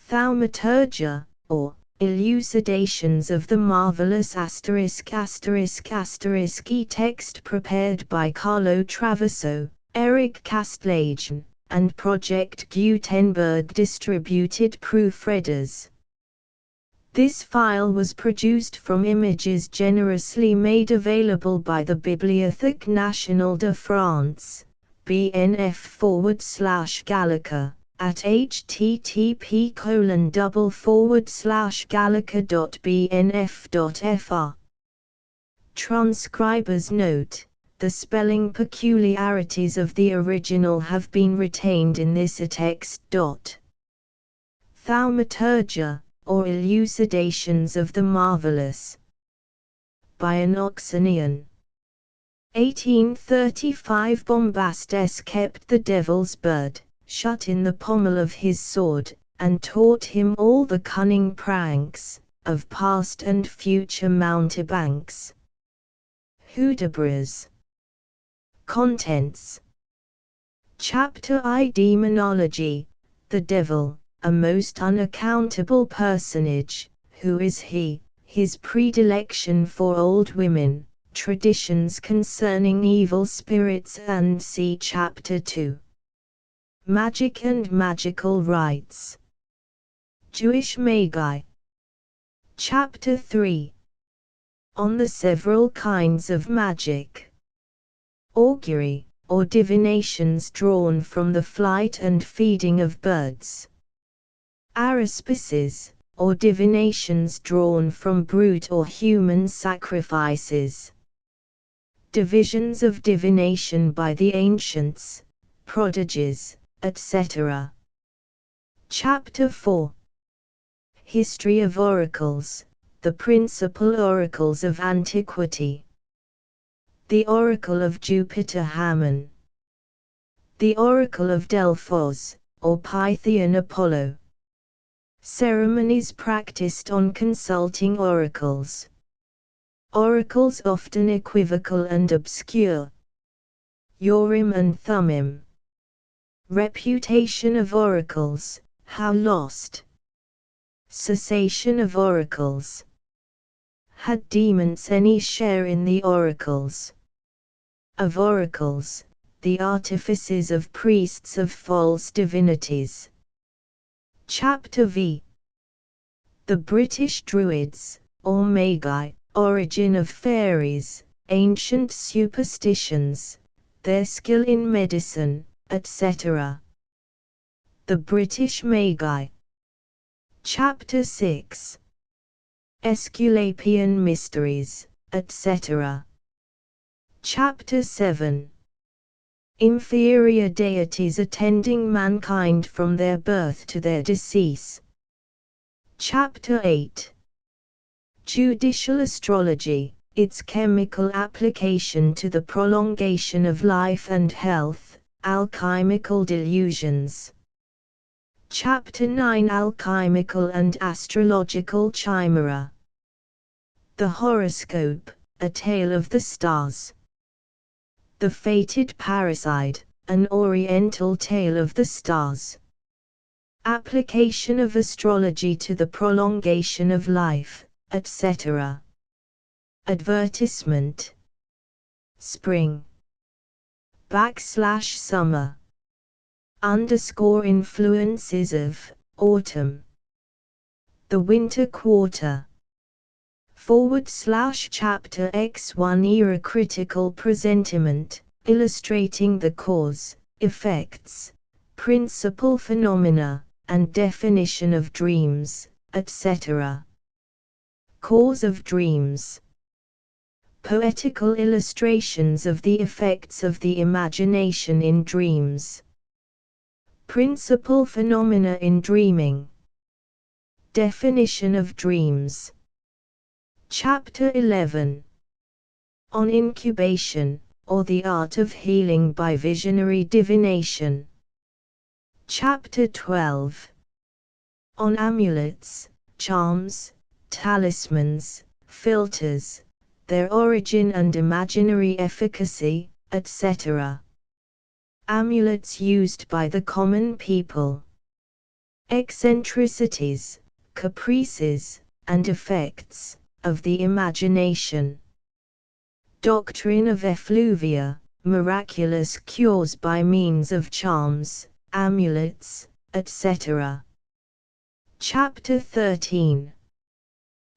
Thaumaturgia, or Elucidations of the Marvellous ***** e-text prepared by Carlo Traverso, Eric Castlejan, and Project Gutenberg distributed proofreaders. This file was produced from images generously made available by the Bibliothèque Nationale de France, BNF/Gallica, at http://gallica.bnf.fr. Transcriber's note: the spelling peculiarities of the original have been retained in this text. Thaumaturgia, or Elucidations of the Marvellous, by an Oxonian. 1835 Bombastes kept the devil's bird shut in the pommel of his sword, and taught him all the cunning pranks of past and future mountebanks. Hudibras. Contents. Chapter I. Demonology. The devil, a most unaccountable personage. Who is he? His predilection for old women, traditions concerning evil spirits, and see Chapter 2. Magic and magical rites. Jewish Magi. Chapter 3. On the several kinds of magic. Augury, or divinations drawn from the flight and feeding of birds. Aruspices, or divinations drawn from brute or human sacrifices. Divisions of divination by the ancients, prodigies, etc. Chapter 4. History of oracles, the principal oracles of antiquity. The Oracle of Jupiter Hammon. The Oracle of Delphos, or Pythian Apollo. Ceremonies practiced on consulting oracles. Oracles often equivocal and obscure. Urim and Thummim. Reputation of oracles, how lost. Cessation of oracles. Had demons any share in the oracles? Of oracles, the artifices of priests of false divinities. Chapter V. The British Druids, or Magi, origin of fairies, ancient superstitions, their skill in medicine, etc. The British Magi. Chapter 6. Aesculapian mysteries, etc. Chapter 7. Inferior deities attending mankind from their birth to their decease. Chapter 8. Judicial astrology, its chemical application to the prolongation of life and health, alchemical delusions. Chapter 9. Alchemical and astrological chimera. The horoscope, a tale of the stars. The fated parricide, an oriental tale of the stars. Application of astrology to the prolongation of life, etc. Advertisement. Spring. /summer. Influences of autumn. The winter quarter. /chapter X1 era critical presentiment, illustrating the cause, effects, principal phenomena, and definition of dreams, etc. Cause of dreams. Poetical illustrations of the effects of the imagination in dreams. Principal phenomena in dreaming. Definition of dreams. Chapter 11. On incubation, or the art of healing by visionary divination. Chapter 12. On amulets, charms, talismans, philters, their origin and imaginary efficacy, etc. Amulets used by the common people. eccentricities, caprices, and effects of the imagination. Doctrine of effluvia, miraculous cures by means of charms, amulets, etc. Chapter 13.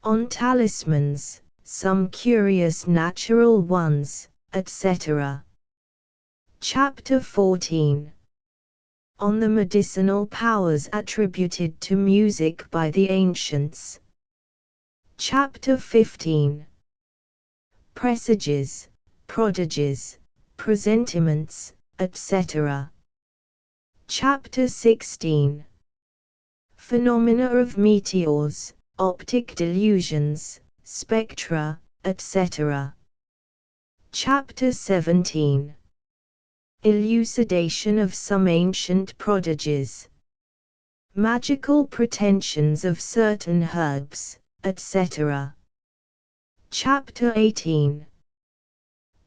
On talismans, some curious natural ones, etc. Chapter 14. On the medicinal powers attributed to music by the ancients. Chapter 15. Presages, prodigies, presentiments, etc. Chapter 16. Phenomena of meteors, optic delusions, spectra, etc. Chapter 17. Elucidation of some ancient prodigies. Magical pretensions of certain herbs, etc. Chapter 18.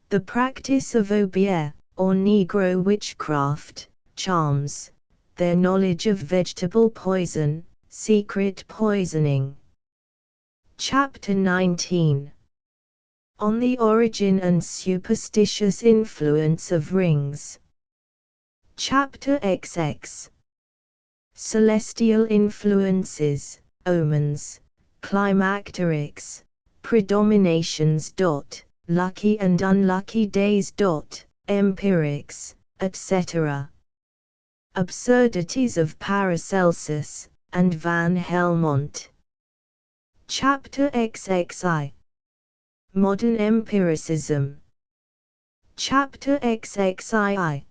The practice of obeah, or Negro witchcraft, charms, their knowledge of vegetable poison, secret poisoning. Chapter 19. On the origin and superstitious influence of rings. Chapter XX. Celestial influences, omens, climacterics, predominations. Lucky and unlucky days. Empirics, etc. Absurdities of Paracelsus and Van Helmont. Chapter XXI. Modern empiricism. Chapter XXII.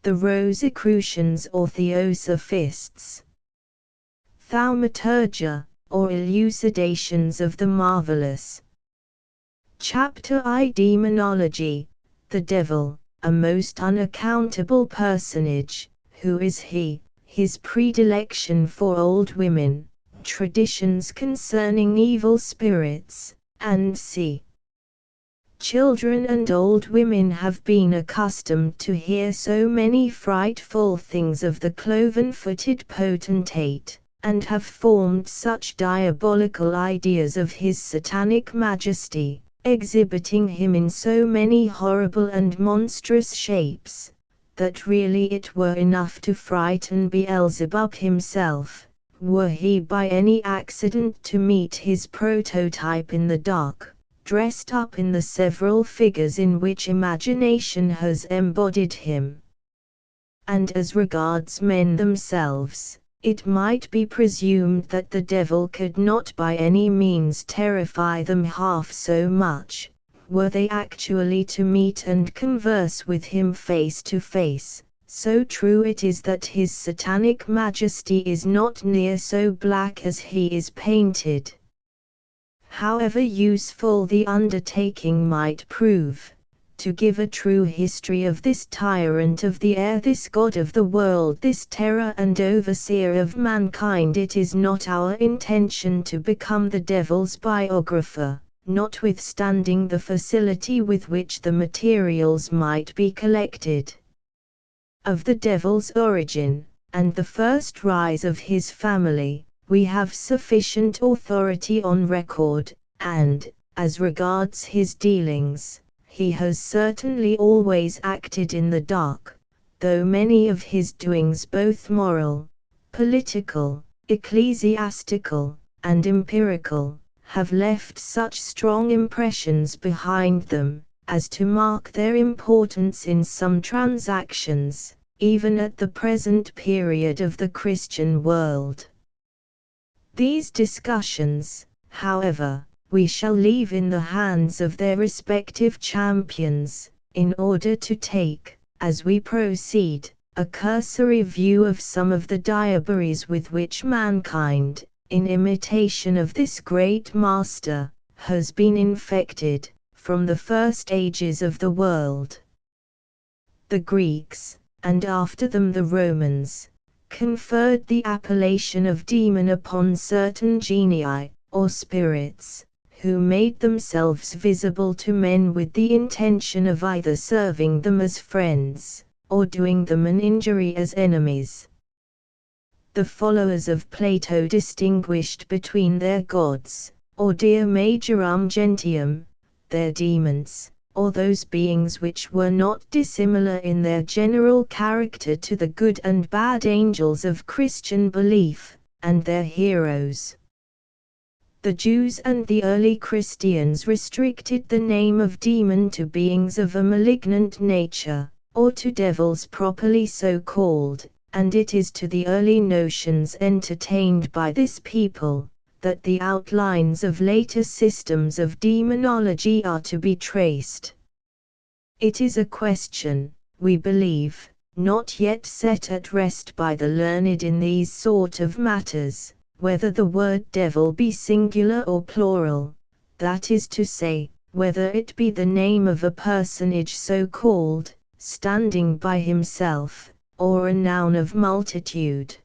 The Rosicrucians or Theosophists. Thaumaturgia, or Elucidations of the Marvellous. Chapter I. Demonology, the Devil, a most unaccountable personage. Who is he? His predilection for old women, traditions concerning evil spirits, and c. Children and old women have been accustomed to hear so many frightful things of the cloven-footed potentate, and have formed such diabolical ideas of his satanic majesty, exhibiting him in so many horrible and monstrous shapes, that really it were enough to frighten Beelzebub himself, were he by any accident to meet his prototype in the dark, dressed up in the several figures in which imagination has embodied him. And as regards men themselves, it might be presumed that the devil could not by any means terrify them half so much, were they actually to meet and converse with him face to face. So true it is that his satanic majesty is not near so black as he is painted. However useful the undertaking might prove, to give a true history of this tyrant of the air, this god of the world, this terror and overseer of mankind, it is not our intention to become the devil's biographer, notwithstanding the facility with which the materials might be collected. Of the devil's origin, and the first rise of his family, we have sufficient authority on record, and, as regards his dealings, he has certainly always acted in the dark, though many of his doings, both moral, political, ecclesiastical, and empirical, have left such strong impressions behind them, as to mark their importance in some transactions, even at the present period of the Christian world. These discussions, however, we shall leave in the hands of their respective champions, in order to take, as we proceed, a cursory view of some of the diabories with which mankind, in imitation of this great master, has been infected, from the first ages of the world. The Greeks, and after them the Romans, conferred the appellation of demon upon certain genii, or spirits, who made themselves visible to men with the intention of either serving them as friends, or doing them an injury as enemies. The followers of Plato distinguished between their gods, or dea majorum gentium, their demons, or those beings which were not dissimilar in their general character to the good and bad angels of Christian belief, and their heroes. The Jews and the early Christians restricted the name of demon to beings of a malignant nature, or to devils properly so called, and it is to the early notions entertained by this people that the outlines of later systems of demonology are to be traced. It is a question, we believe, not yet set at rest by the learned in these sort of matters, whether the word devil be singular or plural, that is to say, whether it be the name of a personage so called, standing by himself, or a noun of multitude.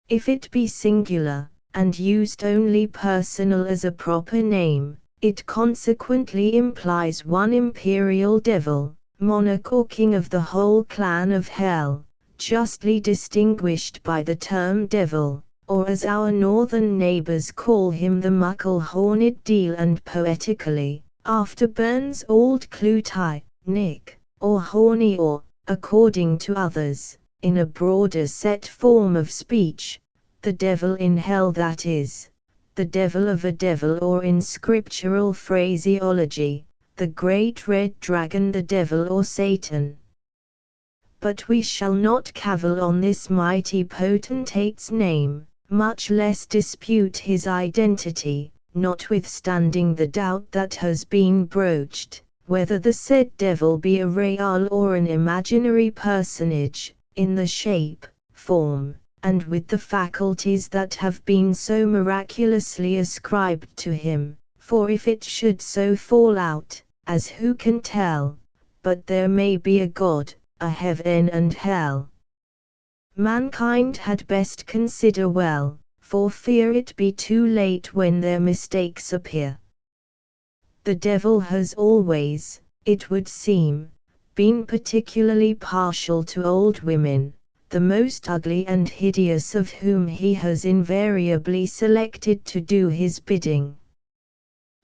If it be singular, and used only personal as a proper name, it consequently implies one imperial devil, monarch or king of the whole clan of hell, justly distinguished by the term devil, or as our northern neighbors call him the muckle-horned deil, and poetically, after Burns' old Clutie, Nick, or horny, or, according to others, in a broader set form of speech, the devil in hell, that is, the devil of a devil, or in scriptural phraseology, the great red dragon, the devil or Satan. But we shall not cavil on this mighty potentate's name, much less dispute his identity, notwithstanding the doubt that has been broached, whether the said devil be a real or an imaginary personage, in the shape, form, and with the faculties that have been so miraculously ascribed to him, for if it should so fall out, as who can tell, but there may be a God, a heaven and hell. Mankind had best consider well, for fear it be too late when their mistakes appear. The devil has always, it would seem, been particularly partial to old women, the most ugly and hideous of whom he has invariably selected to do his bidding.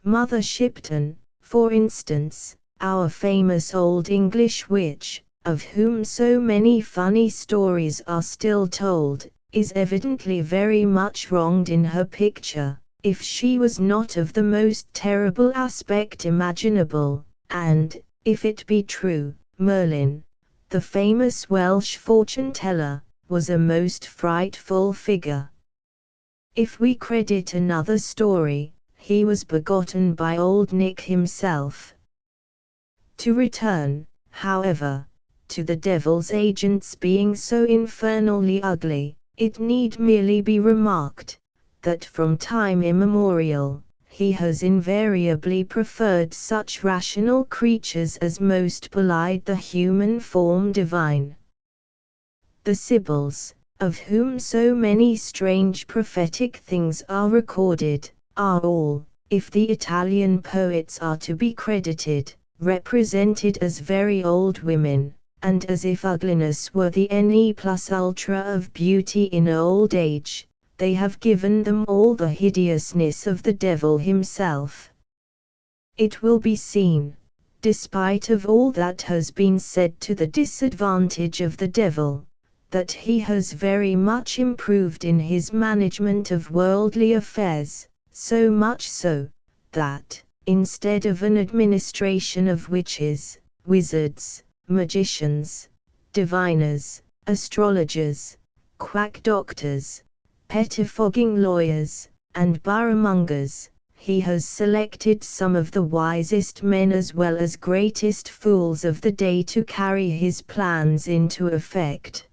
Mother Shipton, for instance, our famous old English witch, of whom so many funny stories are still told, is evidently very much wronged in her picture, if she was not of the most terrible aspect imaginable, and, if it be true, Merlin, the famous Welsh fortune-teller, was a most frightful figure. If we credit another story, he was begotten by old Nick himself. To return, however, to the devil's agents being so infernally ugly, it need merely be remarked, that from time immemorial, he has invariably preferred such rational creatures as most belied the human form divine. The Sibyls, of whom so many strange prophetic things are recorded, are all, if the Italian poets are to be credited, represented as very old women, and as if ugliness were the ne plus ultra of beauty in old age, they have given them all the hideousness of the devil himself. It will be seen, despite of all that has been said to the disadvantage of the devil, that he has very much improved in his management of worldly affairs, so much so, that, instead of an administration of witches, wizards, magicians, diviners, astrologers, quack doctors, pettifogging lawyers, and boroughmongers, he has selected some of the wisest men as well as greatest fools of the day to carry his plans into effect.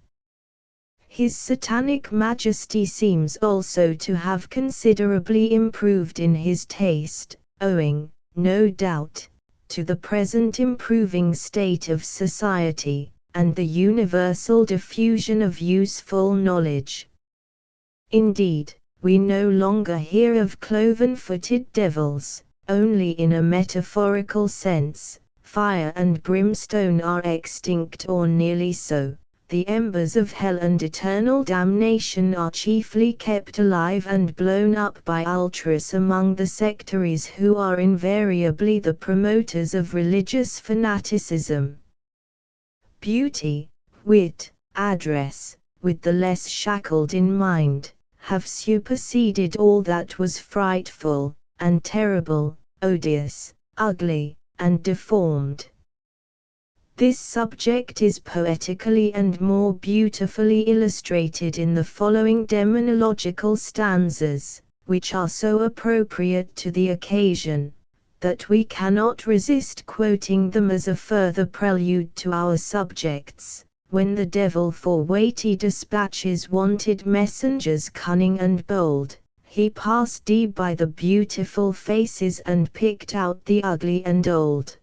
His satanic majesty seems also to have considerably improved in his taste, owing, no doubt, to the present improving state of society, and the universal diffusion of useful knowledge. Indeed, we no longer hear of cloven-footed devils, only in a metaphorical sense. Fire and brimstone are extinct or nearly so, the embers of hell and eternal damnation are chiefly kept alive and blown up by ultras among the sectaries who are invariably the promoters of religious fanaticism. Beauty, wit, address, with the less shackled in mind, have superseded all that was frightful, and terrible, odious, ugly, and deformed. This subject is poetically and more beautifully illustrated in the following demonological stanzas, which are so appropriate to the occasion, that we cannot resist quoting them as a further prelude to our subjects. When the devil for weighty dispatches wanted messengers cunning and bold, he passed by the beautiful faces and picked out the ugly and old.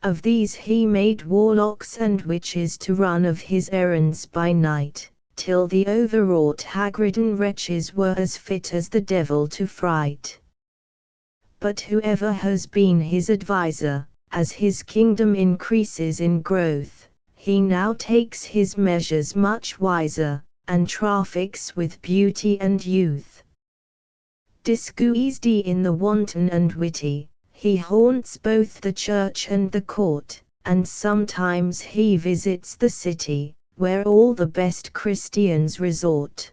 Of these he made warlocks and witches to run of his errands by night, till the overwrought hag-ridden wretches were as fit as the devil to fright. But whoever has been his adviser, as his kingdom increases in growth, he now takes his measures much wiser, and traffics with beauty and youth. Disguised in the wanton and witty, he haunts both the church and the court, and sometimes he visits the city, where all the best Christians resort.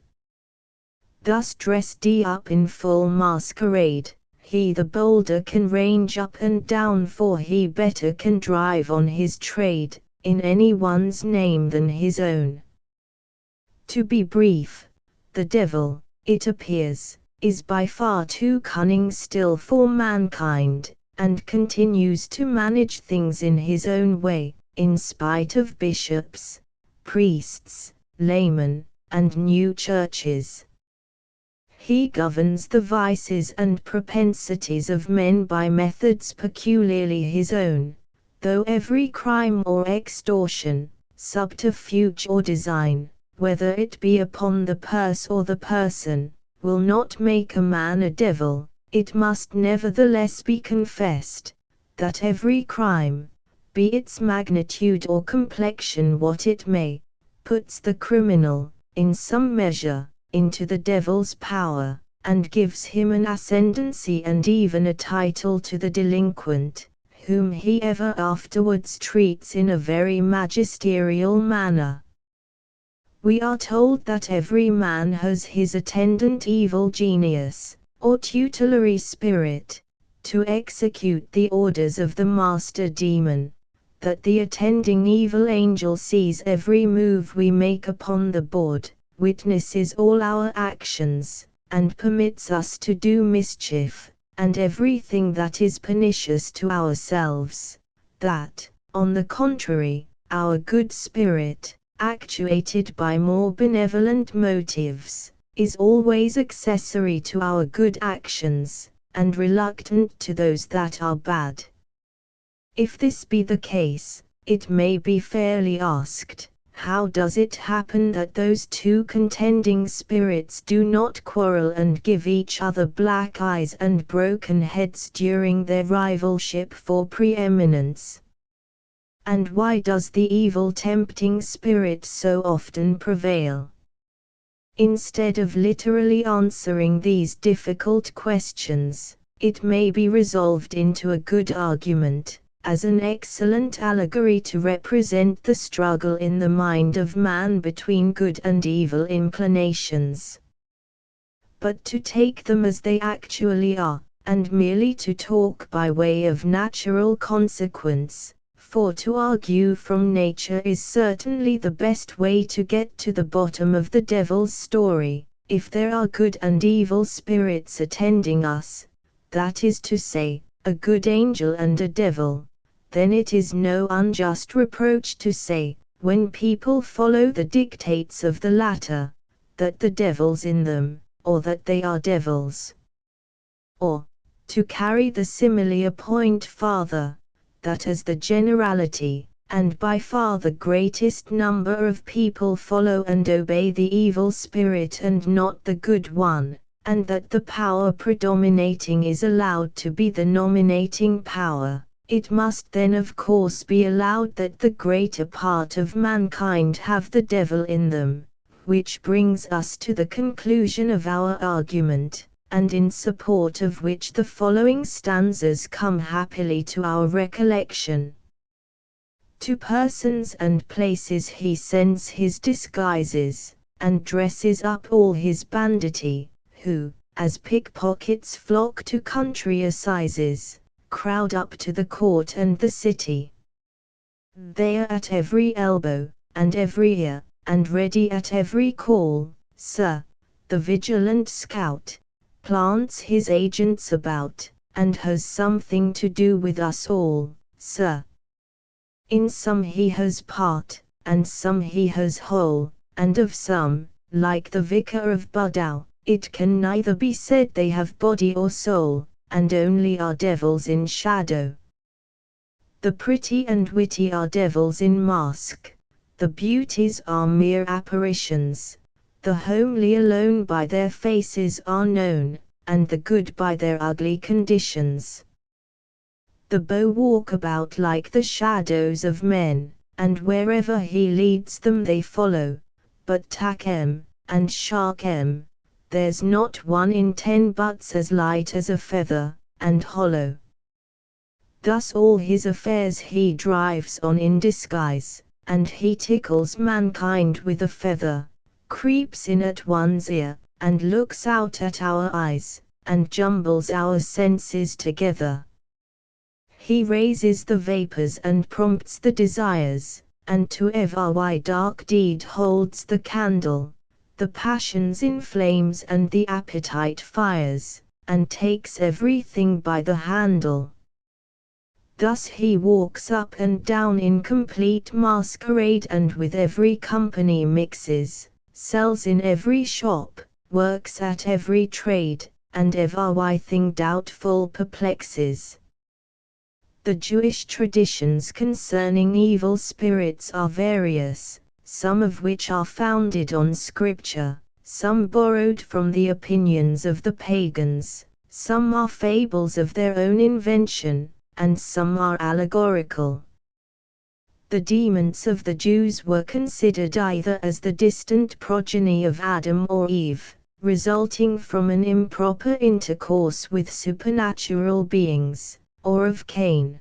Thus dressed up in full masquerade, he the bolder can range up and down, for he better can drive on his trade, in any one's name than his own. To be brief, the devil, it appears, is by far too cunning still for mankind, and continues to manage things in his own way, in spite of bishops, priests, laymen, and new churches. He governs the vices and propensities of men by methods peculiarly his own, though every crime or extortion, subterfuge or design, whether it be upon the purse or the person, will not make a man a devil. It must nevertheless be confessed, that every crime, be its magnitude or complexion what it may, puts the criminal, in some measure, into the devil's power, and gives him an ascendancy and even a title to the delinquent, whom he ever afterwards treats in a very magisterial manner. We are told that every man has his attendant evil genius, or tutelary spirit, to execute the orders of the master demon, that the attending evil angel sees every move we make upon the board, witnesses all our actions, and permits us to do mischief, and everything that is pernicious to ourselves, that, on the contrary, our good spirit, actuated by more benevolent motives, is always accessory to our good actions, and reluctant to those that are bad. If this be the case, it may be fairly asked, how does it happen that those two contending spirits do not quarrel and give each other black eyes and broken heads during their rivalship for preeminence? And why does the evil tempting spirit so often prevail? Instead of literally answering these difficult questions, it may be resolved into a good argument, as an excellent allegory to represent the struggle in the mind of man between good and evil inclinations. But to take them as they actually are, and merely to talk by way of natural consequence, for to argue from nature is certainly the best way to get to the bottom of the devil's story, if there are good and evil spirits attending us, that is to say, a good angel and a devil, then it is no unjust reproach to say, when people follow the dictates of the latter, that the devil's in them, or that they are devils. Or, to carry the simile a point farther, that as the generality, and by far the greatest number of people follow and obey the evil spirit and not the good one, and that the power predominating is allowed to be the nominating power, It must then of course be allowed that the greater part of mankind have the devil in them, which brings us to the conclusion of our argument, and in support of which the following stanzas come happily to our recollection. To persons and places he sends his disguises, and dresses up all his banditti, who, as pickpockets flock to country assizes, crowd up to the court and the city. They are at every elbow, and every ear, and ready at every call, sir. The vigilant scout plants his agents about, and has something to do with us all, sir. In some he has part, and some he has whole, and of some, like the vicar of Budow, it can neither be said they have body or soul, and only are devils in shadow. The pretty and witty are devils in mask, the beauties are mere apparitions, the homely alone by their faces are known, and the good by their ugly conditions. The beaux walk about like the shadows of men, and wherever he leads them they follow, but tack and shark there's not 1 in 10 but's as light as a feather, and hollow. Thus all his affairs he drives on in disguise, and he tickles mankind with a feather, creeps in at one's ear, and looks out at our eyes, and jumbles our senses together. He raises the vapors and prompts the desires, and to every dark deed holds the candle, the passions inflames and the appetite fires, and takes everything by the handle. Thus he walks up and down in complete masquerade, and with every company mixes, sells in every shop, works at every trade, and every thing doubtful perplexes. The Jewish traditions concerning evil spirits are various, some of which are founded on scripture, some borrowed from the opinions of the pagans, some are fables of their own invention, and some are allegorical. The demons of the Jews were considered either as the distant progeny of Adam or Eve, resulting from an improper intercourse with supernatural beings, or of Cain.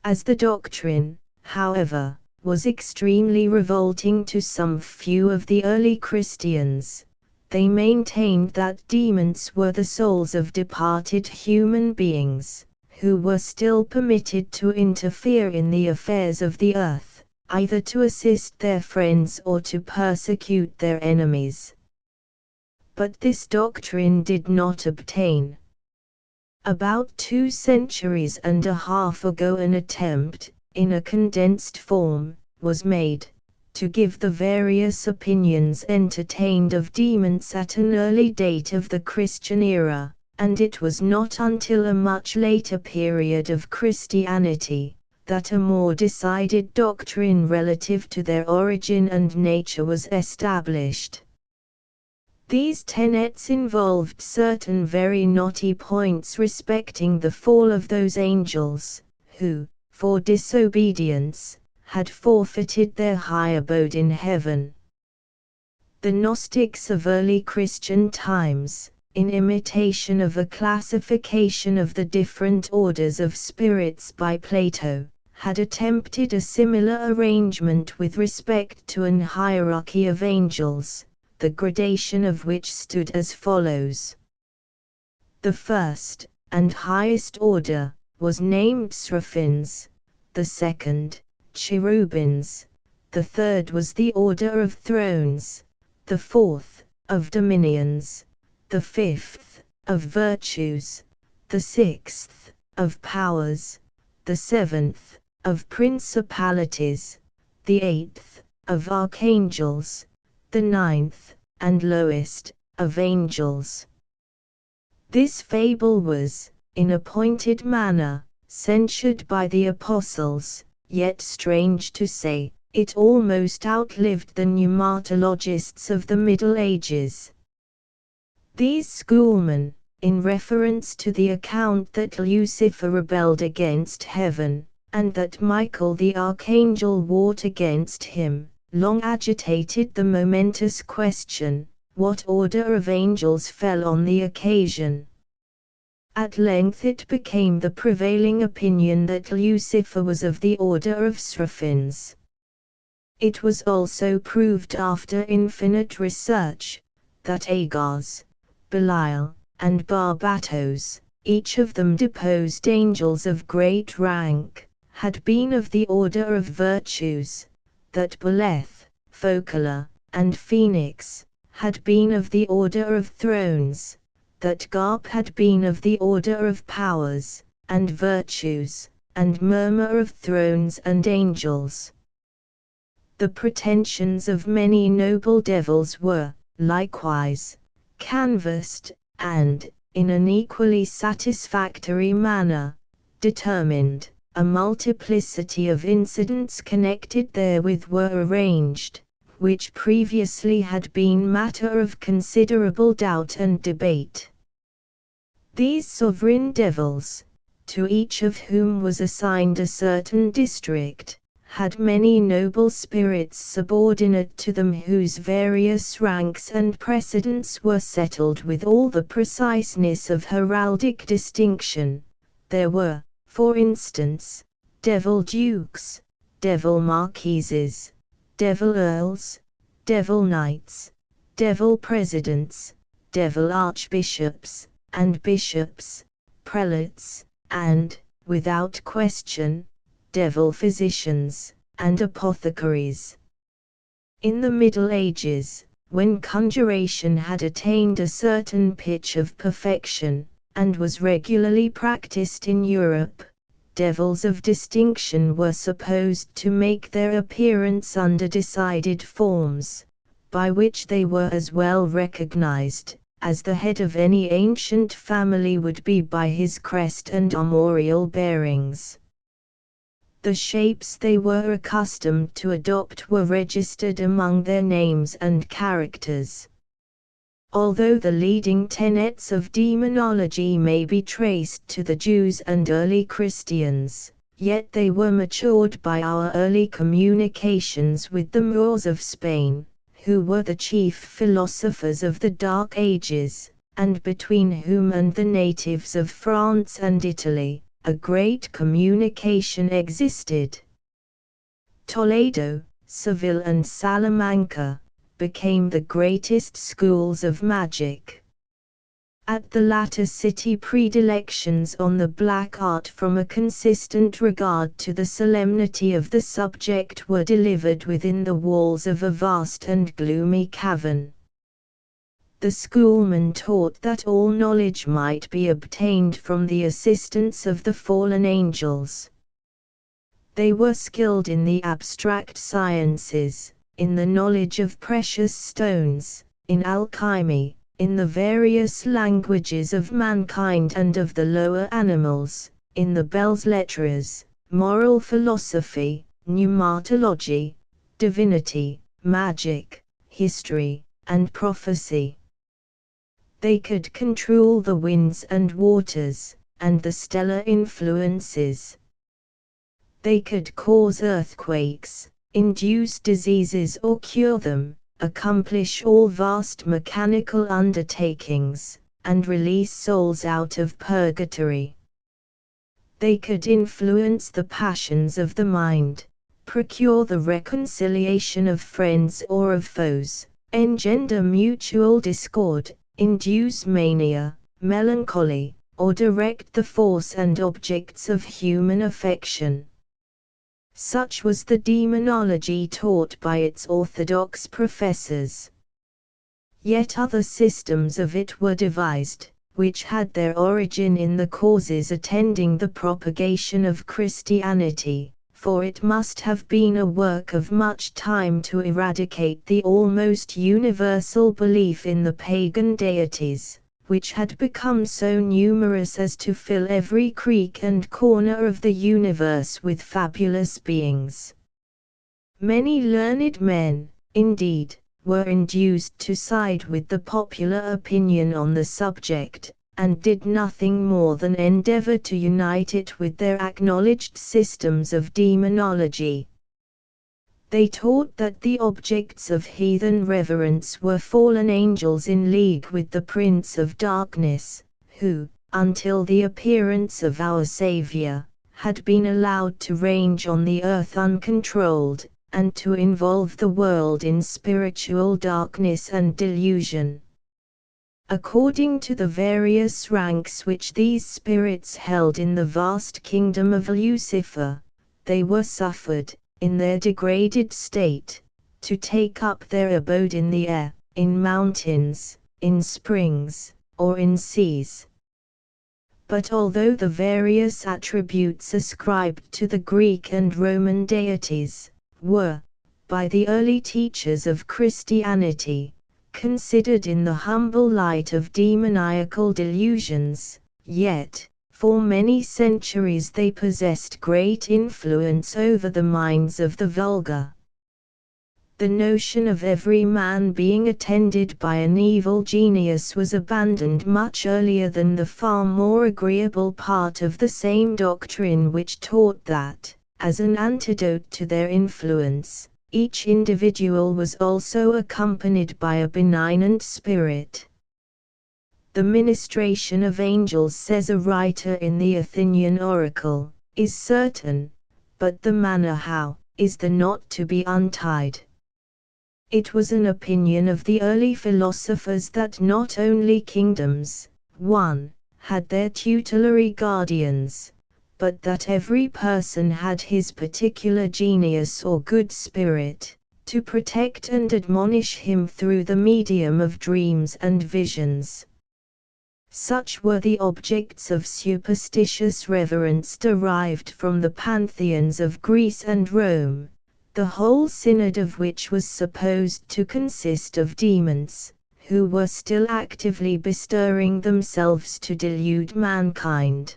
As the doctrine, however, was extremely revolting to some few of the early Christians, they maintained that demons were the souls of departed human beings, who were still permitted to interfere in the affairs of the earth, either to assist their friends or to persecute their enemies. But this doctrine did not obtain. About 2 centuries and a half ago an attempt, in a condensed form, was made, to give the various opinions entertained of demons at an early date of the Christian era, and it was not until a much later period of Christianity, that a more decided doctrine relative to their origin and nature was established. These tenets involved certain very knotty points respecting the fall of those angels, who, for disobedience, had forfeited their high abode in heaven. The Gnostics of early Christian times, in imitation of a classification of the different orders of spirits by Plato, had attempted a similar arrangement with respect to an hierarchy of angels, the gradation of which stood as follows. The first, and highest order, was named Seraphins, the second, Cherubins, the third was the order of thrones, the fourth, of dominions, the fifth, of virtues, the sixth, of powers, the seventh, of principalities, the eighth, of archangels, the ninth, and lowest, of angels. This fable was, in a pointed manner, censured by the apostles, yet strange to say, it almost outlived the pneumatologists of the Middle Ages. These schoolmen, in reference to the account that Lucifer rebelled against heaven, and that Michael the archangel warred against him, long agitated the momentous question, what order of angels fell on the occasion. At length it became the prevailing opinion that Lucifer was of the order of Seraphins. It was also proved after infinite research, that Agars, Belial, and Barbatos, each of them deposed angels of great rank, had been of the order of virtues, that Boleth, Focula, and Phoenix, had been of the order of thrones, that Garp had been of the order of powers, and virtues, and Murmur of thrones and angels. The pretensions of many noble devils were, likewise, canvassed, and, in an equally satisfactory manner, determined. A multiplicity of incidents connected therewith were arranged, which previously had been matter of considerable doubt and debate. These sovereign devils, to each of whom was assigned a certain district, had many noble spirits subordinate to them whose various ranks and precedence were settled with all the preciseness of heraldic distinction. There were, for instance, devil dukes, devil marquises, devil earls, devil knights, devil presidents, devil archbishops, and bishops, prelates, and, without question, devil physicians, and apothecaries. In the Middle Ages, when conjuration had attained a certain pitch of perfection, and was regularly practiced in Europe, devils of distinction were supposed to make their appearance under decided forms, by which they were as well recognized, as the head of any ancient family would be by his crest and armorial bearings. The shapes they were accustomed to adopt were registered among their names and characters. Although the leading tenets of demonology may be traced to the Jews and early Christians, yet they were matured by our early communications with the Moors of Spain, who were the chief philosophers of the Dark Ages, and between whom and the natives of France and Italy, a great communication existed. Toledo, Seville and Salamanca became the greatest schools of magic. At the latter city predilections on the black art from a consistent regard to the solemnity of the subject were delivered within the walls of a vast and gloomy cavern. The schoolmen taught that all knowledge might be obtained from the assistance of the fallen angels. They were skilled in the abstract sciences, in the knowledge of precious stones, in alchemy, in the various languages of mankind and of the lower animals, in the belles lettres, moral philosophy, pneumatology, divinity, magic, history, and prophecy. They could control the winds and waters, and the stellar influences. They could cause earthquakes, induce diseases or cure them, accomplish all vast mechanical undertakings, and release souls out of purgatory. They could influence the passions of the mind, procure the reconciliation of friends or of foes, engender mutual discord, induce mania, melancholy, or direct the force and objects of human affection. Such was the demonology taught by its orthodox professors. Yet other systems of it were devised, which had their origin in the causes attending the propagation of Christianity, for it must have been a work of much time to eradicate the almost universal belief in the pagan deities, which had become so numerous as to fill every creek and corner of the universe with fabulous beings. Many learned men, indeed, were induced to side with the popular opinion on the subject, and did nothing more than endeavor to unite it with their acknowledged systems of demonology. They taught that the objects of heathen reverence were fallen angels in league with the Prince of Darkness, who, until the appearance of our Savior, had been allowed to range on the earth uncontrolled, and to involve the world in spiritual darkness and delusion. According to the various ranks which these spirits held in the vast kingdom of Lucifer, they were suffered, in their degraded state, to take up their abode in the air, in mountains, in springs, or in seas. But although the various attributes ascribed to the Greek and Roman deities were, by the early teachers of Christianity, considered in the humble light of demoniacal delusions, yet, for many centuries they possessed great influence over the minds of the vulgar. The notion of every man being attended by an evil genius was abandoned much earlier than the far more agreeable part of the same doctrine which taught that, as an antidote to their influence, each individual was also accompanied by a benignant spirit. The ministration of angels, says a writer in the Athenian Oracle, is certain, but the manner how is the knot to be untied. It was an opinion of the early philosophers that not only kingdoms, had their tutelary guardians, but that every person had his particular genius or good spirit, to protect and admonish him through the medium of dreams and visions. Such were the objects of superstitious reverence derived from the pantheons of Greece and Rome, the whole synod of which was supposed to consist of demons, who were still actively bestirring themselves to delude mankind.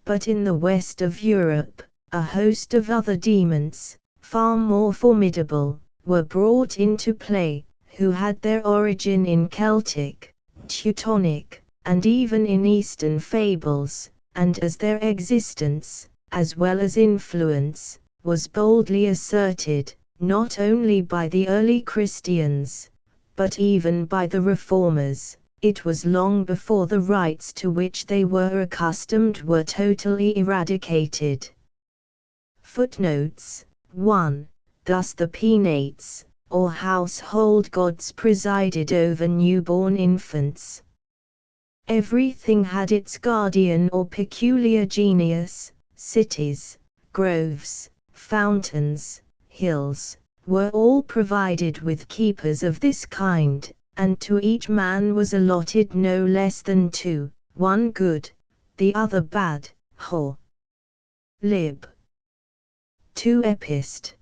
But in the west of Europe, a host of other demons, far more formidable, were brought into play, who had their origin in Celtic, Teutonic, and even in Eastern fables, and as their existence, as well as influence, was boldly asserted, not only by the early Christians, but even by the Reformers, it was long before the rites to which they were accustomed were totally eradicated. Footnotes 1. Thus the Penates, or household gods, presided over newborn infants. Everything had its guardian or peculiar genius. Cities, groves, fountains, hills, were all provided with keepers of this kind, and to each man was allotted no less than two, one good, the other bad, Hor. Lib. 2 Epist.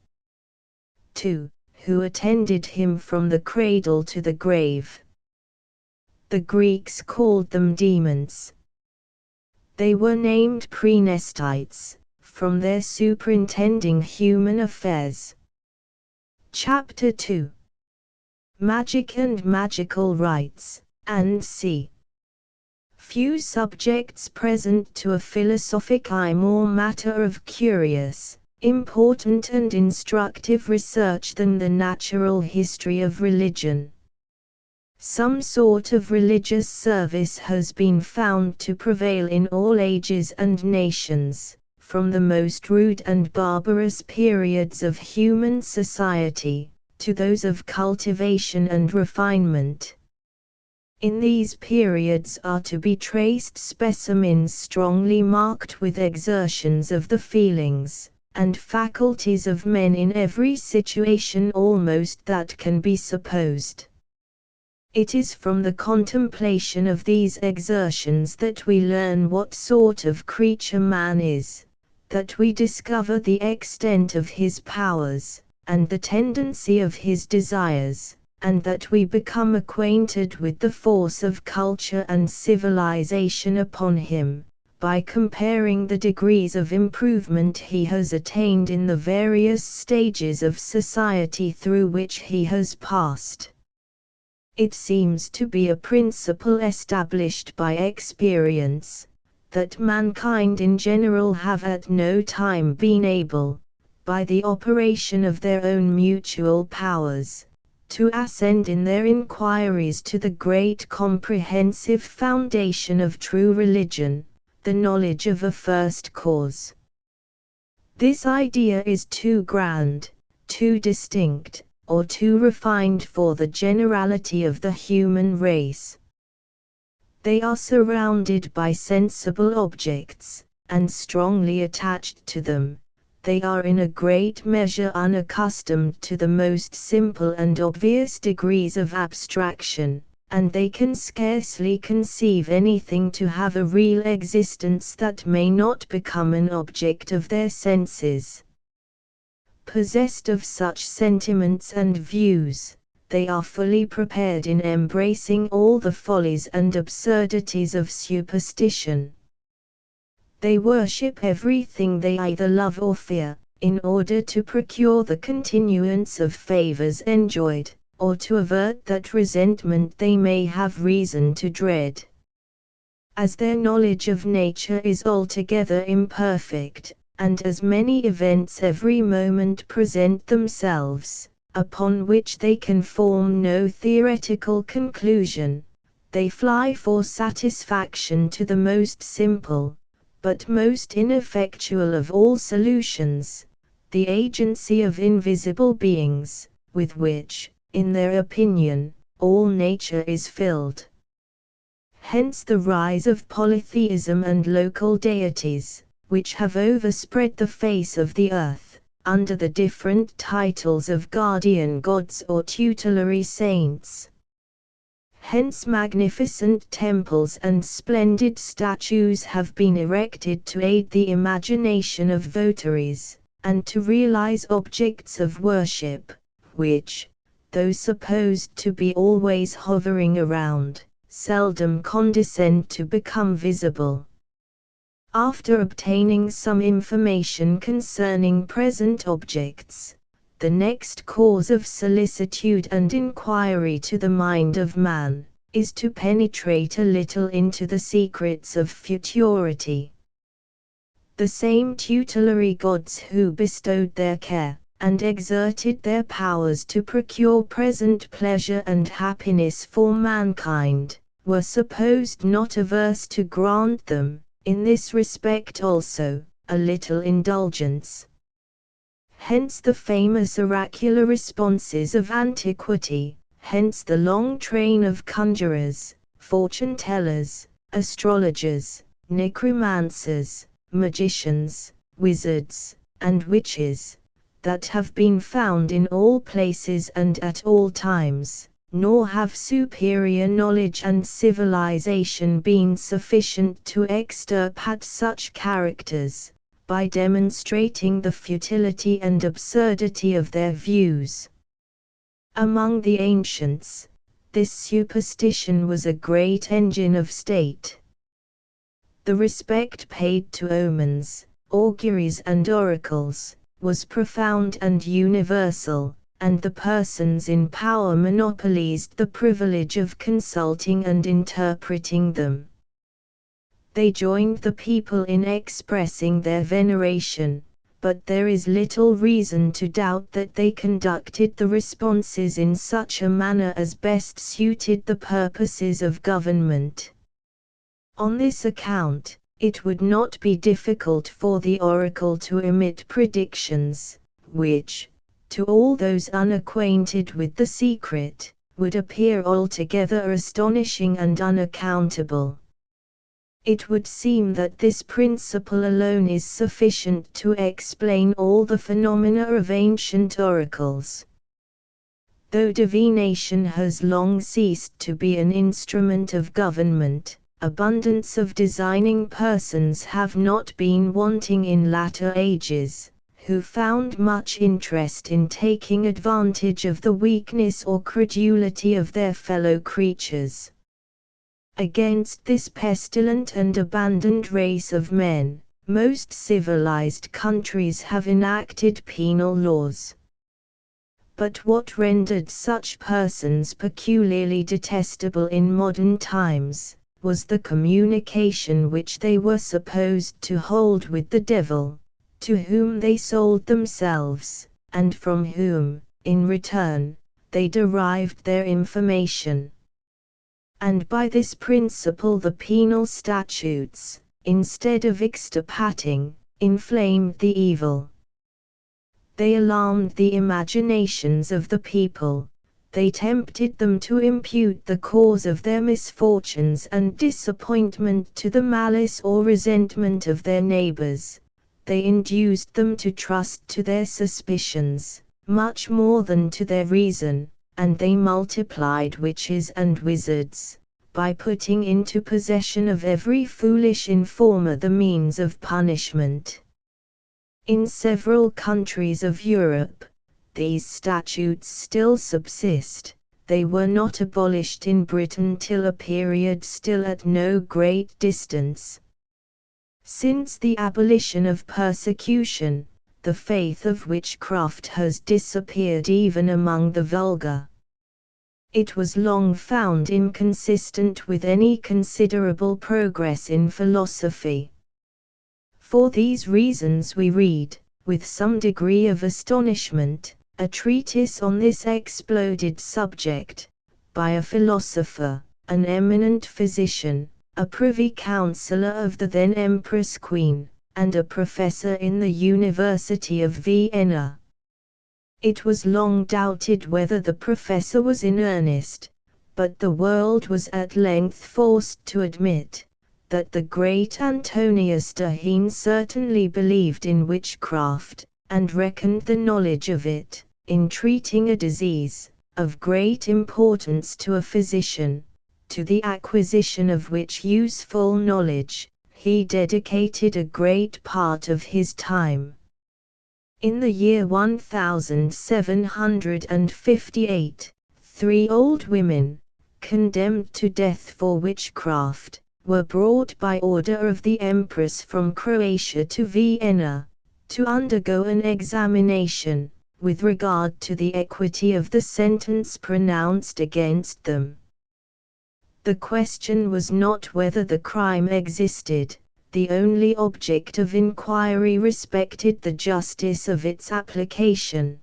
2. Who attended him from the cradle to the grave. The Greeks called them demons. They were named prenestites, from their superintending human affairs. Chapter 2. Magic and Magical Rites, and c. Few subjects present to a philosophic eye more matter of curious, important and instructive research than the natural history of religion. Some sort of religious service has been found to prevail in all ages and nations, from the most rude and barbarous periods of human society, to those of cultivation and refinement. In these periods are to be traced specimens strongly marked with exertions of the feelings and faculties of men in every situation almost that can be supposed. It is from the contemplation of these exertions that we learn what sort of creature man is, that we discover the extent of his powers, and the tendency of his desires, and that we become acquainted with the force of culture and civilization upon him, by comparing the degrees of improvement he has attained in the various stages of society through which he has passed. It seems to be a principle established by experience, that mankind in general have at no time been able, by the operation of their own mutual powers, to ascend in their inquiries to the great comprehensive foundation of true religion, the knowledge of a first cause. This idea is too grand, too distinct, or too refined for the generality of the human race. They are surrounded by sensible objects, and strongly attached to them. They are in a great measure unaccustomed to the most simple and obvious degrees of abstraction, and they can scarcely conceive anything to have a real existence that may not become an object of their senses. Possessed of such sentiments and views, they are fully prepared in embracing all the follies and absurdities of superstition. They worship everything they either love or fear, in order to procure the continuance of favors enjoyed, or to avert that resentment they may have reason to dread. As their knowledge of nature is altogether imperfect, and as many events every moment present themselves, upon which they can form no theoretical conclusion, they fly for satisfaction to the most simple, but most ineffectual of all solutions, the agency of invisible beings, with which, in their opinion, all nature is filled. Hence the rise of polytheism and local deities, which have overspread the face of the earth, under the different titles of guardian gods or tutelary saints. Hence magnificent temples and splendid statues have been erected to aid the imagination of votaries, and to realize objects of worship, which, though supposed to be always hovering around, seldom condescend to become visible. After obtaining some information concerning present objects, the next cause of solicitude and inquiry to the mind of man, is to penetrate a little into the secrets of futurity. The same tutelary gods who bestowed their care, and exerted their powers to procure present pleasure and happiness for mankind, were supposed not averse to grant them, in this respect also, a little indulgence. Hence the famous oracular responses of antiquity, hence the long train of conjurers, fortune-tellers, astrologers, necromancers, magicians, wizards, and witches, that have been found in all places and at all times, nor have superior knowledge and civilization been sufficient to extirpate such characters, by demonstrating the futility and absurdity of their views. Among the ancients, this superstition was a great engine of state. The respect paid to omens, auguries and oracles, was profound and universal, and the persons in power monopolized the privilege of consulting and interpreting them. They joined the people in expressing their veneration, but there is little reason to doubt that they conducted the responses in such a manner as best suited the purposes of government. On this account, it would not be difficult for the oracle to emit predictions, which, to all those unacquainted with the secret, would appear altogether astonishing and unaccountable. It would seem that this principle alone is sufficient to explain all the phenomena of ancient oracles. Though divination has long ceased to be an instrument of government, abundance of designing persons have not been wanting in latter ages, who found much interest in taking advantage of the weakness or credulity of their fellow creatures. Against this pestilent and abandoned race of men, most civilized countries have enacted penal laws. But what rendered such persons peculiarly detestable in modern times, was the communication which they were supposed to hold with the devil, to whom they sold themselves, and from whom, in return, they derived their information. And by this principle the penal statutes, instead of extirpating, inflamed the evil. They alarmed the imaginations of the people, they tempted them to impute the cause of their misfortunes and disappointment to the malice or resentment of their neighbors, they induced them to trust to their suspicions, much more than to their reason, and they multiplied witches and wizards, by putting into possession of every foolish informer the means of punishment. In several countries of Europe, these statutes still subsist. They were not abolished in Britain till a period still at no great distance. Since the abolition of persecution, the faith of witchcraft has disappeared even among the vulgar. It was long found inconsistent with any considerable progress in philosophy. For these reasons we read, with some degree of astonishment, a treatise on this exploded subject, by a philosopher, an eminent physician, a privy councillor of the then Empress Queen, and a professor in the University of Vienna. It was long doubted whether the professor was in earnest, but the world was at length forced to admit that the great Antonius Daheen certainly believed in witchcraft, and reckoned the knowledge of it, in treating a disease, of great importance to a physician, to the acquisition of which useful knowledge, he dedicated a great part of his time. In the year 1758, 3 old women, condemned to death for witchcraft, were brought by order of the Empress from Croatia to Vienna, to undergo an examination, with regard to the equity of the sentence pronounced against them. The question was not whether the crime existed, the only object of inquiry respected the justice of its application.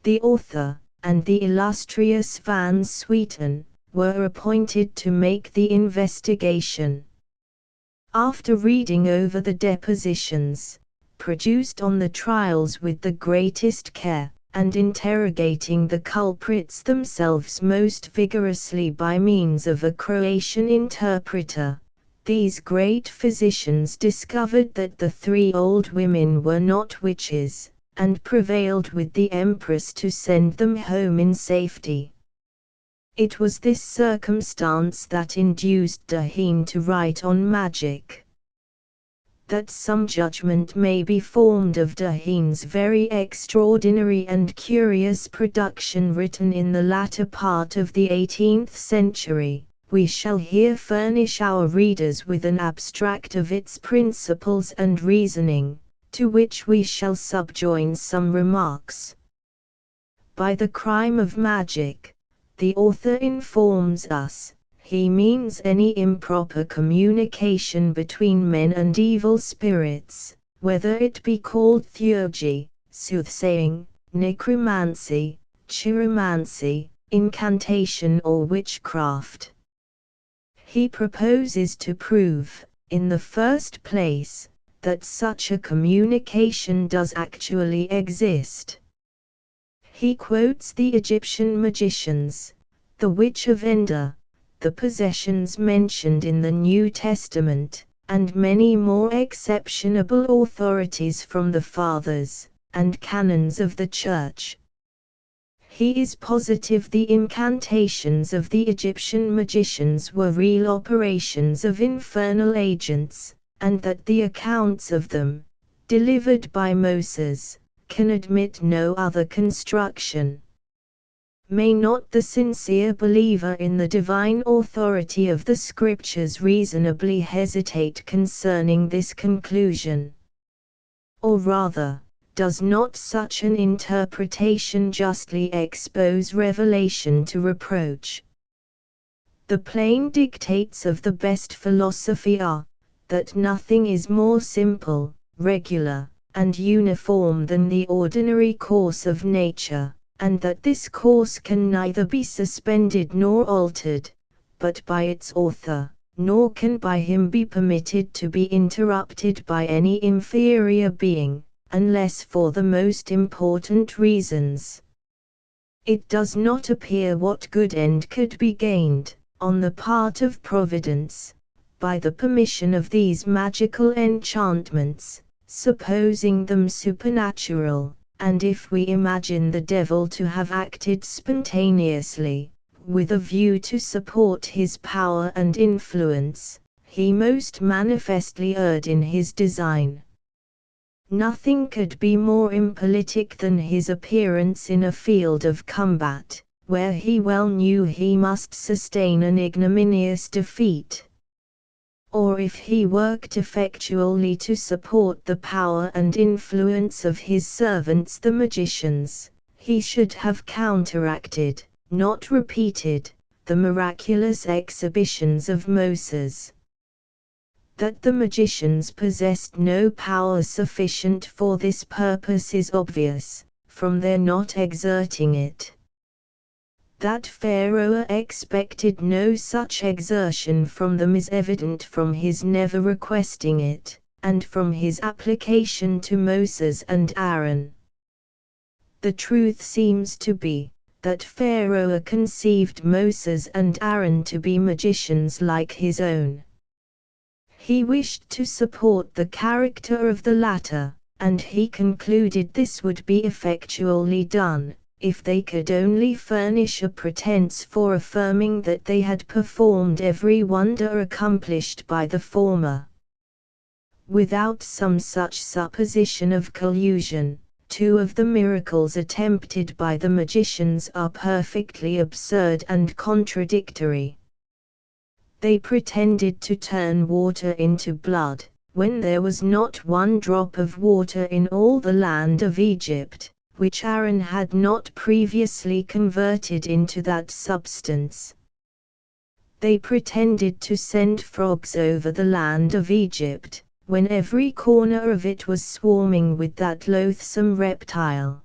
The author, and the illustrious Van Swieten, were appointed to make the investigation. After reading over the depositions, produced on the trials with the greatest care, and interrogating the culprits themselves most vigorously by means of a Croatian interpreter, these great physicians discovered that the 3 old women were not witches, and prevailed with the Empress to send them home in safety. It was this circumstance that induced Daheen to write on magic. That some judgment may be formed of Daheen's very extraordinary and curious production written in the latter part of the 18th century, we shall here furnish our readers with an abstract of its principles and reasoning, to which we shall subjoin some remarks. By the crime of magic, the author informs us, he means any improper communication between men and evil spirits, whether it be called theurgy, soothsaying, necromancy, chiromancy, incantation or witchcraft. He proposes to prove, in the first place, that such a communication does actually exist. He quotes the Egyptian magicians, the witch of Endor, the possessions mentioned in the New Testament, and many more exceptionable authorities from the Fathers and canons of the Church. He is positive the incantations of the Egyptian magicians were real operations of infernal agents, and that the accounts of them, delivered by Moses, can admit no other construction. May not the sincere believer in the divine authority of the Scriptures reasonably hesitate concerning this conclusion? Or rather, Does not such an interpretation justly expose revelation to reproach? The plain dictates of the best philosophy are, that nothing is more simple, regular, and uniform than the ordinary course of nature, and that this course can neither be suspended nor altered, but by its author, nor can by him be permitted to be interrupted by any inferior being, unless for the most important reasons. It does not appear what good end could be gained, on the part of Providence, by the permission of these magical enchantments, supposing them supernatural, and if we imagine the devil to have acted spontaneously, with a view to support his power and influence, he most manifestly erred in his design. Nothing could be more impolitic than his appearance in a field of combat, where he well knew he must sustain an ignominious defeat. Or if he worked effectually to support the power and influence of his servants the magicians, he should have counteracted, not repeated, the miraculous exhibitions of Moses. That the magicians possessed no power sufficient for this purpose is obvious, from their not exerting it. That Pharaoh expected no such exertion from them is evident from his never requesting it, and from his application to Moses and Aaron. The truth seems to be, that Pharaoh conceived Moses and Aaron to be magicians like his own. He wished to support the character of the latter, and he concluded this would be effectually done, if they could only furnish a pretense for affirming that they had performed every wonder accomplished by the former. Without some such supposition of collusion, two of the miracles attempted by the magicians are perfectly absurd and contradictory. They pretended to turn water into blood, when there was not one drop of water in all the land of Egypt, which Aaron had not previously converted into that substance. They pretended to send frogs over the land of Egypt, when every corner of it was swarming with that loathsome reptile.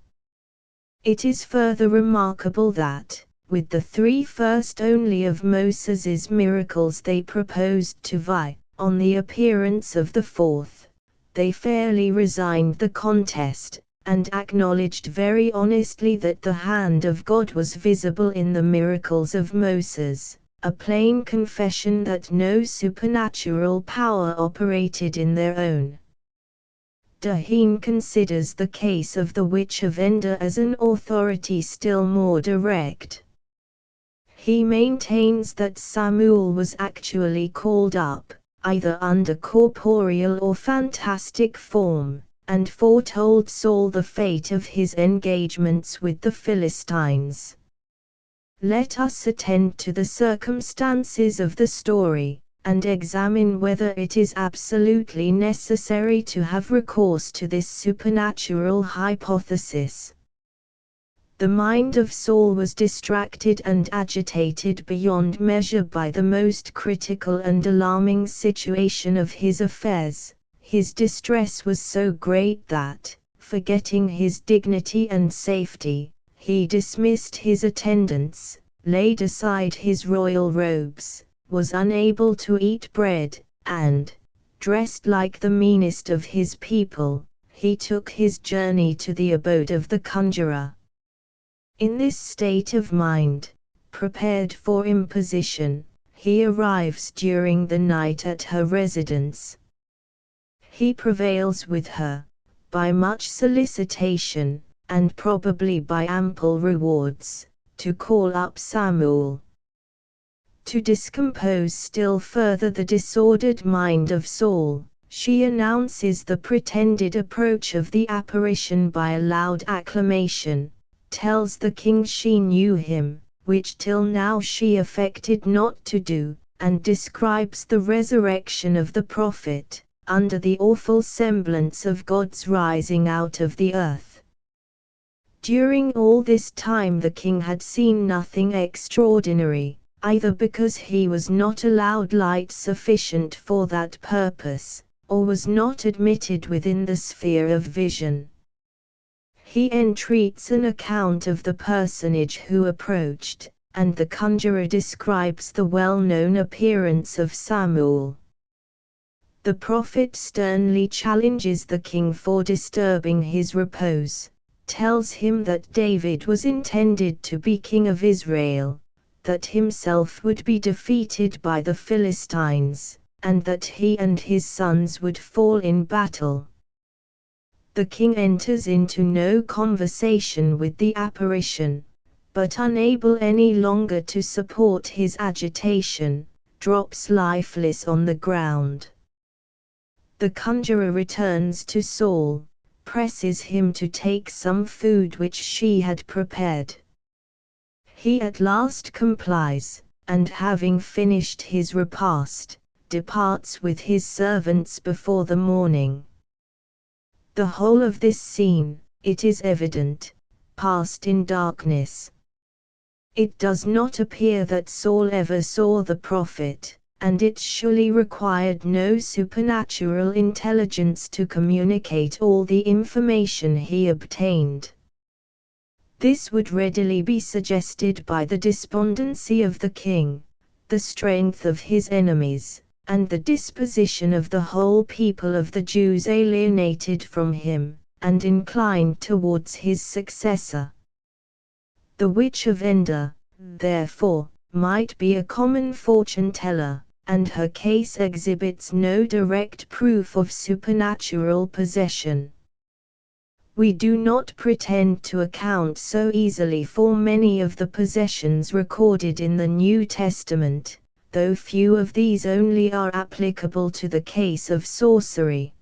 It is further remarkable that, with the three first only of Moses's miracles they proposed to vie, on the appearance of the fourth, they fairly resigned the contest, and acknowledged very honestly that the hand of God was visible in the miracles of Moses, a plain confession that no supernatural power operated in their own. Daheen considers the case of the witch of Endor as an authority still more direct. He maintains that Samuel was actually called up, either under corporeal or fantastic form, and foretold Saul the fate of his engagements with the Philistines. Let us attend to the circumstances of the story, and examine whether it is absolutely necessary to have recourse to this supernatural hypothesis. The mind of Saul was distracted and agitated beyond measure by the most critical and alarming situation of his affairs. His distress was so great that, forgetting his dignity and safety, he dismissed his attendants, laid aside his royal robes, was unable to eat bread, and, dressed like the meanest of his people, he took his journey to the abode of the conjurer. In this state of mind, prepared for imposition, he arrives during the night at her residence. He prevails with her, by much solicitation, and probably by ample rewards, to call up Samuel. To discompose still further the disordered mind of Saul, she announces the pretended approach of the apparition by a loud acclamation, tells the king she knew him, which till now she affected not to do, and describes the resurrection of the prophet, under the awful semblance of God's rising out of the earth. During all this time the king had seen nothing extraordinary, either because he was not allowed light sufficient for that purpose, or was not admitted within the sphere of vision. He entreats an account of the personage who approached, and the conjurer describes the well-known appearance of Samuel. The prophet sternly challenges the king for disturbing his repose, tells him that David was intended to be king of Israel, that himself would be defeated by the Philistines, and that he and his sons would fall in battle. The king enters into no conversation with the apparition, but unable any longer to support his agitation, drops lifeless on the ground. The conjurer returns to Saul, presses him to take some food which she had prepared. He at last complies, and having finished his repast, departs with his servants before the morning. The whole of this scene, it is evident, passed in darkness. It does not appear that Saul ever saw the prophet, and it surely required no supernatural intelligence to communicate all the information he obtained. This would readily be suggested by the despondency of the king, the strength of his enemies, and the disposition of the whole people of the Jews alienated from him, and inclined towards his successor. The witch of Endor, therefore, might be a common fortune-teller, and her case exhibits no direct proof of supernatural possession. We do not pretend to account so easily for many of the possessions recorded in the New Testament, though few of these only are applicable to the case of sorcery.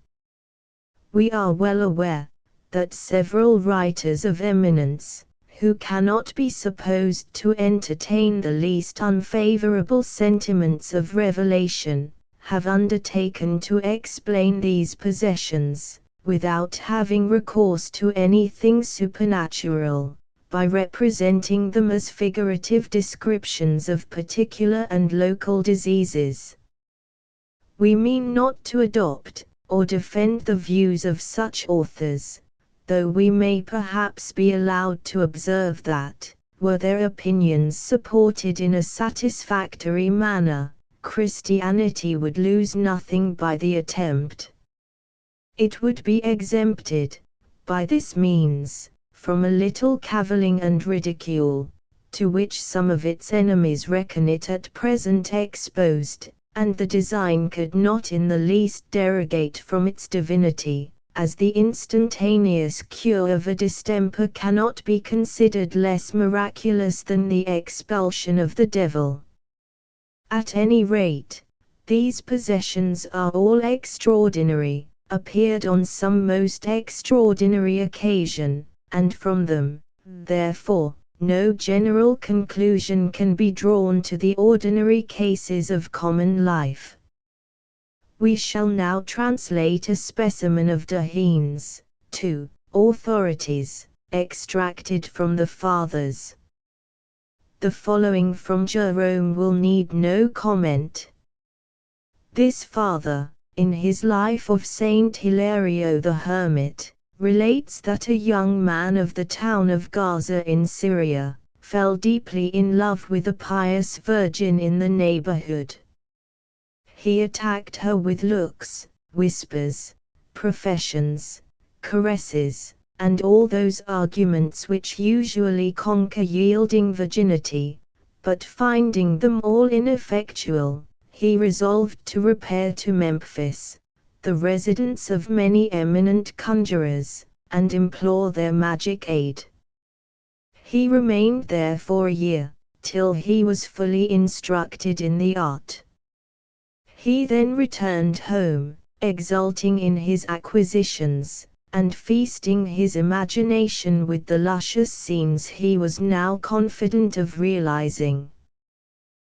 We are well aware that several writers of eminence, who cannot be supposed to entertain the least unfavorable sentiments of revelation, have undertaken to explain these possessions, without having recourse to anything supernatural, by representing them as figurative descriptions of particular and local diseases. We mean not to adopt, or defend the views of such authors, though we may perhaps be allowed to observe that, were their opinions supported in a satisfactory manner, Christianity would lose nothing by the attempt. It would be exempted, by this means, from a little cavilling and ridicule, to which some of its enemies reckon it at present exposed, and the design could not in the least derogate from its divinity, as the instantaneous cure of a distemper cannot be considered less miraculous than the expulsion of the devil. At any rate, these possessions are all extraordinary, appeared on some most extraordinary occasion, and from them, therefore, no general conclusion can be drawn to the ordinary cases of common life. We shall now translate a specimen of Dahine's, 2, Authorities, extracted from the Fathers. The following from Jerome will need no comment. This father, in his life of Saint Hilario the Hermit, relates that a young man of the town of Gaza in Syria, fell deeply in love with a pious virgin in the neighborhood. He attacked her with looks, whispers, professions, caresses, and all those arguments which usually conquer yielding virginity, but finding them all ineffectual, he resolved to repair to Memphis, the residence of many eminent conjurers, and implore their magic aid. He remained there for a year, till he was fully instructed in the art. He then returned home, exulting in his acquisitions, and feasting his imagination with the luscious scenes he was now confident of realizing.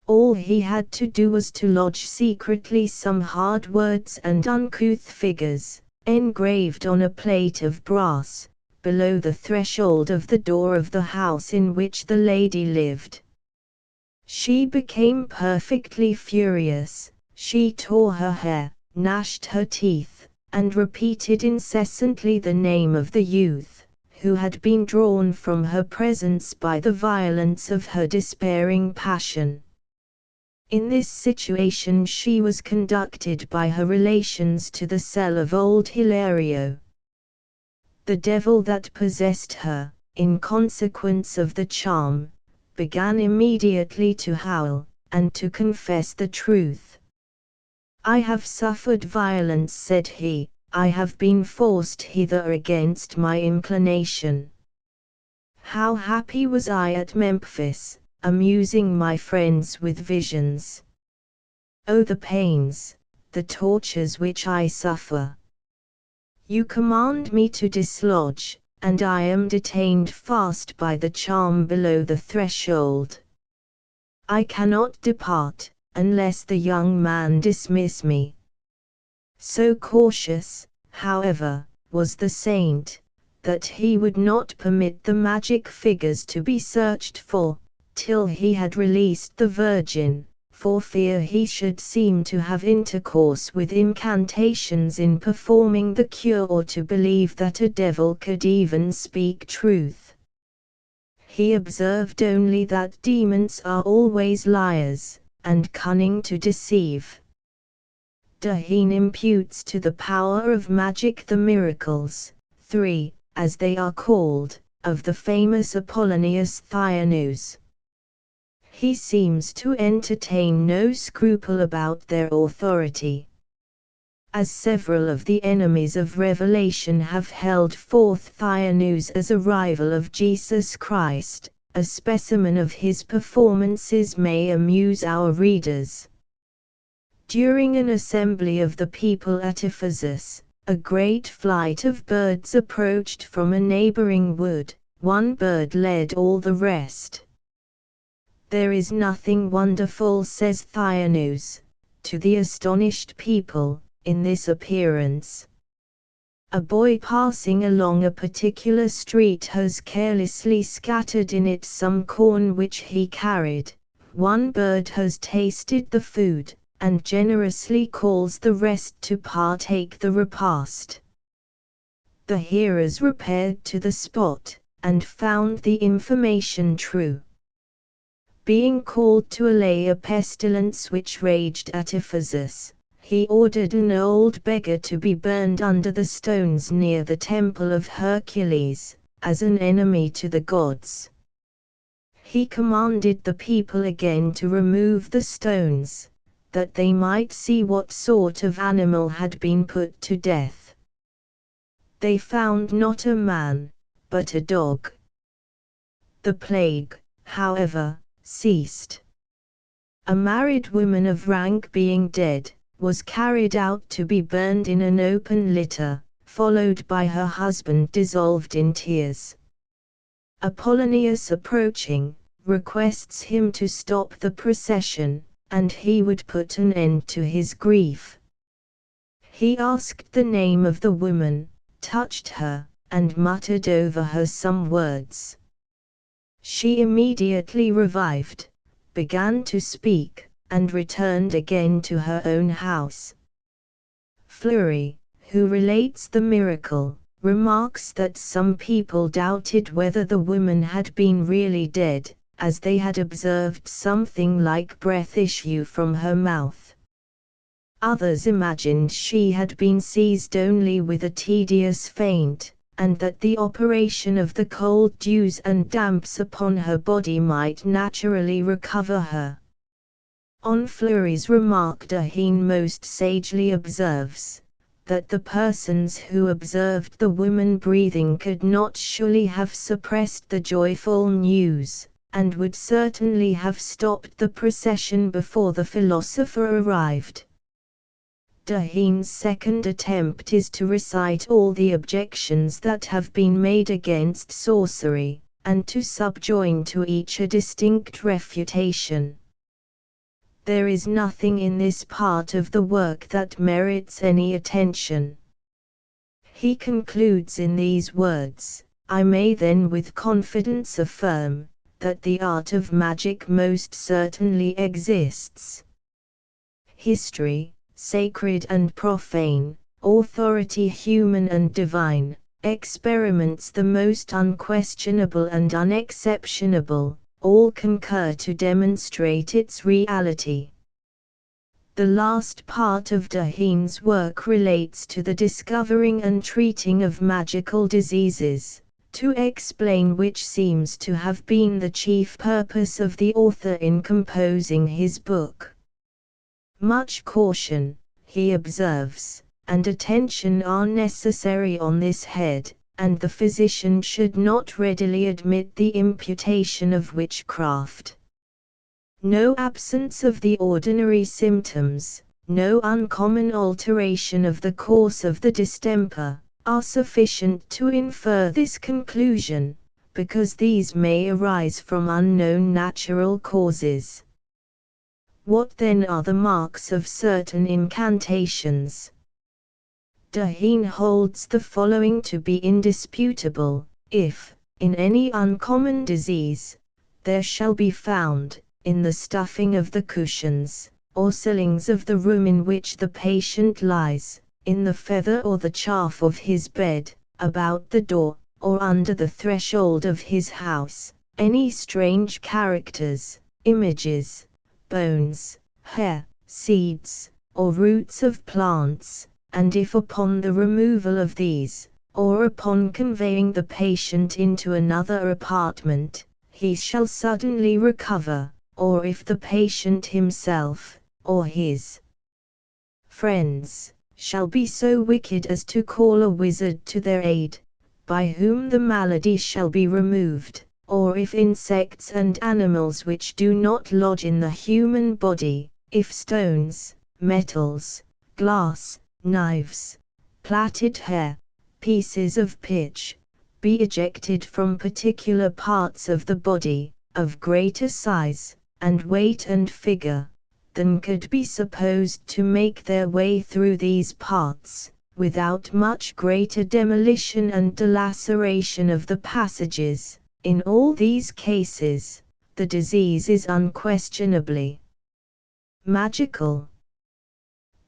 All he had to do was to lodge secretly some hard words and uncouth figures, engraved on a plate of brass, below the threshold of the door of the house in which the lady lived. She became perfectly furious. She tore her hair, gnashed her teeth, and repeated incessantly the name of the youth, who had been drawn from her presence by the violence of her despairing passion. In this situation she was conducted by her relations to the cell of old Hilario. The devil that possessed her, in consequence of the charm, began immediately to howl, and to confess the truth. "I have suffered violence," said he, "I have been forced hither against my inclination. How happy was I at Memphis, amusing my friends with visions! Oh, the pains, the tortures which I suffer! You command me to dislodge, and I am detained fast by the charm below the threshold. I cannot depart, unless the young man dismiss me." So cautious, however, was the saint, that he would not permit the magic figures to be searched for, till he had released the Virgin, for fear he should seem to have intercourse with incantations in performing the cure, or to believe that a devil could even speak truth. He observed only that demons are always liars, and cunning to deceive. Daheen imputes to the power of magic the miracles, 3, as they are called, of the famous Apollonius Thyaneus. He seems to entertain no scruple about their authority. As several of the enemies of revelation have held forth Thyaneus as a rival of Jesus Christ, a specimen of his performances may amuse our readers. During an assembly of the people at Ephesus, a great flight of birds approached from a neighboring wood. One bird led all the rest. "There is nothing wonderful," says Thyaneus, to the astonished people, "in this appearance. A boy passing along a particular street has carelessly scattered in it some corn which he carried. One bird has tasted the food, and generously calls the rest to partake the repast." The hearers repaired to the spot, and found the information true. Being called to allay a pestilence which raged at Ephesus, he ordered an old beggar to be burned under the stones near the temple of Hercules, as an enemy to the gods. He commanded the people again to remove the stones, that they might see what sort of animal had been put to death. They found not a man, but a dog. The plague, however, ceased. A married woman of rank, being dead, was carried out to be burned in an open litter, followed by her husband dissolved in tears. Apollonius, approaching, requests him to stop the procession, and he would put an end to his grief. He asked the name of the woman, touched her, and muttered over her some words. She immediately revived, began to speak, and returned again to her own house. Fleury, who relates the miracle, remarks that some people doubted whether the woman had been really dead, as they had observed something like breath issue from her mouth. Others imagined she had been seized only with a tedious faint, and that the operation of the cold dews and damps upon her body might naturally recover her. On Fleury's remark, Daheen most sagely observes, that the persons who observed the woman breathing could not surely have suppressed the joyful news, and would certainly have stopped the procession before the philosopher arrived. Daheen's second attempt is to recite all the objections that have been made against sorcery, and to subjoin to each a distinct refutation. There is nothing in this part of the work that merits any attention. He concludes in these words, I may then with confidence affirm, that the art of magic most certainly exists. History, sacred and profane, authority human and divine, experiments the most unquestionable and unexceptionable, all concur to demonstrate its reality. The last part of Dahin's work relates to the discovering and treating of magical diseases, to explain which seems to have been the chief purpose of the author in composing his book. Much caution, he observes, and attention are necessary on this head, and the physician should not readily admit the imputation of witchcraft. No absence of the ordinary symptoms, no uncommon alteration of the course of the distemper, are sufficient to infer this conclusion, because these may arise from unknown natural causes. What then are the marks of certain incantations? Dahin holds the following to be indisputable: if, in any uncommon disease, there shall be found, in the stuffing of the cushions, or ceilings of the room in which the patient lies, in the feather or the chaff of his bed, about the door, or under the threshold of his house, any strange characters, images, bones, hair, seeds, or roots of plants, and if upon the removal of these, or upon conveying the patient into another apartment, he shall suddenly recover, or if the patient himself, or his friends, shall be so wicked as to call a wizard to their aid, by whom the malady shall be removed, or if insects and animals which do not lodge in the human body, if stones, metals, glass, knives, plaited hair, pieces of pitch, be ejected from particular parts of the body, of greater size, and weight and figure, than could be supposed to make their way through these parts, without much greater demolition and delaceration of the passages, in all these cases, the disease is unquestionably magical.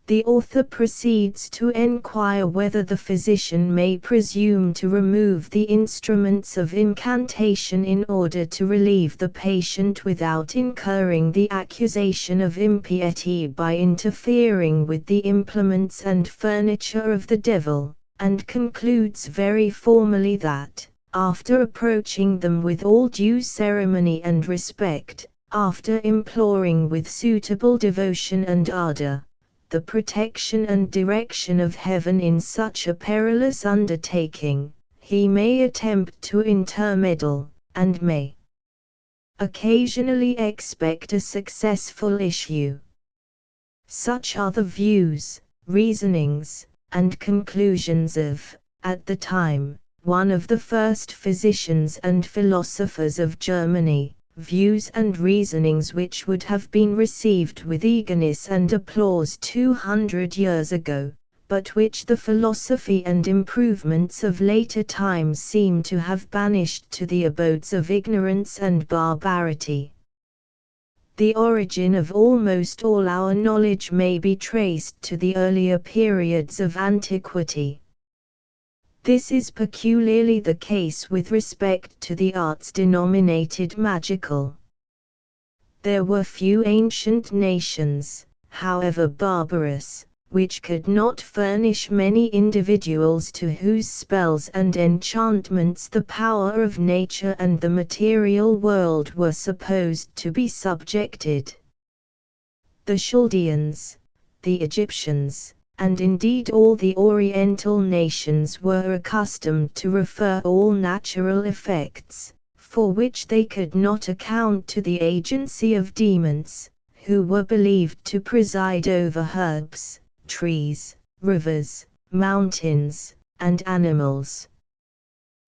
The author proceeds to enquire whether the physician may presume to remove the instruments of incantation in order to relieve the patient without incurring the accusation of impiety by interfering with the implements and furniture of the devil, and concludes very formally that, after approaching them with all due ceremony and respect, after imploring with suitable devotion and ardor, the protection and direction of heaven in such a perilous undertaking, he may attempt to intermeddle, and may occasionally expect a successful issue. Such are the views, reasonings, and conclusions of, at the time, one of the first physicians and philosophers of Germany, views and reasonings which would have been received with eagerness and applause 200 years ago, but which the philosophy and improvements of later times seem to have banished to the abodes of ignorance and barbarity. The origin of almost all our knowledge may be traced to the earlier periods of antiquity. This is peculiarly the case with respect to the arts denominated magical. There were few ancient nations, however barbarous, which could not furnish many individuals to whose spells and enchantments the power of nature and the material world were supposed to be subjected. The Chaldeans, the Egyptians, and indeed all the Oriental nations were accustomed to refer all natural effects, for which they could not account, to the agency of demons, who were believed to preside over herbs, trees, rivers, mountains, and animals.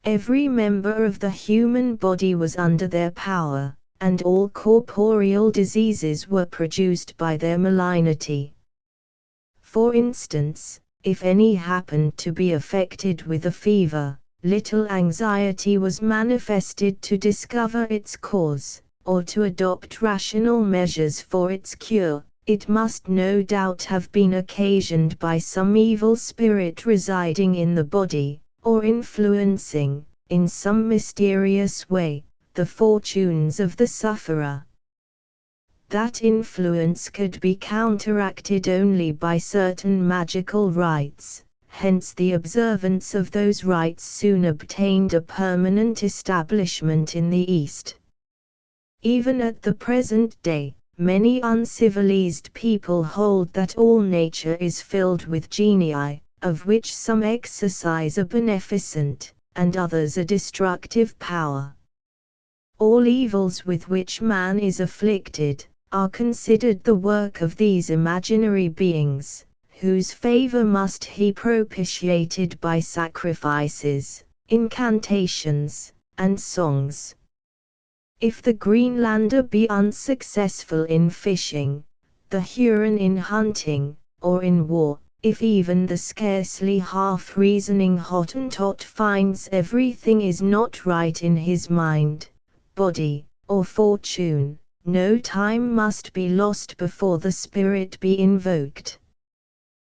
Every member of the human body was under their power, and all corporeal diseases were produced by their malignity. For instance, if any happened to be affected with a fever, little anxiety was manifested to discover its cause, or to adopt rational measures for its cure. It must no doubt have been occasioned by some evil spirit residing in the body, or influencing, in some mysterious way, the fortunes of the sufferer. That influence could be counteracted only by certain magical rites, hence the observance of those rites soon obtained a permanent establishment in the East. Even at the present day, many uncivilized people hold that all nature is filled with genii, of which some exercise a beneficent, and others a destructive power. All evils with which man is afflicted are considered the work of these imaginary beings, whose favor must he propitiated by sacrifices, incantations, and songs. If the Greenlander be unsuccessful in fishing, the Huron in hunting, or in war, if even the scarcely half-reasoning Hottentot finds everything is not right in his mind, body, or fortune, no time must be lost before the spirit be invoked.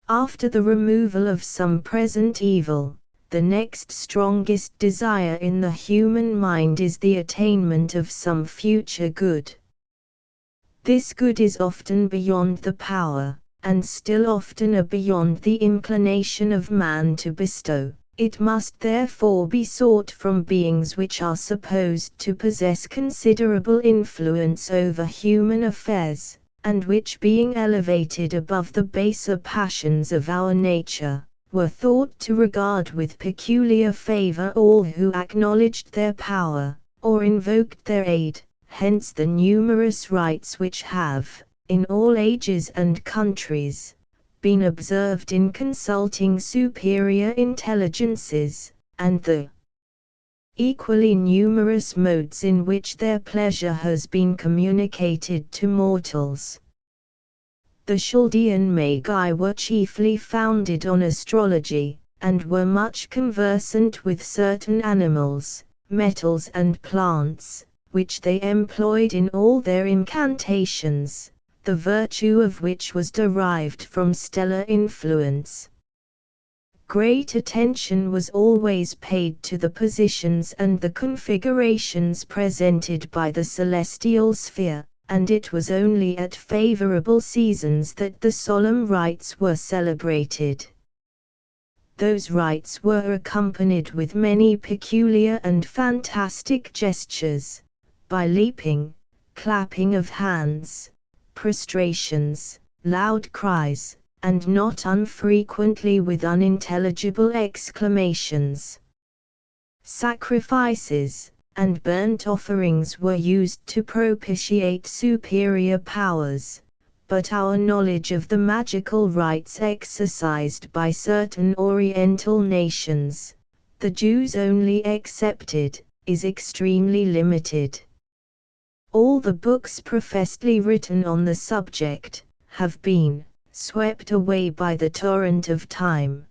After the removal of some present evil, the next strongest desire in the human mind is the attainment of some future good. This good is often beyond the power, and still oftener beyond the inclination of man to bestow. It must therefore be sought from beings which are supposed to possess considerable influence over human affairs, and which being elevated above the baser passions of our nature, were thought to regard with peculiar favor all who acknowledged their power, or invoked their aid. Hence the numerous rites which have, in all ages and countries, been observed in consulting superior intelligences, and the equally numerous modes in which their pleasure has been communicated to mortals. The Chaldean Magi were chiefly founded on astrology, and were much conversant with certain animals, metals and plants, which they employed in all their incantations, the virtue of which was derived from stellar influence. Great attention was always paid to the positions and the configurations presented by the celestial sphere, and it was only at favorable seasons that the solemn rites were celebrated. Those rites were accompanied with many peculiar and fantastic gestures, by leaping, clapping of hands, prostrations, loud cries, and not unfrequently with unintelligible exclamations. Sacrifices and burnt offerings were used to propitiate superior powers, but our knowledge of the magical rites exercised by certain Oriental nations, the Jews only excepted, is extremely limited. All the books professedly written on the subject have been swept away by the torrent of time.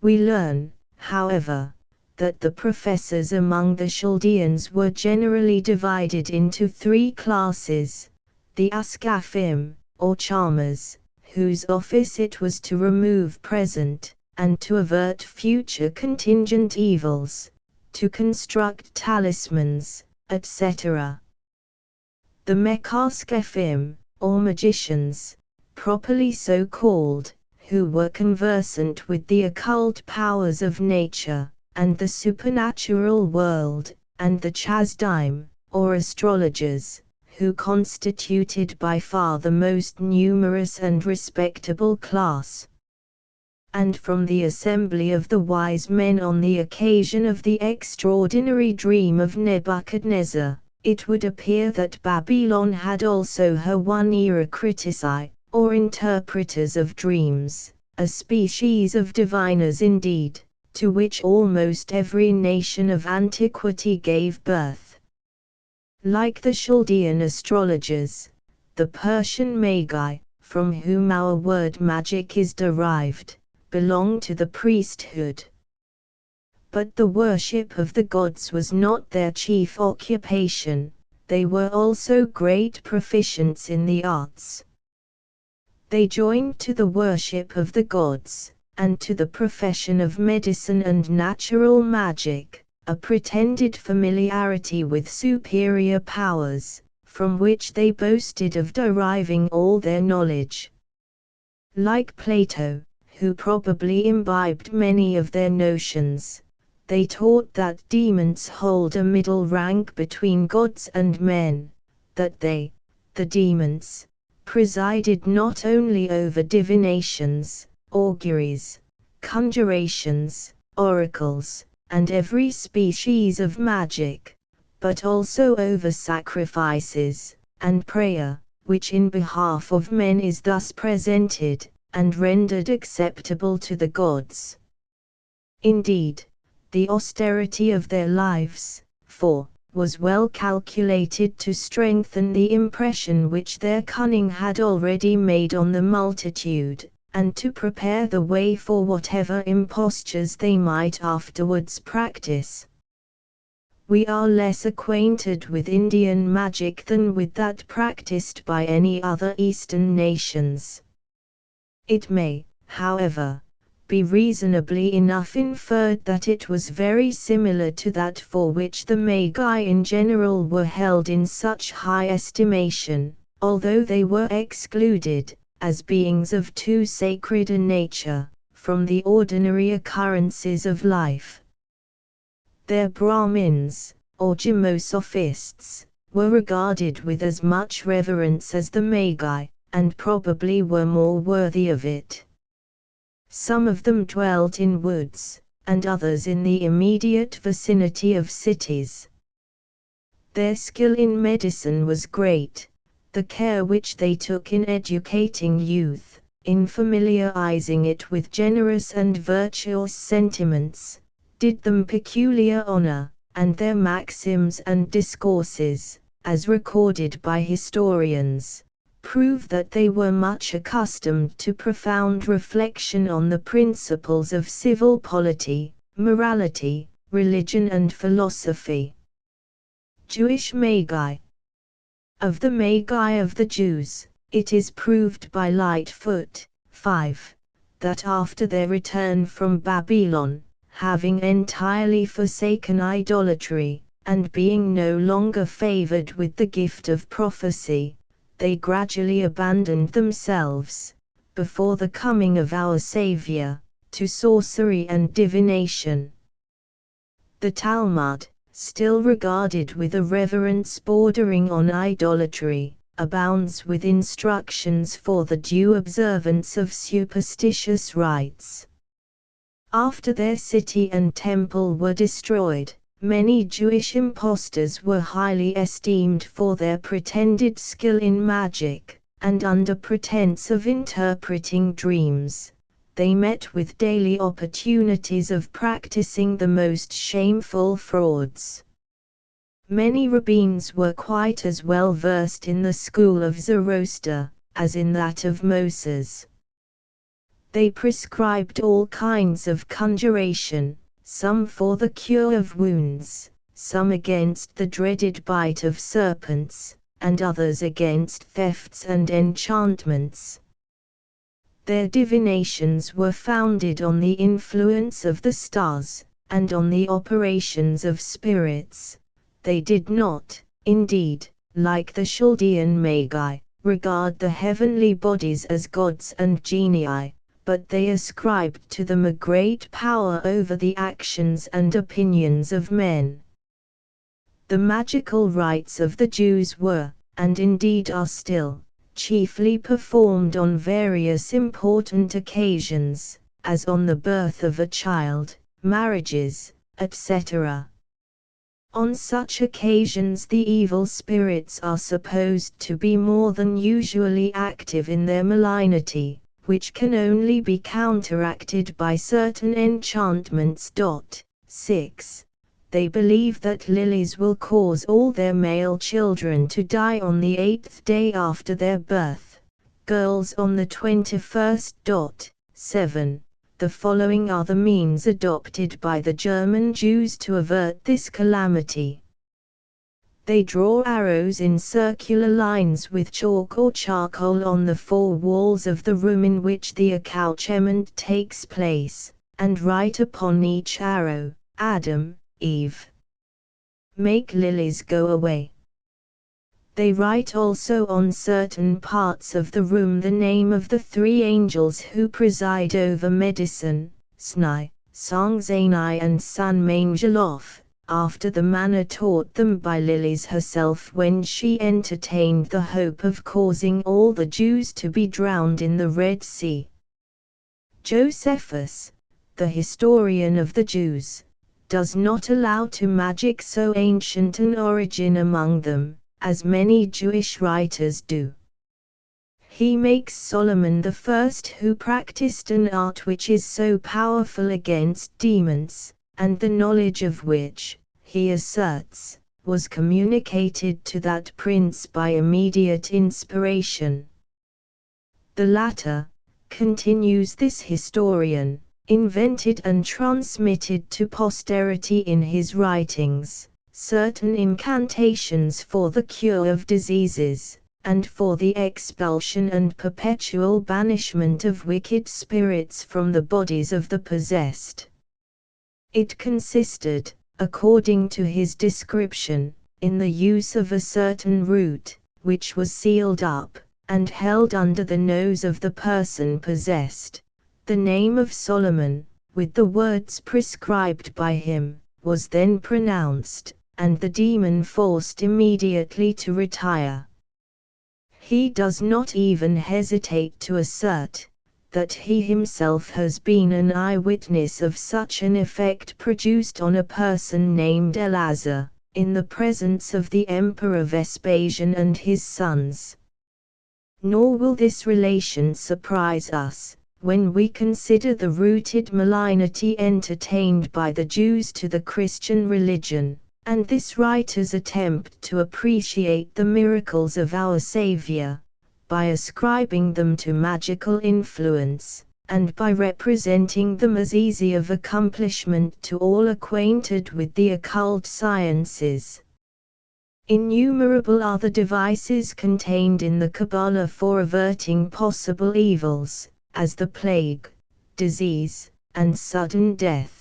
We learn, however, that the professors among the Chaldeans were generally divided into three classes: the Askafim, or charmers, whose office it was to remove present, and to avert future contingent evils, to construct talismans, etc. The Mekaskefim, or magicians, properly so called, who were conversant with the occult powers of nature, and the supernatural world, and the Chazdaim, or astrologers, who constituted by far the most numerous and respectable class. And from the assembly of the wise men on the occasion of the extraordinary dream of Nebuchadnezzar, it would appear that Babylon had also her one Erocritici, or interpreters of dreams, a species of diviners indeed, to which almost every nation of antiquity gave birth. Like the Chaldean astrologers, the Persian Magi, from whom our word magic is derived, belong to the priesthood. But the worship of the gods was not their chief occupation, they were also great proficients in the arts. They joined to the worship of the gods, and to the profession of medicine and natural magic, a pretended familiarity with superior powers, from which they boasted of deriving all their knowledge. Like Plato, who probably imbibed many of their notions, they taught that demons hold a middle rank between gods and men, that they, the demons, presided not only over divinations, auguries, conjurations, oracles, and every species of magic, but also over sacrifices, and prayer, which in behalf of men is thus presented, and rendered acceptable to the gods. Indeed, the austerity of their lives, was well calculated to strengthen the impression which their cunning had already made on the multitude, and to prepare the way for whatever impostures they might afterwards practice. We are less acquainted with Indian magic than with that practiced by any other Eastern nations. It may, however, be reasonably enough inferred that it was very similar to that for which the Magi in general were held in such high estimation, although they were excluded, as beings of too sacred a nature, from the ordinary occurrences of life. Their Brahmins, or Gymnosophists, were regarded with as much reverence as the Magi, and probably were more worthy of it. Some of them dwelt in woods, and others in the immediate vicinity of cities. Their skill in medicine was great, the care which they took in educating youth, in familiarizing it with generous and virtuous sentiments, did them peculiar honor, and their maxims and discourses, as recorded by historians, prove that they were much accustomed to profound reflection on the principles of civil polity, morality, religion and philosophy. Jewish Magi. Of the Magi of the Jews, it is proved by Lightfoot, 5, that after their return from Babylon, having entirely forsaken idolatry, and being no longer favored with the gift of prophecy, they gradually abandoned themselves, before the coming of our Savior, to sorcery and divination. The Talmud, still regarded with a reverence bordering on idolatry, abounds with instructions for the due observance of superstitious rites. After their city and temple were destroyed, many Jewish impostors were highly esteemed for their pretended skill in magic, and under pretense of interpreting dreams, they met with daily opportunities of practicing the most shameful frauds. Many rabbins were quite as well versed in the school of Zoroaster, as in that of Moses. They prescribed all kinds of conjuration, some for the cure of wounds, some against the dreaded bite of serpents, and others against thefts and enchantments. Their divinations were founded on the influence of the stars, and on the operations of spirits. They did not, indeed, like the Chaldean Magi, regard the heavenly bodies as gods and genii, but they ascribed to them a great power over the actions and opinions of men. The magical rites of the Jews were, and indeed are still, chiefly performed on various important occasions, as on the birth of a child, marriages, etc. On such occasions the evil spirits are supposed to be more than usually active in their malignity, which can only be counteracted by certain enchantments. 6. they believe that lilies will cause all their male children to die on the 8th day after their birth, girls on the 21st. 7. The following are the means adopted by the German Jews to avert this calamity. They draw arrows in circular lines with chalk or charcoal on the four walls of the room in which the accouchement takes place, and write upon each arrow, Adam, Eve. Make lilies go away. They write also on certain parts of the room the name of the three angels who preside over medicine, Sni, Songzani and Sun Mangeloff, after the manner taught them by Lilies herself when she entertained the hope of causing all the Jews to be drowned in the Red Sea. Josephus, the historian of the Jews, does not allow to magic so ancient an origin among them, as many Jewish writers do. He makes Solomon the first who practiced an art which is so powerful against demons, and the knowledge of which, he asserts, was communicated to that prince by immediate inspiration. The latter, continues this historian, invented and transmitted to posterity in his writings certain incantations for the cure of diseases, and for the expulsion and perpetual banishment of wicked spirits from the bodies of the possessed. It consisted, according to his description, in the use of a certain root, which was sealed up, and held under the nose of the person possessed. The name of Solomon, with the words prescribed by him, was then pronounced, and the demon forced immediately to retire. He does not even hesitate to assert that he himself has been an eyewitness of such an effect produced on a person named Eleazar, in the presence of the Emperor Vespasian and his sons. Nor will this relation surprise us, when we consider the rooted malignity entertained by the Jews to the Christian religion, and this writer's attempt to appreciate the miracles of our Savior, by ascribing them to magical influence, and by representing them as easy of accomplishment to all acquainted with the occult sciences. Innumerable are the devices contained in the Kabbalah for averting possible evils, as the plague, disease, and sudden death.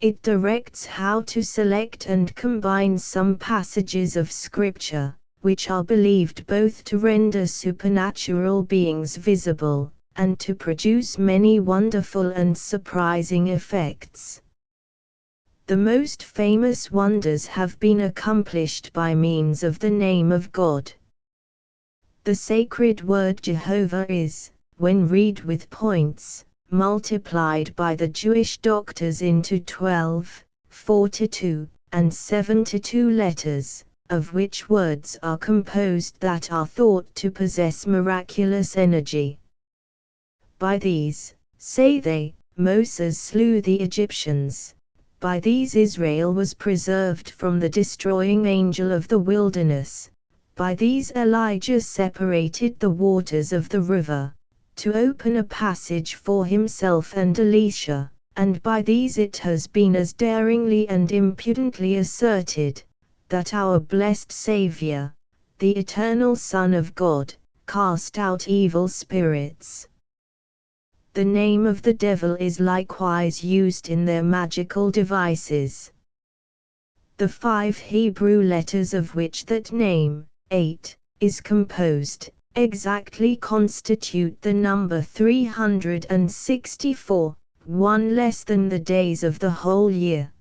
It directs how to select and combine some passages of Scripture, which are believed both to render supernatural beings visible, and to produce many wonderful and surprising effects. The most famous wonders have been accomplished by means of the name of God. The sacred word Jehovah is, when read with points, multiplied by the Jewish doctors into 12, 42, and 72 letters, of which words are composed that are thought to possess miraculous energy. By these, say they, Moses slew the Egyptians. By these Israel was preserved from the destroying angel of the wilderness. By these Elijah separated the waters of the river, to open a passage for himself and Elisha, and by these it has been as daringly and impudently asserted, that our blessed Saviour, the eternal Son of God, cast out evil spirits. The name of the devil is likewise used in their magical devices. The 5 Hebrew letters of which that name, 8, is composed, exactly constitute the number 364, one less than the days of the whole year.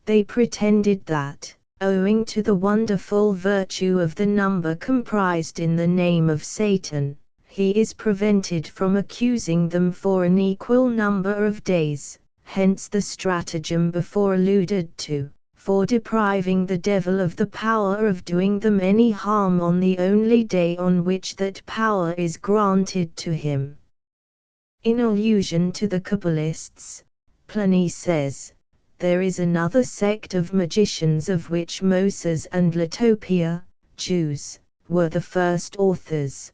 They pretended that, owing to the wonderful virtue of the number comprised in the name of Satan, he is prevented from accusing them for an equal number of days, hence the stratagem before alluded to, for depriving the devil of the power of doing them any harm on the only day on which that power is granted to him. In allusion to the Kabbalists, Pliny says, there is another sect of magicians of which Moses and Letopia, Jews, were the first authors.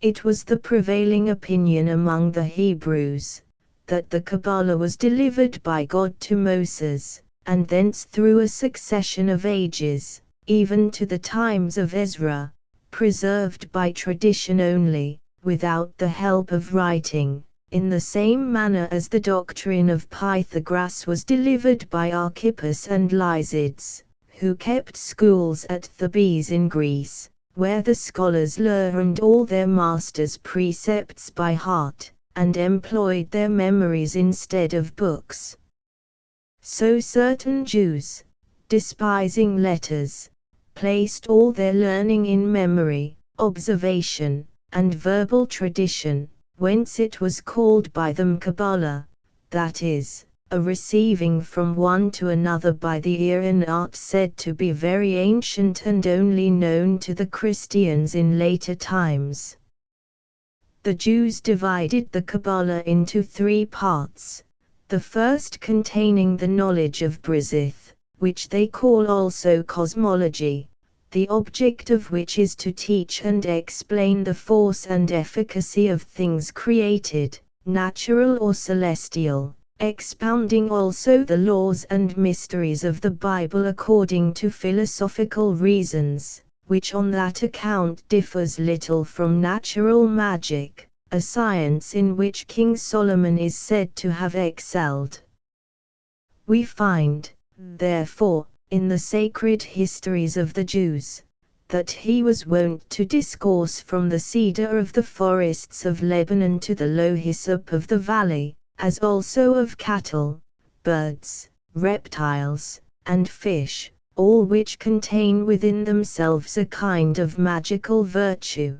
It was the prevailing opinion among the Hebrews, that the Kabbalah was delivered by God to Moses, and thence through a succession of ages, even to the times of Ezra, preserved by tradition only, without the help of writing, in the same manner as the doctrine of Pythagoras was delivered by Archippus and Lysides, who kept schools at Thebes in Greece, where the scholars learned all their masters' precepts by heart, and employed their memories instead of books. So certain Jews, despising letters, placed all their learning in memory, observation, and verbal tradition, whence it was called by them Kabbalah, that is, a receiving from one to another by the ear, an art said to be very ancient and only known to the Christians in later times. The Jews divided the Kabbalah into 3 parts, the first containing the knowledge of Brizith, which they call also cosmology, the object of which is to teach and explain the force and efficacy of things created, natural or celestial, expounding also the laws and mysteries of the Bible according to philosophical reasons, which on that account differs little from natural magic, a science in which King Solomon is said to have excelled. We find, therefore, in the sacred histories of the Jews, that he was wont to discourse from the cedar of the forests of Lebanon to the low hyssop of the valley, as also of cattle, birds, reptiles, and fish, all which contain within themselves a kind of magical virtue.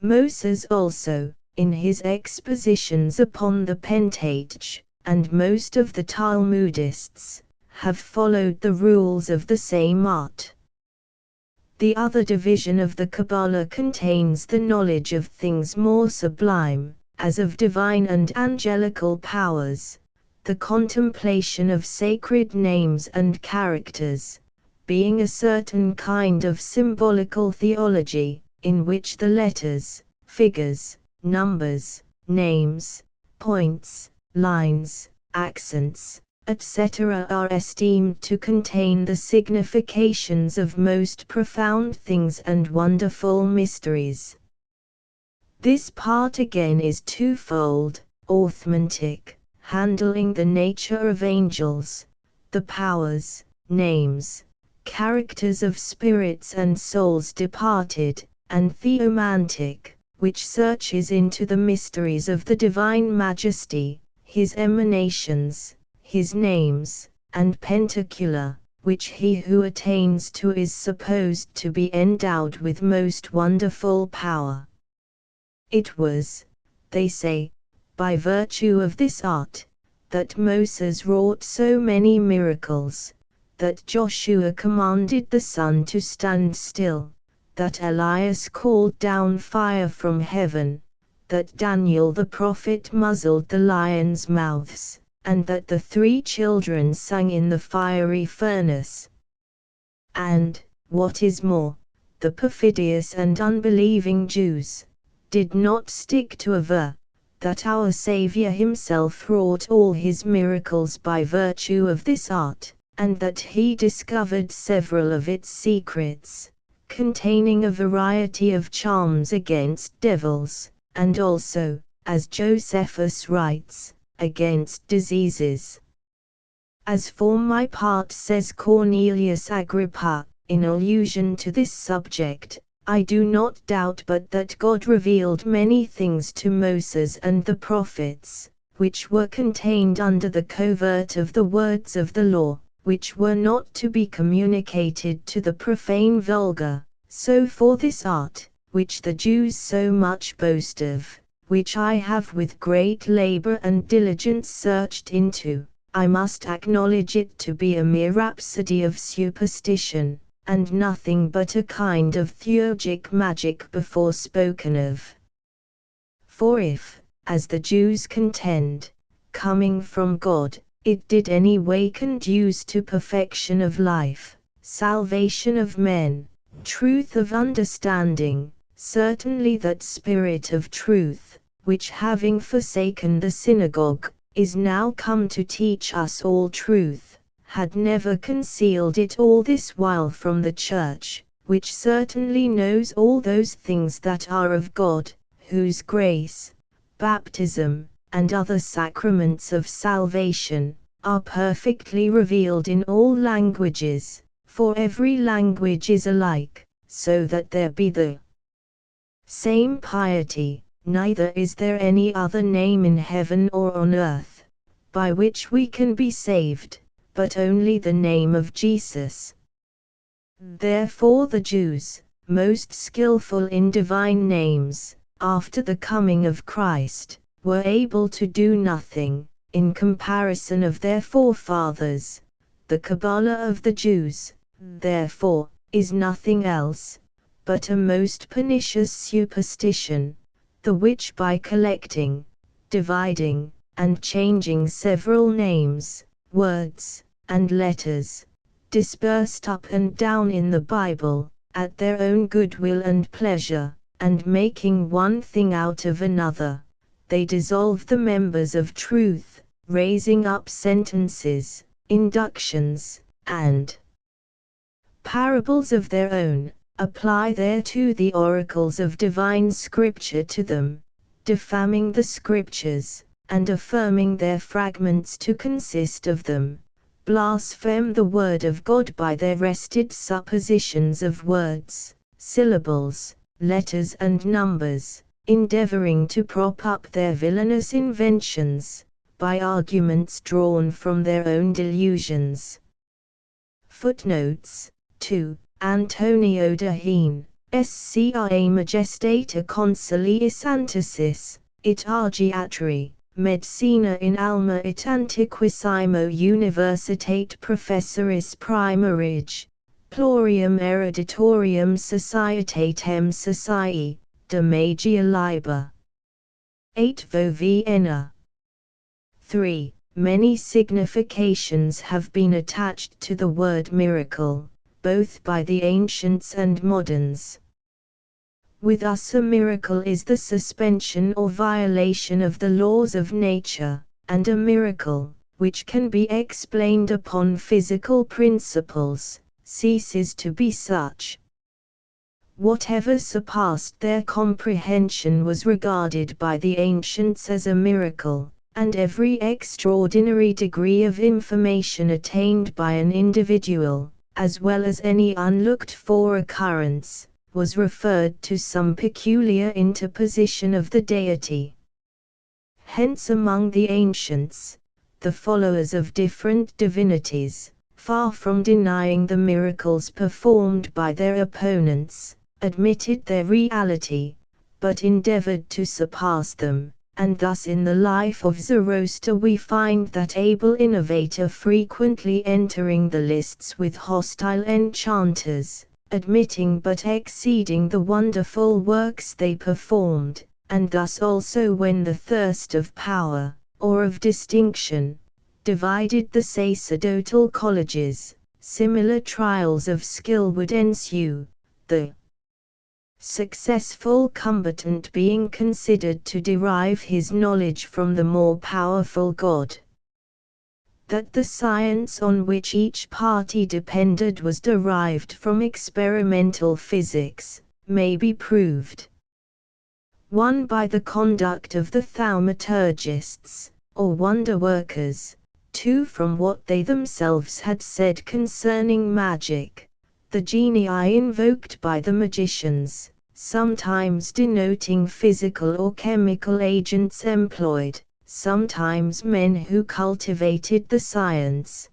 Moses also, in his expositions upon the Pentateuch, and most of the Talmudists, have followed the rules of the same art. The other division of the Kabbalah contains the knowledge of things more sublime, as of divine and angelical powers, the contemplation of sacred names and characters, being a certain kind of symbolical theology, in which the letters, figures, numbers, names, points, lines, accents, etc. are esteemed to contain the significations of most profound things and wonderful mysteries. This part again is twofold, arithmetic, handling the nature of angels, the powers, names, characters of spirits and souls departed, and theomantic, which searches into the mysteries of the divine majesty, his emanations, his names, and pentacular, which he who attains to is supposed to be endowed with most wonderful power. It was, they say, by virtue of this art, that Moses wrought so many miracles, that Joshua commanded the sun to stand still, that Elias called down fire from heaven, that Daniel the prophet muzzled the lions' mouths, and that the 3 children sang in the fiery furnace. And, what is more, the perfidious and unbelieving Jews did not stick to aver that our Saviour himself wrought all his miracles by virtue of this art, and that he discovered several of its secrets, containing a variety of charms against devils, and also, as Josephus writes, against diseases. As for my part, says Cornelius Agrippa, in allusion to this subject, I do not doubt but that God revealed many things to Moses and the prophets, which were contained under the covert of the words of the law, which were not to be communicated to the profane vulgar. So for this art, which the Jews so much boast of, which I have with great labor and diligence searched into, I must acknowledge it to be a mere rhapsody of superstition, and nothing but a kind of theurgic magic before spoken of. For if, as the Jews contend, coming from God, it did any way conduce to perfection of life, salvation of men, truth of understanding, certainly that Spirit of truth, which having forsaken the synagogue, is now come to teach us all truth, had never concealed it all this while from the Church, which certainly knows all those things that are of God, whose grace, baptism, and other sacraments of salvation, are perfectly revealed in all languages, for every language is alike, so that there be the same piety, neither is there any other name in heaven or on earth, by which we can be saved, but only the name of Jesus. Therefore the Jews, most skillful in divine names, after the coming of Christ, were able to do nothing, in comparison of their forefathers. The Kabbalah of the Jews, therefore, is nothing else, but a most pernicious superstition, the which by collecting, dividing, and changing several names, words, and letters, dispersed up and down in the Bible, at their own goodwill and pleasure, and making one thing out of another, they dissolve the members of truth, raising up sentences, inductions, and parables of their own, apply thereto the oracles of divine scripture to them, defaming the scriptures, and affirming their fragments to consist of them, blaspheme the word of God by their wrested suppositions of words, syllables, letters and numbers, endeavoring to prop up their villainous inventions, by arguments drawn from their own delusions. Footnotes 2. Antonio de Hien, Scia Majestata Consiliis Anticis, it Argiatri, Medicina in Alma et Antiquissimo Universitate Professoris Primarig, Plorium Ereditorium Societatem Socii, de Magia Liber. 8 Vo Vienna. 3. Many significations have been attached to the word miracle, both by the ancients and moderns. With us a miracle is the suspension or violation of the laws of nature, and a miracle, which can be explained upon physical principles, ceases to be such. Whatever surpassed their comprehension was regarded by the ancients as a miracle, and every extraordinary degree of information attained by an individual, as well as any unlooked-for occurrence, was referred to some peculiar interposition of the deity. Hence among the ancients, the followers of different divinities, far from denying the miracles performed by their opponents, admitted their reality, but endeavored to surpass them, and thus in the life of Zoroaster we find that able innovator frequently entering the lists with hostile enchanters, admitting but exceeding the wonderful works they performed, and thus also when the thirst of power, or of distinction, divided the sacerdotal colleges, similar trials of skill would ensue, the successful combatant being considered to derive his knowledge from the more powerful god. That the science on which each party depended was derived from experimental physics, may be proved. 1. By the conduct of the thaumaturgists, or wonder-workers. 2. From what they themselves had said concerning magic, the genii invoked by the magicians, sometimes denoting physical or chemical agents employed, sometimes men who cultivated the science.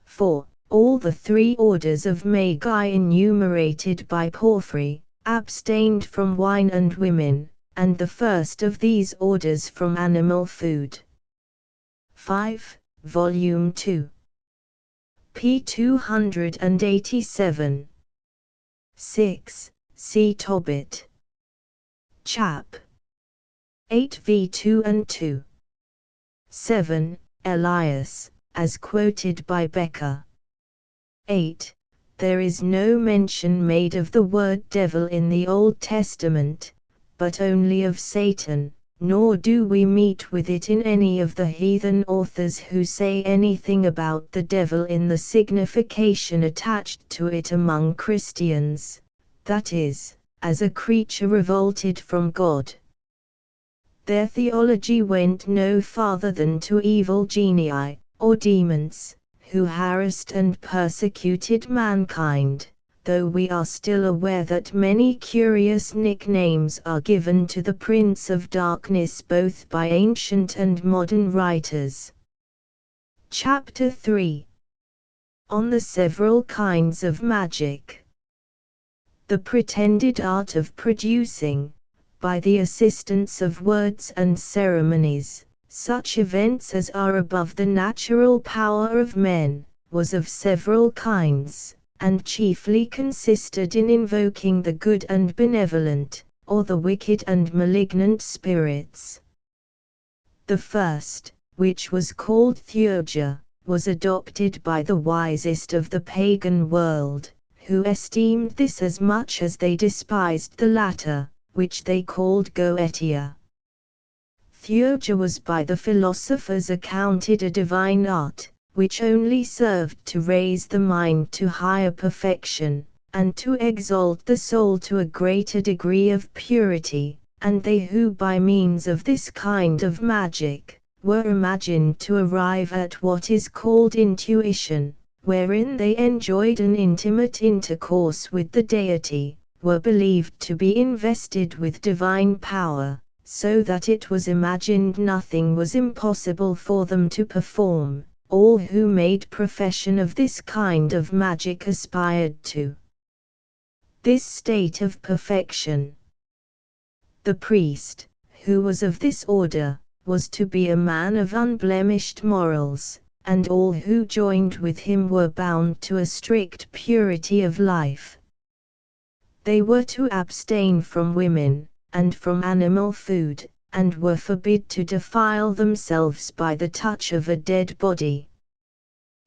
4. All the 3 orders of magi enumerated by Porphyry, abstained from wine and women, and the first of these orders from animal food. 5. Volume 2. p. 287. 6. See Tobit. Chap. 8 v. 2 and 2. 7. Elias, as quoted by Becker. 8. There is no mention made of the word devil in the Old Testament, but only of Satan, nor do we meet with it in any of the heathen authors who say anything about the devil in the signification attached to it among Christians, that is, as a creature revolted from God. Their theology went no farther than to evil genii, or demons, who harassed and persecuted mankind, though we are still aware that many curious nicknames are given to the Prince of Darkness both by ancient and modern writers. Chapter 3. On the several kinds of magic. The pretended art of producing, by the assistance of words and ceremonies, such events as are above the natural power of men, was of several kinds, and chiefly consisted in invoking the good and benevolent, or the wicked and malignant spirits. The first, which was called Thaumaturgia, was adopted by the wisest of the pagan world, who esteemed this as much as they despised the latter, which they called Goetia. Thaumaturgia was by the philosophers accounted a divine art, which only served to raise the mind to higher perfection, and to exalt the soul to a greater degree of purity, and they who by means of this kind of magic, were imagined to arrive at what is called intuition, wherein they enjoyed an intimate intercourse with the deity, were believed to be invested with divine power, so that it was imagined nothing was impossible for them to perform. All who made profession of this kind of magic aspired to this state of perfection. The priest, who was of this order, was to be a man of unblemished morals, and all who joined with him were bound to a strict purity of life. They were to abstain from women, and from animal food, and were forbid to defile themselves by the touch of a dead body.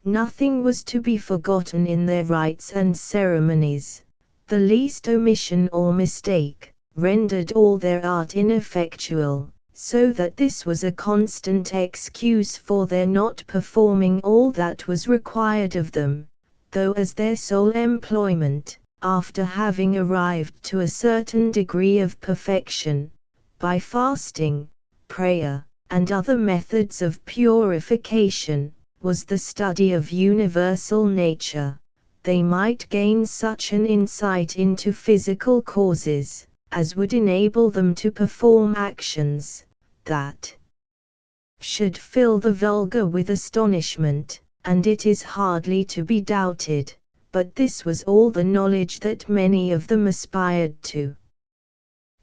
Nothing was to be forgotten in their rites and ceremonies. The least omission or mistake rendered all their art ineffectual, so that this was a constant excuse for their not performing all that was required of them, though as their sole employment, after having arrived to a certain degree of perfection, by fasting, prayer, and other methods of purification, was the study of universal nature, they might gain such an insight into physical causes, as would enable them to perform actions that should fill the vulgar with astonishment, and it is hardly to be doubted, but this was all the knowledge that many of them aspired to.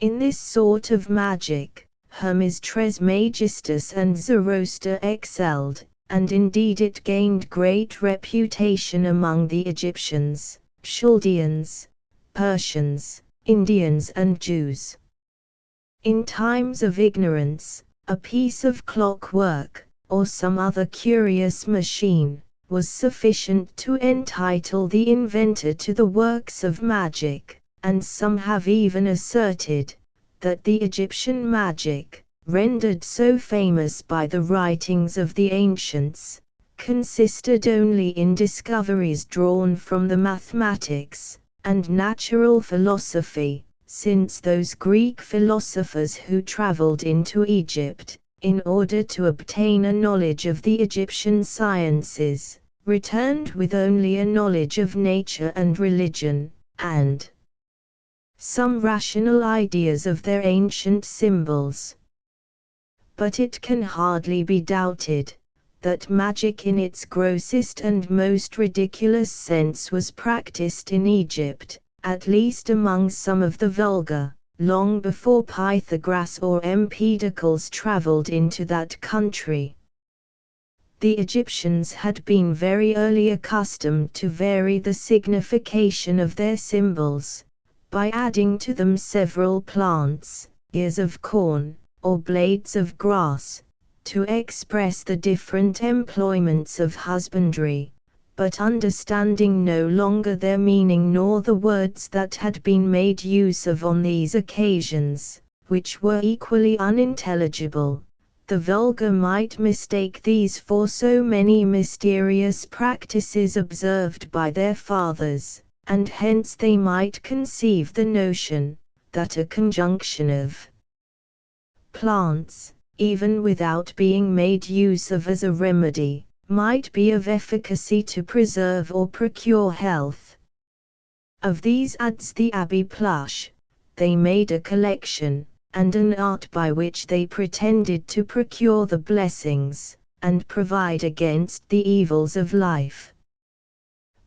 In this sort of magic, Hermes Trismegistus and Zoroaster excelled, and indeed it gained great reputation among the Egyptians, Chaldeans, Persians, Indians and Jews. In times of ignorance, a piece of clockwork, or some other curious machine, was sufficient to entitle the inventor to the works of magic, and some have even asserted that the Egyptian magic, rendered so famous by the writings of the ancients, consisted only in discoveries drawn from the mathematics and natural philosophy, since those Greek philosophers who traveled into Egypt, in order to obtain a knowledge of the Egyptian sciences, returned with only a knowledge of nature and religion, and some rational ideas of their ancient symbols. But it can hardly be doubted that magic in its grossest and most ridiculous sense was practiced in Egypt, at least among some of the vulgar, long before Pythagoras or Empedocles traveled into that country. The Egyptians had been very early accustomed to vary the signification of their symbols, by adding to them several plants, ears of corn, or blades of grass, to express the different employments of husbandry, but understanding no longer their meaning nor the words that had been made use of on these occasions, which were equally unintelligible, the vulgar might mistake these for so many mysterious practices observed by their fathers, and hence they might conceive the notion, that a conjunction of plants, even without being made use of as a remedy, might be of efficacy to preserve or procure health. Of these, adds the Abbé Plush, they made a collection, and an art by which they pretended to procure the blessings, and provide against the evils of life.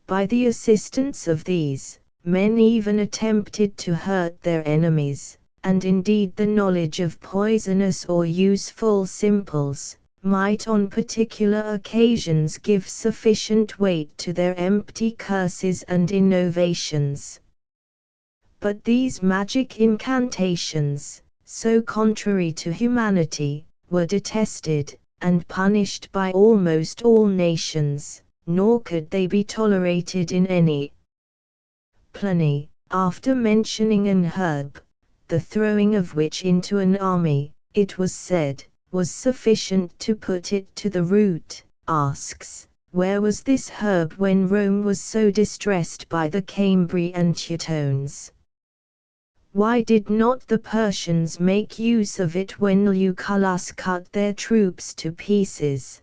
By the assistance of these, men even attempted to hurt their enemies, and indeed the knowledge of poisonous or useful simples, might on particular occasions give sufficient weight to their empty curses and innovations. But these magic incantations, so contrary to humanity, were detested, and punished by almost all nations, nor could they be tolerated in any. Pliny, after mentioning an herb, the throwing of which into an army, it was said, was sufficient to put it to the root, asks, where was this herb when Rome was so distressed by the Cambri and Teutones? Why did not the Persians make use of it when Lucullus cut their troops to pieces?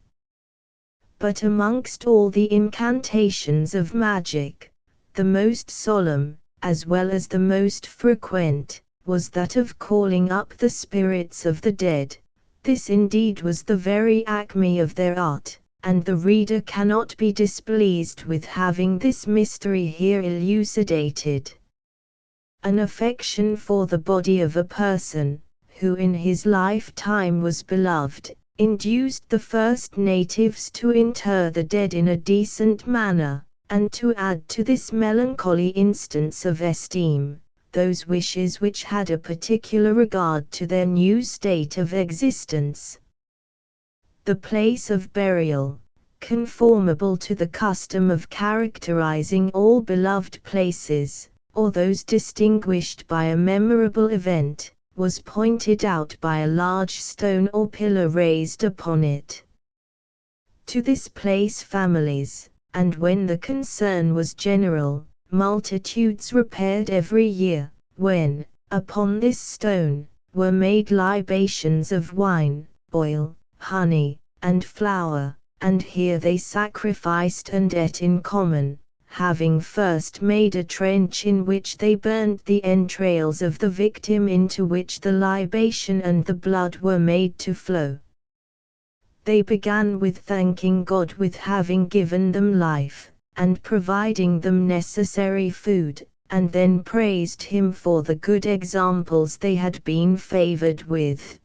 But amongst all the incantations of magic, the most solemn, as well as the most frequent, was that of calling up the spirits of the dead. This indeed was the very acme of their art, and the reader cannot be displeased with having this mystery here elucidated. An affection for the body of a person, who in his lifetime was beloved, induced the first natives to inter the dead in a decent manner, and to add to this melancholy instance of esteem, those wishes which had a particular regard to their new state of existence. The place of burial, conformable to the custom of characterizing all beloved places, or those distinguished by a memorable event, was pointed out by a large stone or pillar raised upon it. To this place families, and when the concern was general, multitudes repaired every year, when, upon this stone, were made libations of wine, oil, honey, and flour, and here they sacrificed and ate in common, having first made a trench in which they burnt the entrails of the victim into which the libation and the blood were made to flow. They began with thanking God with having given them life, and providing them necessary food, and then praised Him for the good examples they had been favored with.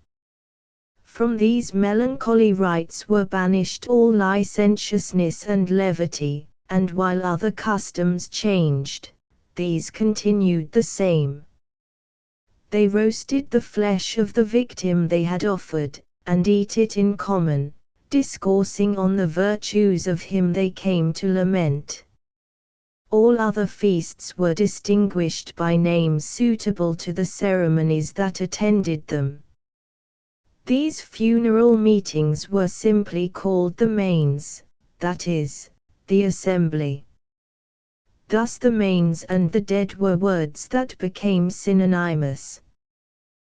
From these melancholy rites were banished all licentiousness and levity, and while other customs changed, these continued the same. They roasted the flesh of the victim they had offered, and eat it in common, discoursing on the virtues of him they came to lament. All other feasts were distinguished by names suitable to the ceremonies that attended them. These funeral meetings were simply called the manes, that is, the assembly. Thus the manes and the dead were words that became synonymous.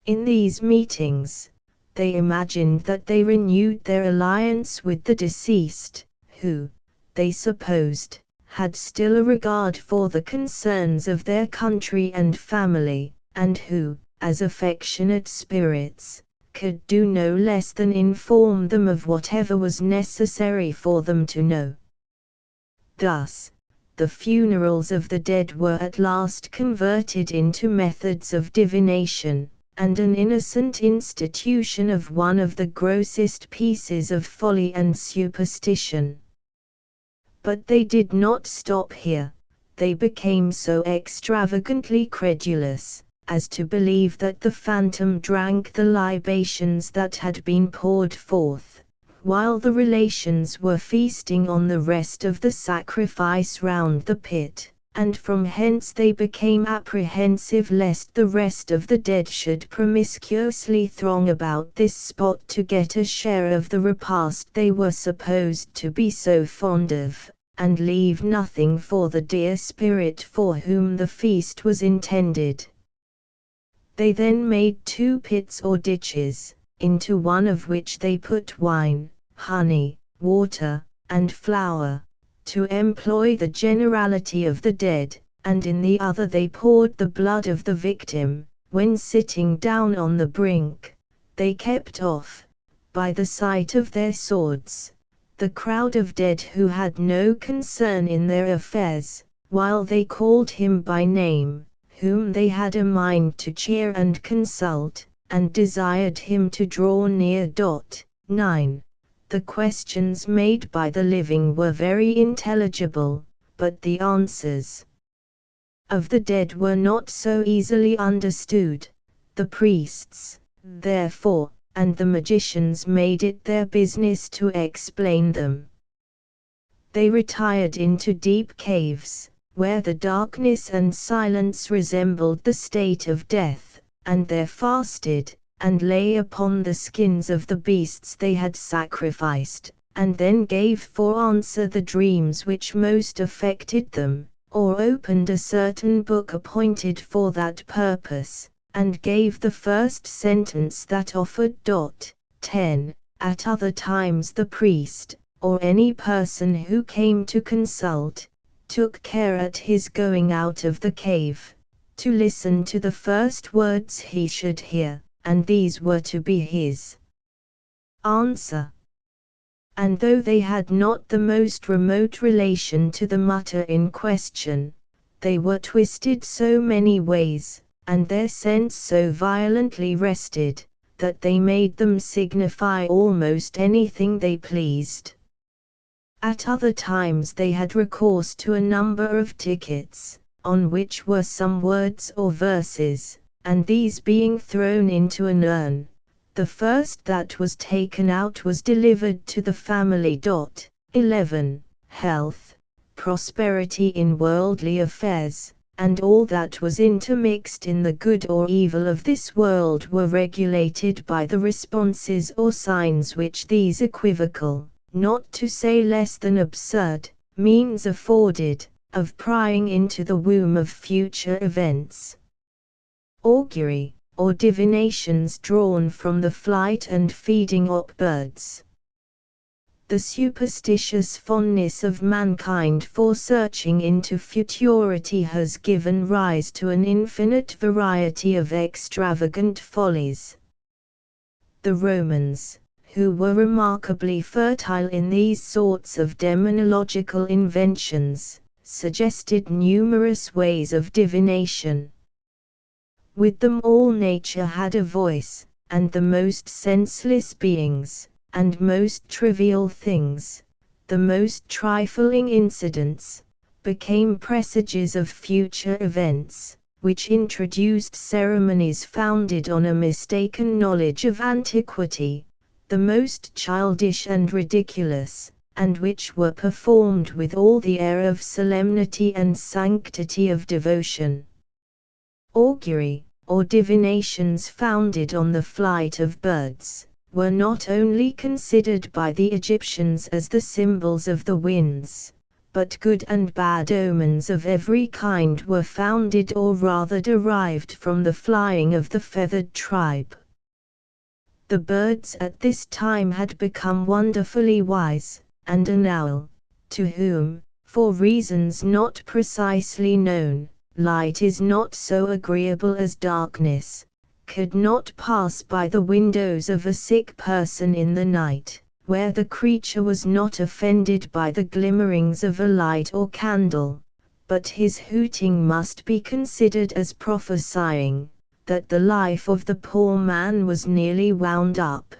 In these meetings, they imagined that they renewed their alliance with the deceased, who, they supposed, had still a regard for the concerns of their country and family, and who, as affectionate spirits, could do no less than inform them of whatever was necessary for them to know. Thus, the funerals of the dead were at last converted into methods of divination, and an innocent institution of one of the grossest pieces of folly and superstition. But they did not stop here. They became so extravagantly credulous, as to believe that the phantom drank the libations that had been poured forth, while the relations were feasting on the rest of the sacrifice round the pit, and from hence they became apprehensive lest the rest of the dead should promiscuously throng about this spot to get a share of the repast they were supposed to be so fond of, and leave nothing for the dear spirit for whom the feast was intended. They then made 2 pits or ditches, into one of which they put wine, honey, water, and flour, to employ the generality of the dead, and in the other they poured the blood of the victim. When sitting down on the brink, they kept off, by the sight of their swords, the crowd of dead who had no concern in their affairs, while they called him by name, whom they had a mind to cheer and consult, and desired him to draw near. 9. The questions made by the living were very intelligible, but the answers of the dead were not so easily understood. The priests, therefore, and the magicians made it their business to explain them. They retired into deep caves, where the darkness and silence resembled the state of death, and there fasted, and lay upon the skins of the beasts they had sacrificed, and then gave for answer the dreams which most affected them, or opened a certain book appointed for that purpose, and gave the first sentence that offered. 10. At other times the priest, or any person who came to consult, took care at his going out of the cave, to listen to the first words he should hear, and these were to be his answer. And though they had not the most remote relation to the matter in question, they were twisted so many ways, and their sense so violently rested, that they made them signify almost anything they pleased. At other times they had recourse to a number of tickets, on which were some words or verses, and these being thrown into an urn, the first that was taken out was delivered to the family. 11. Health, prosperity in worldly affairs, and all that was intermixed in the good or evil of this world were regulated by the responses or signs which these equivocal, not to say less than absurd, means afforded, of prying into the womb of future events. Augury, or divinations drawn from the flight and feeding of birds. The superstitious fondness of mankind for searching into futurity has given rise to an infinite variety of extravagant follies. The Romans, who were remarkably fertile in these sorts of demonological inventions, suggested numerous ways of divination. With them all nature had a voice, and the most senseless beings, and most trivial things, the most trifling incidents, became presages of future events, which introduced ceremonies founded on a mistaken knowledge of antiquity, the most childish and ridiculous, and which were performed with all the air of solemnity and sanctity of devotion. Augury, or divinations founded on the flight of birds, were not only considered by the Egyptians as the symbols of the winds, but good and bad omens of every kind were founded or rather derived from the flying of the feathered tribe. The birds at this time had become wonderfully wise, and an owl, to whom, for reasons not precisely known, light is not so agreeable as darkness, could not pass by the windows of a sick person in the night, where the creature was not offended by the glimmerings of a light or candle, but his hooting must be considered as prophesying that the life of the poor man was nearly wound up.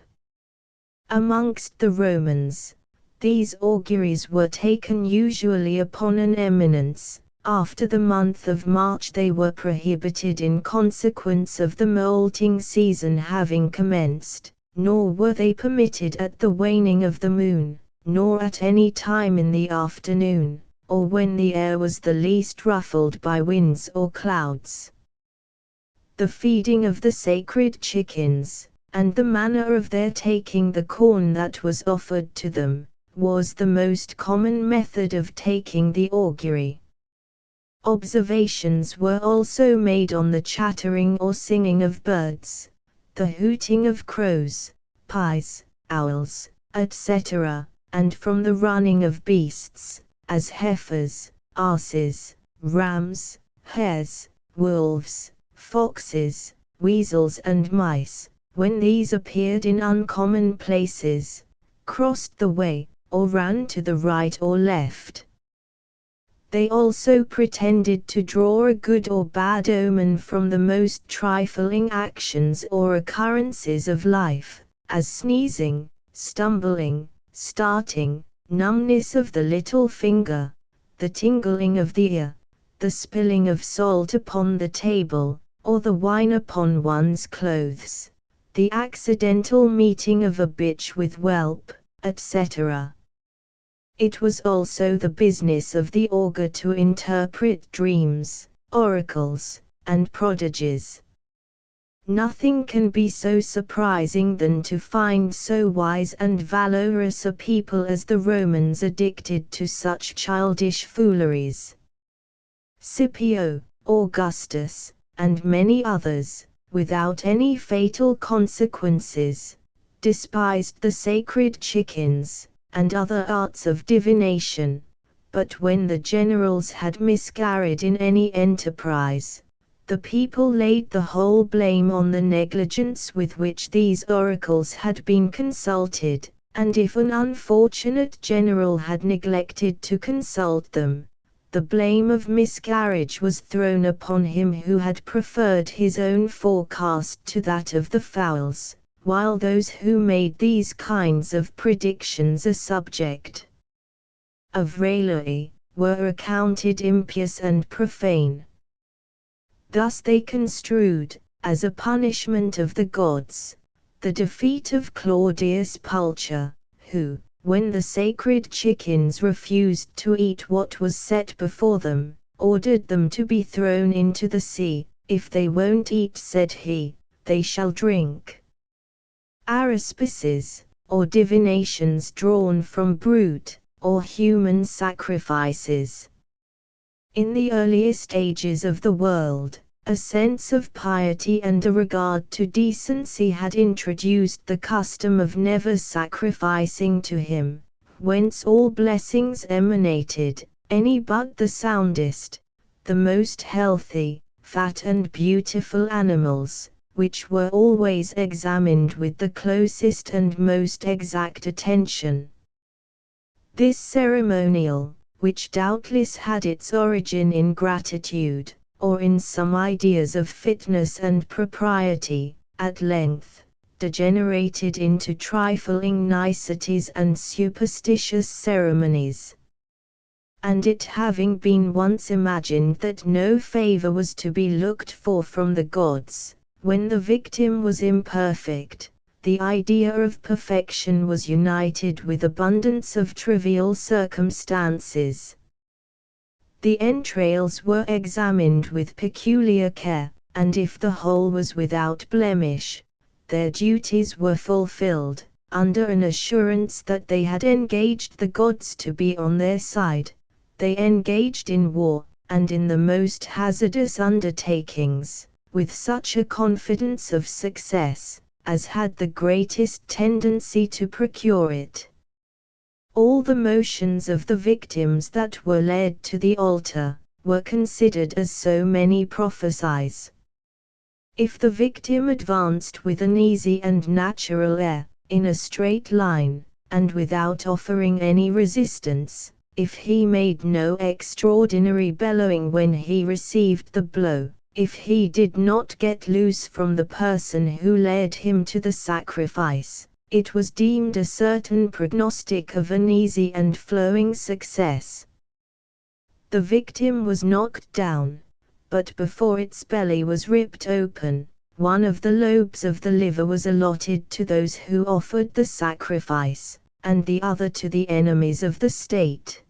Amongst the Romans, these auguries were taken usually upon an eminence, After the month of March they were prohibited in consequence of the moulting season having commenced, nor were they permitted at the waning of the moon, nor at any time in the afternoon, or when the air was the least ruffled by winds or clouds. The feeding of the sacred chickens, and the manner of their taking the corn that was offered to them, was the most common method of taking the augury. Observations were also made on the chattering or singing of birds, the hooting of crows, pies, owls, etc., and from the running of beasts, as heifers, asses, rams, hares, wolves, foxes, weasels and mice, when these appeared in uncommon places, crossed the way, or ran to the right or left. They also pretended to draw a good or bad omen from the most trifling actions or occurrences of life, as sneezing, stumbling, starting, numbness of the little finger, the tingling of the ear, the spilling of salt upon the table, or the wine upon one's clothes, the accidental meeting of a bitch with whelp, etc. It was also the business of the augur to interpret dreams, oracles, and prodigies. Nothing can be so surprising than to find so wise and valorous a people as the Romans addicted to such childish fooleries. Scipio, Augustus, and many others, without any fatal consequences, despised the sacred chickens, and other arts of divination, but when the generals had miscarried in any enterprise, the people laid the whole blame on the negligence with which these oracles had been consulted, and if an unfortunate general had neglected to consult them, the blame of miscarriage was thrown upon him who had preferred his own forecast to that of the fowls, while those who made these kinds of predictions a subject of raillery, were accounted impious and profane. Thus they construed, as a punishment of the gods, the defeat of Claudius Pulcher, who, when the sacred chickens refused to eat what was set before them, ordered them to be thrown into the sea. If they won't eat, said he, they shall drink. Araspices, or divinations drawn from brute, or human sacrifices. In the earliest ages of the world, a sense of piety and a regard to decency had introduced the custom of never sacrificing to him, whence all blessings emanated, any but the soundest, the most healthy, fat and beautiful animals, which were always examined with the closest and most exact attention. This ceremonial, which doubtless had its origin in gratitude, or in some ideas of fitness and propriety, at length degenerated into trifling niceties and superstitious ceremonies. And it having been once imagined that no favor was to be looked for from the gods, when the victim was imperfect, the idea of perfection was united with abundance of trivial circumstances. The entrails were examined with peculiar care, and if the whole was without blemish, their duties were fulfilled, under an assurance that they had engaged the gods to be on their side. They engaged in war, and in the most hazardous undertakings, with such a confidence of success, as had the greatest tendency to procure it. All the motions of the victims that were led to the altar, were considered as so many prophecies. If the victim advanced with an easy and natural air, in a straight line, and without offering any resistance, if he made no extraordinary bellowing when he received the blow, if he did not get loose from the person who led him to the sacrifice, it was deemed a certain prognostic of an easy and flowing success. The victim was knocked down, but before its belly was ripped open, one of the lobes of the liver was allotted to those who offered the sacrifice, and the other to the enemies of the state.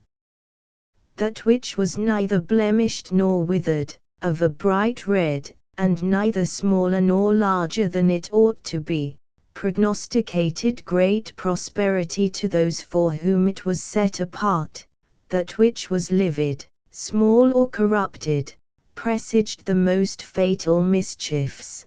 That which was neither blemished nor withered, of a bright red, and neither smaller nor larger than it ought to be, prognosticated great prosperity to those for whom it was set apart. That which was livid, small or corrupted, presaged the most fatal mischiefs.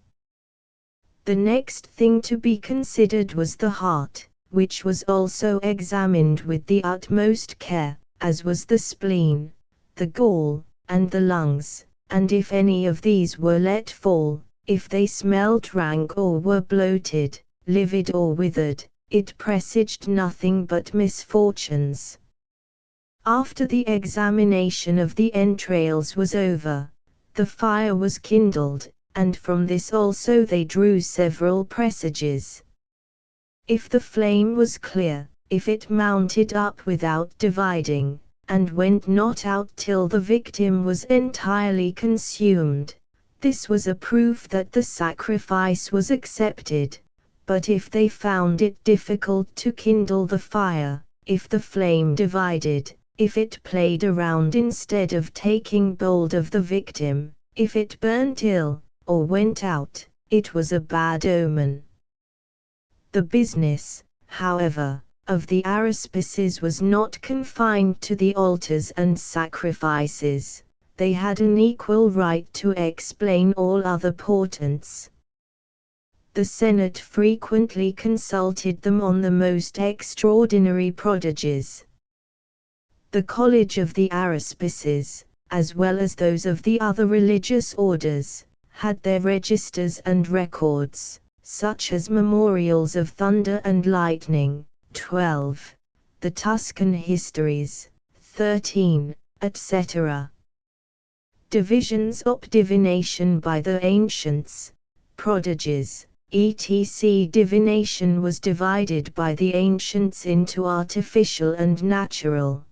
The next thing to be considered was the heart, which was also examined with the utmost care, as was the spleen, the gall, and the lungs, and if any of these were let fall, if they smelt rank or were bloated, livid or withered, it presaged nothing but misfortunes. After the examination of the entrails was over, the fire was kindled, and from this also they drew several presages. If the flame was clear, if it mounted up without dividing, and went not out till the victim was entirely consumed, this was a proof that the sacrifice was accepted. But if they found it difficult to kindle the fire, if the flame divided, if it played around instead of taking hold of the victim, if it burnt ill, or went out, it was a bad omen. The business, however, of the aruspices was not confined to the altars and sacrifices. They had an equal right to explain all other portents. The Senate frequently consulted them on the most extraordinary prodigies. The College of the Aruspices, as well as those of the other religious orders, had their registers and records, such as memorials of thunder and lightning, 12, the Tuscan histories, 13, etc. Divisions of divination by the ancients, prodigies, etc. Divination was divided by the ancients into artificial and natural.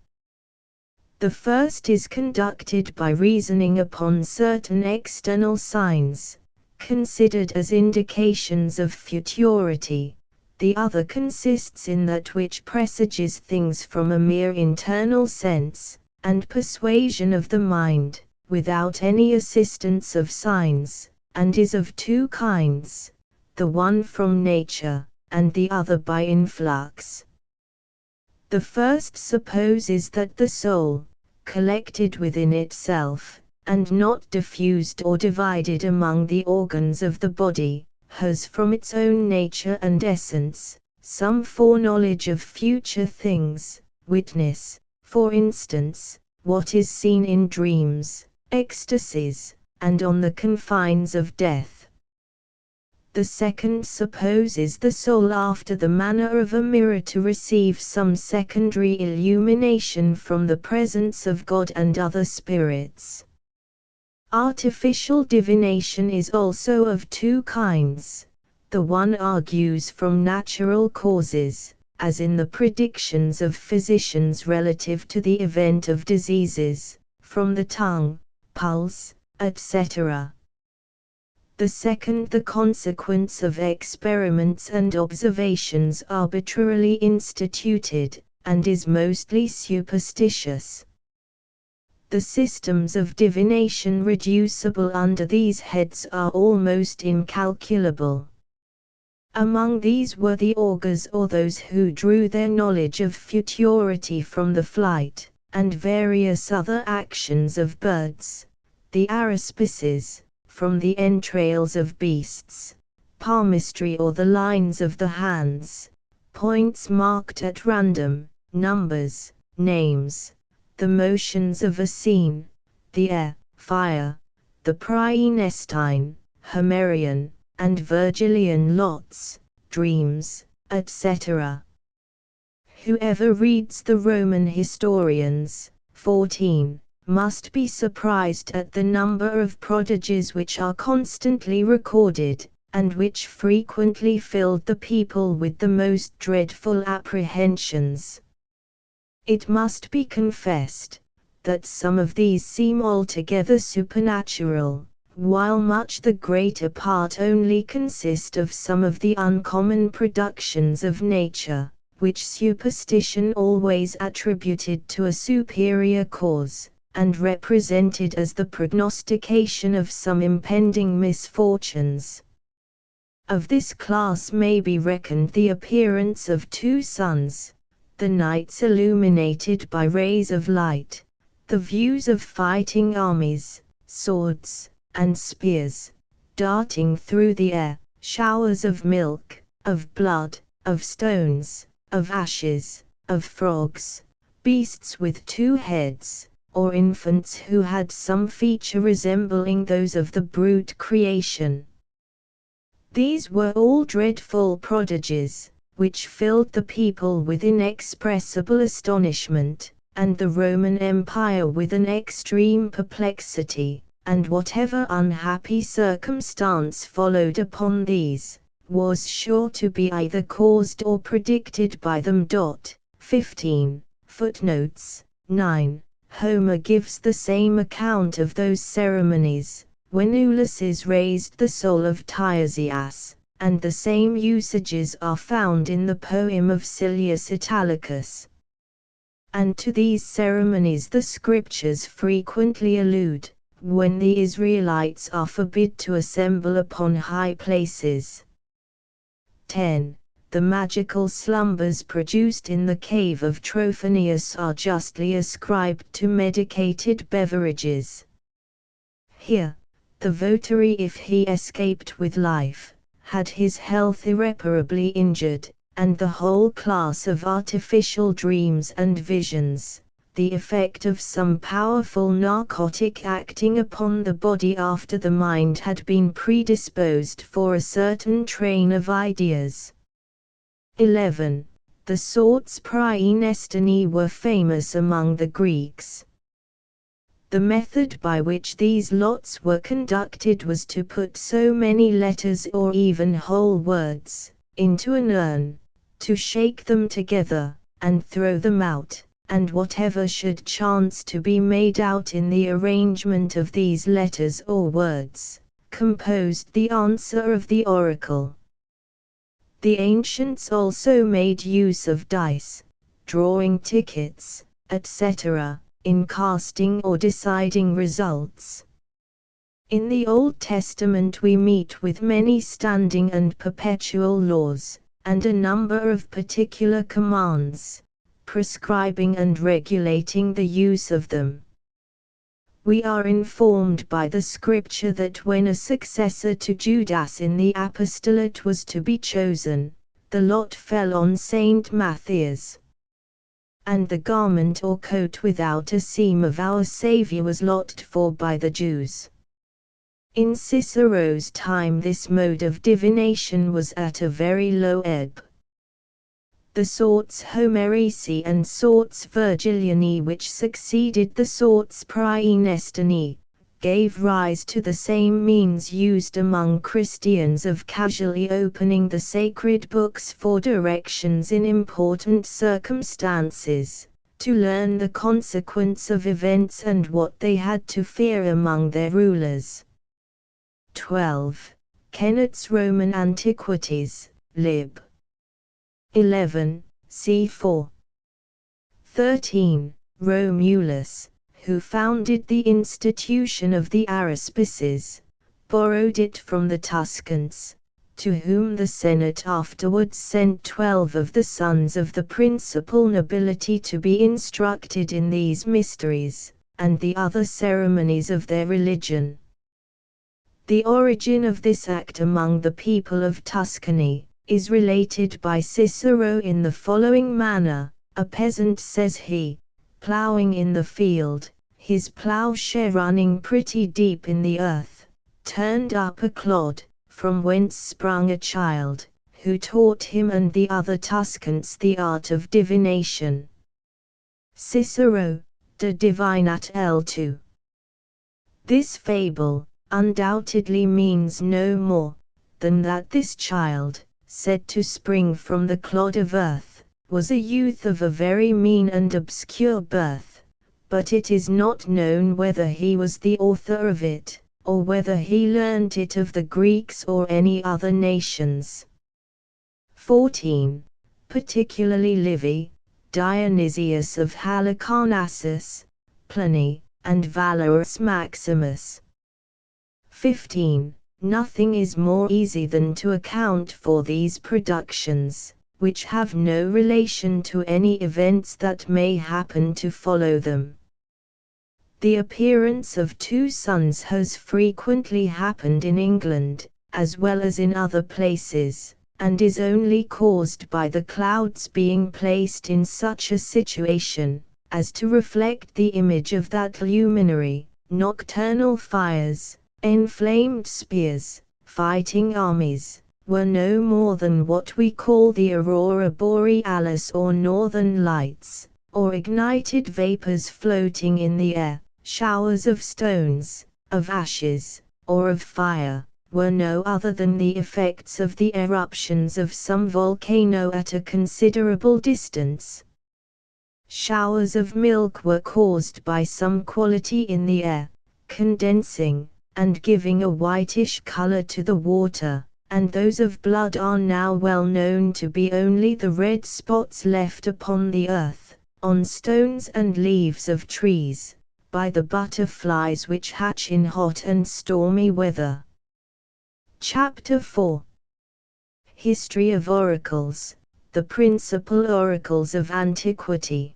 The first is conducted by reasoning upon certain external signs, considered as indications of futurity. The other consists in that which presages things from a mere internal sense, and persuasion of the mind, without any assistance of signs, and is of two kinds, the one from nature, and the other by influx. The first supposes that the soul, collected within itself, and not diffused or divided among the organs of the body, has from its own nature and essence, some foreknowledge of future things, witness, for instance, what is seen in dreams, ecstasies, and on the confines of death. The second supposes the soul after the manner of a mirror to receive some secondary illumination from the presence of God and other spirits. Artificial divination is also of two kinds. The one argues from natural causes, as in the predictions of physicians relative to the event of diseases, from the tongue, pulse, etc. The second the consequence of experiments and observations arbitrarily instituted, and is mostly superstitious. The systems of divination reducible under these heads are almost incalculable. Among these were the augurs or those who drew their knowledge of futurity from the flight, and various other actions of birds, the aruspices, from the entrails of beasts, palmistry or the lines of the hands, points marked at random, numbers, names, the motions of a scene, the air, fire, the praenestine, Homerian, and Virgilian lots, dreams, etc. Whoever reads the Roman historians, 14, must be surprised at the number of prodigies which are constantly recorded, and which frequently filled the people with the most dreadful apprehensions. It must be confessed, that some of these seem altogether supernatural, while much the greater part only consist of some of the uncommon productions of nature, which superstition always attributed to a superior cause, and represented as the prognostication of some impending misfortunes. Of this class may be reckoned the appearance of two suns, the nights illuminated by rays of light, the views of fighting armies, swords, and spears, darting through the air, showers of milk, of blood, of stones, of ashes, of frogs, beasts with two heads, or infants who had some feature resembling those of the brute creation. These were all dreadful prodigies, which filled the people with inexpressible astonishment, and the Roman Empire with an extreme perplexity, and whatever unhappy circumstance followed upon these, was sure to be either caused or predicted by them. 15. Footnotes 9. Homer gives the same account of those ceremonies, when Ulysses raised the soul of Tiresias, and the same usages are found in the poem of Silius Italicus. And to these ceremonies the scriptures frequently allude, when the Israelites are forbid to assemble upon high places. 10. The magical slumbers produced in the cave of Trophonius are justly ascribed to medicated beverages. Here, the votary, if he escaped with life, had his health irreparably injured, and the whole class of artificial dreams and visions, the effect of some powerful narcotic acting upon the body after the mind had been predisposed for a certain train of ideas. 11. The sorts praenestini were famous among the Greeks. The method by which these lots were conducted was to put so many letters or even whole words into an urn, to shake them together, and throw them out, and whatever should chance to be made out in the arrangement of these letters or words, composed the answer of the oracle. The ancients also made use of dice, drawing tickets, etc., in casting or deciding results. In the Old Testament we meet with many standing and perpetual laws, and a number of particular commands, prescribing and regulating the use of them. We are informed by the scripture that when a successor to Judas in the apostolate was to be chosen, the lot fell on Saint Matthias. And the garment or coat without a seam of our Saviour was lotted for by the Jews. In Cicero's time this mode of divination was at a very low ebb. The sorts Homerici and sorts Virgiliani, which succeeded the sorts Praenestini, gave rise to the same means used among Christians of casually opening the sacred books for directions in important circumstances, to learn the consequence of events and what they had to fear among their rulers. 12. Kennett's Roman Antiquities, Lib. 11, c. 13. Romulus, who founded the institution of the Araspices, borrowed it from the Tuscans, to whom the Senate afterwards sent 12 of the sons of the principal nobility to be instructed in these mysteries, and the other ceremonies of their religion. The origin of this act among the people of Tuscany is related by Cicero in the following manner: a peasant, says he, ploughing in the field, his ploughshare running pretty deep in the earth, turned up a clod, from whence sprung a child, who taught him and the other Tuscans the art of divination. Cicero, De Divinat L2. This fable undoubtedly means no more than that this child, said to spring from the clod of earth, was a youth of a very mean and obscure birth, but it is not known whether he was the author of it, or whether he learnt it of the Greeks or any other nations. 14. Particularly Livy, Dionysius of Halicarnassus, Pliny, and Valerius Maximus. 15. Nothing is more easy than to account for these productions, which have no relation to any events that may happen to follow them. The appearance of two suns has frequently happened in England, as well as in other places, and is only caused by the clouds being placed in such a situation as to reflect the image of that luminary. Nocturnal fires, enflamed spears, fighting armies, were no more than what we call the aurora borealis or northern lights, or ignited vapors floating in the air. Showers of stones, of ashes, or of fire, were no other than the effects of the eruptions of some volcano at a considerable distance. Showers of milk were caused by some quality in the air, condensing, and giving a whitish color to the water, and those of blood are now well known to be only the red spots left upon the earth, on stones and leaves of trees, by the butterflies which hatch in hot and stormy weather. Chapter 4. History of Oracles, the principal oracles of antiquity.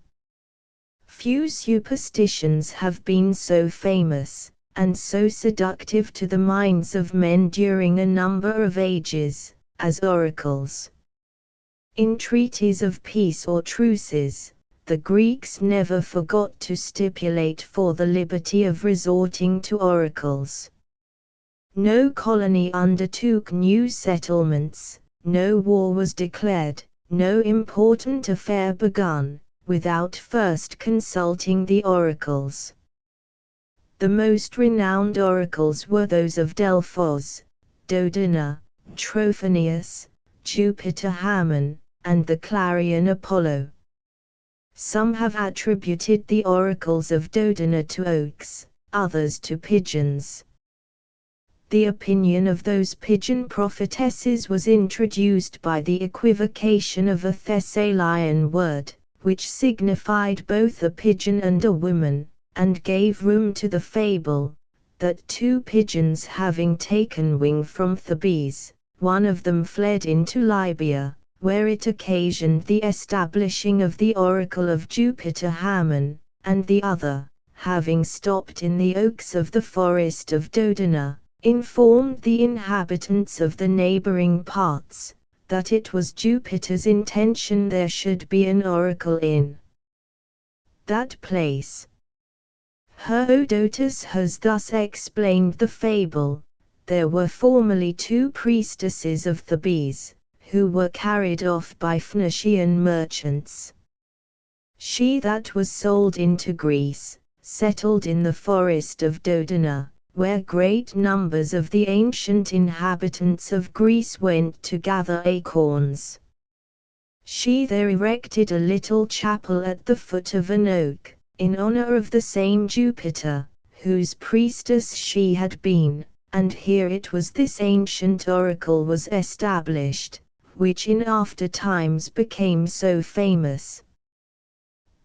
Few superstitions have been so famous, and so seductive to the minds of men during a number of ages, as oracles. In treaties of peace or truces, the Greeks never forgot to stipulate for the liberty of resorting to oracles. No colony undertook new settlements, no war was declared, no important affair begun, without first consulting the oracles. The most renowned oracles were those of Delphos, Dodona, Trophonius, Jupiter Hammon, and the Clarion Apollo. Some have attributed the oracles of Dodona to oaks, others to pigeons. The opinion of those pigeon prophetesses was introduced by the equivocation of a Thessalian word, which signified both a pigeon and a woman, and gave room to the fable, that two pigeons having taken wing from Thebes, one of them fled into Libya, where it occasioned the establishing of the oracle of Jupiter Hammon, and the other, having stopped in the oaks of the forest of Dodona, informed the inhabitants of the neighboring parts, that it was Jupiter's intention there should be an oracle in that place. Herodotus has thus explained the fable: there were formerly two priestesses of Thebes, who were carried off by Phoenician merchants. She that was sold into Greece, settled in the forest of Dodona, where great numbers of the ancient inhabitants of Greece went to gather acorns. She there erected a little chapel at the foot of an oak, in honor of the same Jupiter, whose priestess she had been, and here it was this ancient oracle was established, which in after times became so famous.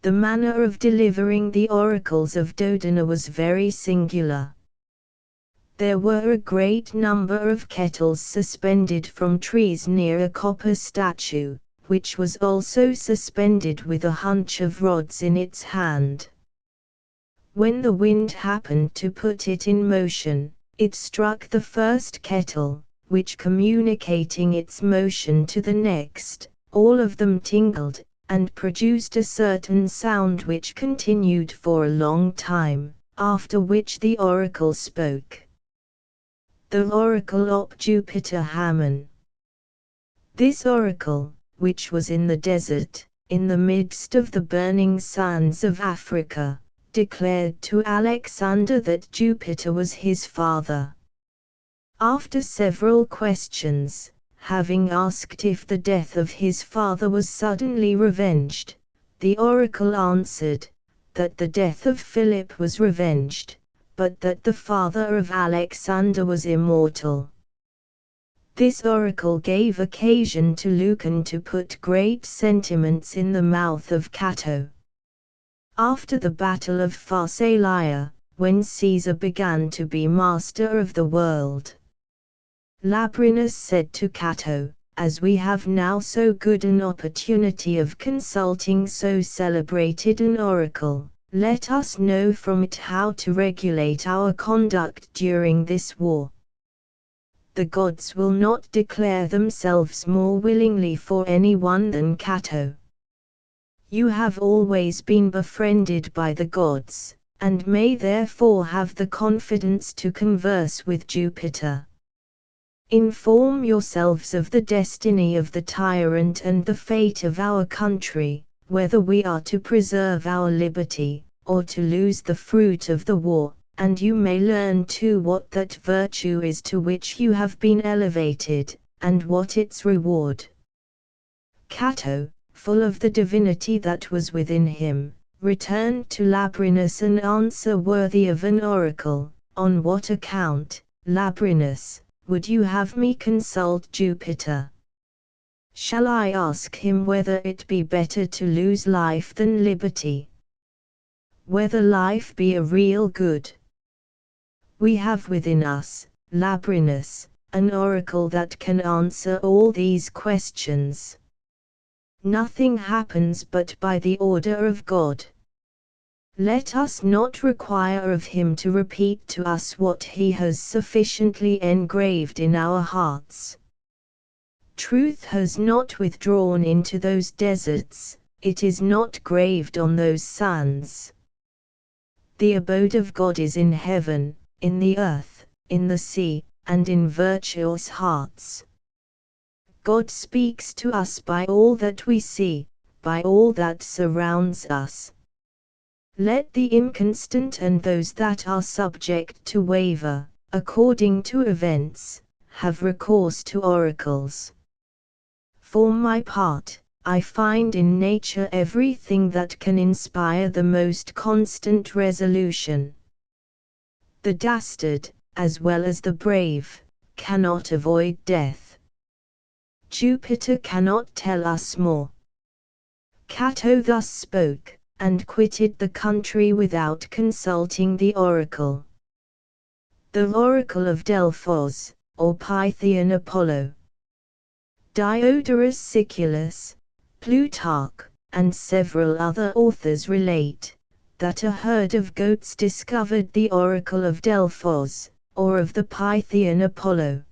The manner of delivering the oracles of Dodona was very singular. There were a great number of kettles suspended from trees near a copper statue, which was also suspended with a hunch of rods in its hand. When the wind happened to put it in motion, it struck the first kettle, which communicating its motion to the next, all of them tingled, and produced a certain sound which continued for a long time, after which the oracle spoke. The oracle op Jupiter Hammon. This oracle, which was in the desert, in the midst of the burning sands of Africa, declared to Alexander that Jupiter was his father. After several questions, having asked if the death of his father was suddenly revenged, the oracle answered, that the death of Philip was revenged, but that the father of Alexander was immortal. This oracle gave occasion to Lucan to put great sentiments in the mouth of Cato. After the battle of Pharsalia, when Caesar began to be master of the world, Labrinus said to Cato, "As we have now so good an opportunity of consulting so celebrated an oracle, let us know from it how to regulate our conduct during this war. The gods will not declare themselves more willingly for any one than Cato. You have always been befriended by the gods, and may therefore have the confidence to converse with Jupiter. Inform yourselves of the destiny of the tyrant and the fate of our country, whether we are to preserve our liberty, or to lose the fruit of the war, and you may learn too what that virtue is to which you have been elevated, and what its reward." Cato, full of the divinity that was within him, returned to Labrinus an answer worthy of an oracle. "On what account, Labrinus, would you have me consult Jupiter? Shall I ask him whether it be better to lose life than liberty? Whether life be a real good? We have within us, Labrinus, an oracle that can answer all these questions. Nothing happens but by the order of God. Let us not require of him to repeat to us what he has sufficiently engraved in our hearts. Truth has not withdrawn into those deserts, it is not graved on those sands. The abode of God is in heaven, in the earth, in the sea, and in virtuous hearts. God speaks to us by all that we see, by all that surrounds us. Let the inconstant and those that are subject to waver, according to events, have recourse to oracles. For my part, I find in nature everything that can inspire the most constant resolution. The dastard, as well as the brave, cannot avoid death. Jupiter cannot tell us more." Cato thus spoke, and quitted the country without consulting the oracle. The oracle of Delphos, or Pythian Apollo. Diodorus Siculus, Plutarch, and several other authors relate that a herd of goats discovered the oracle of Delphos, or of the Pythian Apollo.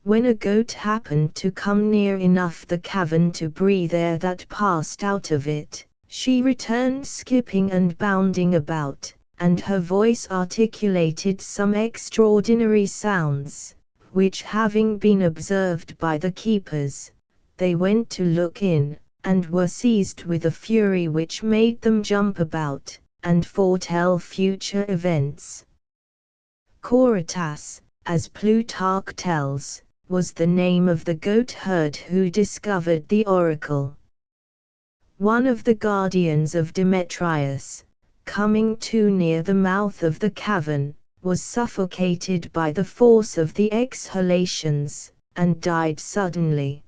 When a goat happened to come near enough the cavern to breathe air that passed out of it, she returned skipping and bounding about, and her voice articulated some extraordinary sounds, which having been observed by the keepers, they went to look in, and were seized with a fury which made them jump about, and foretell future events. Coritas, as Plutarch tells, was the name of the goat herd who discovered the oracle. One of the guardians of Demetrius, coming too near the mouth of the cavern, was suffocated by the force of the exhalations, and died suddenly.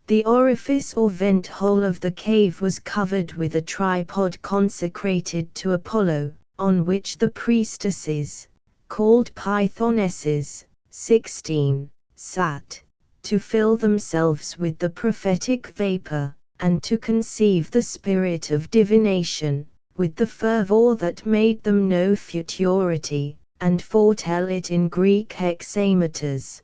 The orifice or vent hole of the cave was covered with a tripod consecrated to Apollo, on which the priestesses, called Pythonesses, 16, sat, to fill themselves with the prophetic vapor, and to conceive the spirit of divination, with the fervor that made them know futurity, and foretell it in Greek hexameters.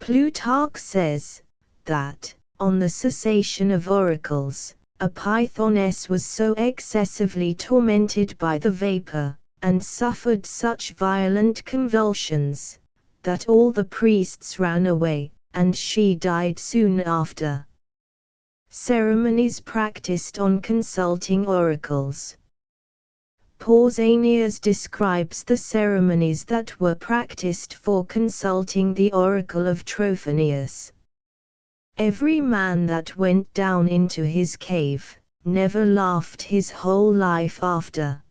Plutarch says, that, on the cessation of oracles, a Pythoness was so excessively tormented by the vapor, and suffered such violent convulsions, that all the priests ran away, and she died soon after. Ceremonies practiced on consulting oracles. Pausanias describes the ceremonies that were practiced for consulting the oracle of Trophonius. Every man that went down into his cave, never laughed his whole life after.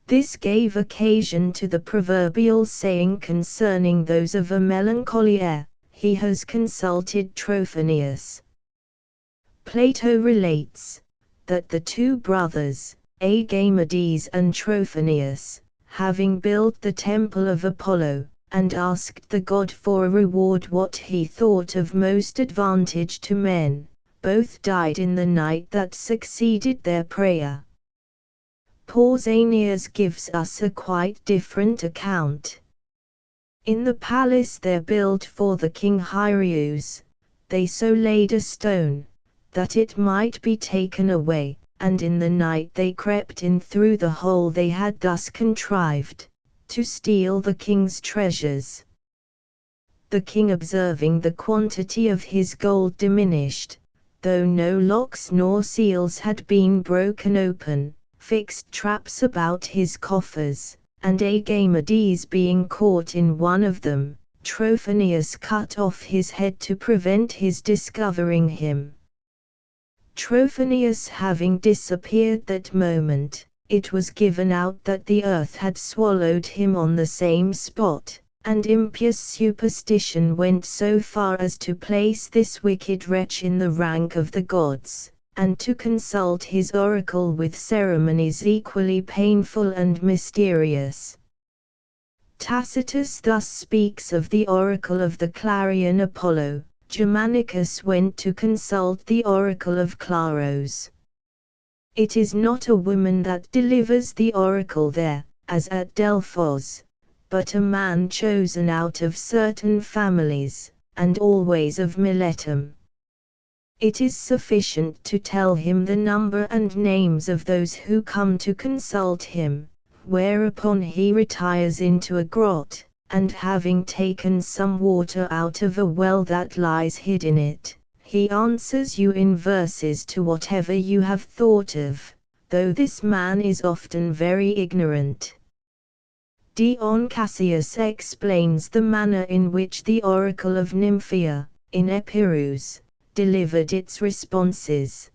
This gave occasion to the proverbial saying concerning those of a melancholy air, "He has consulted Trophonius." Plato relates that the two brothers, Agamedes and Trophonius, having built the temple of Apollo, and asked the god for a reward what he thought of most advantage to men, both died in the night that succeeded their prayer. Pausanias gives us a quite different account. In the palace there built for the king Hyrieus, they so laid a stone, that it might be taken away, and in the night they crept in through the hole they had thus contrived, to steal the king's treasures. The king, observing the quantity of his gold diminished, though no locks nor seals had been broken open, fixed traps about his coffers, and Agamedes being caught in one of them, Trophonius cut off his head to prevent his discovering him. Trophonius having disappeared that moment, it was given out that the earth had swallowed him on the same spot, and impious superstition went so far as to place this wicked wretch in the rank of the gods, and to consult his oracle with ceremonies equally painful and mysterious. Tacitus thus speaks of the oracle of the Clarian Apollo: Germanicus went to consult the oracle of Claros. It is not a woman that delivers the oracle there, as at Delphos, but a man chosen out of certain families, and always of Miletum. It is sufficient to tell him the number and names of those who come to consult him, whereupon he retires into a grot, and having taken some water out of a well that lies hid in it, he answers you in verses to whatever you have thought of, though this man is often very ignorant. Dion Cassius explains the manner in which the oracle of Nymphea, in Epirus, delivered its responses.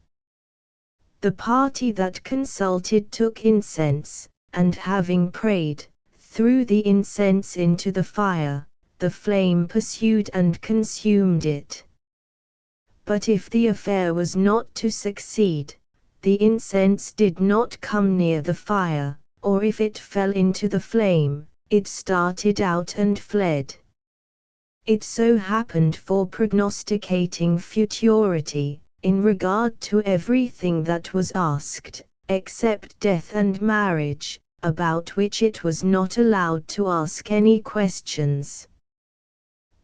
The party that consulted took incense, and having prayed, threw the incense into the fire, the flame pursued and consumed it. But if the affair was not to succeed, the incense did not come near the fire, or if it fell into the flame, it started out and fled. It so happened for prognosticating futurity, in regard to everything that was asked, except death and marriage, about which it was not allowed to ask any questions.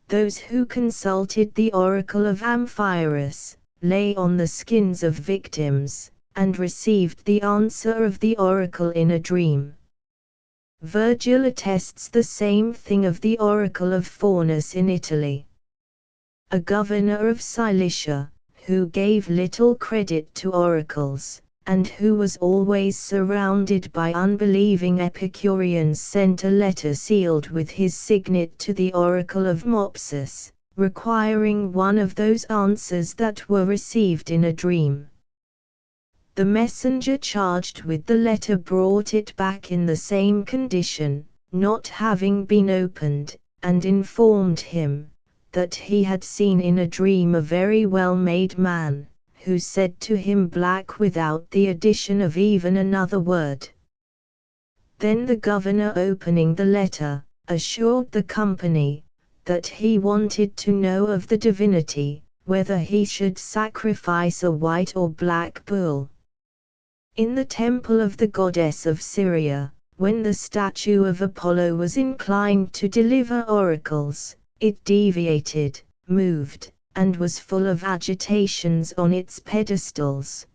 Those who consulted the oracle of Amphiaraus, lay on the skins of victims, and received the answer of the oracle in a dream. Virgil attests the same thing of the oracle of Faunus in Italy. A governor of Cilicia, who gave little credit to oracles, and who was always surrounded by unbelieving Epicureans, sent a letter sealed with his signet to the oracle of Mopsus, requiring one of those answers that were received in a dream. The messenger charged with the letter brought it back in the same condition, not having been opened, and informed him that he had seen in a dream a very well-made man, who said to him black without the addition of even another word. Then the governor, opening the letter, assured the company that he wanted to know of the divinity, whether he should sacrifice a white or black bull. In the temple of the goddess of Syria, when the statue of Apollo was inclined to deliver oracles, it deviated, moved, and was full of agitations on its pedestals.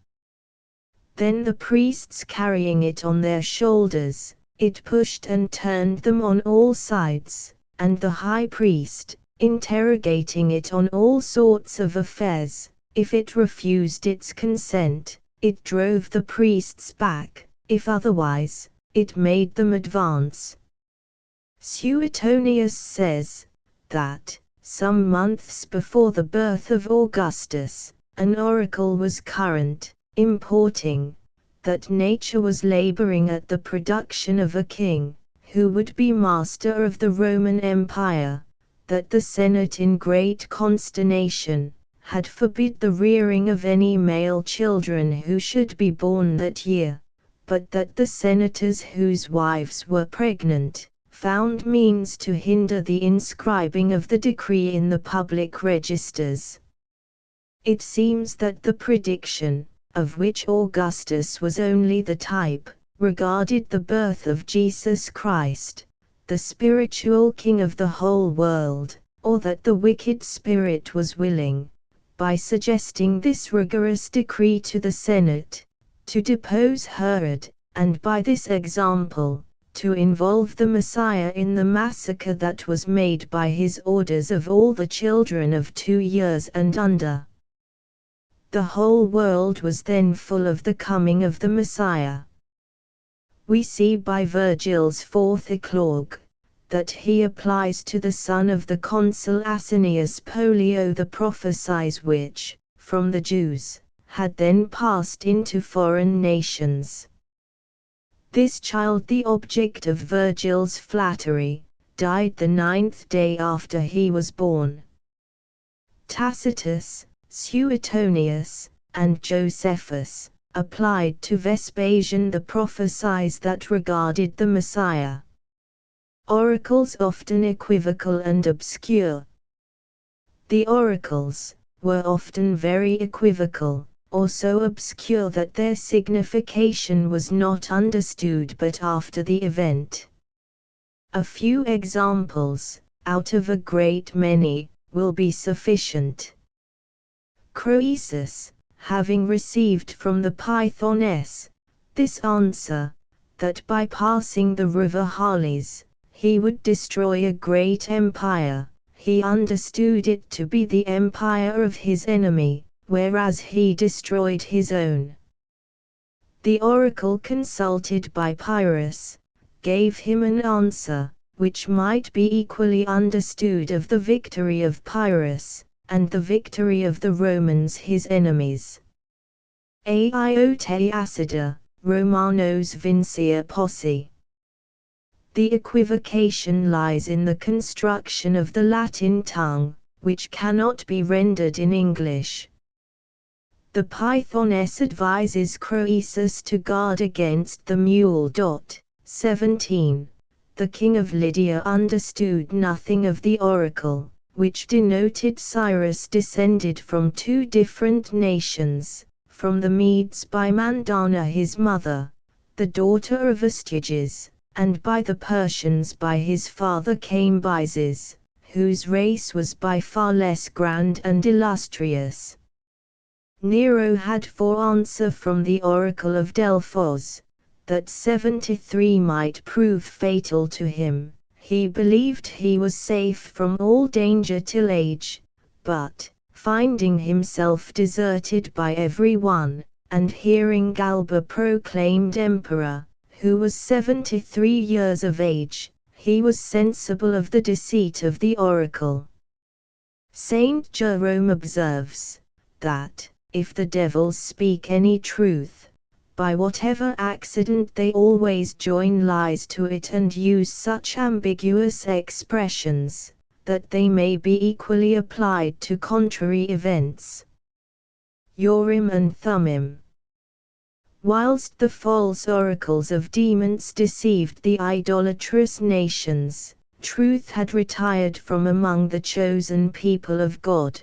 Then the priests, carrying it on their shoulders, it pushed and turned them on all sides, and the high priest, interrogating it on all sorts of affairs, if it refused its consent, it drove the priests back; if otherwise, it made them advance. Suetonius says that, some months before the birth of Augustus, an oracle was current, importing that nature was laboring at the production of a king, who would be master of the Roman Empire, that the Senate in great consternation had forbid the rearing of any male children who should be born that year, but that the senators whose wives were pregnant found means to hinder the inscribing of the decree in the public registers. It seems that the prediction, of which Augustus was only the type, regarded the birth of Jesus Christ, the spiritual king of the whole world, or that the wicked spirit was willing, by suggesting this rigorous decree to the Senate, to depose Herod, and by this example, to involve the Messiah in the massacre that was made by his orders of all the children of 2 years and under. The whole world was then full of the coming of the Messiah. We see by Virgil's 4th Eclogue, that he applies to the son of the consul Asinius Pollio the prophecies which, from the Jews, had then passed into foreign nations. This child, the object of Virgil's flattery, died the 9th day after he was born. Tacitus, Suetonius, and Josephus applied to Vespasian the prophecies that regarded the Messiah. Oracles often equivocal and obscure. The oracles were often very equivocal, or so obscure that their signification was not understood but after the event. A few examples, out of a great many, will be sufficient. Croesus, having received from the Pythoness this answer, that by passing the river Halys, he would destroy a great empire, he understood it to be the empire of his enemy, whereas he destroyed his own. The oracle consulted by Pyrrhus gave him an answer, which might be equally understood of the victory of Pyrrhus, and the victory of the Romans his enemies. Aiote acida, Romanos vincia posse. The equivocation lies in the construction of the Latin tongue, which cannot be rendered in English. The Pythoness advises Croesus to guard against the mule. 17. The king of Lydia understood nothing of the oracle, which denoted Cyrus descended from 2 different nations, from the Medes by Mandana his mother, the daughter of Astyages, and by the Persians by his father Cambyses, whose race was by far less grand and illustrious. Nero had for answer from the oracle of Delphos, that 73 might prove fatal to him. He believed he was safe from all danger till age, but, finding himself deserted by every one, and hearing Galba proclaimed emperor, who was 73 years of age, he was sensible of the deceit of the oracle. Saint Jerome observes, that, if the devils speak any truth, by whatever accident they always join lies to it and use such ambiguous expressions, that they may be equally applied to contrary events. Urim and Thummim. Whilst the false oracles of demons deceived the idolatrous nations, truth had retired from among the chosen people of God.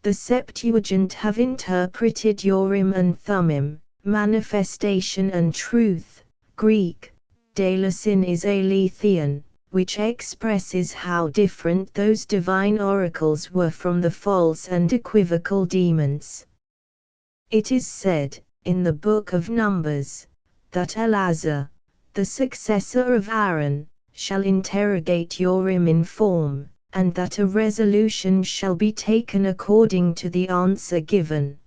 The Septuagint have interpreted Urim and Thummim, manifestation and truth, Greek, Deilosin is aletheon, which expresses how different those divine oracles were from the false and equivocal demons. It is said, in the Book of Numbers, that Eleazar, the successor of Aaron, shall interrogate Urim in form, and that a resolution shall be taken according to the answer given.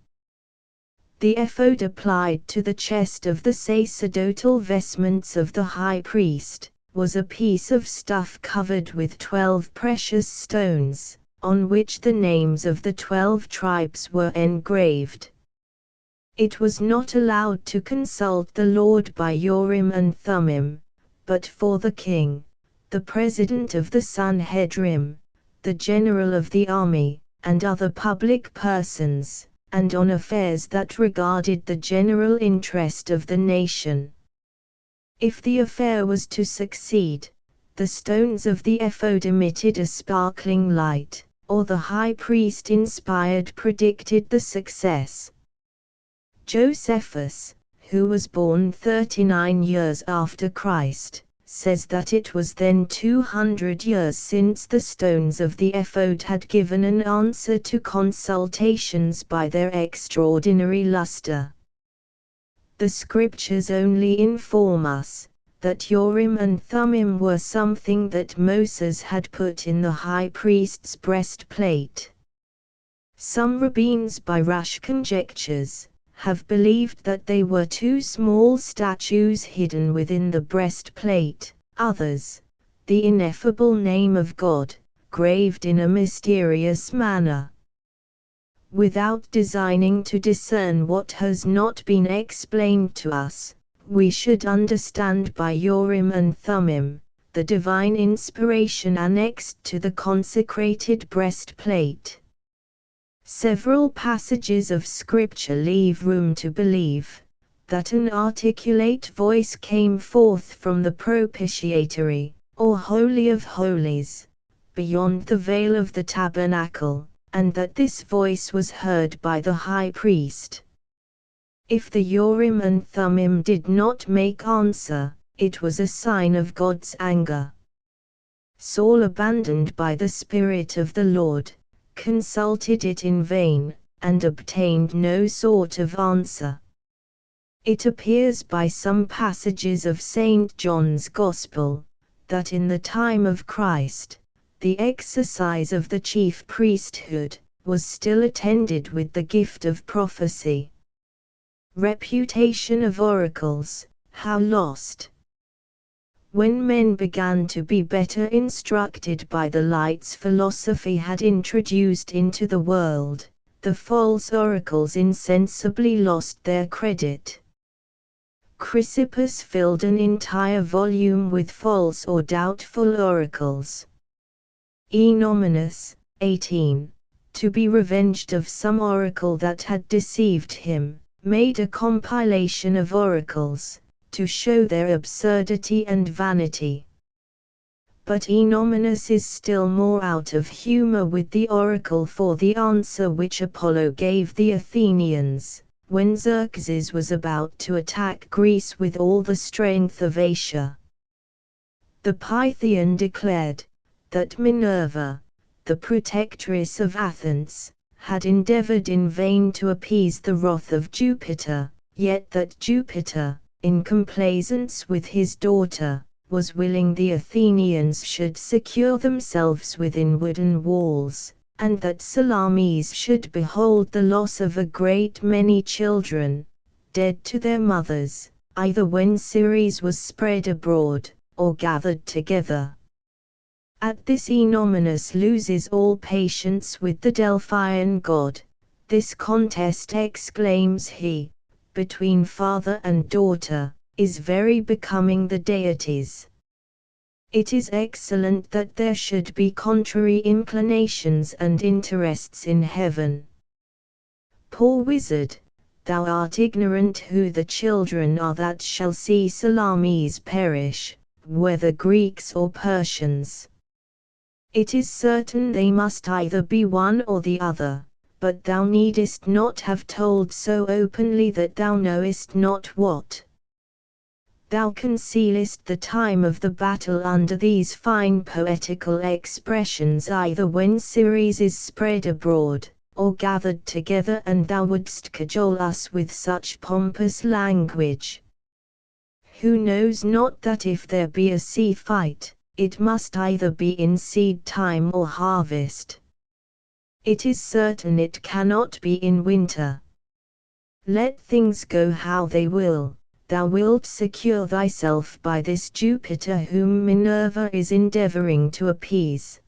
The ephod applied to the chest of the sacerdotal vestments of the high priest, was a piece of stuff covered with 12 precious stones, on which the names of the 12 tribes were engraved. It was not allowed to consult the Lord by Urim and Thummim, but for the king, the president of the Sanhedrim, the general of the army, and other public persons, and on affairs that regarded the general interest of the nation. If the affair was to succeed, the stones of the ephod emitted a sparkling light, or the high priest inspired predicted the success. Josephus, who was born 39 years after Christ, says that it was then 200 years since the stones of the ephod had given an answer to consultations by their extraordinary luster. The scriptures only inform us that Urim and Thummim were something that Moses had put in the high priest's breastplate. Some rabbins by rash conjectures have believed that they were two small statues hidden within the breastplate, others, the ineffable name of God, graved in a mysterious manner. Without designing to discern what has not been explained to us, we should understand by Urim and Thummim, the divine inspiration annexed to the consecrated breastplate. Several passages of Scripture leave room to believe that an articulate voice came forth from the propitiatory, or Holy of Holies, beyond the veil of the tabernacle, and that this voice was heard by the high priest. If the Urim and Thummim did not make answer, it was a sign of God's anger. Saul, abandoned by the Spirit of the Lord, consulted it in vain, and obtained no sort of answer. It appears by some passages of St. John's Gospel, that in the time of Christ, the exercise of the chief priesthood was still attended with the gift of prophecy. Reputation of oracles, how lost! When men began to be better instructed by the lights philosophy had introduced into the world, the false oracles insensibly lost their credit. Chrysippus filled an entire volume with false or doubtful oracles. Enominus, 18, to be revenged of some oracle that had deceived him, made a compilation of oracles, to show their absurdity and vanity. But Enominus is still more out of humor with the oracle for the answer which Apollo gave the Athenians, when Xerxes was about to attack Greece with all the strength of Asia. The Pythian declared that Minerva, the protectress of Athens, had endeavored in vain to appease the wrath of Jupiter, yet that Jupiter, in complaisance with his daughter, was willing the Athenians should secure themselves within wooden walls, and that Salamis should behold the loss of a great many children, dead to their mothers, either when Ceres was spread abroad, or gathered together. At this Enominus loses all patience with the Delphian god. This contest, exclaims he, between father and daughter, is very becoming the deities. It is excellent that there should be contrary inclinations and interests in heaven. Poor wizard, thou art ignorant who the children are that shall see Salamis perish, whether Greeks or Persians. It is certain they must either be one or the other. But thou needest not have told so openly that thou knowest not what. Thou concealest the time of the battle under these fine poetical expressions either when Ceres is spread abroad, or gathered together, and thou wouldst cajole us with such pompous language. Who knows not that if there be a sea fight, it must either be in seed time or harvest? It is certain it cannot be in winter. Let things go how they will, thou wilt secure thyself by this Jupiter whom Minerva is endeavoring to appease.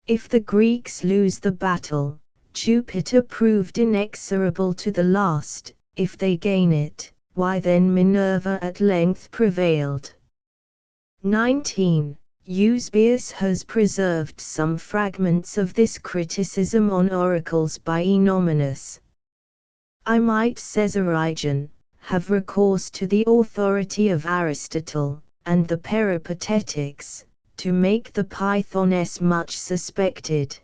If the Greeks lose the battle, Jupiter proved inexorable to the last, if they gain it, why then Minerva at length prevailed. 19. Eusebius has preserved some fragments of this criticism on oracles by Enominus. I might, says Origen, have recourse to the authority of Aristotle, and the Peripatetics, to make the Pythoness much suspected.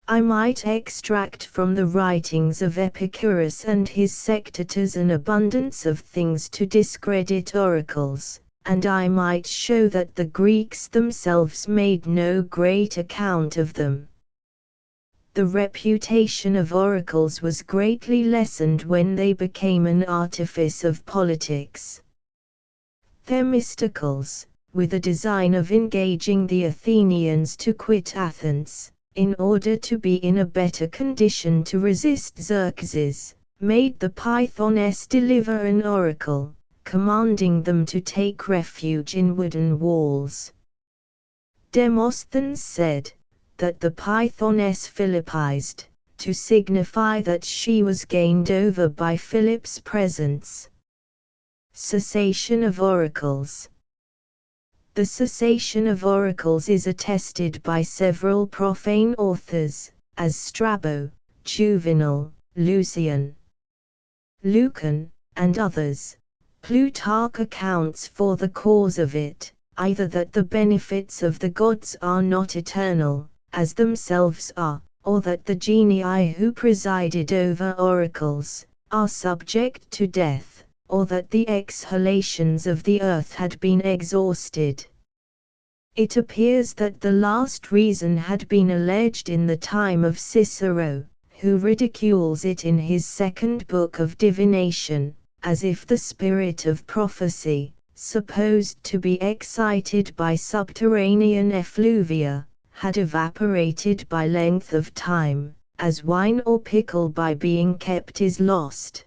I might extract from the writings of Epicurus and his sectators an abundance of things to discredit oracles, and I might show that the Greeks themselves made no great account of them. The reputation of oracles was greatly lessened when they became an artifice of politics. Themistocles, with a design of engaging the Athenians to quit Athens, in order to be in a better condition to resist Xerxes, made the Pythoness deliver an oracle, commanding them to take refuge in wooden walls. Demosthenes said that the Pythoness Philippized, to signify that she was gained over by Philip's presence. Cessation of oracles. The cessation of oracles is attested by several profane authors, as Strabo, Juvenal, Lucian, Lucan, and others. Plutarch accounts for the cause of it, either that the benefits of the gods are not eternal, as themselves are, or that the genii who presided over oracles, are subject to death, or that the exhalations of the earth had been exhausted. It appears that the last reason had been alleged in the time of Cicero, who ridicules it in his second book of Divination, as if the spirit of prophecy, supposed to be excited by subterranean effluvia, had evaporated by length of time, as wine or pickle by being kept is lost.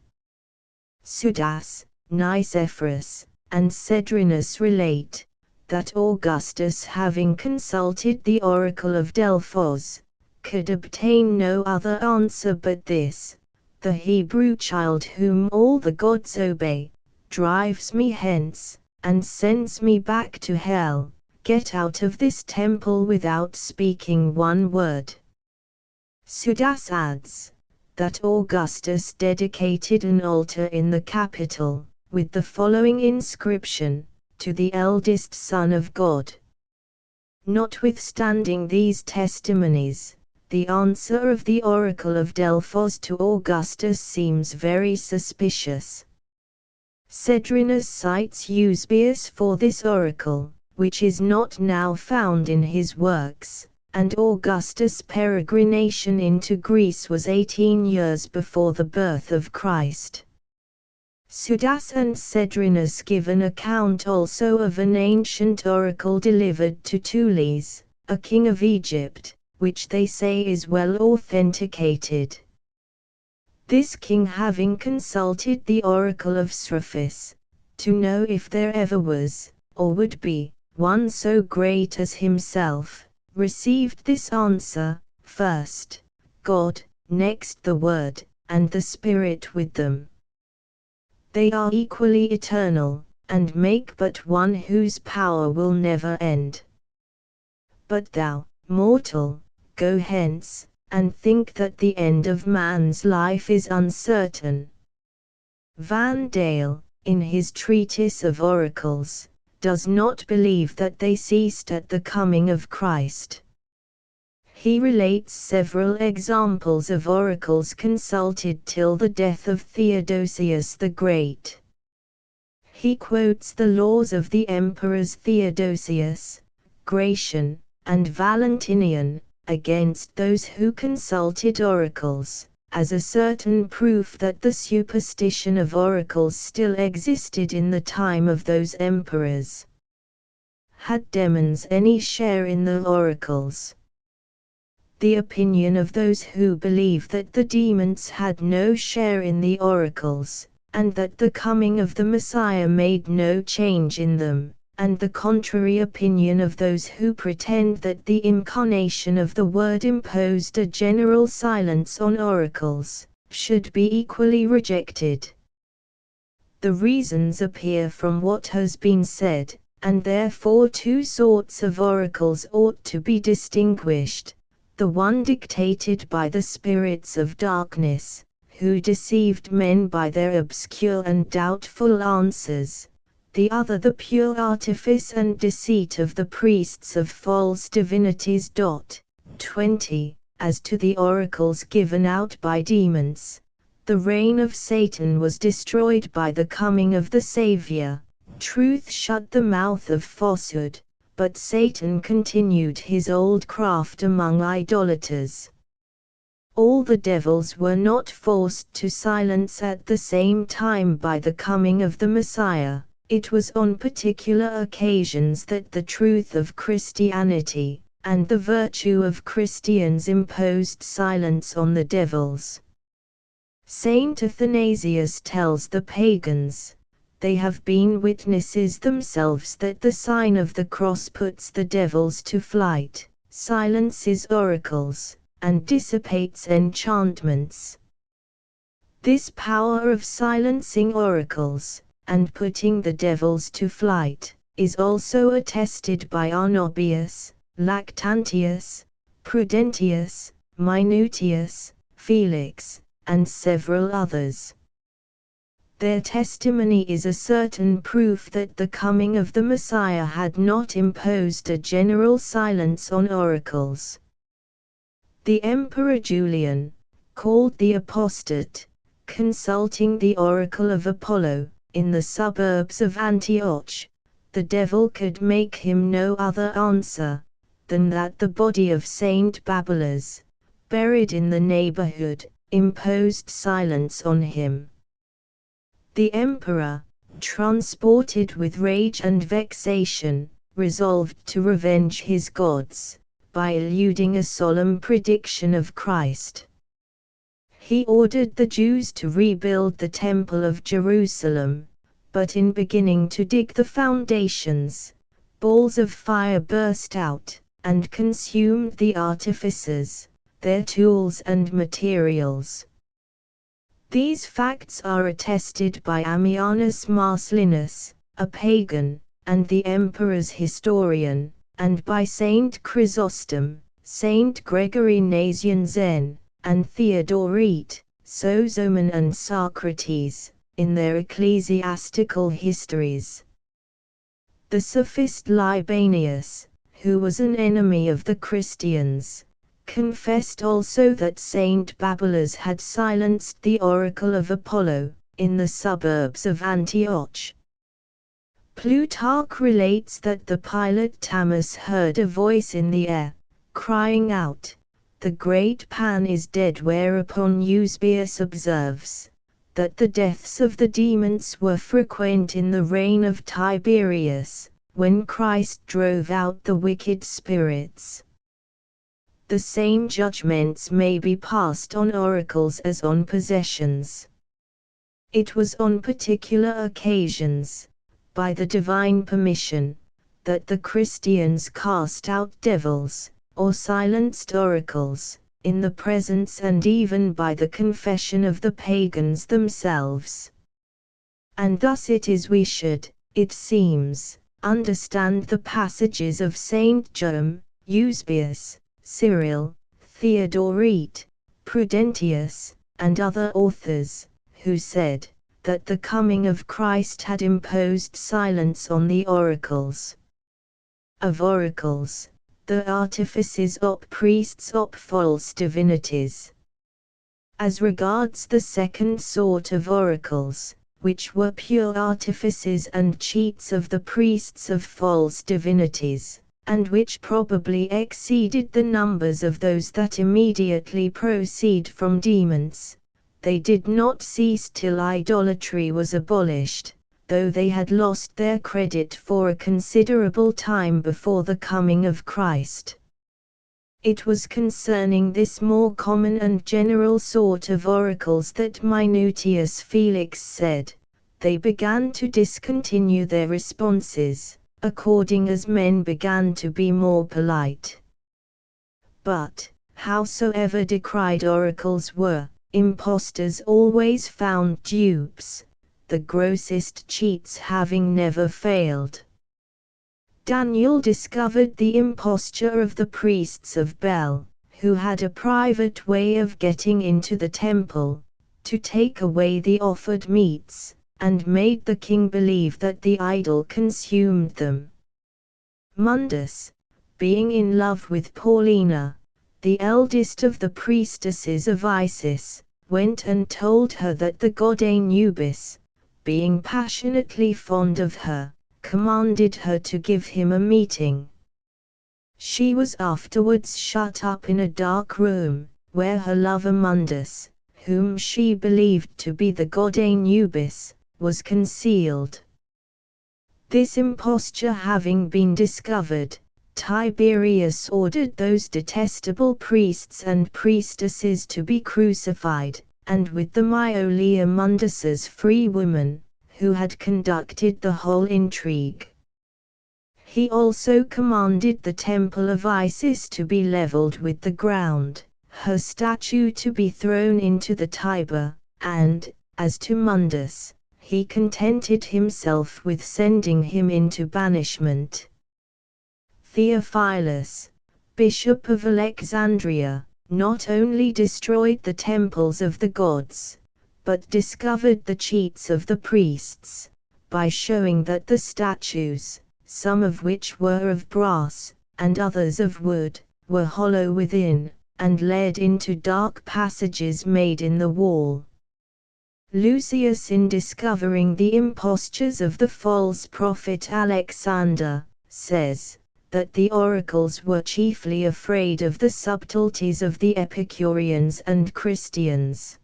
Suidas, Nicephorus, and Cedrinus relate that Augustus, having consulted the oracle of Delphos, could obtain no other answer but this: the Hebrew child whom all the gods obey, drives me hence, and sends me back to hell. Get out of this temple without speaking one word. Suidas adds that Augustus dedicated an altar in the Capitol, with the following inscription: to the eldest Son of God. Notwithstanding these testimonies, the answer of the oracle of Delphos to Augustus seems very suspicious. Cedrinus cites Eusebius for this oracle, which is not now found in his works, and Augustus' peregrination into Greece was 18 years before the birth of Christ. Suidas and Cedrinus give an account also of an ancient oracle delivered to Tules, a king of Egypt, which they say is well authenticated. This king, having consulted the oracle of Sraphis, to know if there ever was, or would be, one so great as himself, received this answer: first, God, next the Word, and the Spirit with them. They are equally eternal, and make but one whose power will never end. But thou, mortal, go hence, and think that the end of man's life is uncertain. Van Dale, in his treatise of oracles, does not believe that they ceased at the coming of Christ. He relates several examples of oracles consulted till the death of Theodosius the Great. He quotes the laws of the emperors Theodosius, Gratian, and Valentinian, against those who consulted oracles, as a certain proof that the superstition of oracles still existed in the time of those emperors. Had demons any share in the oracles? The opinion of those who believe that the demons had no share in the oracles, and that the coming of the Messiah made no change in them, and the contrary opinion of those who pretend that the incarnation of the Word imposed a general silence on oracles, should be equally rejected. The reasons appear from what has been said, and therefore two sorts of oracles ought to be distinguished, the one dictated by the spirits of darkness, who deceived men by their obscure and doubtful answers, the other the pure artifice and deceit of the priests of false divinities. 20. As to the oracles given out by demons, the reign of Satan was destroyed by the coming of the Saviour. Truth shut the mouth of falsehood, but Satan continued his old craft among idolaters. All the devils were not forced to silence at the same time by the coming of the Messiah. It was on particular occasions that the truth of Christianity, and the virtue of Christians imposed silence on the devils. Saint Athanasius tells the pagans, "They have been witnesses themselves that the sign of the cross puts the devils to flight, silences oracles, and dissipates enchantments." This power of silencing oracles, and putting the devils to flight, is also attested by Arnobius, Lactantius, Prudentius, Minutius, Felix, and several others. Their testimony is a certain proof that the coming of the Messiah had not imposed a general silence on oracles. The Emperor Julian, called the Apostate, consulting the oracle of Apollo, in the suburbs of Antioch, the devil could make him no other answer, than that the body of Saint Babylas, buried in the neighborhood, imposed silence on him. The emperor, transported with rage and vexation, resolved to revenge his gods, by eluding a solemn prediction of Christ. He ordered the Jews to rebuild the Temple of Jerusalem, but in beginning to dig the foundations, balls of fire burst out, and consumed the artificers, their tools and materials. These facts are attested by Ammianus Marcellinus, a pagan, and the emperor's historian, and by Saint Chrysostom, Saint Gregory Nazianzen, and Theodorete, Sozomen and Socrates, in their ecclesiastical histories. The sophist Libanius, who was an enemy of the Christians, confessed also that Saint Babylas had silenced the oracle of Apollo, in the suburbs of Antioch. Plutarch relates that the pilot Thammus heard a voice in the air, crying out, "The great Pan is dead," whereupon Eusebius observes, that the deaths of the demons were frequent in the reign of Tiberius, when Christ drove out the wicked spirits. The same judgments may be passed on oracles as on possessions. It was on particular occasions, by the divine permission, that the Christians cast out devils, or silenced oracles, in the presence and even by the confession of the pagans themselves. And thus it is we should, it seems, understand the passages of Saint Jerome, Eusebius, Cyril, Theodorete, Prudentius, and other authors, who said, that the coming of Christ had imposed silence on the oracles. Of oracles, the artifices op priests op false divinities. As regards the second sort of oracles, which were pure artifices and cheats of the priests of false divinities, and which probably exceeded the numbers of those that immediately proceed from demons, they did not cease till idolatry was abolished, though they had lost their credit for a considerable time before the coming of Christ. It was concerning this more common and general sort of oracles that Minutius Felix said, they began to discontinue their responses, according as men began to be more polite. But, howsoever decried oracles were, impostors always found dupes, the grossest cheats having never failed. Daniel discovered the imposture of the priests of Bel, who had a private way of getting into the temple, to take away the offered meats, and made the king believe that the idol consumed them. Mundus, being in love with Paulina, the eldest of the priestesses of Isis, went and told her that the god Anubis, being passionately fond of her, commanded her to give him a meeting. She was afterwards shut up in a dark room, where her lover Mundus, whom she believed to be the god Anubis, was concealed. This imposture having been discovered, Tiberius ordered those detestable priests and priestesses to be crucified, and with them Iolia Mundus's free woman, who had conducted the whole intrigue. He also commanded the temple of Isis to be leveled with the ground, her statue to be thrown into the Tiber, and, as to Mundus, he contented himself with sending him into banishment. Theophilus, Bishop of Alexandria, not only destroyed the temples of the gods, but discovered the cheats of the priests, by showing that the statues, some of which were of brass, and others of wood, were hollow within, and led into dark passages made in the wall. Lucius, in discovering the impostures of the false prophet Alexander, says that the oracles were chiefly afraid of the subtleties of the Epicureans and Christians.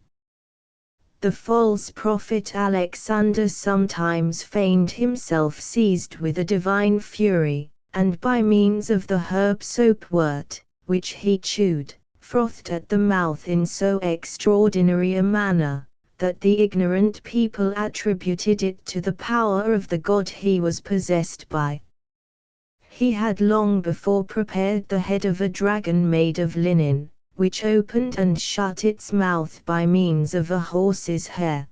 The false prophet Alexander sometimes feigned himself seized with a divine fury, and by means of the herb soapwort, which he chewed, frothed at the mouth in so extraordinary a manner, that the ignorant people attributed it to the power of the god he was possessed by. He had long before prepared the head of a dragon made of linen, which opened and shut its mouth by means of a horse's hair.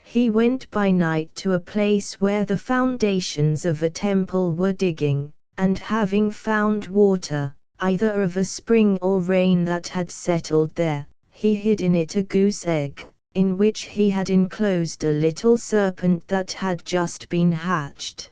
He went by night to a place where the foundations of a temple were digging, and having found water, either of a spring or rain that had settled there, he hid in it a goose egg, in which he had enclosed a little serpent that had just been hatched.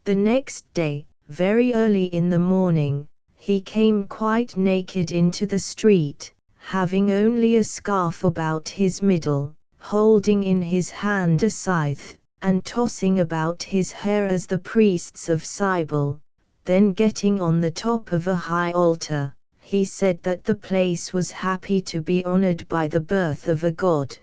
The next day, very early in the morning, he came quite naked into the street, having only a scarf about his middle, holding in his hand a scythe, and tossing about his hair as the priests of Cybele. Then getting on the top of a high altar, he said that the place was happy to be honored by the birth of a god.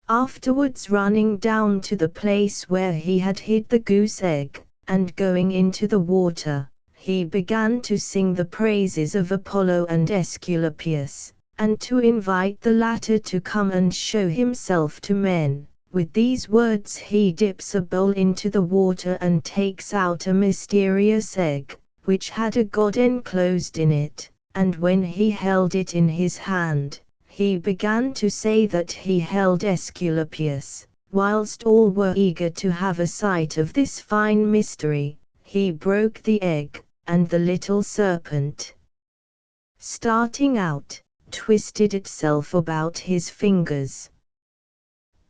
Afterwards running down to the place where he had hid the goose egg, and going into the water, he began to sing the praises of Apollo and Aesculapius, and to invite the latter to come and show himself to men. With these words he dips a bowl into the water and takes out a mysterious egg, which had a god enclosed in it, and when he held it in his hand, he began to say that he held Aesculapius. Whilst all were eager to have a sight of this fine mystery, he broke the egg, and the little serpent, starting out, twisted itself about his fingers.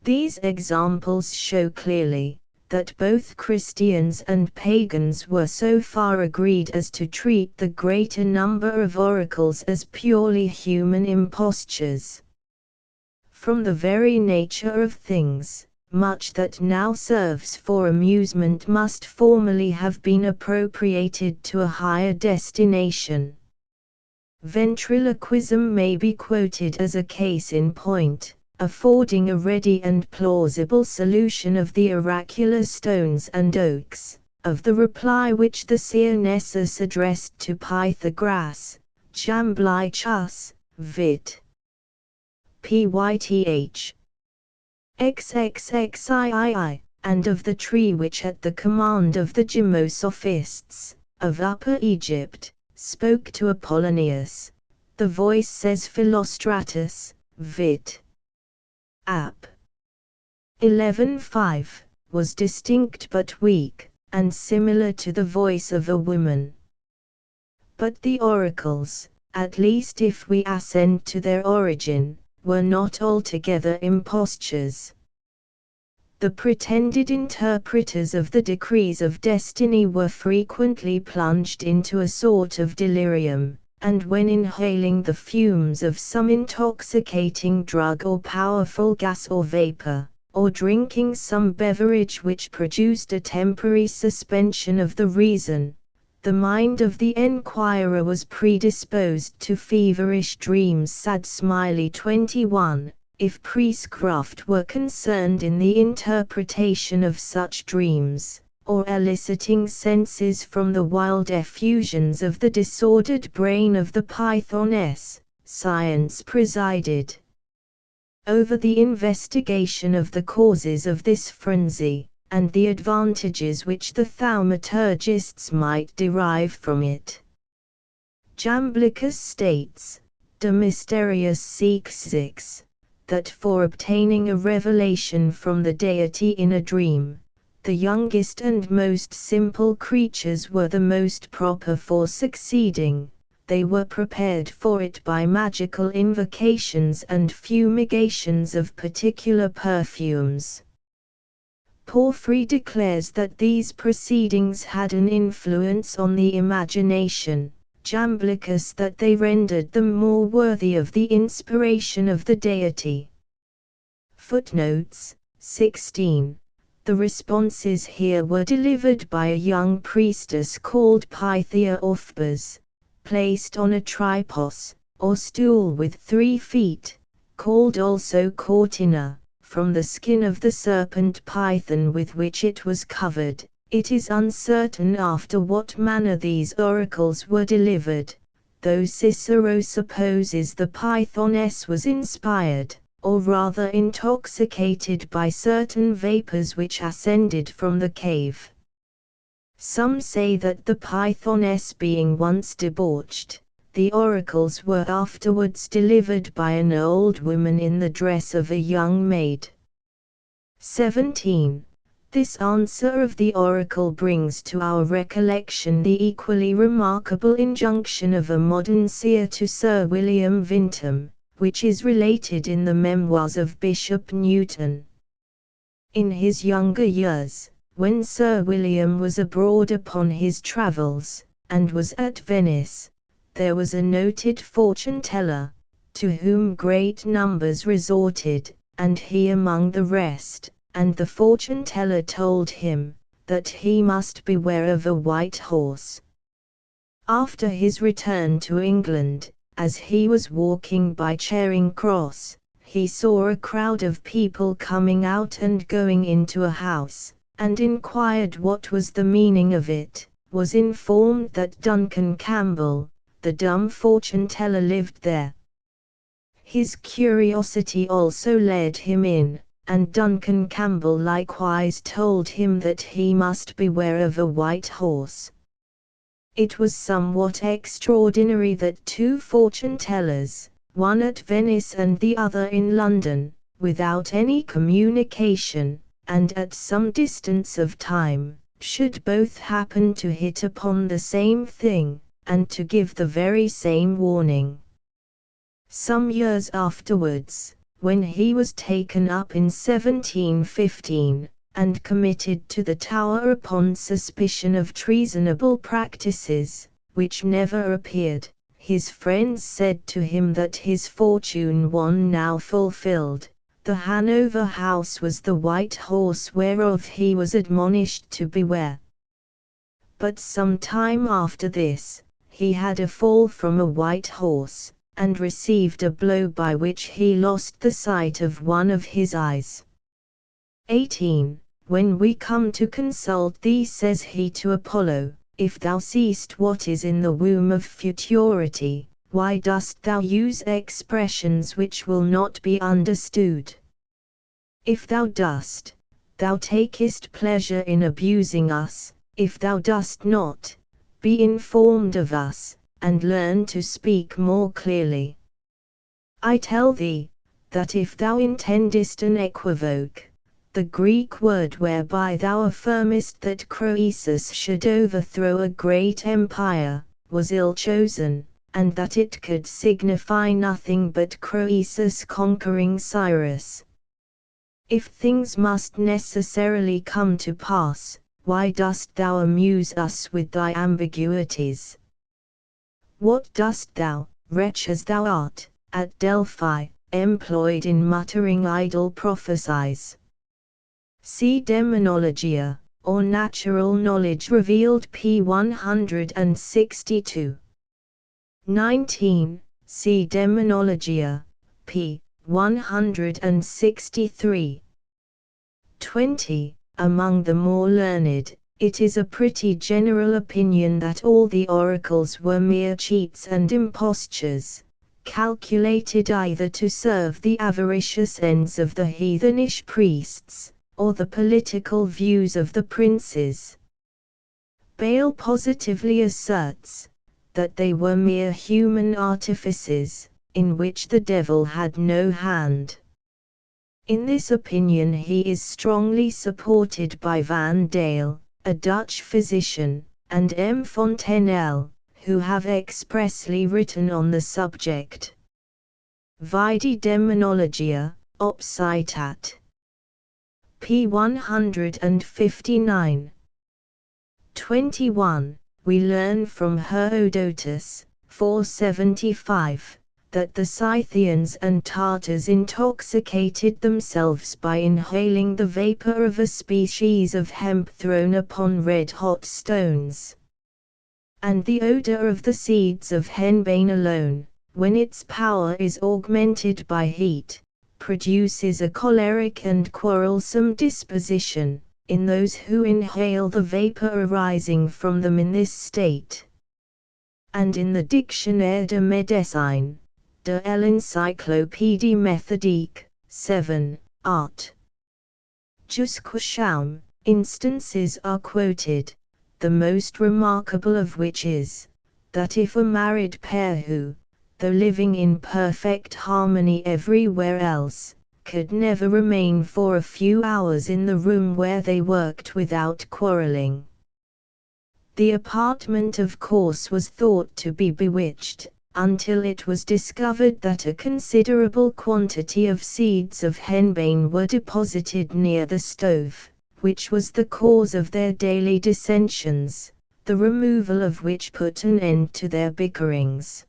These examples show clearly that both Christians and pagans were so far agreed as to treat the greater number of oracles as purely human impostures. From the very nature of things, much that now serves for amusement must formerly have been appropriated to a higher destination. Ventriloquism may be quoted as a case in point, affording a ready and plausible solution of the oracular stones and oaks, of the reply which the seer Nessus addressed to Pythagoras, Jamblichus, vit. Pyth. XXXIII, and of the tree which at the command of the Gemosophists, of Upper Egypt, spoke to Apollonius, The voice says Philostratus, vit. Ap. 11.5, was distinct but weak, and similar to the voice of a woman. But the oracles, at least if we ascend to their origin, were not altogether impostures. The pretended interpreters of the decrees of destiny were frequently plunged into a sort of delirium, and when inhaling the fumes of some intoxicating drug or powerful gas or vapor, or drinking some beverage which produced a temporary suspension of the reason, the mind of the enquirer was predisposed to feverish dreams. Sad Smiley 21. If priestcraft were concerned in the interpretation of such dreams, or eliciting senses from the wild effusions of the disordered brain of the Pythoness, science presided over the investigation of the causes of this frenzy, and the advantages which the thaumaturgists might derive from it. Jamblichus states, De Mysteriis 6, that for obtaining a revelation from the deity in a dream, the youngest and most simple creatures were the most proper for succeeding. They were prepared for it by magical invocations and fumigations of particular perfumes. Porphyry declares that these proceedings had an influence on the imagination, Jamblichus that they rendered them more worthy of the inspiration of the deity. Footnotes 16. The responses here were delivered by a young priestess called Pythia Ophbas, placed on a tripos, or stool with 3 feet, called also cortina, from the skin of the serpent python with which it was covered. It is uncertain after what manner these oracles were delivered, though Cicero supposes the Pythoness was inspired, or rather intoxicated by certain vapors which ascended from the cave. Some say that the Pythoness being once debauched, the oracles were afterwards delivered by an old woman in the dress of a young maid. 17. This answer of the oracle brings to our recollection the equally remarkable injunction of a modern seer to Sir William Vintham, which is related in the memoirs of Bishop Newton. In his younger years, when Sir William was abroad upon his travels, and was at Venice, there was a noted fortune-teller, to whom great numbers resorted, and he among the rest. And the fortune-teller told him that he must beware of a white horse. After his return to England, as he was walking by Charing Cross, he saw a crowd of people coming out and going into a house, and inquired what was the meaning of it, was informed that Duncan Campbell, the dumb fortune-teller, lived there. His curiosity also led him in, and Duncan Campbell likewise told him that he must beware of a white horse. It was somewhat extraordinary that 2 fortune-tellers, one at Venice and the other in London, without any communication, and at some distance of time, should both happen to hit upon the same thing, and to give the very same warning. Some years afterwards, when he was taken up in 1715, and committed to the Tower upon suspicion of treasonable practices, which never appeared, his friends said to him that his fortune one now fulfilled. The Hanover house was the white horse whereof he was admonished to beware. But some time after this, he had a fall from a white horse, and received a blow by which he lost the sight of one of his eyes. 18. When we come to consult thee, says he to Apollo, if thou seest what is in the womb of futurity, why dost thou use expressions which will not be understood? If thou dost, thou takest pleasure in abusing us; if thou dost not, be informed of us, and learn to speak more clearly. I tell thee, that if thou intendest an equivoque, the Greek word whereby thou affirmest that Croesus should overthrow a great empire, was ill chosen, and that it could signify nothing but Croesus conquering Cyrus. If things must necessarily come to pass, why dost thou amuse us with thy ambiguities? What dost thou, wretch as thou art, at Delphi, employed in muttering idle prophecies? See Demonologia, or Natural Knowledge Revealed p. 162. 19. See Demonologia, p. 163. 20. Among the more learned, it is a pretty general opinion that all the oracles were mere cheats and impostures, calculated either to serve the avaricious ends of the heathenish priests, or the political views of the princes. Bayle positively asserts that they were mere human artifices, in which the devil had no hand. In this opinion he is strongly supported by Van Dale, a Dutch physician, and M. Fontenelle, who have expressly written on the subject. Vide Demonologia, Opsitat. p. 159. 21. We learn from Herodotus, 475, that the Scythians and Tartars intoxicated themselves by inhaling the vapor of a species of hemp thrown upon red-hot stones. And the odor of the seeds of henbane alone, when its power is augmented by heat, produces a choleric and quarrelsome disposition, in those who inhale the vapor arising from them in this state. And in the Dictionnaire de Médecine, de l'Encyclopédie Méthodique, 7, art. Jusqu'au Schaum, instances are quoted, the most remarkable of which is, that if a married pair who, though living in perfect harmony everywhere else, could never remain for a few hours in the room where they worked without quarreling. The apartment of course was thought to be bewitched, until it was discovered that a considerable quantity of seeds of henbane were deposited near the stove, which was the cause of their daily dissensions, the removal of which put an end to their bickerings.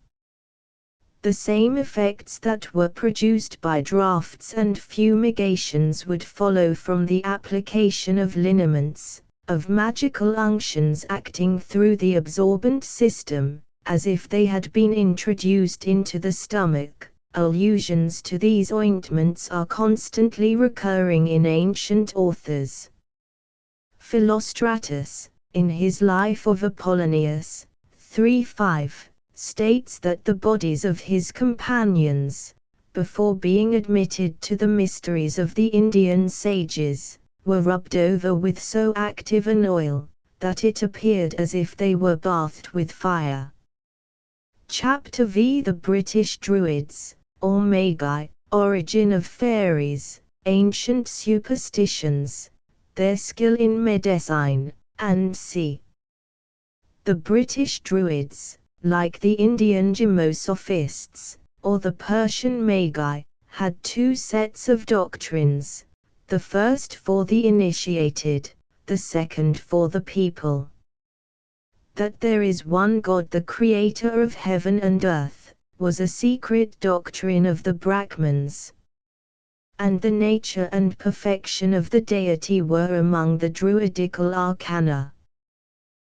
The same effects that were produced by draughts and fumigations would follow from the application of liniments, of magical unctions acting through the absorbent system, as if they had been introduced into the stomach. Allusions to these ointments are constantly recurring in ancient authors. Philostratus, in his Life of Apollonius, 3:5, states that the bodies of his companions, before being admitted to the mysteries of the Indian sages, were rubbed over with so active an oil, that it appeared as if they were bathed with fire. Chapter V. The British Druids, or Magi, Origin of Fairies, Ancient Superstitions, Their Skill in Medicine, and c. The British Druids, like the Indian Gemosophists, or the Persian Magi, had two sets of doctrines, the first for the initiated, the second for the people. That there is one God, the creator of heaven and earth, was a secret doctrine of the Brahmins. And the nature and perfection of the deity were among the Druidical arcana.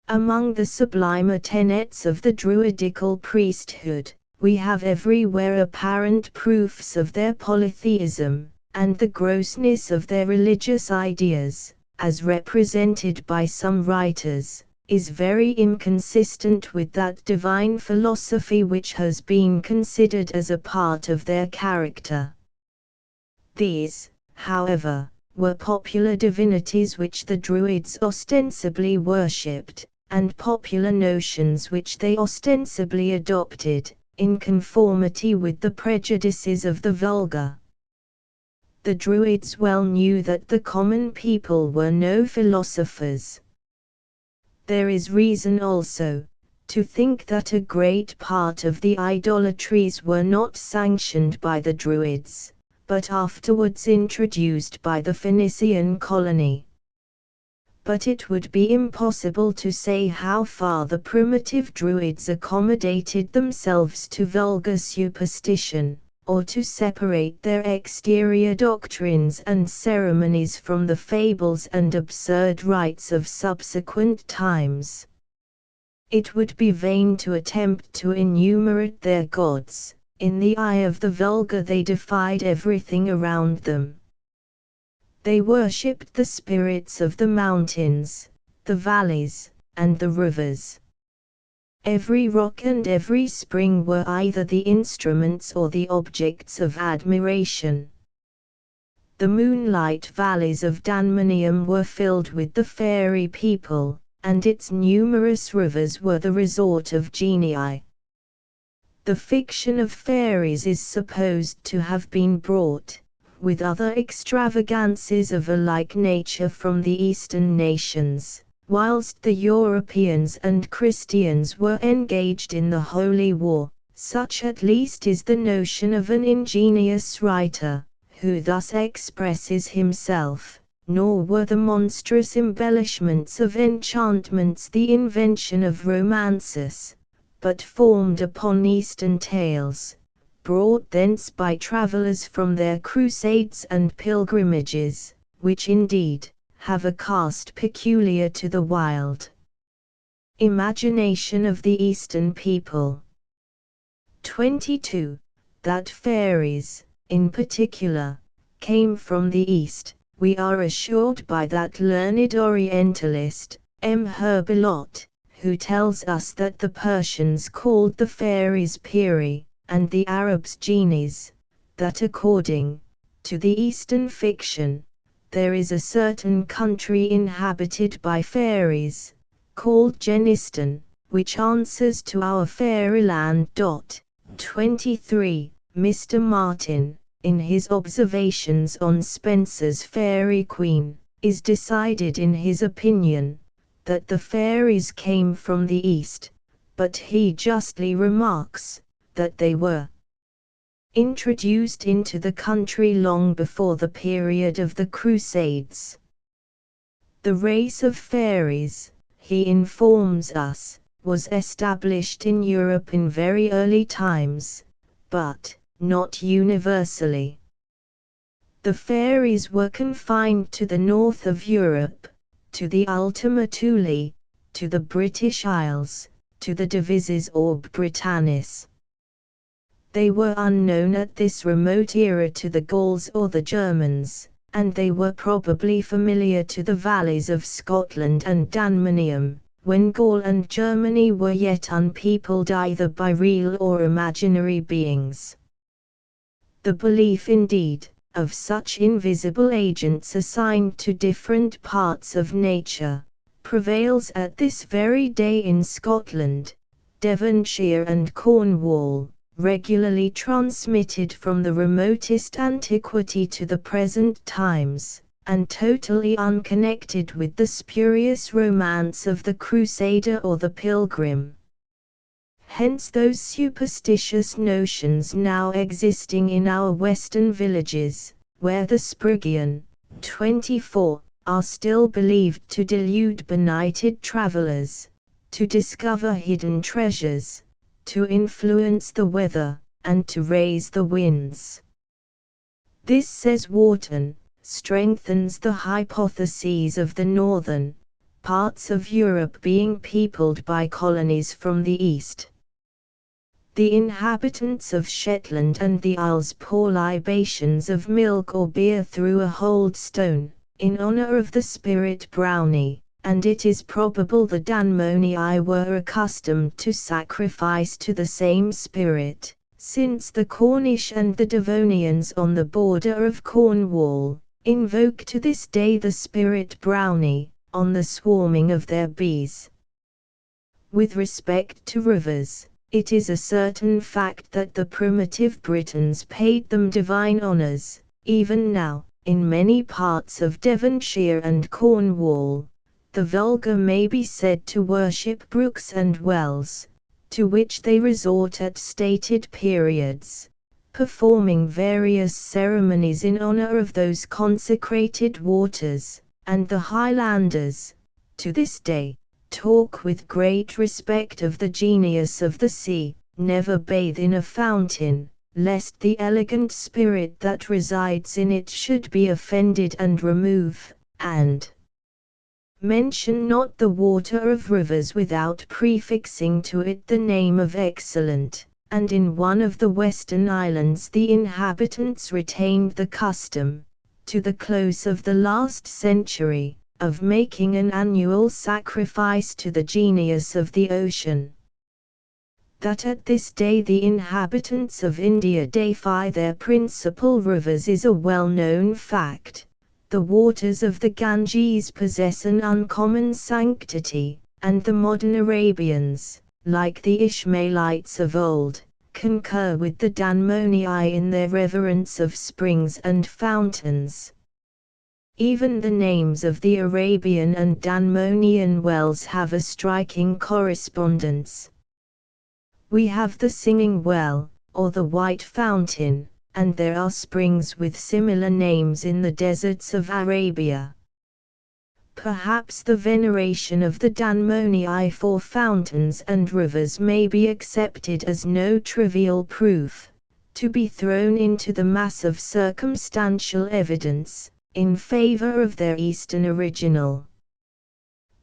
Among the sublimer tenets of the Druidical priesthood, we have everywhere apparent proofs of their polytheism, and the grossness of their religious ideas, as represented by some writers, is very inconsistent with that divine philosophy which has been considered as a part of their character. These, however, were popular divinities which the Druids ostensibly worshipped, and popular notions which they ostensibly adopted, in conformity with the prejudices of the vulgar. The Druids well knew that the common people were no philosophers. There is reason also to think that a great part of the idolatries were not sanctioned by the Druids, but afterwards introduced by the Phoenician colony. But it would be impossible to say how far the primitive Druids accommodated themselves to vulgar superstition, or to separate their exterior doctrines and ceremonies from the fables and absurd rites of subsequent times. It would be vain to attempt to enumerate their gods. In the eye of the vulgar they defied everything around them. They worshipped the spirits of the mountains, the valleys, and the rivers. Every rock and every spring were either the instruments or the objects of admiration. The moonlight valleys of Danmanium were filled with the fairy people, and its numerous rivers were the resort of genii. The fiction of fairies is supposed to have been brought, with other extravagances of a like nature, from the Eastern nations, whilst the Europeans and Christians were engaged in the Holy War. Such at least is the notion of an ingenious writer, who thus expresses himself. Nor were the monstrous embellishments of enchantments the invention of romances, but formed upon Eastern tales, brought thence by travellers from their crusades and pilgrimages, which indeed have a cast peculiar to the wild imagination of the Eastern people. 22. That fairies, in particular, came from the East, we are assured by that learned Orientalist, M. Herbelot, who tells us that the Persians called the fairies Peri, and the Arabs genies, that according to the Eastern fiction, there is a certain country inhabited by fairies, called Genistan, which answers to our fairyland. 23. Mr. Martin, in his observations on Spenser's Fairy Queen, is decided in his opinion, that the fairies came from the East, but he justly remarks, that they were introduced into the country long before the period of the Crusades. The race of fairies, he informs us, was established in Europe in very early times, but not universally. The fairies were confined to the north of Europe, to the Ultima Thule, to the British Isles, to the Divises Orb Britannis. They were unknown at this remote era to the Gauls or the Germans, and they were probably familiar to the valleys of Scotland and Danmanium, when Gaul and Germany were yet unpeopled either by real or imaginary beings. The belief indeed, of such invisible agents assigned to different parts of nature, prevails at this very day in Scotland, Devonshire and Cornwall, regularly transmitted from the remotest antiquity to the present times, and totally unconnected with the spurious romance of the Crusader or the Pilgrim. Hence those superstitious notions now existing in our western villages, where the Sprugian, 24, are still believed to delude benighted travellers, to discover hidden treasures, to influence the weather, and to raise the winds. This, says Wharton, strengthens the hypotheses of the northern parts of Europe being peopled by colonies from the east. The inhabitants of Shetland and the Isles pour libations of milk or beer through a hold stone, in honour of the spirit Brownie, and it is probable the Danmonii were accustomed to sacrifice to the same spirit, since the Cornish and the Devonians on the border of Cornwall invoke to this day the spirit Brownie, on the swarming of their bees. With respect to rivers, it is a certain fact that the primitive Britons paid them divine honours. Even now, in many parts of Devonshire and Cornwall, the vulgar may be said to worship brooks and wells, to which they resort at stated periods, performing various ceremonies in honour of those consecrated waters, and the Highlanders, to this day, talk with great respect of the genius of the sea, never bathe in a fountain, lest the elegant spirit that resides in it should be offended and remove, and mention not the water of rivers without prefixing to it the name of excellent. And in one of the western islands the inhabitants retained the custom, to the close of the last century, of making an annual sacrifice to the genius of the ocean. That at this day the inhabitants of India deify their principal rivers is a well-known fact. The waters of the Ganges possess an uncommon sanctity, and the modern Arabians, like the Ishmaelites of old, concur with the Danmonii in their reverence of springs and fountains. Even the names of the Arabian and Danmonian wells have a striking correspondence. We have the Singing Well, or the White Fountain, and there are springs with similar names in the deserts of Arabia. Perhaps the veneration of the Danmonii for fountains and rivers may be accepted as no trivial proof, to be thrown into the mass of circumstantial evidence, in favor of their Eastern original.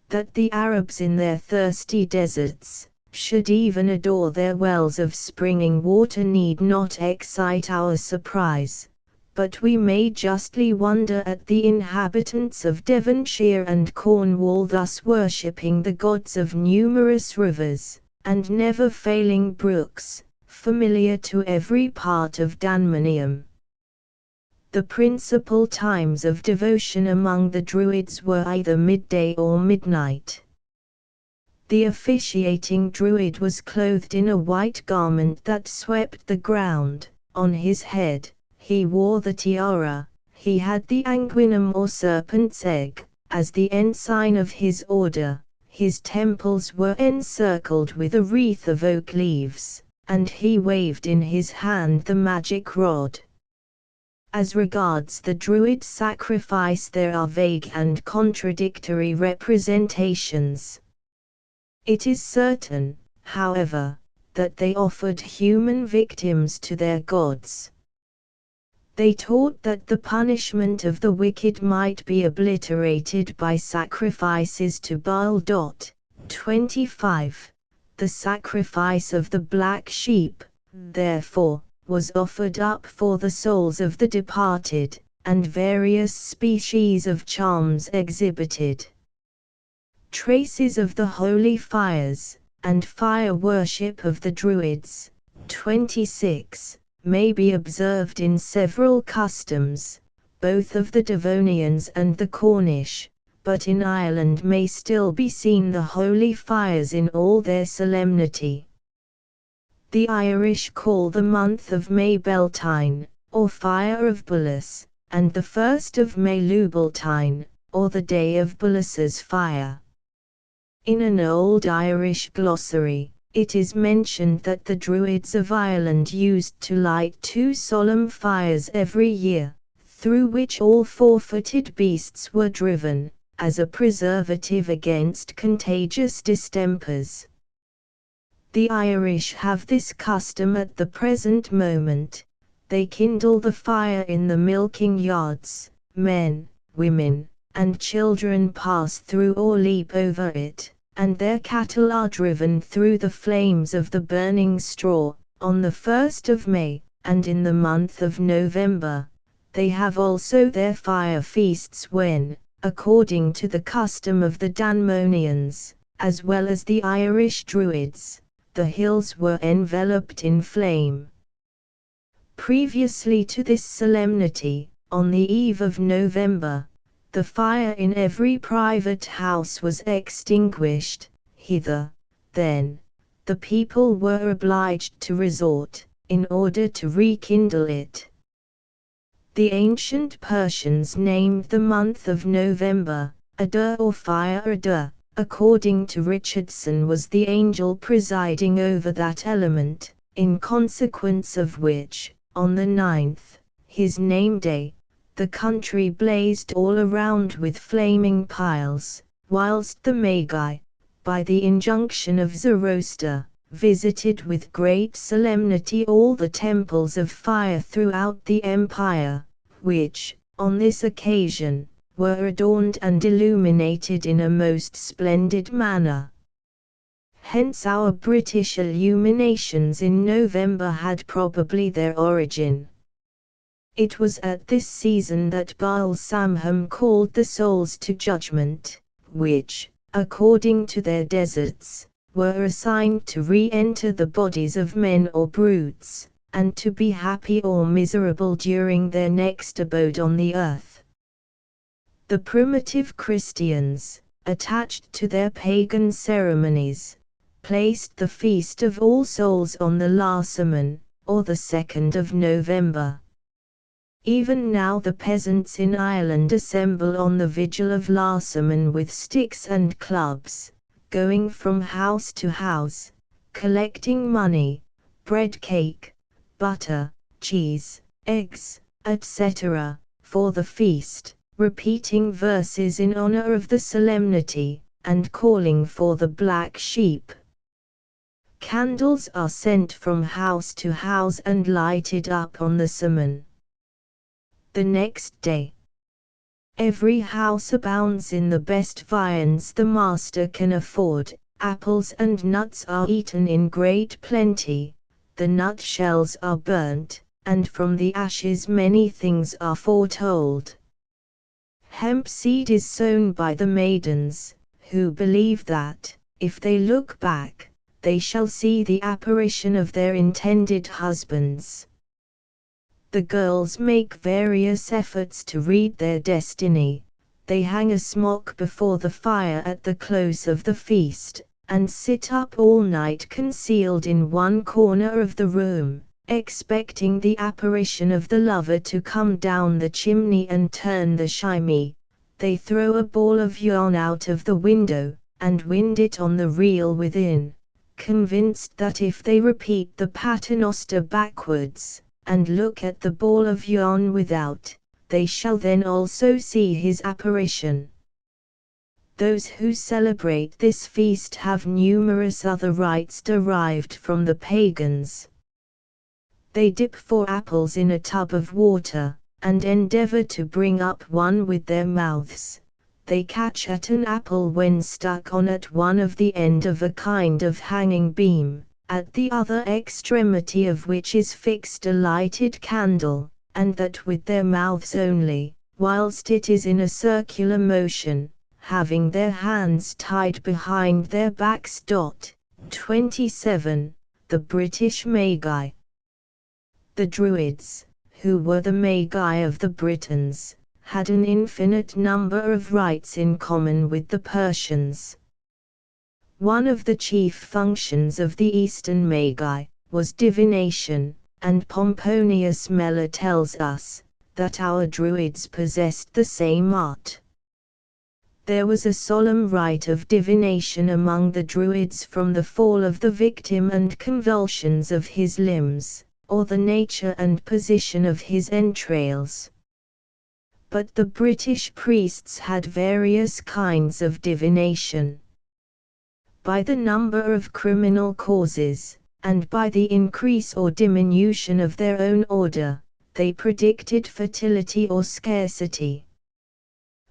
That the Arabs in their thirsty deserts should even adore their wells of springing water need not excite our surprise. But we may justly wonder at the inhabitants of Devonshire and Cornwall thus worshipping the gods of numerous rivers, and never failing brooks, familiar to every part of Danmonium. The principal times of devotion among the Druids were either midday or midnight. The officiating Druid was clothed in a white garment that swept the ground. On his head he wore the tiara, he had the anguinum or serpent's egg, as the ensign of his order, his temples were encircled with a wreath of oak leaves, and he waved in his hand the magic rod. As regards the Druid sacrifice there are vague and contradictory representations. It is certain, however, that they offered human victims to their gods. They taught that the punishment of the wicked might be obliterated by sacrifices to Baal. 25. The sacrifice of the black sheep, therefore, was offered up for the souls of the departed, and various species of charms exhibited. Traces of the holy fires, and fire worship of the Druids, 26, may be observed in several customs, both of the Devonians and the Cornish, but in Ireland may still be seen the holy fires in all their solemnity. The Irish call the month of May Beltane, or Fire of Bulas, and the 1st of May Lubaltine, or the Day of Bulas's Fire. In an old Irish glossary, it is mentioned that the Druids of Ireland used to light 2 solemn fires every year, through which all 4-footed beasts were driven, as a preservative against contagious distempers. The Irish have this custom at the present moment. They kindle the fire in the milking yards, men, women, and children pass through or leap over it, and their cattle are driven through the flames of the burning straw. On the 1st of May, and in the month of November, they have also their fire feasts when, according to the custom of the Danmonians, as well as the Irish Druids, the hills were enveloped in flame. Previously to this solemnity, on the eve of November, the fire in every private house was extinguished. Hither, Then, the people were obliged to resort, in order to rekindle it. The ancient Persians named the month of November, Adar or Fire Adar, according to Richardson was the angel presiding over that element, in consequence of which, on the 9th, his name day, the country blazed all around with flaming piles, whilst the Magi, by the injunction of Zoroaster, visited with great solemnity all the temples of fire throughout the empire, which, on this occasion, were adorned and illuminated in a most splendid manner. Hence our British illuminations in November had probably their origin. It was at this season that Baal Samham called the souls to judgment, which, according to their deserts, were assigned to re-enter the bodies of men or brutes, and to be happy or miserable during their next abode on the earth. The primitive Christians, attached to their pagan ceremonies, placed the Feast of All Souls on the Larsaman, or the 2nd of November. Even now the peasants in Ireland assemble on the vigil of Larsaman with sticks and clubs, going from house to house, collecting money, bread, cake, butter, cheese, eggs, etc., for the feast, repeating verses in honor of the solemnity, and calling for the black sheep. Candles are sent from house to house and lighted up on the Samhain. The next day, every house abounds in the best viands the master can afford, apples and nuts are eaten in great plenty, the nut shells are burnt, and from the ashes many things are foretold. Hemp seed is sown by the maidens, who believe that, if they look back, they shall see the apparition of their intended husbands. The girls make various efforts to read their destiny. They hang a smock before the fire at the close of the feast, and sit up all night concealed in one corner of the room, expecting the apparition of the lover to come down the chimney and turn the shimmy. They throw a ball of yarn out of the window, and wind it on the reel within, convinced that if they repeat the paternoster backwards, and look at the ball of yarn without, they shall then also see his apparition. Those who celebrate this feast have numerous other rites derived from the pagans. They dip 4 apples in a tub of water, and endeavor to bring up one with their mouths. They catch at an apple when stuck on at one of the end of a kind of hanging beam, at the other extremity of which is fixed a lighted candle, and that with their mouths only, whilst it is in a circular motion, having their hands tied behind their backs. 27. The British Magi. The Druids, who were the Magi of the Britons, had an infinite number of rites in common with the Persians. One of the chief functions of the Eastern Magi was divination, and Pomponius Mela tells us that our Druids possessed the same art. There was a solemn rite of divination among the Druids from the fall of the victim and convulsions of his limbs, or the nature and position of his entrails. But the British priests had various kinds of divination. By the number of criminal causes, and by the increase or diminution of their own order, they predicted fertility or scarcity.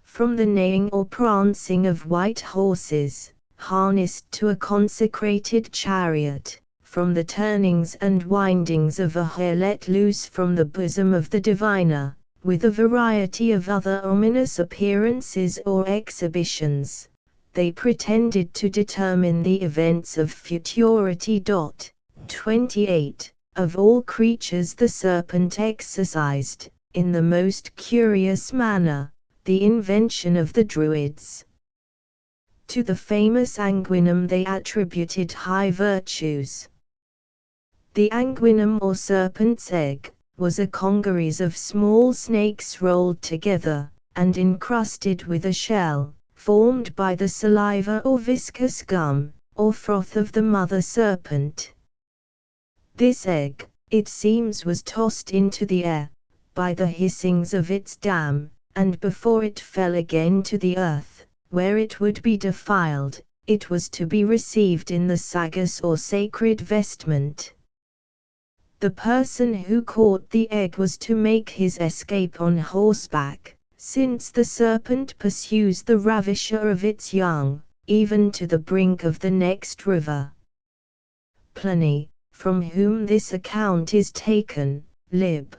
From the neighing or prancing of white horses, harnessed to a consecrated chariot, from the turnings and windings of a hare let loose from the bosom of the diviner, with a variety of other ominous appearances or exhibitions, they pretended to determine the events of futurity. 28. Of all creatures the serpent exercised, in the most curious manner, the invention of the Druids. To the famous anguinum they attributed high virtues. The anguinum or serpent's egg was a congeries of small snakes rolled together, and encrusted with a shell, formed by the saliva or viscous gum, or froth of the mother serpent. This egg, it seems, was tossed into the air, by the hissings of its dam, and before it fell again to the earth, where it would be defiled, it was to be received in the sagas or sacred vestment. The person who caught the egg was to make his escape on horseback, since the serpent pursues the ravisher of its young, even to the brink of the next river. Pliny, from whom this account is taken, lib.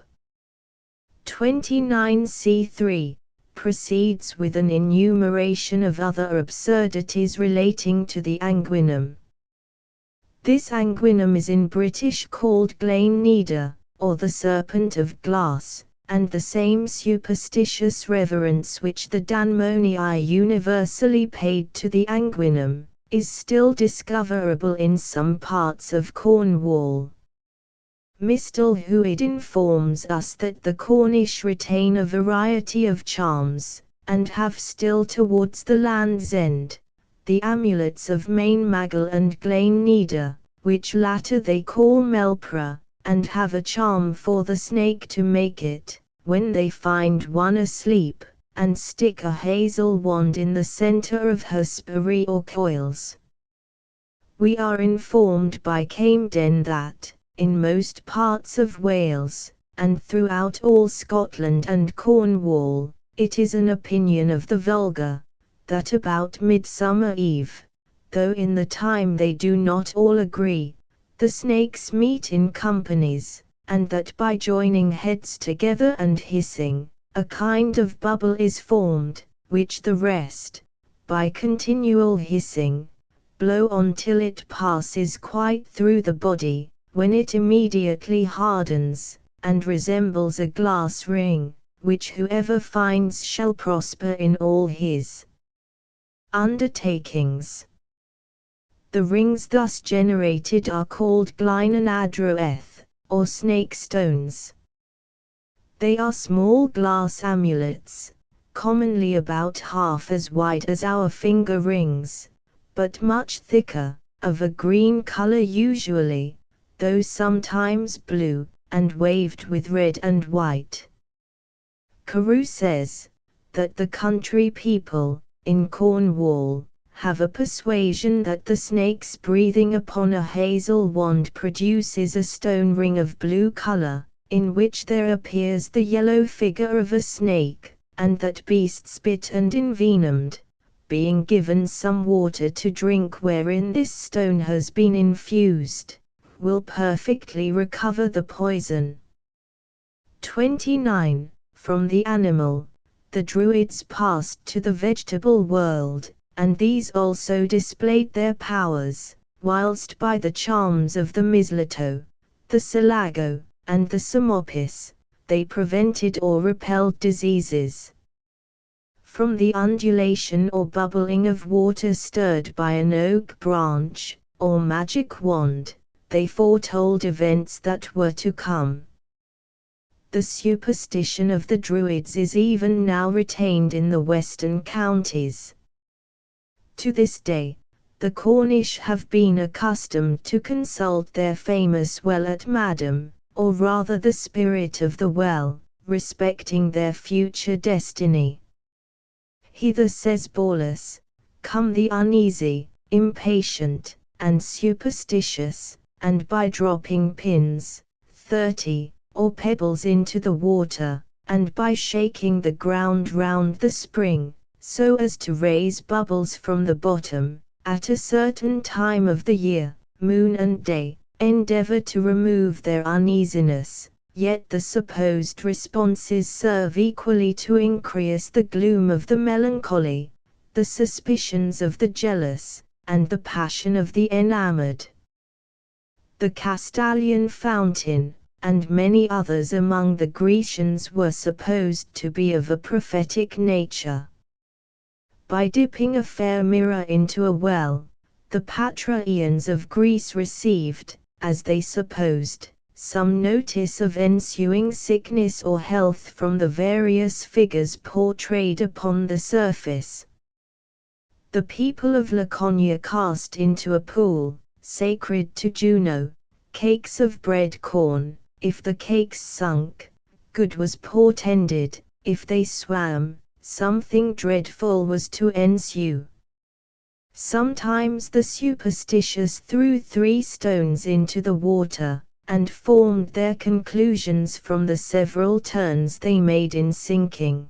29 c. 3, proceeds with an enumeration of other absurdities relating to the anguinum. This anguinum is in British called Glain Nida, or the serpent of glass, and the same superstitious reverence which the Danmonii universally paid to the anguinum, is still discoverable in some parts of Cornwall. Mr. Huid informs us that the Cornish retain a variety of charms, and have still towards the Land's End, the amulets of Main Maggle and Glain Nida, which latter they call Melpra, and have a charm for the snake to make it, when they find one asleep, and stick a hazel wand in the centre of her spurry or coils. We are informed by Camden that, in most parts of Wales, and throughout all Scotland and Cornwall, it is an opinion of the vulgar, that about Midsummer Eve, though in the time they do not all agree, the snakes meet in companies, and that by joining heads together and hissing, a kind of bubble is formed, which the rest, by continual hissing, blow on till it passes quite through the body, when it immediately hardens, and resembles a glass ring, which whoever finds shall prosper in all his undertakings. The rings thus generated are called Glein and Adroeth, or snake stones. They are small glass amulets, commonly about half as wide as our finger rings, but much thicker, of a green color usually, though sometimes blue, and waved with red and white. Carew says, that the country people, in Cornwall, have a persuasion that the snake's breathing upon a hazel wand produces a stone ring of blue color, in which there appears the yellow figure of a snake, and that beasts bit and envenomed, being given some water to drink wherein this stone has been infused, will perfectly recover the poison. 29. From the animal, the Druids passed to the vegetable world, and these also displayed their powers, whilst by the charms of the mistletoe, the silago, and the samopis, they prevented or repelled diseases. From the undulation or bubbling of water stirred by an oak branch, or magic wand, they foretold events that were to come. The superstition of the Druids is even now retained in the western counties. To this day, the Cornish have been accustomed to consult their famous well at Madam, or rather the spirit of the well, respecting their future destiny. Hither, says Paulus, come the uneasy, impatient, and superstitious, and by dropping pins, 30, or pebbles into the water, and by shaking the ground round the spring, so as to raise bubbles from the bottom, at a certain time of the year, moon and day, endeavor to remove their uneasiness, yet the supposed responses serve equally to increase the gloom of the melancholy, the suspicions of the jealous, and the passion of the enamored. The Castalian fountain, and many others among the Grecians, were supposed to be of a prophetic nature. by dipping a fair mirror into a well. The Patriarchs of Greece received, as they supposed, some notice of ensuing sickness or health from the various figures portrayed upon the surface. The people of Laconia cast into a pool, sacred to Juno, cakes of bread corn. If the cakes sunk, good was portended; if they swam, something dreadful was to ensue. Sometimes the superstitious threw 3 stones into the water, and formed their conclusions from the several turns they made in sinking.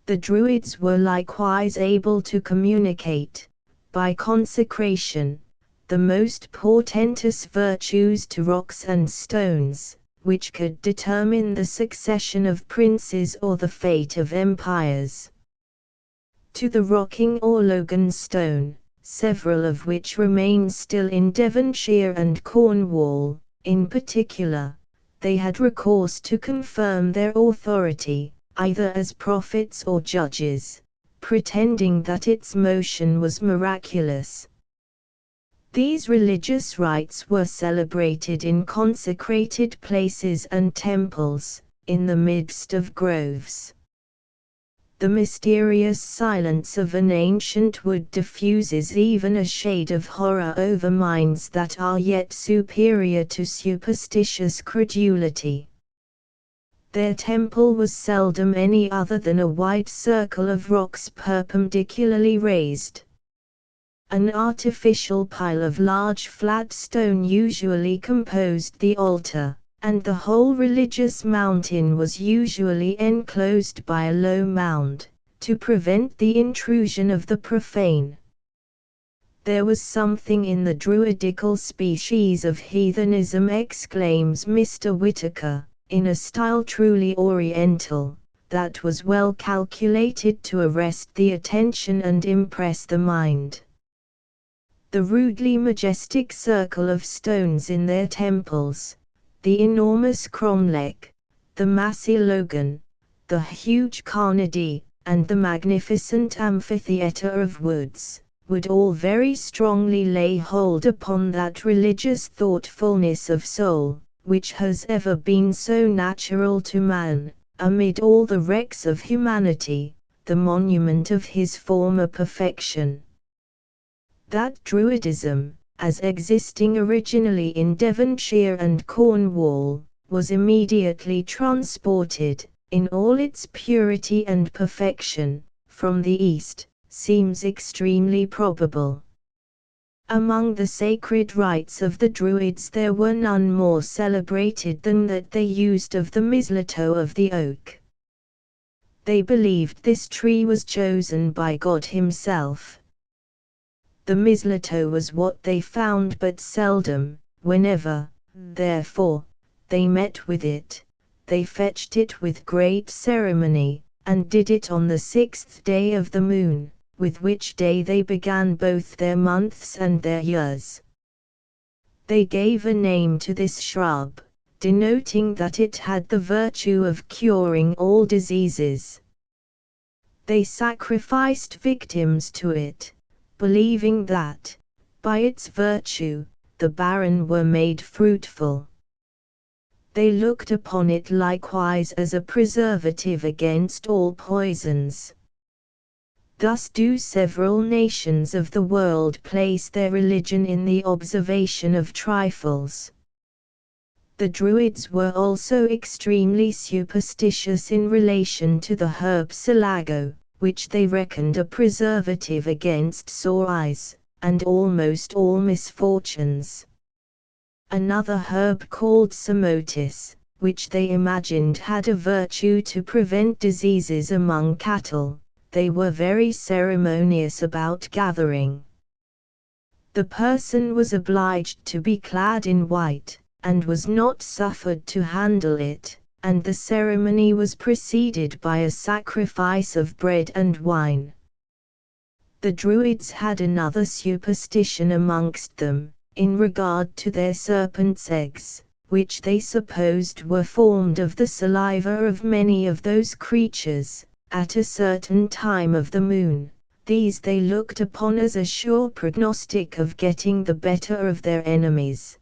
The Druids were likewise able to communicate, by consecration, the most portentous virtues to rocks and stones, which could determine the succession of princes or the fate of empires. To the rocking or Logan stone, several of which remain still in Devonshire and Cornwall, in particular, they had recourse to confirm their authority, either as prophets or judges, pretending that its motion was miraculous. These religious rites were celebrated in consecrated places and temples, in the midst of groves. The mysterious silence of an ancient wood diffuses even a shade of horror over minds that are yet superior to superstitious credulity. Their temple was seldom any other than a wide circle of rocks perpendicularly raised. An artificial pile of large flat stone usually composed the altar, and the whole religious mountain was usually enclosed by a low mound, to prevent the intrusion of the profane. There was something in the druidical species of heathenism, exclaims Mr. Whitaker, in a style truly oriental, that was well calculated to arrest the attention and impress the mind. The rudely majestic circle of stones in their temples, the enormous cromlech, the massy Logan, the huge Carnegie, and the magnificent amphitheatre of woods, would all very strongly lay hold upon that religious thoughtfulness of soul, which has ever been so natural to man, amid all the wrecks of humanity, the monument of his former perfection. That Druidism, as existing originally in Devonshire and Cornwall, was immediately transported, in all its purity and perfection, from the East, seems extremely probable. Among the sacred rites of the Druids there were none more celebrated than that they used of the mistletoe of the oak. They believed this tree was chosen by God himself. The mistletoe was what they found but seldom; whenever, therefore, they met with it, they fetched it with great ceremony, and did it on the 6th day of the moon, with which day they began both their months and their years. They gave a name to this shrub, denoting that it had the virtue of curing all diseases. They sacrificed victims to it, believing that, by its virtue, the barren were made fruitful. They looked upon it likewise as a preservative against all poisons. Thus do several nations of the world place their religion in the observation of trifles. The Druids were also extremely superstitious in relation to the herb silago, which they reckoned a preservative against sore eyes, and almost all misfortunes. Another herb called samotis, which they imagined had a virtue to prevent diseases among cattle, they were very ceremonious about gathering. The person was obliged to be clad in white, and was not suffered to handle it, and the ceremony was preceded by a sacrifice of bread and wine. The Druids had another superstition amongst them, in regard to their serpents' eggs, which they supposed were formed of the saliva of many of those creatures, at a certain time of the moon. These they looked upon as a sure prognostic of getting the better of their enemies.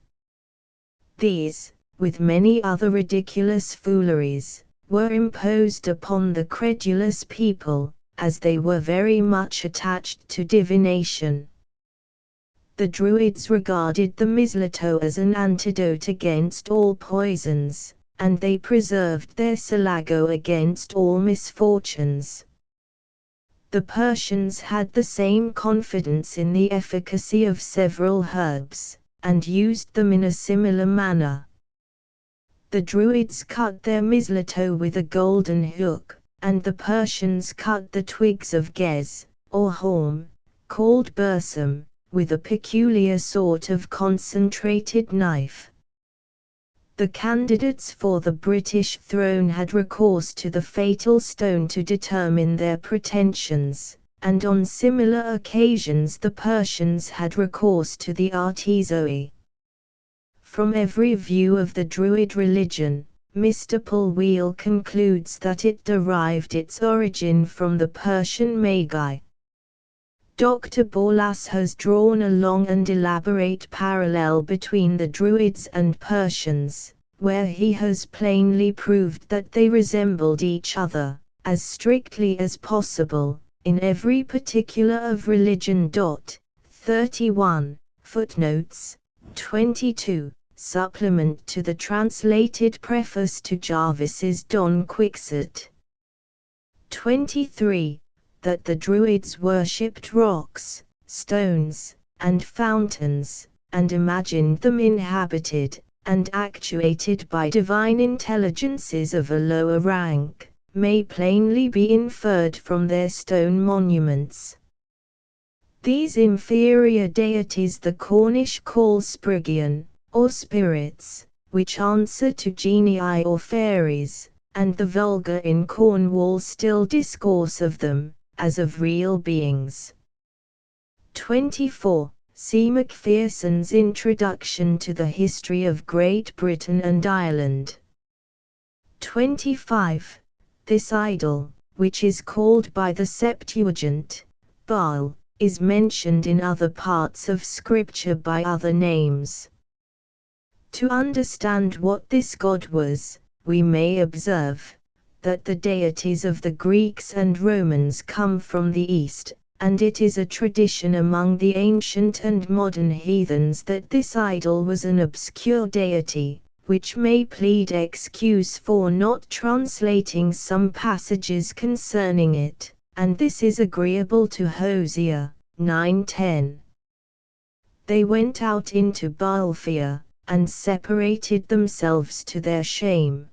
These, with many other ridiculous fooleries, were imposed upon the credulous people, as they were very much attached to divination. The Druids regarded the mistletoe as an antidote against all poisons, and they preserved their selago against all misfortunes. The Persians had the same confidence in the efficacy of several herbs, and used them in a similar manner. The Druids cut their mistletoe with a golden hook, and the Persians cut the twigs of gez, or horn, called bursum, with a peculiar sort of concentrated knife. The candidates for the British throne had recourse to the fatal stone to determine their pretensions, and on similar occasions the Persians had recourse to the artizoe. From every view of the Druid religion, Mr. Polwheel concludes that it derived its origin from the Persian Magi. Dr. Borlas has drawn a long and elaborate parallel between the Druids and Persians, where he has plainly proved that they resembled each other, as strictly as possible, in every particular of religion. 31, footnotes, 22, supplement to the translated preface to Jarvis's Don Quixote. 23. That the Druids worshipped rocks, stones, and fountains, and imagined them inhabited, and actuated by divine intelligences of a lower rank, may plainly be inferred from their stone monuments. These inferior deities the Cornish call Sprygian, or spirits, which answer to genii or fairies, and the vulgar in Cornwall still discourse of them, as of real beings. 24. See Macpherson's Introduction to the History of Great Britain and Ireland. 25. This idol, which is called by the Septuagint, Baal, is mentioned in other parts of Scripture by other names. To understand what this god was, we may observe that the deities of the Greeks and Romans come from the East, and it is a tradition among the ancient and modern heathens that this idol was an obscure deity, which may plead excuse for not translating some passages concerning it, and this is agreeable to Hosea 9:10. They went out into Baalfia, and separated themselves to their shame.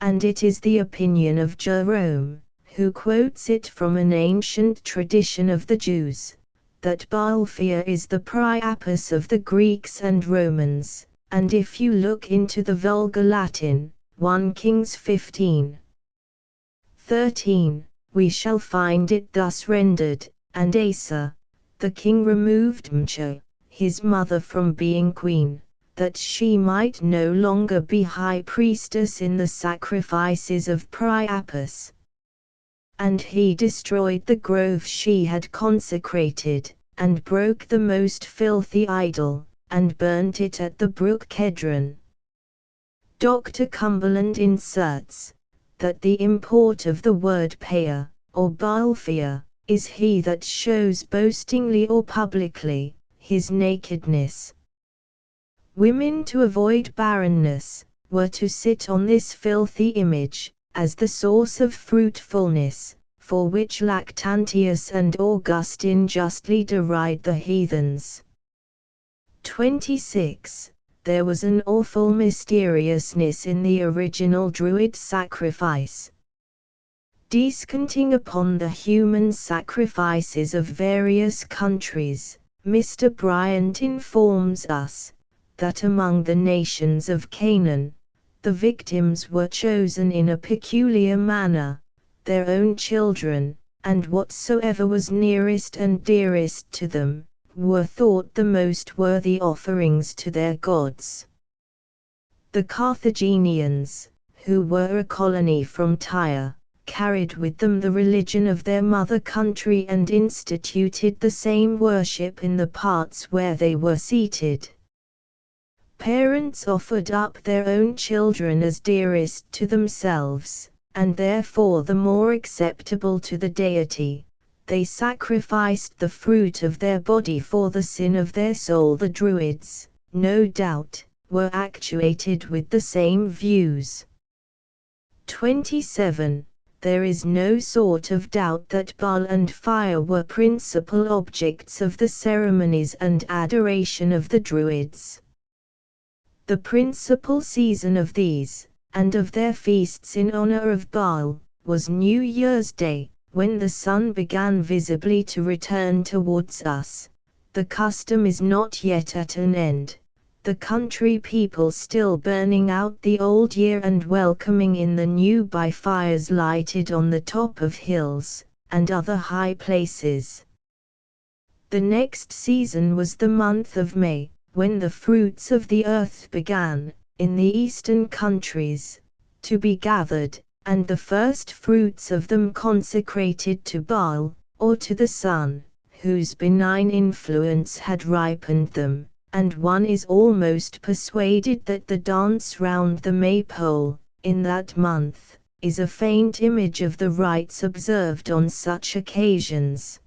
And it is the opinion of Jerome, who quotes it from an ancient tradition of the Jews, that Baalfia is the Priapus of the Greeks and Romans, and if you look into the Vulgar Latin, 1 Kings 15. 13, we shall find it thus rendered, and Asa, the king removed Mcha, his mother from being queen, that she might no longer be high priestess in the sacrifices of Priapus. And he destroyed the grove she had consecrated, and broke the most filthy idol, and burnt it at the brook Kedron. Dr. Cumberland inserts, that the import of the word Paya, or Baalfia, is he that shows boastingly or publicly, his nakedness. Women, to avoid barrenness, were to sit on this filthy image, as the source of fruitfulness, for which Lactantius and Augustine justly deride the heathens. 26. There was an awful mysteriousness in the original Druid sacrifice. Descanting upon the human sacrifices of various countries, Mr. Bryant informs us that among the nations of Canaan, the victims were chosen in a peculiar manner, their own children, and whatsoever was nearest and dearest to them, were thought the most worthy offerings to their gods. The Carthaginians, who were a colony from Tyre, carried with them the religion of their mother country and instituted the same worship in the parts where they were seated. Parents offered up their own children as dearest to themselves, and therefore the more acceptable to the deity. They sacrificed the fruit of their body for the sin of their soul. The Druids, no doubt, were actuated with the same views. 27. There is no sort of doubt that Baal and fire were principal objects of the ceremonies and adoration of the Druids. The principal season of these, and of their feasts in honor of Baal, was New Year's Day, when the sun began visibly to return towards us. The custom is not yet at an end, the country people still burning out the old year and welcoming in the new by fires lighted on the top of hills, and other high places. The next season was the month of May, when the fruits of the earth began, in the eastern countries, to be gathered, and the first fruits of them consecrated to Baal, or to the sun, whose benign influence had ripened them, and one is almost persuaded that the dance round the maypole, in that month, is a faint image of the rites observed on such occasions.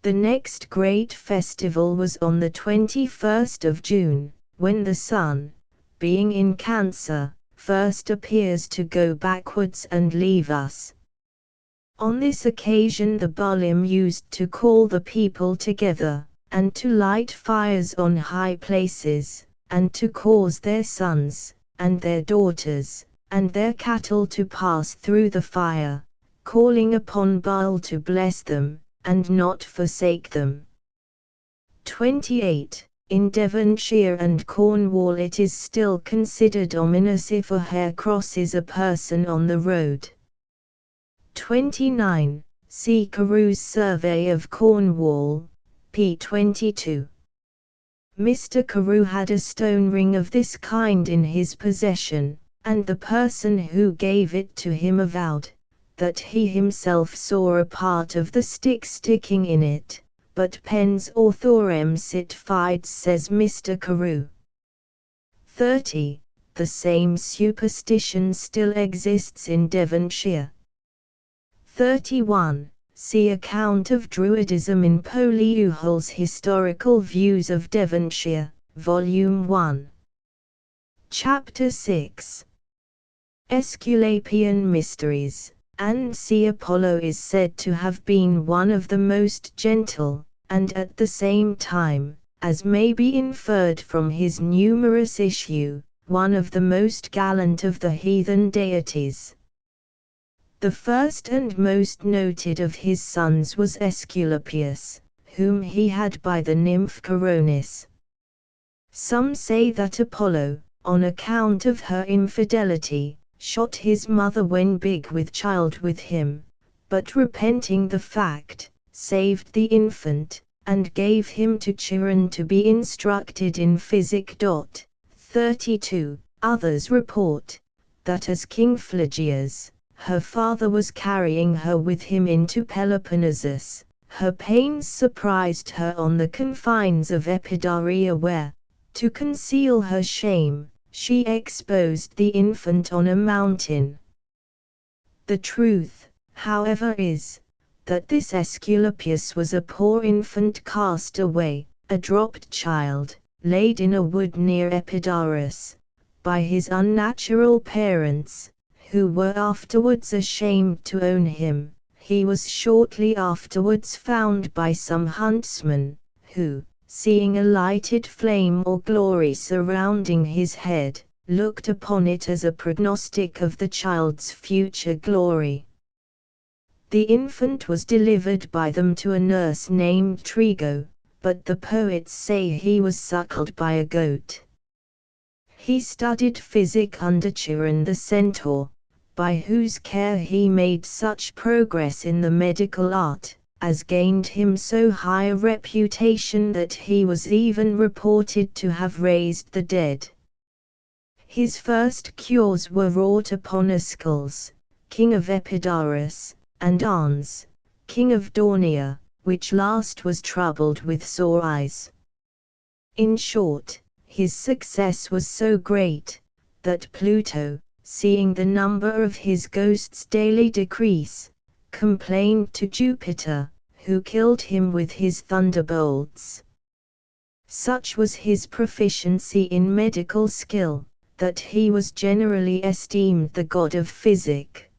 The next great festival was on the 21st of June, when the sun, being in Cancer, first appears to go backwards and leave us. On this occasion the Baalim used to call the people together, and to light fires on high places, and to cause their sons, and their daughters, and their cattle to pass through the fire, calling upon Baal to bless them, and not forsake them. 28. In Devonshire and Cornwall it is still considered ominous if a hare crosses a person on the road. 29. See Carew's Survey of Cornwall, p. 22. Mr. Carew had a stone ring of this kind in his possession, and the person who gave it to him avowed that he himself saw a part of the stick sticking in it, but pens authorem sit fides, says Mr. Carew. 30. The same superstition still exists in Devonshire. 31. See account of Druidism in Polyuhal's Historical Views of Devonshire, Volume 1. Chapter 6. Aesculapian Mysteries. And see Apollo is said to have been one of the most gentle, and at the same time, as may be inferred from his numerous issue, one of the most gallant of the heathen deities. The first and most noted of his sons was Aesculapius, whom he had by the nymph Coronis. Some say that Apollo, on account of her infidelity, shot his mother when big with child with him, but repenting the fact, saved the infant, and gave him to Chiron to be instructed in physic. 32. Others report that as King Phlegyas, her father was carrying her with him into Peloponnesus, her pains surprised her on the confines of Epidaria where, to conceal her shame, she exposed the infant on a mountain. The truth, however, is that this Aesculapius was a poor infant cast away, a dropped child, laid in a wood near Epidaurus, by his unnatural parents, who were afterwards ashamed to own him. He was shortly afterwards found by some huntsmen, who, seeing a lighted flame or glory surrounding his head, looked upon it as a prognostic of the child's future glory. The infant was delivered by them to a nurse named Trigo, but the poets say he was suckled by a goat. He studied physic under Chiron the centaur, by whose care he made such progress in the medical art, as gained him so high a reputation that he was even reported to have raised the dead. His first cures were wrought upon skulls, king of Epidaurus, and Arnes, king of Dornia, which last was troubled with sore eyes. In short, his success was so great, that Pluto, seeing the number of his ghosts daily decrease, complained to Jupiter, who killed him with his thunderbolts. Such was his proficiency in medical skill, that he was generally esteemed the god of physic.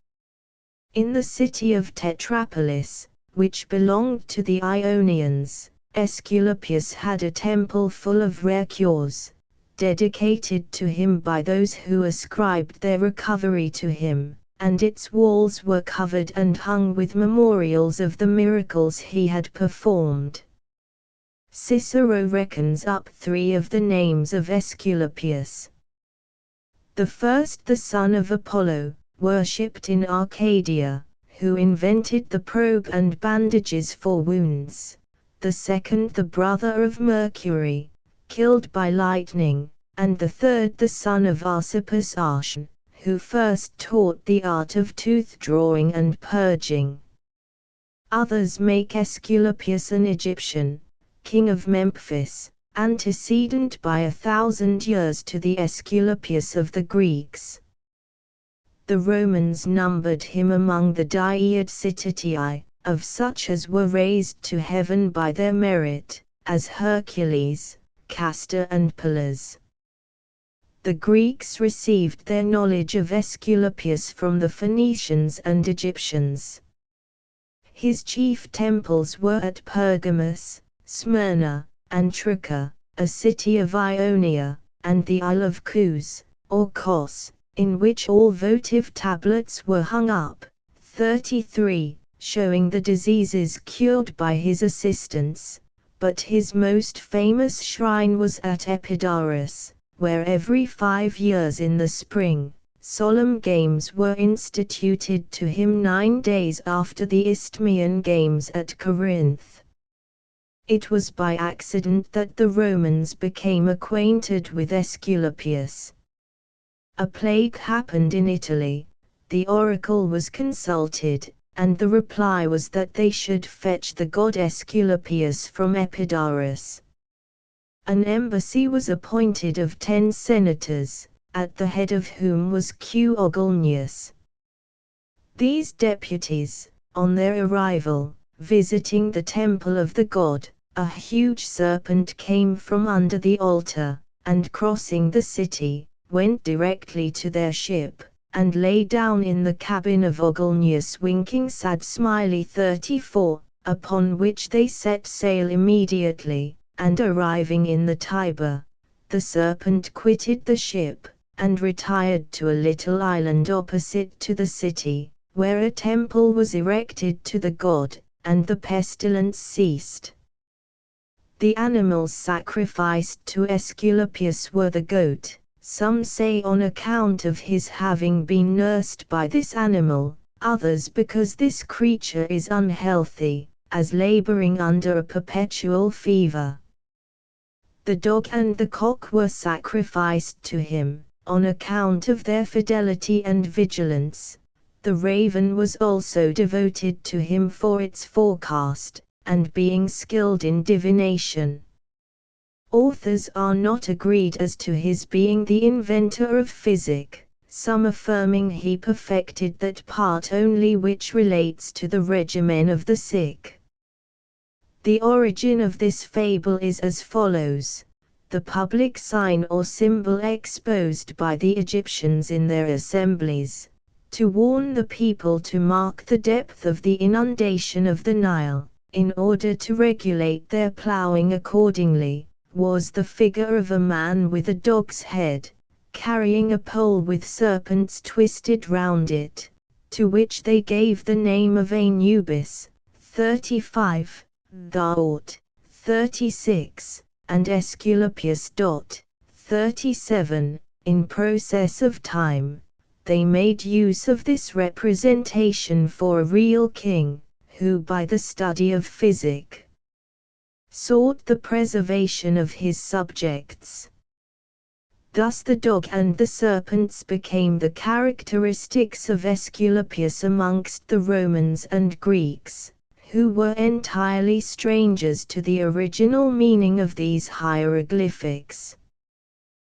In the city of Tetrapolis, which belonged to the Ionians, Aesculapius had a temple full of rare cures, dedicated to him by those who ascribed their recovery to him, and its walls were covered and hung with memorials of the miracles he had performed. Cicero reckons up 3 of the names of Aesculapius. The first, the son of Apollo, worshipped in Arcadia, who invented the probe and bandages for wounds. The second, the brother of Mercury, killed by lightning, and the third, the son of Archippus Archon, who first taught the art of tooth drawing and purging. Others make Aesculapius an Egyptian, king of Memphis, antecedent by 1,000 years to the Aesculapius of the Greeks. The Romans numbered him among the Daiad Citatii, of such as were raised to heaven by their merit, as Hercules, Castor and Pallas. The Greeks received their knowledge of Aesculapius from the Phoenicians and Egyptians. His chief temples were at Pergamus, Smyrna, and Tricca, a city of Ionia, and the Isle of Kos, or Kos, in which all votive tablets were hung up, 33, showing the diseases cured by his assistance, but his most famous shrine was at Epidaurus, where every 5 years in the spring, solemn games were instituted to him 9 days after the Isthmian games at Corinth. It was by accident that the Romans became acquainted with Aesculapius. A plague happened in Italy, the oracle was consulted, and the reply was that they should fetch the god Aesculapius from Epidaurus. An embassy was appointed of 10 senators, at the head of whom was Q. Ogulnius. These deputies, on their arrival, visiting the temple of the god, a huge serpent came from under the altar, and crossing the city, went directly to their ship, and lay down in the cabin of Ogulnius winking sad smiley 34, upon which they set sail immediately, and arriving in the Tiber, the serpent quitted the ship, and retired to a little island opposite to the city, where a temple was erected to the god, and the pestilence ceased. The animals sacrificed to Aesculapius were the goat, some say on account of his having been nursed by this animal, others because this creature is unhealthy, as laboring under a perpetual fever. The dog and the cock were sacrificed to him, on account of their fidelity and vigilance. The raven was also devoted to him for its forecast, and being skilled in divination. Authors are not agreed as to his being the inventor of physic, some affirming he perfected that part only which relates to the regimen of the sick. The origin of this fable is as follows. The public sign or symbol exposed by the Egyptians in their assemblies, to warn the people to mark the depth of the inundation of the Nile, in order to regulate their plowing accordingly, was the figure of a man with a dog's head, carrying a pole with serpents twisted round it, to which they gave the name of Anubis, 35, Thought, 36, and Aesculapius. 37. In process of time, they made use of this representation for a real king, who by the study of physic sought the preservation of his subjects. Thus the dog and the serpents became the characteristics of Aesculapius amongst the Romans and Greeks, who were entirely strangers to the original meaning of these hieroglyphics.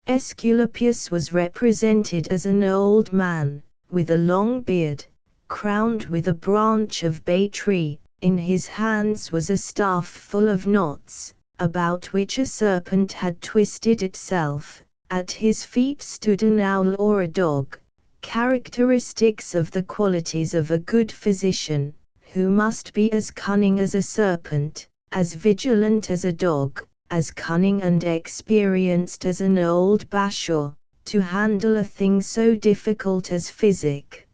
Aesculapius was represented as an old man, with a long beard, crowned with a branch of bay tree. In his hands was a staff full of knots, about which a serpent had twisted itself. At his feet stood an owl or a dog, characteristics of the qualities of a good physician, who must be as cunning as a serpent, as vigilant as a dog, as cunning and experienced as an old bashaw, to handle a thing so difficult as physic.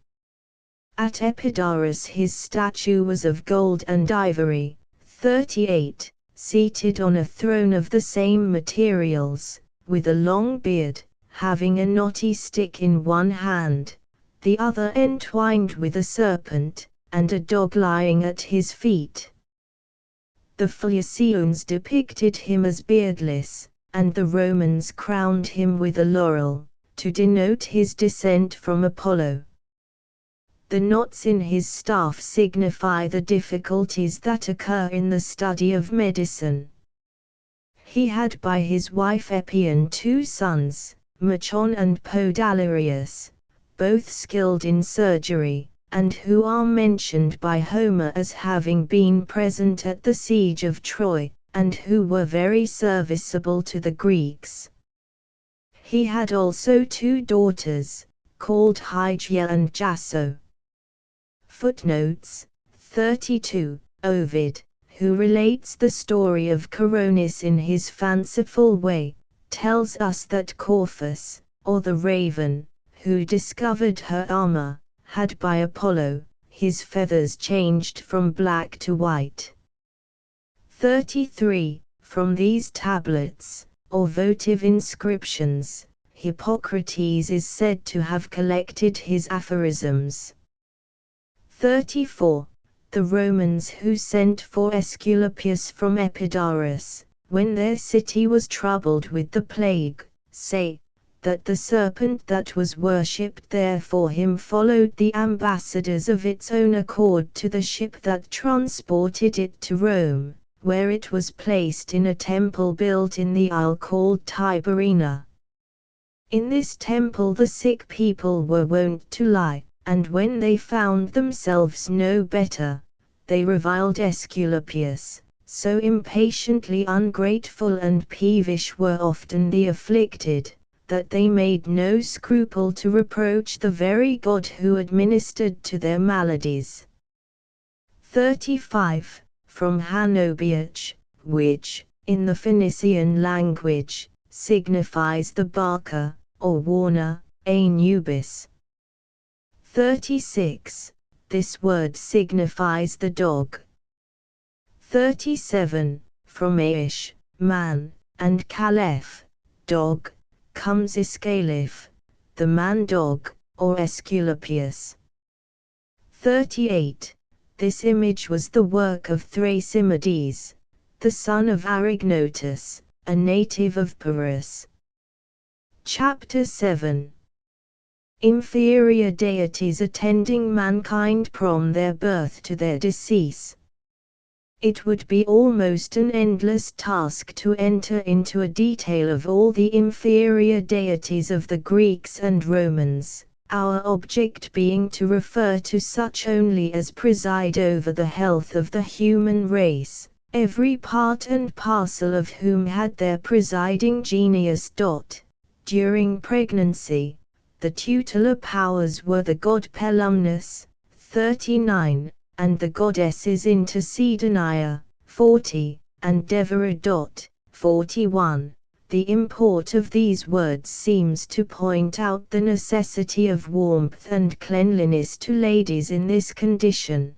At Epidaurus his statue was of gold and ivory. 38, seated on a throne of the same materials, with a long beard, having a knotty stick in one hand, the other entwined with a serpent, and a dog lying at his feet. The Phaeacians depicted him as beardless, and the Romans crowned him with a laurel, to denote his descent from Apollo. The knots in his staff signify the difficulties that occur in the study of medicine. He had by his wife Epion 2 sons, Machon and Podalirius, both skilled in surgery, and who are mentioned by Homer as having been present at the siege of Troy, and who were very serviceable to the Greeks. He had also 2 daughters, called Hygia and Jasso. Footnotes 32. Ovid, who relates the story of Coronis in his fanciful way, tells us that Corphus, or the raven, who discovered her armor, had by Apollo, his feathers changed from black to white. 33. From these tablets, or votive inscriptions, Hippocrates is said to have collected his aphorisms. 34. The Romans who sent for Aesculapius from Epidaurus, when their city was troubled with the plague, say, that the serpent that was worshipped there for him followed the ambassadors of its own accord to the ship that transported it to Rome, where it was placed in a temple built in the isle called Tiberina. In this temple the sick people were wont to lie, and when they found themselves no better, they reviled Aesculapius, so impatiently ungrateful and peevish were often the afflicted, that they made no scruple to reproach the very God who administered to their maladies. 35. From Hanobiach, which, in the Phoenician language, signifies the barker, or warner, Anubis. 36. This word signifies the dog. 37. From Aish, man, and Caliph, dog, comes Iscaliph, the man-dog, or Aesculapius. 38. This image was the work of Thrasymedes, the son of Arignotus, a native of Pyrrhus. Chapter 7. Inferior deities attending mankind from their birth to their decease. It would be almost an endless task to enter into a detail of all the inferior deities of the Greeks and Romans, our object being to refer to such only as preside over the health of the human race, every part and parcel of whom had their presiding genius. During pregnancy, the tutelar powers were the god Pelumnus, 39, and the goddesses Intercedenia, 40, and Devora. 41. The import of these words seems to point out the necessity of warmth and cleanliness to ladies in this condition.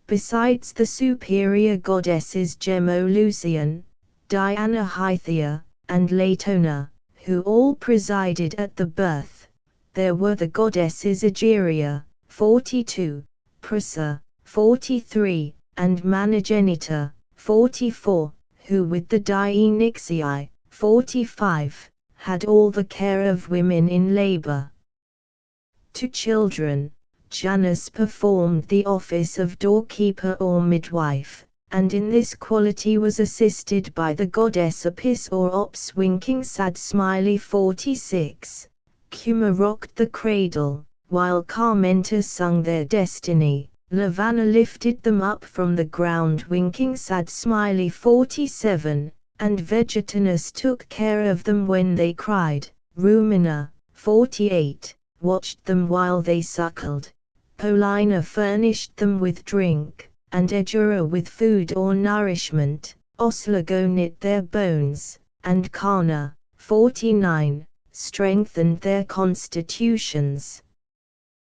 Besides the superior goddesses Gemolucian, Diana Hythia, and Latona, who all presided at the birth, there were the goddesses Egeria, 42, Prissa, 43, and Manigenita, 44, who with the Dionyxii, 45, had all the care of women in labor. To children, Janus performed the office of doorkeeper or midwife, and in this quality was assisted by the goddess Apis or Ops. Winking sad smiley 46. Cuma rocked the cradle, while Carmenta sung their destiny. Lavanna lifted them up from the ground. Winking sad smiley 47, and Vegetanus took care of them when they cried. Rumina 48, watched them while they suckled. Paulina furnished them with drink, and Edura with food or nourishment. Osligo knit their bones, and Carna 49, strengthened their constitutions.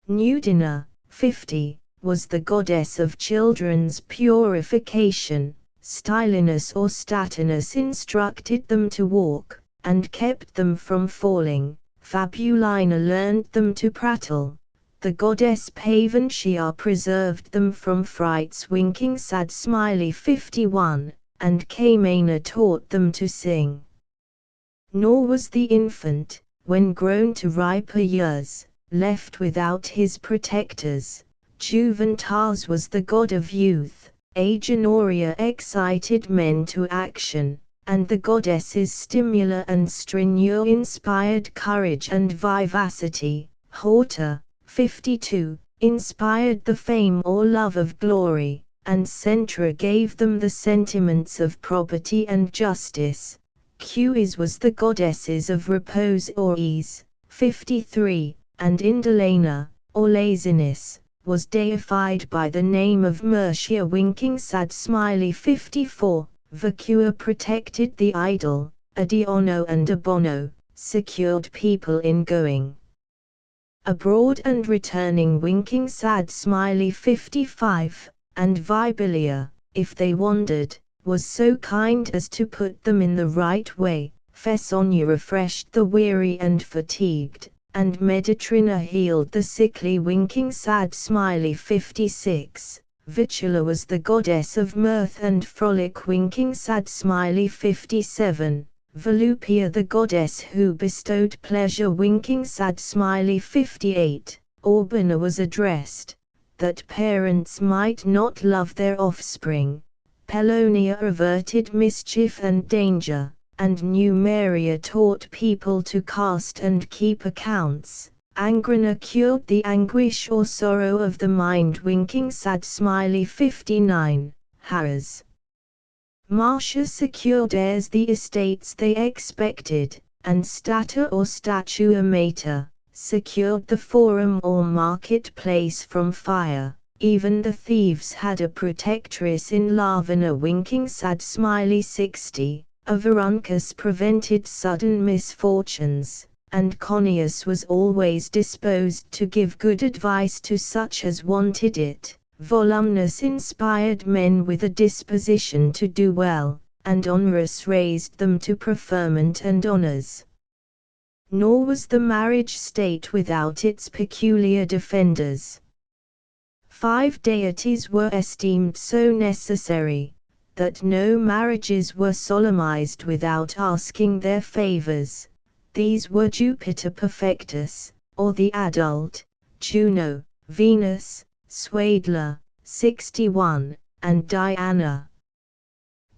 Nudina 50, was the goddess of children's purification. Stylinus or Statinus instructed them to walk, and kept them from falling. Fabulina learned them to prattle. The goddess Paventia preserved them from frights. Winking sad smiley 51, and Camena taught them to sing. Nor was the infant, when grown to riper years, left without his protectors. Juventas was the god of youth. Agenorrhea excited men to action, and the goddesses Stimula and Strenua inspired courage and vivacity. Horta 52, inspired the fame or love of glory, and Centra gave them the sentiments of property and justice. Ques was the goddesses of repose or ease. 53, and Indolena, or laziness, was deified by the name of Mercia. Winking sad smiley 54, Vacua protected the idle. Adiono and Abono secured people in going abroad and returning. Winking sad smiley 55, and Vibilia, if they wandered, was so kind as to put them in the right way. Fessonia refreshed the weary and fatigued, and Meditrina healed the sickly. Winking sad smiley 56, Vitula was the goddess of mirth and frolic. Winking sad smiley 57, Volupia the goddess who bestowed pleasure. Winking sad smiley 58, Urbana was addressed, that parents might not love their offspring. Pelonia averted mischief and danger, and Numeria taught people to cast and keep accounts. Angrana cured the anguish or sorrow of the mind. Winking sad smiley 59, Harras. Marcia secured heirs the estates they expected, and Stata or Statua Mater secured the forum or marketplace from fire. Even the thieves had a protectress in Lavina. Winking sad smiley 60, Averuncus prevented sudden misfortunes, and Connius was always disposed to give good advice to such as wanted it. Volumnus inspired men with a disposition to do well, and Honorus raised them to preferment and honors. Nor was the marriage state without its peculiar defenders. 5 deities were esteemed so necessary, that no marriages were solemnized without asking their favors. These were Jupiter Perfectus, or the adult, Juno, Venus, Swaedla 61, and Diana.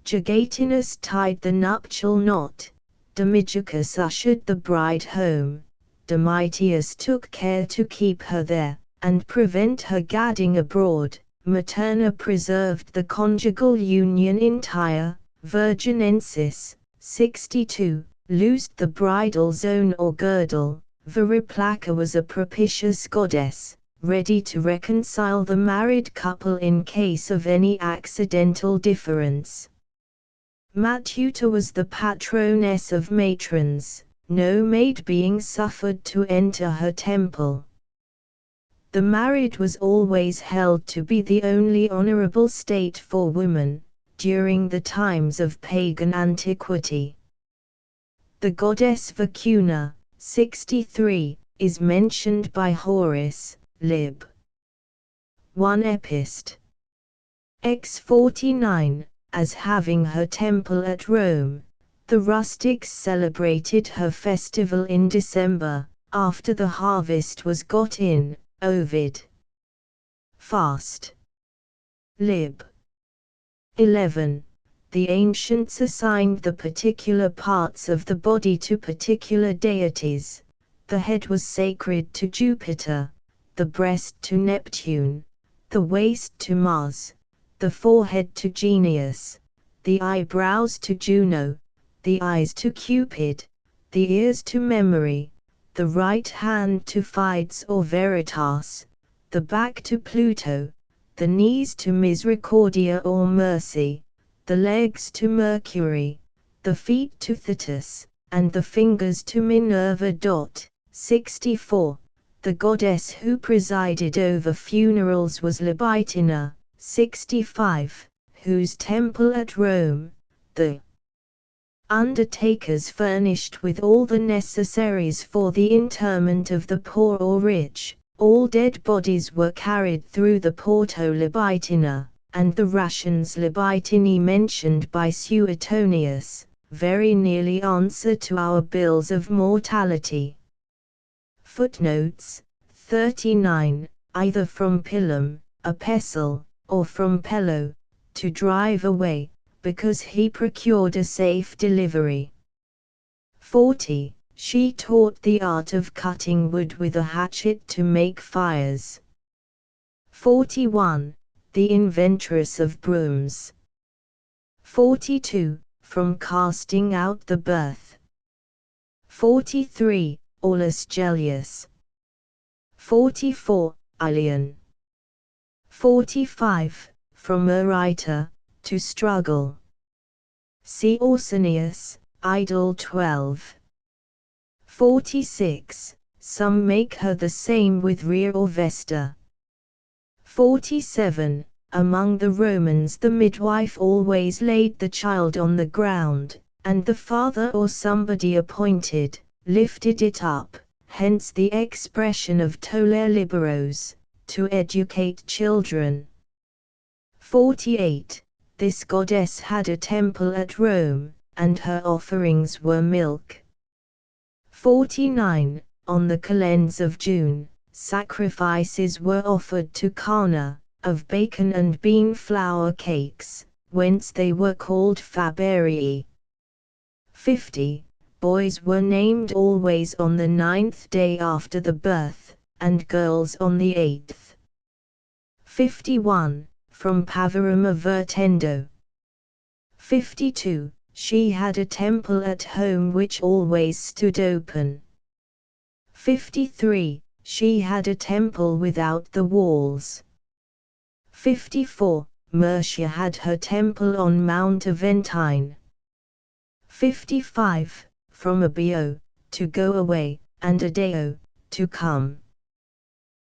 Jagatinus tied the nuptial knot. Demigicus ushered the bride home. Domitius took care to keep her there, and prevent her gadding abroad. Materna preserved the conjugal union entire. Virginensis 62, loosed the bridal zone or girdle. Variplaca was a propitious goddess, ready to reconcile the married couple in case of any accidental difference. Matuta was the patroness of matrons, no maid being suffered to enter her temple. The married was always held to be the only honorable state for woman, during the times of pagan antiquity. The goddess Vacuna, 63, is mentioned by Horace, Lib. 1 Epist. X 49, as having her temple at Rome. The rustics celebrated her festival in December, after the harvest was got in. Ovid. Fast. Lib. 11. The ancients assigned the particular parts of the body to particular deities. The head was sacred to Jupiter, the breast to Neptune, the waist to Mars, the forehead to Genius, the eyebrows to Juno, the eyes to Cupid, the ears to Memory, the right hand to Fides or Veritas, the back to Pluto, the knees to Misericordia or Mercy, the legs to Mercury, the feet to Thetis, and the fingers to Minerva. 64. The goddess who presided over funerals was Libitina. 65, whose temple at Rome, the undertakers furnished with all the necessaries for the interment of the poor or rich. All dead bodies were carried through the Porto Libitina, and the rations Libitini mentioned by Suetonius, very nearly answer to our bills of mortality. Footnotes 39, either from Pilum, a pestle, or from Pello, to drive away, because he procured a safe delivery. 40. She taught the art of cutting wood with a hatchet to make fires. 41. The inventress of brooms. 42. From casting out the birth. 43. Aulus Gellius. 44. Aelian. 45. From a writer, to struggle. See Orsinius, Idol 12. 46. Some make her the same with Rhea or Vesta. 47. Among the Romans the midwife always laid the child on the ground, and the father or somebody appointed, lifted it up, hence the expression of toller liberos, to educate children. 48. This goddess had a temple at Rome, and her offerings were milk. 49. On the calends of June, sacrifices were offered to Cana, of bacon and bean flour cakes, whence they were called fabarii. 50. Boys were named always on the 9th day after the birth, and girls on the 8th. 51. From Pavarum avertendo. 52. She had a temple at home which always stood open. 53. She had a temple without the walls. 54. Mercia had her temple on Mount Aventine. 55. From abio, to go away, and adeo, to come.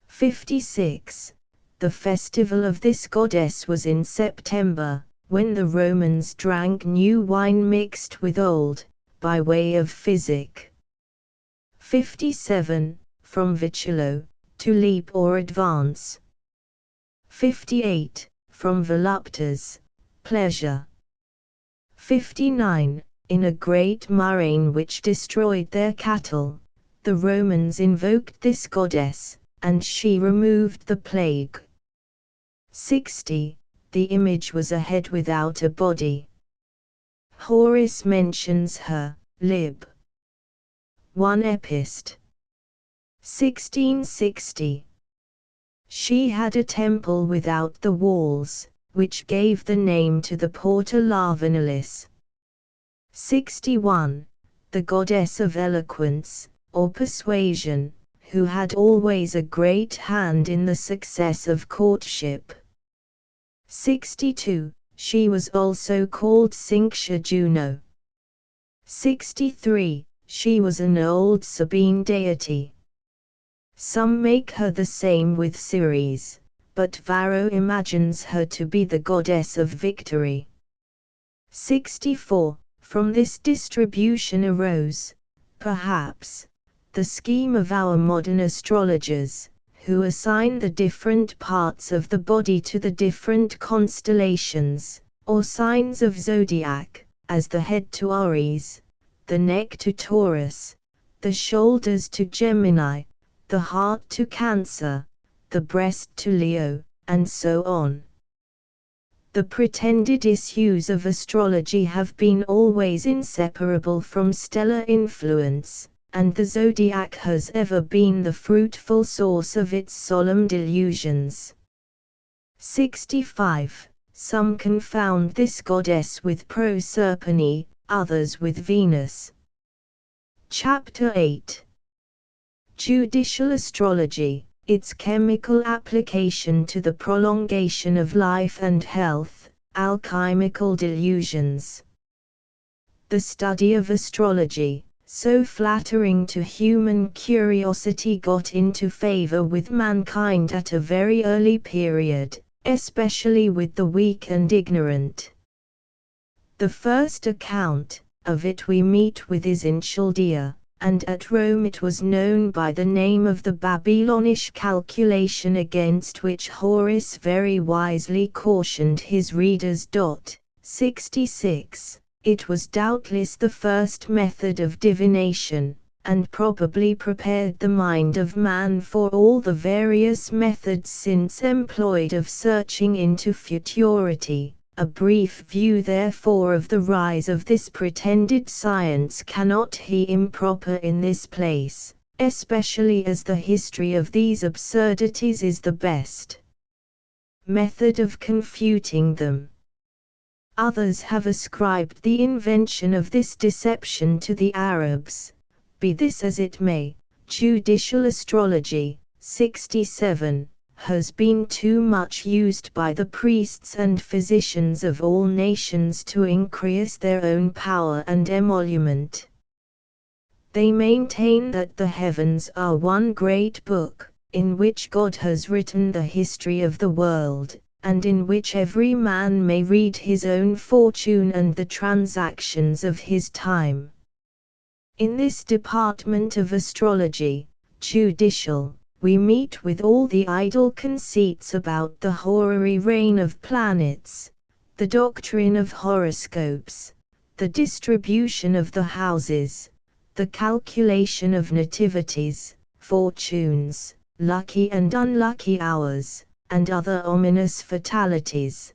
56. The festival of this goddess was in September, when the Romans drank new wine mixed with old, by way of physic. 57. From vitulo, to leap or advance. 58. From voluptas, pleasure. 59. In a great murrain which destroyed their cattle, the Romans invoked this goddess, and she removed the plague. 60. The image was a head without a body. Horace mentions her, Lib. 1 Epist. 1660. She had a temple without the walls, which gave the name to the Porta Larvinalis. 61. The goddess of eloquence, or persuasion, who had always a great hand in the success of courtship. 62. She was also called Cinctia Juno. 63. She was an old Sabine deity. Some make her the same with Ceres, but Varro imagines her to be the goddess of victory. 64. From this distribution arose, perhaps, the scheme of our modern astrologers, who assign the different parts of the body to the different constellations, or signs of zodiac, as the head to Aries, the neck to Taurus, the shoulders to Gemini, the heart to Cancer, the breast to Leo, and so on. The pretended issues of astrology have been always inseparable from stellar influence, and the zodiac has ever been the fruitful source of its solemn delusions. 65. Some confound this goddess with Proserpine, others with Venus. Chapter 8. Judicial Astrology, its chemical application to the prolongation of life and health, alchemical delusions. The study of astrology, so flattering to human curiosity, got into favor with mankind at a very early period, especially with the weak and ignorant. The first account of it we meet with is in Chaldea, and at Rome it was known by the name of the Babylonish calculation, against which Horace very wisely cautioned his readers. 66. It was doubtless the first method of divination, and probably prepared the mind of man for all the various methods since employed of searching into futurity. A brief view therefore of the rise of this pretended science cannot be improper in this place, especially as the history of these absurdities is the best method of confuting them. Others have ascribed the invention of this deception to the Arabs. Be this as it may, judicial astrology, 67, has been too much used by the priests and physicians of all nations to increase their own power and emolument. They maintain that the heavens are one great book, in which God has written the history of the world, and in which every man may read his own fortune and the transactions of his time. In this department of astrology, judicial, we meet with all the idle conceits about the horary reign of planets, the doctrine of horoscopes, the distribution of the houses, the calculation of nativities, fortunes, lucky and unlucky hours, and other ominous fatalities.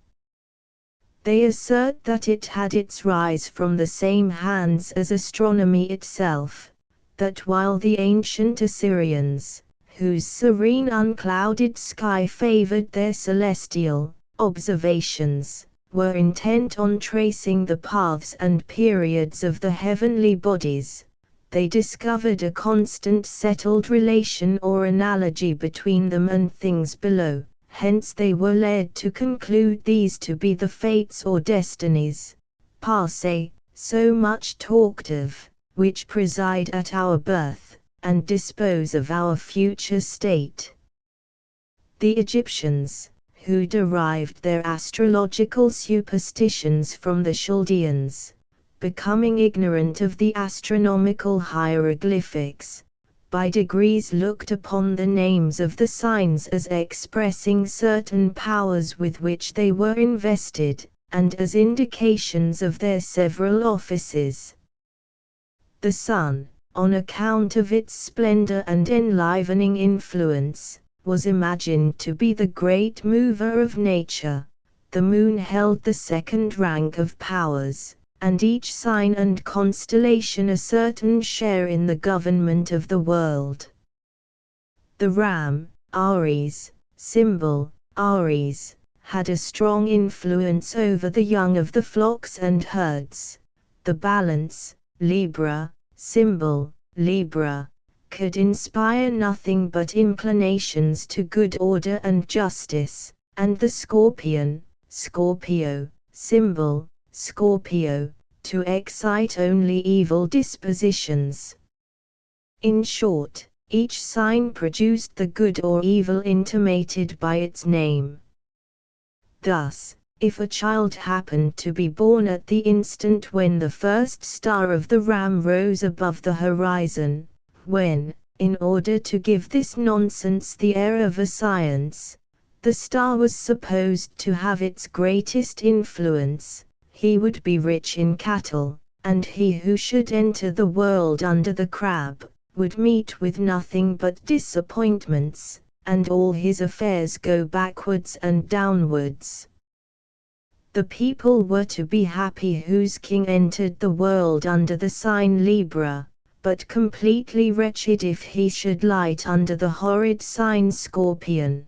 They assert that it had its rise from the same hands as astronomy itself, that while the ancient Assyrians, whose serene unclouded sky favored their celestial observations, were intent on tracing the paths and periods of the heavenly bodies, they discovered a constant settled relation or analogy between them and things below. Hence they were led to conclude these to be the fates or destinies, passe, so much talked of, which preside at our birth, and dispose of our future state. The Egyptians, who derived their astrological superstitions from the Chaldeans, becoming ignorant of the astronomical hieroglyphics, by degrees looked upon the names of the signs as expressing certain powers with which they were invested, and as indications of their several offices. The sun, on account of its splendor and enlivening influence, was imagined to be the great mover of nature. The moon held the second rank of powers, and each sign and constellation a certain share in the government of the world. The ram, Aries, symbol, Aries, had a strong influence over the young of the flocks and herds. The balance, Libra, symbol, Libra, could inspire nothing but inclinations to good order and justice, and the scorpion, Scorpio, symbol, Scorpio, to excite only evil dispositions. In short, each sign produced the good or evil intimated by its name. Thus, if a child happened to be born at the instant when the first star of the ram rose above the horizon, when, in order to give this nonsense the air of a science, the star was supposed to have its greatest influence, he would be rich in cattle, and he who should enter the world under the crab, would meet with nothing but disappointments, and all his affairs go backwards and downwards. The people were to be happy whose king entered the world under the sign Libra, but completely wretched if he should light under the horrid sign Scorpion.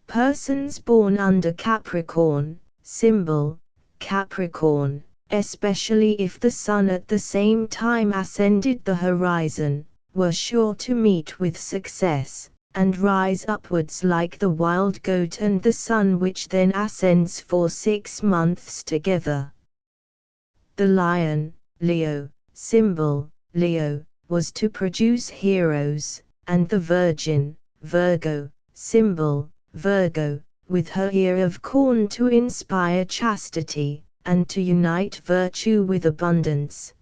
Persons born under Capricorn, symbol, Capricorn, especially if the sun at the same time ascended the horizon, were sure to meet with success, and rise upwards like the wild goat and the sun which then ascends for 6 months together. The lion, Leo, symbol, Leo, was to produce heroes, and the Virgin, Virgo, symbol, Virgo, with her ear of corn to inspire chastity, and to unite virtue with abundance.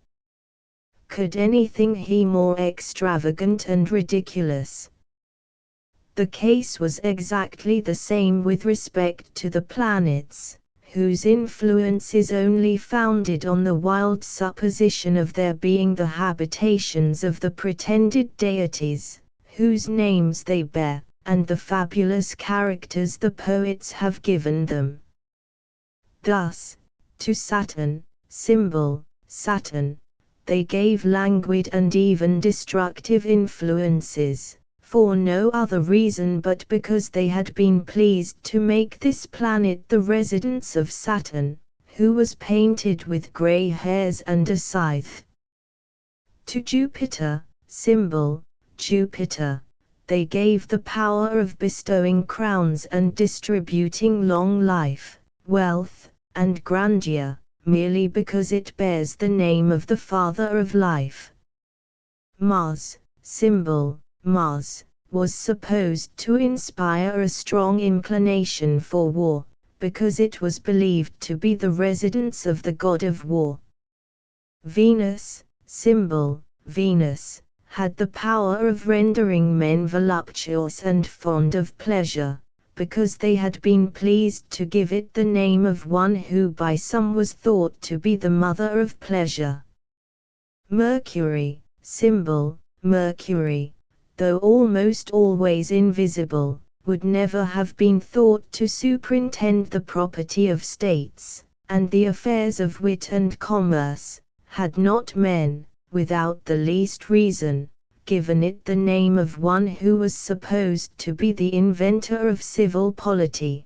Could anything be more extravagant and ridiculous? The case was exactly the same with respect to the planets, whose influence is only founded on the wild supposition of their being the habitations of the pretended deities, whose names they bear, and the fabulous characters the poets have given them. Thus, to Saturn, symbol, Saturn, they gave languid and even destructive influences, for no other reason but because they had been pleased to make this planet the residence of Saturn, who was painted with grey hairs and a scythe. To Jupiter, symbol, Jupiter, they gave the power of bestowing crowns and distributing long life, wealth, and grandeur, merely because it bears the name of the Father of life. Mars, symbol, Mars, was supposed to inspire a strong inclination for war, because it was believed to be the residence of the god of war. Venus, symbol, Venus, had the power of rendering men voluptuous and fond of pleasure, because they had been pleased to give it the name of one who by some was thought to be the mother of pleasure. Mercury, symbol, Mercury, though almost always invisible, would never have been thought to superintend the property of states, and the affairs of wit and commerce, had not men, without the least reason, given it the name of one who was supposed to be the inventor of civil polity.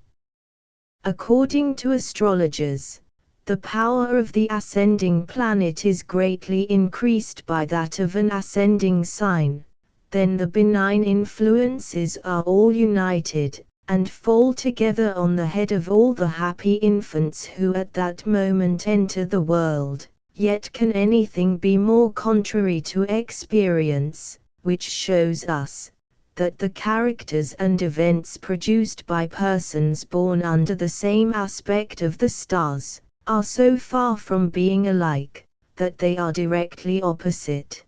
According to astrologers, the power of the ascending planet is greatly increased by that of an ascending sign. Then the benign influences are all united, and fall together on the head of all the happy infants who at that moment enter the world. Yet can anything be more contrary to experience, which shows us that the characters and events produced by persons born under the same aspect of the stars, are so far from being alike, that they are directly opposite.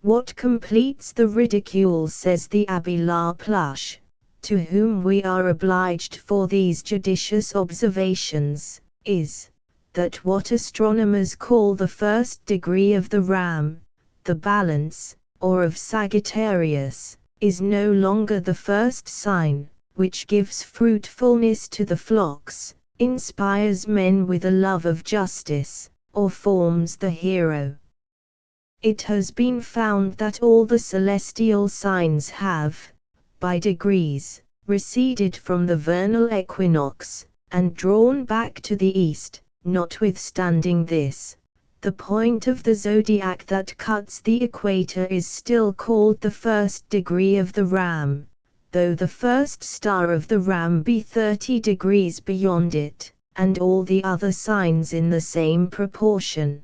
What completes the ridicule, says the Abbé Lapluche, to whom we are obliged for these judicious observations, is that what astronomers call the first degree of the ram, the balance, or of Sagittarius, is no longer the first sign, which gives fruitfulness to the flocks, inspires men with a love of justice, or forms the hero. It has been found that all the celestial signs have, by degrees, receded from the vernal equinox, and drawn back to the east. Notwithstanding this, the point of the zodiac that cuts the equator is still called the first degree of the ram, though the first star of the ram be 30 degrees beyond it, and all the other signs in the same proportion.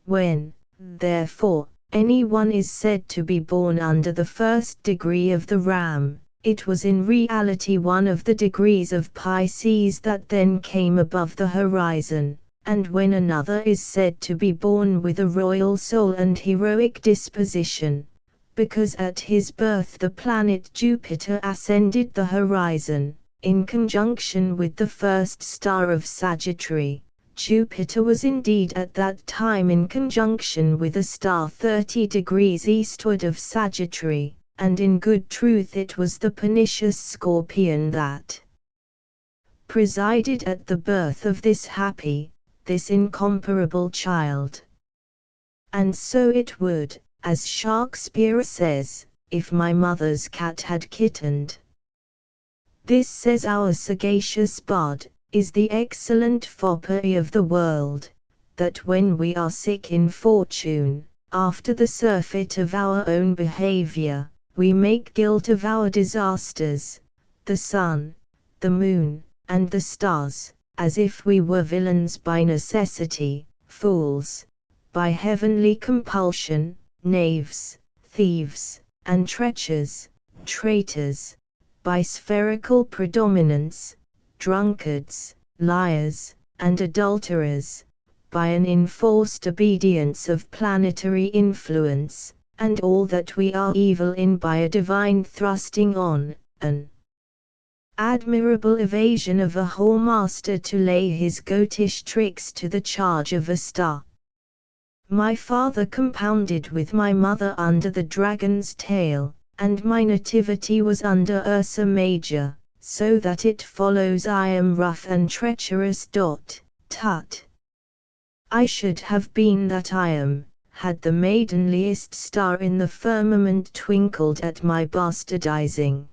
When, therefore, anyone is said to be born under the first degree of the ram, it was in reality one of the degrees of Pisces that then came above the horizon, and when another is said to be born with a royal soul and heroic disposition, because at his birth the planet Jupiter ascended the horizon, in conjunction with the first star of Sagittary. Jupiter was indeed at that time in conjunction with a star 30 degrees eastward of Sagittary, and in good truth it was the pernicious Scorpion that presided at the birth of this happy, this incomparable child. And so it would, as Shakespeare says, if my mother's cat had kittened. This, says our sagacious bard, is the excellent foppery of the world, that when we are sick in fortune, after the surfeit of our own behavior, we make guilt of our disasters, the sun, the moon, and the stars, as if we were villains by necessity, fools, by heavenly compulsion, knaves, thieves, and treachers, traitors, by spherical predominance, drunkards, liars, and adulterers, by an enforced obedience of planetary influence, and all that we are evil in by a divine thrusting on, an admirable evasion of a whoremaster to lay his goatish tricks to the charge of a star. My father compounded with my mother under the dragon's tail, and my nativity was under Ursa Major, so that it follows I am rough and treacherous. Tut! I should have been that I am, had the maidenliest star in the firmament twinkled at my bastardizing.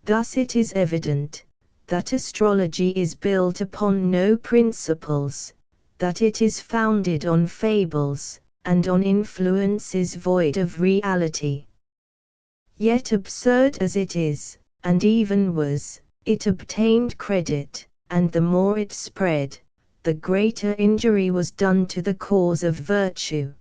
Thus it is evident, that astrology is built upon no principles, that it is founded on fables, and on influences void of reality. Yet absurd as it is, and even was, it obtained credit, and the more it spread, the greater injury was done to the cause of virtue.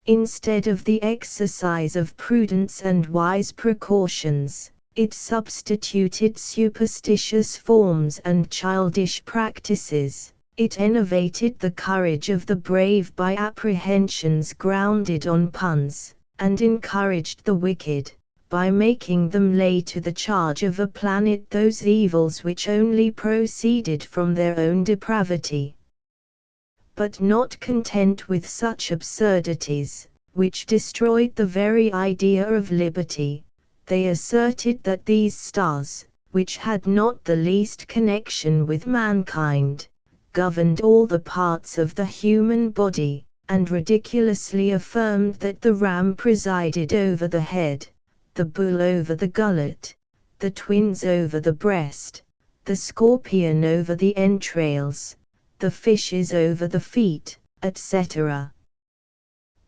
Instead of the exercise of prudence and wise precautions, it substituted superstitious forms and childish practices. It enervated the courage of the brave by apprehensions grounded on puns, and encouraged the wicked, by making them lay to the charge of a planet those evils which only proceeded from their own depravity. But not content with such absurdities, which destroyed the very idea of liberty, they asserted that these stars, which had not the least connection with mankind, governed all the parts of the human body, and ridiculously affirmed that the ram presided over the head, the bull over the gullet, the twins over the breast, the scorpion over the entrails, the fishes over the feet, etc.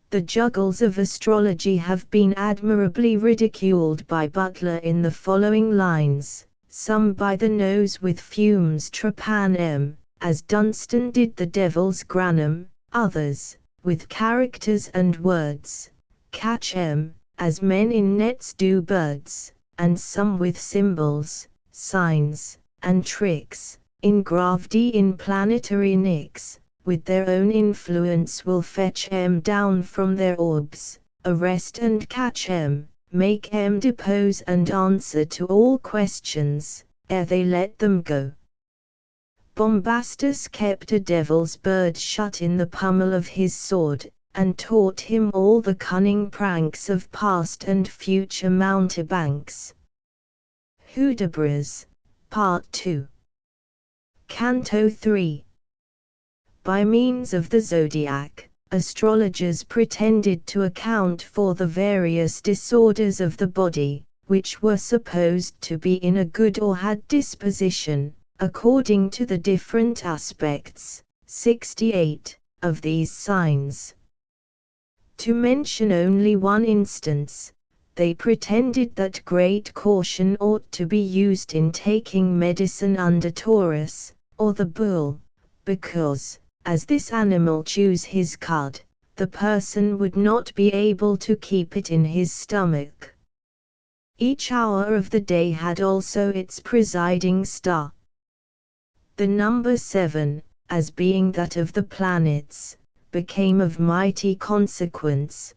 The juggles of astrology have been admirably ridiculed by Butler in the following lines, some by the nose with fumes trepanem, as Dunstan did the devil's granum, others, with characters and words, catchem, as men in nets do birds, and some with symbols, signs, and tricks, engraved in planetary nicks, with their own influence will fetch em down from their orbs, arrest and catch em, make em depose and answer to all questions, ere they let them go. Bombastus kept a devil's bird shut in the pummel of his sword, and taught him all the cunning pranks of past and future mountebanks. Hudibras, Part 2. Canto 3. By means of the zodiac, astrologers pretended to account for the various disorders of the body, which were supposed to be in a good or had disposition, according to the different aspects, 68, of these signs. To mention only one instance, they pretended that great caution ought to be used in taking medicine under Taurus, or the bull, because, as this animal chews his cud, the person would not be able to keep it in his stomach. Each hour of the day had also its presiding star. The number 7, as being that of the planets, became of mighty consequence.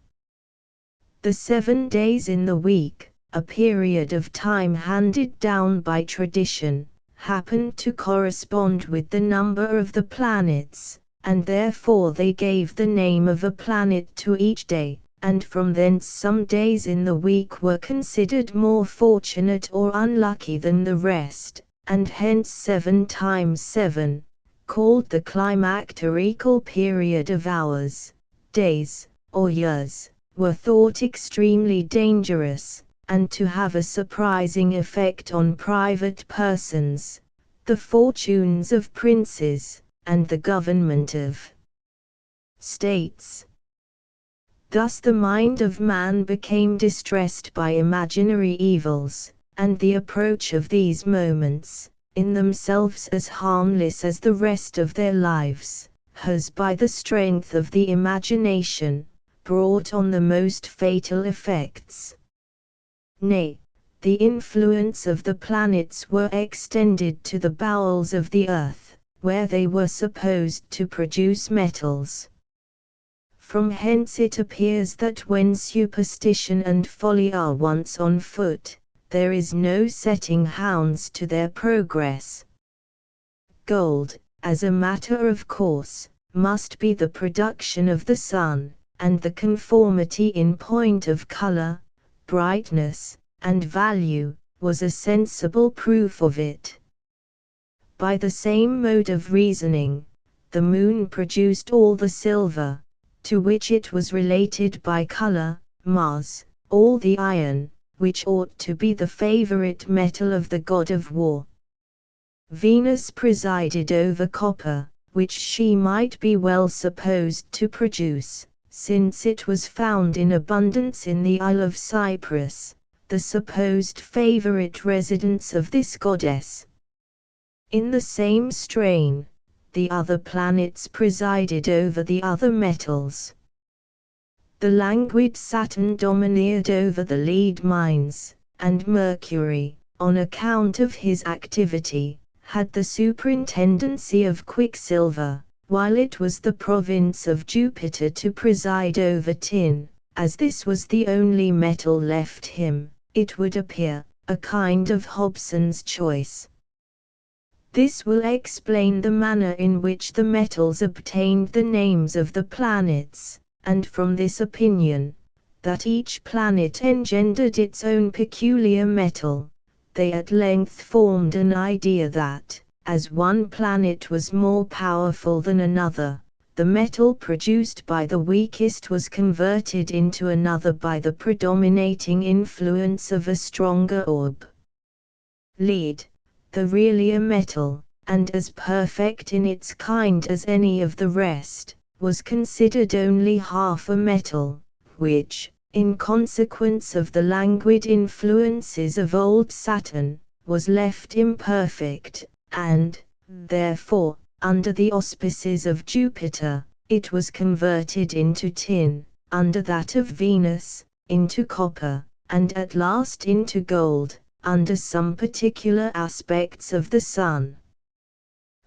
The 7 days in the week, a period of time handed down by tradition, happened to correspond with the number of the planets, and therefore they gave the name of a planet to each day, and from thence some days in the week were considered more fortunate or unlucky than the rest, and hence 7 times 7, called the climacterical period of hours, days, or years, were thought extremely dangerous, and to have a surprising effect on private persons, the fortunes of princes, and the government of states. Thus the mind of man became distressed by imaginary evils, and the approach of these moments, in themselves as harmless as the rest of their lives, has by the strength of the imagination, brought on the most fatal effects. Nay, the influence of the planets were extended to the bowels of the earth, where they were supposed to produce metals. From hence it appears that when superstition and folly are once on foot, there is no setting hounds to their progress. Gold, as a matter of course, must be the production of the sun, and the conformity in point of color, brightness, and value, was a sensible proof of it. By the same mode of reasoning, the moon produced all the silver, to which it was related by color, Mars, all the iron, which ought to be the favorite metal of the god of war. Venus presided over copper, which she might be well supposed to produce, since it was found in abundance in the Isle of Cyprus, the supposed favorite residence of this goddess. In the same strain, the other planets presided over the other metals. The languid Saturn domineered over the lead mines, and Mercury, on account of his activity, had the superintendency of quicksilver, while it was the province of Jupiter to preside over tin. As this was the only metal left him, it would appear, a kind of Hobson's choice. This will explain the manner in which the metals obtained the names of the planets, and from this opinion, that each planet engendered its own peculiar metal, they at length formed an idea that, as one planet was more powerful than another, the metal produced by the weakest was converted into another by the predominating influence of a stronger orb. Lead, the really a metal, and as perfect in its kind as any of the rest, was considered only half a metal, which, in consequence of the languid influences of old Saturn, was left imperfect, and, therefore, under the auspices of Jupiter, it was converted into tin, under that of Venus, into copper, and at last into gold, under some particular aspects of the sun.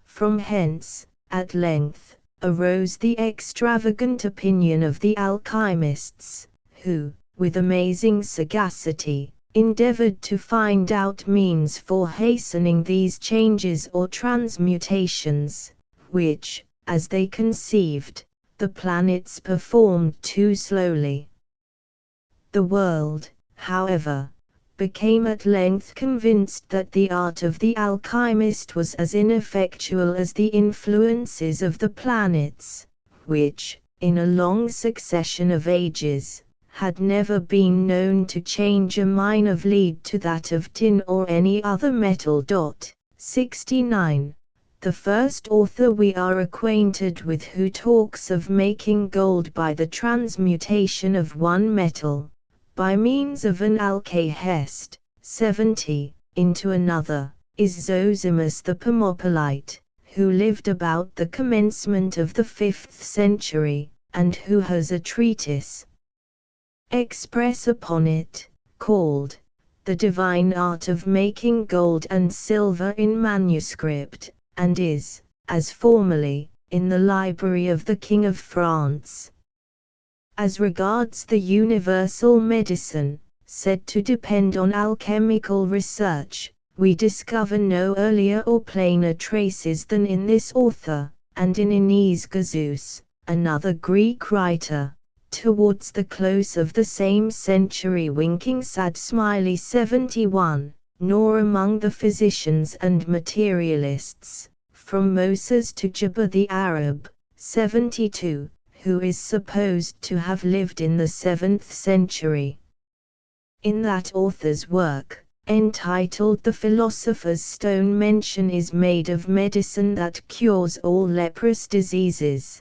From hence, at length, arose the extravagant opinion of the alchemists, who, with amazing sagacity, endeavored to find out means for hastening these changes or transmutations, which, as they conceived, the planets performed too slowly. The world, however, became at length convinced that the art of the alchemist was as ineffectual as the influences of the planets, which, in a long succession of ages, had never been known to change a mine of lead to that of tin or any other metal. 69. The first author we are acquainted with who talks of making gold by the transmutation of one metal, by means of an alcahest, 70, into another, is Zosimus the Permopolite, who lived about the commencement of the 5th century, and who has a treatise express upon it, called The Divine Art of Making Gold and Silver in Manuscript, and is, as formerly, in the library of the King of France. As regards the universal medicine, said to depend on alchemical research, we discover no earlier or plainer traces than in this author, and in Gazus, another Greek writer, towards the close of the same century winking sad smiley 71, nor among the physicians and materialists, from Moses to Jabir the Arab, 72, who is supposed to have lived in the 7th century. In that author's work, entitled The Philosopher's Stone, mention is made of medicine that cures all leprous diseases.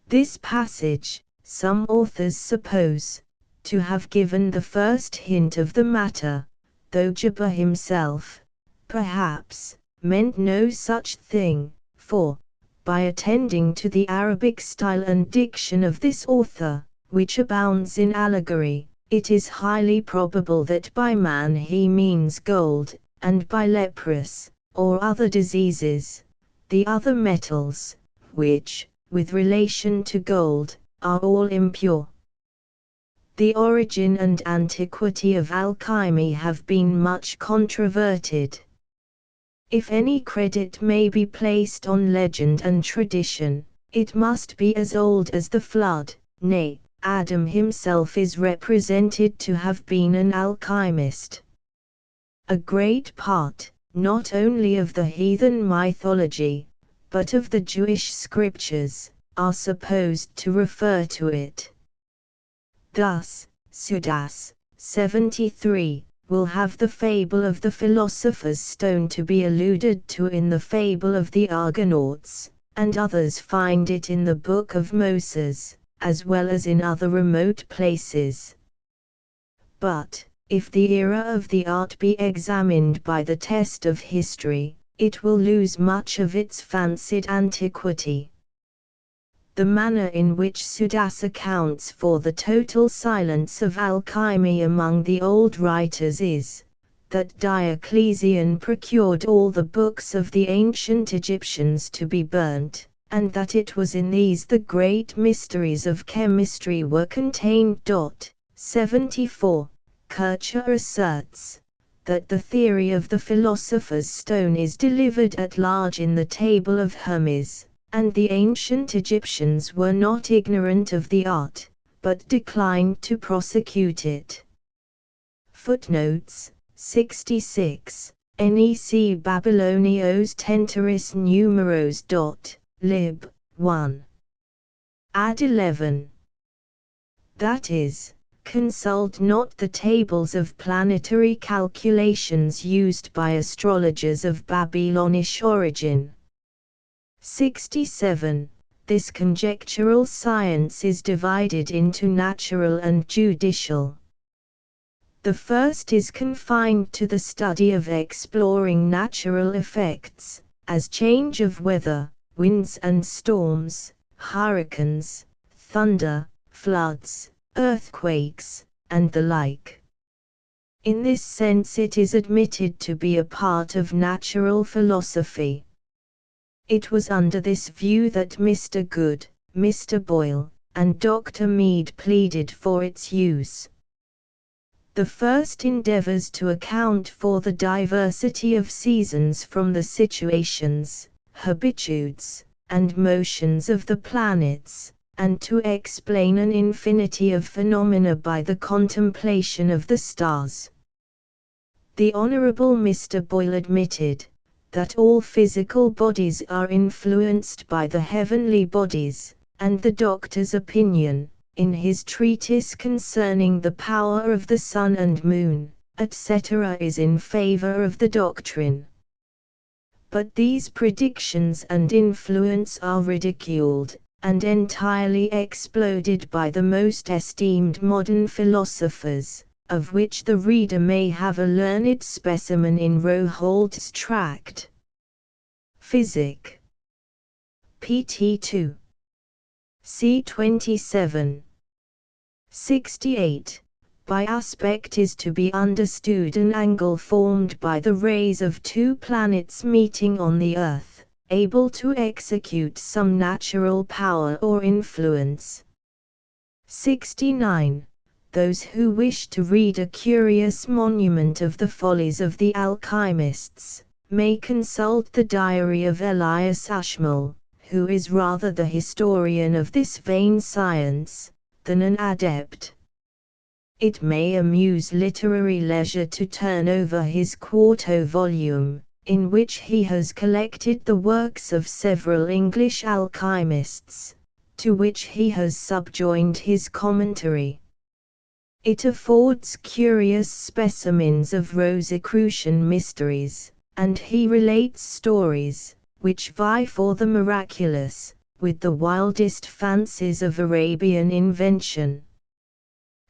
This passage, some authors suppose, to have given the first hint of the matter, though Jabir himself, perhaps, meant no such thing, for, by attending to the Arabic style and diction of this author, which abounds in allegory, it is highly probable that by man he means gold, and by leprous, or other diseases, the other metals, which, with relation to gold, are all impure. The origin and antiquity of alchemy have been much controverted. If any credit may be placed on legend and tradition, it must be as old as the flood, nay, Adam himself is represented to have been an alchemist. A great part, not only of the heathen mythology, but of the Jewish scriptures, are supposed to refer to it. Thus, Sudas, 73, will have the fable of the philosopher's stone to be alluded to in the fable of the Argonauts, and others find it in the Book of Moses, as well as in other remote places. But, if the era of the art be examined by the test of history, it will lose much of its fancied antiquity. The manner in which Sudas accounts for the total silence of alchemy among the old writers is, that Diocletian procured all the books of the ancient Egyptians to be burnt, and that it was in these the great mysteries of chemistry were contained. 74. Kircher asserts that the theory of the philosopher's stone is delivered at large in the Table of Hermes, and the ancient Egyptians were not ignorant of the art, but declined to prosecute it. Footnotes: 66. Nec Babylonios Tenteris Numeros. Lib. 1. Ad 11. That is, consult not the tables of planetary calculations used by astrologers of Babylonish origin. 67. This conjectural science is divided into natural and judicial. The first is confined to the study of exploring natural effects, as change of weather, winds and storms, hurricanes, thunder, floods, earthquakes, and the like. In this sense it is admitted to be a part of natural philosophy. It was under this view that Mr. Good, Mr. Boyle, and Dr. Mead pleaded for its use. The first endeavors to account for the diversity of seasons from the situations, habitudes, and motions of the planets, and to explain an infinity of phenomena by the contemplation of the stars. The Honorable Mr. Boyle admitted that all physical bodies are influenced by the heavenly bodies, and the doctor's opinion, in his treatise concerning the power of the sun and moon, etc., is in favor of the doctrine. But these predictions and influence are ridiculed, and entirely exploded by the most esteemed modern philosophers, of which the reader may have a learned specimen in Roholdt's tract Physic. pt. 2. c. 27. 68. By aspect is to be understood an angle formed by the rays of two planets meeting on the Earth, able to execute some natural power or influence. 69. those who wish to read a curious monument of the follies of the alchemists, may consult the diary of Elias Ashmole, who is rather the historian of this vain science, than an adept. It may amuse literary leisure to turn over his quarto volume, in which he has collected the works of several English alchemists, to which he has subjoined his commentary. It affords curious specimens of Rosicrucian mysteries, and he relates stories, which vie for the miraculous, with the wildest fancies of Arabian invention.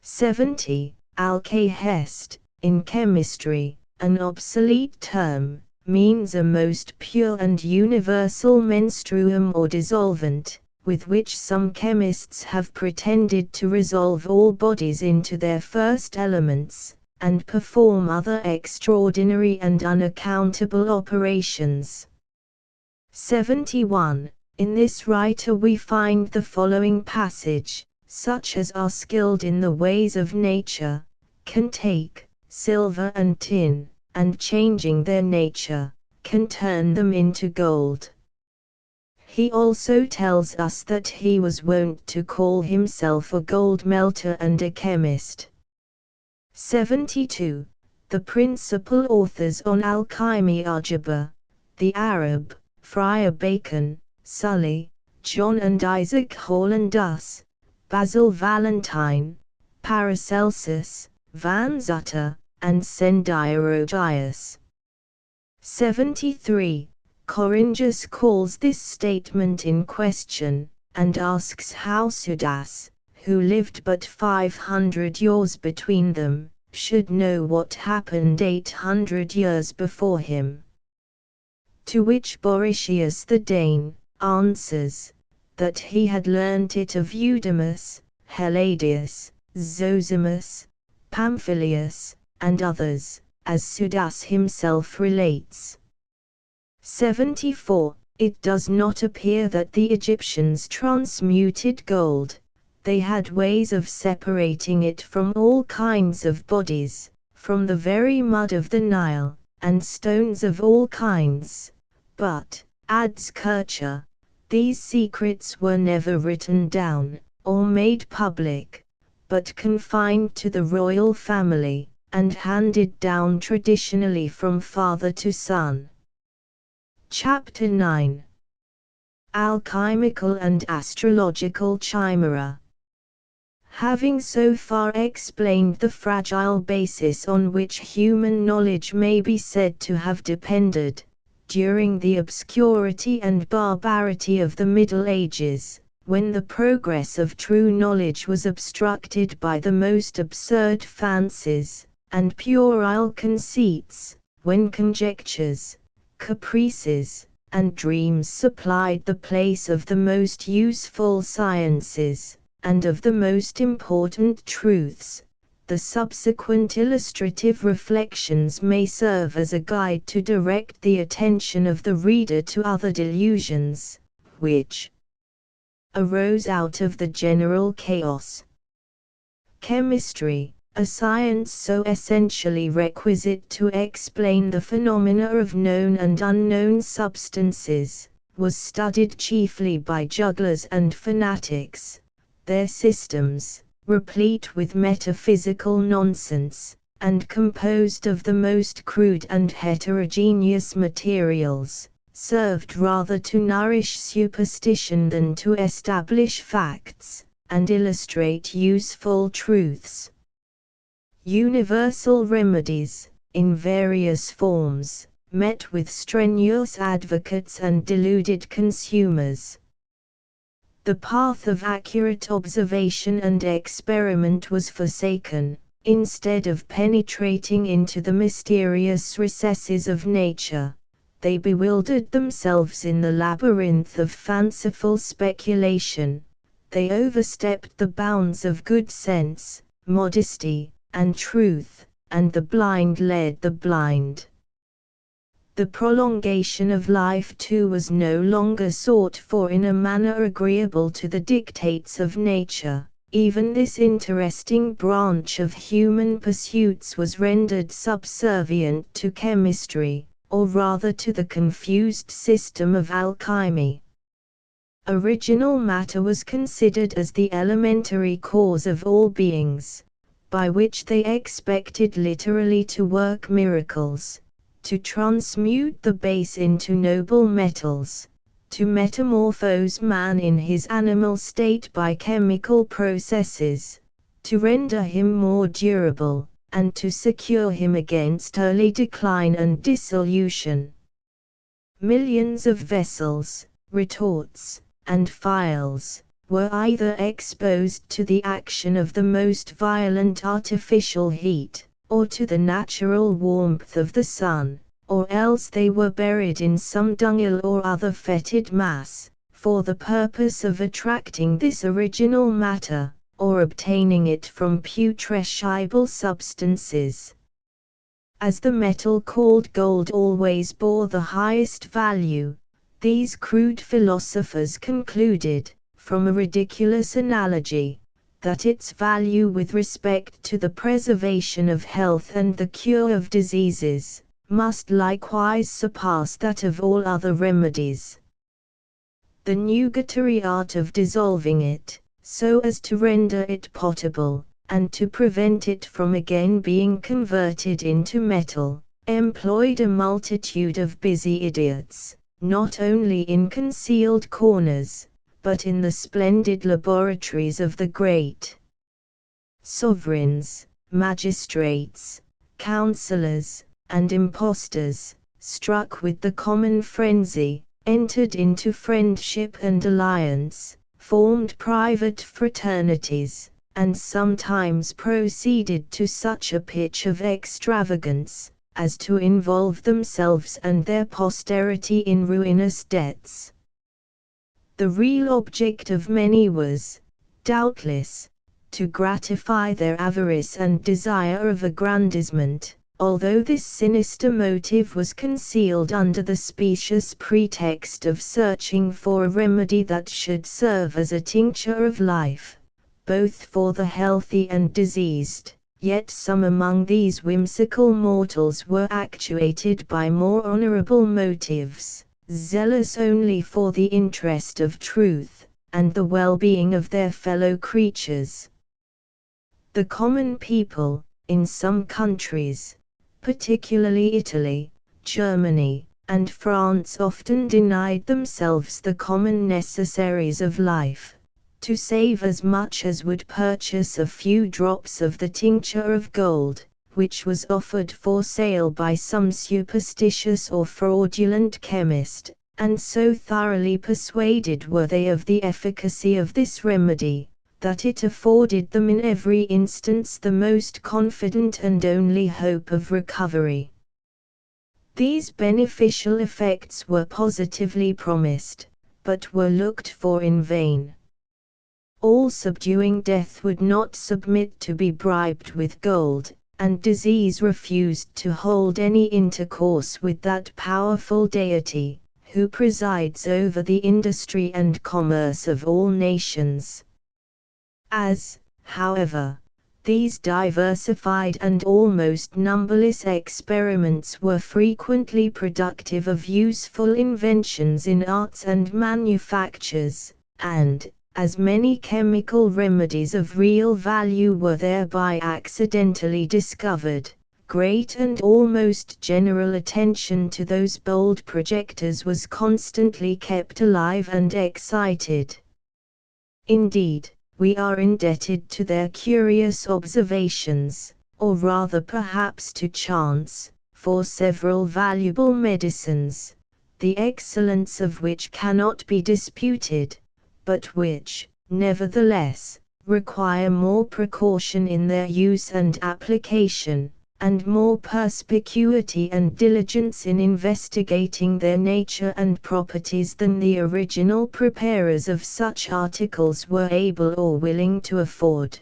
70. Alkahest, in chemistry, an obsolete term, means a most pure and universal menstruum or dissolvent, with which some chemists have pretended to resolve all bodies into their first elements, and perform other extraordinary and unaccountable operations. 71. In this writer we find the following passage: such as are skilled in the ways of nature, can take silver and tin, and changing their nature, can turn them into gold. He also tells us that he was wont to call himself a gold melter and a chemist. 72. The principal authors on alchemy are Geber, the Arab, Friar Bacon, Sully, John and Isaac Hall and Duss, Basil Valentine, Paracelsus, Van Zutter, and Sendirogius. 73. Coringius calls this statement in question, and asks how Sudas, who lived but 500 years between them, should know what happened 800 years before him. To which Borrichius the Dane answers, that he had learnt it of Eudemus, Helladius, Zosimus, Pamphilius, and others, as Sudas himself relates. 74. It does not appear that the Egyptians transmuted gold. They had ways of separating it from all kinds of bodies, from the very mud of the Nile, and stones of all kinds. But, adds Kircher, these secrets were never written down, or made public, but confined to the royal family, and handed down traditionally from father to son. Chapter 9. Alchemical and Astrological Chimera. Having so far explained the fragile basis on which human knowledge may be said to have depended, during the obscurity and barbarity of the Middle Ages, when the progress of true knowledge was obstructed by the most absurd fancies, and puerile conceits, when conjectures, caprices, and dreams supplied the place of the most useful sciences, and of the most important truths, the subsequent illustrative reflections may serve as a guide to direct the attention of the reader to other delusions, which arose out of the general chaos. Chemistry, a science so essentially requisite to explain the phenomena of known and unknown substances, was studied chiefly by jugglers and fanatics. Their systems, replete with metaphysical nonsense, and composed of the most crude and heterogeneous materials, served rather to nourish superstition than to establish facts, and illustrate useful truths. Universal remedies, in various forms, met with strenuous advocates and deluded consumers. The path of accurate observation and experiment was forsaken, instead of penetrating into the mysterious recesses of nature. They bewildered themselves in the labyrinth of fanciful speculation. They overstepped the bounds of good sense, modesty, and truth, and the blind led the blind. The prolongation of life too was no longer sought for in a manner agreeable to the dictates of nature, even this interesting branch of human pursuits was rendered subservient to chemistry, or rather to the confused system of alchemy. Original matter was considered as the elementary cause of all beings, by which they expected literally to work miracles, to transmute the base into noble metals, to metamorphose man in his animal state by chemical processes, to render him more durable, and to secure him against early decline and dissolution. Millions of vessels, retorts, and phials were either exposed to the action of the most violent artificial heat, or to the natural warmth of the sun, or else they were buried in some dunghill or other fetid mass, for the purpose of attracting this original matter, or obtaining it from putrescible substances. As the metal called gold always bore the highest value, these crude philosophers concluded, from a ridiculous analogy, that its value with respect to the preservation of health and the cure of diseases must likewise surpass that of all other remedies. The nugatory art of dissolving it, so as to render it potable, and to prevent it from again being converted into metal, employed a multitude of busy idiots, not only in concealed corners, but in the splendid laboratories of the great sovereigns, magistrates, councillors, and impostors, struck with the common frenzy, entered into friendship and alliance, formed private fraternities, and sometimes proceeded to such a pitch of extravagance, as to involve themselves and their posterity in ruinous debts. The real object of many was, doubtless, to gratify their avarice and desire of aggrandizement, although this sinister motive was concealed under the specious pretext of searching for a remedy that should serve as a tincture of life, both for the healthy and diseased. Yet some among these whimsical mortals were actuated by more honorable motives, zealous only for the interest of truth, and the well-being of their fellow creatures. The common people, in some countries, particularly Italy, Germany, and France, often denied themselves the common necessaries of life, to save as much as would purchase a few drops of the tincture of gold, which was offered for sale by some superstitious or fraudulent chemist, and so thoroughly persuaded were they of the efficacy of this remedy, that it afforded them in every instance the most confident and only hope of recovery. These beneficial effects were positively promised, but were looked for in vain. All subduing death would not submit to be bribed with gold, and disease refused to hold any intercourse with that powerful deity, who presides over the industry and commerce of all nations. As, however, these diversified and almost numberless experiments were frequently productive of useful inventions in arts and manufactures, and, as many chemical remedies of real value were thereby accidentally discovered, great and almost general attention to those bold projectors was constantly kept alive and excited. Indeed, we are indebted to their curious observations, or rather perhaps to chance, for several valuable medicines, the excellence of which cannot be disputed, but which, nevertheless, require more precaution in their use and application, and more perspicuity and diligence in investigating their nature and properties than the original preparers of such articles were able or willing to afford.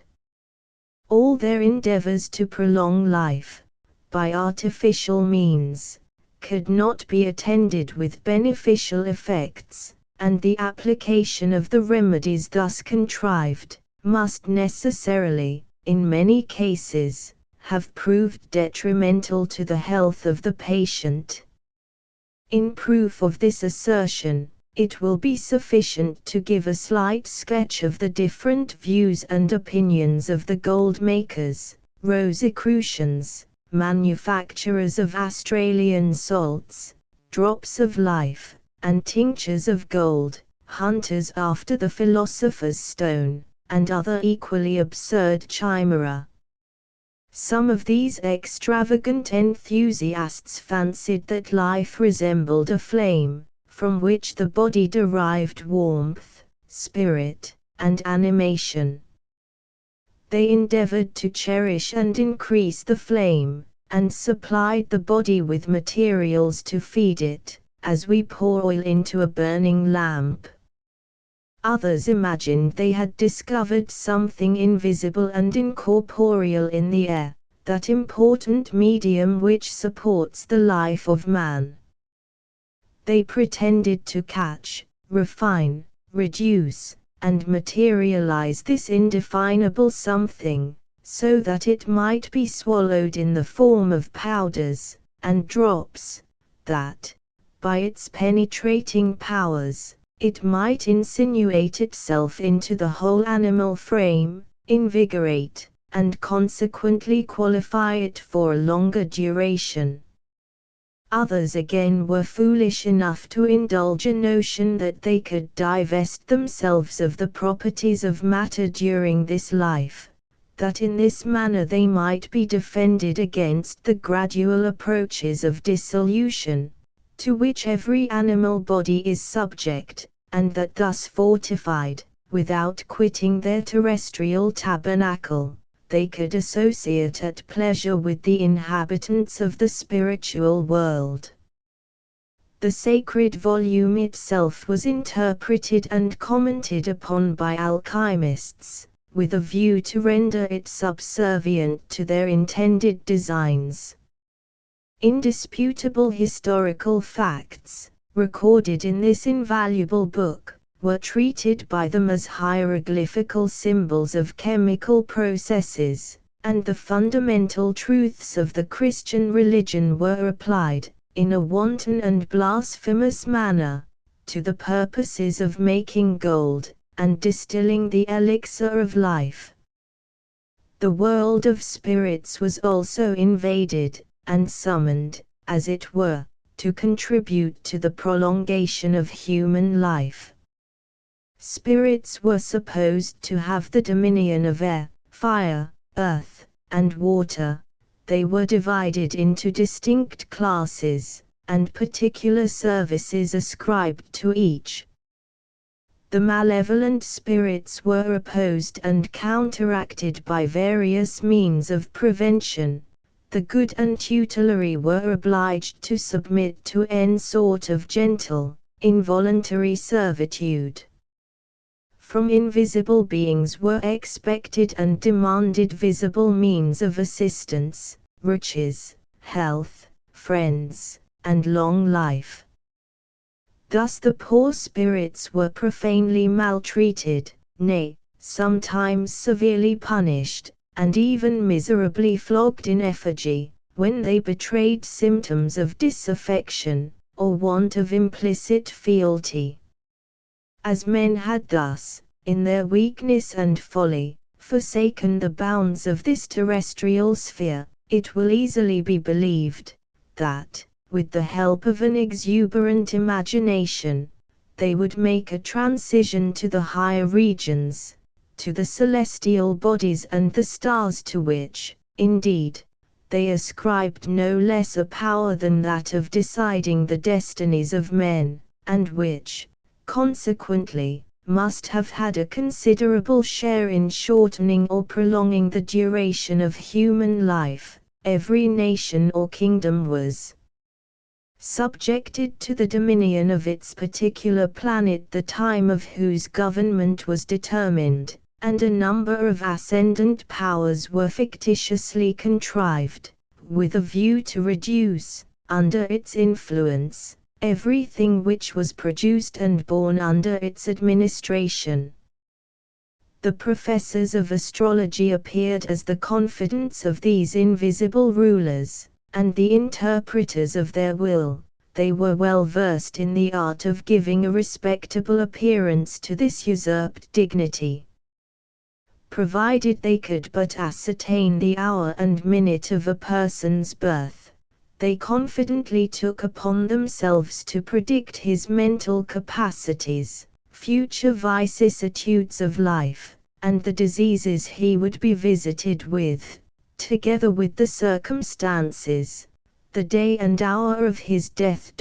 All their endeavors to prolong life, by artificial means, could not be attended with beneficial effects, and the application of the remedies thus contrived, must necessarily, in many cases, have proved detrimental to the health of the patient. In proof of this assertion, it will be sufficient to give a slight sketch of the different views and opinions of the gold makers, Rosicrucians, manufacturers of Australian salts, drops of life, and tinctures of gold, hunters after the philosopher's stone, and other equally absurd chimera. Some of these extravagant enthusiasts fancied that life resembled a flame, from which the body derived warmth, spirit, and animation. They endeavored to cherish and increase the flame, and supplied the body with materials to feed it, as we pour oil into a burning lamp. Others imagined they had discovered something invisible and incorporeal in the air, that important medium which supports the life of man. They pretended to catch, refine, reduce, and materialize this indefinable something, so that it might be swallowed in the form of powders and drops, that, by its penetrating powers, it might insinuate itself into the whole animal frame, invigorate, and consequently qualify it for a longer duration. Others again were foolish enough to indulge a notion that they could divest themselves of the properties of matter during this life, that in this manner they might be defended against the gradual approaches of dissolution, to which every animal body is subject, and that thus fortified, without quitting their terrestrial tabernacle, they could associate at pleasure with the inhabitants of the spiritual world. The sacred volume itself was interpreted and commented upon by alchemists, with a view to render it subservient to their intended designs. Indisputable historical facts, recorded in this invaluable book, were treated by them as hieroglyphical symbols of chemical processes, and the fundamental truths of the Christian religion were applied, in a wanton and blasphemous manner, to the purposes of making gold, and distilling the elixir of life. The world of spirits was also invaded, and summoned, as it were, to contribute to the prolongation of human life. Spirits were supposed to have the dominion of air, fire, earth, and water. They were divided into distinct classes, and particular services ascribed to each. The malevolent spirits were opposed and counteracted by various means of prevention. The good and tutelary were obliged to submit to any sort of gentle, involuntary servitude. From invisible beings were expected and demanded visible means of assistance, riches, health, friends, and long life. Thus the poor spirits were profanely maltreated, nay, sometimes severely punished, and even miserably flogged in effigy, when they betrayed symptoms of disaffection, or want of implicit fealty. As men had thus, in their weakness and folly, forsaken the bounds of this terrestrial sphere, it will easily be believed, that, with the help of an exuberant imagination, they would make a transition to the higher regions, to the celestial bodies and the stars, to which, indeed, they ascribed no less a power than that of deciding the destinies of men, and which, consequently, must have had a considerable share in shortening or prolonging the duration of human life. Every nation or kingdom was subjected to the dominion of its particular planet, the time of whose government was determined, and a number of ascendant powers were fictitiously contrived, with a view to reduce, under its influence, everything which was produced and born under its administration. The professors of astrology appeared as the confidants of these invisible rulers, and the interpreters of their will. They were well versed in the art of giving a respectable appearance to this usurped dignity. Provided they could but ascertain the hour and minute of a person's birth, they confidently took upon themselves to predict his mental capacities, future vicissitudes of life, and the diseases he would be visited with, together with the circumstances, the day and hour of his death.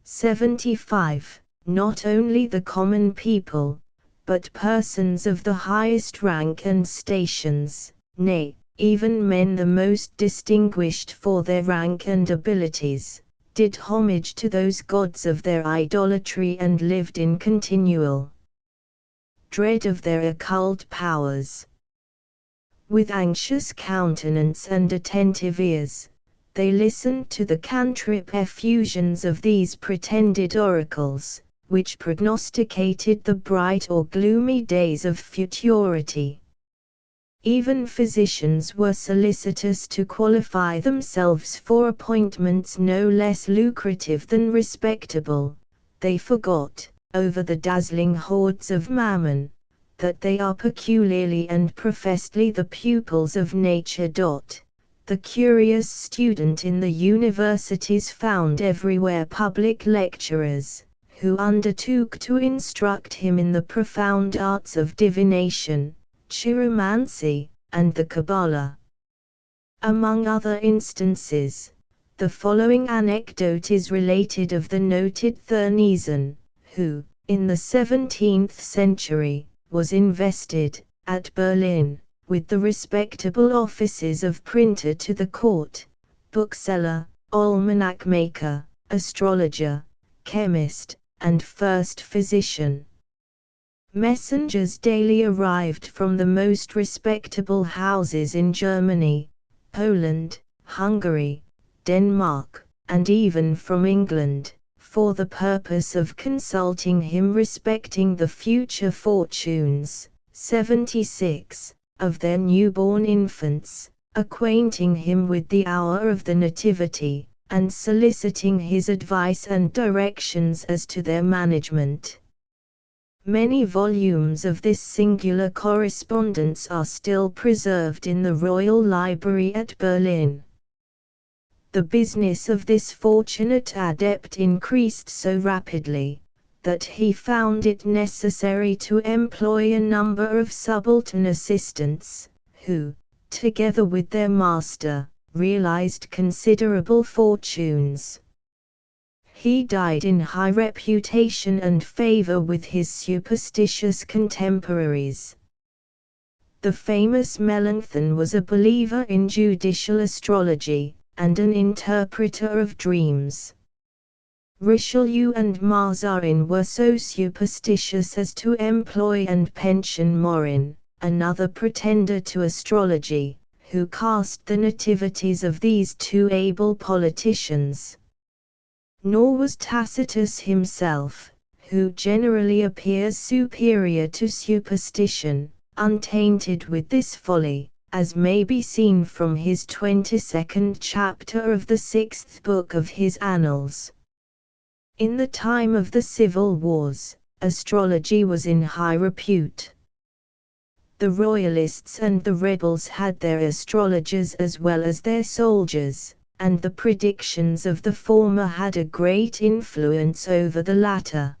75. Not only the common people, but persons of the highest rank and stations, nay, even men the most distinguished for their rank and abilities, did homage to those gods of their idolatry and lived in continual dread of their occult powers. With anxious countenance and attentive ears, they listened to the cantrip effusions of these pretended oracles, which prognosticated the bright or gloomy days of futurity. Even physicians were solicitous to qualify themselves for appointments no less lucrative than respectable. They forgot, over the dazzling hordes of mammon, that they are peculiarly and professedly the pupils of nature. The curious student in the universities found everywhere public lecturers, who undertook to instruct him in the profound arts of divination, chiromancy, and the Kabbalah. Among other instances, the following anecdote is related of the noted Thurneson, who, in the 17th century, was invested, at Berlin, with the respectable offices of printer to the court, bookseller, almanac maker, astrologer, chemist, and first physician. Messengers daily arrived from the most respectable houses in Germany, Poland, Hungary, Denmark, and even from England, for the purpose of consulting him respecting the future fortunes, 76, of their newborn infants, acquainting him with the hour of the nativity, and soliciting his advice and directions as to their management. Many volumes of this singular correspondence are still preserved in the Royal Library at Berlin. The business of this fortunate adept increased so rapidly, that he found it necessary to employ a number of subaltern assistants, who, together with their master, realized considerable fortunes. He died in high reputation and favor with his superstitious contemporaries. The famous Melanchthon was a believer in judicial astrology, and an interpreter of dreams. Richelieu and Mazarin were so superstitious as to employ and pension Morin, another pretender to astrology, who cast the nativities of these two able politicians. Nor was Tacitus himself, who generally appears superior to superstition, untainted with this folly, as may be seen from his 22nd chapter of the 6th book of his Annals. In the time of the civil wars, astrology was in high repute. The royalists and the rebels had their astrologers as well as their soldiers, and the predictions of the former had a great influence over the latter.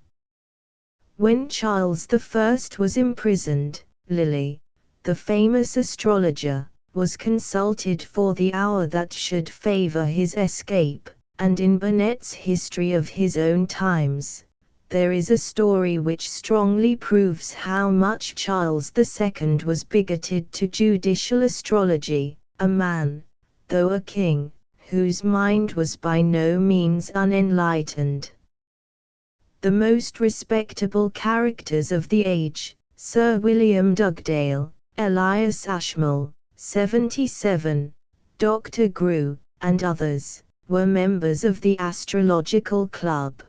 When Charles I was imprisoned, Lilly, the famous astrologer, was consulted for the hour that should favor his escape, and in Burnet's History of His Own Times, there is a story which strongly proves how much Charles II was bigoted to judicial astrology, a man, though a king, whose mind was by no means unenlightened. The most respectable characters of the age, Sir William Dugdale, Elias Ashmole, 77, Dr. Grew, and others, were members of the Astrological Club.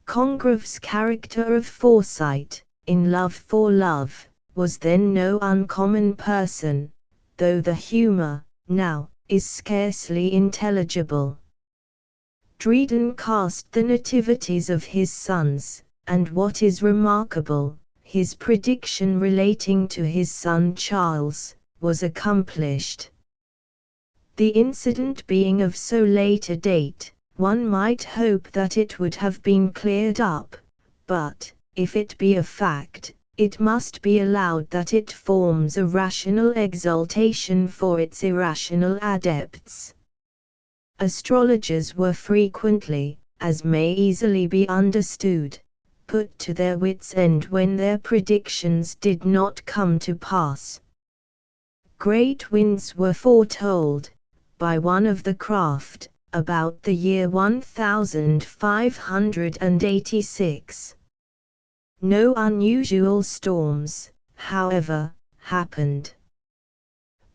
Congreve's character of Foresight, in Love for Love, was then no uncommon person, though the humour, now, is scarcely intelligible. Dryden cast the nativities of his sons, and what is remarkable, his prediction relating to his son Charles, was accomplished. The incident being of so late a date, one might hope that it would have been cleared up, but, if it be a fact, it must be allowed that it forms a rational exaltation for its irrational adepts. Astrologers were frequently, as may easily be understood, put to their wits' end when their predictions did not come to pass. Great winds were foretold, by one of the craft, about the year 1586. No unusual storms, however, happened.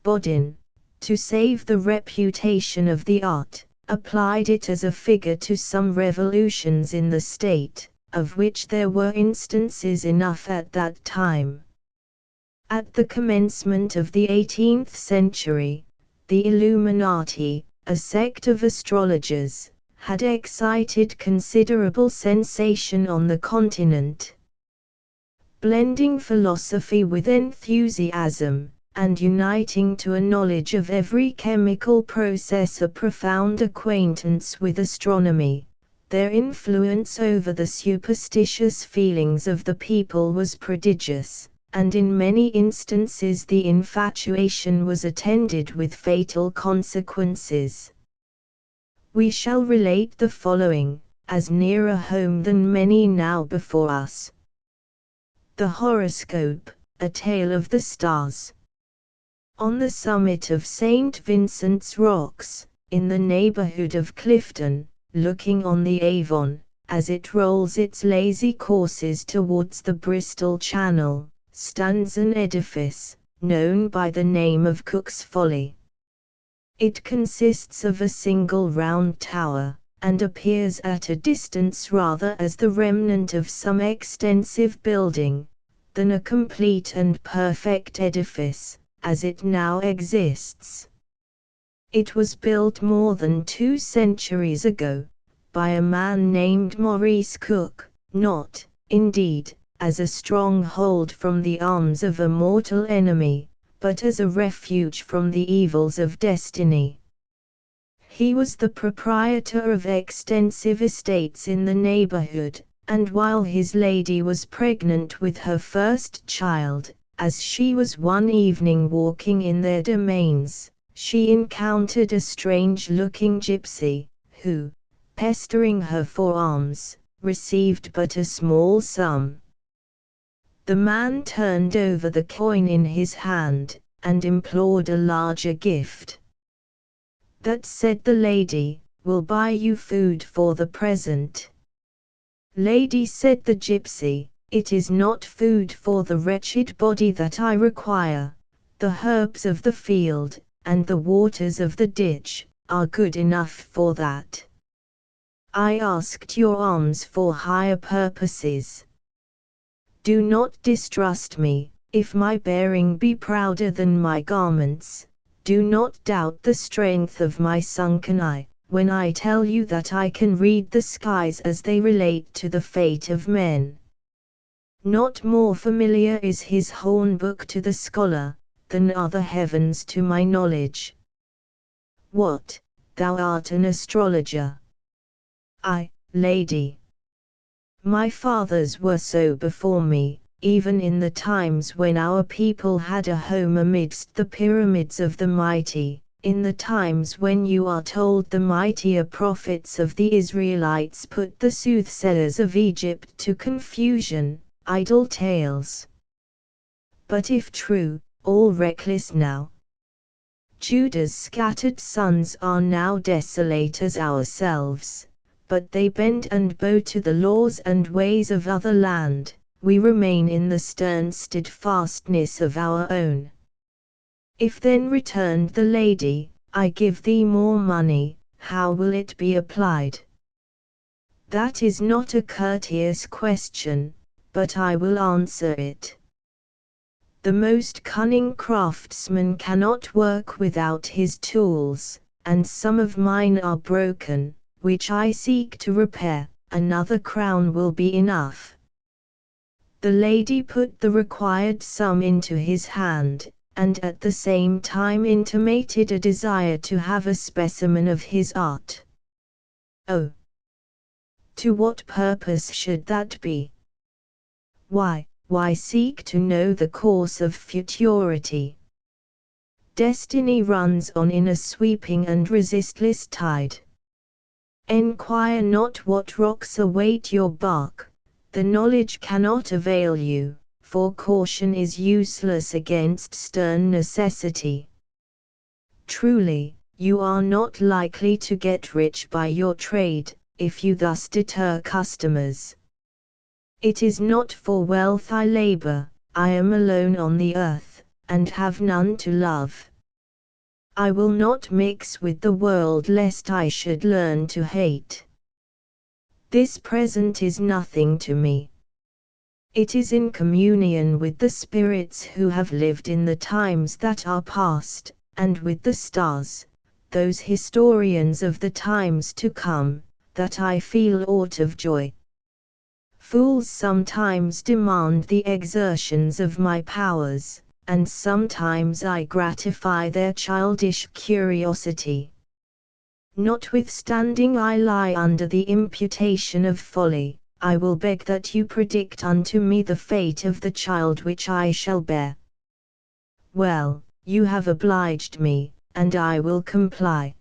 Bodin, to save the reputation of the art, applied it as a figure to some revolutions in the state, of which there were instances enough at that time. At the commencement of the 18th century, the Illuminati, a sect of astrologers, had excited considerable sensation on the continent. Blending philosophy with enthusiasm, and uniting to a knowledge of every chemical process a profound acquaintance with astronomy, their influence over the superstitious feelings of the people was prodigious, and in many instances the infatuation was attended with fatal consequences. We shall relate the following, as nearer home than many now before us. The Horoscope, a Tale of the Stars. On the summit of St. Vincent's Rocks, in the neighbourhood of Clifton, looking on the Avon, as it rolls its lazy courses towards the Bristol Channel, stands an edifice, known by the name of Cook's Folly. It consists of a single round tower, and appears at a distance rather as the remnant of some extensive building, than a complete and perfect edifice, as it now exists. It was built more than 2 centuries ago, by a man named Maurice Cook, not, indeed, as a stronghold from the arms of a mortal enemy, but as a refuge from the evils of destiny. He was the proprietor of extensive estates in the neighborhood, and while his lady was pregnant with her first child, as she was one evening walking in their domains, she encountered a strange-looking gypsy, who, pestering her for alms, received but a small sum. The man turned over the coin in his hand, and implored a larger gift. That, said the lady, will buy you food for the present. Lady, said the gypsy, it is not food for the wretched body that I require. The herbs of the field, and the waters of the ditch, are good enough for that. I asked your alms for higher purposes. Do not distrust me, if my bearing be prouder than my garments. Do not doubt the strength of my sunken eye, when I tell you that I can read the skies as they relate to the fate of men. Not more familiar is his hornbook to the scholar, than are the heavens to my knowledge. What, thou art an astrologer? Ay, lady. My fathers were so before me, even in the times when our people had a home amidst the pyramids of the mighty, in the times when you are told the mightier prophets of the Israelites put the soothsayers of Egypt to confusion, idle tales. But if true, all reckless now. Judah's scattered sons are now desolate as ourselves, but they bend and bow to the laws and ways of other land, we remain in the stern steadfastness of our own. If then, returned the lady, I give thee more money, how will it be applied? That is not a courteous question, but I will answer it. The most cunning craftsman cannot work without his tools, and some of mine are broken, which I seek to repair. Another crown will be enough." The lady put the required sum into his hand, and at the same time intimated a desire to have a specimen of his art. "Oh! To what purpose should that be?" Why seek to know the course of futurity? Destiny runs on in a sweeping and resistless tide. Enquire not what rocks await your bark, the knowledge cannot avail you, for caution is useless against stern necessity. Truly, you are not likely to get rich by your trade, if you thus deter customers. It is not for wealth I labor, I am alone on the earth, and have none to love. I will not mix with the world lest I should learn to hate. This present is nothing to me. It is in communion with the spirits who have lived in the times that are past, and with the stars, those historians of the times to come, that I feel aught of joy. Fools sometimes demand the exertions of my powers, and sometimes I gratify their childish curiosity. Notwithstanding I lie under the imputation of folly, I will beg that you predict unto me the fate of the child which I shall bear. Well, you have obliged me, and I will comply.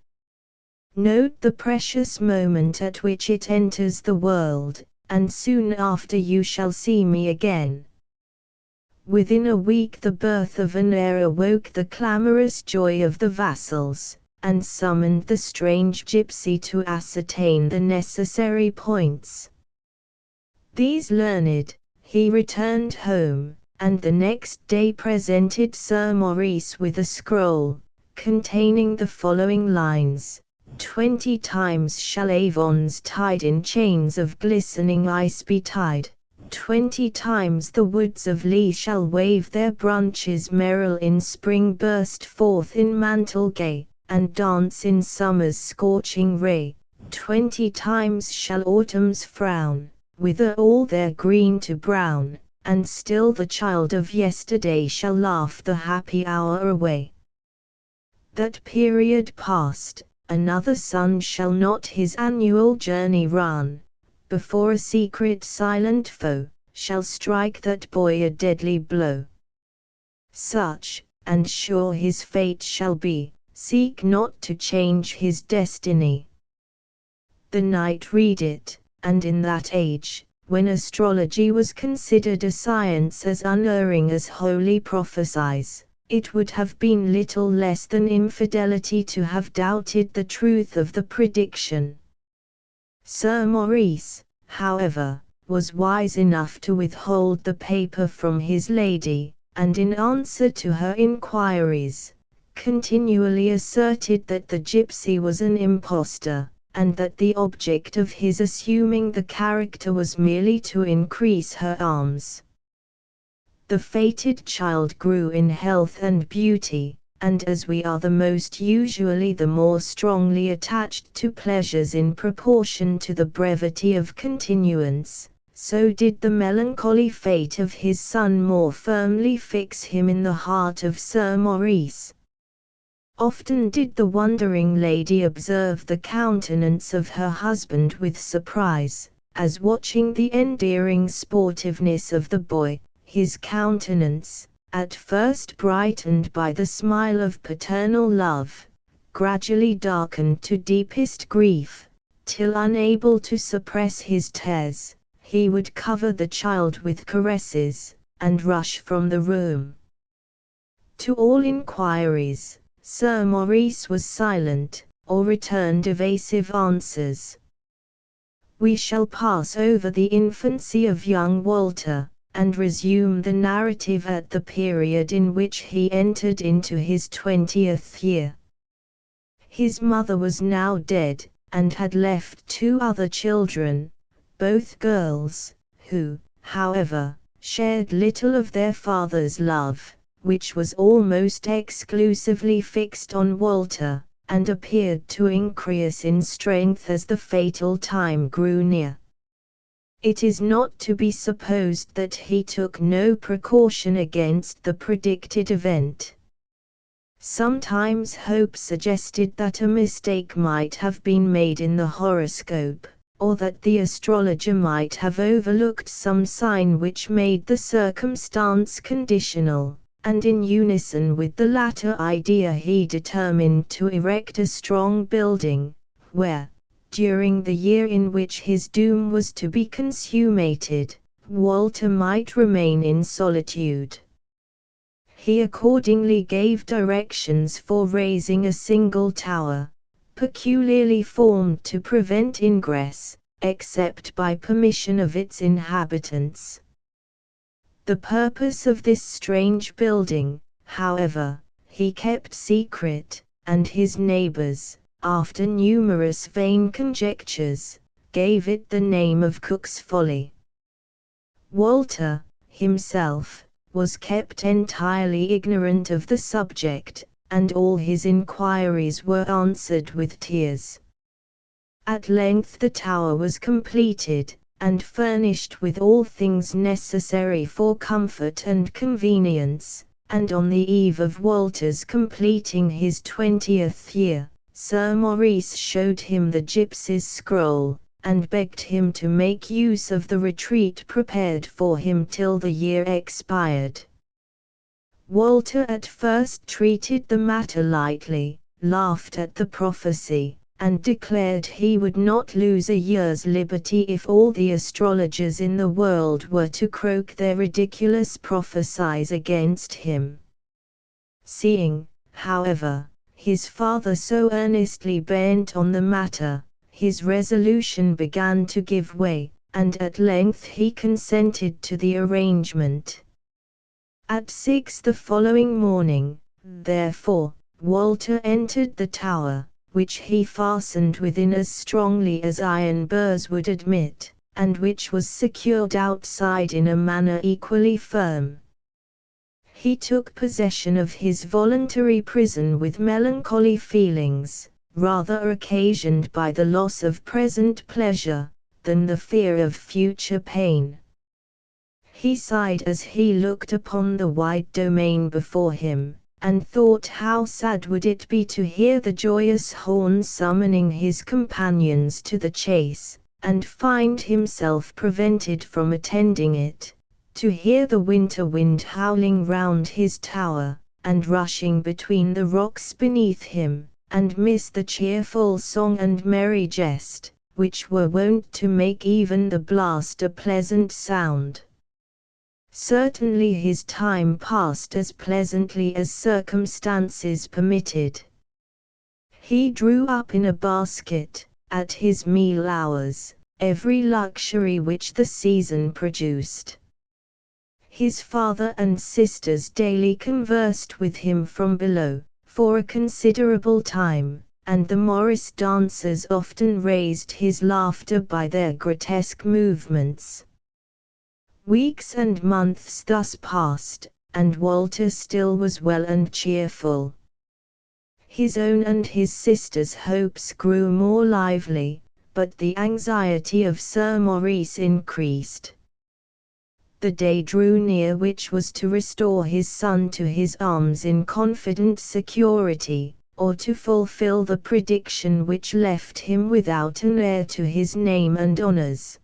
Note the precious moment at which it enters the world, and soon after you shall see me again. Within a week the birth of an heir awoke the clamorous joy of the vassals, and summoned the strange gypsy to ascertain the necessary points. These learned, he returned home, and the next day presented Sir Maurice with a scroll, containing the following lines: 20 times shall Avons tied in chains of glistening ice be tied, 20 times the woods of Lee shall wave their branches merrill in spring burst forth in mantle gay, and dance in summer's scorching ray, 20 times shall autumn's frown, wither all their green to brown, and still the child of yesterday shall laugh the happy hour away. That period past, another sun shall not his annual journey run, before a secret silent foe shall strike that boy a deadly blow. Such, and sure his fate shall be, seek not to change his destiny. The knight read it, and in that age, when astrology was considered a science as unerring as holy prophecies, it would have been little less than infidelity to have doubted the truth of the prediction. Sir Maurice, however, was wise enough to withhold the paper from his lady, and in answer to her inquiries, continually asserted that the gypsy was an impostor, and that the object of his assuming the character was merely to increase her alms. The fated child grew in health and beauty, and as we are the most usually the more strongly attached to pleasures in proportion to the brevity of continuance, so did the melancholy fate of his son more firmly fix him in the heart of Sir Maurice. Often did the wondering lady observe the countenance of her husband with surprise, as watching the endearing sportiveness of the boy, his countenance, at first brightened by the smile of paternal love, gradually darkened to deepest grief, till unable to suppress his tears, he would cover the child with caresses, and rush from the room. To all inquiries, Sir Maurice was silent, or returned evasive answers. We shall pass over the infancy of young Walter, and resume the narrative at the period in which he entered into his 20th year. His mother was now dead, and had left 2 other children, both girls, who, however, shared little of their father's love, which was almost exclusively fixed on Walter, and appeared to increase in strength as the fatal time grew near. It is not to be supposed that he took no precaution against the predicted event. Sometimes hope suggested that a mistake might have been made in the horoscope, or that the astrologer might have overlooked some sign which made the circumstance conditional, and in unison with the latter idea he determined to erect a strong building, where, during the year in which his doom was to be consummated, Walter might remain in solitude. He accordingly gave directions for raising a single tower, peculiarly formed to prevent ingress, except by permission of its inhabitants. The purpose of this strange building, however, he kept secret, and his neighbors, after numerous vain conjectures, gave it the name of Cook's Folly. Walter, himself, was kept entirely ignorant of the subject, and all his inquiries were answered with tears. At length the tower was completed, and furnished with all things necessary for comfort and convenience, and on the eve of Walter's completing his 20th year, Sir Maurice showed him the gypsy's scroll, and begged him to make use of the retreat prepared for him till the year expired. Walter at first treated the matter lightly, laughed at the prophecy, and declared he would not lose a year's liberty if all the astrologers in the world were to croak their ridiculous prophecies against him. Seeing, however, his father so earnestly bent on the matter, his resolution began to give way, and at length he consented to the arrangement. At 6 the following morning, therefore, Walter entered the tower, which he fastened within as strongly as iron bars would admit, and which was secured outside in a manner equally firm. He took possession of his voluntary prison with melancholy feelings, rather occasioned by the loss of present pleasure, than the fear of future pain. He sighed as he looked upon the wide domain before him, and thought how sad would it be to hear the joyous horn summoning his companions to the chase, and find himself prevented from attending it, to hear the winter wind howling round his tower, and rushing between the rocks beneath him, and miss the cheerful song and merry jest, which were wont to make even the blast a pleasant sound. Certainly his time passed as pleasantly as circumstances permitted. He drew up in a basket, at his meal hours, every luxury which the season produced. His father and sisters daily conversed with him from below, for a considerable time, and the Morris dancers often raised his laughter by their grotesque movements. Weeks and months thus passed, and Walter still was well and cheerful. His own and his sisters' hopes grew more lively, but the anxiety of Sir Maurice increased. The day drew near which was to restore his son to his arms in confident security, or to fulfill the prediction which left him without an heir to his name and honours.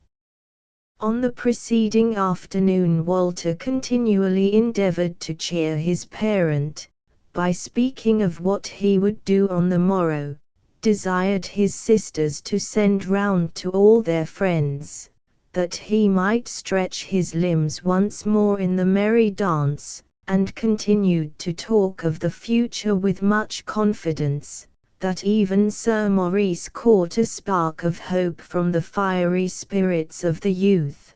On the preceding afternoon Walter continually endeavoured to cheer his parent, by speaking of what he would do on the morrow, desired his sisters to send round to all their friends, that he might stretch his limbs once more in the merry dance, and continued to talk of the future with much confidence, that even Sir Maurice caught a spark of hope from the fiery spirits of the youth.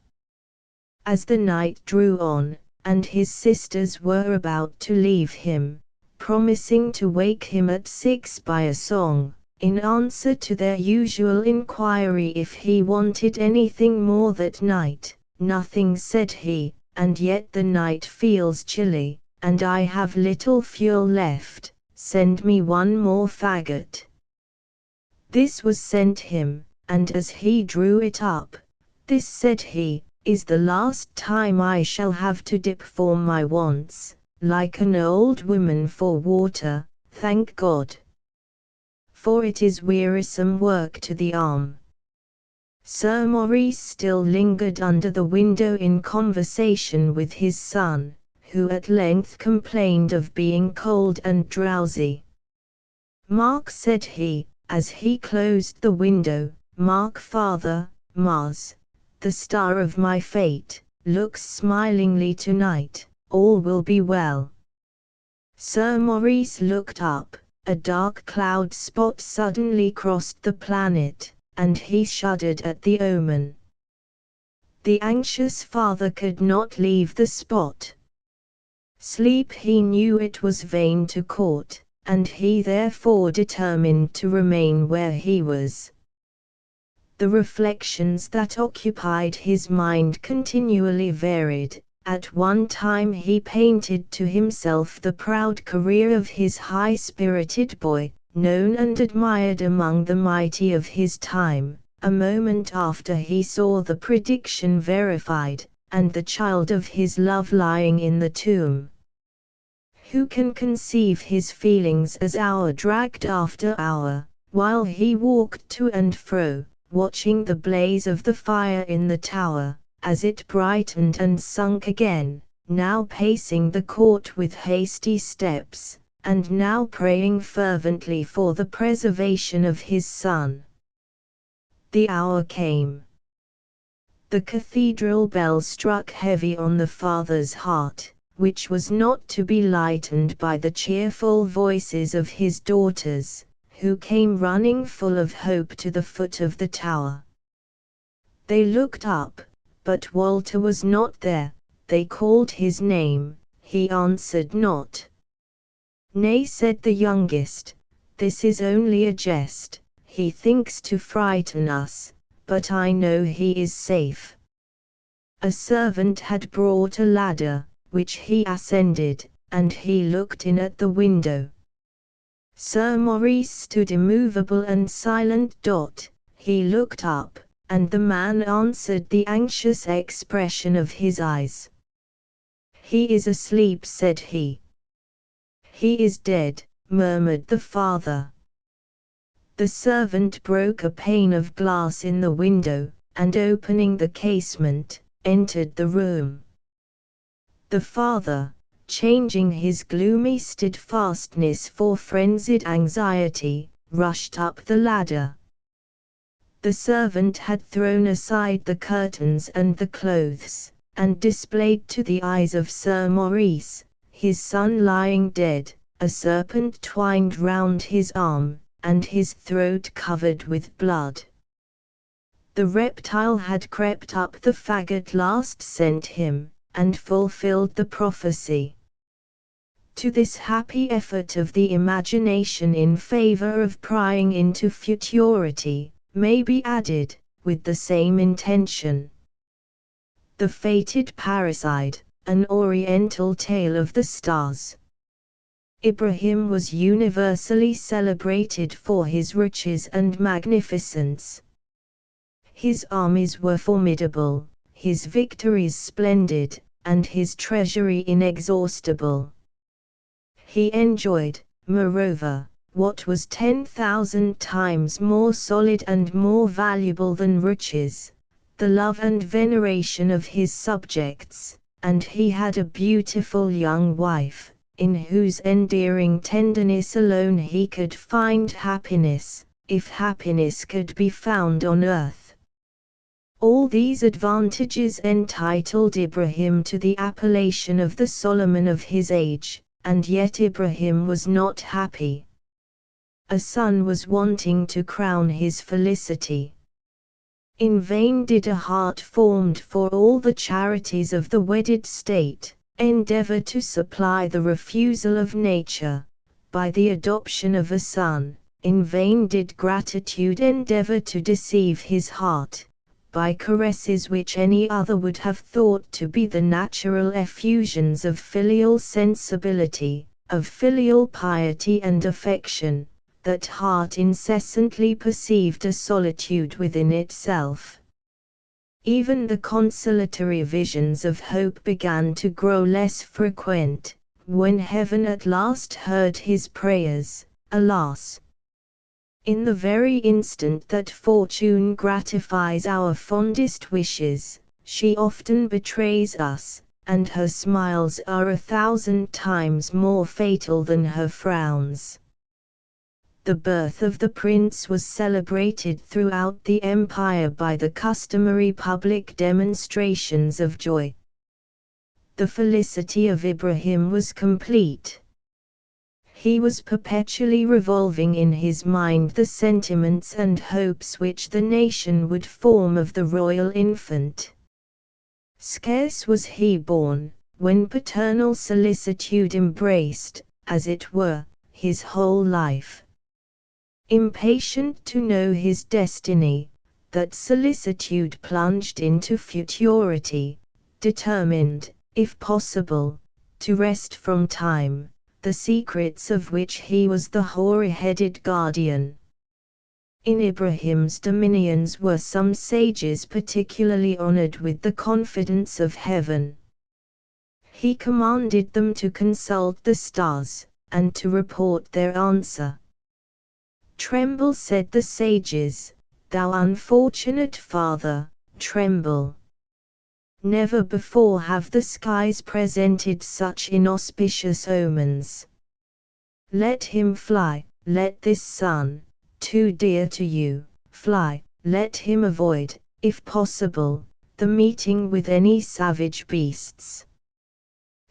As the night drew on, and his sisters were about to leave him, promising to wake him at 6 by a song, in answer to their usual inquiry if he wanted anything more that night, nothing said he, and yet the night feels chilly, and I have little fuel left. Send me one more faggot." This was sent him, and as he drew it up, "This," said he, "is the last time I shall have to dip for my wants, like an old woman for water, thank God. For it is wearisome work to the arm." Sir Maurice still lingered under the window in conversation with his son, who at length complained of being cold and drowsy. "Mark," said he, as he closed the window, "Mark, father, Mars, the star of my fate, looks smilingly tonight, all will be well." Sir Maurice looked up, a dark cloud spot suddenly crossed the planet, and he shuddered at the omen. The anxious father could not leave the spot. Sleep, he knew it was vain to court, and he therefore determined to remain where he was. The reflections that occupied his mind continually varied. At one time he painted to himself the proud career of his high-spirited boy, known and admired among the mighty of his time. A moment after he saw the prediction verified, and the child of his love lying in the tomb. Who can conceive his feelings as hour dragged after hour, while he walked to and fro, watching the blaze of the fire in the tower, as it brightened and sunk again, now pacing the court with hasty steps, and now praying fervently for the preservation of his son. The hour came. The cathedral bell struck heavy on the father's heart, which was not to be lightened by the cheerful voices of his daughters, who came running full of hope to the foot of the tower. They looked up, but Walter was not there. They called his name, he answered not. "Nay," said the youngest, "this is only a jest, he thinks to frighten us, but I know he is safe." A servant had brought a ladder, which he ascended, and he looked in at the window. Sir Maurice stood immovable and silent. He looked up, and the man answered the anxious expression of his eyes. "He is asleep," said he. "He is dead," murmured the father. The servant broke a pane of glass in the window, and opening the casement, entered the room. The father, changing his gloomy steadfastness for frenzied anxiety, rushed up the ladder. The servant had thrown aside the curtains and the clothes, and displayed to the eyes of Sir Maurice, his son lying dead, a serpent twined round his arm, and his throat covered with blood. The reptile had crept up the faggot last sent him, and fulfilled the prophecy. To this happy effort of the imagination in favor of prying into futurity, may be added, with the same intention, the fated parricide, an oriental tale of the stars. Ibrahim was universally celebrated for his riches and magnificence. His armies were formidable, his victories splendid, and his treasury inexhaustible. He enjoyed, moreover, what was 10,000 times more solid and more valuable than riches, the love and veneration of his subjects, and he had a beautiful young wife, in whose endearing tenderness alone he could find happiness, if happiness could be found on earth. All these advantages entitled Ibrahim to the appellation of the Solomon of his age, and yet Ibrahim was not happy. A son was wanting to crown his felicity. In vain did a heart formed for all the charities of the wedded state endeavor to supply the refusal of nature, by the adoption of a son. In vain did gratitude endeavor to deceive his heart, by caresses which any other would have thought to be the natural effusions of filial sensibility, of filial piety and affection, that heart incessantly perceived a solitude within itself. Even the consolatory visions of hope began to grow less frequent, when heaven at last heard his prayers. Alas! In the very instant that fortune gratifies our fondest wishes, she often betrays us, and her smiles are 1,000 times more fatal than her frowns. The birth of the prince was celebrated throughout the empire by the customary public demonstrations of joy. The felicity of Ibrahim was complete. He was perpetually revolving in his mind the sentiments and hopes which the nation would form of the royal infant. Scarce was he born, when paternal solicitude embraced, as it were, his whole life. Impatient to know his destiny, that solicitude plunged into futurity, determined, if possible, to wrest from time the secrets of which he was the hoary-headed guardian. In Ibrahim's dominions were some sages particularly honored with the confidence of heaven. He commanded them to consult the stars, and to report their answer. "Tremble," said the sages, "thou unfortunate father, tremble. Never before have the skies presented such inauspicious omens. Let him fly, let this son, too dear to you, fly, let him avoid, if possible, the meeting with any savage beasts.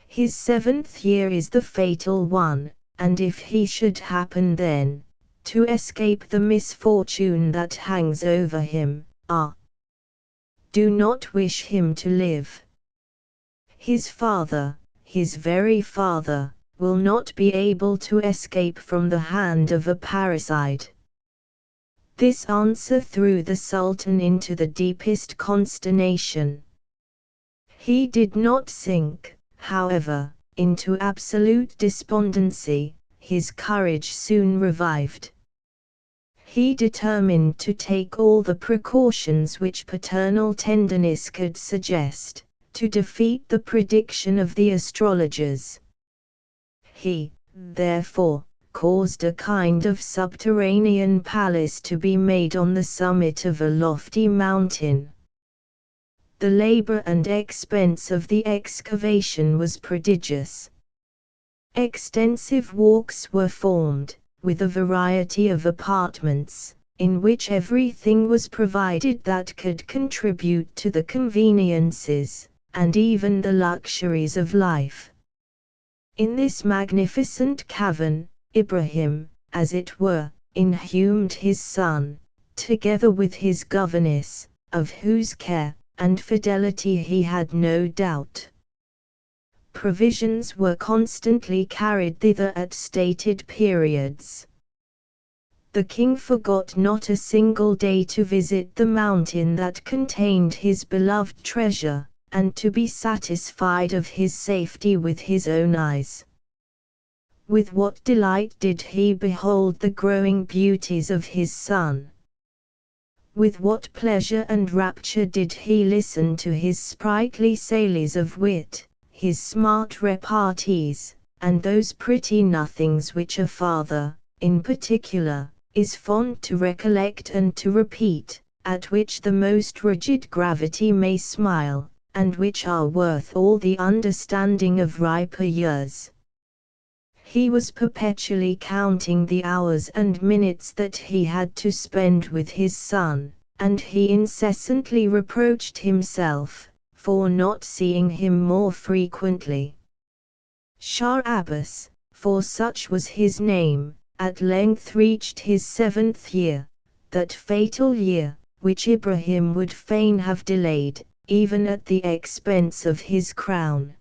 His 7th year is the fatal one, and if he should happen then to escape the misfortune that hangs over him, do not wish him to live. His father, his very father, will not be able to escape from the hand of a parricide." This answer threw the Sultan into the deepest consternation. He did not sink, however, into absolute despondency. His courage soon revived. He determined to take all the precautions which paternal tenderness could suggest, to defeat the prediction of the astrologers. He, therefore, caused a kind of subterranean palace to be made on the summit of a lofty mountain. The labor and expense of the excavation was prodigious. Extensive walks were formed, with a variety of apartments, in which everything was provided that could contribute to the conveniences, and even the luxuries of life. In this magnificent cavern, Ibrahim, as it were, inhumed his son, together with his governess, of whose care and fidelity he had no doubt. Provisions were constantly carried thither at stated periods. The king forgot not a single day to visit the mountain that contained his beloved treasure, and to be satisfied of his safety with his own eyes. With what delight did he behold the growing beauties of his son! With what pleasure and rapture did he listen to his sprightly sallies of wit, his smart repartees, and those pretty nothings which a father, in particular, is fond to recollect and to repeat, at which the most rigid gravity may smile, and which are worth all the understanding of riper years. He was perpetually counting the hours and minutes that he had to spend with his son, and he incessantly reproached himself for not seeing him more frequently. Shah Abbas, for such was his name, at length reached his 7th year, that fatal year, which Ibrahim would fain have delayed, even at the expense of his crown.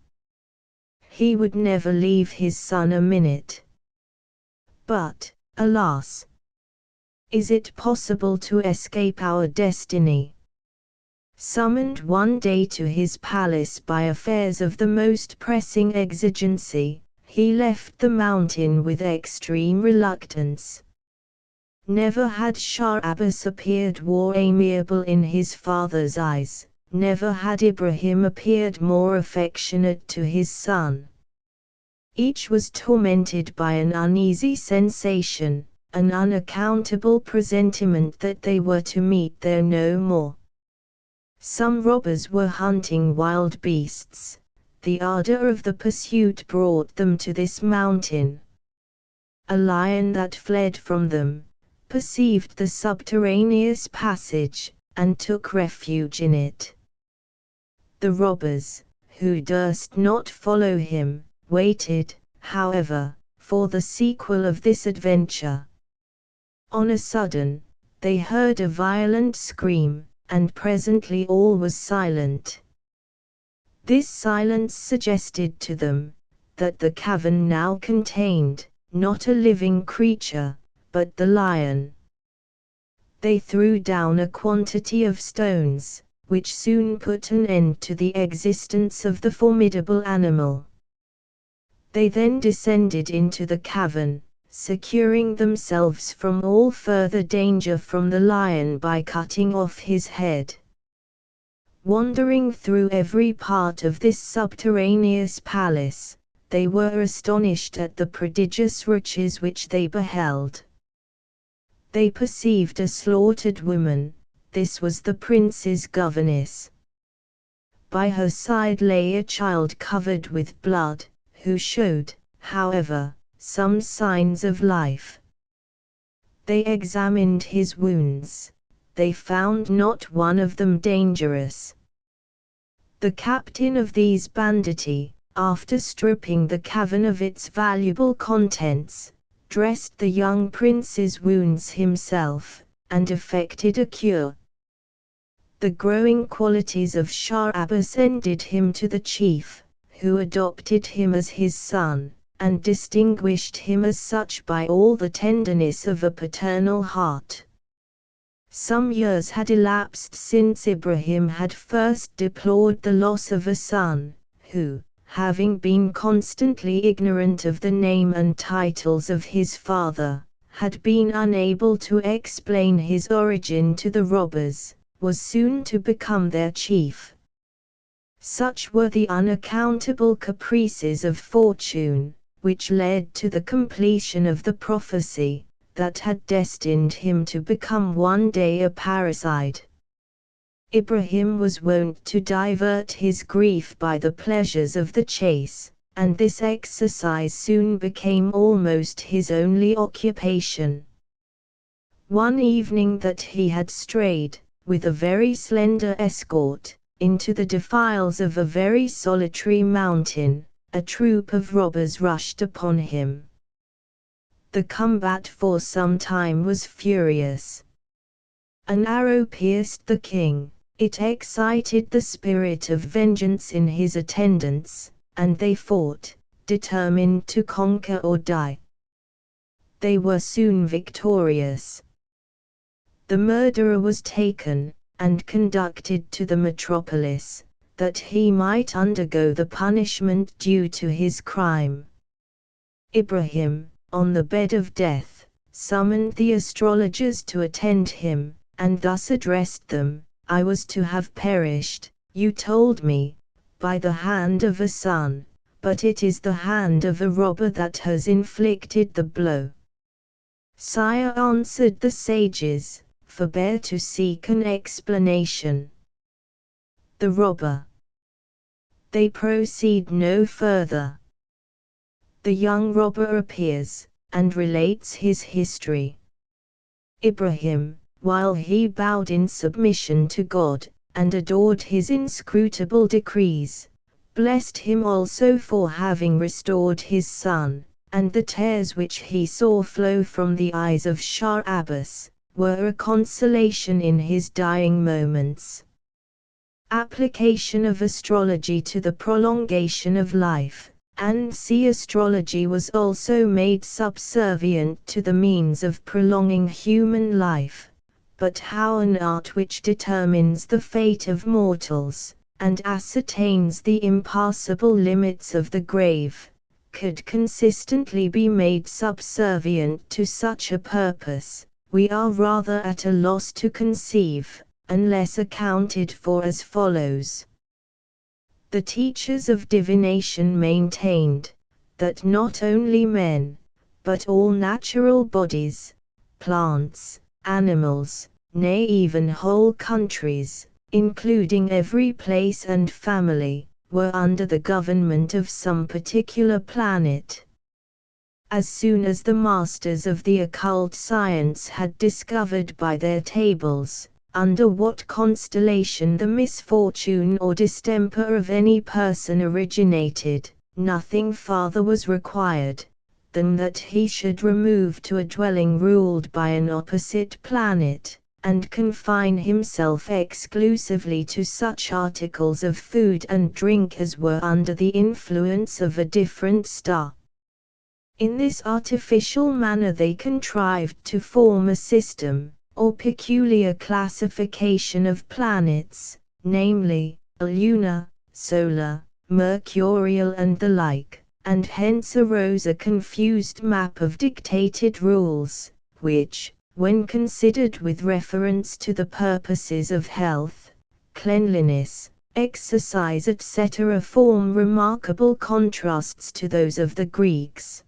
He would never leave his son a minute. But, alas! Is it possible to escape our destiny? Summoned one day to his palace by affairs of the most pressing exigency, he left the mountain with extreme reluctance. Never had Shah Abbas appeared more amiable in his father's eyes, never had Ibrahim appeared more affectionate to his son. Each was tormented by an uneasy sensation, an unaccountable presentiment that they were to meet there no more. Some robbers were hunting wild beasts. The ardor of the pursuit brought them to this mountain. A lion that fled from them perceived the subterraneous passage, and took refuge in it. The robbers, who durst not follow him, waited, however, for the sequel of this adventure. On a sudden, they heard a violent scream, and presently all was silent. This silence suggested to them that the cavern now contained, not a living creature, but the lion. They threw down a quantity of stones, which soon put an end to the existence of the formidable animal. They then descended into the cavern, securing themselves from all further danger from the lion by cutting off his head. Wandering through every part of this subterraneous palace, they were astonished at the prodigious riches which they beheld. They perceived a slaughtered woman. This was the prince's governess. By her side lay a child covered with blood, who showed, however, some signs of life. They examined his wounds. They found not one of them dangerous. The captain of these banditti, after stripping the cavern of its valuable contents, dressed the young prince's wounds himself, and effected a cure. The growing qualities of Shah Abbas endeared him to the chief, who adopted him as his son, and distinguished him as such by all the tenderness of a paternal heart. Some years had elapsed since Ibrahim had first deplored the loss of a son, who, having been constantly ignorant of the name and titles of his father, had been unable to explain his origin to the robbers, was soon to become their chief. Such were the unaccountable caprices of fortune, which led to the completion of the prophecy, that had destined him to become one day a parricide. Ibrahim was wont to divert his grief by the pleasures of the chase, and this exercise soon became almost his only occupation. One evening that he had strayed, with a very slender escort, into the defiles of a very solitary mountain, a troop of robbers rushed upon him. The combat for some time was furious. An arrow pierced the king. It excited the spirit of vengeance in his attendants, and they fought, determined to conquer or die. They were soon victorious. The murderer was taken, and conducted to the metropolis, that he might undergo the punishment due to his crime. Ibrahim, on the bed of death, summoned the astrologers to attend him, and thus addressed them: "I was to have perished, you told me, by the hand of a son, but it is the hand of a robber that has inflicted the blow." "Sire," answered the sages, "forbear to seek an explanation." The robber. They proceed no further. The young robber appears, and relates his history. Ibrahim, while he bowed in submission to God, and adored his inscrutable decrees, blessed him also for having restored his son, and the tears which he saw flow from the eyes of Shah Abbas, were a consolation in his dying moments. Application of astrology to the prolongation of life. And see, astrology was also made subservient to the means of prolonging human life, but how an art which determines the fate of mortals, and ascertains the impassable limits of the grave, could consistently be made subservient to such a purpose, we are rather at a loss to conceive, unless accounted for as follows. The teachers of divination maintained that not only men, but all natural bodies, plants, animals, nay even whole countries, including every place and family, were under the government of some particular planet. As soon as the masters of the occult science had discovered by their tables, under what constellation the misfortune or distemper of any person originated, nothing farther was required than that he should remove to a dwelling ruled by an opposite planet, and confine himself exclusively to such articles of food and drink as were under the influence of a different star. In this artificial manner they contrived to form a system, or peculiar classification of planets, namely, a lunar, solar, mercurial and the like, and hence arose a confused map of dictated rules, which, when considered with reference to the purposes of health, cleanliness, exercise etc. form remarkable contrasts to those of the Greeks.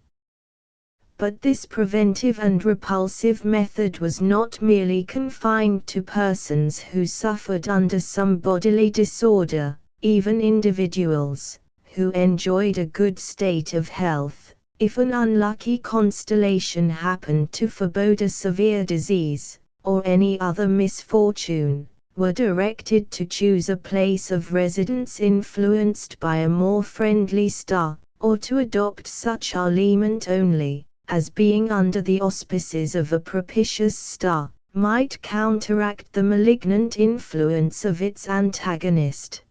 But this preventive and repulsive method was not merely confined to persons who suffered under some bodily disorder, even individuals, who enjoyed a good state of health, if an unlucky constellation happened to forebode a severe disease, or any other misfortune, were directed to choose a place of residence influenced by a more friendly star, or to adopt such aliment only, as being under the auspices of a propitious star, might counteract the malignant influence of its antagonist.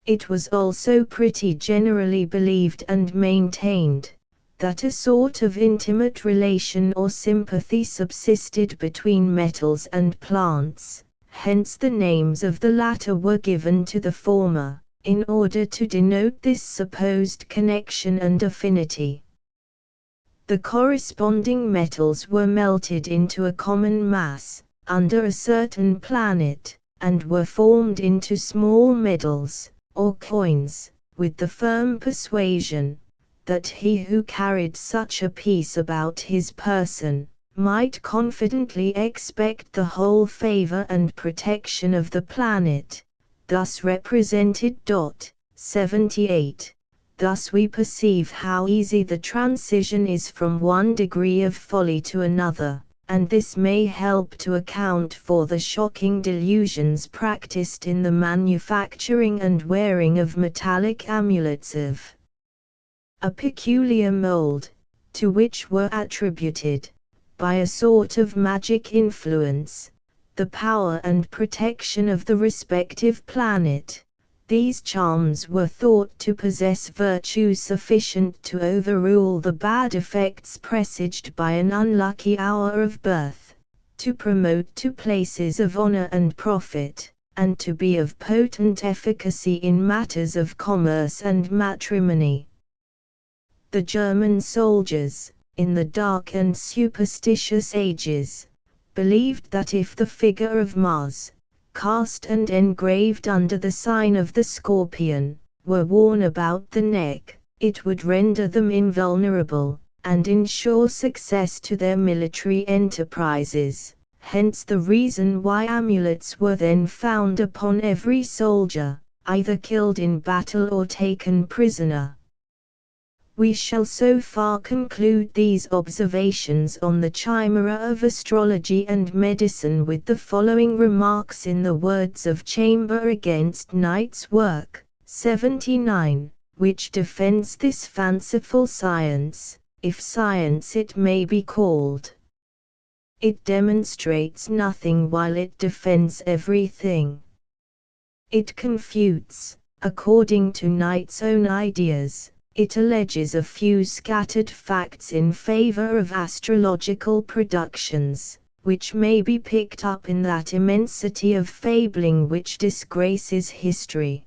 It was also pretty generally believed and maintained, that a sort of intimate relation or sympathy subsisted between metals and plants, hence the names of the latter were given to the former, in order to denote this supposed connection and affinity. The corresponding metals were melted into a common mass, under a certain planet, and were formed into small medals, or coins, with the firm persuasion that he who carried such a piece about his person, might confidently expect the whole favor and protection of the planet, thus represented. 78. Thus we perceive how easy the transition is from one degree of folly to another, and this may help to account for the shocking delusions practiced in the manufacturing and wearing of metallic amulets of a peculiar mold, to which were attributed, by a sort of magic influence, the power and protection of the respective planet. These charms were thought to possess virtue sufficient to overrule the bad effects presaged by an unlucky hour of birth, to promote to places of honor and profit, and to be of potent efficacy in matters of commerce and matrimony. The German soldiers, in the dark and superstitious ages, believed that if the figure of Mars, cast and engraved under the sign of the scorpion, were worn about the neck, it would render them invulnerable, and ensure success to their military enterprises. Hence the reason why amulets were then found upon every soldier, either killed in battle or taken prisoner. We shall so far conclude these observations on the chimera of astrology and medicine with the following remarks in the words of Chamber against Knight's work, 79, which defends this fanciful science, if science it may be called. It demonstrates nothing while it defends everything. It confutes, according to Knight's own ideas. It alleges a few scattered facts in favor of astrological productions, which may be picked up in that immensity of fabling which disgraces history.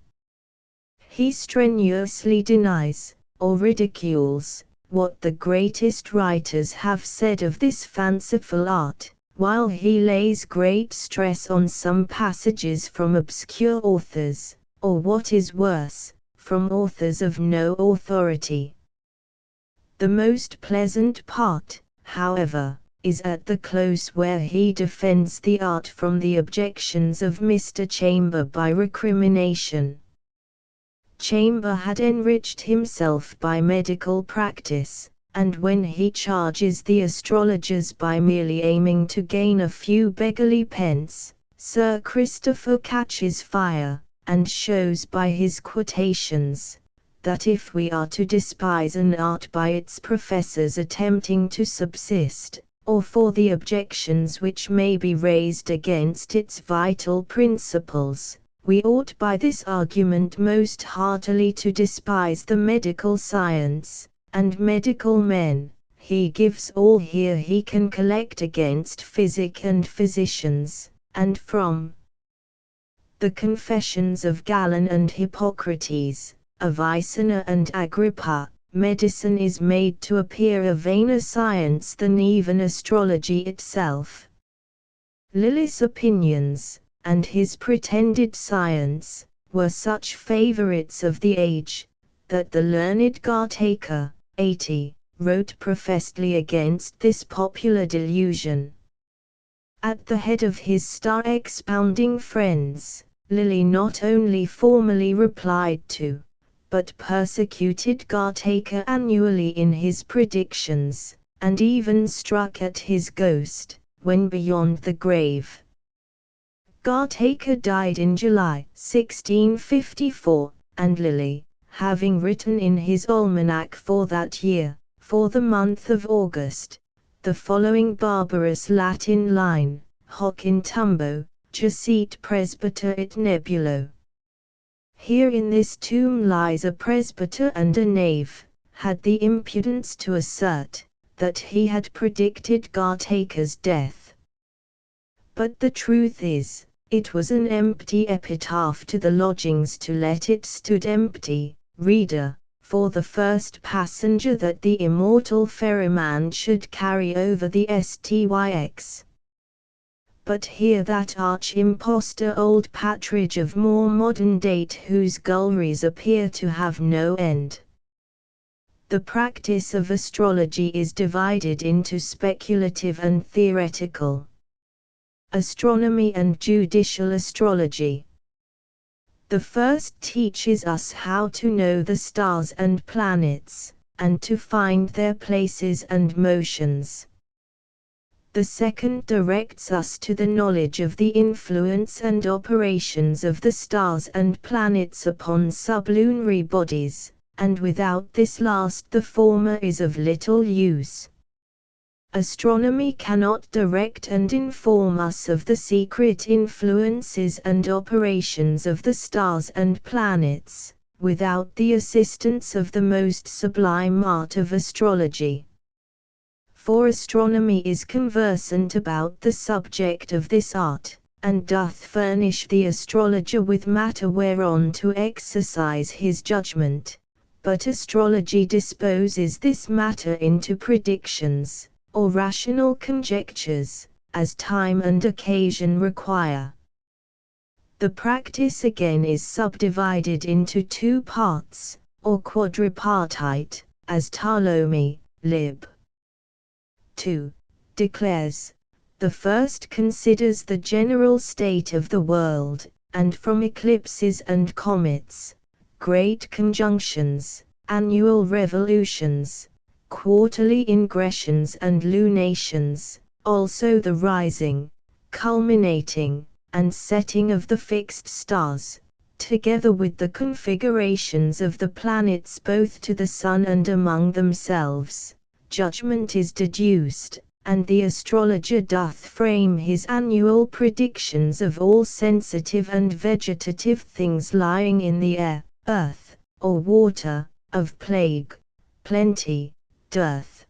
He strenuously denies, or ridicules, what the greatest writers have said of this fanciful art, while he lays great stress on some passages from obscure authors, or what is worse, from authors of no authority. The most pleasant part, however, is at the close, where he defends the art from the objections of Mr. Chamber by recrimination. Chamber had enriched himself by medical practice, and when he charges the astrologers by merely aiming to gain a few beggarly pence, Sir Christopher catches fire, and shows by his quotations, that if we are to despise an art by its professors attempting to subsist, or for the objections which may be raised against its vital principles, we ought by this argument most heartily to despise the medical science, and medical men. He gives all here he can collect against physic and physicians, and from the confessions of Galen and Hippocrates, Avicenna and Agrippa, medicine is made to appear a vainer science than even astrology itself. Lilly's opinions, and his pretended science, were such favorites of the age, that the learned Gartaker, 80, wrote professedly against this popular delusion. At the head of his star-expounding friends, Lilly not only formally replied to, but persecuted Gartaker annually in his predictions, and even struck at his ghost, when beyond the grave. Gartaker died in July 1654, and Lilly, having written in his almanac for that year, for the month of August, the following barbarous Latin line, Hoc in tumbo, jacet presbyter et nebulo. Here in this tomb lies a presbyter and a knave, had the impudence to assert, that he had predicted Gartaker's death. But the truth is, it was an empty epitaph to the lodgings to let it stood empty, reader, for the first passenger that the immortal ferryman should carry over the Styx. But here that arch-impostor old Partridge of more modern date, whose gulleries appear to have no end. The practice of astrology is divided into speculative and theoretical. Astronomy and judicial astrology. The first teaches us how to know the stars and planets, and to find their places and motions. The second directs us to the knowledge of the influence and operations of the stars and planets upon sublunary bodies, and without this last the former is of little use. Astronomy cannot direct and inform us of the secret influences and operations of the stars and planets, without the assistance of the most sublime art of astrology. For astronomy is conversant about the subject of this art, and doth furnish the astrologer with matter whereon to exercise his judgment, but astrology disposes this matter into predictions, or rational conjectures, as time and occasion require. The practice again is subdivided into two parts, or quadripartite, as Ptolemy, lib. 2, declares. The first considers the general state of the world, and from eclipses and comets, great conjunctions, annual revolutions, quarterly ingressions and lunations, also the rising, culminating, and setting of the fixed stars, together with the configurations of the planets both to the sun and among themselves. Judgment is deduced, and the astrologer doth frame his annual predictions of all sensitive and vegetative things lying in the air, earth, or water, of plague, plenty, dearth,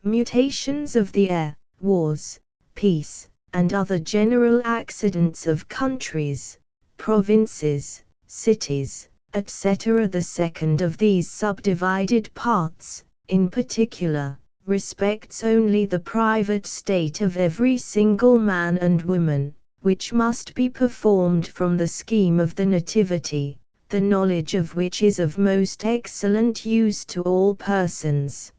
mutations of the air, wars, peace, and other general accidents of countries, provinces, cities, etc. The second of these subdivided parts, in particular, respects only the private state of every single man and woman, which must be performed from the scheme of the Nativity, the knowledge of which is of most excellent use to all persons.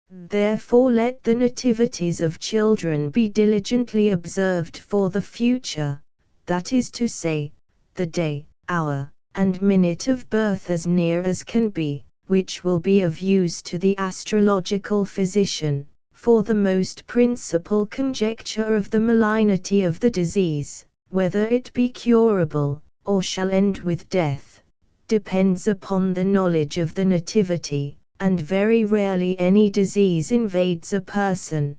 Therefore let the nativities of children be diligently observed for the future, that is to say, the day, hour, and minute of birth as near as can be, which will be of use to the astrological physician, for the most principal conjecture of the malignity of the disease, whether it be curable, or shall end with death, depends upon the knowledge of the nativity, and very rarely any disease invades a person,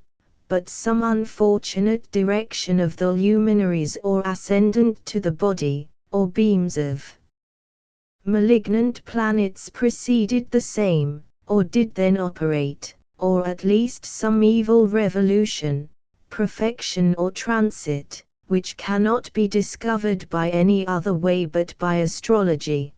but some unfortunate direction of the luminaries or ascendant to the body, or beams of malignant planets preceded the same, or did then operate, or at least some evil revolution, perfection or transit, which cannot be discovered by any other way but by astrology.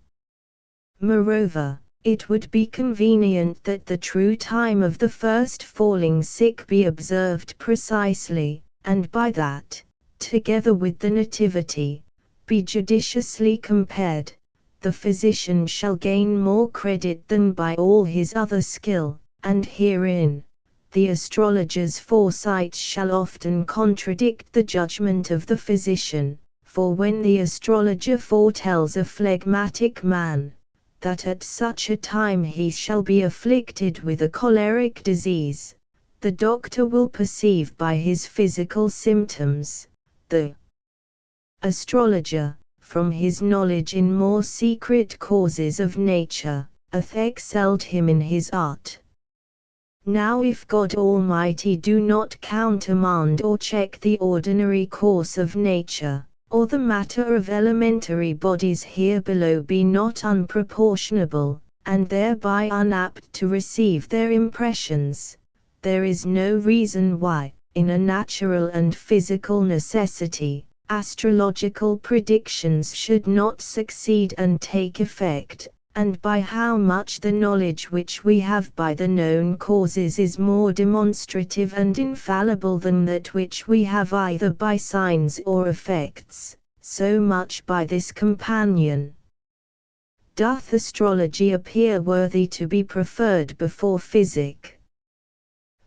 Moreover, it would be convenient that the true time of the first falling sick be observed precisely, and by that, together with the nativity, be judiciously compared. The physician shall gain more credit than by all his other skill, and herein, the astrologer's foresight shall often contradict the judgment of the physician, for when the astrologer foretells a phlegmatic man, that at such a time he shall be afflicted with a choleric disease, the doctor will perceive by his physical symptoms, the astrologer, from his knowledge in more secret causes of nature, hath excelled him in his art. Now if God Almighty do not countermand or check the ordinary course of nature, or the matter of elementary bodies here below be not unproportionable, and thereby unapt to receive their impressions, there is no reason why, in a natural and physical necessity, astrological predictions should not succeed and take effect, and by how much the knowledge which we have by the known causes is more demonstrative and infallible than that which we have either by signs or effects, so much by this companion doth astrology appear worthy to be preferred before physic.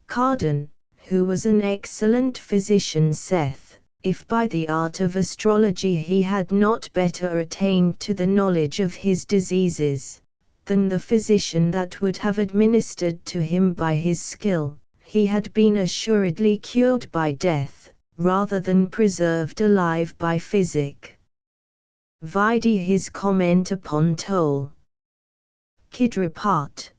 Cardan, who was an excellent physician, saith, if by the art of astrology he had not better attained to the knowledge of his diseases, than the physician that would have administered to him by his skill, he had been assuredly cured by death, rather than preserved alive by physic. Vide his comment upon toll. Kidra part.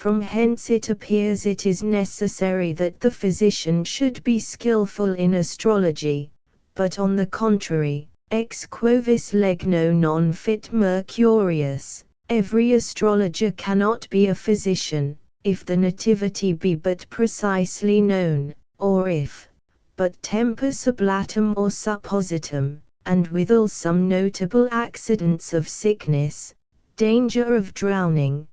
From hence it appears it is necessary that the physician should be skillful in astrology, but on the contrary, ex quovis legno non fit Mercurius, every astrologer cannot be a physician, if the nativity be but precisely known, or if, but tempus oblatum or suppositum, and withal some notable accidents of sickness, danger of drowning,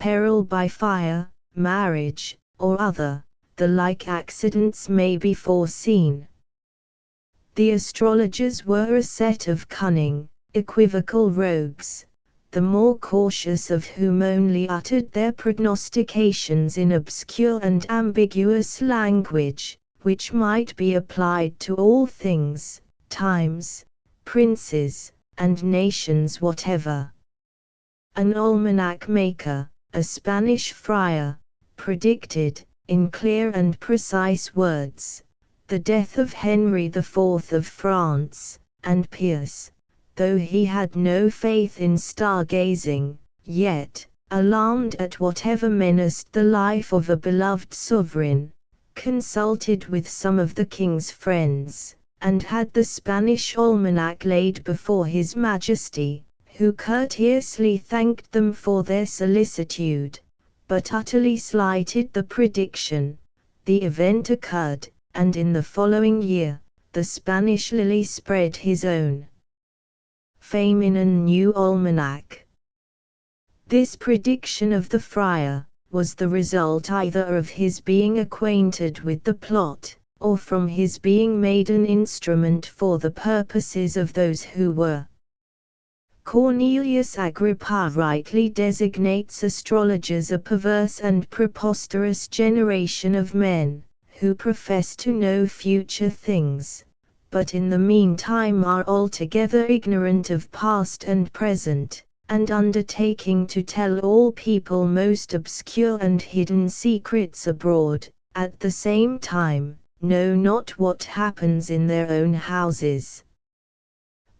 peril by fire, marriage, or other, the like accidents may be foreseen. The astrologers were a set of cunning, equivocal rogues, the more cautious of whom only uttered their prognostications in obscure and ambiguous language, which might be applied to all things, times, princes, and nations whatever. An almanac maker, a Spanish friar, predicted, in clear and precise words, the death of Henry IV of France, and Pius, though he had no faith in star-gazing, yet, alarmed at whatever menaced the life of a beloved sovereign, consulted with some of the king's friends, and had the Spanish almanac laid before his Majesty, who courteously thanked them for their solicitude, but utterly slighted the prediction. The event occurred, and in the following year, the Spanish Lily spread his own fame in a new almanac. This prediction of the friar was the result either of his being acquainted with the plot, or from his being made an instrument for the purposes of those who were. Cornelius Agrippa rightly designates astrologers a perverse and preposterous generation of men, who profess to know future things, but in the meantime are altogether ignorant of past and present, and undertaking to tell all people most obscure and hidden secrets abroad, at the same time, know not what happens in their own houses.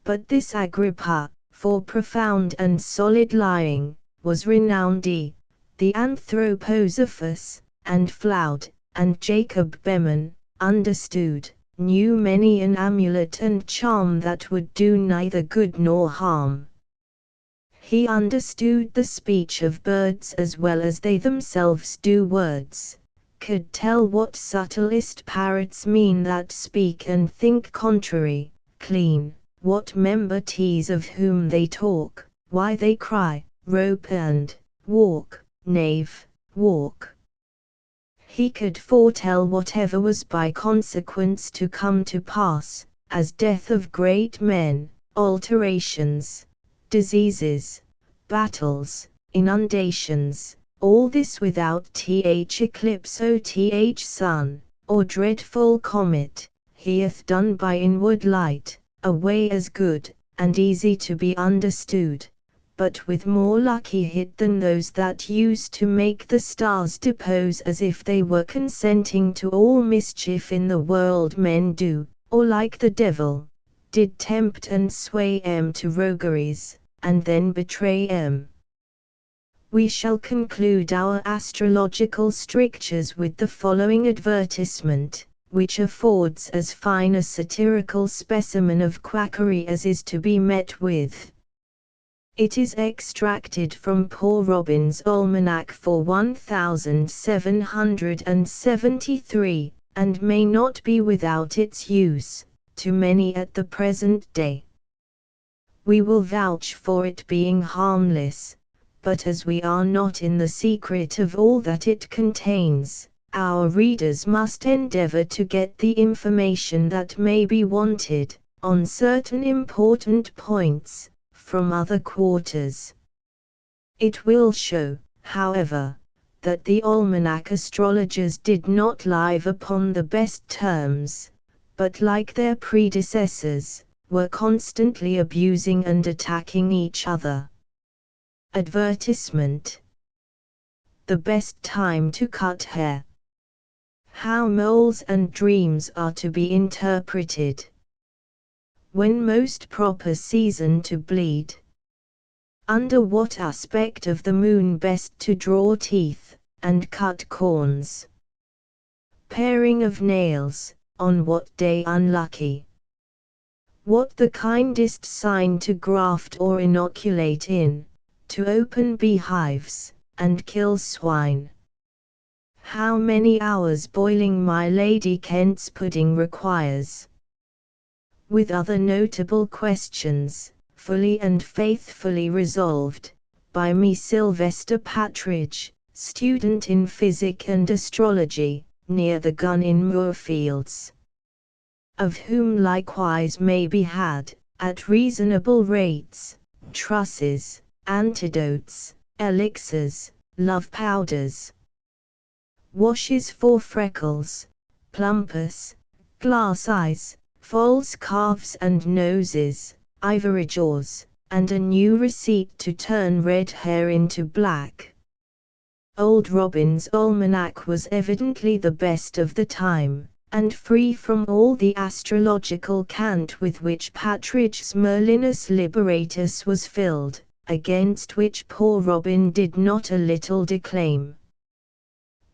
But this Agrippa, for profound and solid lying, was renowned the Anthroposophus, and Floud, and Jacob Behmen, understood, knew many an amulet and charm that would do neither good nor harm. He understood the speech of birds as well as they themselves do words, could tell what subtlest parrots mean that speak and think contrary, clean, what member tease of whom they talk, why they cry, rope and walk, knave, walk. He could foretell whatever was by consequence to come to pass, as death of great men, alterations, diseases, battles, inundations, all this without eclipse o sun, or dreadful comet, he hath done by inward light, a way as good, and easy to be understood, but with more lucky hit than those that used to make the stars depose as if they were consenting to all mischief in the world men do, or like the devil, did tempt and sway to rogueries, and then betray We shall conclude our astrological strictures with the following advertisement, which affords as fine a satirical specimen of quackery as is to be met with. It is extracted from Poor Robin's Almanac for 1773, and may not be without its use, to many at the present day. We will vouch for it being harmless, but as we are not in the secret of all that it contains, our readers must endeavor to get the information that may be wanted, on certain important points, from other quarters. It will show, however, that the almanac astrologers did not live upon the best terms, but like their predecessors, were constantly abusing and attacking each other. Advertisement. The best time to cut hair. How moles and dreams are to be interpreted. When most proper season to bleed. Under what aspect of the moon best to draw teeth, and cut corns. Paring of nails, on what day unlucky. What the kindest sign to graft or inoculate in, to open beehives, and kill swine. How many hours boiling my Lady Kent's pudding requires. With other notable questions, fully and faithfully resolved, by me Sylvester Patridge, student in physic and astrology, near the gun in Moorfields. Of whom likewise may be had, at reasonable rates, trusses, antidotes, elixirs, love powders, washes for freckles, plumpus, glass eyes, false calves and noses, ivory jaws, and a new receipt to turn red hair into black. Old Robin's Almanac was evidently the best of the time, and free from all the astrological cant with which Patridge's Merlinus Liberatus was filled, against which Poor Robin did not a little declaim.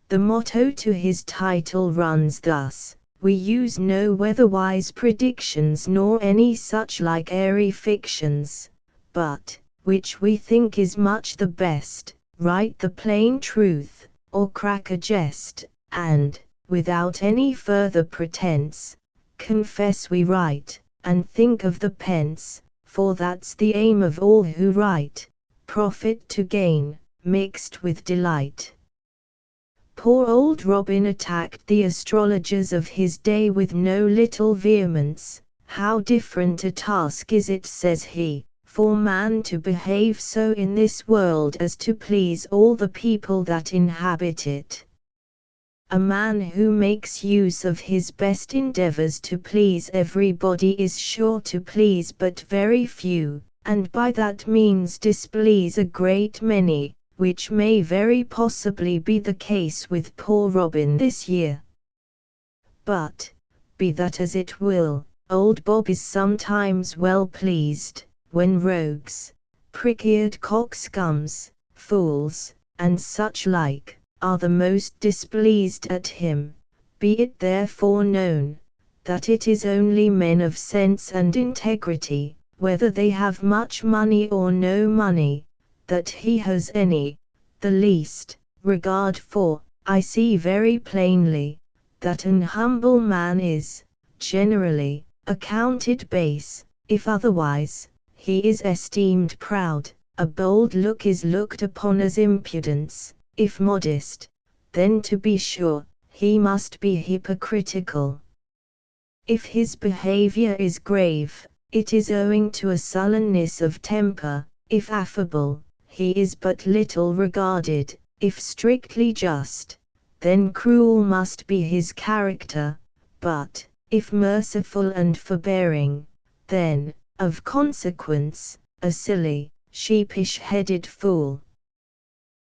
The motto to his title runs thus: we use no weatherwise predictions nor any such like airy fictions, but, which we think is much the best, write the plain truth, or crack a jest, and, without any further pretence, confess we write, and think of the pence, for that's the aim of all who write, profit to gain, mixed with delight. Poor old Robin attacked the astrologers of his day with no little vehemence. How different a task is it, says he, for man to behave so in this world as to please all the people that inhabit it. A man who makes use of his best endeavors to please everybody is sure to please but very few, and by that means displease a great many, which may very possibly be the case with poor Robin this year. But, be that as it will, old Bob is sometimes well pleased, when rogues, prick-eared coxcombs, fools, and such like, are the most displeased at him. Be it therefore known, that it is only men of sense and integrity, whether they have much money or no money, that he has any, the least, regard for. I see very plainly, that an humble man is, generally, accounted base, if otherwise, he is esteemed proud. A bold look is looked upon as impudence. If modest, then to be sure, he must be hypocritical. If his behavior is grave, it is owing to a sullenness of temper. If affable, he is but little regarded. If strictly just, then cruel must be his character. But, if merciful and forbearing, then, of consequence, a silly, sheepish-headed fool.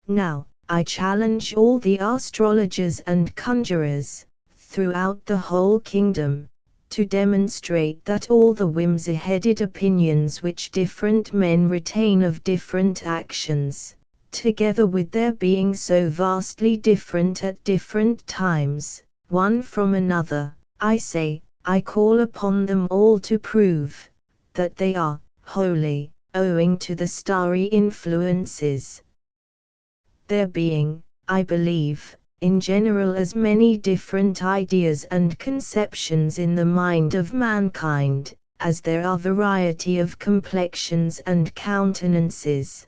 Now, I challenge all the astrologers and conjurers, throughout the whole kingdom, to demonstrate that all the whimsy-headed opinions which different men retain of different actions, together with their being so vastly different at different times, one from another, I call upon them all to prove, that they are, wholly, owing to the starry influences. There being, I believe, in general as many different ideas and conceptions in the mind of mankind, as there are variety of complexions and countenances.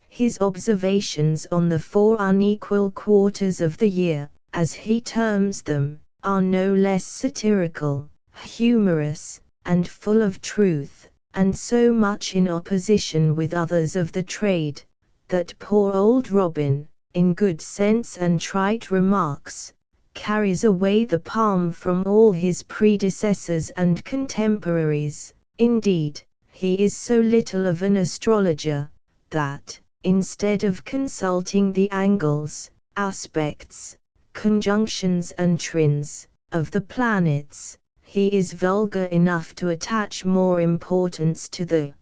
His observations on the 4 unequal quarters of the year, as he terms them, are no less satirical, humorous, and full of truth, and so much in opposition with others of the trade, that poor old Robin, in good sense and trite remarks, carries away the palm from all his predecessors and contemporaries. Indeed, he is so little of an astrologer, that, instead of consulting the angles, aspects, conjunctions and trins, of the planets, he is vulgar enough to attach more importance to the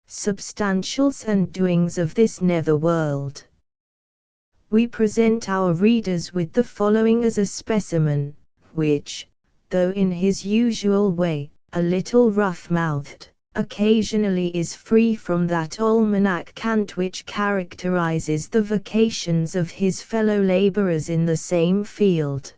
substantials and doings of this nether world. We present our readers with the following as a specimen, which, though in his usual way, a little rough-mouthed, occasionally is free from that almanac cant which characterizes the vacations of his fellow laborers in the same field.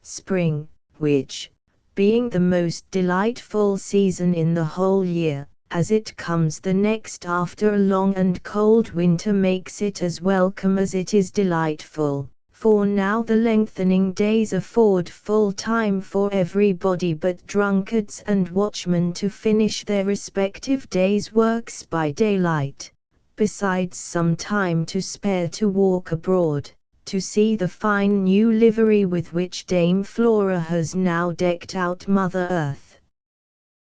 Spring, which, being the most delightful season in the whole year, as it comes the next after a long and cold winter, makes it as welcome as it is delightful, for now the lengthening days afford full time for everybody but drunkards and watchmen to finish their respective days' works by daylight, besides some time to spare to walk abroad, to see the fine new livery with which Dame Flora has now decked out Mother Earth.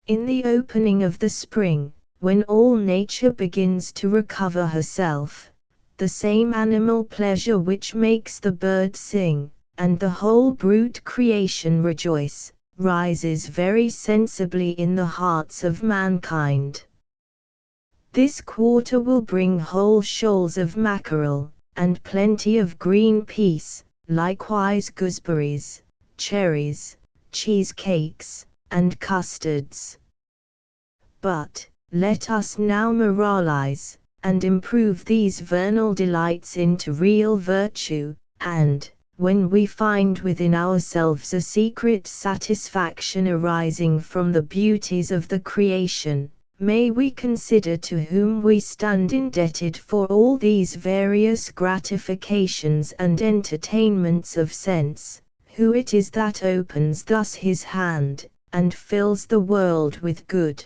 In the opening of the spring, when all nature begins to recover herself, the same animal pleasure which makes the bird sing, and the whole brute creation rejoice, rises very sensibly in the hearts of mankind. This quarter will bring whole shoals of mackerel, and plenty of green peas, likewise gooseberries, cherries, cheesecakes, and custards. But, let us now moralize, and improve these vernal delights into real virtue, and, when we find within ourselves a secret satisfaction arising from the beauties of the creation, may we consider to whom we stand indebted for all these various gratifications and entertainments of sense, who it is that opens thus his hand, and fills the world with good.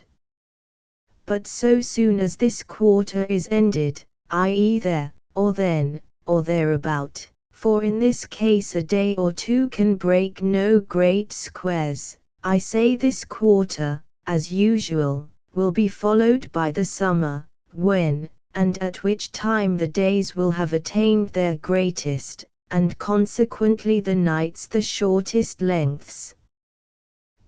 But so soon as this quarter is ended, i.e. there, or then, or thereabout, for in this case a day or two can break no great squares, I say this quarter, as usual, will be followed by the summer, when, and at which time the days will have attained their greatest, and consequently the nights the shortest lengths.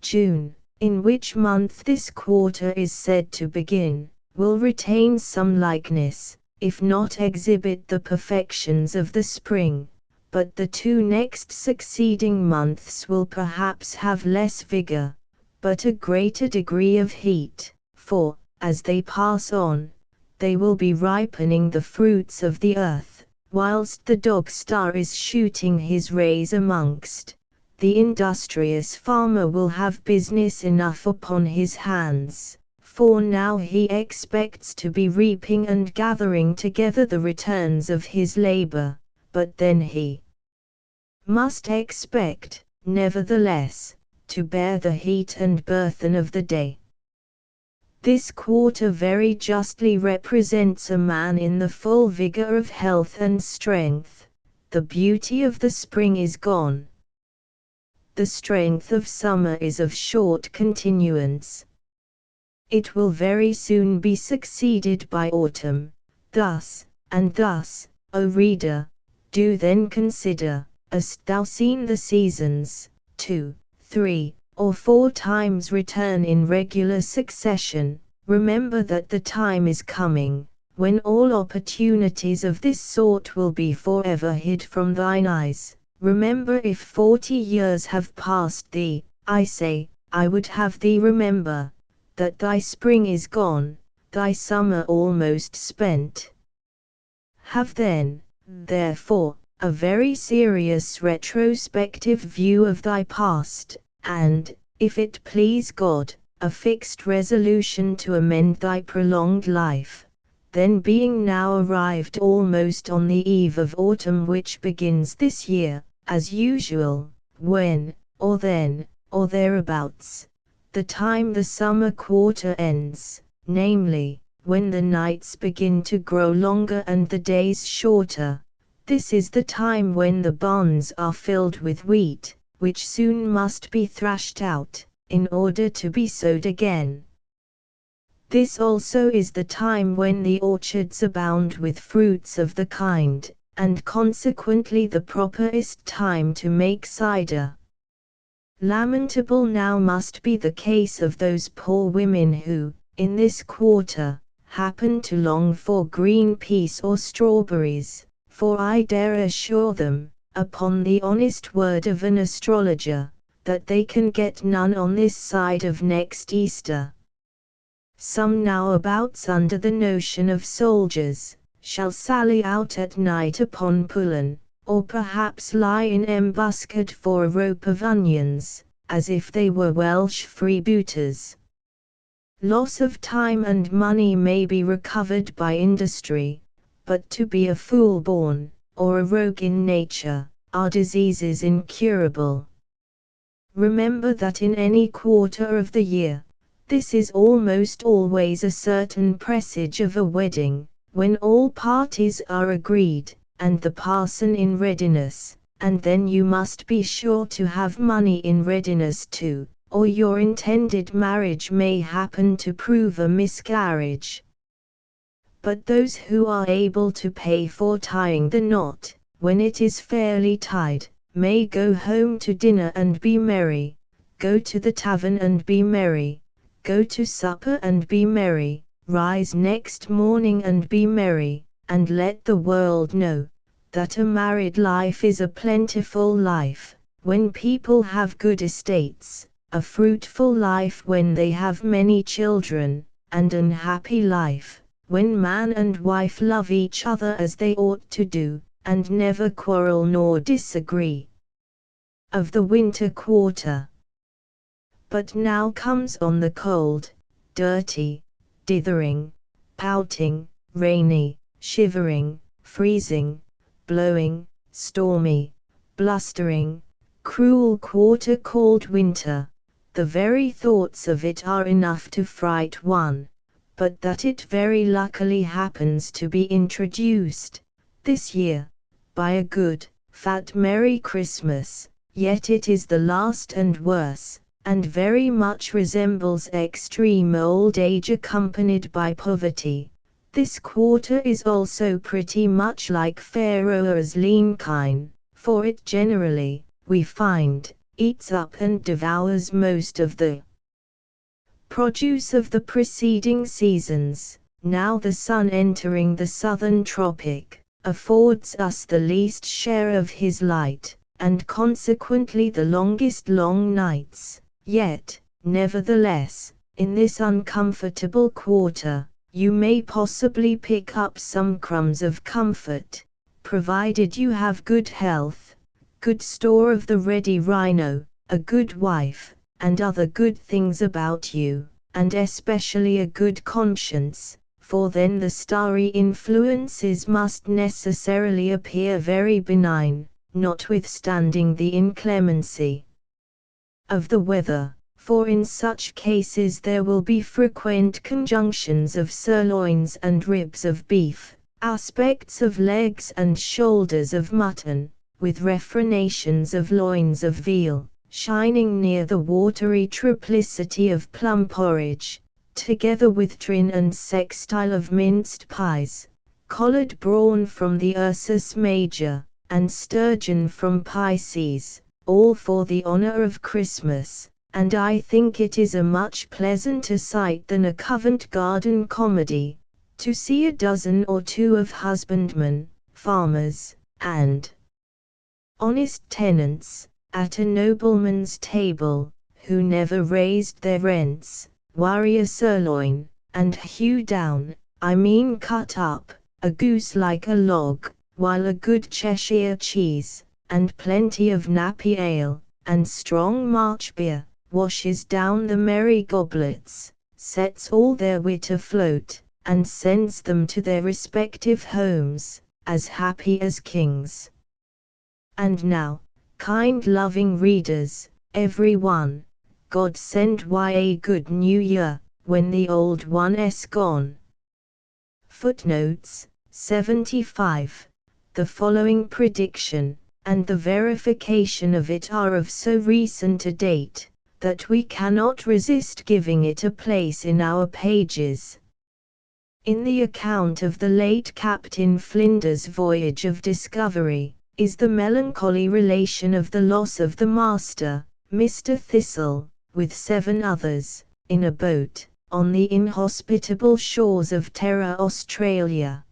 June, in which month this quarter is said to begin, will retain some likeness, if not exhibit the perfections of the spring, but the two next succeeding months will perhaps have less vigor, but a greater degree of heat, for, as they pass on, they will be ripening the fruits of the earth, whilst the dog-star is shooting his rays amongst. The industrious farmer will have business enough upon his hands, for now he expects to be reaping and gathering together the returns of his labor, but then he must expect, nevertheless, to bear the heat and burthen of the day. This quarter very justly represents a man in the full vigor of health and strength. The beauty of the spring is gone. The strength of summer is of short continuance. It will very soon be succeeded by autumn. Thus, and thus, O reader, do then consider, hast thou seen the seasons, 2, 3, or 4 times return in regular succession, remember that the time is coming, when all opportunities of this sort will be forever hid from thine eyes. Remember, if 40 years have passed thee, I say, I would have thee remember, that thy spring is gone, thy summer almost spent. Have then, therefore, a very serious retrospective view of thy past, and, if it please God, a fixed resolution to amend thy prolonged life. Then, being now arrived almost on the eve of autumn, which begins this year, as usual, when, or then, or thereabouts, the time the summer quarter ends, namely, when the nights begin to grow longer and the days shorter, this is the time when the barns are filled with wheat, which soon must be thrashed out, in order to be sowed again. This also is the time when the orchards abound with fruits of the kind, and consequently the properest time to make cider. Lamentable now must be the case of those poor women who, in this quarter, happen to long for green peas or strawberries, for I dare assure them, upon the honest word of an astrologer, that they can get none on this side of next Easter. Some nowabouts, under the notion of soldiers, shall sally out at night upon Pullen, or perhaps lie in embuscade for a rope of onions, as if they were Welsh freebooters. Loss of time and money may be recovered by industry, but to be a fool born, or a rogue in nature, are diseases incurable. Remember that in any quarter of the year, this is almost always a certain presage of a wedding, when all parties are agreed, and the parson in readiness, and then you must be sure to have money in readiness too, or your intended marriage may happen to prove a miscarriage. But those who are able to pay for tying the knot, when it is fairly tied, may go home to dinner and be merry, go to the tavern and be merry, go to supper and be merry, rise next morning and be merry, and let the world know that a married life is a plentiful life, when people have good estates, a fruitful life when they have many children, and an happy life, when man and wife love each other as they ought to do, and never quarrel nor disagree. Of the winter quarter. But now comes on the cold, dirty, dithering, pouting, rainy, shivering, freezing, blowing, stormy, blustering, cruel quarter called winter. The very thoughts of it are enough to fright one, but that it very luckily happens to be introduced, this year, by a good, fat Merry Christmas, yet it is the last and worse, and very much resembles extreme old age accompanied by poverty. This quarter is also pretty much like Pharaoh's lean kine, for it generally, we find, eats up and devours most of the produce of the preceding seasons. Now the sun entering the southern tropic, affords us the least share of his light, and consequently the longest long nights. Yet, nevertheless, in this uncomfortable quarter, you may possibly pick up some crumbs of comfort, provided you have good health, good store of the ready rhino, a good wife, and other good things about you, and especially a good conscience, for then the starry influences must necessarily appear very benign, notwithstanding the inclemency of the weather, for in such cases there will be frequent conjunctions of sirloins and ribs of beef, aspects of legs and shoulders of mutton, with refrenations of loins of veal, shining near the watery triplicity of plum porridge, together with trin and sextile of minced pies, collared brawn from the Ursus Major, and sturgeon from Pisces, all for the honor of Christmas, and I think it is a much pleasanter sight than a Covent Garden comedy, to see a dozen or two of husbandmen, farmers, and honest tenants, at a nobleman's table, who never raised their rents, worry a sirloin, and hew down, I mean cut up, a goose like a log, while a good Cheshire cheese, and plenty of nappy ale, and strong March beer, washes down the merry goblets, sets all their wit afloat, and sends them to their respective homes, as happy as kings. And now, kind loving readers, every one, God send a good New Year, when the old one is gone. Footnotes 75. The following prediction, and the verification of it are of so recent a date, that we cannot resist giving it a place in our pages. In the account of the late Captain Flinders' voyage of discovery, is the melancholy relation of the loss of the master, Mr. Thistle, with 7 others, in a boat, on the inhospitable shores of Terra Australia.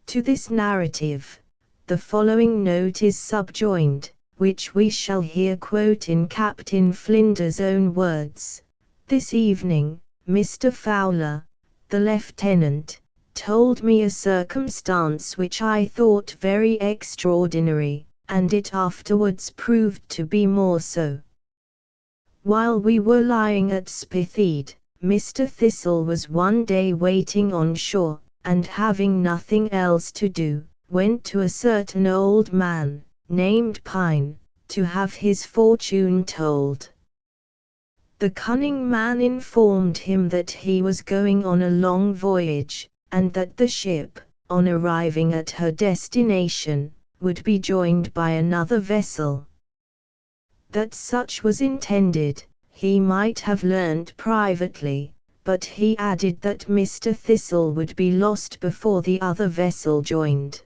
To this narrative, the following note is subjoined, which we shall here quote in Captain Flinders' own words. This evening, Mr. Fowler, the lieutenant, told me a circumstance which I thought very extraordinary, and it afterwards proved to be more so. While we were lying at Spithead, Mr. Thistle was one day waiting on shore, and having nothing else to do, went to a certain old man, named Pine, to have his fortune told. The cunning man informed him that he was going on a long voyage, and that the ship, on arriving at her destination, would be joined by another vessel. That such was intended, he might have learnt privately, but he added that Mr. Thistle would be lost before the other vessel joined.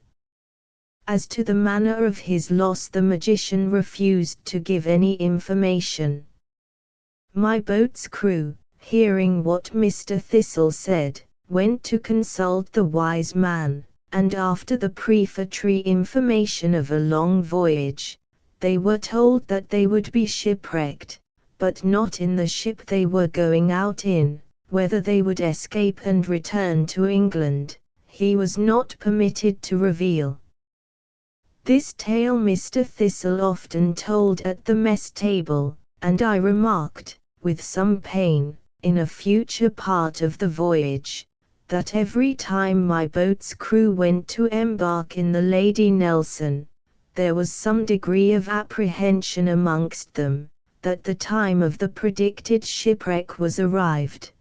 As to the manner of his loss the magician refused to give any information. My boat's crew, hearing what Mr. Thistle said, went to consult the wise man, and after the prefatory information of a long voyage, they were told that they would be shipwrecked, but not in the ship they were going out in. Whether they would escape and return to England, he was not permitted to reveal. This tale Mr. Thistle often told at the mess table, and I remarked, with some pain, in a future part of the voyage, that every time my boat's crew went to embark in the Lady Nelson, there was some degree of apprehension amongst them, that the time of the predicted shipwreck was arrived.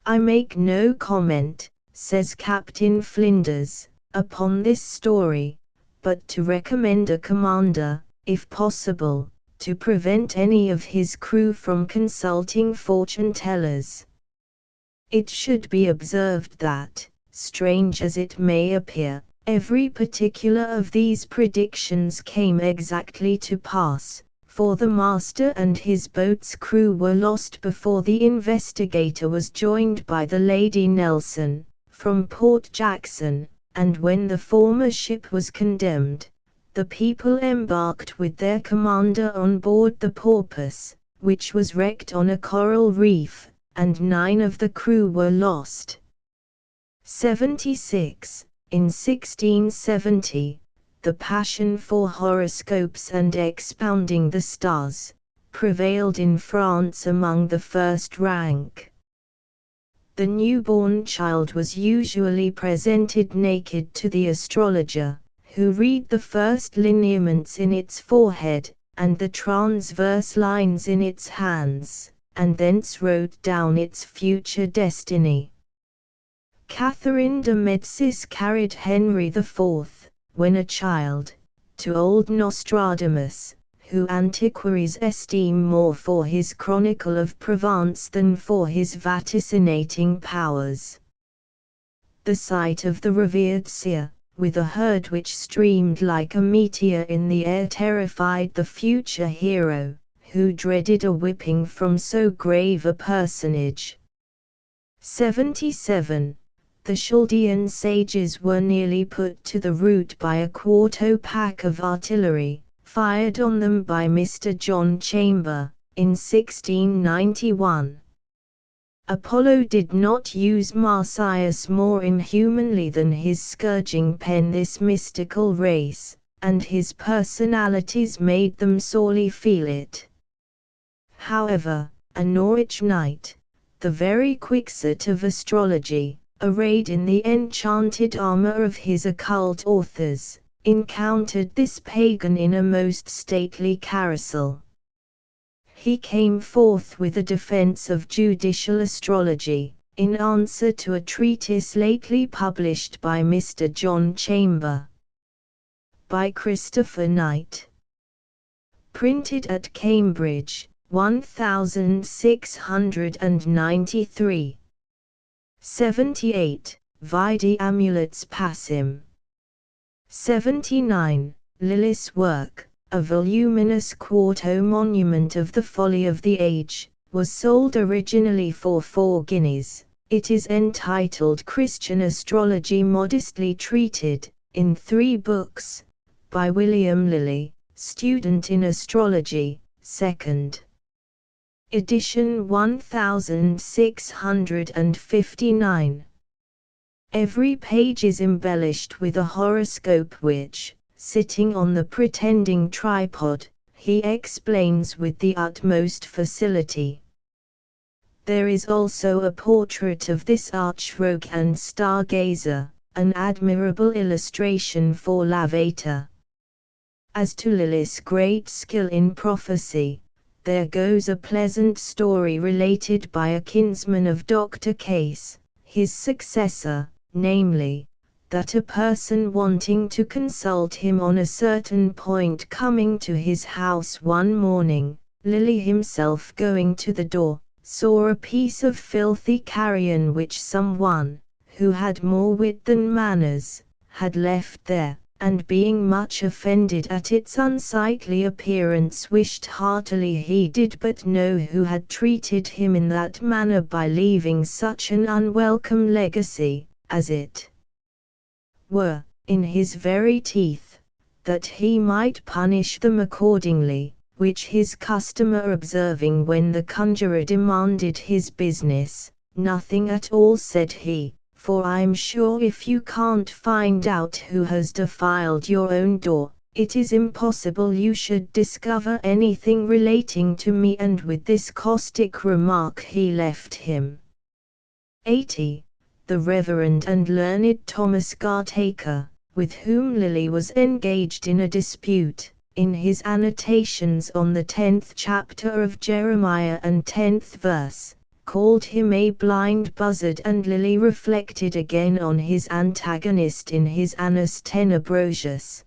I make no comment, says Captain Flinders, upon this story, but to recommend a commander, if possible, to prevent any of his crew from consulting fortune-tellers. It should be observed that, strange as it may appear, every particular of these predictions came exactly to pass, for the master and his boat's crew were lost before the Investigator was joined by the Lady Nelson, from Port Jackson, and when the former ship was condemned, the people embarked with their commander on board the Porpoise, which was wrecked on a coral reef, and 9 of the crew were lost. 76. In 1670, the passion for horoscopes and expounding the stars prevailed in France among the first rank. The newborn child was usually presented naked to the astrologer, who read the first lineaments in its forehead, and the transverse lines in its hands, and thence wrote down its future destiny. Catherine de Medicis carried Henry IV, when a child, to old Nostradamus, who antiquaries esteem more for his Chronicle of Provence than for his vaticinating powers. The sight of the revered seer, with a herd which streamed like a meteor in the air, terrified the future hero, who dreaded a whipping from so grave a personage. 77. The Chaldean sages were nearly put to the rout by a quarto pack of artillery, fired on them by Mr. John Chamber, in 1691. Apollo did not use Marsyas more inhumanly than his scourging pen this mystical race, and his personalities made them sorely feel it. However, a Norwich knight, the very Quixote of astrology, arrayed in the enchanted armor of his occult authors, encountered this pagan in a most stately carousel. He came forth with a defense of judicial astrology, in answer to a treatise lately published by Mr. John Chamber. By Christopher Knight. Printed at Cambridge, 1693. 78. Vide Amulets Passim. 79. Lillis' work, a voluminous quarto monument of the folly of the age, was sold originally for 4 guineas. It is entitled Christian Astrology Modestly Treated, in 3 books, by William Lilly, student in astrology, 2nd edition 1659. Every page is embellished with a horoscope which, sitting on the pretending tripod, he explains with the utmost facility. There is also a portrait of this archrogue and stargazer, an admirable illustration for Lavater. As to Lillis' great skill in prophecy, there goes a pleasant story related by a kinsman of Dr. Case, his successor, namely, that a person wanting to consult him on a certain point coming to his house one morning, Lilly himself going to the door, saw a piece of filthy carrion which some one, who had more wit than manners, had left there, and being much offended at its unsightly appearance wished heartily he did but know who had treated him in that manner by leaving such an unwelcome legacy, as it were, in his very teeth, that he might punish them accordingly, which his customer observing when the conjurer demanded his business, nothing at all said he, For I'm sure if you can't find out who has defiled your own door, it is impossible you should discover anything relating to me. And with this caustic remark he left him. 80. The Reverend and learned Thomas Gartaker, with whom Lilly was engaged in a dispute, in his annotations on the 10th chapter of Jeremiah and 10th verse, called him a blind buzzard, and Lilly reflected again on his antagonist in his Annus Tenebrosius.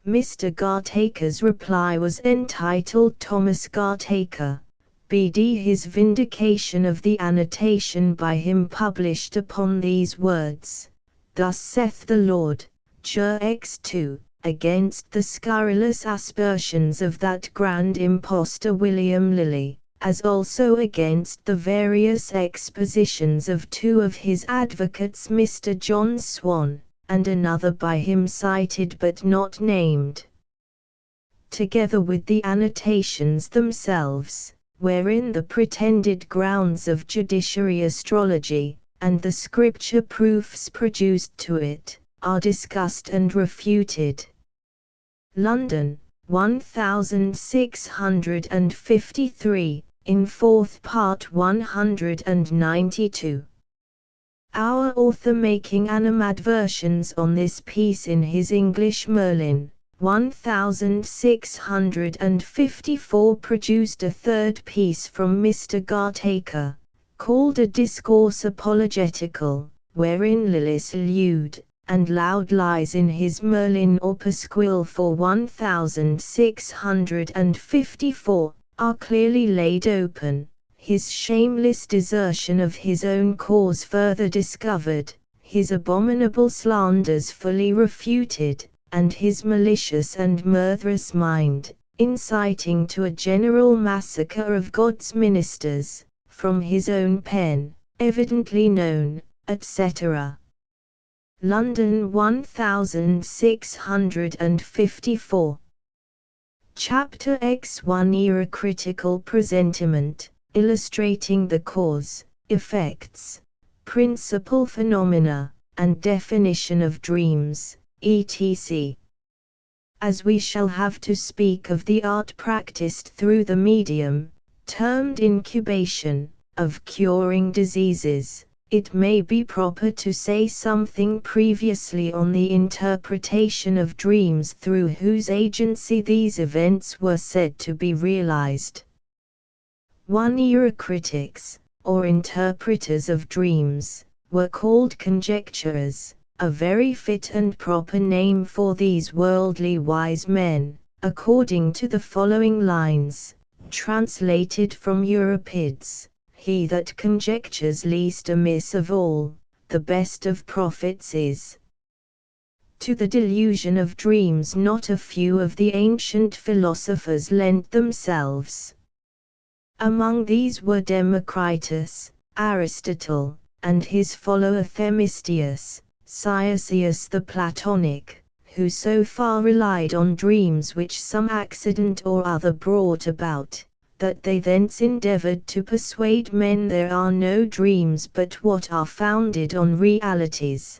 Mr. Gartaker's reply was entitled Thomas Gartaker, B.D. his vindication of the annotation by him published upon these words, Thus saith the Lord, Jer X 2, against the scurrilous aspersions of that grand impostor William Lilly, as also against the various expositions of two of his advocates, Mr. John Swan, and another by him cited but not named, together with the annotations themselves, wherein the pretended grounds of judiciary astrology, and the scripture proofs produced to it, are discussed and refuted. London, 1653, in fourth part 192. Our author, making animadversions on this piece in his English Merlin, 1654, produced a third piece from Mr. Gartaker, called A Discourse Apologetical, wherein Lilly's lewd and loud lies in his Merlin or Pasquill for 1654, are clearly laid open, his shameless desertion of his own cause further discovered, his abominable slanders fully refuted, and his malicious and murderous mind, inciting to a general massacre of God's ministers, from his own pen, evidently known, etc. London 1654. Chapter X1 Era Critical Presentiment, illustrating the cause, effects, principal phenomena, and definition of dreams, etc. As we shall have to speak of the art practiced through the medium, termed incubation, of curing diseases, it may be proper to say something previously on the interpretation of dreams through whose agency these events were said to be realized. 1. Era critics, or interpreters of dreams, were called conjecturers, a very fit and proper name for these worldly wise men, according to the following lines, translated from Euripides. He that conjectures least amiss of all, the best of prophets is. To the delusion of dreams not a few of the ancient philosophers lent themselves. Among these were Democritus, Aristotle, and his follower Themistius, Caesius the Platonic, who so far relied on dreams which some accident or other brought about, that they thence endeavored to persuade men there are no dreams but what are founded on realities.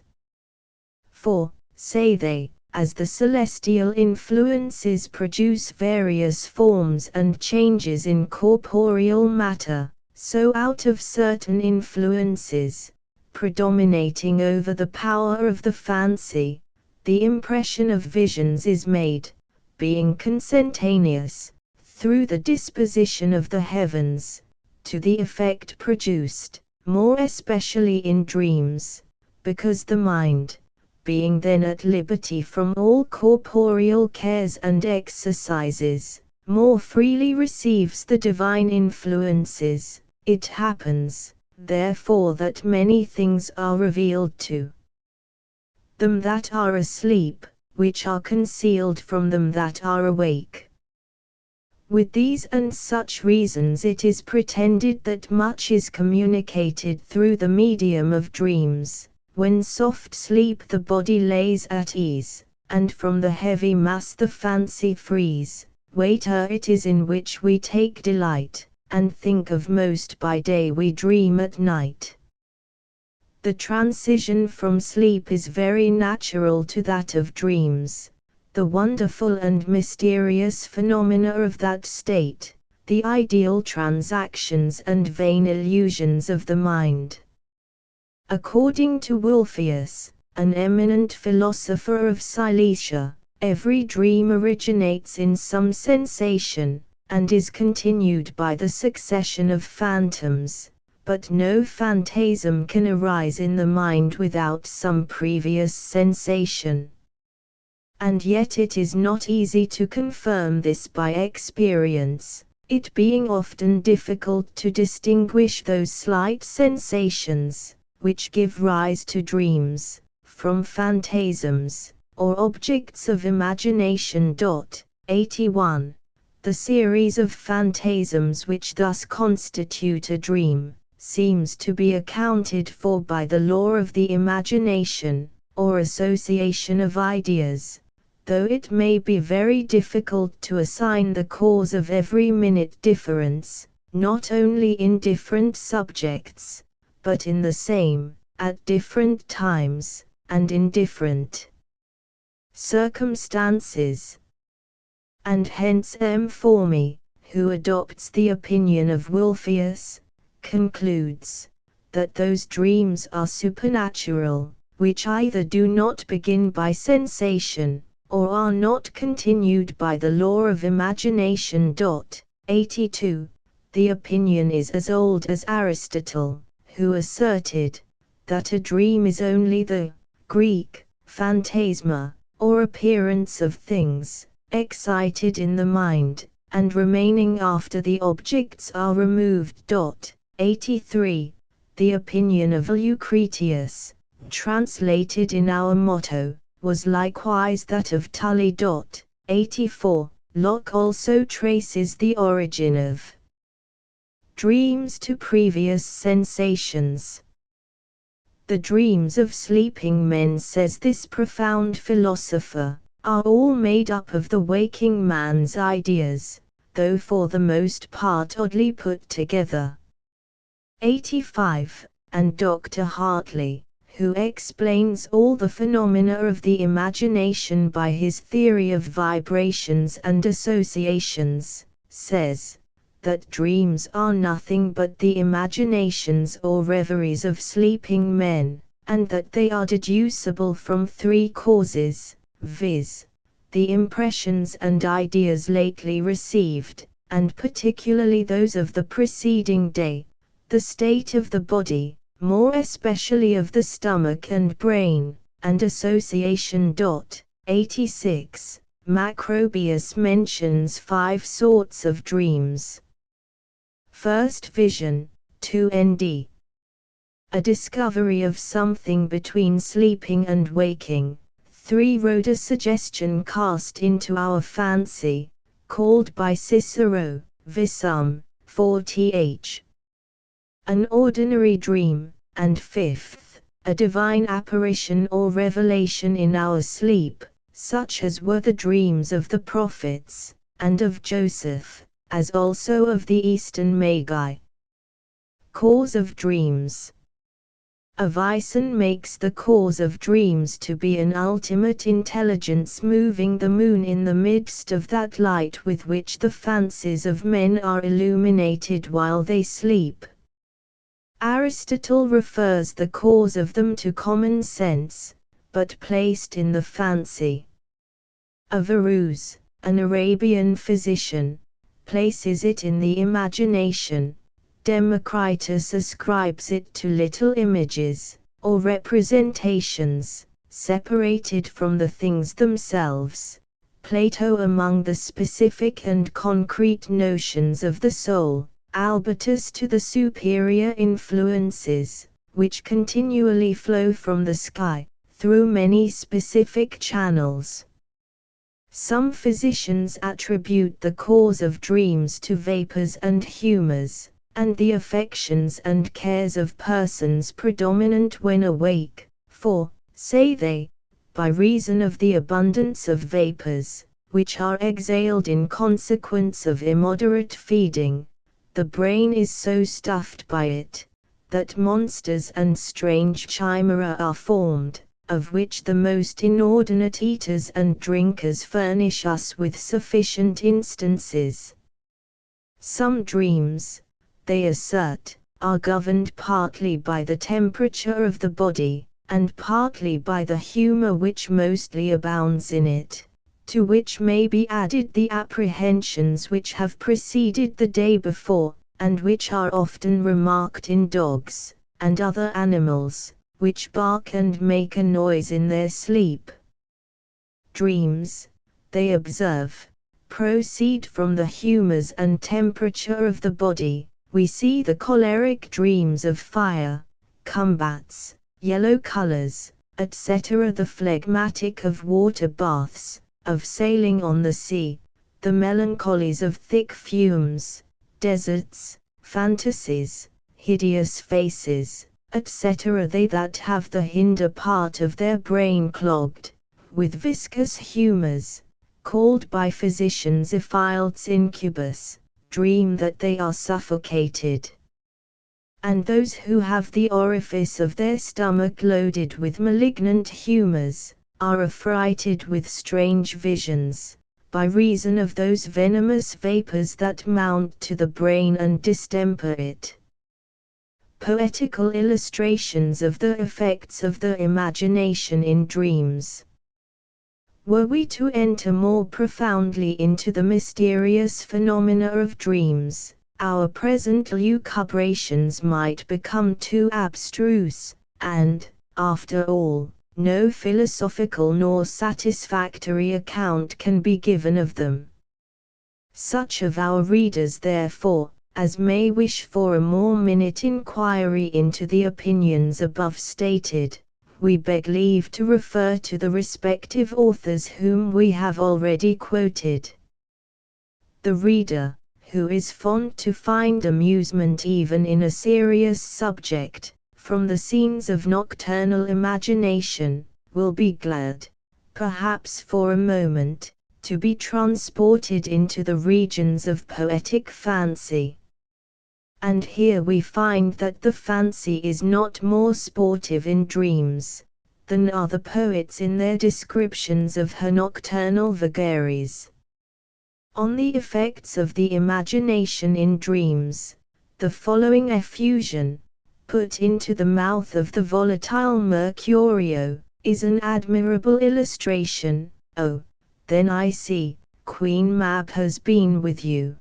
For, say they, as the celestial influences produce various forms and changes in corporeal matter, so out of certain influences, predominating over the power of the fancy, the impression of visions is made, being consentaneous, through the disposition of the heavens, to the effect produced, more especially in dreams, because the mind, being then at liberty from all corporeal cares and exercises, more freely receives the divine influences. It happens, therefore, that many things are revealed to them that are asleep, which are concealed from them that are awake. With these and such reasons it is pretended that much is communicated through the medium of dreams, when soft sleep the body lays at ease, and from the heavy mass the fancy frees. Waiter it is in which we take delight, and think of most by day we dream at night. The transition from sleep is very natural to that of dreams. The wonderful and mysterious phenomena of that state, the ideal transactions and vain illusions of the mind. According to Wolfius, an eminent philosopher of Cilicia, every dream originates in some sensation, and is continued by the succession of phantoms, but no phantasm can arise in the mind without some previous sensation. And yet it is not easy to confirm this by experience, it being often difficult to distinguish those slight sensations, which give rise to dreams, from phantasms, or objects of imagination. 81. The series of phantasms which thus constitute a dream, seems to be accounted for by the law of the imagination, or association of ideas, though it may be very difficult to assign the cause of every minute difference, not only in different subjects, but in the same, at different times, and in different circumstances. And hence M. Formy, who adopts the opinion of Wolfius, concludes that those dreams are supernatural, which either do not begin by sensation, or are not continued by the law of imagination. 82. The opinion is as old as Aristotle, who asserted that a dream is only the Greek phantasma, or appearance of things excited in the mind, and remaining after the objects are removed. 83. The opinion of Lucretius, translated in our motto, was likewise that of Tully. 84. Locke also traces the origin of dreams to previous sensations. The dreams of sleeping men, says this profound philosopher, are all made up of the waking man's ideas, though for the most part oddly put together. 85. And Dr. Hartley, who explains all the phenomena of the imagination by his theory of vibrations and associations, says that dreams are nothing but the imaginations or reveries of sleeping men, and that they are deducible from three causes, viz., the impressions and ideas lately received, and particularly those of the preceding day, the state of the body, more especially of the stomach and brain, and association. 86. Macrobius mentions 5 sorts of dreams. First, vision, 2 nd. A discovery of something between sleeping and waking. 3 Rhoda, suggestion cast into our fancy, called by Cicero, visum, 4th. An ordinary dream, and 5th, a divine apparition or revelation in our sleep, such as were the dreams of the prophets, and of Joseph, as also of the Eastern Magi. Cause of dreams. Avicen makes the cause of dreams to be an ultimate intelligence moving the moon in the midst of that light with which the fancies of men are illuminated while they sleep. Aristotle refers the cause of them to common sense, but placed in the fancy. Averroes, an Arabian physician, places it in the imagination. Democritus ascribes it to little images, or representations, separated from the things themselves. Plato among the specific and concrete notions of the soul. Albertus to the superior influences, which continually flow from the sky, through many specific channels. Some physicians attribute the cause of dreams to vapors and humors, and the affections and cares of persons predominant when awake, for, say they, by reason of the abundance of vapors, which are exhaled in consequence of immoderate feeding, the brain is so stuffed by it, that monsters and strange chimera are formed, of which the most inordinate eaters and drinkers furnish us with sufficient instances. Some dreams, they assert, are governed partly by the temperature of the body, and partly by the humour which mostly abounds in it, to which may be added the apprehensions which have preceded the day before, and which are often remarked in dogs, and other animals, which bark and make a noise in their sleep. Dreams, they observe, proceed from the humours and temperature of the body. We see the choleric dreams of fire, combats, yellow colours, etc., the phlegmatic of water baths, of sailing on the sea, the melancholies of thick fumes, deserts, fantasies, hideous faces, etc., they that have the hinder part of their brain clogged with viscous humours, called by physicians ephilts incubus, dream that they are suffocated. And those who have the orifice of their stomach loaded with malignant humours, are affrighted with strange visions, by reason of those venomous vapours that mount to the brain and distemper it. Poetical illustrations of the effects of the imagination in dreams. Were we to enter more profoundly into the mysterious phenomena of dreams, our present lucubrations might become too abstruse, and, after all, no philosophical nor satisfactory account can be given of them. Such of our readers, therefore, as may wish for a more minute inquiry into the opinions above stated, we beg leave to refer to the respective authors whom we have already quoted. The reader, who is fond to find amusement even in a serious subject, from the scenes of nocturnal imagination, will be glad, perhaps for a moment, to be transported into the regions of poetic fancy. And here we find that the fancy is not more sportive in dreams, than are the poets in their descriptions of her nocturnal vagaries. On the effects of the imagination in dreams, the following effusion, put into the mouth of the volatile Mercurio, is an admirable illustration. Oh, then I see, Queen Mab has been with you.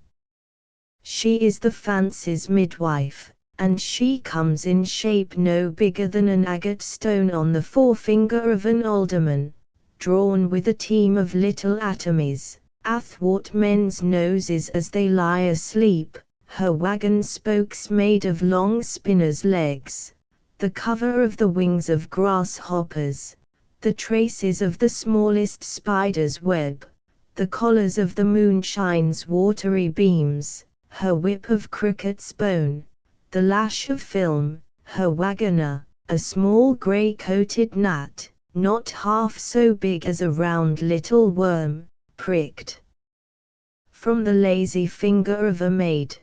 She is the fancy's midwife, and she comes in shape no bigger than an agate stone on the forefinger of an alderman, drawn with a team of little atomies, athwart men's noses as they lie asleep, her waggon spokes made of long spinners' legs, the cover of the wings of grasshoppers, the traces of the smallest spider's web, the collars of the moonshine's watery beams, her whip of cricket's bone, the lash of film, her waggoner, a small grey-coated gnat, not half so big as a round little worm, pricked from the lazy finger of a maid.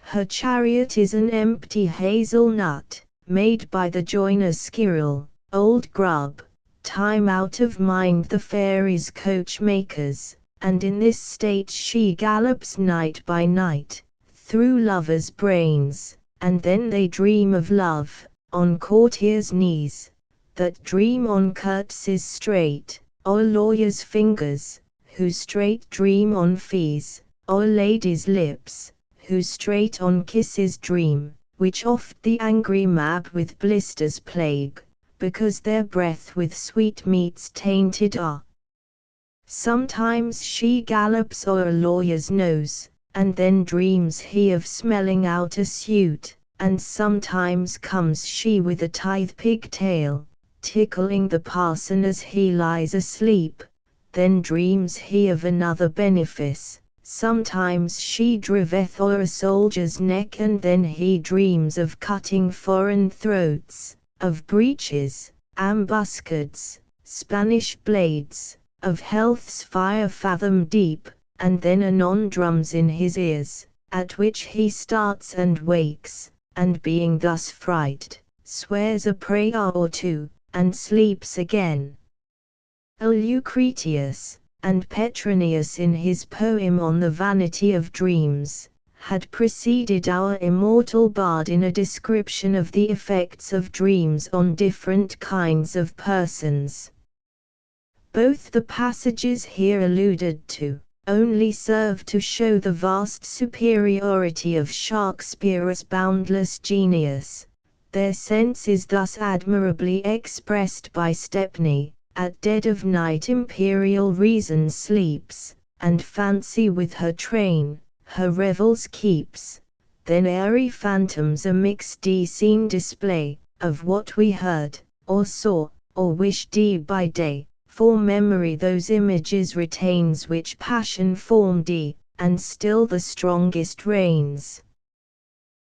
Her chariot is an empty hazel nut, made by the joiner squirrel, old grub, time out of mind the fairies' coachmakers, and in this state she gallops night by night, through lovers' brains, and then they dream of love, on courtiers' knees, that dream on courtesies straight, or lawyers' fingers, who straight dream on fees, or ladies' lips, who straight on kisses dream, which oft the angry Mab with blisters plague, because their breath with sweetmeats tainted are. Sometimes she gallops o'er a lawyer's nose, and then dreams he of smelling out a suit, and sometimes comes she with a tithe pigtail, tickling the parson as he lies asleep, then dreams he of another benefice, sometimes she driveth o'er a soldier's neck and then he dreams of cutting foreign throats, of breeches, ambuscades, Spanish blades, of health's fire fathom deep, and then anon drums in his ears, at which he starts and wakes, and being thus frighted, swears a prayer or two, and sleeps again. Lucretius, and Petronius in his poem on the vanity of dreams, had preceded our immortal bard in a description of the effects of dreams on different kinds of persons. Both the passages here alluded to only serve to show the vast superiority of Shakespeare's boundless genius. Their sense is thus admirably expressed by Stepney: at dead of night imperial reason sleeps, and fancy with her train her revels keeps. Then airy phantoms a mixed scene display, of what we heard, or saw, or wished by day. For memory those images retains which passion formed, and still the strongest reigns.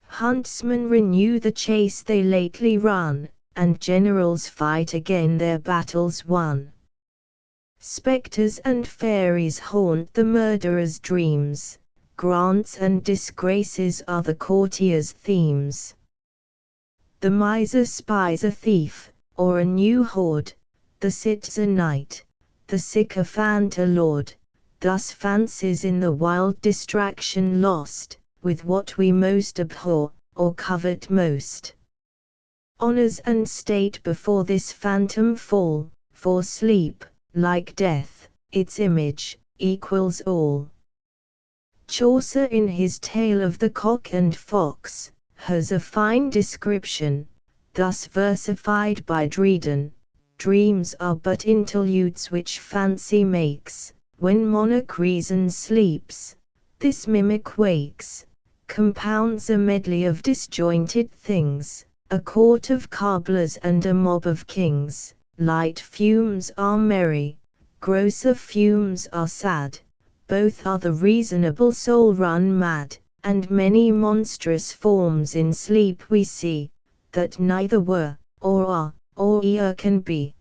Huntsmen renew the chase they lately run, and generals fight again their battles won. Spectres and fairies haunt the murderer's dreams, grants and disgraces are the courtier's themes. The miser spies a thief, or a new hoard, the cit's a knight, the sycophant a lord, thus fancies in the wild distraction lost, with what we most abhor, or covet most. Honours and state before this phantom fall, for sleep, like death, its image, equals all. Chaucer in his tale of the Cock and Fox, has a fine description, thus versified by Dryden: dreams are but interludes which fancy makes, when monarch reason sleeps, this mimic wakes, compounds a medley of disjointed things, a court of cobblers and a mob of kings, light fumes are merry, grosser fumes are sad, both are the reasonable soul run mad, and many monstrous forms in sleep we see, that neither were, or are, or e'er can be.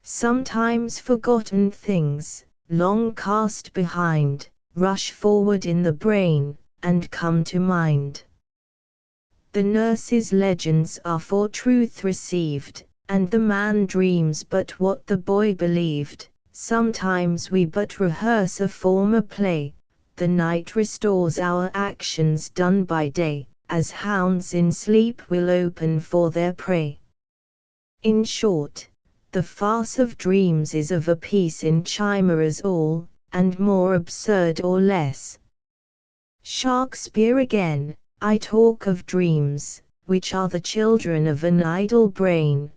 Sometimes forgotten things, long cast behind, rush forward in the brain, and come to mind. The nurse's legends are for truth received, and the man dreams but what the boy believed. Sometimes we but rehearse a former play, the night restores our actions done by day, as hounds in sleep will open for their prey. In short, the farce of dreams is of a piece in chimeras all, and more absurd or less. Shakespeare again: I talk of dreams, which are the children of an idle brain,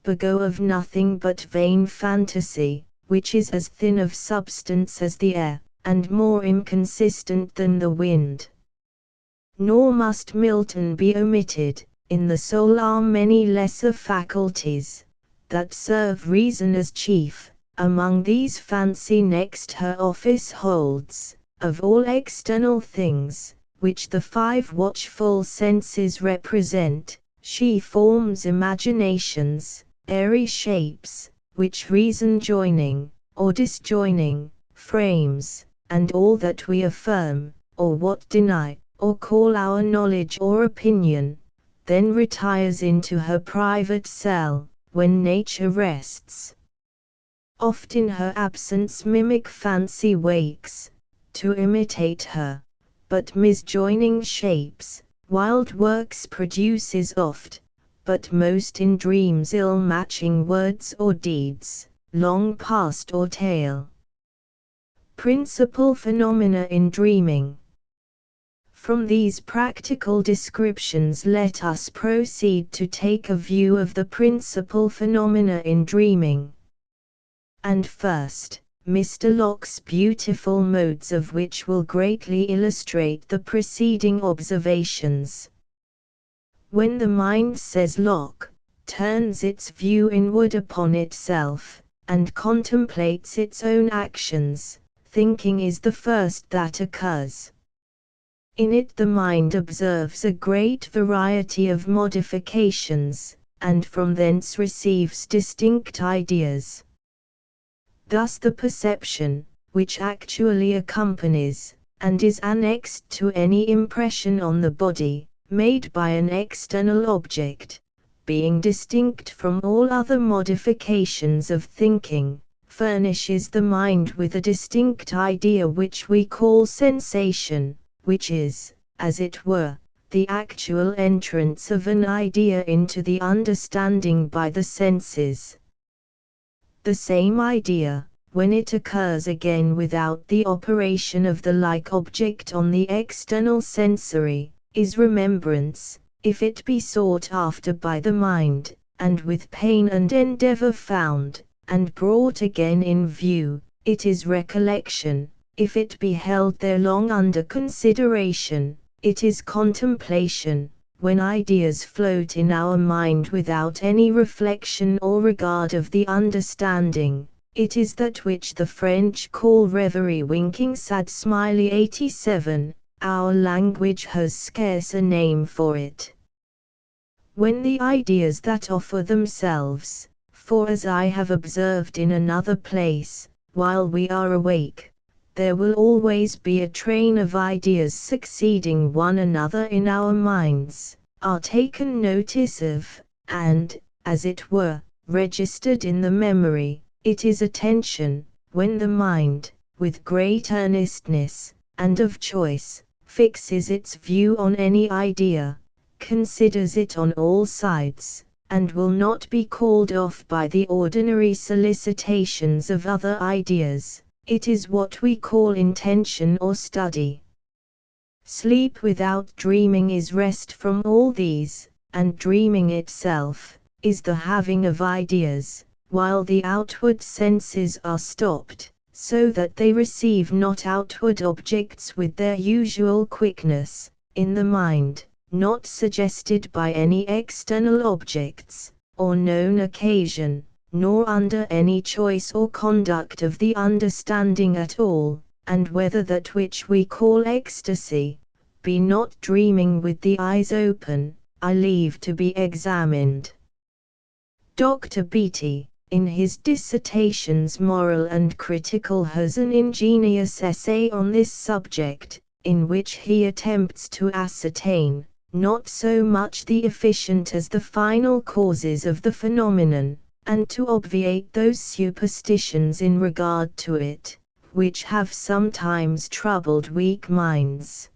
begot of nothing but vain fantasy, which is as thin of substance as the air, and more inconsistent than the wind. Nor must Milton be omitted: in the soul are many lesser faculties, that serve reason as chief, among these fancy next her office holds, of all external things, which the five watchful senses represent, she forms imaginations, airy shapes, which reason joining, or disjoining, frames, and all that we affirm, or what deny, or call our knowledge or opinion, then retires into her private cell, when nature rests. Oft in her absence mimic fancy wakes, to imitate her, but misjoining shapes, wild works produces oft, but most in dreams ill-matching words or deeds, long past or tale. Principal phenomena in dreaming. From these practical descriptions let us proceed to take a view of the principal phenomena in dreaming. And first, Mr. Locke's beautiful modes, of which will greatly illustrate the preceding observations. When the mind, says Locke, turns its view inward upon itself, and contemplates its own actions, thinking is the first that occurs. In it the mind observes a great variety of modifications, and from thence receives distinct ideas. Thus the perception, which actually accompanies, and is annexed to any impression on the body, made by an external object, being distinct from all other modifications of thinking, furnishes the mind with a distinct idea which we call sensation, which is, as it were, the actual entrance of an idea into the understanding by the senses. The same idea, when it occurs again without the operation of the like object on the external sensory, is remembrance, if it be sought after by the mind, and with pain and endeavor found, and brought again in view, it is recollection, if it be held there long under consideration, it is contemplation, when ideas float in our mind without any reflection or regard of the understanding. It is that which the French call reverie. Winking sad smiley 87. Our language has scarce a name for it. When the ideas that offer themselves, for as I have observed in another place, while we are awake, there will always be a train of ideas succeeding one another in our minds, are taken notice of, and, as it were, registered in the memory, it is attention, when the mind, with great earnestness, and of choice, fixes its view on any idea, considers it on all sides, and will not be called off by the ordinary solicitations of other ideas. It is what we call intention or study. Sleep without dreaming is rest from all these, and dreaming itself is the having of ideas, while the outward senses are stopped, so that they receive not outward objects with their usual quickness, in the mind, not suggested by any external objects, or known occasion, nor under any choice or conduct of the understanding at all, and whether that which we call ecstasy, be not dreaming with the eyes open, I leave to be examined. Dr. Beattie, in his Dissertations Moral and Critical, has an ingenious essay on this subject, in which he attempts to ascertain, not so much the efficient as the final causes of the phenomenon, and to obviate those superstitions in regard to it, which have sometimes troubled weak minds.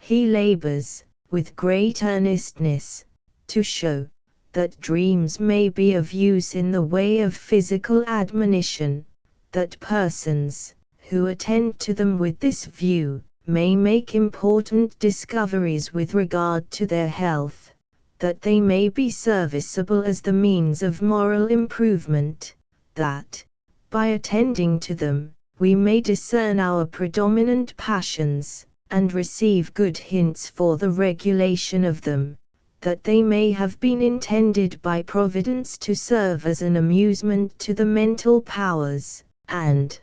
He labors, with great earnestness, to show that dreams may be of use in the way of physical admonition, that persons, who attend to them with this view, may make important discoveries with regard to their health, that they may be serviceable as the means of moral improvement, that, by attending to them, we may discern our predominant passions, and receive good hints for the regulation of them, that they may have been intended by Providence to serve as an amusement to the mental powers, and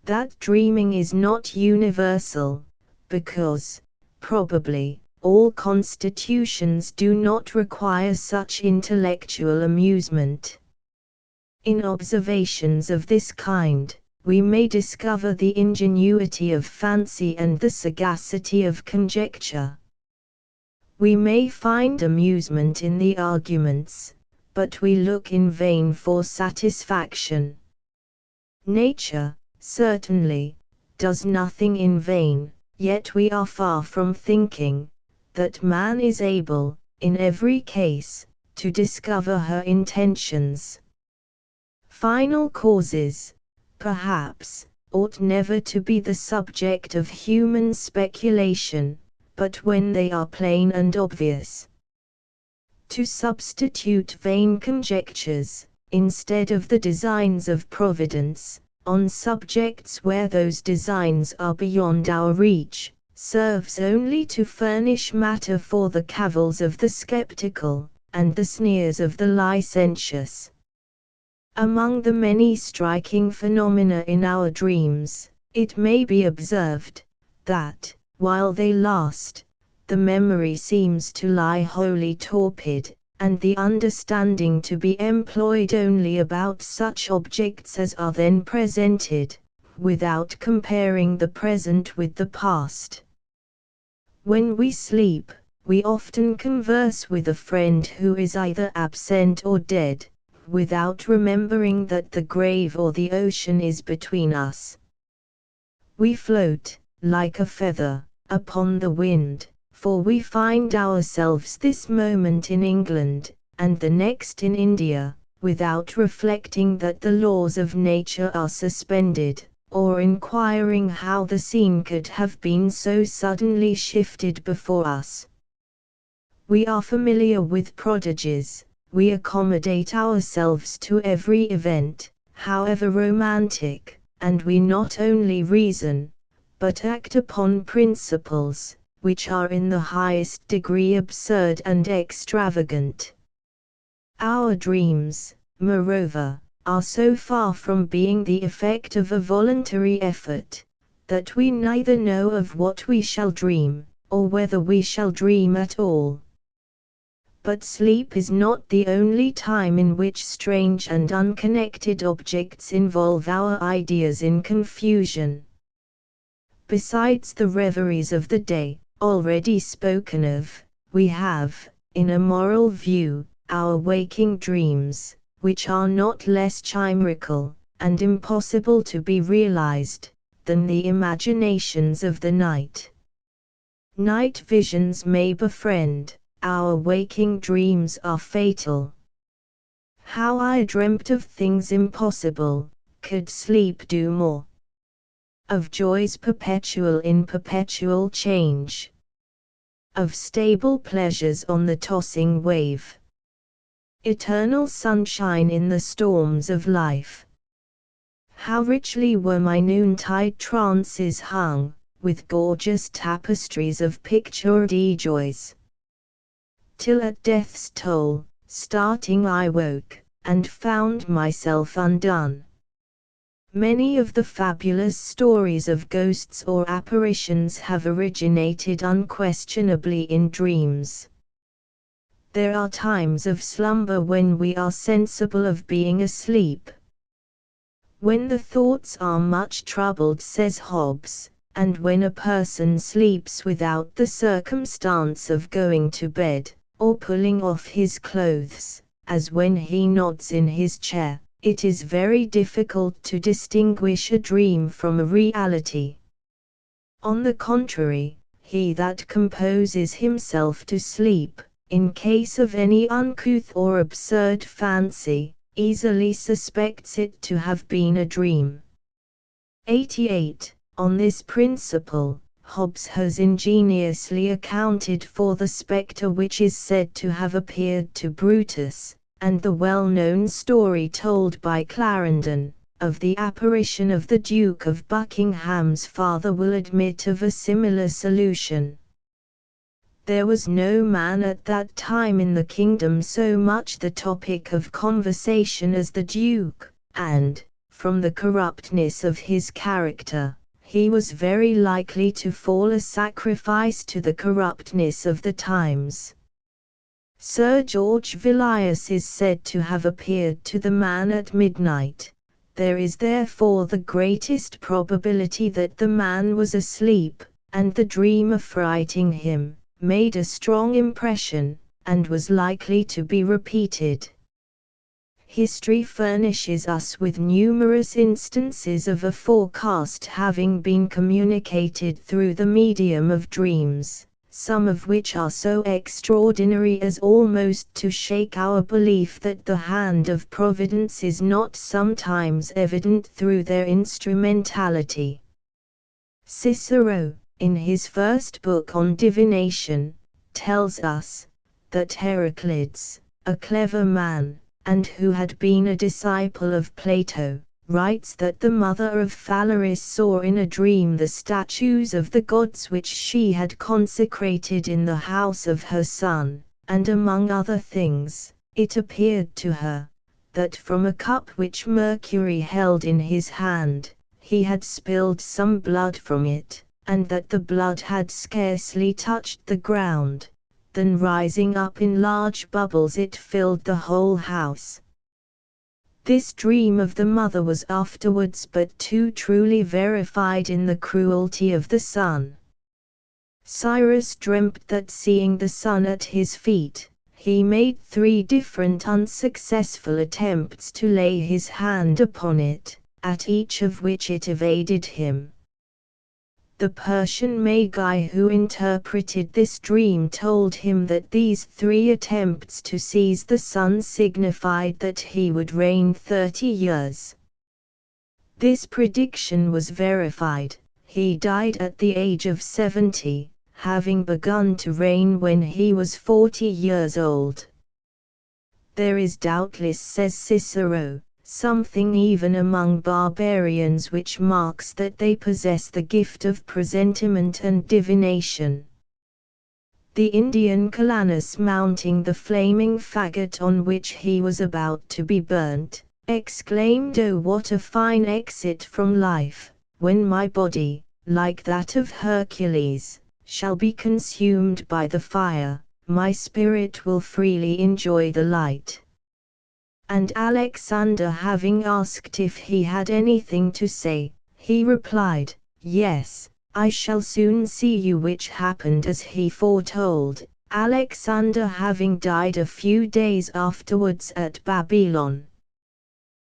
that dreaming is not universal, because, probably, all constitutions do not require such intellectual amusement. In observations of this kind, we may discover the ingenuity of fancy and the sagacity of conjecture. We may find amusement in the arguments, but we look in vain for satisfaction. Nature, certainly, does nothing in vain, yet we are far from thinking that man is able, in every case, to discover her intentions. Final causes, perhaps, ought never to be the subject of human speculation, but when they are plain and obvious. To substitute vain conjectures, instead of the designs of Providence, on subjects where those designs are beyond our reach, serves only to furnish matter for the cavils of the skeptical, and the sneers of the licentious. Among the many striking phenomena in our dreams, it may be observed, that, while they last, the memory seems to lie wholly torpid, and the understanding to be employed only about such objects as are then presented, without comparing the present with the past. When we sleep, we often converse with a friend who is either absent or dead, without remembering that the grave or the ocean is between us. We float, like a feather, upon the wind, for we find ourselves this moment in England, and the next in India, without reflecting that the laws of nature are suspended, or inquiring how the scene could have been so suddenly shifted before us. We are familiar with prodigies, we accommodate ourselves to every event, however romantic, and we not only reason, but act upon principles, which are in the highest degree absurd and extravagant. Our dreams, moreover, are so far from being the effect of a voluntary effort, that we neither know of what we shall dream, or whether we shall dream at all. But sleep is not the only time in which strange and unconnected objects involve our ideas in confusion. Besides the reveries of the day, already spoken of, we have, in a moral view, our waking dreams, which are not less chimerical, and impossible to be realized, than the imaginations of the night. Night visions may befriend, our waking dreams are fatal. How I dreamt of things impossible, could sleep do more? Of joys perpetual in perpetual change, of stable pleasures on the tossing wave, eternal sunshine in the storms of life. How richly were my noontide trances hung, with gorgeous tapestries of pictured joys. Till at death's toll, starting I woke, and found myself undone. Many of the fabulous stories of ghosts or apparitions have originated unquestionably in dreams. There are times of slumber when we are sensible of being asleep. When the thoughts are much troubled, says Hobbes, and when a person sleeps without the circumstance of going to bed, or pulling off his clothes, as when he nods in his chair, it is very difficult to distinguish a dream from a reality. On the contrary, he that composes himself to sleep, in case of any uncouth or absurd fancy, easily suspects it to have been a dream. 88. On this principle, Hobbes has ingeniously accounted for the spectre which is said to have appeared to Brutus, and the well-known story told by Clarendon, of the apparition of the Duke of Buckingham's father will admit of a similar solution. There was no man at that time in the kingdom so much the topic of conversation as the Duke, and, from the corruptness of his character, he was very likely to fall a sacrifice to the corruptness of the times. Sir George Villiers is said to have appeared to the man at midnight. There is therefore the greatest probability that the man was asleep, and the dream affrighting him, made a strong impression, and was likely to be repeated. History furnishes us with numerous instances of a forecast having been communicated through the medium of dreams, some of which are so extraordinary as almost to shake our belief that the hand of Providence is not sometimes evident through their instrumentality. Cicero, in his first book on divination, tells us that Heraclides, a clever man, and who had been a disciple of Plato, writes that the mother of Phalaris saw in a dream the statues of the gods which she had consecrated in the house of her son, and among other things, it appeared to her, that from a cup which Mercury held in his hand, he had spilled some blood from it, and that the blood had scarcely touched the ground, then rising up in large bubbles it filled the whole house. This dream of the mother was afterwards but too truly verified in the cruelty of the son. Cyrus dreamt that seeing the sun at his feet, he made 3 different unsuccessful attempts to lay his hand upon it, at each of which it evaded him. The Persian Magi who interpreted this dream told him that these 3 attempts to seize the sun signified that he would reign 30 years. This prediction was verified. He died at the age of 70, having begun to reign when he was 40 years old. There is doubtless, says Cicero, something even among barbarians which marks that they possess the gift of presentiment and divination. The Indian Calanus, mounting the flaming faggot on which he was about to be burnt, exclaimed, "Oh, what a fine exit from life, when my body, like that of Hercules, shall be consumed by the fire, my spirit will freely enjoy the light." And Alexander, having asked if he had anything to say, he replied, "Yes, I shall soon see you," which happened as he foretold, Alexander having died a few days afterwards at Babylon.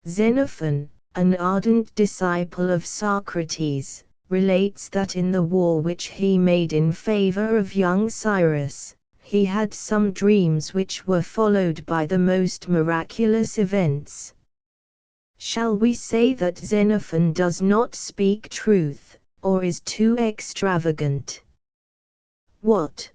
Xenophon, an ardent disciple of Socrates, relates that in the war which he made in favor of young Cyrus, he had some dreams which were followed by the most miraculous events. Shall we say that Xenophon does not speak truth, or is too extravagant? What?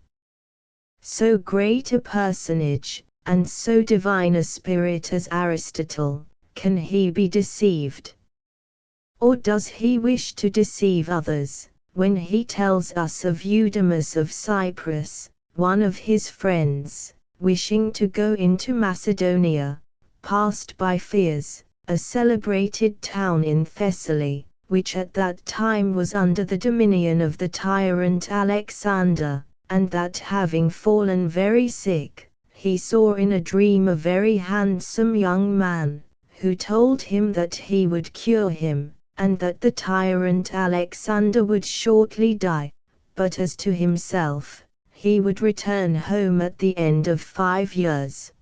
So great a personage, and so divine a spirit as Aristotle, can he be deceived? Or does he wish to deceive others, when he tells us of Eudemus of Cyprus, one of his friends, wishing to go into Macedonia, passed by Pheres, a celebrated town in Thessaly, which at that time was under the dominion of the tyrant Alexander, and that having fallen very sick, he saw in a dream a very handsome young man, who told him that he would cure him, and that the tyrant Alexander would shortly die, but as to himself, he would return home at the end of 5 years.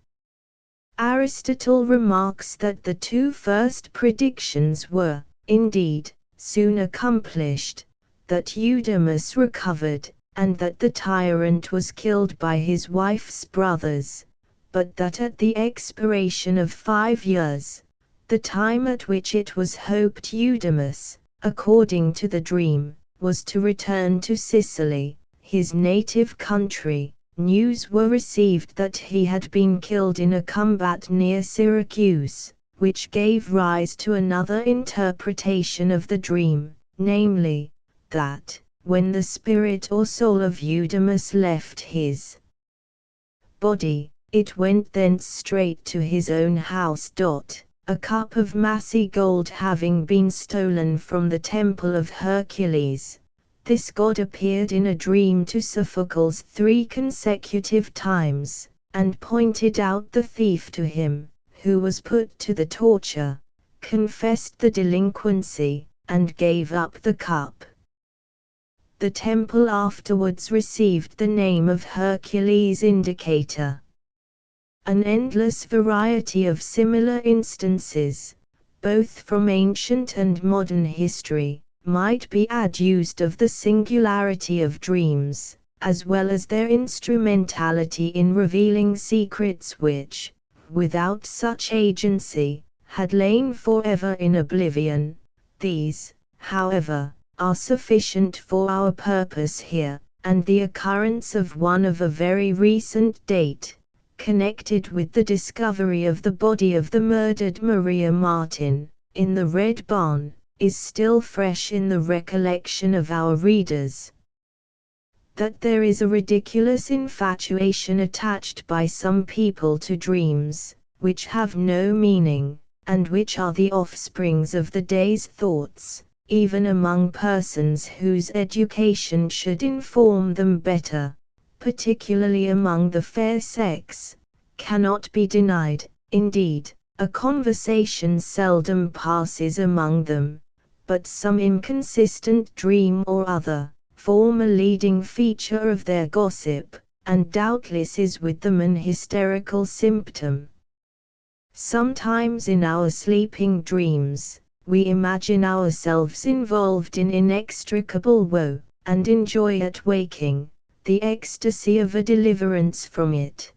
Aristotle remarks that the 2 first predictions were, indeed, soon accomplished, that Eudemus recovered, and that the tyrant was killed by his wife's brothers, but that at the expiration of 5 years, the time at which it was hoped Eudemus, according to the dream, was to return to Sicily, his native country, news were received that he had been killed in a combat near Syracuse, which gave rise to another interpretation of the dream, namely, that, when the spirit or soul of Eudemus left his body, it went thence straight to his own house. A cup of massy gold having been stolen from the temple of Hercules, this god appeared in a dream to Sophocles 3 consecutive times, and pointed out the thief to him, who was put to the torture, confessed the delinquency, and gave up the cup. The temple afterwards received the name of Hercules Indicator. An endless variety of similar instances, both from ancient and modern history, might be adduced of the singularity of dreams, as well as their instrumentality in revealing secrets which, without such agency, had lain forever in oblivion. These, however, are sufficient for our purpose here, and the occurrence of one of a very recent date, connected with the discovery of the body of the murdered Maria Martin, in the Red Barn, is still fresh in the recollection of our readers. That there is a ridiculous infatuation attached by some people to dreams, which have no meaning, and which are the offsprings of the day's thoughts, even among persons whose education should inform them better, particularly among the fair sex, cannot be denied. Indeed, a conversation seldom passes among them, but some inconsistent dream or other, form a leading feature of their gossip, and doubtless is with them an hysterical symptom. Sometimes in our sleeping dreams, we imagine ourselves involved in inextricable woe, and enjoy at waking the ecstasy of a deliverance from it.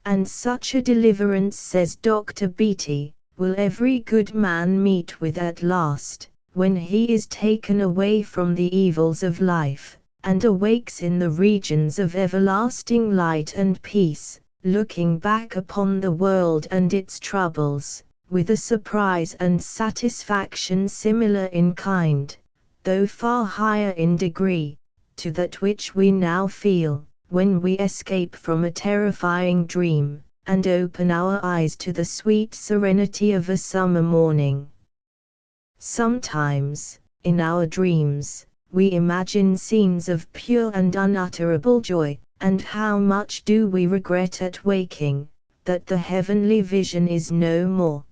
And such a deliverance, says Dr. Beattie, will every good man meet with at last, when he is taken away from the evils of life, and awakes in the regions of everlasting light and peace, looking back upon the world and its troubles, with a surprise and satisfaction similar in kind, though far higher in degree, to that which we now feel, when we escape from a terrifying dream, and open our eyes to the sweet serenity of a summer morning. Sometimes, in our dreams, we imagine scenes of pure and unutterable joy, and how much do we regret at waking, that the heavenly vision is no more.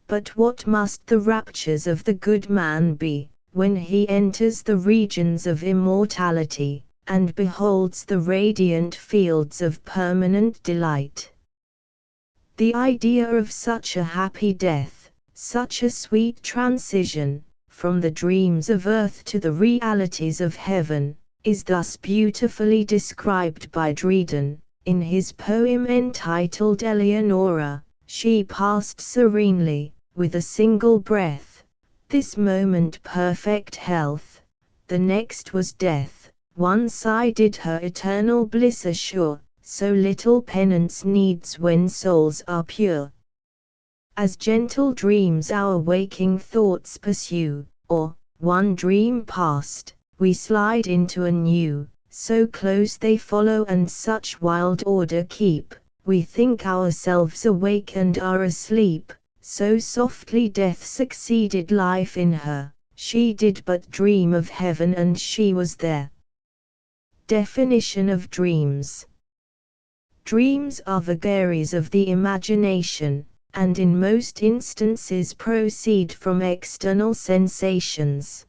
But what must the raptures of the good man be, when he enters the regions of immortality, and beholds the radiant fields of permanent delight? The idea of such a happy death, such a sweet transition, from the dreams of earth to the realities of heaven, is thus beautifully described by Dryden, in his poem entitled Eleonora. She passed serenely, with a single breath, this moment perfect health, the next was death, one sigh did her eternal bliss assure, so little penance needs when souls are pure. As gentle dreams our waking thoughts pursue, or, one dream past, we slide into a new, so close they follow and such wild order keep, we think ourselves awake and are asleep, so softly death succeeded life in her, she did but dream of heaven and she was there. Definition of dreams. Dreams are vagaries of the imagination, and in most instances proceed from external sensations.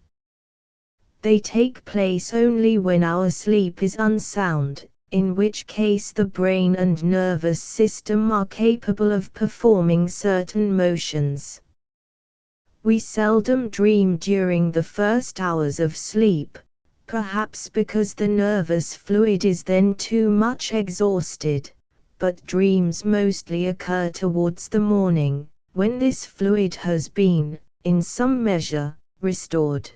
They take place only when our sleep is unsound, in which case the brain and nervous system are capable of performing certain motions. We seldom dream during the first hours of sleep, perhaps because the nervous fluid is then too much exhausted, but dreams mostly occur towards the morning, when this fluid has been, in some measure, restored.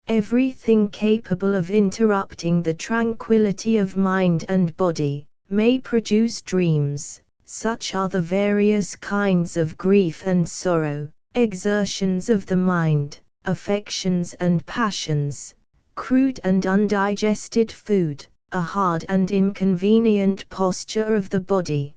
Everything capable of interrupting the tranquility of mind and body may produce dreams. Such are the various kinds of grief and sorrow, exertions of the mind, affections and passions, crude and undigested food, a hard and inconvenient posture of the body.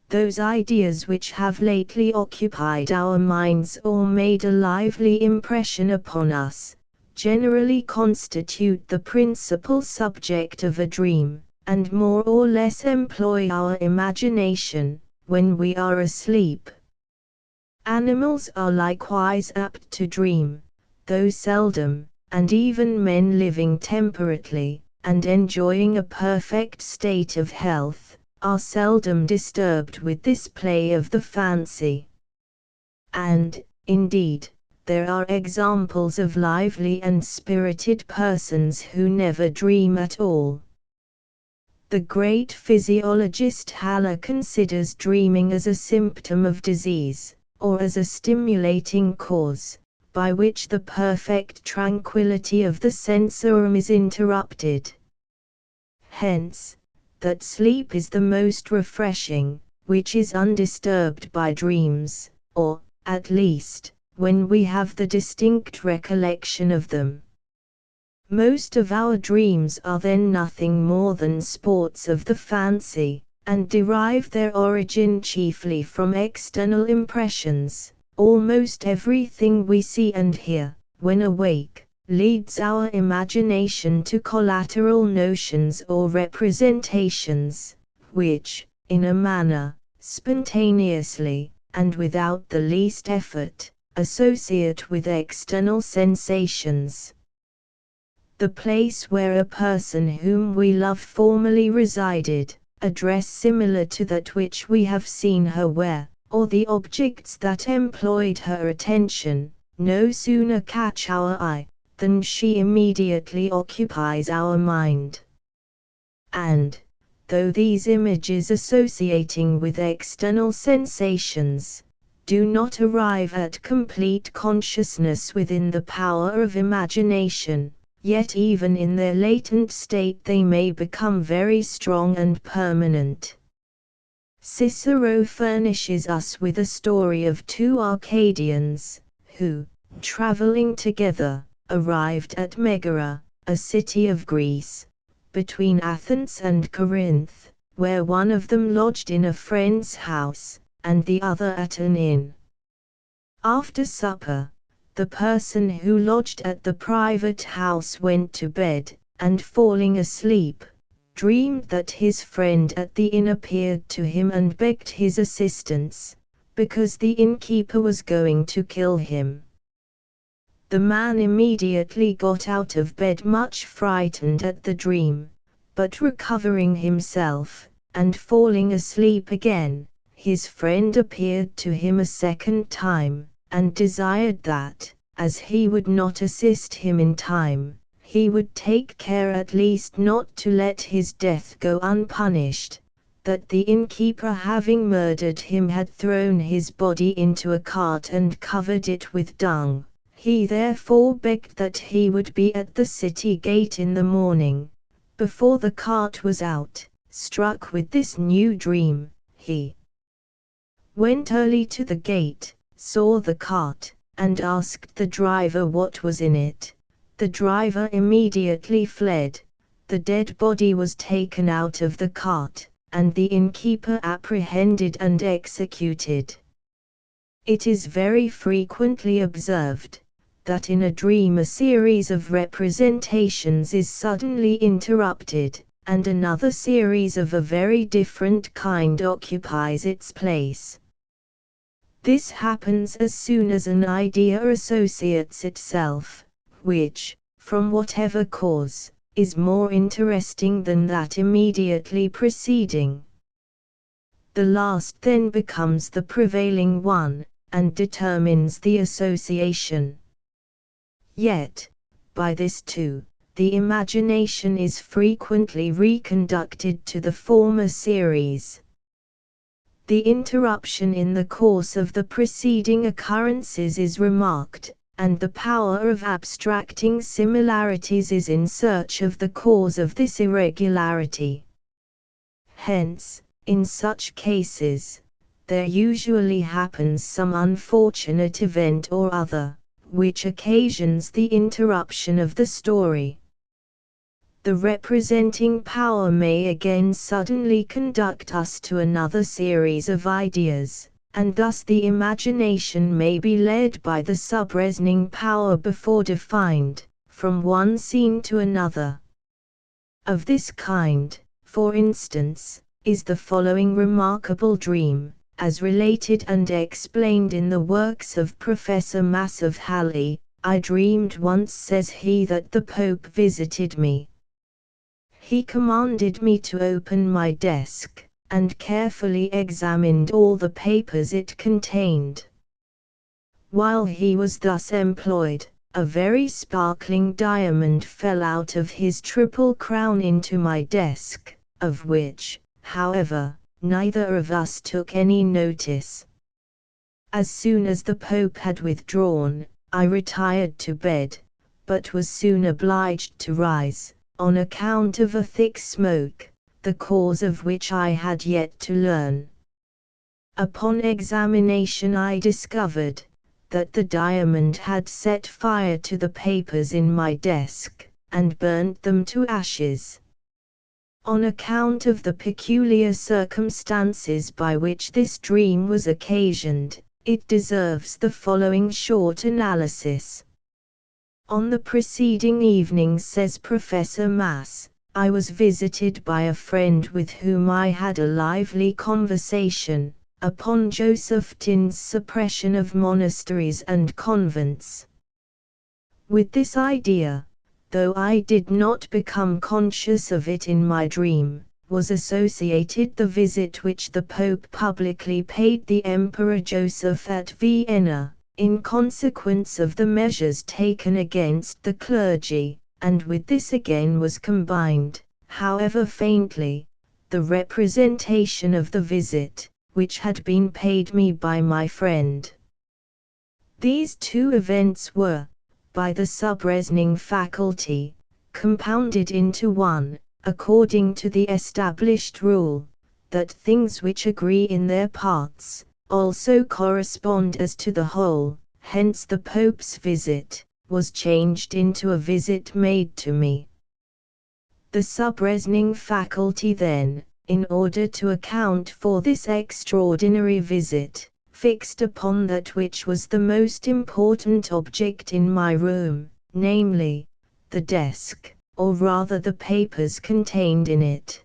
Those ideas which have lately occupied our minds or made a lively impression upon us, generally constitute the principal subject of a dream, and more or less employ our imagination, when we are asleep. Animals are likewise apt to dream, though seldom, and even men living temperately, and enjoying a perfect state of health, are seldom disturbed with this play of the fancy. And, indeed, there are examples of lively and spirited persons who never dream at all. The great physiologist Haller considers dreaming as a symptom of disease, or as a stimulating cause, by which the perfect tranquility of the sensorium is interrupted. Hence, that sleep is the most refreshing, which is undisturbed by dreams, or, at least, when we have the distinct recollection of them. Most of our dreams are then nothing more than sports of the fancy, and derive their origin chiefly from external impressions. Almost everything we see and hear, when awake, leads our imagination to collateral notions or representations, which, in a manner, spontaneously, and without the least effort, associate with external sensations. the place where a person whom we love formerly resided, a dress similar to that which we have seen her wear, or the objects that employed her attention, no sooner catch our eye, than she immediately occupies our mind. And, though these images associating with external sensations, do not arrive at complete consciousness within the power of imagination, yet even in their latent state they may become very strong and permanent. Cicero furnishes us with a story of two Arcadians, who, traveling together, arrived at Megara, a city of Greece, between Athens and Corinth, where one of them lodged in a friend's house, and the other at an inn. After supper, the person who lodged at the private house went to bed, and falling asleep, dreamed that his friend at the inn appeared to him and begged his assistance, because the innkeeper was going to kill him. The man immediately got out of bed much frightened at the dream, but recovering himself, and falling asleep again, his friend appeared to him a second time, and desired that, as he would not assist him in time, he would take care at least not to let his death go unpunished, that the innkeeper having murdered him had thrown his body into a cart and covered it with dung. He therefore begged that he would be at the city gate in the morning. Before the cart was out, struck with this new dream, he went early to the gate, saw the cart, and asked the driver what was in it. The driver immediately fled. The dead body was taken out of the cart, and the innkeeper apprehended and executed. It is very frequently observed that in a dream a series of representations is suddenly interrupted, and another series of a very different kind occupies its place. This happens as soon as an idea associates itself, which, from whatever cause, is more interesting than that immediately preceding. The last then becomes the prevailing one, and determines the association. Yet, by this too, the imagination is frequently reconducted to the former series. The interruption in the course of the preceding occurrences is remarked, and the power of abstracting similarities is in search of the cause of this irregularity. Hence, in such cases, there usually happens some unfortunate event or other, which occasions the interruption of the story. The representing power may again suddenly conduct us to another series of ideas, and thus the imagination may be led by the subreasoning power before defined, from one scene to another. Of this kind, for instance, is the following remarkable dream, as related and explained in the works of Professor Mass of Halle. I dreamed once, says he, that the Pope visited me. He commanded me to open my desk, and carefully examined all the papers it contained. While he was thus employed, a very sparkling diamond fell out of his triple crown into my desk, of which, however, neither of us took any notice. As soon as the Pope had withdrawn, I retired to bed, but was soon obliged to rise, on account of a thick smoke, the cause of which I had yet to learn. Upon examination I discovered that the diamond had set fire to the papers in my desk, and burnt them to ashes. On account of the peculiar circumstances by which this dream was occasioned, it deserves the following short analysis. On the preceding evening, says Professor Mass, I was visited by a friend with whom I had a lively conversation, upon Josephine's suppression of monasteries and convents. With this idea, though I did not become conscious of it in my dream, was associated the visit which the Pope publicly paid the Emperor Joseph at Vienna, in consequence of the measures taken against the clergy, and with this again was combined, however faintly, the representation of the visit, which had been paid me by my friend. These two events were, by the subreasoning faculty, compounded into one, according to the established rule, that things which agree in their parts, also correspond as to the whole. Hence the Pope's visit was changed into a visit made to me. The subreasoning faculty then, in order to account for this extraordinary visit, fixed upon that which was the most important object in my room, namely, the desk, or rather the papers contained in it.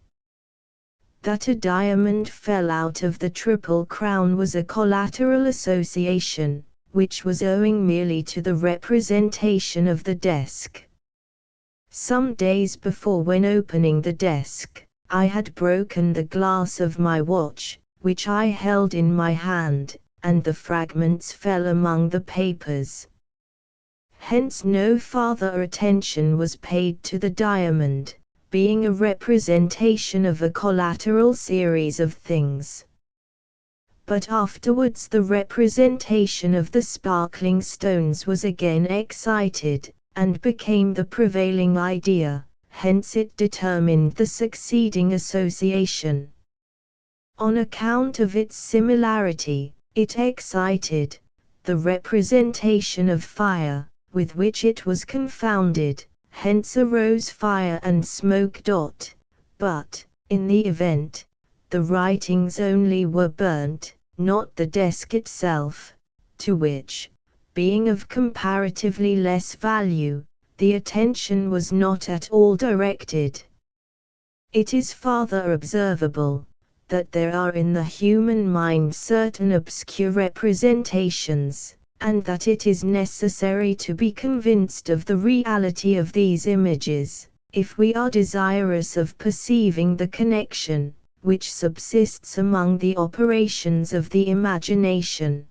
That a diamond fell out of the triple crown was a collateral association, which was owing merely to the representation of the desk. Some days before, when opening the desk, I had broken the glass of my watch, which I held in my hand, and the fragments fell among the papers. Hence no farther attention was paid to the diamond, being a representation of a collateral series of things. But afterwards the representation of the sparkling stones was again excited, and became the prevailing idea, hence it determined the succeeding association. On account of its similarity, it excited the representation of fire, with which it was confounded, hence arose fire and smoke. But, in the event, the writings only were burnt, not the desk itself, to which, being of comparatively less value, the attention was not at all directed. It is farther observable, that there are in the human mind certain obscure representations, and that it is necessary to be convinced of the reality of these images, if we are desirous of perceiving the connection, which subsists among the operations of the imagination.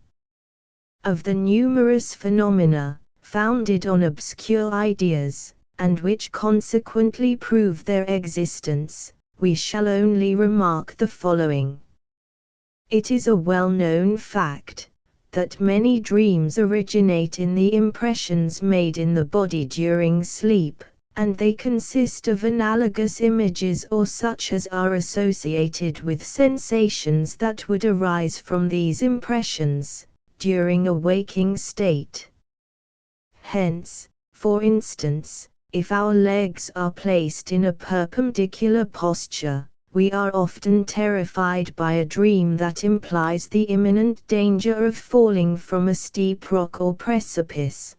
Of the numerous phenomena, founded on obscure ideas, and which consequently prove their existence, we shall only remark the following. It is a well-known fact, that many dreams originate in the impressions made in the body during sleep, and they consist of analogous images or such as are associated with sensations that would arise from these impressions, during a waking state. Hence, for instance, if our legs are placed in a perpendicular posture, we are often terrified by a dream that implies the imminent danger of falling from a steep rock or precipice.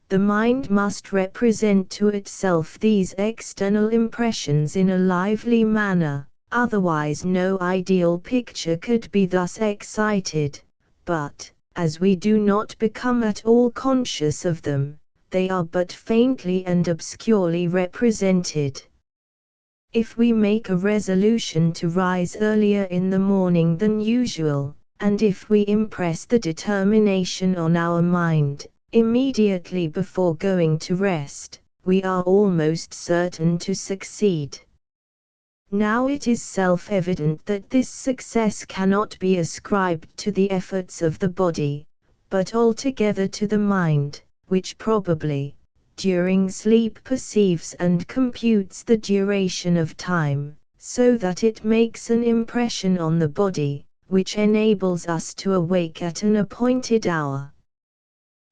The mind must represent to itself these external impressions in a lively manner, otherwise no ideal picture could be thus excited, but, as we do not become at all conscious of them, they are but faintly and obscurely represented. If we make a resolution to rise earlier in the morning than usual, and if we impress the determination on our mind, immediately before going to rest, we are almost certain to succeed. Now it is self-evident that this success cannot be ascribed to the efforts of the body, but altogether to the mind, which probably, during sleep perceives and computes the duration of time, so that it makes an impression on the body, which enables us to awake at an appointed hour.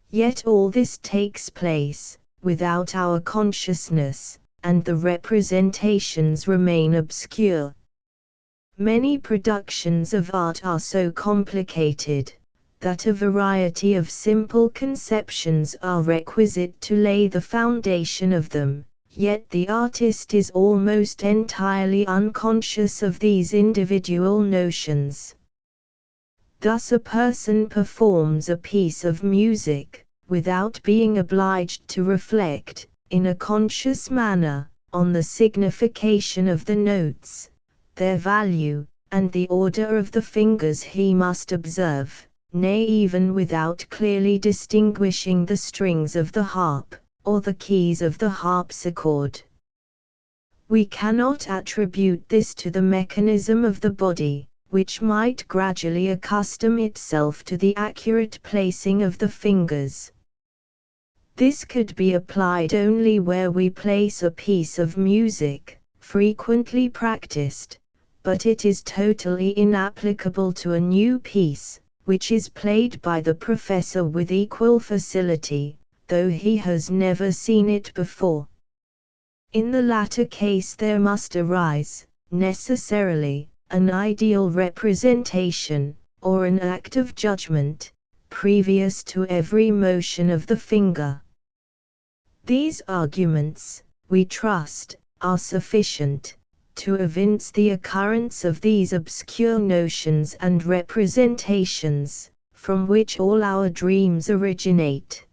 Yet all this takes place, without our consciousness, and the representations remain obscure. Many productions of art are so complicated, that a variety of simple conceptions are requisite to lay the foundation of them, yet the artist is almost entirely unconscious of these individual notions. Thus a person performs a piece of music, without being obliged to reflect, in a conscious manner, on the signification of the notes, their value, and the order of the fingers he must observe, nay even without clearly distinguishing the strings of the harp, or the keys of the harpsichord. We cannot attribute this to the mechanism of the body, which might gradually accustom itself to the accurate placing of the fingers. This could be applied only where we place a piece of music, frequently practiced, but it is totally inapplicable to a new piece, which is played by the professor with equal facility, though he has never seen it before. In the latter case there must arise, necessarily, an ideal representation, or an act of judgment, previous to every motion of the finger. These arguments, we trust, are sufficient to evince the occurrence of these obscure notions and representations, from which all our dreams originate.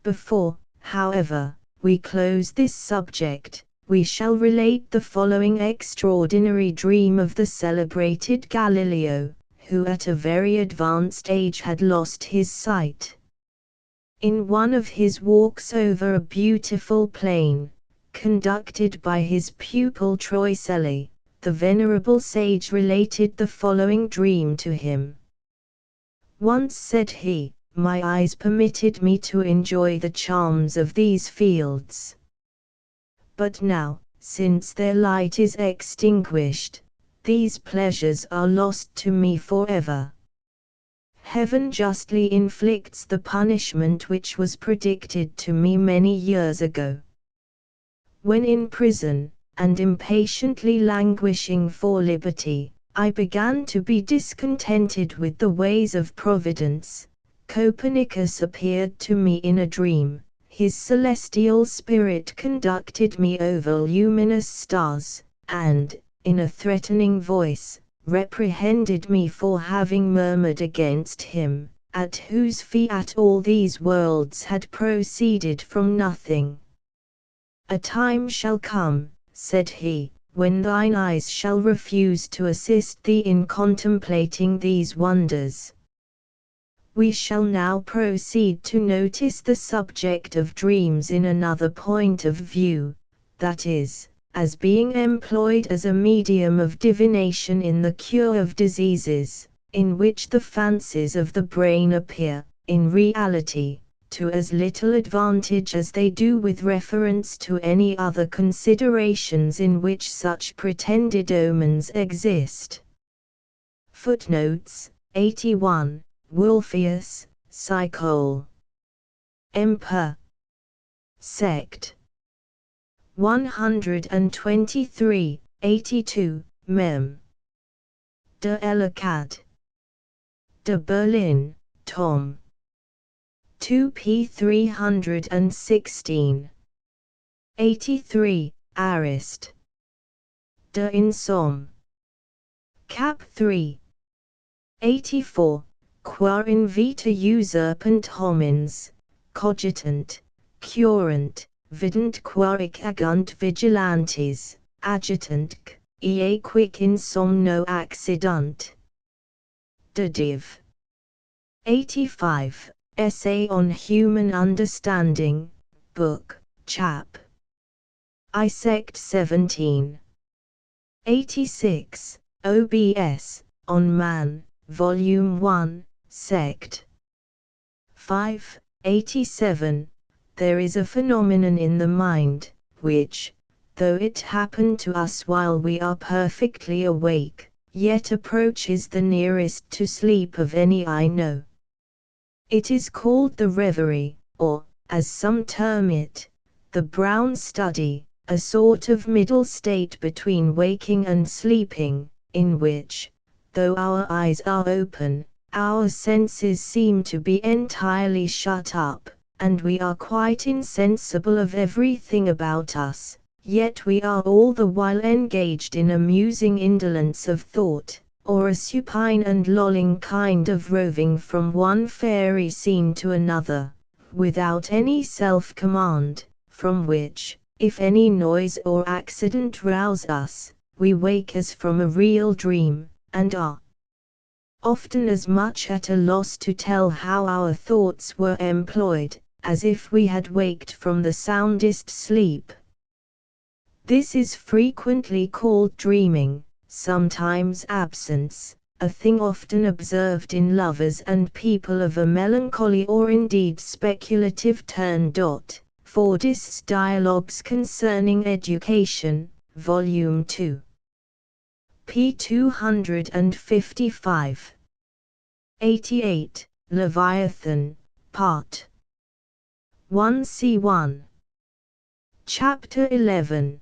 Before, however, we close this subject, we shall relate the following extraordinary dream of the celebrated Galileo, who at a very advanced age had lost his sight. In one of his walks over a beautiful plain, conducted by his pupil Troiselli, the venerable sage related the following dream to him. Once said he, my eyes permitted me to enjoy the charms of these fields. But now, since their light is extinguished, these pleasures are lost to me forever. Heaven justly inflicts the punishment which was predicted to me many years ago. When in prison, and impatiently languishing for liberty, I began to be discontented with the ways of Providence. Copernicus appeared to me in a dream. His celestial spirit conducted me over luminous stars, and, in a threatening voice, reprehended me for having murmured against him, at whose fiat all these worlds had proceeded from nothing. A time shall come, said he, when thine eyes shall refuse to assist thee in contemplating these wonders. We shall now proceed to notice the subject of dreams in another point of view, that is, as being employed as a medium of divination in the cure of diseases, in which the fancies of the brain appear, in reality, to as little advantage as they do with reference to any other considerations in which such pretended omens exist. Footnotes 81. Wolfius, Psychol. Emperor. Sect. 123, 82, Mem. De Elicad. De Berlin, Tom. 2p 316. 83, Arist. De Insom. Cap 3. 84. Qua in vita usurpant homines, cogitant, curant, vident quaric agunt vigilantes, agitant, ea quic in somno accidunt. De Div. 85. Essay on Human Understanding, Book, Chap. I Sect 17. 86. OBS, On Man, Volume 1, Sect. 5. 87. There is a phenomenon in the mind, which, though it happen to us while we are perfectly awake, yet approaches the nearest to sleep of any I know. It is called the reverie, or, as some term it, the brown study, a sort of middle state between waking and sleeping, in which, though our eyes are open, our senses seem to be entirely shut up, and we are quite insensible of everything about us, yet we are all the while engaged in a musing indolence of thought, or a supine and lolling kind of roving from one fairy scene to another, without any self-command, from which, if any noise or accident rouse us, we wake as from a real dream, and are often as much at a loss to tell how our thoughts were employed, as if we had waked from the soundest sleep. This is frequently called dreaming, sometimes absence, a thing often observed in lovers and people of a melancholy or indeed speculative turn. Fordist's Dialogues Concerning Education, Volume 2. p. 255. 88, Leviathan, Part 1 C1. Chapter 11.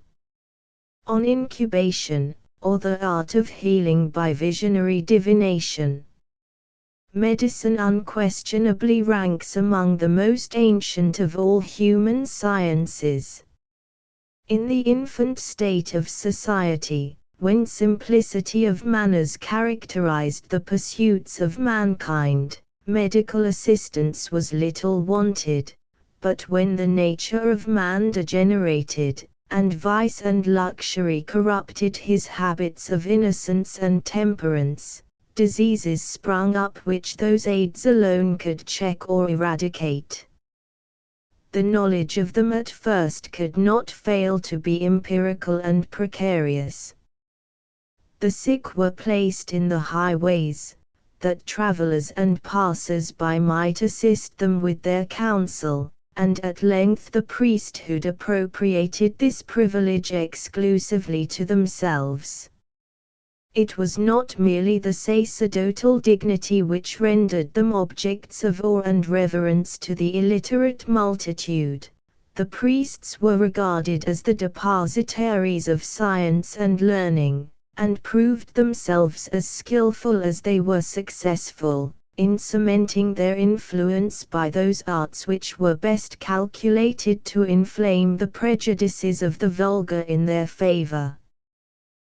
On Incubation, or the Art of Healing by Visionary Divination. Medicine unquestionably ranks among the most ancient of all human sciences. In the infant state of society, when simplicity of manners characterized the pursuits of mankind, medical assistance was little wanted, but when the nature of man degenerated, and vice and luxury corrupted his habits of innocence and temperance, diseases sprung up which those aids alone could check or eradicate. The knowledge of them at first could not fail to be empirical and precarious. The sick were placed in the highways, that travellers and passers-by might assist them with their counsel, and at length the priesthood appropriated this privilege exclusively to themselves. It was not merely the sacerdotal dignity which rendered them objects of awe and reverence to the illiterate multitude. The priests were regarded as the depositaries of science and learning, and proved themselves as skillful as they were successful, in cementing their influence by those arts which were best calculated to inflame the prejudices of the vulgar in their favor.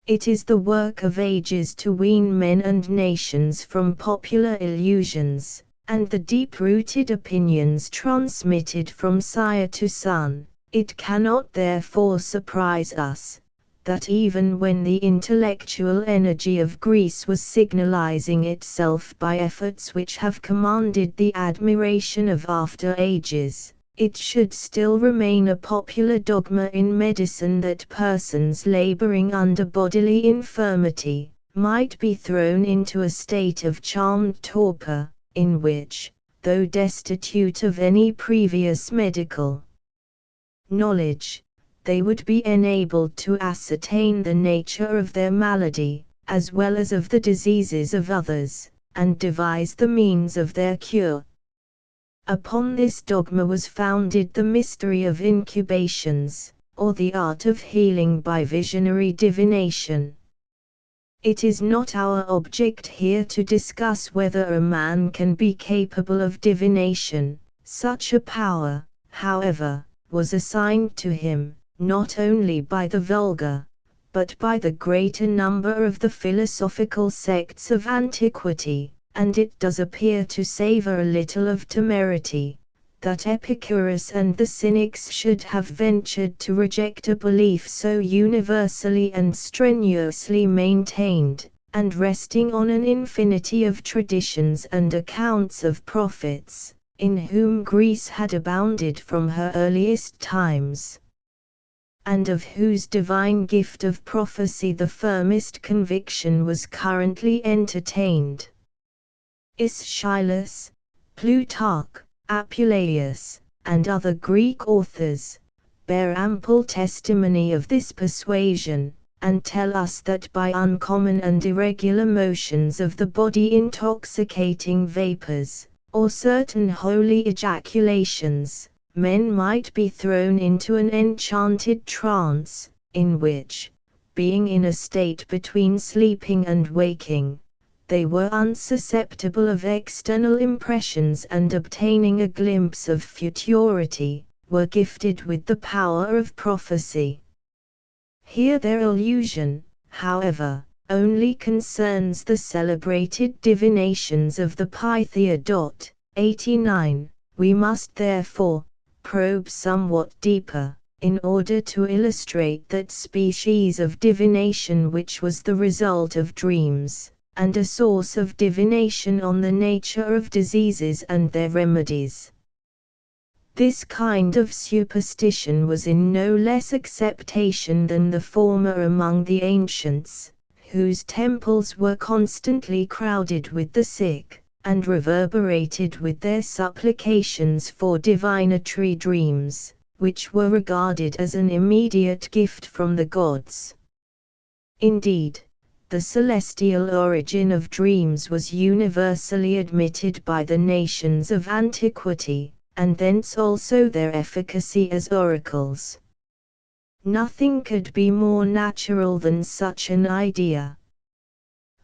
It is the work of ages to wean men and nations from popular illusions, and the deep-rooted opinions transmitted from sire to son. It cannot therefore surprise us, that even when the intellectual energy of Greece was signalizing itself by efforts which have commanded the admiration of after ages, it should still remain a popular dogma in medicine that persons laboring under bodily infirmity might be thrown into a state of charmed torpor, in which, though destitute of any previous medical knowledge, they would be enabled to ascertain the nature of their malady, as well as of the diseases of others, and devise the means of their cure. Upon this dogma was founded the mystery of incubations, or the art of healing by visionary divination. It is not our object here to discuss whether a man can be capable of divination. Such a power, however, was assigned to him, not only by the vulgar, but by the greater number of the philosophical sects of antiquity. And it does appear to savour a little of temerity, that Epicurus and the Cynics should have ventured to reject a belief so universally and strenuously maintained, and resting on an infinity of traditions and accounts of prophets, in whom Greece had abounded from her earliest times, and of whose divine gift of prophecy the firmest conviction was currently entertained. Aeschylus, Plutarch, Apuleius, and other Greek authors, bear ample testimony of this persuasion, and tell us that by uncommon and irregular motions of the body intoxicating vapors, or certain holy ejaculations, men might be thrown into an enchanted trance, in which, being in a state between sleeping and waking, they were unsusceptible of external impressions and obtaining a glimpse of futurity, were gifted with the power of prophecy. Here their illusion, however, only concerns the celebrated divinations of the Pythia. 89. We must therefore, probe somewhat deeper, in order to illustrate that species of divination which was the result of dreams, and a source of divination on the nature of diseases and their remedies. This kind of superstition was in no less acceptation than the former among the ancients, whose temples were constantly crowded with the sick, and reverberated with their supplications for divinatory dreams, which were regarded as an immediate gift from the gods. Indeed, the celestial origin of dreams was universally admitted by the nations of antiquity, and thence also their efficacy as oracles. Nothing could be more natural than such an idea.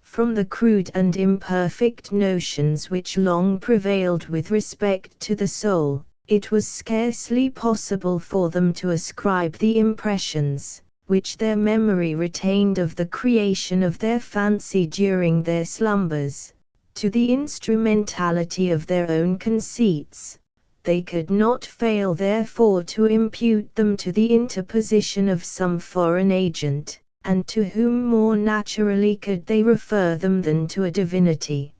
From the crude and imperfect notions which long prevailed with respect to the soul, it was scarcely possible for them to ascribe the impressions, which their memory retained of the creation of their fancy during their slumbers, to the instrumentality of their own conceits. They could not fail therefore to impute them to the interposition of some foreign agent, and to whom more naturally could they refer them than to a divinity.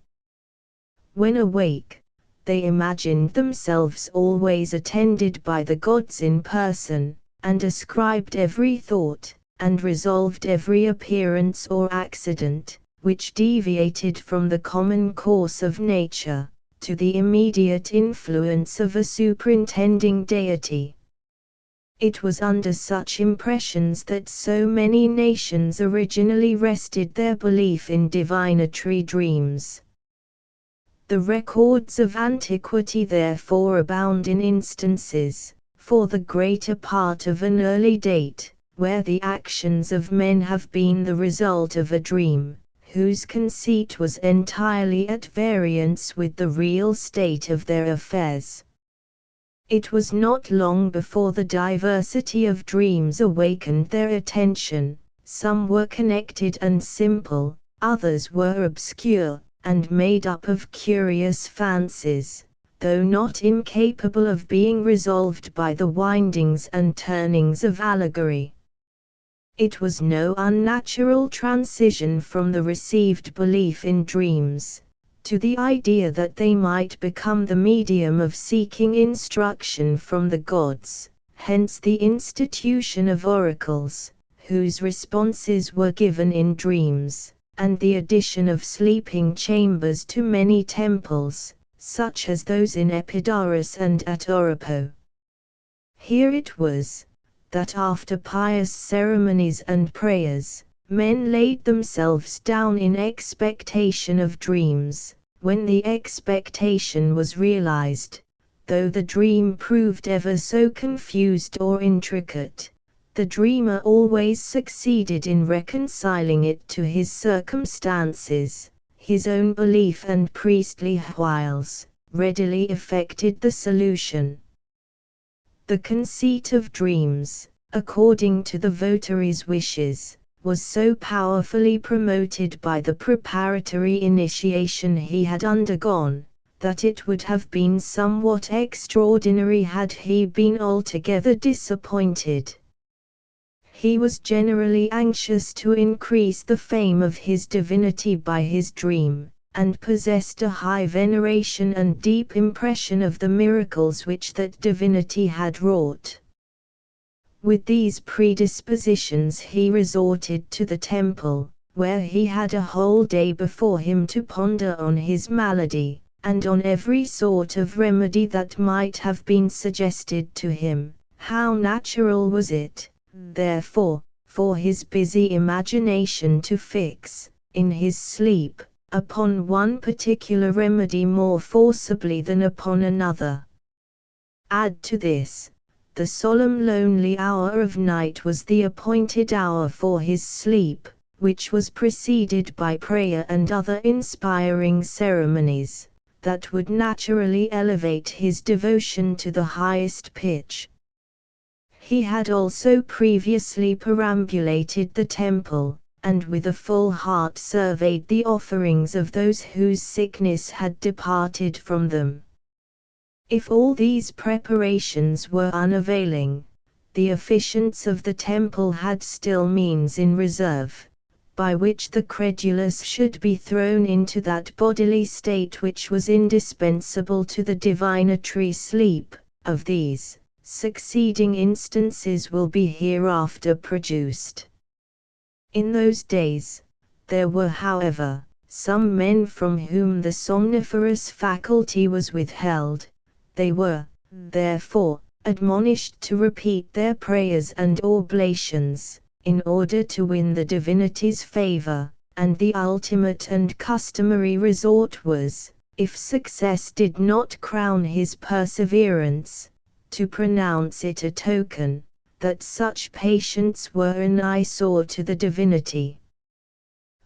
When awake, they imagined themselves always attended by the gods in person, and ascribed every thought, and resolved every appearance or accident, which deviated from the common course of nature, to the immediate influence of a superintending deity. It was under such impressions that so many nations originally rested their belief in divinatory dreams. The records of antiquity therefore abound in instances, for the greater part of an early date, where the actions of men have been the result of a dream, whose conceit was entirely at variance with the real state of their affairs. It was not long before the diversity of dreams awakened their attention. Some were connected and simple, others were obscure, and made up of curious fancies, though not incapable of being resolved by the windings and turnings of allegory. It was no unnatural transition from the received belief in dreams, to the idea that they might become the medium of seeking instruction from the gods, hence the institution of oracles, whose responses were given in dreams, and the addition of sleeping chambers to many temples, such as those in Epidaurus and at Oripo. Here it was, that after pious ceremonies and prayers, men laid themselves down in expectation of dreams. When the expectation was realized, though the dream proved ever so confused or intricate, the dreamer always succeeded in reconciling it to his circumstances. His own belief and priestly wiles readily effected the solution. The conceit of dreams, according to the votary's wishes, was so powerfully promoted by the preparatory initiation he had undergone, that it would have been somewhat extraordinary had he been altogether disappointed. He was generally anxious to increase the fame of his divinity by his dream, and possessed a high veneration and deep impression of the miracles which that divinity had wrought. With these predispositions he resorted to the temple, where he had a whole day before him to ponder on his malady, and on every sort of remedy that might have been suggested to him. How natural was it, therefore, for his busy imagination to fix, in his sleep, upon one particular remedy more forcibly than upon another. Add to this, the solemn lonely hour of night was the appointed hour for his sleep, which was preceded by prayer and other inspiring ceremonies, that would naturally elevate his devotion to the highest pitch. He had also previously perambulated the temple, and with a full heart surveyed the offerings of those whose sickness had departed from them. If all these preparations were unavailing, the officiants of the temple had still means in reserve, by which the credulous should be thrown into that bodily state which was indispensable to the divinatory sleep. Of these, succeeding instances will be hereafter produced. In those days, there were however, some men from whom the somniferous faculty was withheld. They were, therefore, admonished to repeat their prayers and oblations, in order to win the divinity's favor, and the ultimate and customary resort was, if success did not crown his perseverance, to pronounce it a token that such patients were an eyesore to the divinity.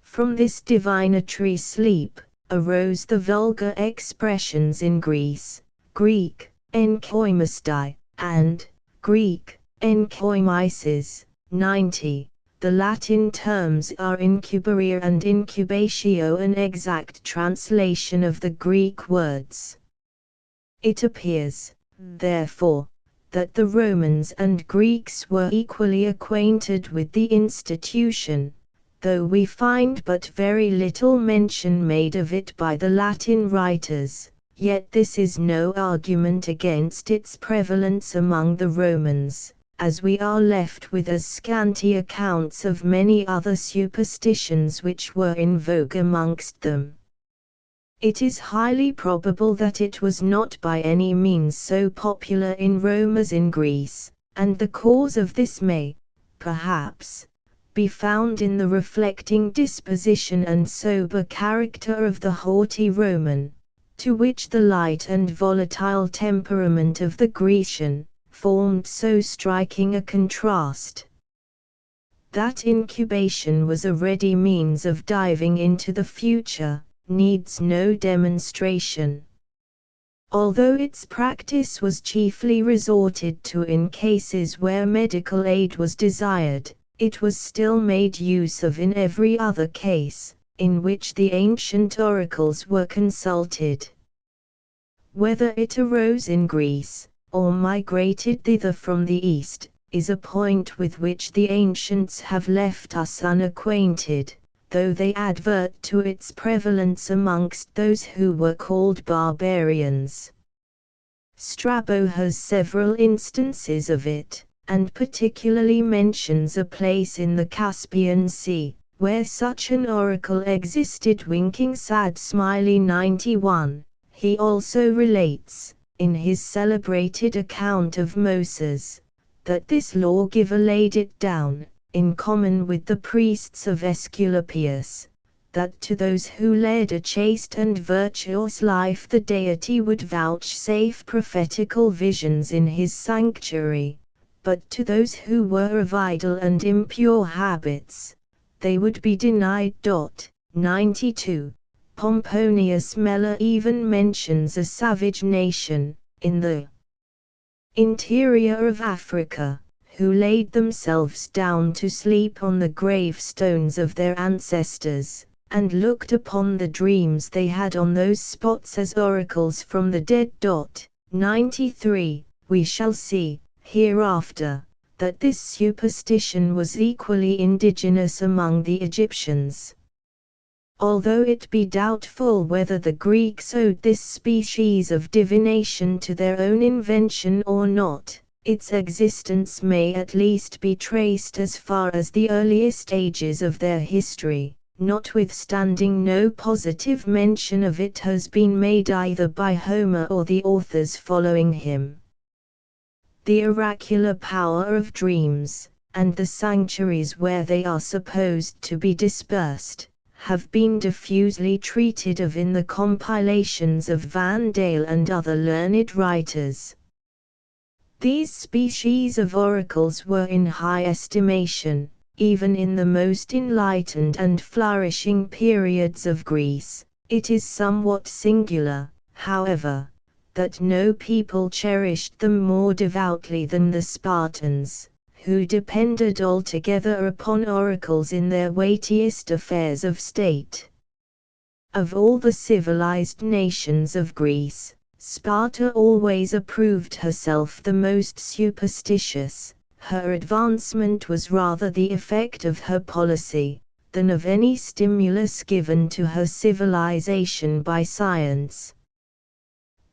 From this divinatory sleep arose the vulgar expressions in Greek enkoimastai, and Greek enkoimises. 90. The Latin terms are incubaria and incubatio, an exact translation of the Greek words. It appears, therefore, that the Romans and Greeks were equally acquainted with the institution, though we find but very little mention made of it by the Latin writers. Yet this is no argument against its prevalence among the Romans, as we are left with as scanty accounts of many other superstitions which were in vogue amongst them. It is highly probable that it was not by any means so popular in Rome as in Greece, and the cause of this may, perhaps, be found in the reflecting disposition and sober character of the haughty Roman, to which the light and volatile temperament of the Grecian formed so striking a contrast. That incubation was a ready means of diving into the future needs no demonstration. Although its practice was chiefly resorted to in cases where medical aid was desired, it was still made use of in every other case in which the ancient oracles were consulted. Whether it arose in Greece, or migrated thither from the East, is a point with which the ancients have left us unacquainted, though they advert to its prevalence amongst those who were called barbarians. Strabo has several instances of it, and particularly mentions a place in the Caspian Sea, where such an oracle existed. Winking sad smiley 91. He also relates, in his celebrated account of Moses, that this lawgiver laid it down, in common with the priests of Aesculapius, that to those who led a chaste and virtuous life the deity would vouchsafe prophetical visions in his sanctuary, but to those who were of idle and impure habits, they would be denied. 92. Pomponius Mela even mentions a savage nation, in the interior of Africa, who laid themselves down to sleep on the gravestones of their ancestors, and looked upon the dreams they had on those spots as oracles from the dead. 93. We shall see, hereafter, that this superstition was equally indigenous among the Egyptians. Although it be doubtful whether the Greeks owed this species of divination to their own invention or not, its existence may at least be traced as far as the earliest ages of their history, notwithstanding no positive mention of it has been made either by Homer or the authors following him. The oracular power of dreams, and the sanctuaries where they are supposed to be dispersed, have been diffusely treated of in the compilations of Van Dale and other learned writers. These species of oracles were in high estimation, even in the most enlightened and flourishing periods of Greece. It is somewhat singular, however, that no people cherished them more devoutly than the Spartans, who depended altogether upon oracles in their weightiest affairs of state. Of all the civilized nations of Greece, Sparta always approved herself the most superstitious. Her advancement was rather the effect of her policy, than of any stimulus given to her civilization by science.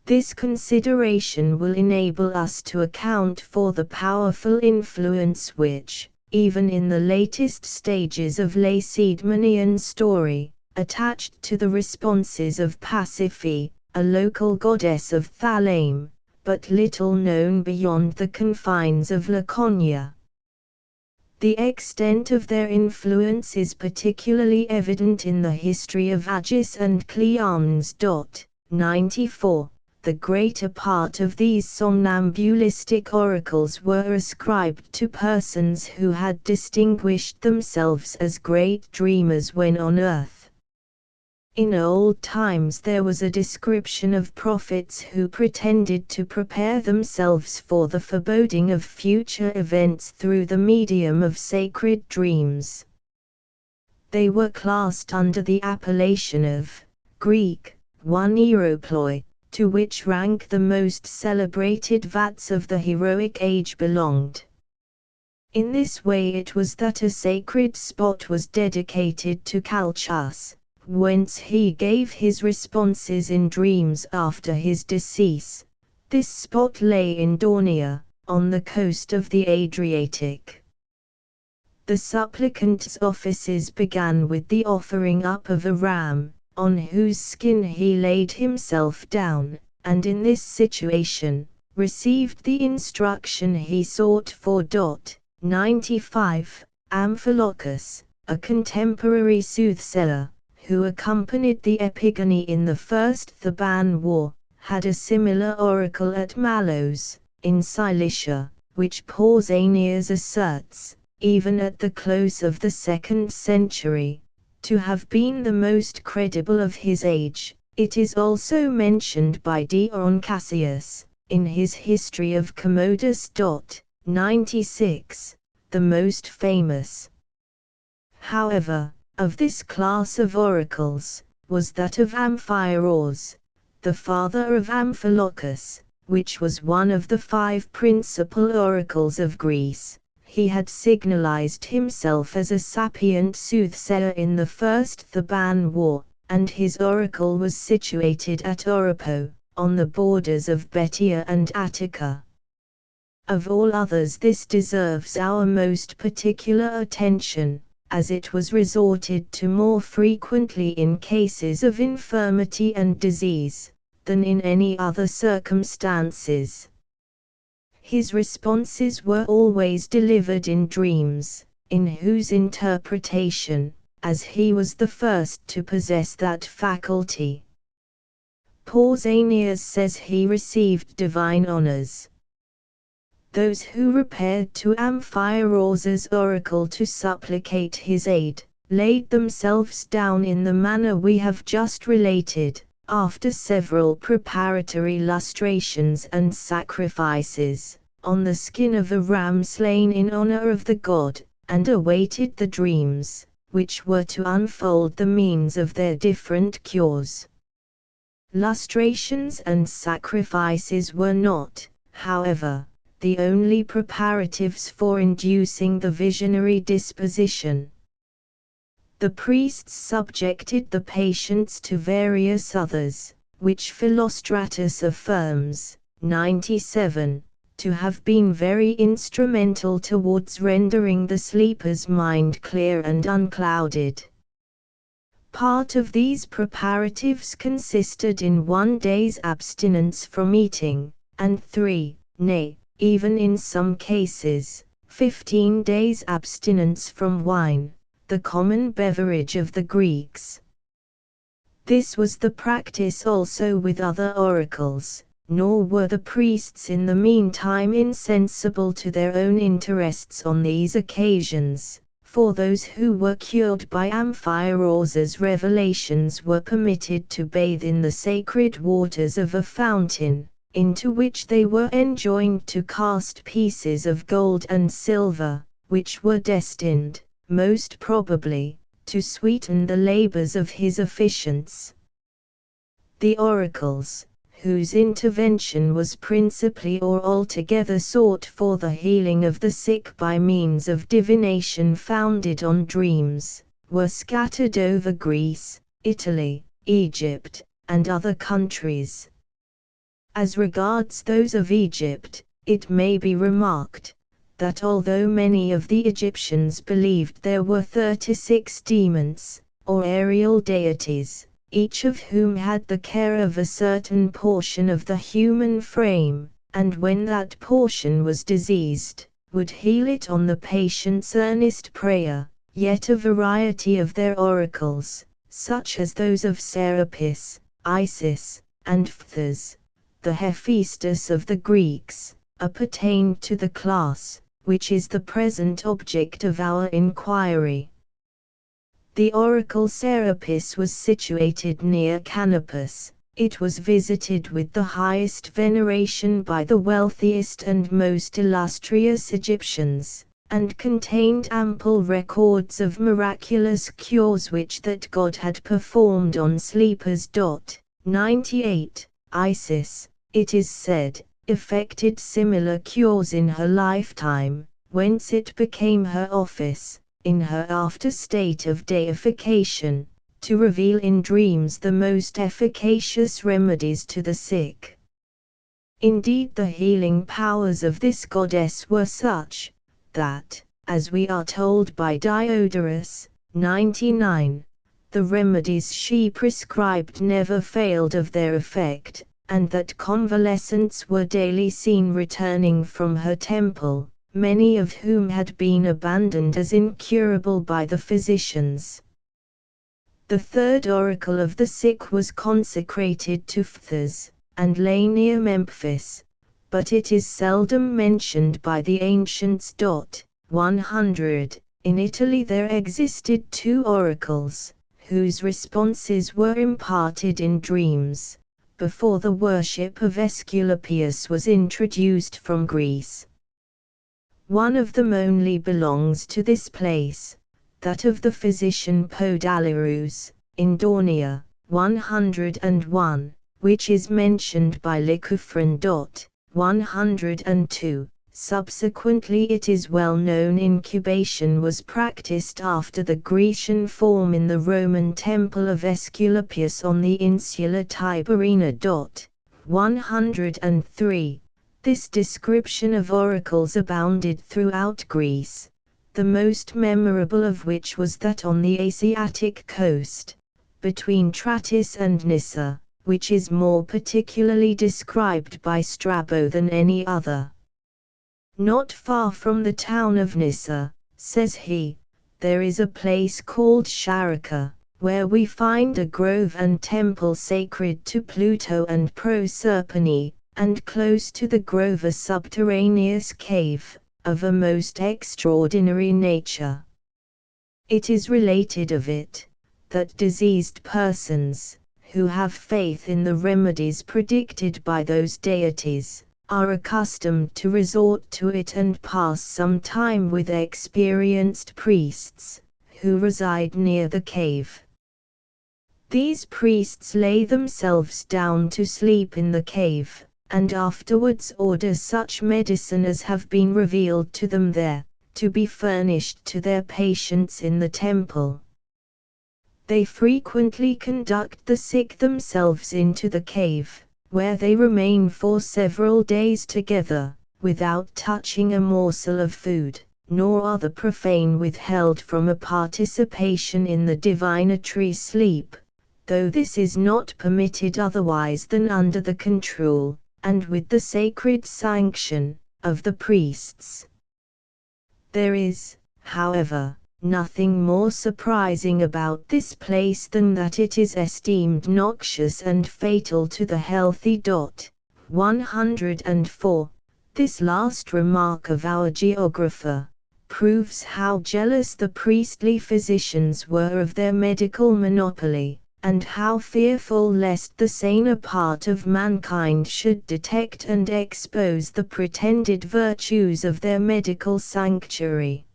This consideration will enable us to account for the powerful influence which, even in the latest stages of Lacedaemonian story, attached to the responses of Pasiphae, a local goddess of Thalame, but little known beyond the confines of Laconia. The extent of their influence is particularly evident in the history of Agis and Cleomenes. 94. The greater part of these somnambulistic oracles were ascribed to persons who had distinguished themselves as great dreamers when on earth. In old times there was a description of prophets who pretended to prepare themselves for the foreboding of future events through the medium of sacred dreams. They were classed under the appellation of Greek, one Hieroploi, to which rank the most celebrated vats of the heroic age belonged. In this way it was that a sacred spot was dedicated to Calchas, whence he gave his responses in dreams after his decease. This spot lay in Dornia, on the coast of the Adriatic. The supplicant's offices began with the offering up of a ram, on whose skin he laid himself down, and in this situation, received the instruction he sought for. 95. Amphilochus, a contemporary soothsayer, who accompanied the Epigony in the First Theban War, had a similar oracle at Malos, in Cilicia, which Pausanias asserts, even at the close of the 2nd century, to have been the most credible of his age. It is also mentioned by Dion Cassius, in his History of Commodus. 96, the most famous. However, of this class of oracles, was that of Amphiaraus, the father of Amphilochus, which was one of the 5 principal oracles of Greece. He had signalized himself as a sapient soothsayer in the First Theban War, and his oracle was situated at Oripo, on the borders of Betia and Attica. Of all others this deserves our most particular attention, as it was resorted to more frequently in cases of infirmity and disease, than in any other circumstances. His responses were always delivered in dreams, in whose interpretation, as he was the first to possess that faculty, Pausanias says he received divine honors. Those who repaired to Amphiaraus's oracle to supplicate his aid, laid themselves down in the manner we have just related, after several preparatory lustrations and sacrifices, on the skin of a ram slain in honor of the god, and awaited the dreams, which were to unfold the means of their different cures. Lustrations and sacrifices were not, however, the only preparatives for inducing the visionary disposition. The priests subjected the patients to various others, which Philostratus affirms, 97, to have been very instrumental towards rendering the sleeper's mind clear and unclouded. Part of these preparatives consisted in 1 day's abstinence from eating, and 3, nay, even in some cases, 15 days' abstinence from wine, the common beverage of the Greeks. This was the practice also with other oracles, nor were the priests in the meantime insensible to their own interests on these occasions, for those who were cured by Amphiaraus's revelations were permitted to bathe in the sacred waters of a fountain, into which they were enjoined to cast pieces of gold and silver, which were destined, most probably, to sweeten the labors of his officiants. The oracles, whose intervention was principally or altogether sought for the healing of the sick by means of divination founded on dreams, were scattered over Greece, Italy, Egypt, and other countries. As regards those of Egypt, it may be remarked that although many of the Egyptians believed there were 36 demons, or aerial deities, each of whom had the care of a certain portion of the human frame, and when that portion was diseased, would heal it on the patient's earnest prayer, yet a variety of their oracles, such as those of Serapis, Isis, and Phthis, the Hephaestus of the Greeks, appertained to the class, which is the present object of our inquiry. The oracle Serapis was situated near Canopus. It was visited with the highest veneration by the wealthiest and most illustrious Egyptians, and contained ample records of miraculous cures which that god had performed on sleepers. 98. Isis, it is said, effected similar cures in her lifetime, whence it became her office, in her after state of deification, to reveal in dreams the most efficacious remedies to the sick. Indeed, the healing powers of this goddess were such, that, as we are told by Diodorus, 99, the remedies she prescribed never failed of their effect, and that convalescents were daily seen returning from her temple, many of whom had been abandoned as incurable by the physicians. The third oracle of the sick was consecrated to Phthis, and lay near Memphis, but it is seldom mentioned by the ancients. 100. In Italy there existed 2 oracles, whose responses were imparted in dreams, before the worship of Aesculapius was introduced from Greece. One of them only belongs to this place, that of the physician Podalyrus, in Dornia, 101, which is mentioned by Lycophron. 102. Subsequently it is well known incubation was practiced after the Grecian form in the Roman temple of Aesculapius on the insula Tiberina. 103. This description of oracles abounded throughout Greece, the most memorable of which was that on the Asiatic coast, between Tratis and Nyssa, which is more particularly described by Strabo than any other. Not far from the town of Nyssa, says he, there is a place called Charika, where we find a grove and temple sacred to Pluto and Proserpine, and close to the grove a subterraneous cave, of a most extraordinary nature. It is related of it, that diseased persons, who have faith in the remedies predicted by those deities, are accustomed to resort to it and pass some time with experienced priests, who reside near the cave. These priests lay themselves down to sleep in the cave, and afterwards order such medicine as have been revealed to them there, to be furnished to their patients in the temple. They frequently conduct the sick themselves into the cave, where they remain for several days together, without touching a morsel of food, nor other profane withheld from a participation in the divinatory sleep, though this is not permitted otherwise than under the control, and with the sacred sanction, of the priests. There is, however, nothing more surprising about this place than that it is esteemed noxious and fatal to the healthy. 104. This last remark of our geographer proves how jealous the priestly physicians were of their medical monopoly, and how fearful lest the saner part of mankind should detect and expose the pretended virtues of their medical sanctuary.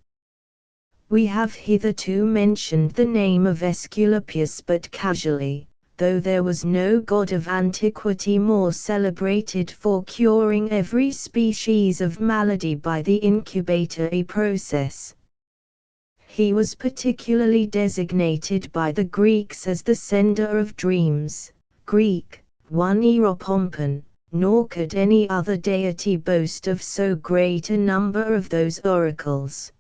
We have hitherto mentioned the name of Aesculapius but casually, though there was no god of antiquity more celebrated for curing every species of malady by the incubatory process. He was particularly designated by the Greeks as the sender of dreams, Greek, one Eropompon, nor could any other deity boast of so great a number of those oracles.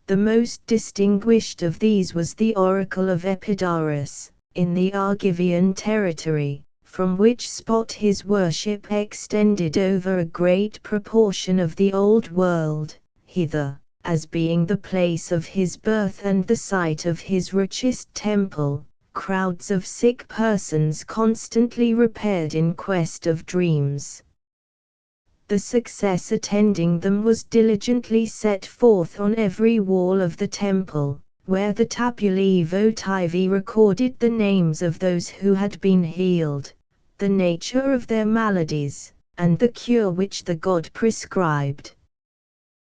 The most distinguished of these was the oracle of Epidaurus, in the Argivian territory, from which spot his worship extended over a great proportion of the Old World, hither, as being the place of his birth and the site of his richest temple, crowds of sick persons constantly repaired in quest of dreams. The success attending them was diligently set forth on every wall of the temple, where the tabulae votivi recorded the names of those who had been healed, the nature of their maladies, and the cure which the god prescribed.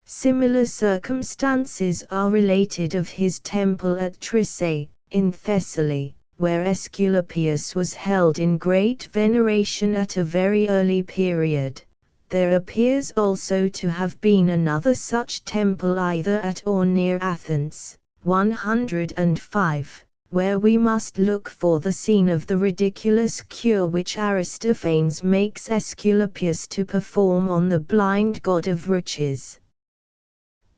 Similar circumstances are related of his temple at Trissae, in Thessaly, where Aesculapius was held in great veneration at a very early period. There appears also to have been another such temple either at or near Athens, 105, where we must look for the scene of the ridiculous cure which Aristophanes makes Aesculapius to perform on the blind god of riches.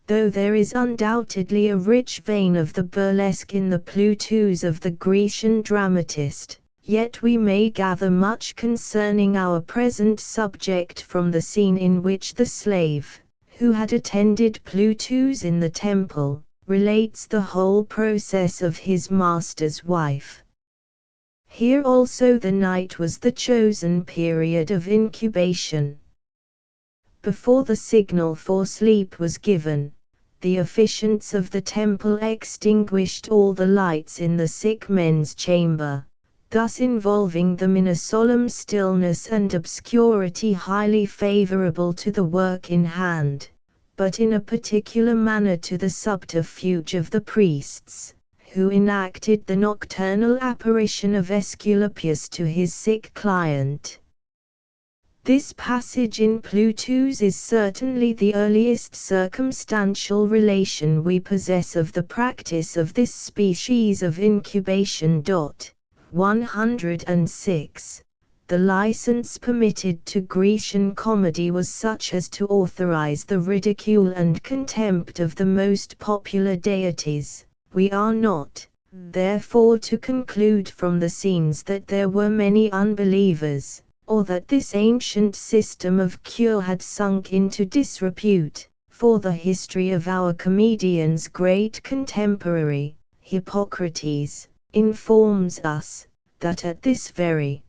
Though there is undoubtedly a rich vein of the burlesque in the Plutus of the Grecian dramatist, yet we may gather much concerning our present subject from the scene in which the slave, who had attended Plutus in the temple, relates the whole process of his master's wife. Here also the night was the chosen period of incubation. Before the signal for sleep was given, the officiants of the temple extinguished all the lights in the sick men's chamber, thus involving them in a solemn stillness and obscurity highly favorable to the work in hand, but in a particular manner to the subterfuge of the priests, who enacted the nocturnal apparition of Aesculapius to his sick client. This passage in Plutus is certainly the earliest circumstantial relation we possess of the practice of this species of incubation. 106. The license permitted to Grecian comedy was such as to authorize the ridicule and contempt of the most popular deities. We are not, therefore, to conclude from the scenes that there were many unbelievers, or that this ancient system of cure had sunk into disrepute, for the history of our comedian's great contemporary, Hippocrates, informs us, that at this very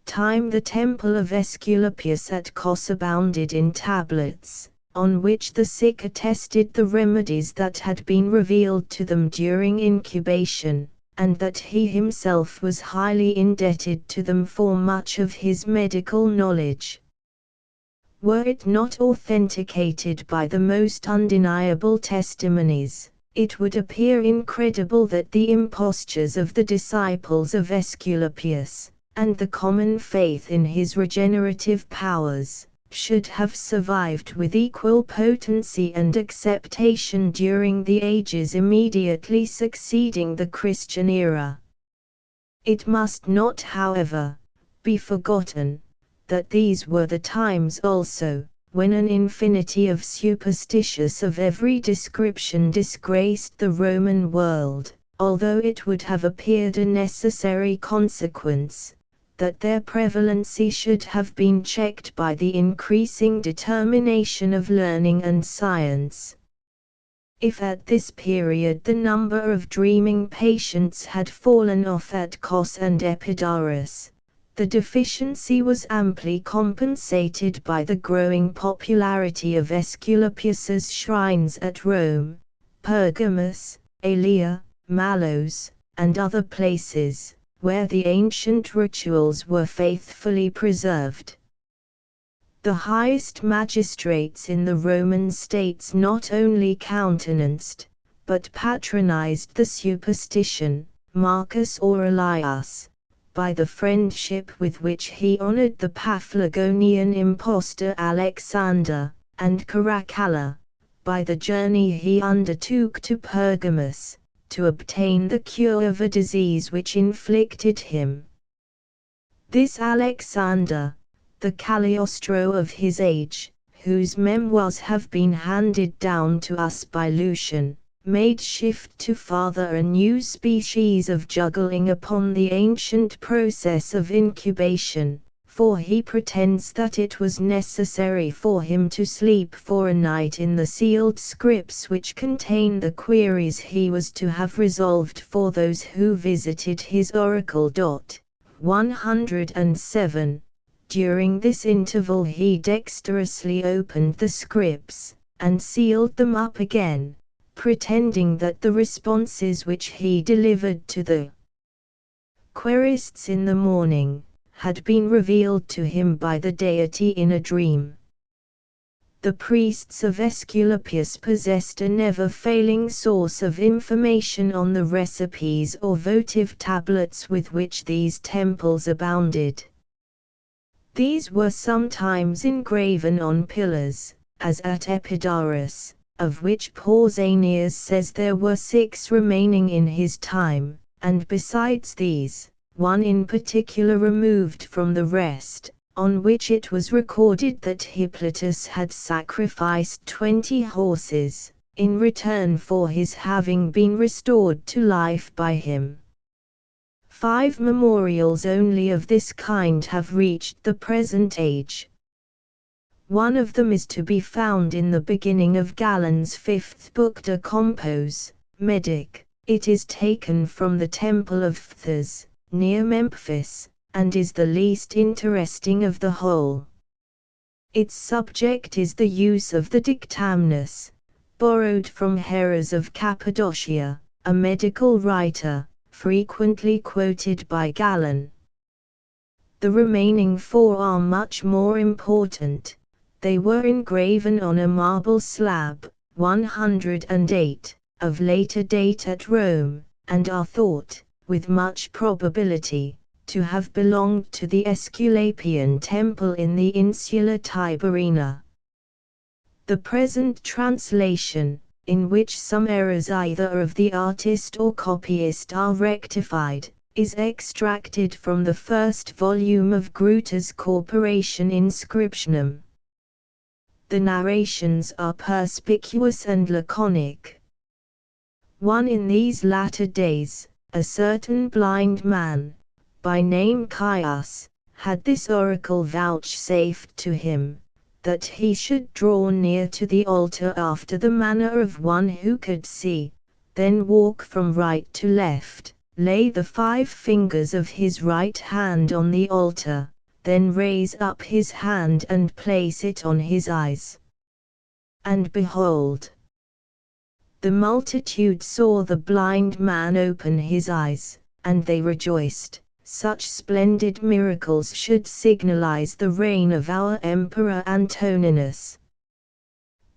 time the temple of Aesculapius at Kos abounded in tablets, on which the sick attested the remedies that had been revealed to them during incubation, and that he himself was highly indebted to them for much of his medical knowledge. Were it not authenticated by the most undeniable testimonies, it would appear incredible that the impostures of the disciples of Aesculapius, and the common faith in his regenerative powers, should have survived with equal potency and acceptation during the ages immediately succeeding the Christian era. It must not, however, be forgotten, that these were the times also, when an infinity of superstitious of every description disgraced the Roman world, although it would have appeared a necessary consequence, that their prevalency should have been checked by the increasing determination of learning and science. If at this period the number of dreaming patients had fallen off at Kos and Epidaurus, the deficiency was amply compensated by the growing popularity of Aesculapius's shrines at Rome, Pergamus, Aelia, Malos, and other places, where the ancient rituals were faithfully preserved. The highest magistrates in the Roman states not only countenanced, but patronized the superstition, Marcus Aurelius, by the friendship with which he honored the Paphlagonian impostor Alexander, and Caracalla, by the journey he undertook to Pergamus, to obtain the cure of a disease which inflicted him. This Alexander, the Cagliostro of his age, whose memoirs have been handed down to us by Lucian, made shift to father a new species of juggling upon the ancient process of incubation, for he pretends that it was necessary for him to sleep for a night in the sealed scripts which contain the queries he was to have resolved for those who visited his oracle. 107. During this interval he dexterously opened the scripts, and sealed them up again, pretending that the responses which he delivered to the querists in the morning, had been revealed to him by the deity in a dream. The priests of Aesculapius possessed a never-failing source of information on the recipes or votive tablets with which these temples abounded. These were sometimes engraven on pillars, as at Epidaurus, of which Pausanias says there were 6 remaining in his time, and besides these, one in particular removed from the rest, on which it was recorded that Hippolytus had sacrificed 20 horses, in return for his having been restored to life by him. 5 memorials only of this kind have reached the present age. One of them is to be found in the beginning of Galen's 5th book De Compos, Medic. It is taken from the temple of Phthis, near Memphis, and is the least interesting of the whole. Its subject is the use of the dictamnus, borrowed from Heras of Cappadocia, a medical writer, frequently quoted by Galen. The remaining 4 are much more important. They were engraven on a marble slab, 108, of later date at Rome, and are thought, with much probability, to have belonged to the Aesculapian temple in the Insula Tiberina. The present translation, in which some errors either of the artist or copyist are rectified, is extracted from the 1st volume of Gruta's Corporation Inscriptionum. The narrations are perspicuous and laconic. 1. In these latter days, a certain blind man, by name Caius, had this oracle vouchsafed to him, that he should draw near to the altar after the manner of one who could see, then walk from right to left, lay the 5 fingers of his right hand on the altar, then raise up his hand and place it on his eyes. And behold, the multitude saw the blind man open his eyes, and they rejoiced. Such splendid miracles should signalize the reign of our Emperor Antoninus.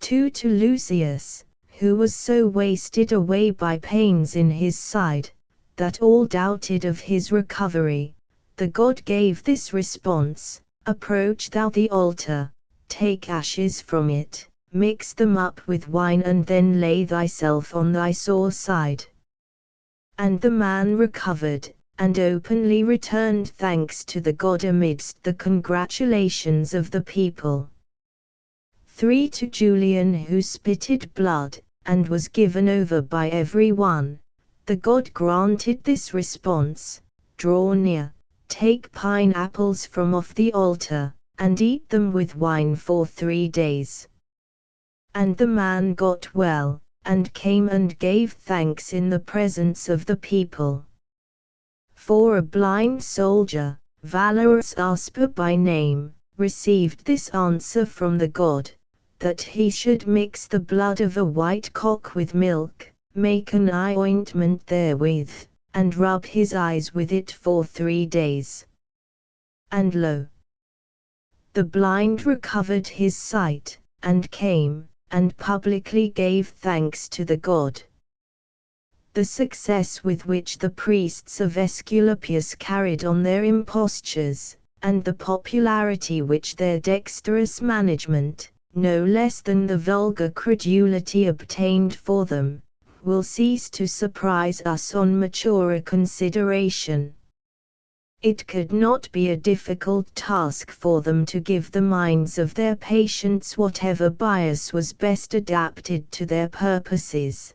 2. To Lucius, who was so wasted away by pains in his side, that all doubted of his recovery, the god gave this response: Approach thou the altar, take ashes from it, mix them up with wine, and then lay thyself on thy sore side. And the man recovered, and openly returned thanks to the god amidst the congratulations of the people. 3. To Julian, who spitted blood, and was given over by every one, the god granted this response: Draw near, take pineapples from off the altar, and eat them with wine for 3 days. And the man got well, and came and gave thanks in the presence of the people. 4. A blind soldier, Valorous Asper by name, received this answer from the god, that he should mix the blood of a white cock with milk, make an eye ointment therewith, and rub his eyes with it for 3 days. And lo! The blind recovered his sight, and came, and publicly gave thanks to the god. The success with which the priests of Aesculapius carried on their impostures, and the popularity which their dexterous management, no less than the vulgar credulity obtained for them, will cease to surprise us on maturer consideration. It could not be a difficult task for them to give the minds of their patients whatever bias was best adapted to their purposes.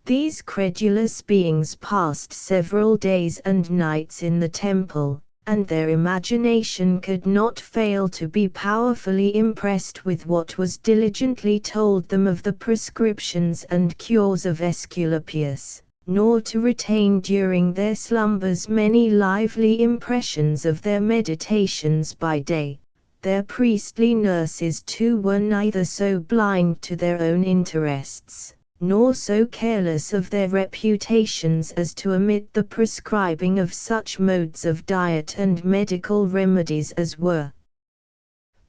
These credulous beings passed several days and nights in the temple, and their imagination could not fail to be powerfully impressed with what was diligently told them of the prescriptions and cures of Aesculapius, nor to retain during their slumbers many lively impressions of their meditations by day. Their priestly nurses too were neither so blind to their own interests, nor so careless of their reputations as to omit the prescribing of such modes of diet and medical remedies as were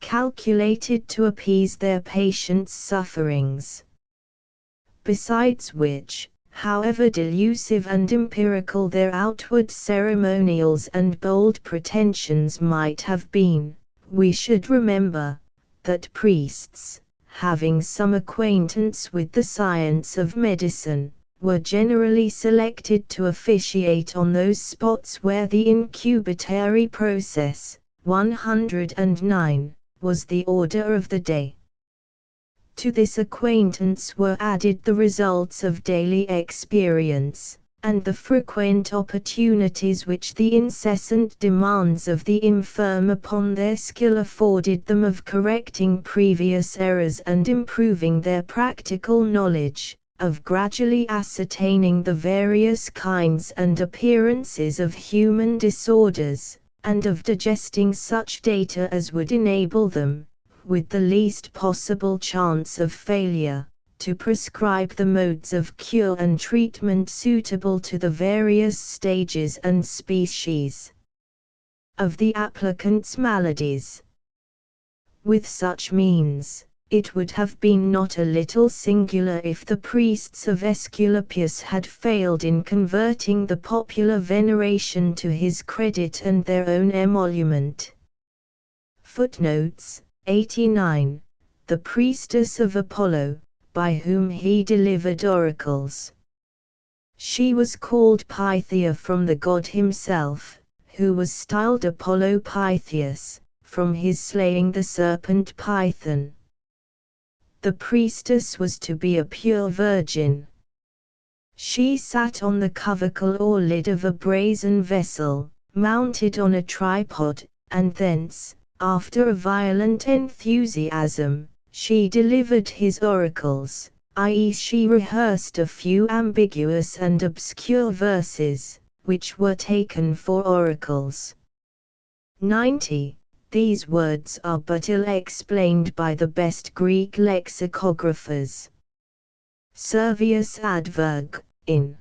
calculated to appease their patients' sufferings. Besides which, however delusive and empirical their outward ceremonials and bold pretensions might have been, we should remember that priests, having some acquaintance with the science of medicine, were generally selected to officiate on those spots where the incubatory process, 109, was the order of the day. To this acquaintance were added the results of daily experience, and the frequent opportunities which the incessant demands of the infirm upon their skill afforded them of correcting previous errors and improving their practical knowledge, of gradually ascertaining the various kinds and appearances of human disorders, and of digesting such data as would enable them, with the least possible chance of failure, to prescribe the modes of cure and treatment suitable to the various stages and species of the applicant's maladies. With such means, it would have been not a little singular if the priests of Aesculapius had failed in converting the popular veneration to his credit and their own emolument. Footnotes 89. The priestess of Apollo, by whom he delivered oracles. She was called Pythia from the god himself, who was styled Apollo Pythius, from his slaying the serpent Python. The priestess was to be a pure virgin. She sat on the covercle or lid of a brazen vessel, mounted on a tripod, and thence, after a violent enthusiasm, she delivered his oracles, i.e. she rehearsed a few ambiguous and obscure verses, which were taken for oracles. 90. These words are but ill explained by the best Greek lexicographers. Servius Adverg, in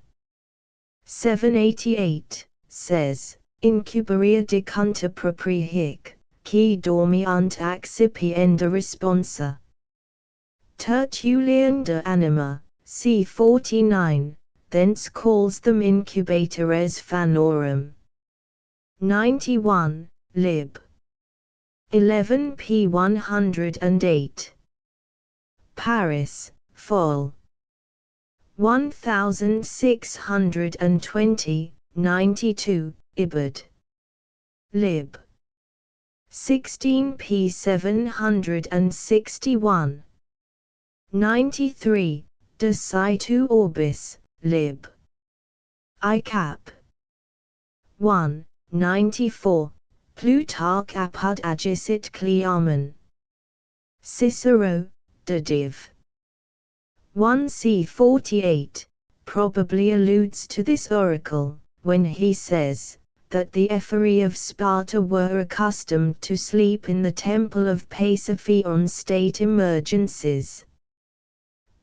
788, says, Incubaria decunta propri hic, qui dormiant accipienda responsa. Tertullian de Anima, c. 49, thence calls them incubatores fanorum. 91, lib. 11 p. 108. Paris, Fol. 1620, 92, Ibid. Lib. 16 p. 761. 93, De Situ Orbis, Lib. I cap. 1, 94, Plutarch apud agisit Cleamen. Cicero, de Div. 1 c. 48, probably alludes to this oracle, when he says, that the Ephori of Sparta were accustomed to sleep in the temple of Pasiphae on state emergencies.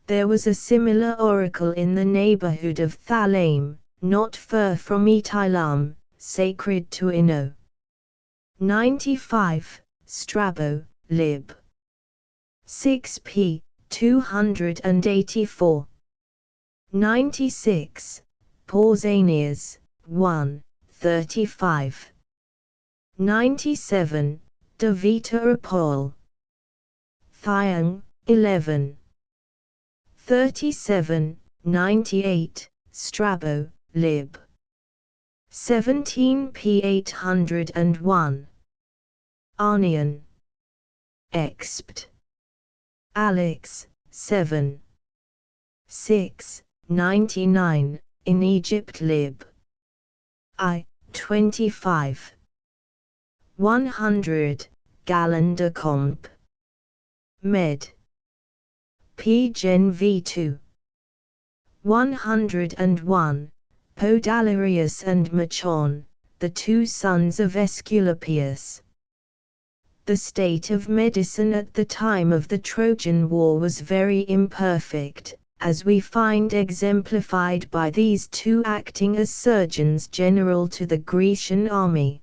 There was a similar oracle in the neighborhood of Thalame, not far from Etilam, sacred to Ino. 95, Strabo, lib. 6 p. 284. 96. Pausanias, 1, 35. 97. De Vita Apol. Thiang, 11. 37. 98. Strabo, lib. 17 p. 801. Arnian. Expt. Alex, 7. 6. 99. In Egypt lib. I. 25. 100. Galland de Comp. Med. P. Gen v2. 101. Podalirius and Machon, the two sons of Aesculapius. The state of medicine at the time of the Trojan War was very imperfect, as we find exemplified by these two acting as surgeons general to the Grecian army.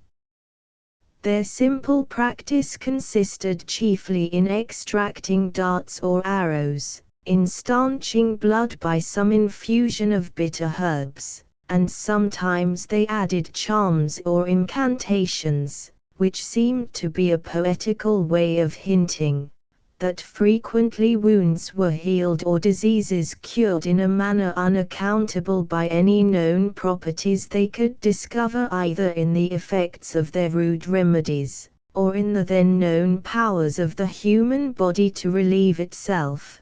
Their simple practice consisted chiefly in extracting darts or arrows, in stanching blood by some infusion of bitter herbs, and sometimes they added charms or incantations, which seemed to be a poetical way of hinting that frequently wounds were healed or diseases cured in a manner unaccountable by any known properties they could discover either in the effects of their rude remedies, or in the then known powers of the human body to relieve itself.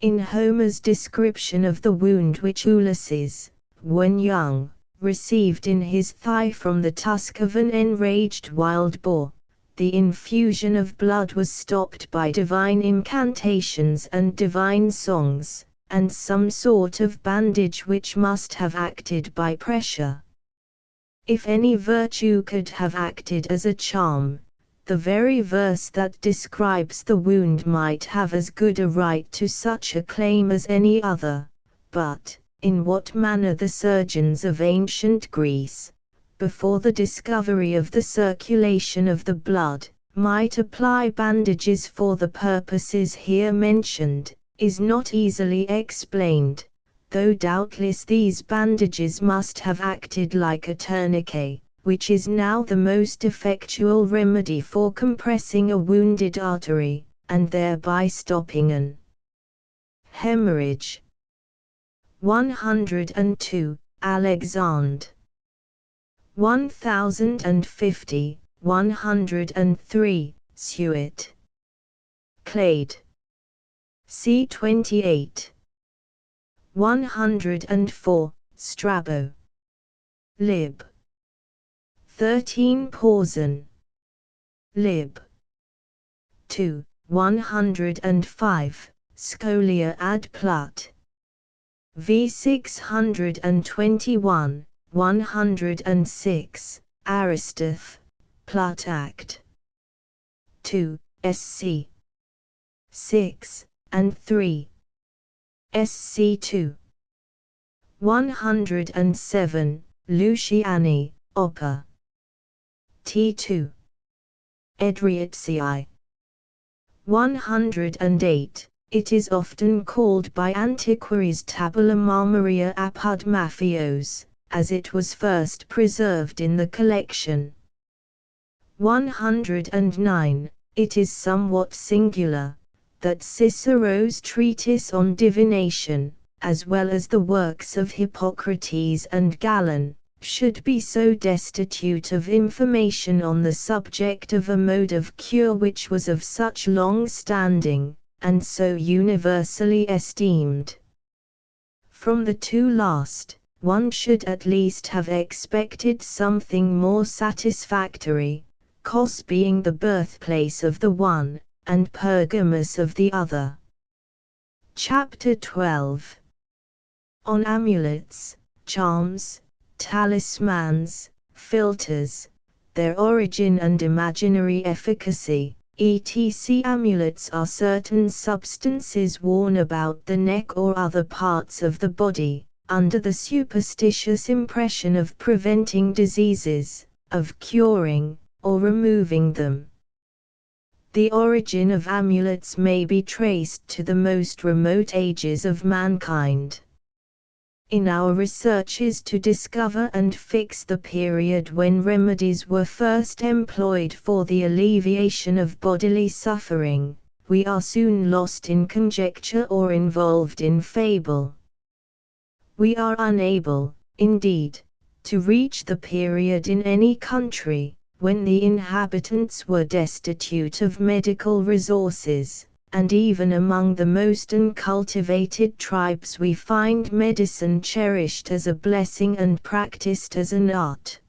In Homer's description of the wound which Ulysses, when young, received in his thigh from the tusk of an enraged wild boar, the infusion of blood was stopped by divine incantations and divine songs, and some sort of bandage which must have acted by pressure. If any virtue could have acted as a charm, the very verse that describes the wound might have as good a right to such a claim as any other, but in what manner the surgeons of ancient Greece, before the discovery of the circulation of the blood, might apply bandages for the purposes here mentioned, is not easily explained, though doubtless these bandages must have acted like a tourniquet, which is now the most effectual remedy for compressing a wounded artery, and thereby stopping an hemorrhage. 102. Alexandre. 1050, 103, Suet. Clade. C28. 104, Strabo. Lib. 13 Pausan. Lib. 2, 105, Scholia ad Plut. V 621, 106, Aristoph, Plut Act. 2, SC. 6, and 3. SC 2. 107, Luciani, Opera. T2. Edriatii. 108. It is often called by antiquaries Tabula Marmorea apud Mafios, as it was first preserved in the collection. 109. It is somewhat singular that Cicero's treatise on divination, as well as the works of Hippocrates and Galen, should be so destitute of information on the subject of a mode of cure which was of such long standing, and so universally esteemed. From the two last, one should at least have expected something more satisfactory, Kos being the birthplace of the one, and Pergamus of the other. Chapter 12. On amulets, charms, talismans, philters, their origin and imaginary efficacy. Etc. Amulets are certain substances worn about the neck or other parts of the body, under the superstitious impression of preventing diseases, of curing, or removing them. The origin of amulets may be traced to the most remote ages of mankind. in our researches to discover and fix the period when remedies were first employed for the alleviation of bodily suffering, we are soon lost in conjecture or involved in fable. We are unable, indeed, to reach the period in any country when the inhabitants were destitute of medical resources, and even among the most uncultivated tribes we find medicine cherished as a blessing and practiced as an art.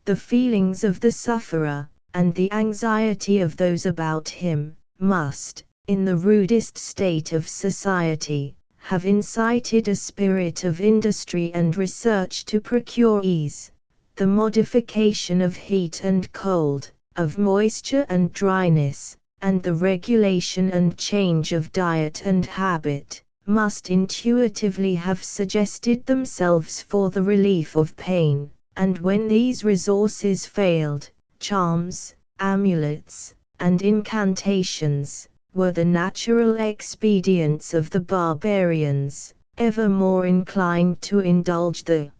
The feelings of the sufferer, and the anxiety of those about him, must, in the rudest state of society, have incited a spirit of industry and research to procure ease, the modification of heat and cold, of moisture and dryness, and the regulation and change of diet and habit, must intuitively have suggested themselves for the relief of pain, and when these resources failed, charms, amulets, and incantations were the natural expedients of the barbarians, ever more inclined to indulge the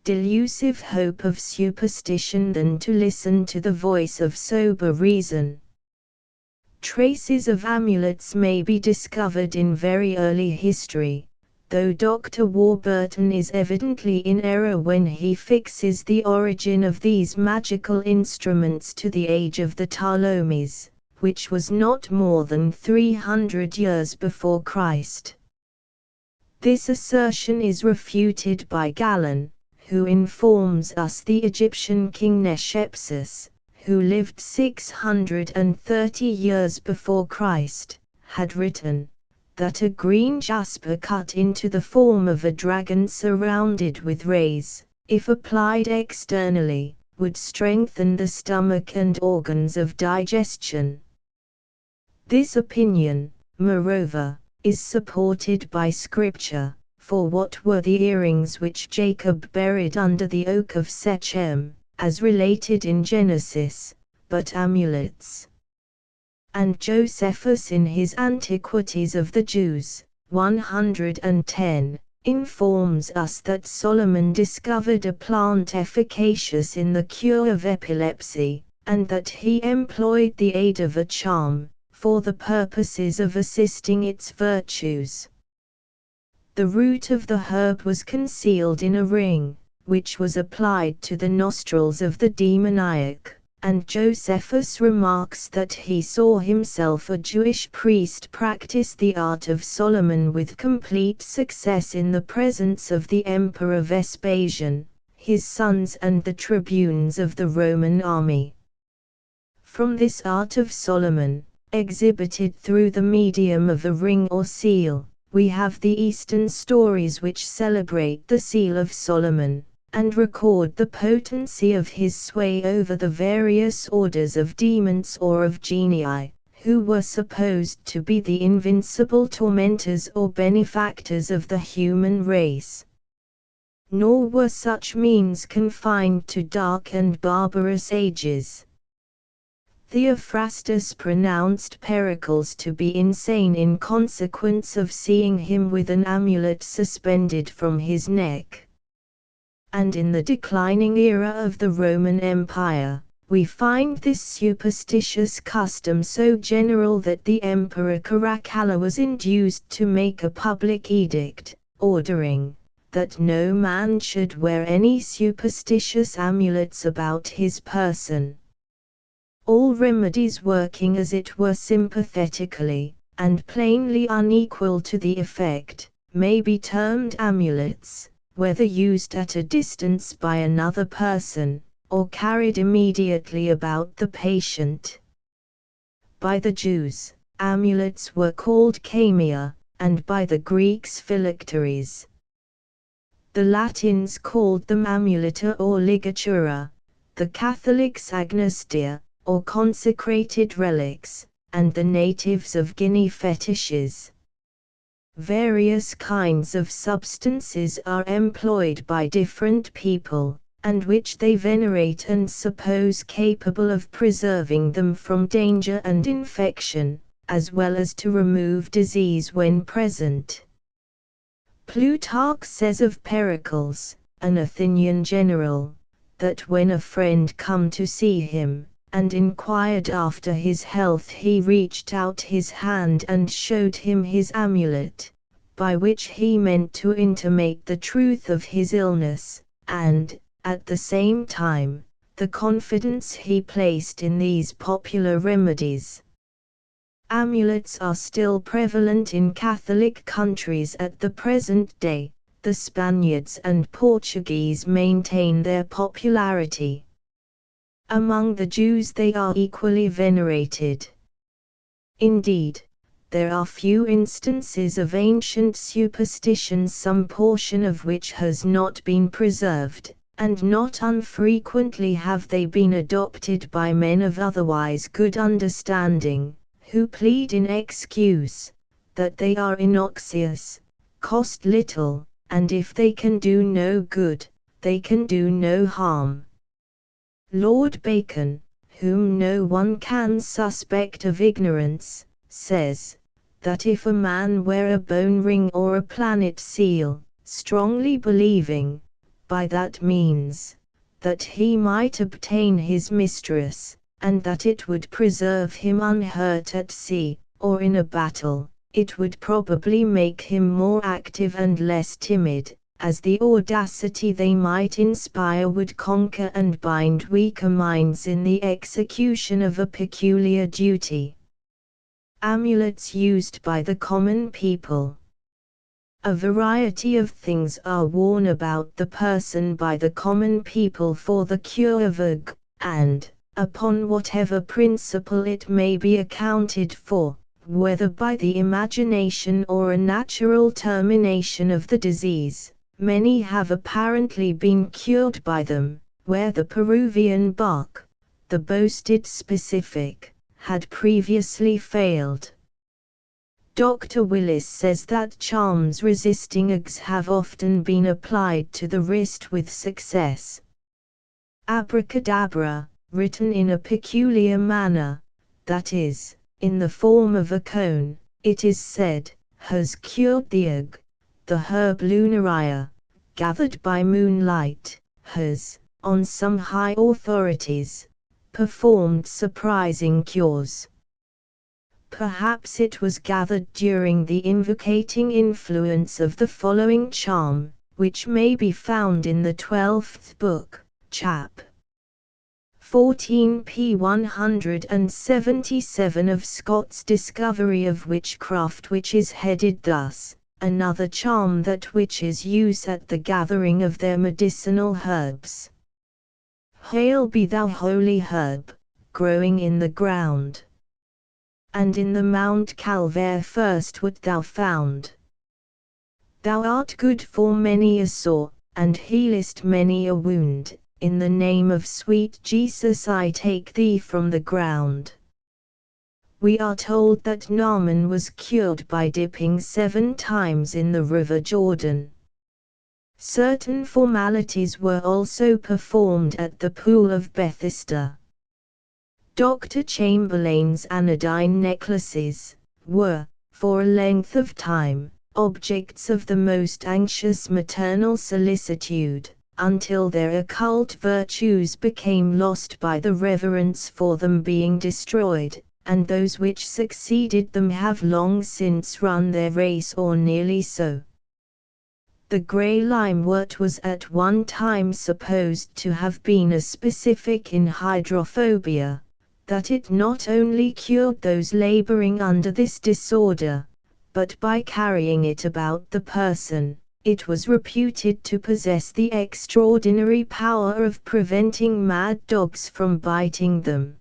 delusive hope of superstition than to listen to the voice of sober reason. Traces of amulets may be discovered in very early history, though Dr. Warburton is evidently in error when he fixes the origin of these magical instruments to the age of the Ptolemies, which was not more than 300 years before Christ. This assertion is refuted by Galen, who informs us the Egyptian king Neshepsis, who lived 630 years before Christ, had written that a green jasper cut into the form of a dragon surrounded with rays, if applied externally, would strengthen the stomach and organs of digestion. This opinion, moreover, is supported by Scripture, for what were the earrings which Jacob buried under the oak of Shechem, as related in Genesis, but amulets? And Josephus in his Antiquities of the Jews, 110, informs us that Solomon discovered a plant efficacious in the cure of epilepsy, and that he employed the aid of a charm, for the purposes of assisting its virtues. The root of the herb was concealed in a ring, which was applied to the nostrils of the demoniac, and Josephus remarks that he saw himself a Jewish priest practice the art of Solomon with complete success in the presence of the Emperor Vespasian, his sons and the tribunes of the Roman army. From this art of Solomon, exhibited through the medium of a ring or seal, we have the Eastern stories which celebrate the seal of Solomon, and record the potency of his sway over the various orders of demons or of genii, who were supposed to be the invincible tormentors or benefactors of the human race. Nor were such means confined to dark and barbarous ages. Theophrastus pronounced Pericles to be insane in consequence of seeing him with an amulet suspended from his neck. And in the declining era of the Roman Empire, we find this superstitious custom so general that the Emperor Caracalla was induced to make a public edict, ordering that no man should wear any superstitious amulets about his person. All remedies working as it were sympathetically, and plainly unequal to the effect, may be termed amulets, whether used at a distance by another person, or carried immediately about the patient. By the Jews, amulets were called camia, and by the Greeks phylacteries. The Latins called them amuleta or ligatura, the Catholics agnostia, or consecrated relics, and the natives of Guinea fetishes. Various kinds of substances are employed by different people, and which they venerate and suppose capable of preserving them from danger and infection, as well as to remove disease when present. Plutarch says of Pericles, an Athenian general, that when a friend come to see him, and inquired after his health, he reached out his hand and showed him his amulet, by which he meant to intimate the truth of his illness, and, at the same time, the confidence he placed in these popular remedies. Amulets are still prevalent in Catholic countries at the present day. The Spaniards and Portuguese maintain their popularity. Among the Jews they are equally venerated. Indeed, there are few instances of ancient superstitions some portion of which has not been preserved, and not unfrequently have they been adopted by men of otherwise good understanding, who plead in excuse, that they are innoxious, cost little, and if they can do no good, they can do no harm. Lord Bacon, whom no one can suspect of ignorance, says, that if a man wear a bone ring or a planet seal, strongly believing, by that means, that he might obtain his mistress, and that it would preserve him unhurt at sea, or in a battle, it would probably make him more active and less timid, as the audacity they might inspire would conquer and bind weaker minds in the execution of a peculiar duty. Amulets used by the common people. A variety of things are worn about the person by the common people for the cure of ague, and, upon whatever principle it may be accounted for, whether by the imagination or a natural termination of the disease, many have apparently been cured by them, where the Peruvian bark, the boasted specific, had previously failed. Dr. Willis says that charms resisting agues have often been applied to the wrist with success. Abracadabra, written in a peculiar manner, that is, in the form of a cone, it is said, has cured the ague. The herb lunaria, gathered by moonlight, has, on some high authorities, performed surprising cures. Perhaps it was gathered during the invocating influence of the following charm, which may be found in the 12th book, chap. 14 p. 177 of Scott's Discovery of Witchcraft, which is headed thus: another charm that witches use at the gathering of their medicinal herbs. Hail be thou holy herb, growing in the ground, and in the Mount Calvaire first wert thou found. Thou art good for many a sore, and healest many a wound. In the name of sweet Jesus I take thee from the ground. We are told that Naaman was cured by dipping 7 times in the river Jordan. Certain formalities were also performed at the pool of Bethesda. Dr. Chamberlain's anodyne necklaces were, for a length of time, objects of the most anxious maternal solicitude, until their occult virtues became lost by the reverence for them being destroyed, and those which succeeded them have long since run their race or nearly so. The grey limewort was at one time supposed to have been a specific in hydrophobia, that it not only cured those labouring under this disorder, but by carrying it about the person, it was reputed to possess the extraordinary power of preventing mad dogs from biting them.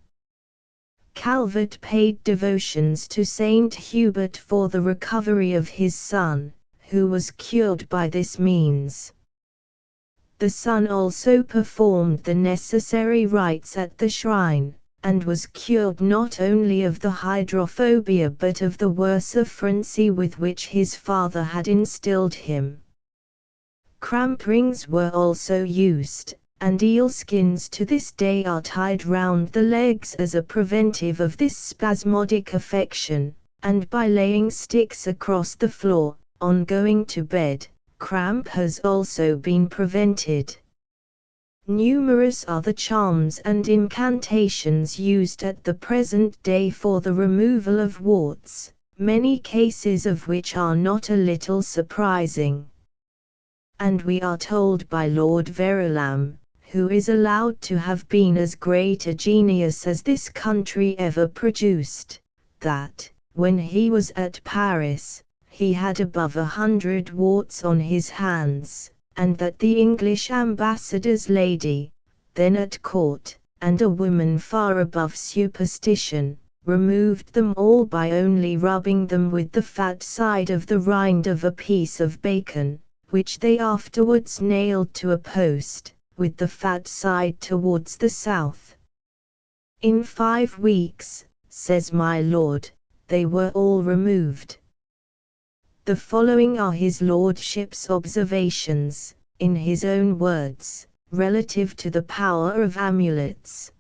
Calvert paid devotions to Saint Hubert for the recovery of his son, who was cured by this means. The son also performed the necessary rites at the shrine, and was cured not only of the hydrophobia but of the worsiferency with which his father had instilled him. Cramp rings were also used, and eel skins to this day are tied round the legs as a preventive of this spasmodic affection, and by laying sticks across the floor, on going to bed, cramp has also been prevented. Numerous are the charms and incantations used at the present day for the removal of warts, many cases of which are not a little surprising. And we are told by Lord Verulam, who is allowed to have been as great a genius as this country ever produced, that, when he was at Paris, he had above 100 warts on his hands, and that the English ambassador's lady, then at court, and a woman far above superstition, removed them all by only rubbing them with the fat side of the rind of a piece of bacon, which they afterwards nailed to a post, with the fat side towards the south. In 5 weeks, says my lord, they were all removed. The following are his lordship's observations, in his own words, relative to the power of amulets.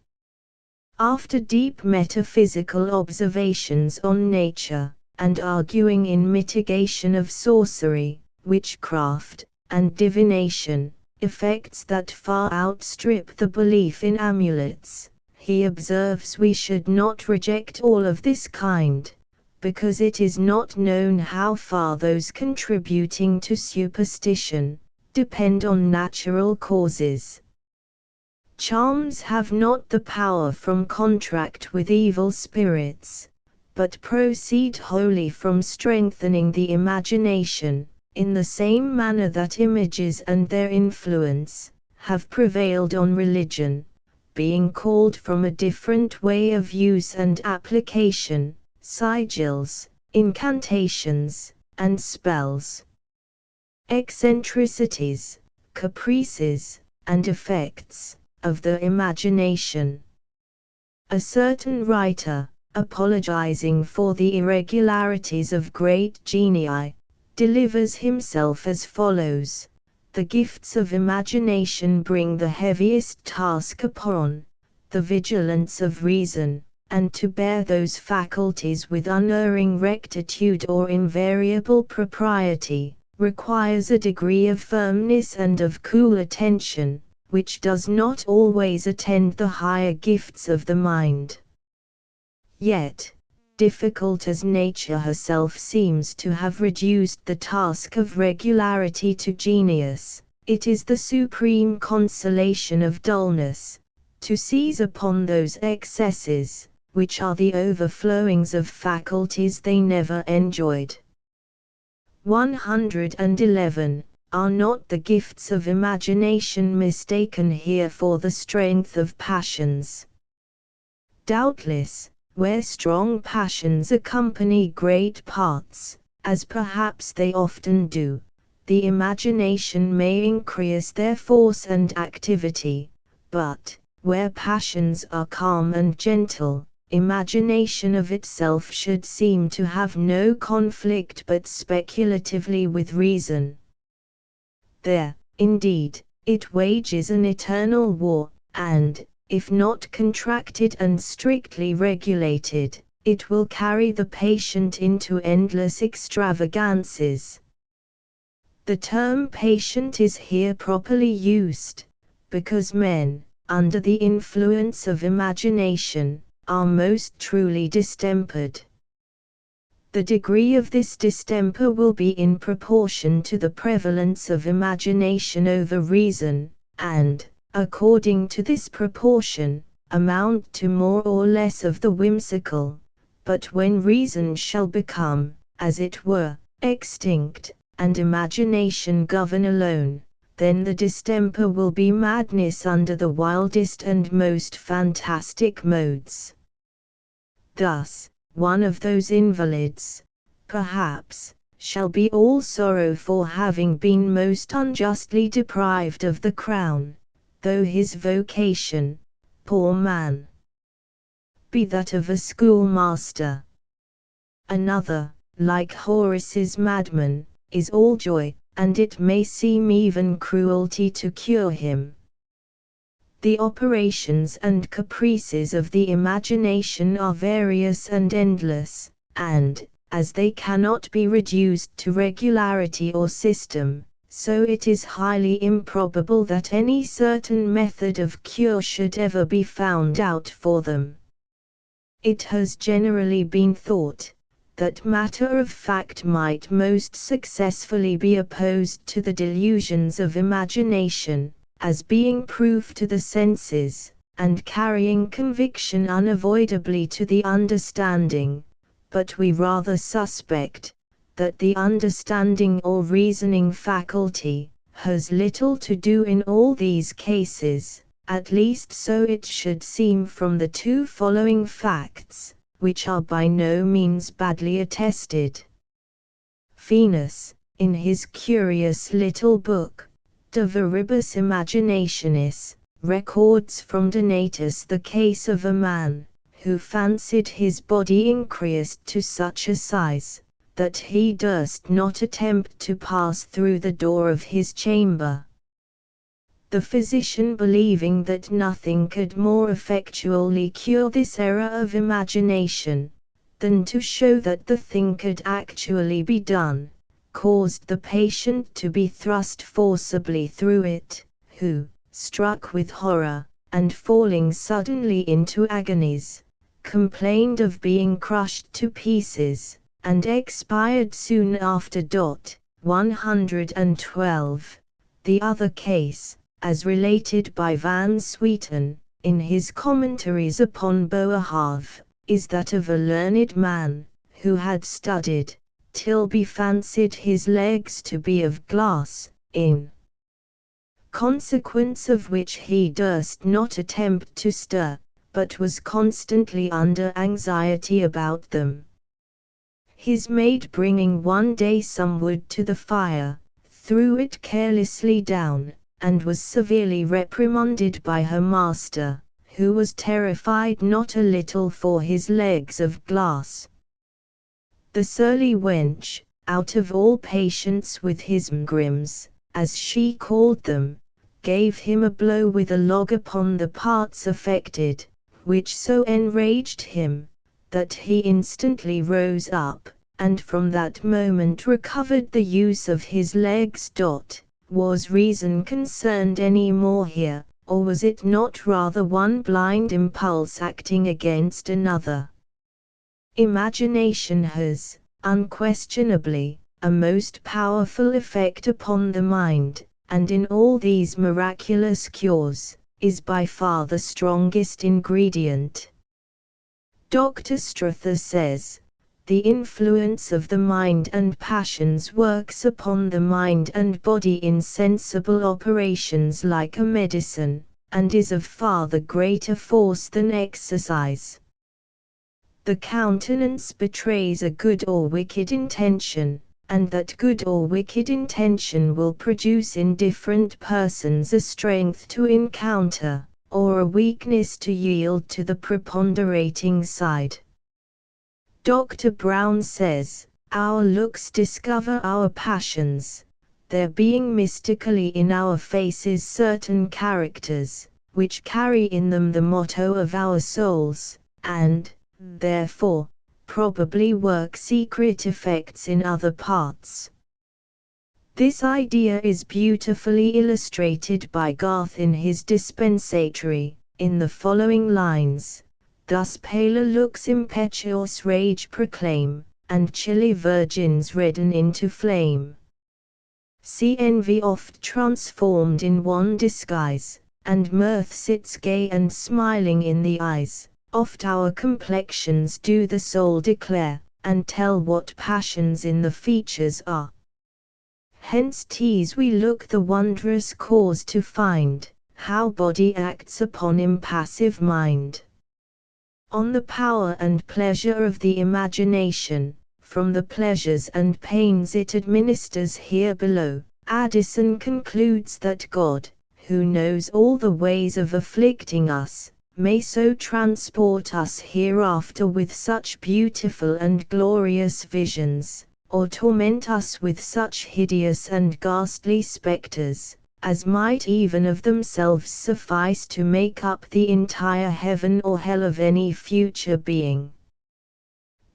After deep metaphysical observations on nature, and arguing in mitigation of sorcery, witchcraft, and divination, effects that far outstrip the belief in amulets, he observes we should not reject all of this kind, because it is not known how far those contributing to superstition depend on natural causes. Charms have not the power from contract with evil spirits, but proceed wholly from strengthening the imagination, in the same manner that images and their influence have prevailed on religion, being called from a different way of use and application, sigils, incantations, and spells. Eccentricities, caprices, and effects of the imagination. A certain writer, apologizing for the irregularities of great genii, delivers himself as follows: the gifts of imagination bring the heaviest task upon the vigilance of reason, and to bear those faculties with unerring rectitude or invariable propriety, requires a degree of firmness and of cool attention, which does not always attend the higher gifts of the mind. Yet, difficult as nature herself seems to have reduced the task of regularity to genius, it is the supreme consolation of dullness, to seize upon those excesses, which are the overflowings of faculties they never enjoyed. 111. Are not the gifts of imagination mistaken here for the strength of passions? Doubtless, where strong passions accompany great parts, as perhaps they often do, the imagination may increase their force and activity, but, where passions are calm and gentle, imagination of itself should seem to have no conflict but speculatively with reason. There, indeed, it wages an eternal war, and, if not contracted and strictly regulated, it will carry the patient into endless extravagances. The term patient is here properly used, because men, under the influence of imagination, are most truly distempered. The degree of this distemper will be in proportion to the prevalence of imagination over reason, and, according to this proportion, amount to more or less of the whimsical. But when reason shall become, as it were, extinct, and imagination govern alone, then the distemper will be madness under the wildest and most fantastic modes. Thus, one of those invalids, perhaps, shall be all sorrow for having been most unjustly deprived of the crown, though his vocation, poor man, be that of a schoolmaster. Another, like Horace's madman, is all joy, and it may seem even cruelty to cure him. The operations and caprices of the imagination are various and endless, and, as they cannot be reduced to regularity or system, so it is highly improbable that any certain method of cure should ever be found out for them. It has generally been thought that matter of fact might most successfully be opposed to the delusions of imagination, as being proof to the senses, and carrying conviction unavoidably to the understanding, but we rather suspect that the understanding or reasoning faculty has little to do in all these cases, at least so it should seem from the two following facts, which are by no means badly attested. Venus, in his curious little book, De Viribus Imaginationis, records from Donatus the case of a man, who fancied his body increased to such a size, that he durst not attempt to pass through the door of his chamber. The physician, believing that nothing could more effectually cure this error of imagination, than to show that the thing could actually be done, caused the patient to be thrust forcibly through it, who, struck with horror, and falling suddenly into agonies, complained of being crushed to pieces, and expired soon after. 112. The other case, as related by Van Swieten, in his commentaries upon Boerhaave, is that of a learned man, who had studied, till he fancied his legs to be of glass, in consequence of which he durst not attempt to stir, but was constantly under anxiety about them. His maid, bringing one day some wood to the fire, threw it carelessly down, and was severely reprimanded by her master, who was terrified not a little for his legs of glass. The surly wench, out of all patience with his mgrims, as she called them, gave him a blow with a log upon the parts affected, which so enraged him, that he instantly rose up, and from that moment recovered the use of his legs. Was reason concerned any more here, or was it not rather one blind impulse acting against another? Imagination has, unquestionably, a most powerful effect upon the mind, and in all these miraculous cures, is by far the strongest ingredient. Dr. Struther says, "The influence of the mind and passions works upon the mind and body in sensible operations like a medicine, and is of far the greater force than exercise. The countenance betrays a good or wicked intention, and that good or wicked intention will produce in different persons a strength to encounter, or a weakness to yield to the preponderating side." Dr. Brown says, "Our looks discover our passions, there being mystically in our faces certain characters, which carry in them the motto of our souls, and, therefore, probably work secret effects in other parts." This idea is beautifully illustrated by Garth in his Dispensatory, in the following lines: "Thus paler looks impetuous rage proclaim, and chilly virgins redden into flame. See envy oft transformed in one disguise, and mirth sits gay and smiling in the eyes. Oft our complexions do the soul declare, and tell what passions in the features are. Hence tease we look the wondrous cause to find, how body acts upon impassive mind. On the power and pleasure of the imagination, from the pleasures and pains it administers here below, Addison concludes that God, who knows all the ways of afflicting us, may so transport us hereafter with such beautiful and glorious visions, or torment us with such hideous and ghastly spectres, as might even of themselves suffice to make up the entire heaven or hell of any future being."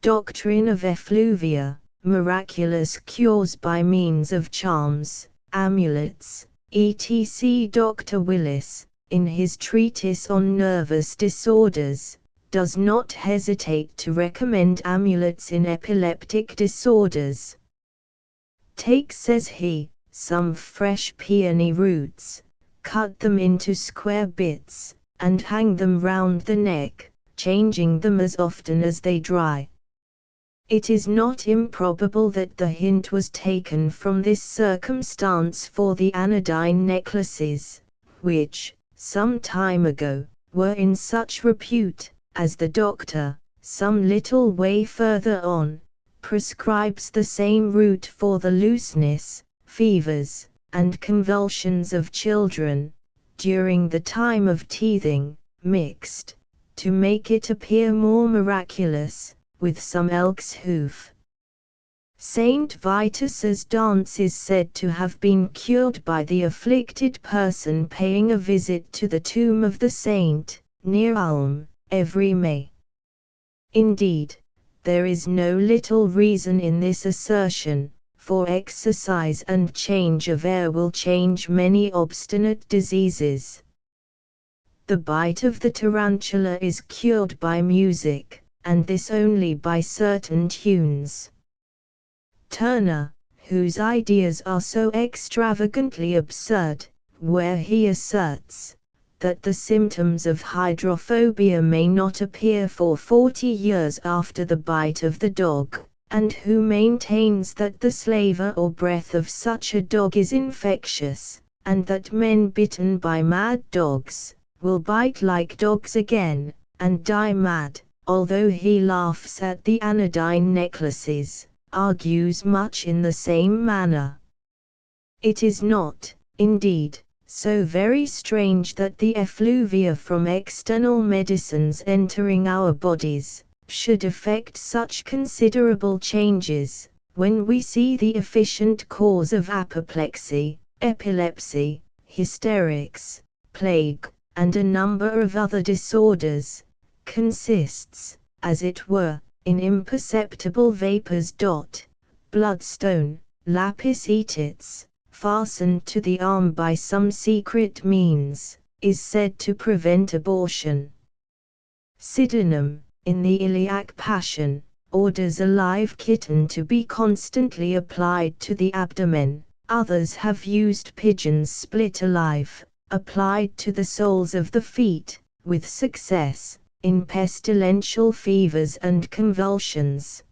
Doctrine of Effluvia, Miraculous Cures by Means of Charms, amulets, etc. Dr. Willis, in his treatise on nervous disorders, does not hesitate to recommend amulets in epileptic disorders. Take, says he, some fresh peony roots, cut them into square bits, and hang them round the neck, changing them as often as they dry. It is not improbable that the hint was taken from this circumstance for the anodyne necklaces, which, some time ago, were in such repute, as the doctor, some little way further on, prescribes the same root for the looseness, fevers, and convulsions of children, during the time of teething, mixed, to make it appear more miraculous, with some elk's hoof. Saint Vitus's dance is said to have been cured by the afflicted person paying a visit to the tomb of the saint, near Ulm, every May. Indeed, there is no little reason in this assertion, for exercise and change of air will change many obstinate diseases. The bite of the tarantula is cured by music, and this only by certain tunes. Turner, whose ideas are so extravagantly absurd, where he asserts that the symptoms of hydrophobia may not appear for 40 years after the bite of the dog, and who maintains that the saliva or breath of such a dog is infectious, and that men bitten by mad dogs will bite like dogs again, and die mad, although he laughs at the anodyne necklaces, argues much in the same manner. It is not, indeed, so very strange that the effluvia from external medicines entering our bodies should effect such considerable changes, when we see the efficient cause of apoplexy, epilepsy, hysterics, plague, and a number of other disorders, consists, as it were, in imperceptible vapors. Bloodstone, lapis aetits, fastened to the arm by some secret means, is said to prevent abortion. Sydenham, in the Iliac Passion, orders a live kitten to be constantly applied to the abdomen. Others have used pigeons split alive, applied to the soles of the feet, with success, in pestilential fevers and convulsions.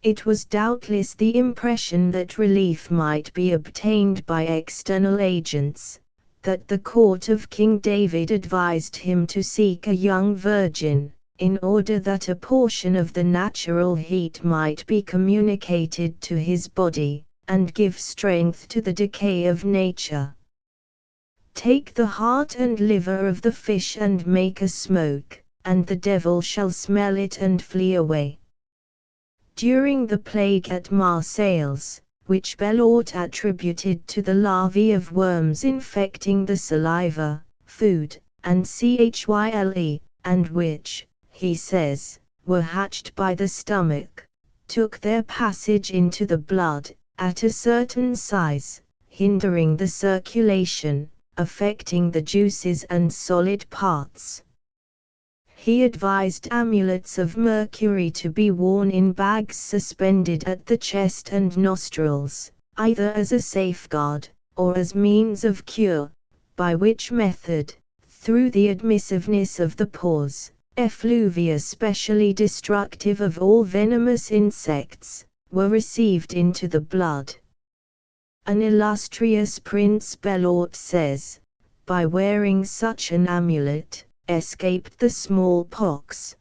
It was doubtless the impression that relief might be obtained by external agents, that the court of King David advised him to seek a young virgin, in order that a portion of the natural heat might be communicated to his body, and give strength to the decay of nature. Take the heart and liver of the fish and make a smoke, and the devil shall smell it and flee away. During the plague at Marseilles, which Belort attributed to the larvae of worms infecting the saliva, food, and chle, and which, he says, were hatched by the stomach, took their passage into the blood, at a certain size, hindering the circulation, affecting the juices and solid parts. He advised amulets of mercury to be worn in bags suspended at the chest and nostrils, either as a safeguard, or as means of cure, by which method, through the admissiveness of the pores, effluvia specially destructive of all venomous insects, were received into the blood. An illustrious Prince Belort says, by wearing such an amulet, escaped the smallpox.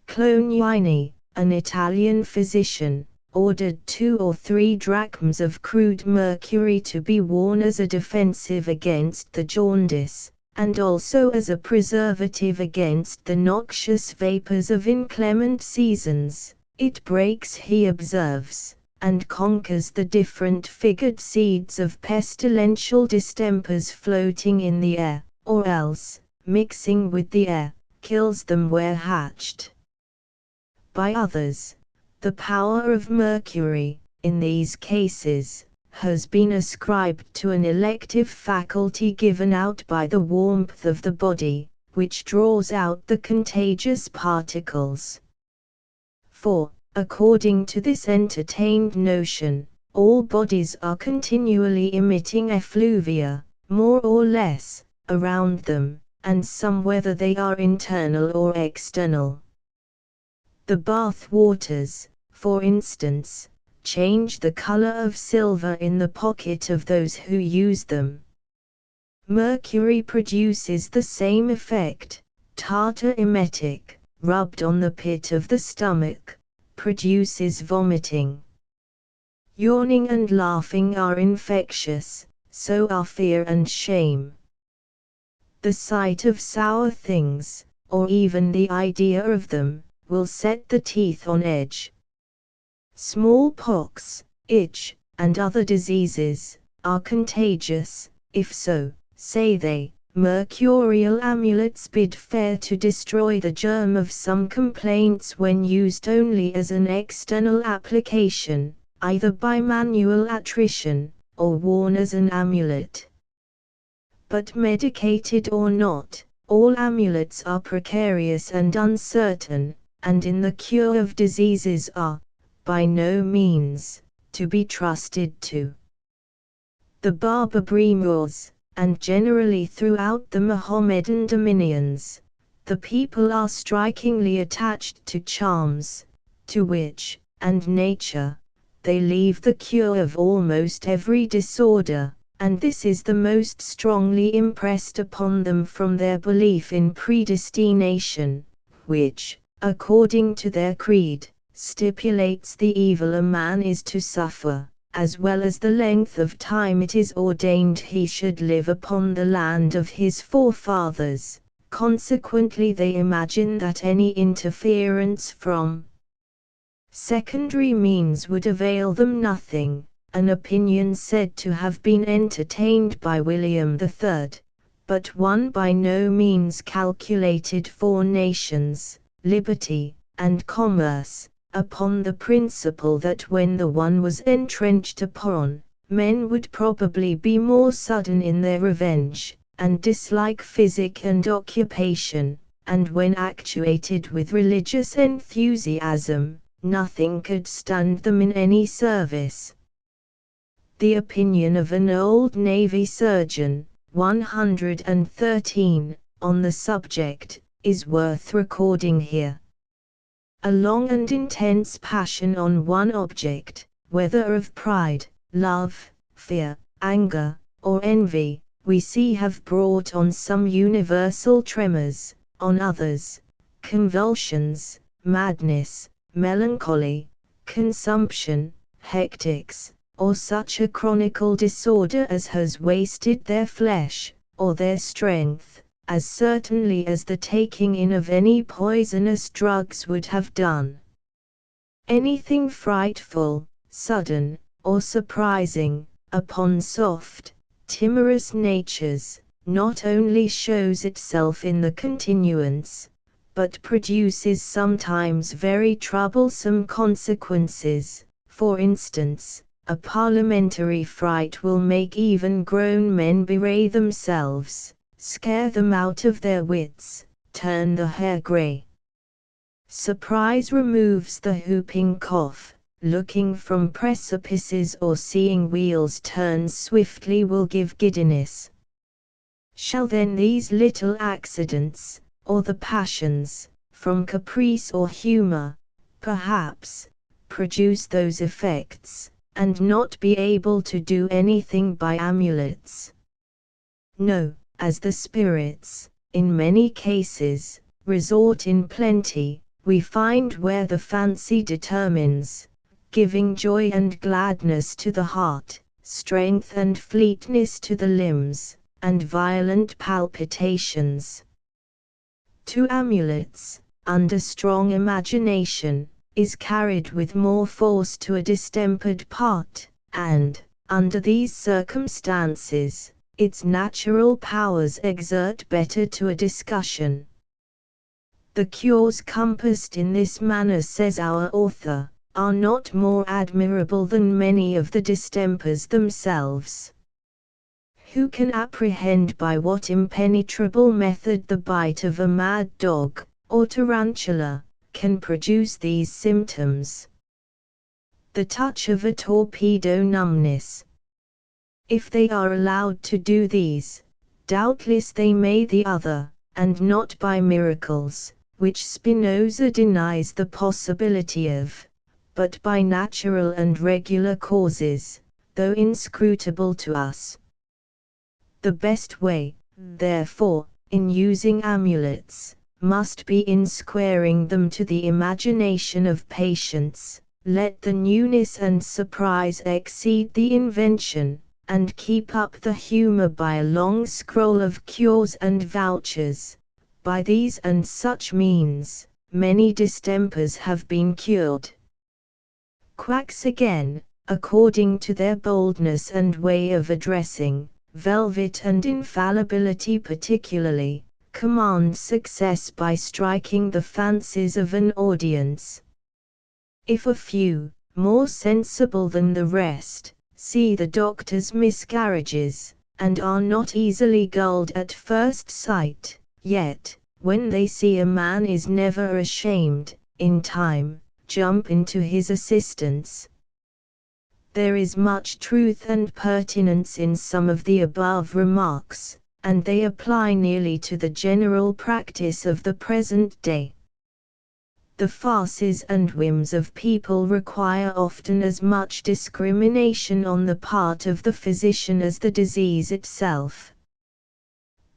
Clognuini, an Italian physician, ordered 2 or 3 drachms of crude mercury to be worn as a defensive against the jaundice, and also as a preservative against the noxious vapors of inclement seasons. It breaks, he observes, and conquers the different figured seeds of pestilential distempers floating in the air, or else, mixing with the air, kills them where hatched. By others, the power of mercury, in these cases, has been ascribed to an elective faculty given out by the warmth of the body, which draws out the contagious particles. For, according to this entertained notion, all bodies are continually emitting effluvia, more or less, around them, and some whether they are internal or external. The bath waters, for instance, change the color of silver in the pocket of those who use them. Mercury produces the same effect. Tartar emetic, rubbed on the pit of the stomach, produces vomiting. Yawning and laughing are infectious, so are fear and shame. The sight of sour things, or even the idea of them, will set the teeth on edge. Smallpox, itch, and other diseases, are contagious. If so, say they, mercurial amulets bid fair to destroy the germ of some complaints when used only as an external application, either by manual attrition, or worn as an amulet. But medicated or not, all amulets are precarious and uncertain, and in the cure of diseases are, by no means, to be trusted to. The Berber and generally throughout the Mohammedan dominions, the people are strikingly attached to charms, to which, and nature, they leave the cure of almost every disorder, and this is the most strongly impressed upon them from their belief in predestination, which, according to their creed, stipulates the evil a man is to suffer, as well as the length of time it is ordained he should live upon the land of his forefathers. Consequently they imagine that any interference from secondary means would avail them nothing, an opinion said to have been entertained by William III, but one by no means calculated for nations, liberty, and commerce, upon the principle that when the one was entrenched upon, men would probably be more sudden in their revenge, and dislike physic and occupation, and when actuated with religious enthusiasm, nothing could stand them in any service. The opinion of an old Navy surgeon, 113, on the subject, is worth recording here. A long and intense passion on one object, whether of pride, love, fear, anger, or envy, we see have brought on some universal tremors, on others, convulsions, madness, melancholy, consumption, hectics, or such a chronical disorder as has wasted their flesh, or their strength, as certainly as the taking in of any poisonous drugs would have done. Anything frightful, sudden, or surprising, upon soft, timorous natures, not only shows itself in the continuance, but produces sometimes very troublesome consequences. For instance, a parliamentary fright will make even grown men bewray themselves, scare them out of their wits, turn the hair grey. Surprise removes the whooping cough, looking from precipices or seeing wheels turn swiftly will give giddiness. Shall then these little accidents, or the passions, from caprice or humor, perhaps, produce those effects, and not be able to do anything by amulets? No, as the spirits, in many cases, resort in plenty, we find where the fancy determines, giving joy and gladness to the heart, strength and fleetness to the limbs, and violent palpitations. To amulets, under strong imagination, is carried with more force to a distempered part, and, under these circumstances, its natural powers exert better to a discussion. The cures compassed in this manner, says our author, are not more admirable than many of the distempers themselves. Who can apprehend by what impenetrable method the bite of a mad dog, or tarantula, can produce these symptoms? The touch of a torpedo numbness. If they are allowed to do these, doubtless they may the other, and not by miracles, which Spinoza denies the possibility of, but by natural and regular causes, though inscrutable to us. The best way, therefore, in using amulets, must be in squaring them to the imagination of patients. Let the newness and surprise exceed the invention, and keep up the humor by a long scroll of cures and vouchers. By these and such means, many distempers have been cured. Quacks again, according to their boldness and way of addressing, velvet and infallibility particularly, command success by striking the fancies of an audience. If a few, more sensible than the rest, see the doctor's miscarriages, and are not easily gulled at first sight, yet, when they see a man is never ashamed, in time, jump into his assistance. There is much truth and pertinence in some of the above remarks, and they apply nearly to the general practice of the present day. The farces and whims of people require often as much discrimination on the part of the physician as the disease itself.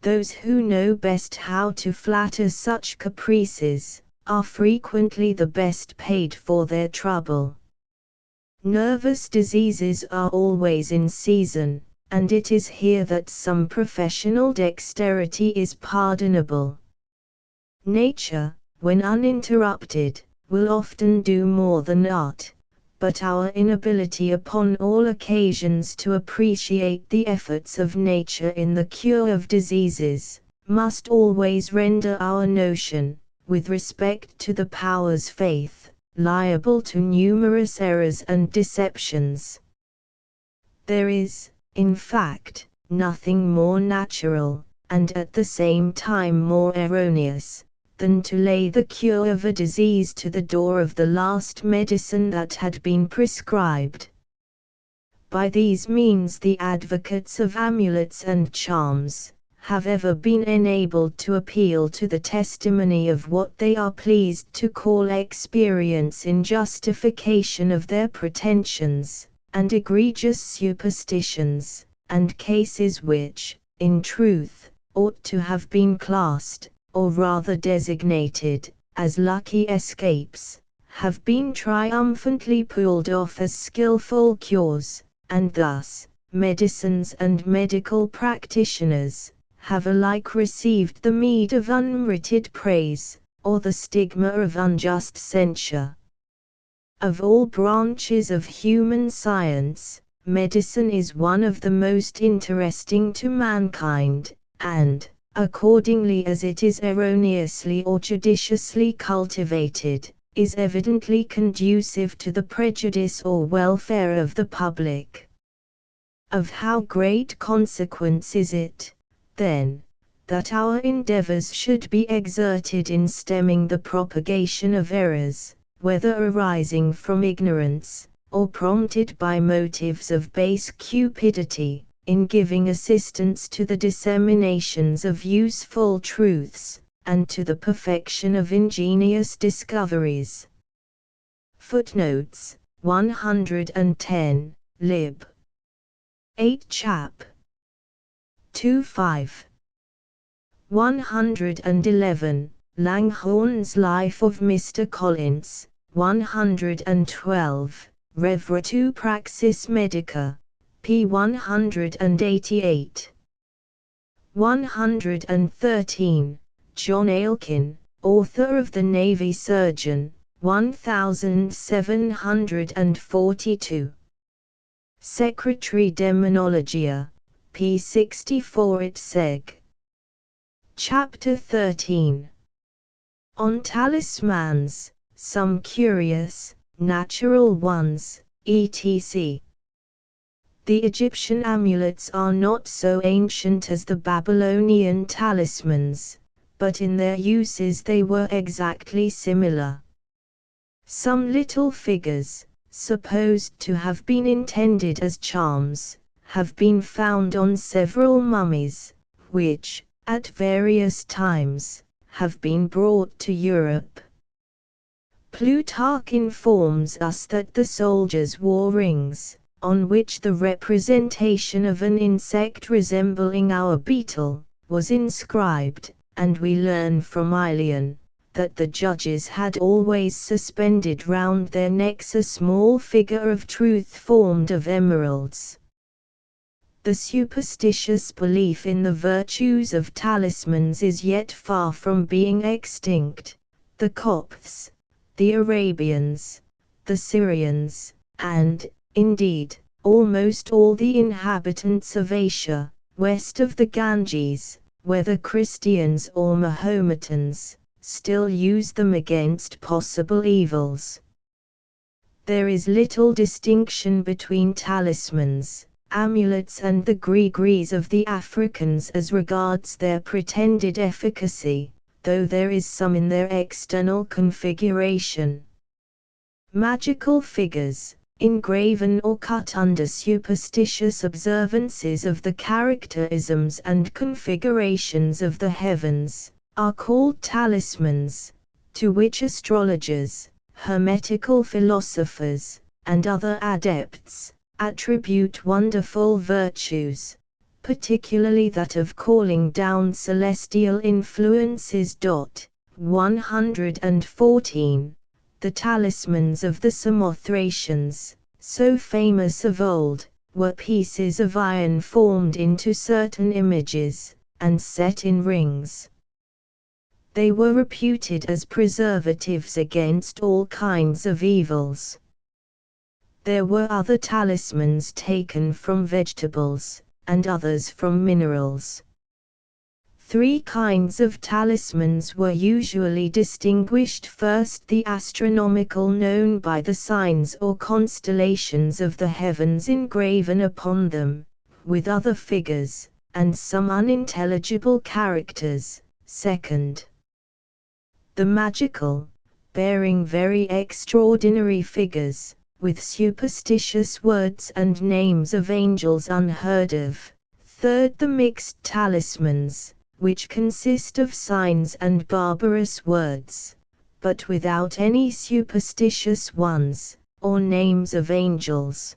Those who know best how to flatter such caprices, are frequently the best paid for their trouble. Nervous diseases are always in season, and it is here that some professional dexterity is pardonable. Nature, when uninterrupted, will often do more than art, but our inability upon all occasions to appreciate the efforts of nature in the cure of diseases, must always render our notion, with respect to the powers faith, liable to numerous errors and deceptions. There is, in fact, nothing more natural, and at the same time more erroneous, than to lay the cure of a disease to the door of the last medicine that had been prescribed. By these means the advocates of amulets and charms, have ever been enabled to appeal to the testimony of what they are pleased to call experience in justification of their pretensions, and egregious superstitions, and cases which, in truth, ought to have been classed, or rather designated, as lucky escapes, have been triumphantly pulled off as skillful cures, and thus, medicines and medical practitioners, have alike received the meed of unmerited praise, or the stigma of unjust censure. Of all branches of human science, medicine is one of the most interesting to mankind, and, accordingly as it is erroneously or judiciously cultivated, is evidently conducive to the prejudice or welfare of the public. Of how great consequence is it, then, that our endeavors should be exerted in stemming the propagation of errors, whether arising from ignorance, or prompted by motives of base cupidity, in giving assistance to the disseminations of useful truths, and to the perfection of ingenious discoveries. Footnotes 110, Lib. 8 Chap. 25. 111, Langhorne's Life of Mr. Collins, 112, Revra 2 Praxis Medica, p. 188. 113, John Ailkin, author of The Navy Surgeon, 1742. Secretary Demonologia, p. 64 it seg. Chapter 13. On Talismans, some curious, natural ones, etc. The Egyptian amulets are not so ancient as the Babylonian talismans, but in their uses they were exactly similar. Some little figures, supposed to have been intended as charms, have been found on several mummies, which, at various times, have been brought to Europe. Plutarch informs us that the soldiers wore rings, on which the representation of an insect resembling our beetle was inscribed, and we learn from Aelian that the judges had always suspended round their necks a small figure of truth formed of emeralds. The superstitious belief in the virtues of talismans is yet far from being extinct. The Copts, the Arabians, the Syrians, and, indeed, almost all the inhabitants of Asia, west of the Ganges, whether Christians or Mahometans, still use them against possible evils. There is little distinction between talismans, amulets and the gree-grees of the Africans as regards their pretended efficacy, though there is some in their external configuration. Magical figures, engraven or cut under superstitious observances of the characterisms and configurations of the heavens, are called talismans, to which astrologers, hermetical philosophers, and other adepts attribute wonderful virtues, particularly that of calling down celestial influences. 114. The talismans of the Samothracians, so famous of old, were pieces of iron formed into certain images, and set in rings. They were reputed as preservatives against all kinds of evils. There were other talismans taken from vegetables, and others from minerals. 3 kinds of talismans were usually distinguished: first, the astronomical, known by the signs or constellations of the heavens engraven upon them, with other figures, and some unintelligible characters. Second, the magical, bearing very extraordinary figures, with superstitious words and names of angels unheard of. Third, the mixed talismans, which consist of signs and barbarous words, but without any superstitious ones, or names of angels.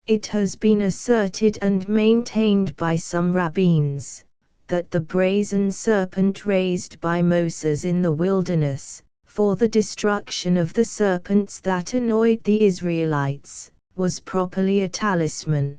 It has been asserted and maintained by some rabbins, that the brazen serpent raised by Moses in the wilderness, for the destruction of the serpents that annoyed the Israelites, was properly a talisman.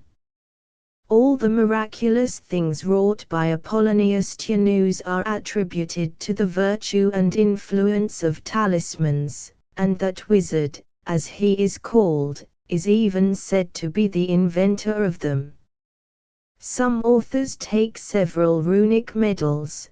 All the miraculous things wrought by Apollonius Tianus are attributed to the virtue and influence of talismans, and that wizard, as he is called, is even said to be the inventor of them. Some authors take several runic medals,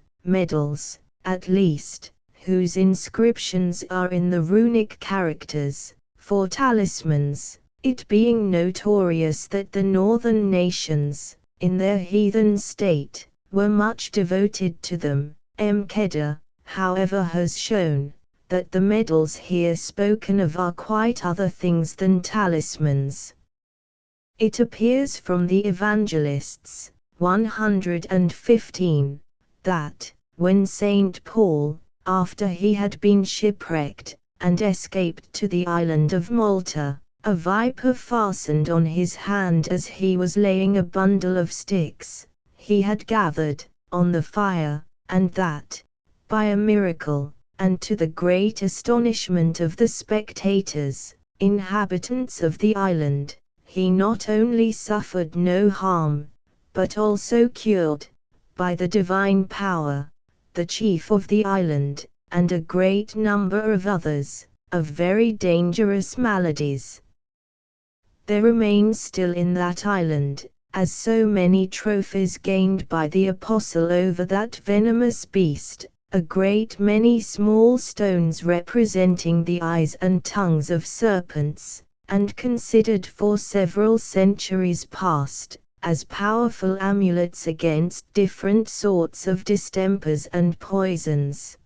at least, whose inscriptions are in the runic characters, for talismans, it being notorious that the northern nations, in their heathen state, were much devoted to them. M. Kedar, however, has shown that the medals here spoken of are quite other things than talismans. It appears from the Evangelists, 115, that, when Saint Paul, after he had been shipwrecked, and escaped to the island of Malta, a viper fastened on his hand as he was laying a bundle of sticks he had gathered on the fire, and that, by a miracle, and to the great astonishment of the spectators, inhabitants of the island, he not only suffered no harm, but also cured, by the divine power, the chief of the island, and a great number of others, of very dangerous maladies. There remain still in that island, as so many trophies gained by the apostle over that venomous beast, a great many small stones representing the eyes and tongues of serpents, and considered for several centuries past, as powerful amulets against different sorts of distempers and poisons.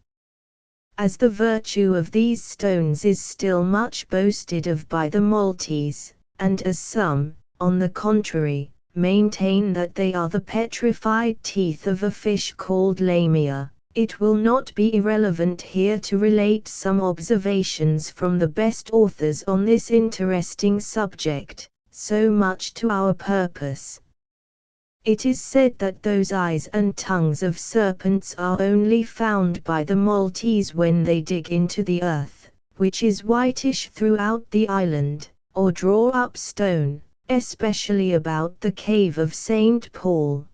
As the virtue of these stones is still much boasted of by the Maltese, and as some, on the contrary, maintain that they are the petrified teeth of a fish called lamia, it will not be irrelevant here to relate some observations from the best authors on this interesting subject, so much to our purpose. It is said that those eyes and tongues of serpents are only found by the Maltese when they dig into the earth, which is whitish throughout the island, or draw up stone, especially about the cave of St. Paul.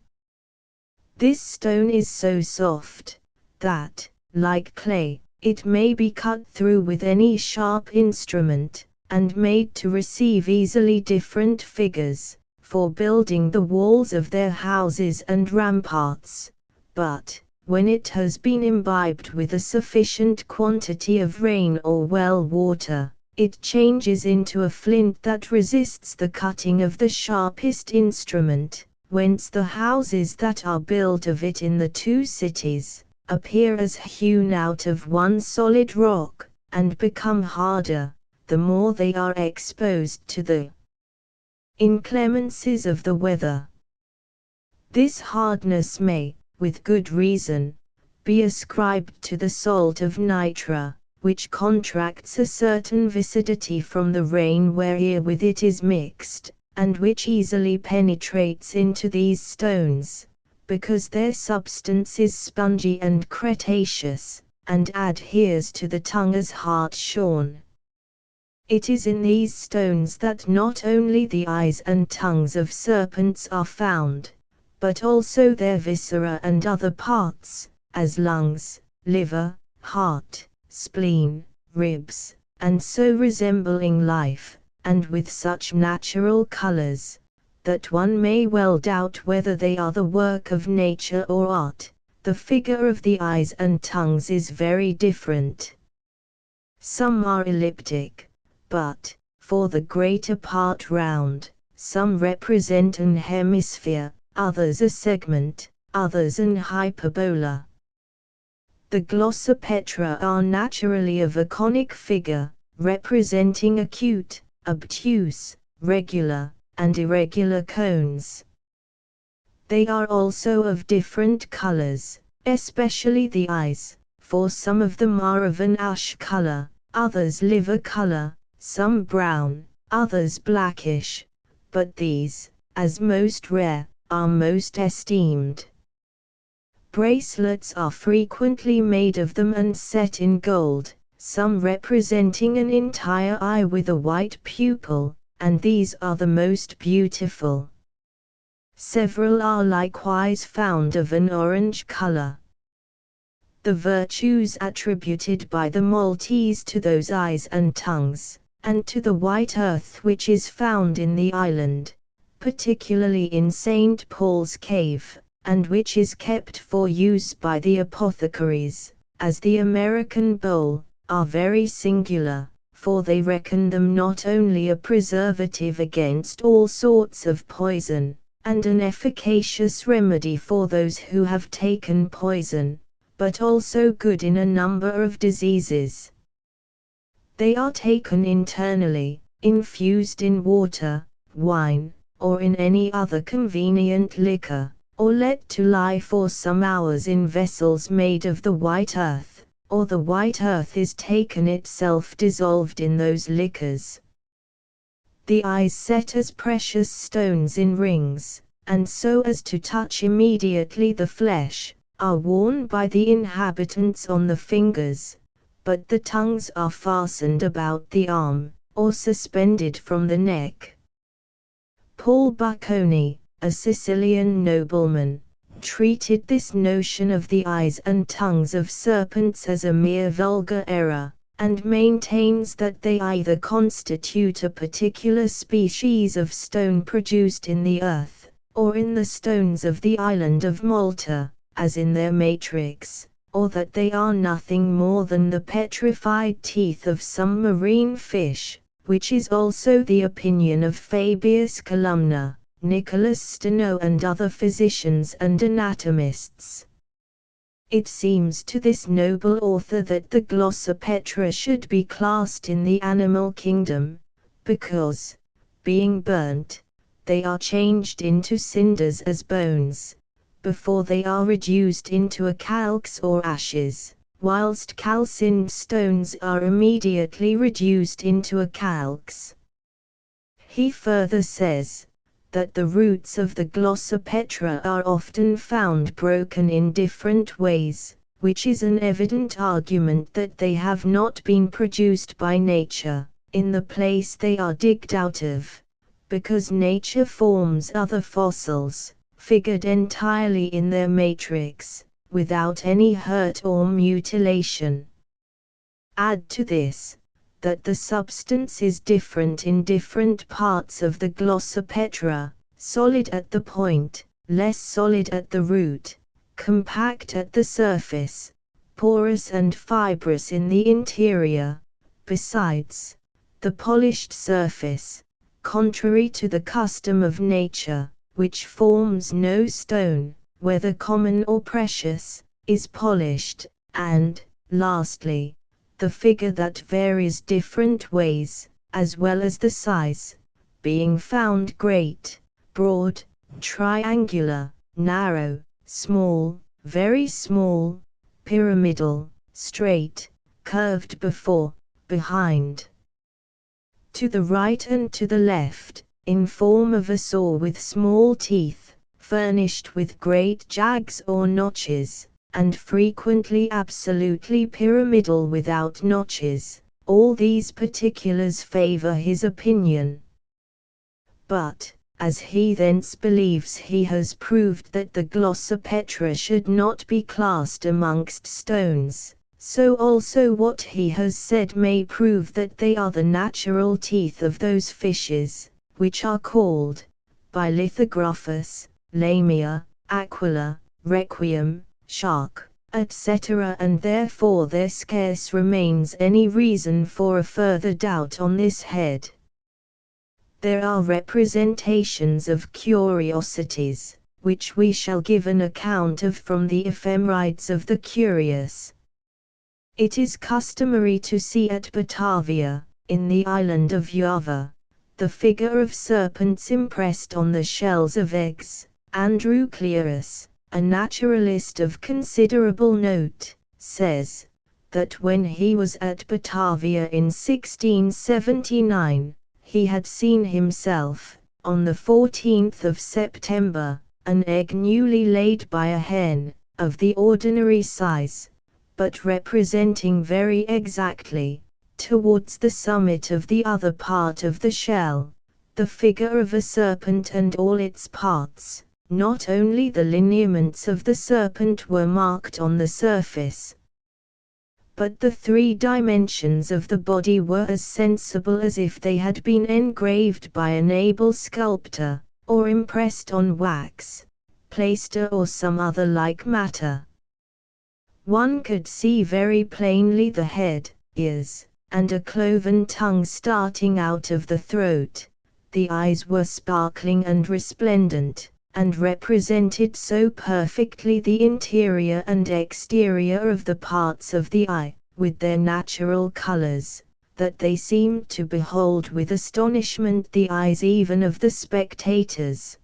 This stone is so soft, that, like clay, it may be cut through with any sharp instrument, and made to receive easily different figures, for building the walls of their houses and ramparts, but, when it has been imbibed with a sufficient quantity of rain or well water, it changes into a flint that resists the cutting of the sharpest instrument, whence the houses that are built of it in the two cities, appear as hewn out of one solid rock, and become harder, the more they are exposed to the inclemencies of the weather. This hardness may, with good reason, be ascribed to the salt of nitre, which contracts a certain viscidity from the rain wherewith it is mixed, and which easily penetrates into these stones, because their substance is spongy and cretaceous, and adheres to the tongue as hartshorn. It is in these stones that not only the eyes and tongues of serpents are found, but also their viscera and other parts, as lungs, liver, heart, spleen, ribs, and so resembling life, and with such natural colors, that one may well doubt whether they are the work of nature or art. The figure of the eyes and tongues is very different. Some are elliptic, but, for the greater part round, some represent an hemisphere, others a segment, others an hyperbola. The glossopetra are naturally of a conic figure, representing acute, obtuse, regular, and irregular cones. They are also of different colors, especially the eyes, for some of them are of an ash color, others liver color, some brown, others blackish, but these, as most rare, are most esteemed. Bracelets are frequently made of them and set in gold, some representing an entire eye with a white pupil, and these are the most beautiful. Several are likewise found of an orange color. The virtues attributed by the Maltese to those eyes and tongues, and to the white earth which is found in the island, particularly in St. Paul's Cave, and which is kept for use by the apothecaries, as the American bowl, are very singular, for they reckon them not only a preservative against all sorts of poison, and an efficacious remedy for those who have taken poison, but also good in a number of diseases. They are taken internally, infused in water, wine, or in any other convenient liquor, or let to lie for some hours in vessels made of the white earth, or the white earth is taken itself dissolved in those liquors. The eyes set as precious stones in rings, and so as to touch immediately the flesh, are worn by the inhabitants on the fingers, but the tongues are fastened about the arm, or suspended from the neck. Paul Bocconi, a Sicilian nobleman, treated this notion of the eyes and tongues of serpents as a mere vulgar error, and maintains that they either constitute a particular species of stone produced in the earth, or in the stones of the island of Malta, as in their matrix, or that they are nothing more than the petrified teeth of some marine fish, which is also the opinion of Fabius Columna, Nicholas Steno and other physicians and anatomists. It seems to this noble author that the Glossopetra should be classed in the animal kingdom, because, being burnt, they are changed into cinders as bones, before they are reduced into a calx or ashes, whilst calcined stones are immediately reduced into a calx. He further says, that the roots of the Glossopetra are often found broken in different ways, which is an evident argument that they have not been produced by nature, in the place they are digged out of, because nature forms other fossils, figured entirely in their matrix, without any hurt or mutilation. Add to this, that the substance is different in different parts of the Glossopetra, solid at the point, less solid at the root, compact at the surface, porous and fibrous in the interior. Besides, the polished surface, contrary to the custom of nature, which forms no stone, whether common or precious, is polished, and, lastly, the figure that varies different ways, as well as the size, being found great, broad, triangular, narrow, small, very small, pyramidal, straight, curved before, behind, to the right and to the left, in form of a saw with small teeth, furnished with great jags or notches, and frequently absolutely pyramidal without notches. All these particulars favor his opinion. But, as he thence believes he has proved that the Glossopetra should not be classed amongst stones, so also what he has said may prove that they are the natural teeth of those fishes, which are called, by Lithographus, Lamia, Aquila, Requiem, shark, etc., and therefore there scarce remains any reason for a further doubt on this head. There are representations of curiosities, which we shall give an account of from the ephemerides of the curious. It is customary to see at Batavia, in the island of Java, the figure of serpents impressed on the shells of eggs. Andrew Clearus, a naturalist of considerable note, says, that when he was at Batavia in 1679, he had seen himself, on the 14th of September, an egg newly laid by a hen, of the ordinary size, but representing very exactly, towards the summit of the other part of the shell, the figure of a serpent and all its parts. Not only the lineaments of the serpent were marked on the surface, but the 3 dimensions of the body were as sensible as if they had been engraved by an able sculptor, or impressed on wax, plaster or some other like matter. One could see very plainly the head, ears, and a cloven tongue starting out of the throat. The eyes were sparkling and resplendent, and represented so perfectly the interior and exterior of the parts of the eye, with their natural colors, that they seemed to behold with astonishment the eyes even of the spectators.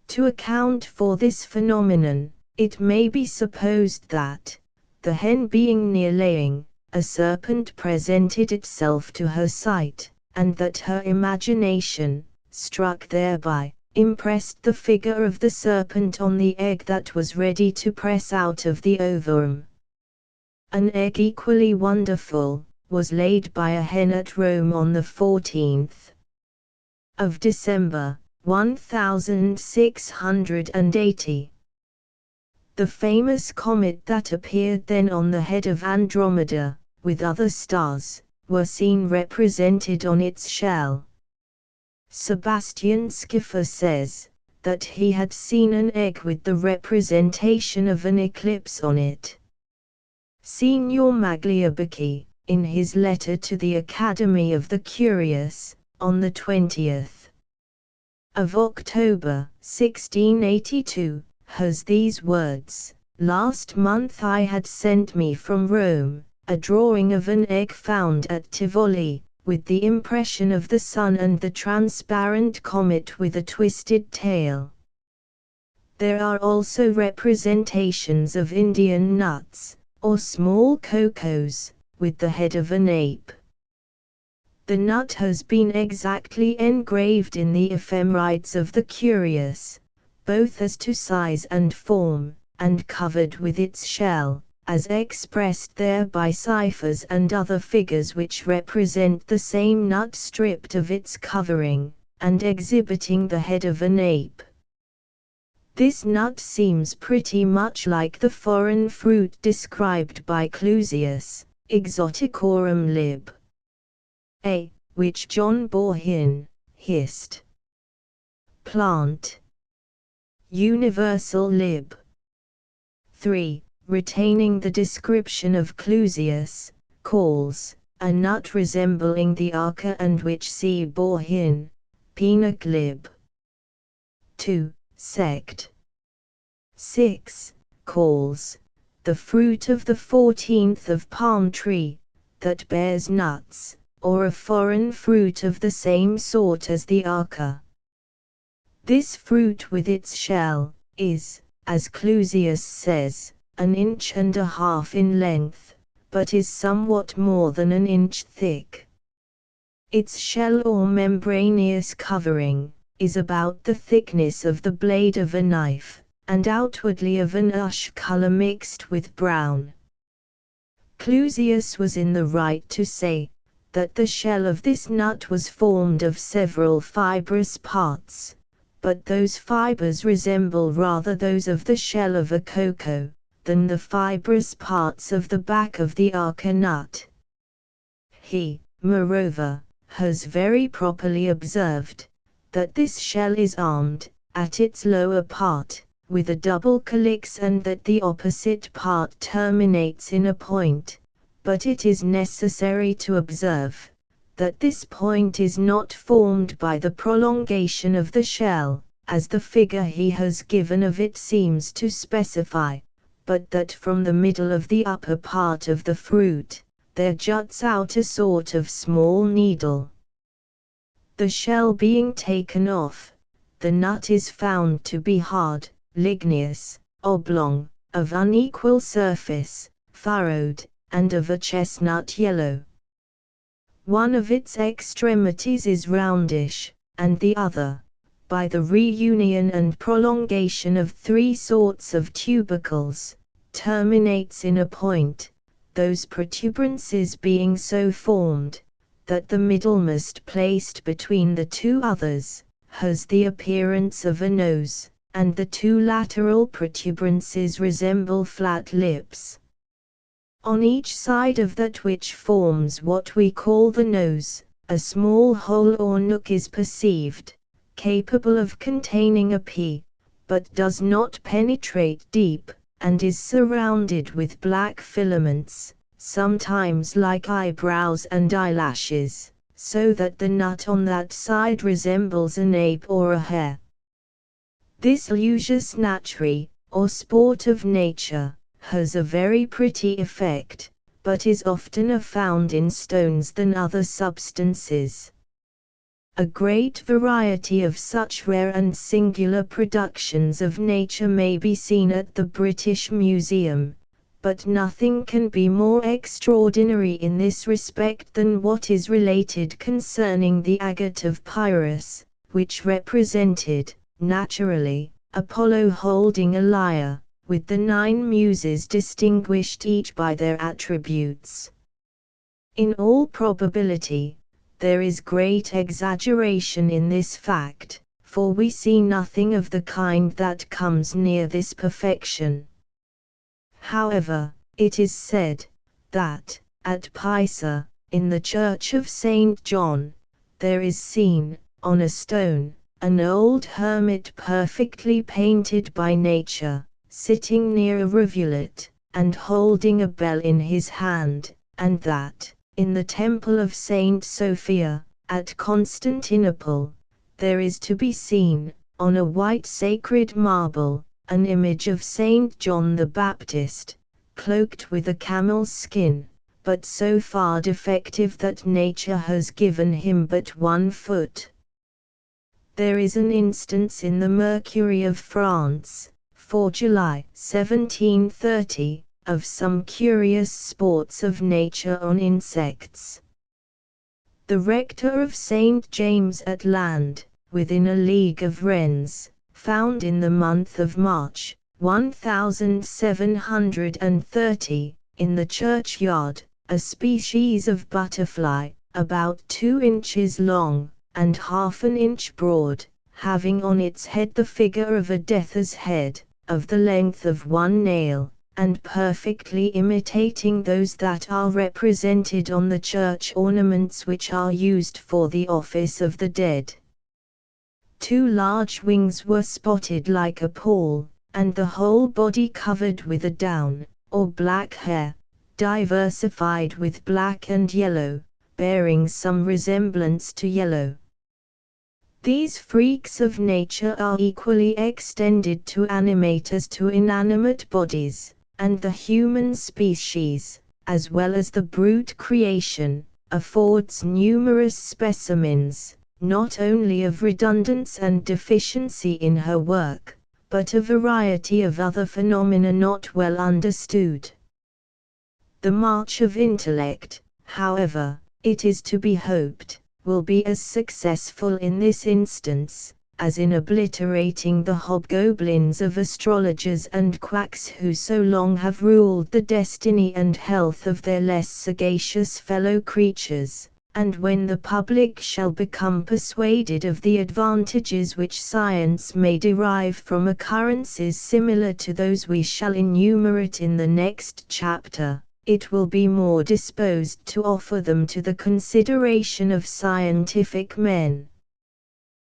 To account for this phenomenon, it may be supposed that, the hen being near laying, a serpent presented itself to her sight, and that her imagination, struck thereby, impressed the figure of the serpent on the egg that was ready to press out of the ovum. An egg equally wonderful, was laid by a hen at Rome on the 14th of December, 1680. The famous comet that appeared then on the head of Andromeda, with other stars, were seen represented on its shell. Sebastian Schiffer says, that he had seen an egg with the representation of an eclipse on it, Signor Magliabacchi, in his letter to the Academy of the Curious, on the 20th of October, 1682, has these words: "Last month I had sent me from Rome a drawing of an egg found at Tivoli, with the impression of the sun and the transparent comet with a twisted tail. There are also representations of Indian nuts, or small cocoas, with the head of an ape. The nut has been exactly engraved in the ephemerides of the curious, both as to size and form, and covered with its shell, as expressed there by ciphers and other figures which represent the same nut stripped of its covering, and exhibiting the head of an ape. This nut seems pretty much like the foreign fruit described by Clusius, Exoticorum lib. A, which John Bourhin, Hist. Plant. Universal lib. 3, retaining the description of Clusius, calls a nut resembling the arca, and which C. Bourhin, Penoc lib. 2, sect. 6, calls the fruit of the 14th of palm tree, that bears nuts, or a foreign fruit of the same sort as the arca. This fruit with its shell, is, as Clusius says, 1.5 inches in length, but is somewhat more than an inch thick. Its shell or membraneous covering, is about the thickness of the blade of a knife, and outwardly of an ash color mixed with brown. Clusius was in the right to say, that the shell of this nut was formed of several fibrous parts, but those fibers resemble rather those of the shell of a cocoa, than the fibrous parts of the back of the arca nut. He, moreover, has very properly observed, that this shell is armed, at its lower part, with a double calyx, and that the opposite part terminates in a point, but it is necessary to observe, that this point is not formed by the prolongation of the shell, as the figure he has given of it seems to specify, but that from the middle of the upper part of the fruit, there juts out a sort of small needle. The shell being taken off, the nut is found to be hard, ligneous, oblong, of unequal surface, furrowed, and of a chestnut yellow. One of its extremities is roundish, and the other, by the reunion and prolongation of 3 sorts of tubercles, terminates in a point, those protuberances being so formed, that the middlemost placed between the 2 others, has the appearance of a nose, and the 2 lateral protuberances resemble flat lips. On each side of that which forms what we call the nose, a small hole or nook is perceived, capable of containing a pea, but does not penetrate deep, and is surrounded with black filaments, sometimes like eyebrows and eyelashes, so that the nut on that side resembles an ape or a hare. This lusus naturae, or sport of nature, has a very pretty effect, but is oftener found in stones than other substances. A great variety of such rare and singular productions of nature may be seen at the British Museum, but nothing can be more extraordinary in this respect than what is related concerning the agate of Pyrrhus, which represented, naturally, Apollo holding a lyre, with the 9 muses distinguished each by their attributes. In all probability, there is great exaggeration in this fact, for we see nothing of the kind that comes near this perfection. However, it is said, that, at Pisa, in the church of St. John, there is seen, on a stone, an old hermit perfectly painted by nature, sitting near a rivulet, and holding a bell in his hand, and that, in the temple of Saint Sophia, at Constantinople, there is to be seen, on a white sacred marble, an image of Saint John the Baptist, cloaked with a camel's skin, but so far defective that nature has given him but 1 foot. There is an instance in the Mercury of France, for July 1730, of some curious sports of nature on insects. The rector of St. James at Land, within a league of wrens, found in the month of March, 1730, in the churchyard, a species of butterfly, about 2 inches long, and half an inch broad, having on its head the figure of a death's head, of the length of 1 nail, and perfectly imitating those that are represented on the church ornaments which are used for the office of the dead. 2 large wings were spotted like a pall, and the whole body covered with a down, or black hair, diversified with black and yellow, bearing some resemblance to yellow. These freaks of nature are equally extended to animate as to inanimate bodies, and the human species, as well as the brute creation, affords numerous specimens, not only of redundance and deficiency in her work, but a variety of other phenomena not well understood. The march of intellect, however, it is to be hoped, will be as successful in this instance, as in obliterating the hobgoblins of astrologers and quacks who so long have ruled the destiny and health of their less sagacious fellow creatures, and when the public shall become persuaded of the advantages which science may derive from occurrences similar to those we shall enumerate in the next chapter, it will be more disposed to offer them to the consideration of scientific men.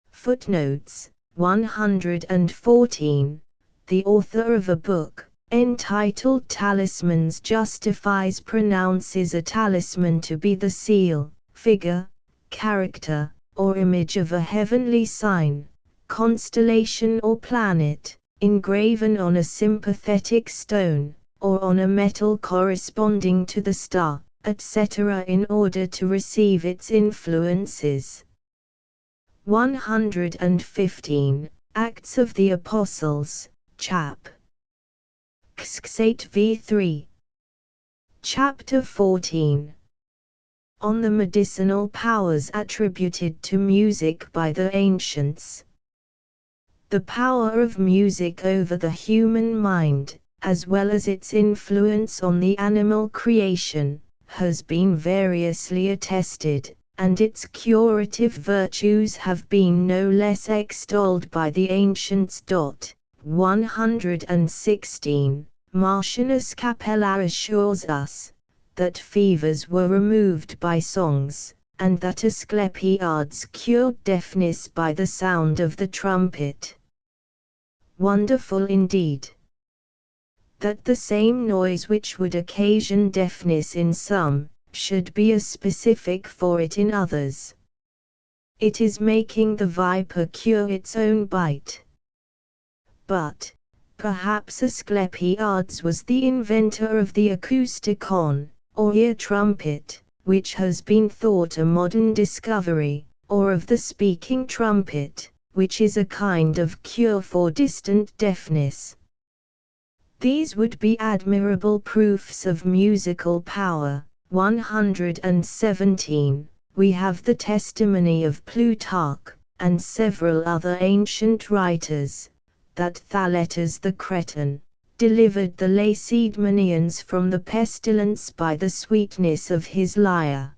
Footnotes 114. The author of a book, entitled Talismans, justifies pronounces a talisman to be the seal, figure, character, or image of a heavenly sign, constellation or planet, engraven on a sympathetic stone, or on a metal corresponding to the star, etc., in order to receive its influences. 115. Acts of the Apostles, chap. 8 v. 3. Chapter 14. On the medicinal powers attributed to music by the ancients. The power of music over the human mind, as well as its influence on the animal creation, has been variously attested, and its curative virtues have been no less extolled by the ancients. 116. Martianus Capella assures us that fevers were removed by songs, and that Asclepiades cured deafness by the sound of the trumpet. Wonderful indeed! That the same noise which would occasion deafness in some, should be a specific for it in others. It is making the viper cure its own bite. But, perhaps Asclepiades was the inventor of the acousticon, or ear trumpet, which has been thought a modern discovery, or of the speaking trumpet, which is a kind of cure for distant deafness. These would be admirable proofs of musical power. 117. We have the testimony of Plutarch, and several other ancient writers, that Thaletas the Cretan delivered the Lacedaemonians from the pestilence by the sweetness of his lyre.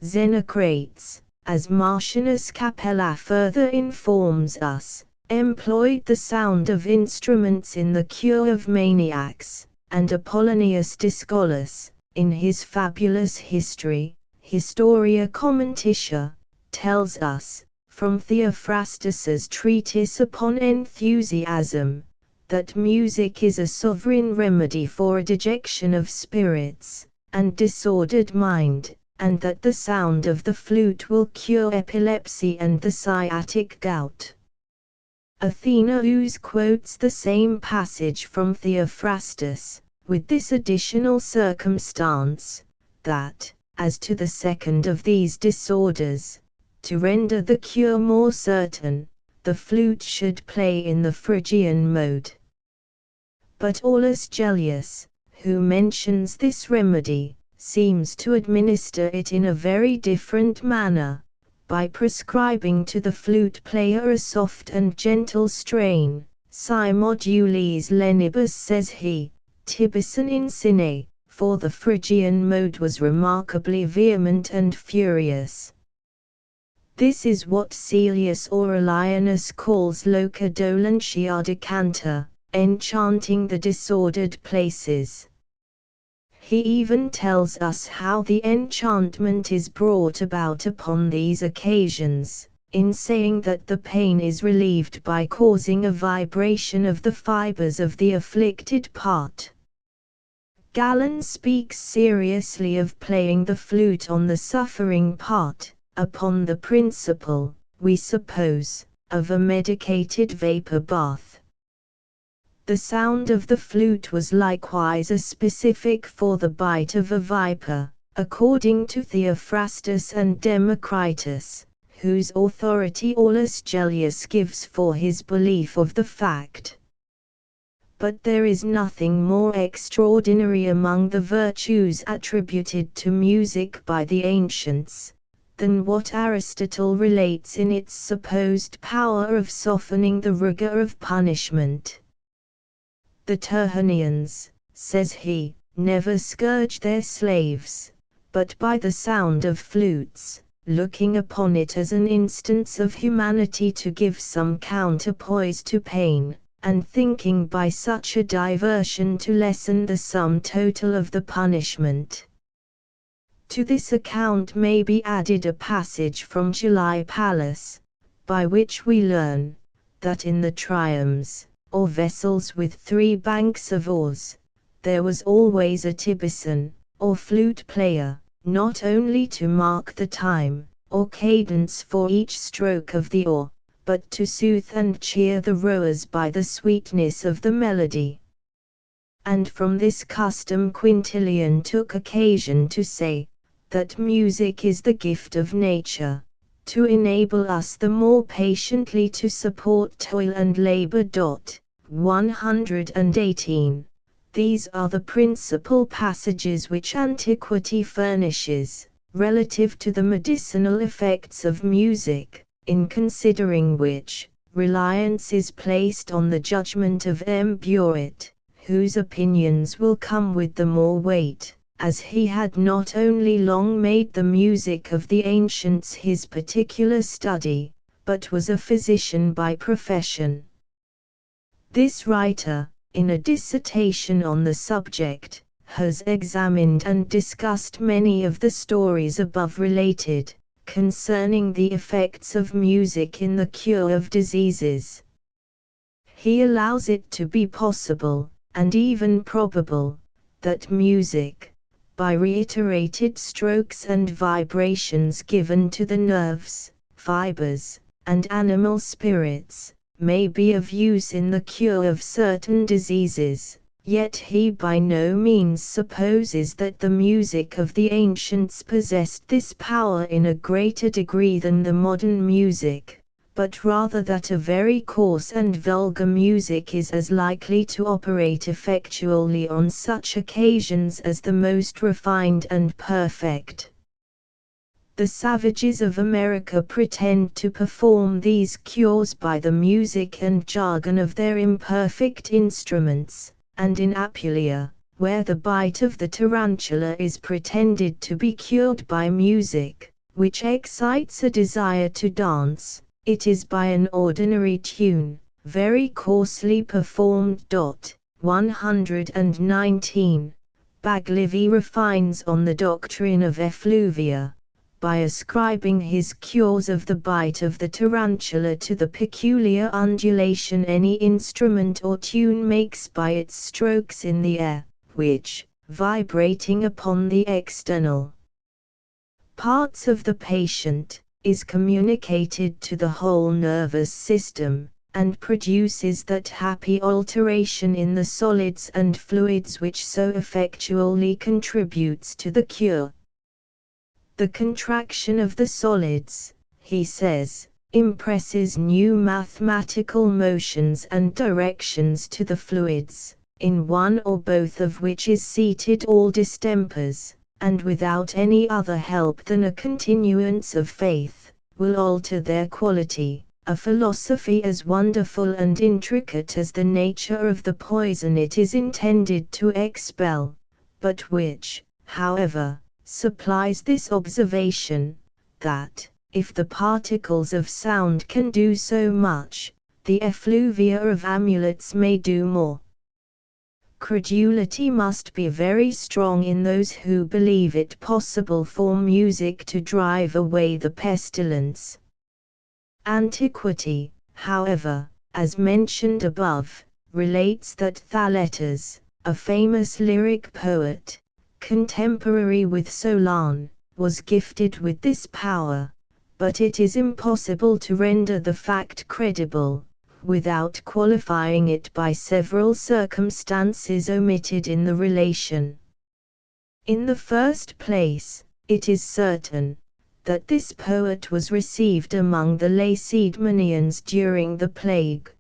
Xenocrates, as Martianus Capella further informs us, employed the sound of instruments in the cure of maniacs, and Apollonius Discolus, in his fabulous history, Historia Commentitia, tells us, from Theophrastus's treatise upon enthusiasm, that music is a sovereign remedy for a dejection of spirits, and disordered mind, and that the sound of the flute will cure epilepsy and the sciatic gout. Athenaeus quotes the same passage from Theophrastus, with this additional circumstance, that, as to the second of these disorders, to render the cure more certain, the flute should play in the Phrygian mode. But Aulus Gellius, who mentions this remedy, seems to administer it in a very different manner, by prescribing to the flute player a soft and gentle strain. Si modulis lenibus, says he, tibicen in sine, for the Phrygian mode was remarkably vehement and furious. This is what Caelius Aurelianus calls loca dolentia decanta, enchanting the disordered places. He even tells us how the enchantment is brought about upon these occasions, in saying that the pain is relieved by causing a vibration of the fibers of the afflicted part. Galen speaks seriously of playing the flute on the suffering part, upon the principle, we suppose, of a medicated vapor bath. The sound of the flute was likewise a specific for the bite of a viper, according to Theophrastus and Democritus, whose authority Aulus Gellius gives for his belief of the fact. But there is nothing more extraordinary among the virtues attributed to music by the ancients, than what Aristotle relates in its supposed power of softening the rigor of punishment. The Tyrrhenians, says he, never scourge their slaves, but by the sound of flutes, looking upon it as an instance of humanity to give some counterpoise to pain, and thinking by such a diversion to lessen the sum total of the punishment. To this account may be added a passage from July Pallas, by which we learn, that in the triumphs, or vessels with 3 banks of oars, there was always a tibicen, or flute player, not only to mark the time, or cadence for each stroke of the oar, but to soothe and cheer the rowers by the sweetness of the melody. And from this custom Quintilian took occasion to say, that music is the gift of nature, to enable us the more patiently to support toil and labor. 118. These are the principal passages which antiquity furnishes, relative to the medicinal effects of music, in considering which, reliance is placed on the judgment of M. Burritt, whose opinions will come with the more weight, as he had not only long made the music of the ancients his particular study, but was a physician by profession. This writer, in a dissertation on the subject, has examined and discussed many of the stories above related, concerning the effects of music in the cure of diseases. He allows it to be possible, and even probable, that music, by reiterated strokes and vibrations given to the nerves, fibers, and animal spirits, may be of use in the cure of certain diseases, yet he by no means supposes that the music of the ancients possessed this power in a greater degree than the modern music, but rather that a very coarse and vulgar music is as likely to operate effectually on such occasions as the most refined and perfect. The savages of America pretend to perform these cures by the music and jargon of their imperfect instruments, and in Apulia, where the bite of the tarantula is pretended to be cured by music, which excites a desire to dance, it is by an ordinary tune, very coarsely performed. 119. Baglivi refines on the doctrine of effluvia, by ascribing his cures of the bite of the tarantula to the peculiar undulation any instrument or tune makes by its strokes in the air, which, vibrating upon the external parts of the patient, is communicated to the whole nervous system, and produces that happy alteration in the solids and fluids which so effectually contributes to the cure. The contraction of the solids, he says, impresses new mathematical motions and directions to the fluids, in one or both of which is seated all distempers, and without any other help than a continuance of faith, will alter their quality. A philosophy as wonderful and intricate as the nature of the poison it is intended to expel, but which, however, supplies this observation, that, if the particles of sound can do so much, the effluvia of amulets may do more. Credulity must be very strong in those who believe it possible for music to drive away the pestilence. Antiquity, however, as mentioned above, relates that Thaumaturgia, a famous lyric poet, contemporary with Solon, was gifted with this power, but it is impossible to render the fact credible, without qualifying it by several circumstances omitted in the relation. In the first place, it is certain that this poet was received among the Lacedaemonians during the plague,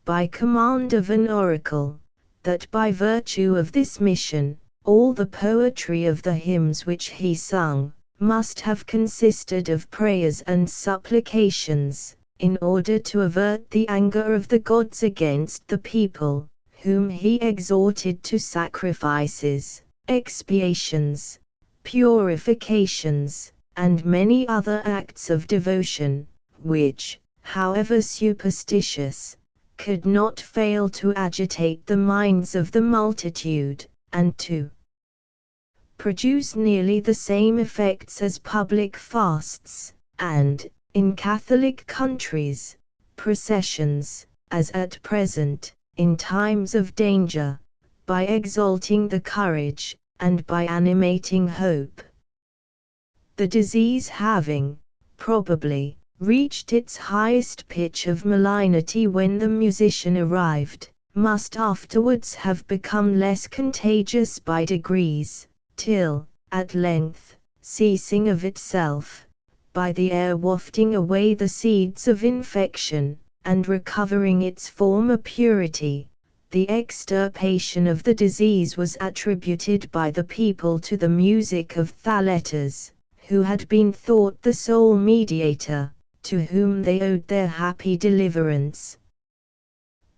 by command of an oracle, that by virtue of this mission, all the poetry of the hymns which he sung, must have consisted of prayers and supplications, in order to avert the anger of the gods against the people, whom he exhorted to sacrifices, expiations, purifications, and many other acts of devotion, which, however superstitious, could not fail to agitate the minds of the multitude, and to produce nearly the same effects as public fasts, and, in Catholic countries, processions, as at present, in times of danger, by exalting the courage, and by animating hope. The disease having, probably, reached its highest pitch of malignity when the musician arrived, must afterwards have become less contagious by degrees, till, at length, ceasing of itself, by the air wafting away the seeds of infection, and recovering its former purity, the extirpation of the disease was attributed by the people to the music of Thaumaturgia, who had been thought the sole mediator, to whom they owed their happy deliverance.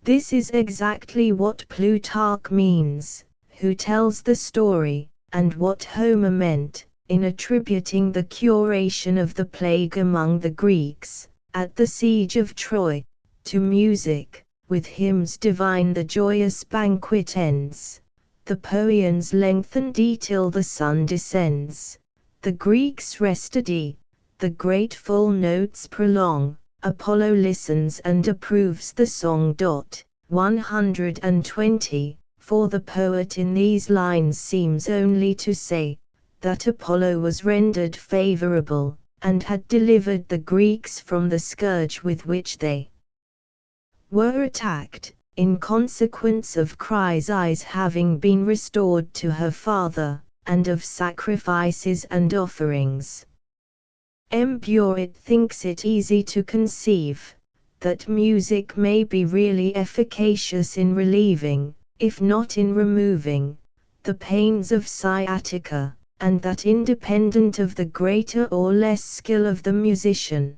This is exactly what Plutarch means, who tells the story, and what Homer meant, in attributing the curation of the plague among the Greeks, at the siege of Troy, to music. With hymns divine the joyous banquet ends, the Poeans lengthen till the sun descends. The Greeks restedy, the grateful notes prolong, Apollo listens and approves the song. 120, for the poet in these lines seems only to say, that Apollo was rendered favorable, and had delivered the Greeks from the scourge with which they were attacked, in consequence of Chryseis having been restored to her father, and of sacrifices and offerings. M. Burritt thinks it easy to conceive, that music may be really efficacious in relieving, if not in removing, the pains of sciatica, and that independent of the greater or less skill of the musician.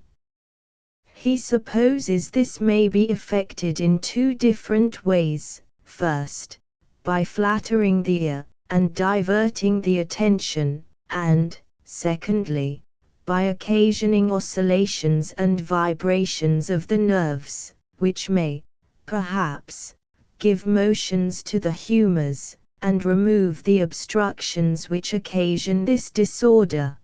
He supposes this may be effected in two different ways: first, by flattering the ear, and diverting the attention, and, secondly, by occasioning oscillations and vibrations of the nerves, which may, perhaps, give motions to the humours, and remove the obstructions which occasion this disorder.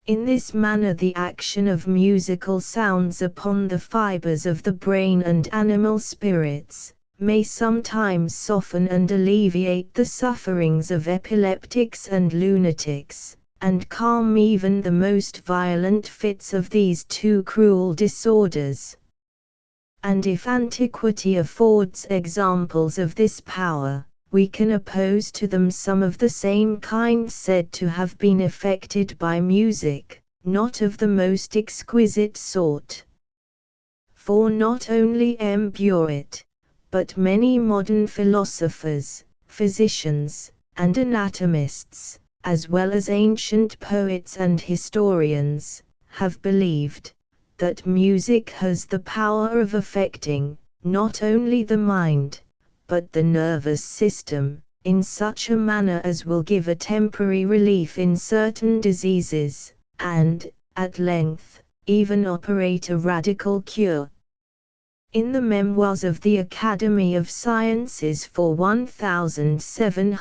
In this manner the action of musical sounds upon the fibers of the brain and animal spirits may sometimes soften and alleviate the sufferings of epileptics and lunatics, and calm even the most violent fits of these two cruel disorders. And if antiquity affords examples of this power, we can oppose to them some of the same kind said to have been effected by music, not of the most exquisite sort. For not only M. Burritt, but many modern philosophers, physicians, and anatomists, as well as ancient poets and historians, have believed that music has the power of affecting, not only the mind, but the nervous system, in such a manner as will give a temporary relief in certain diseases, and, at length, even operate a radical cure. In the Memoirs of the Academy of Sciences for 1707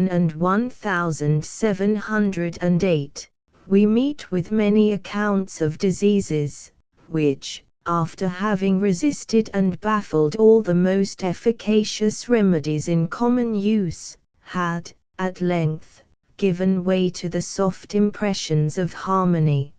and 1708, we meet with many accounts of diseases, which, after having resisted and baffled all the most efficacious remedies in common use, had, at length, given way to the soft impressions of harmony.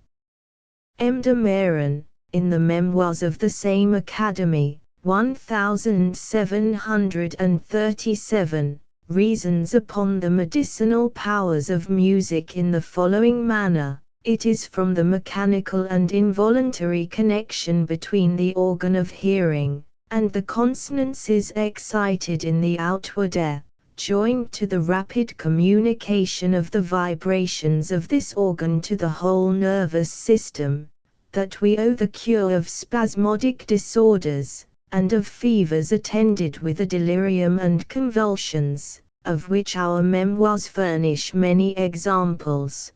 M. de Mairan, in the Memoirs of the same Academy, 1737, reasons upon the medicinal powers of music in the following manner: it is from the mechanical and involuntary connection between the organ of hearing, and the consonances excited in the outward air, joined to the rapid communication of the vibrations of this organ to the whole nervous system, that we owe the cure of spasmodic disorders, and of fevers attended with a delirium and convulsions, of which our memoirs furnish many examples.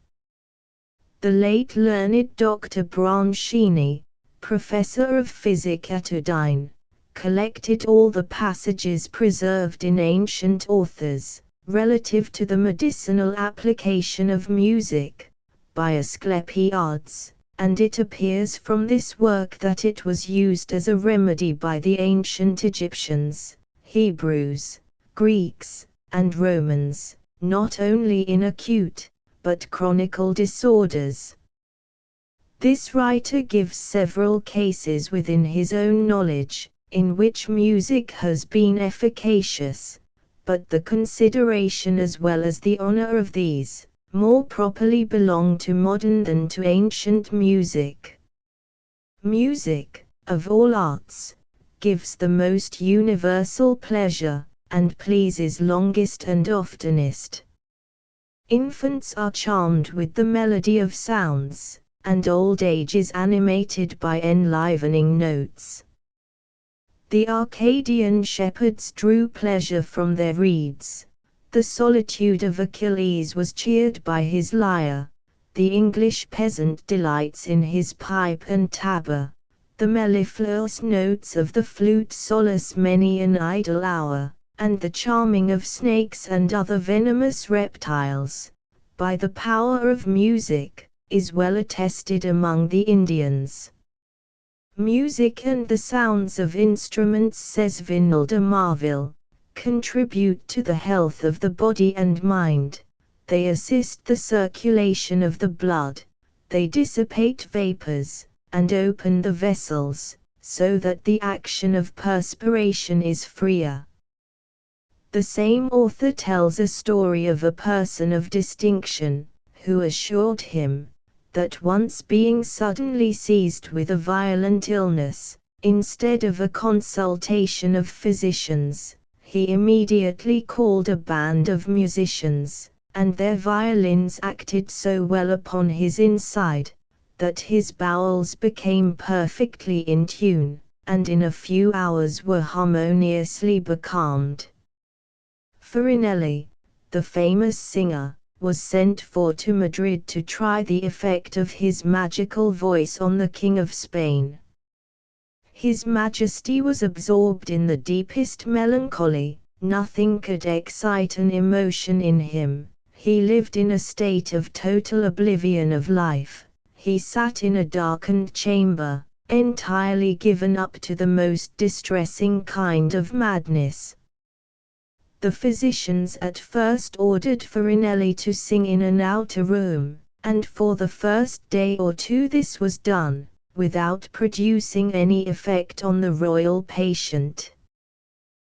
The late learned Dr. Branchini, professor of physic at Udine, collected all the passages preserved in ancient authors, relative to the medicinal application of music, by Asclepiades, and it appears from this work that it was used as a remedy by the ancient Egyptians, Hebrews, Greeks, and Romans, not only in acute, but chronical disorders. This writer gives several cases within his own knowledge, in which music has been efficacious, but the consideration as well as the honor of these, more properly belong to modern than to ancient music. Music, of all arts, gives the most universal pleasure, and pleases longest and oftenest. Infants are charmed with the melody of sounds, and old age is animated by enlivening notes. The Arcadian shepherds drew pleasure from their reeds. The solitude of Achilles was cheered by his lyre. The English peasant delights in his pipe and tabor. The mellifluous notes of the flute solace many an idle hour, and the charming of snakes and other venomous reptiles, by the power of music, is well attested among the Indians. Music and the sounds of instruments, says Vinel de Marville, contribute to the health of the body and mind. They assist the circulation of the blood, they dissipate vapors, and open the vessels, so that the action of perspiration is freer. The same author tells a story of a person of distinction, who assured him, that once being suddenly seized with a violent illness, instead of a consultation of physicians, he immediately called a band of musicians, and their violins acted so well upon his inside, that his bowels became perfectly in tune, and in a few hours were harmoniously becalmed. Farinelli, the famous singer, was sent for to Madrid to try the effect of his magical voice on the King of Spain. His Majesty was absorbed in the deepest melancholy, nothing could excite an emotion in him, He lived in a state of total oblivion of life. He sat in a darkened chamber, entirely given up to the most distressing kind of madness. The physicians at first ordered Farinelli to sing in an outer room, and for the first day or two this was done, without producing any effect on the royal patient.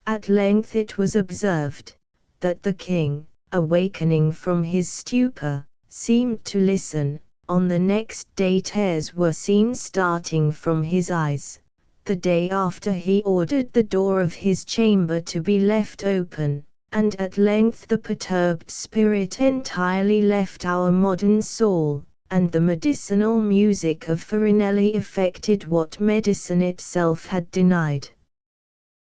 At length it was observed that the king, awakening from his stupor, seemed to listen. On the next day tears were seen starting from his eyes. The day after he ordered the door of his chamber to be left open, and at length the perturbed spirit entirely left our modern Saul, and the medicinal music of Farinelli effected what medicine itself had denied.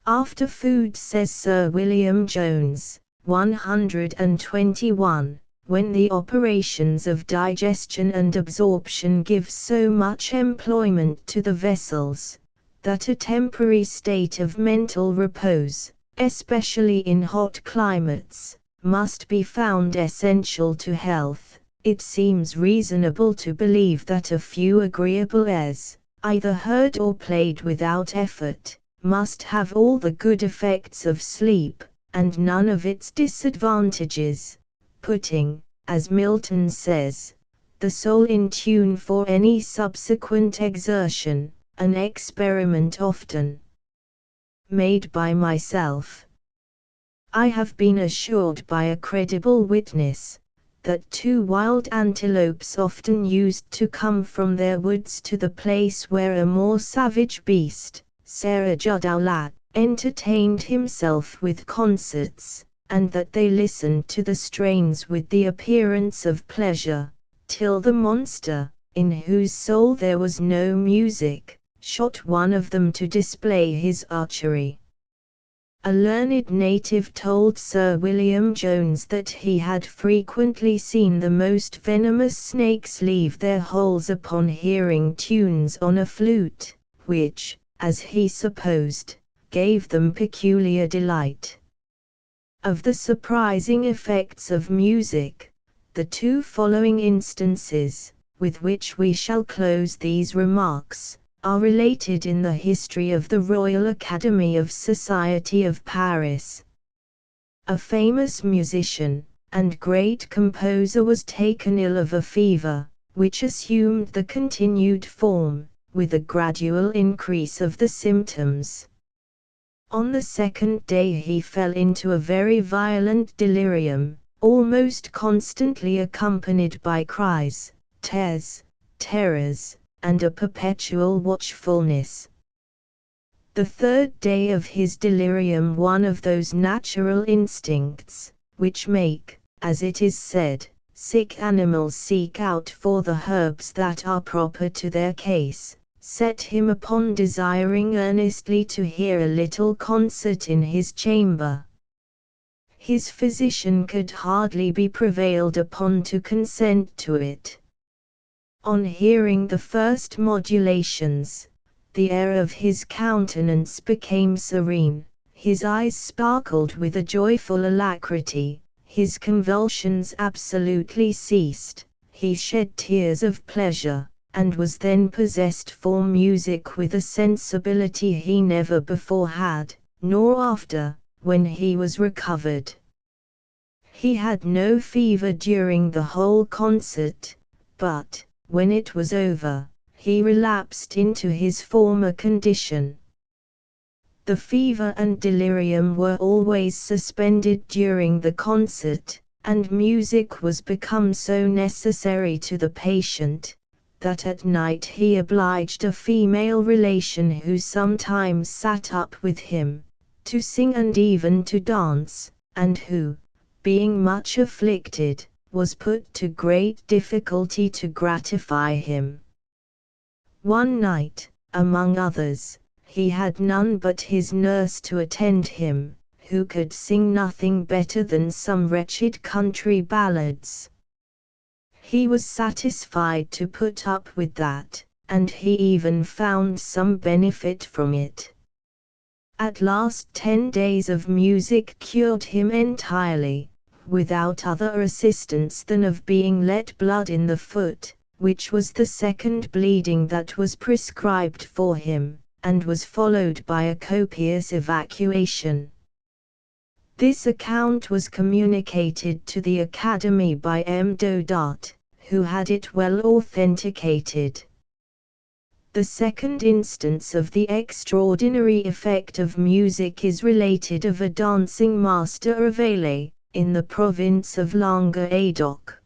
After food, says Sir William Jones, 121, when the operations of digestion and absorption give so much employment to the vessels, that a temporary state of mental repose, especially in hot climates, must be found essential to health, it seems reasonable to believe that a few agreeable airs, either heard or played without effort, must have all the good effects of sleep, and none of its disadvantages, putting, as Milton says, the soul in tune for any subsequent exertion, an experiment often made by myself. I have been assured by a credible witness, that 2 wild antelopes often used to come from their woods to the place where a more savage beast, Sarah Judaulat, entertained himself with concerts, and that they listened to the strains with the appearance of pleasure, till the monster, in whose soul there was no music, shot one of them to display his archery. A learned native told Sir William Jones that he had frequently seen the most venomous snakes leave their holes upon hearing tunes on a flute, which, as he supposed, gave them peculiar delight. Of the surprising effects of music, the 2 following instances, with which we shall close these remarks, are related in the history of the Royal Academy of Society of Paris. A famous musician and great composer was taken ill of a fever, which assumed the continued form, with a gradual increase of the symptoms. On the 2nd day he fell into a very violent delirium, almost constantly accompanied by cries, tears, terrors, and a perpetual watchfulness. The 3rd day of his delirium, one of those natural instincts, which make, as it is said, sick animals seek out for the herbs that are proper to their case, set him upon desiring earnestly to hear a little concert in his chamber. His physician could hardly be prevailed upon to consent to it. On hearing the first modulations, the air of his countenance became serene, his eyes sparkled with a joyful alacrity, his convulsions absolutely ceased, he shed tears of pleasure, and was then possessed for music with a sensibility he never before had, nor after, when he was recovered. He had no fever during the whole concert, but, when it was over, he relapsed into his former condition. The fever and delirium were always suspended during the concert, and music was become so necessary to the patient, that at night he obliged a female relation who sometimes sat up with him, to sing and even to dance, and who, being much afflicted, was put to great difficulty to gratify him. One night, among others, he had none but his nurse to attend him, who could sing nothing better than some wretched country ballads. He was satisfied to put up with that, and he even found some benefit from it. At last 10 days of music cured him entirely, without other assistance than of being let blood in the foot, which was the second bleeding that was prescribed for him, and was followed by a copious evacuation. This account was communicated to the Academy by M. Dodart, who had it well authenticated. The second instance of the extraordinary effect of music is related of a dancing master of Ailey, in the province of Languedoc.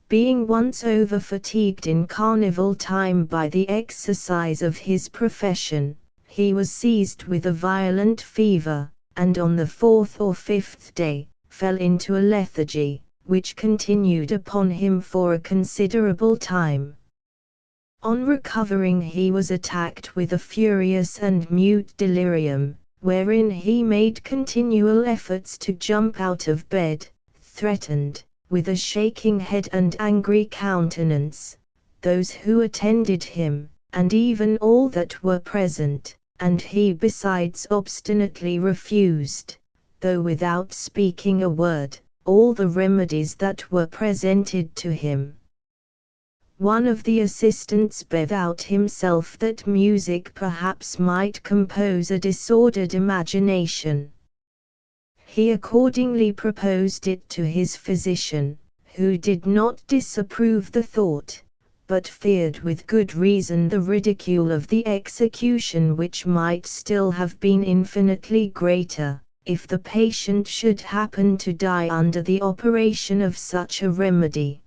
Being once over-fatigued in carnival time by the exercise of his profession, he was seized with a violent fever, and on the 4th or 5th day, fell into a lethargy, which continued upon him for a considerable time. On recovering he was attacked with a furious and mute delirium, wherein he made continual efforts to jump out of bed, threatened, with a shaking head and angry countenance, those who attended him, and even all that were present, and he besides obstinately refused, though without speaking a word, all the remedies that were presented to him. One of the assistants bethought himself that music perhaps might compose a disordered imagination. He accordingly proposed it to his physician, who did not disapprove the thought, but feared with good reason the ridicule of the execution, which might still have been infinitely greater, if the patient should happen to die under the operation of such a remedy.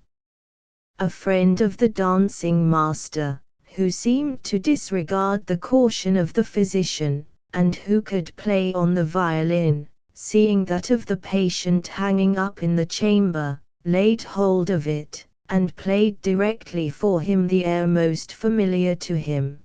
A friend of the dancing master, who seemed to disregard the caution of the physician, and who could play on the violin, seeing that of the patient hanging up in the chamber, laid hold of it, and played directly for him the air most familiar to him.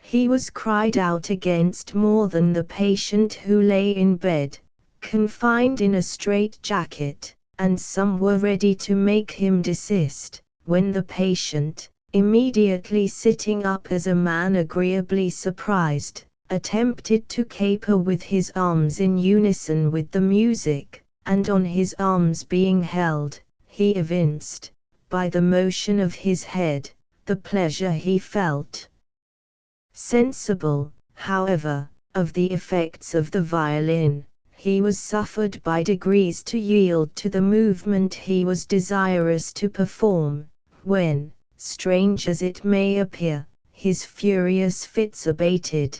He was cried out against more than the patient who lay in bed, confined in a strait-jacket, and some were ready to make him desist, when the patient, immediately sitting up as a man agreeably surprised, attempted to caper with his arms in unison with the music, and on his arms being held, he evinced, by the motion of his head, the pleasure he felt. Sensible, however, of the effects of the violin, he was suffered by degrees to yield to the movement he was desirous to perform, when, strange as it may appear, his furious fits abated.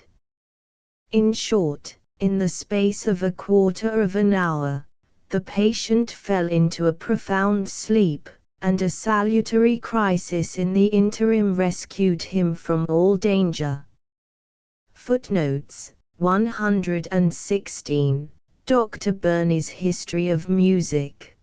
In short, in the space of a quarter of an hour, the patient fell into a profound sleep, and a salutary crisis in the interim rescued him from all danger. Footnotes 116. Dr. Burney's History of Music.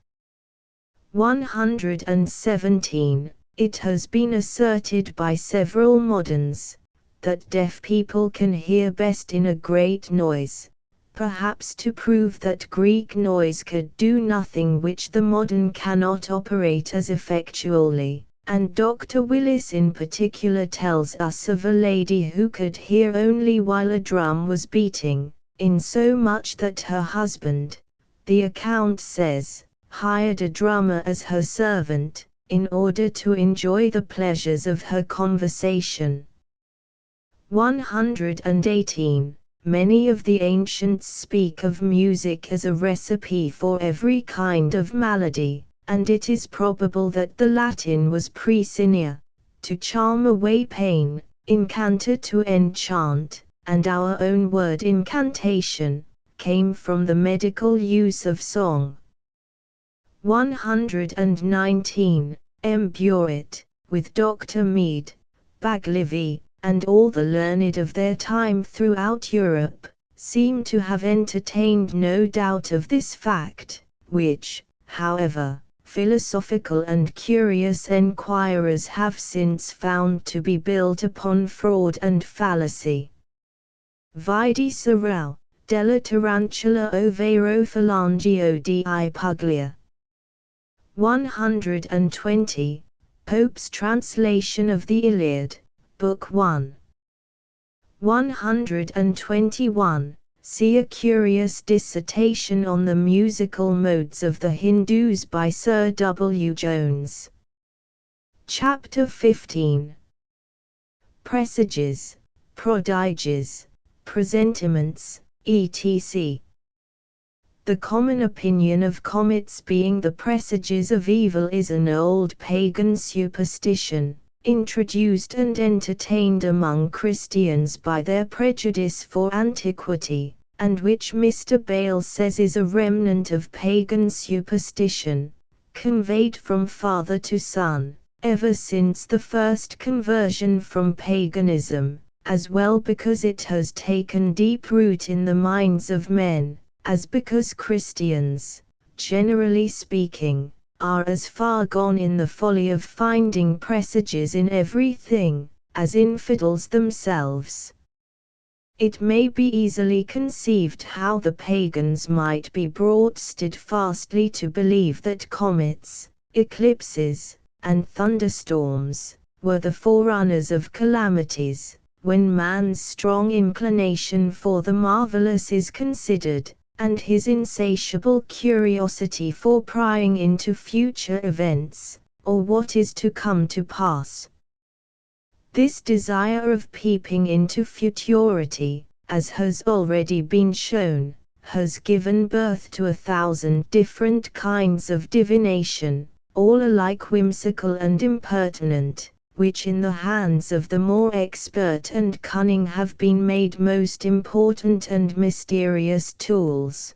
117. It has been asserted by several moderns that deaf people can hear best in a great noise, perhaps to prove that Greek noise could do nothing which the modern cannot operate as effectually, and Dr. Willis in particular tells us of a lady who could hear only while a drum was beating, insomuch that her husband, the account says, hired a drummer as her servant, in order to enjoy the pleasures of her conversation. 118. Many of the ancients speak of music as a recipe for every kind of malady, and it is probable that the Latin was praesinia, to charm away pain, incanta to enchant, and our own word incantation, came from the medical use of song. 119. M. Burritt, with Dr. Mead, Baglivi, and all the learned of their time throughout Europe, seem to have entertained no doubt of this fact, which, however, philosophical and curious enquirers have since found to be built upon fraud and fallacy. Vidi Sorel, della tarantula ovvero phalangio di puglia. 120. Pope's translation of the Iliad, Book 1. 121. See a curious dissertation on the musical modes of the Hindus by Sir W. Jones. Chapter 15. Presages, prodigies, presentiments, etc. The common opinion of comets being the presages of evil is an old pagan superstition, introduced and entertained among Christians by their prejudice for antiquity, and which Mr. Bale says is a remnant of pagan superstition, conveyed from father to son, ever since the first conversion from paganism, as well because it has taken deep root in the minds of men, as because Christians, generally speaking, are as far gone in the folly of finding presages in everything, as infidels themselves. It may be easily conceived how the pagans might be brought steadfastly to believe that comets, eclipses, and thunderstorms were the forerunners of calamities, when man's strong inclination for the marvellous is considered, and his insatiable curiosity for prying into future events, or what is to come to pass. This desire of peeping into futurity, as has already been shown, has given birth to 1,000 different kinds of divination, all alike whimsical and impertinent, which in the hands of the more expert and cunning have been made most important and mysterious tools.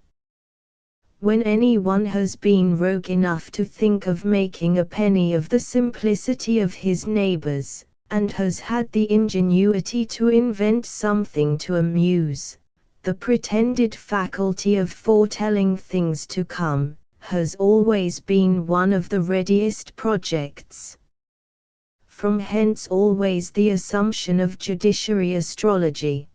When anyone has been rogue enough to think of making a penny of the simplicity of his neighbors, and has had the ingenuity to invent something to amuse, the pretended faculty of foretelling things to come, has always been one of the readiest projects. From hence always the assumption of judiciary astrology.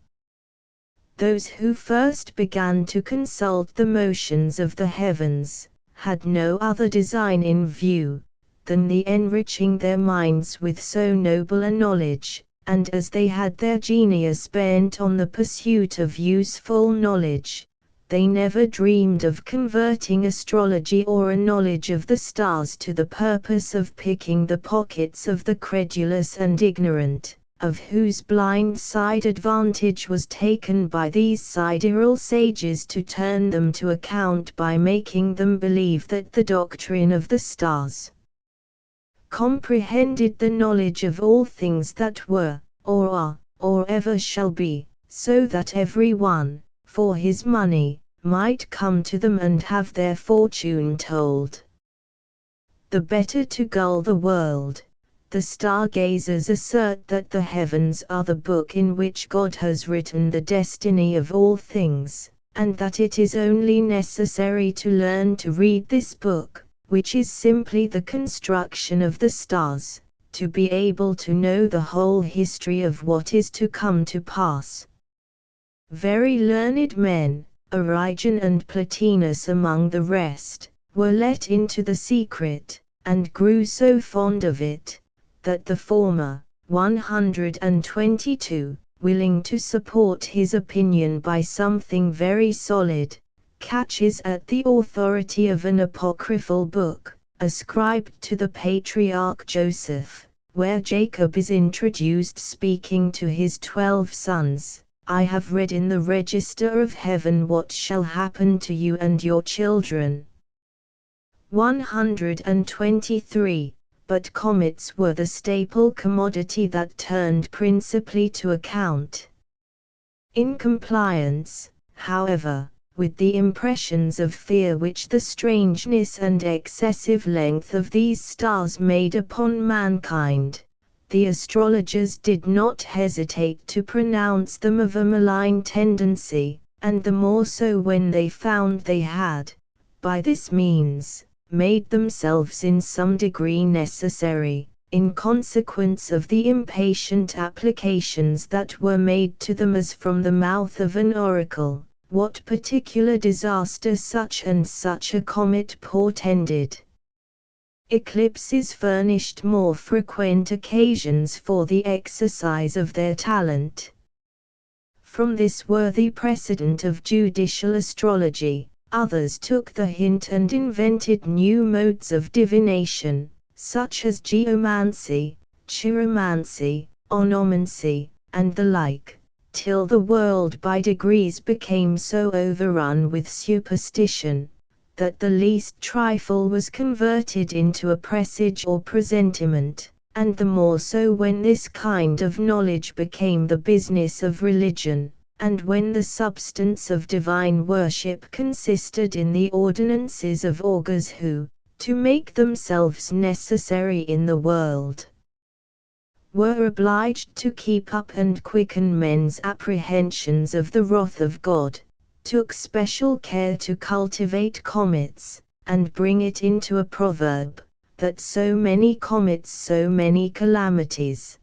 Those who first began to consult the motions of the heavens, had no other design in view, than the enriching their minds with so noble a knowledge, and as they had their genius bent on the pursuit of useful knowledge, they never dreamed of converting astrology or a knowledge of the stars to the purpose of picking the pockets of the credulous and ignorant, of whose blind side advantage was taken by these sidereal sages to turn them to account by making them believe that the doctrine of the stars comprehended the knowledge of all things that were, or are, or ever shall be, so that every one, for his money, might come to them and have their fortune told. The better to gull the world, the stargazers assert that the heavens are the book in which God has written the destiny of all things, and that it is only necessary to learn to read this book, which is simply the construction of the stars, to be able to know the whole history of what is to come to pass. Very learned men, Origen and Plotinus among the rest, were let into the secret, and grew so fond of it, that the former, 122, willing to support his opinion by something very solid, catches at the authority of an apocryphal book, ascribed to the patriarch Joseph, where Jacob is introduced speaking to his 12 sons, "I have read in the register of heaven what shall happen to you and your children." 123. But comets were the staple commodity that turned principally to account. In compliance, however, with the impressions of fear which the strangeness and excessive length of these stars made upon mankind, the astrologers did not hesitate to pronounce them of a malign tendency, and the more so when they found they had, by this means, made themselves in some degree necessary, in consequence of the impatient applications that were made to them as from the mouth of an oracle, what particular disaster such and such a comet portended. Eclipses furnished more frequent occasions for the exercise of their talent. From this worthy precedent of judicial astrology, others took the hint and invented new modes of divination, such as geomancy, chiromancy, onomancy, and the like, till the world by degrees became so overrun with superstition, that the least trifle was converted into a presage or presentiment, and the more so when this kind of knowledge became the business of religion, and when the substance of divine worship consisted in the ordinances of augurs who, to make themselves necessary in the world, were obliged to keep up and quicken men's apprehensions of the wrath of God, took special care to cultivate comets, and bring it into a proverb, that so many comets so many calamities.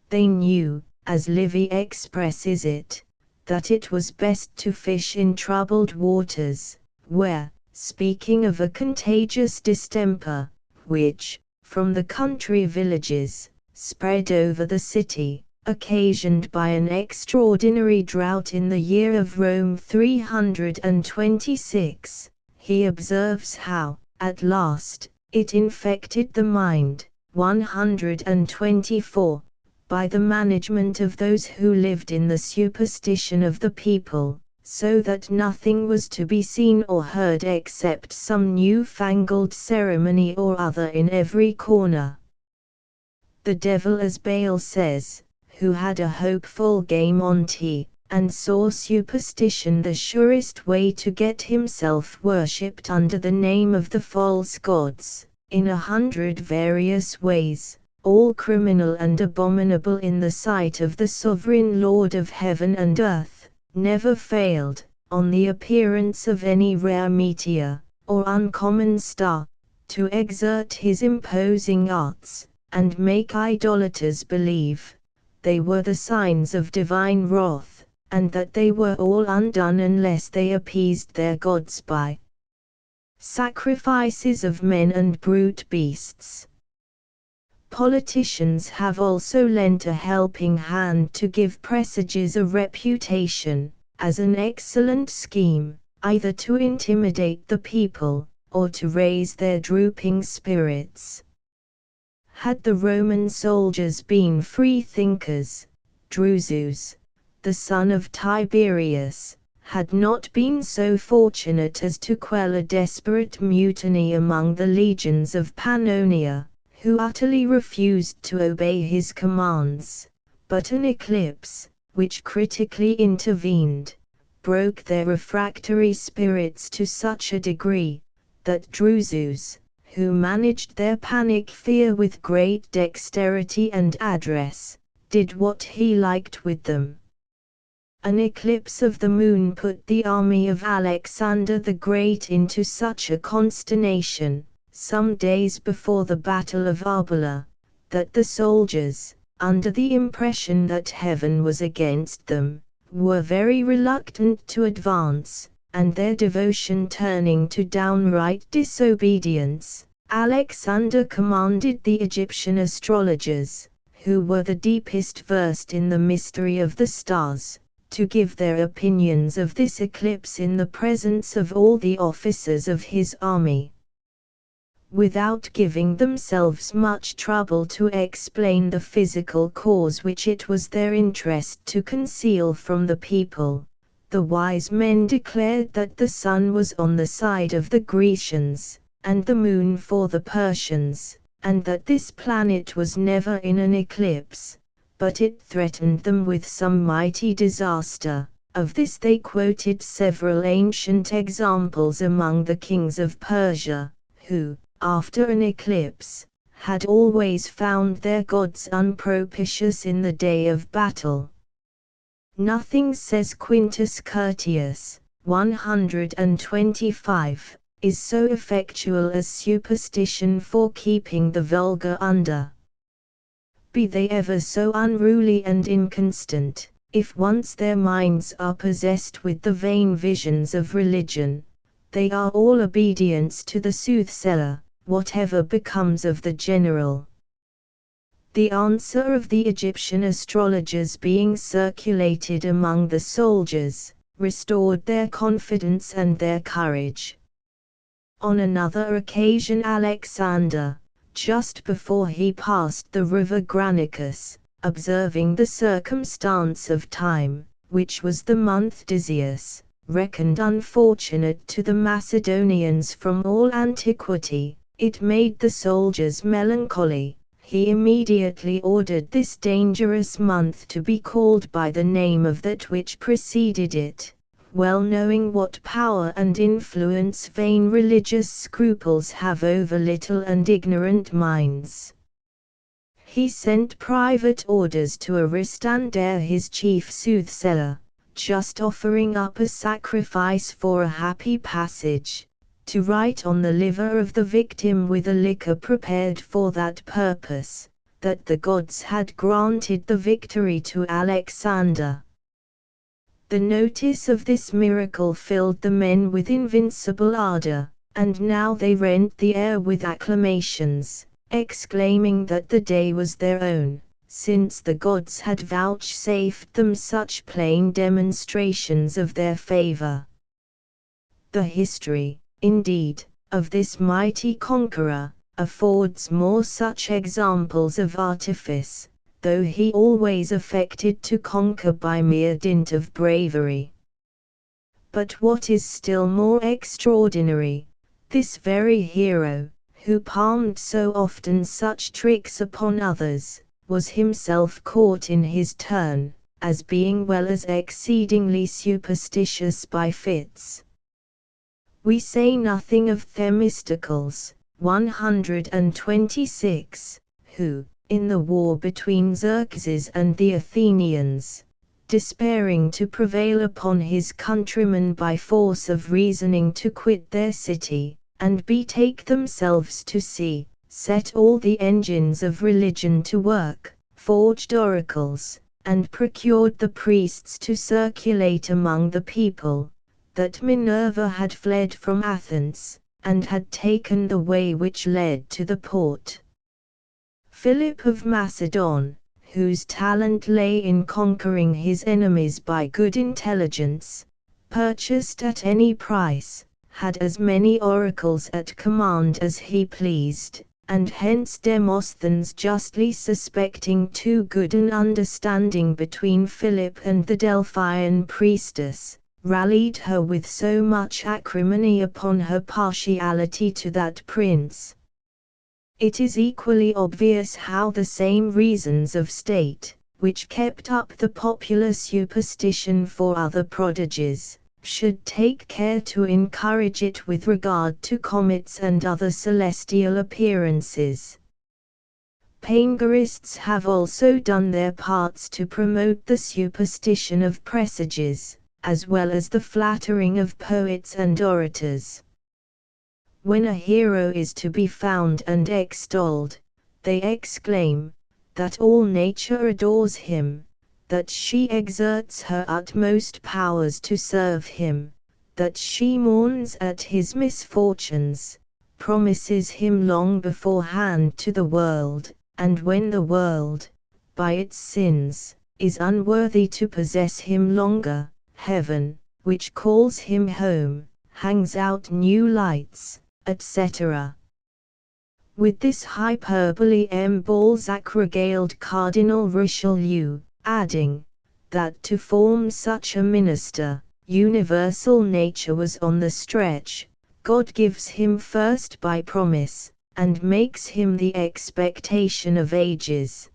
They knew, as Livy expresses it, that it was best to fish in troubled waters, where, speaking of a contagious distemper, which, from the country villages, spread over the city, occasioned by an extraordinary drought in the year of Rome 326, he observes how, at last, it infected the mind, 124, by the management of those who lived in the superstition of the people, so that nothing was to be seen or heard except some new-fangled ceremony or other in every corner. The devil, as Bayle says, who had a hopeful game on tea, and saw superstition the surest way to get himself worshipped under the name of the false gods, in 100 various ways, all criminal and abominable in the sight of the sovereign Lord of heaven and earth, never failed, on the appearance of any rare meteor, or uncommon star, to exert his imposing arts, and make idolaters believe they were the signs of divine wrath, and that they were all undone unless they appeased their gods by sacrifices of men and brute beasts. Politicians have also lent a helping hand to give presages a reputation, as an excellent scheme, either to intimidate the people, or to raise their drooping spirits. Had the Roman soldiers been free thinkers, Drusus, the son of Tiberius, had not been so fortunate as to quell a desperate mutiny among the legions of Pannonia, who utterly refused to obey his commands, but an eclipse, which critically intervened, broke their refractory spirits to such a degree, that Drusus, who managed their panic fear with great dexterity and address, did what he liked with them. An eclipse of the moon put the army of Alexander the Great into such a consternation, some days before the Battle of Arbela, that the soldiers, under the impression that heaven was against them, were very reluctant to advance, and their devotion turning to downright disobedience, Alexander commanded the Egyptian astrologers, who were the deepest versed in the mystery of the stars, to give their opinions of this eclipse in the presence of all the officers of his army. Without giving themselves much trouble to explain the physical cause which it was their interest to conceal from the people, the wise men declared that the sun was on the side of the Grecians, and the moon for the Persians, and that this planet was never in an eclipse, but it threatened them with some mighty disaster. Of this they quoted several ancient examples among the kings of Persia, who, after an eclipse, had always found their gods unpropitious in the day of battle. Nothing, says Quintus Curtius, 125, is so effectual as superstition for keeping the vulgar under. Be they ever so unruly and inconstant, if once their minds are possessed with the vain visions of religion, they are all obedience to the soothsayer, whatever becomes of the general. The answer of the Egyptian astrologers being circulated among the soldiers, restored their confidence and their courage. On another occasion Alexander, just before he passed the river Granicus, observing the circumstance of time, which was the month Disius, reckoned unfortunate to the Macedonians from all antiquity, it made the soldiers melancholy. He immediately ordered this dangerous month to be called by the name of that which preceded it, well knowing what power and influence vain religious scruples have over little and ignorant minds. He sent private orders to Aristander, his chief soothsayer, just offering up a sacrifice for a happy passage, to write on the liver of the victim with a liquor prepared for that purpose, that the gods had granted the victory to Alexander. The notice of this miracle filled the men with invincible ardor, and now they rent the air with acclamations, exclaiming that the day was their own, since the gods had vouchsafed them such plain demonstrations of their favor. The history, indeed, of this mighty conqueror, affords more such examples of artifice, though he always affected to conquer by mere dint of bravery. But what is still more extraordinary, this very hero, who palmed so often such tricks upon others, was himself caught in his turn, as being well as exceedingly superstitious by fits. We say nothing of Themistocles, 126, who, in the war between Xerxes and the Athenians, despairing to prevail upon his countrymen by force of reasoning to quit their city, and betake themselves to sea, set all the engines of religion to work, forged oracles, and procured the priests to circulate among the people, that Minerva had fled from Athens, and had taken the way which led to the port. Philip of Macedon, whose talent lay in conquering his enemies by good intelligence, purchased at any price, had as many oracles at command as he pleased, and hence Demosthenes, justly suspecting too good an understanding between Philip and the Delphian priestess, rallied her with so much acrimony upon her partiality to that prince. It is equally obvious how the same reasons of state, which kept up the popular superstition for other prodigies, should take care to encourage it with regard to comets and other celestial appearances. Panegyrists have also done their parts to promote the superstition of presages, as well as the flattering of poets and orators. When a hero is to be found and extolled, they exclaim, that all nature adores him, that she exerts her utmost powers to serve him, that she mourns at his misfortunes, promises him long beforehand to the world, and when the world, by its sins, is unworthy to possess him longer, heaven, which calls him home, hangs out new lights, etc. With this hyperbole M. Balzac regaled Cardinal Richelieu, adding, that to form such a minister, universal nature was on the stretch, God gives him first by promise, and makes him the expectation of ages.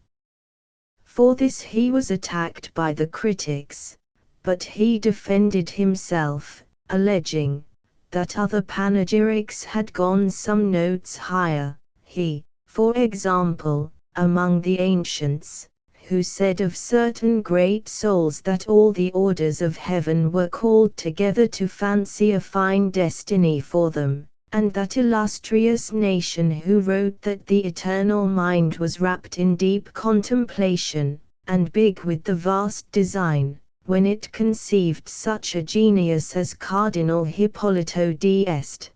For this he was attacked by the critics, but he defended himself, alleging, that other panegyrics had gone some notes higher. He, for example, among the ancients, who said of certain great souls that all the orders of heaven were called together to fancy a fine destiny for them, and that illustrious nation who wrote that the eternal mind was wrapped in deep contemplation, and big with the vast design, when it conceived such a genius as Cardinal Hippolito d'Este.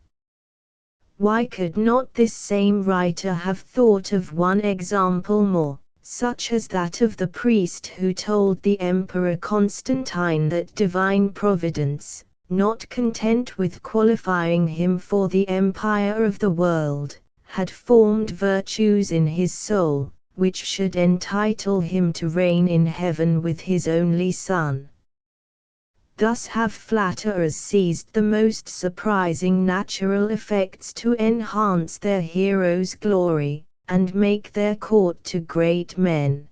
Why could not this same writer have thought of one example more, such as that of the priest who told the Emperor Constantine that divine providence, not content with qualifying him for the empire of the world, had formed virtues in his soul, which should entitle him to reign in heaven with his only son. Thus have flatterers seized the most surprising natural effects to enhance their hero's glory, and make their court to great men.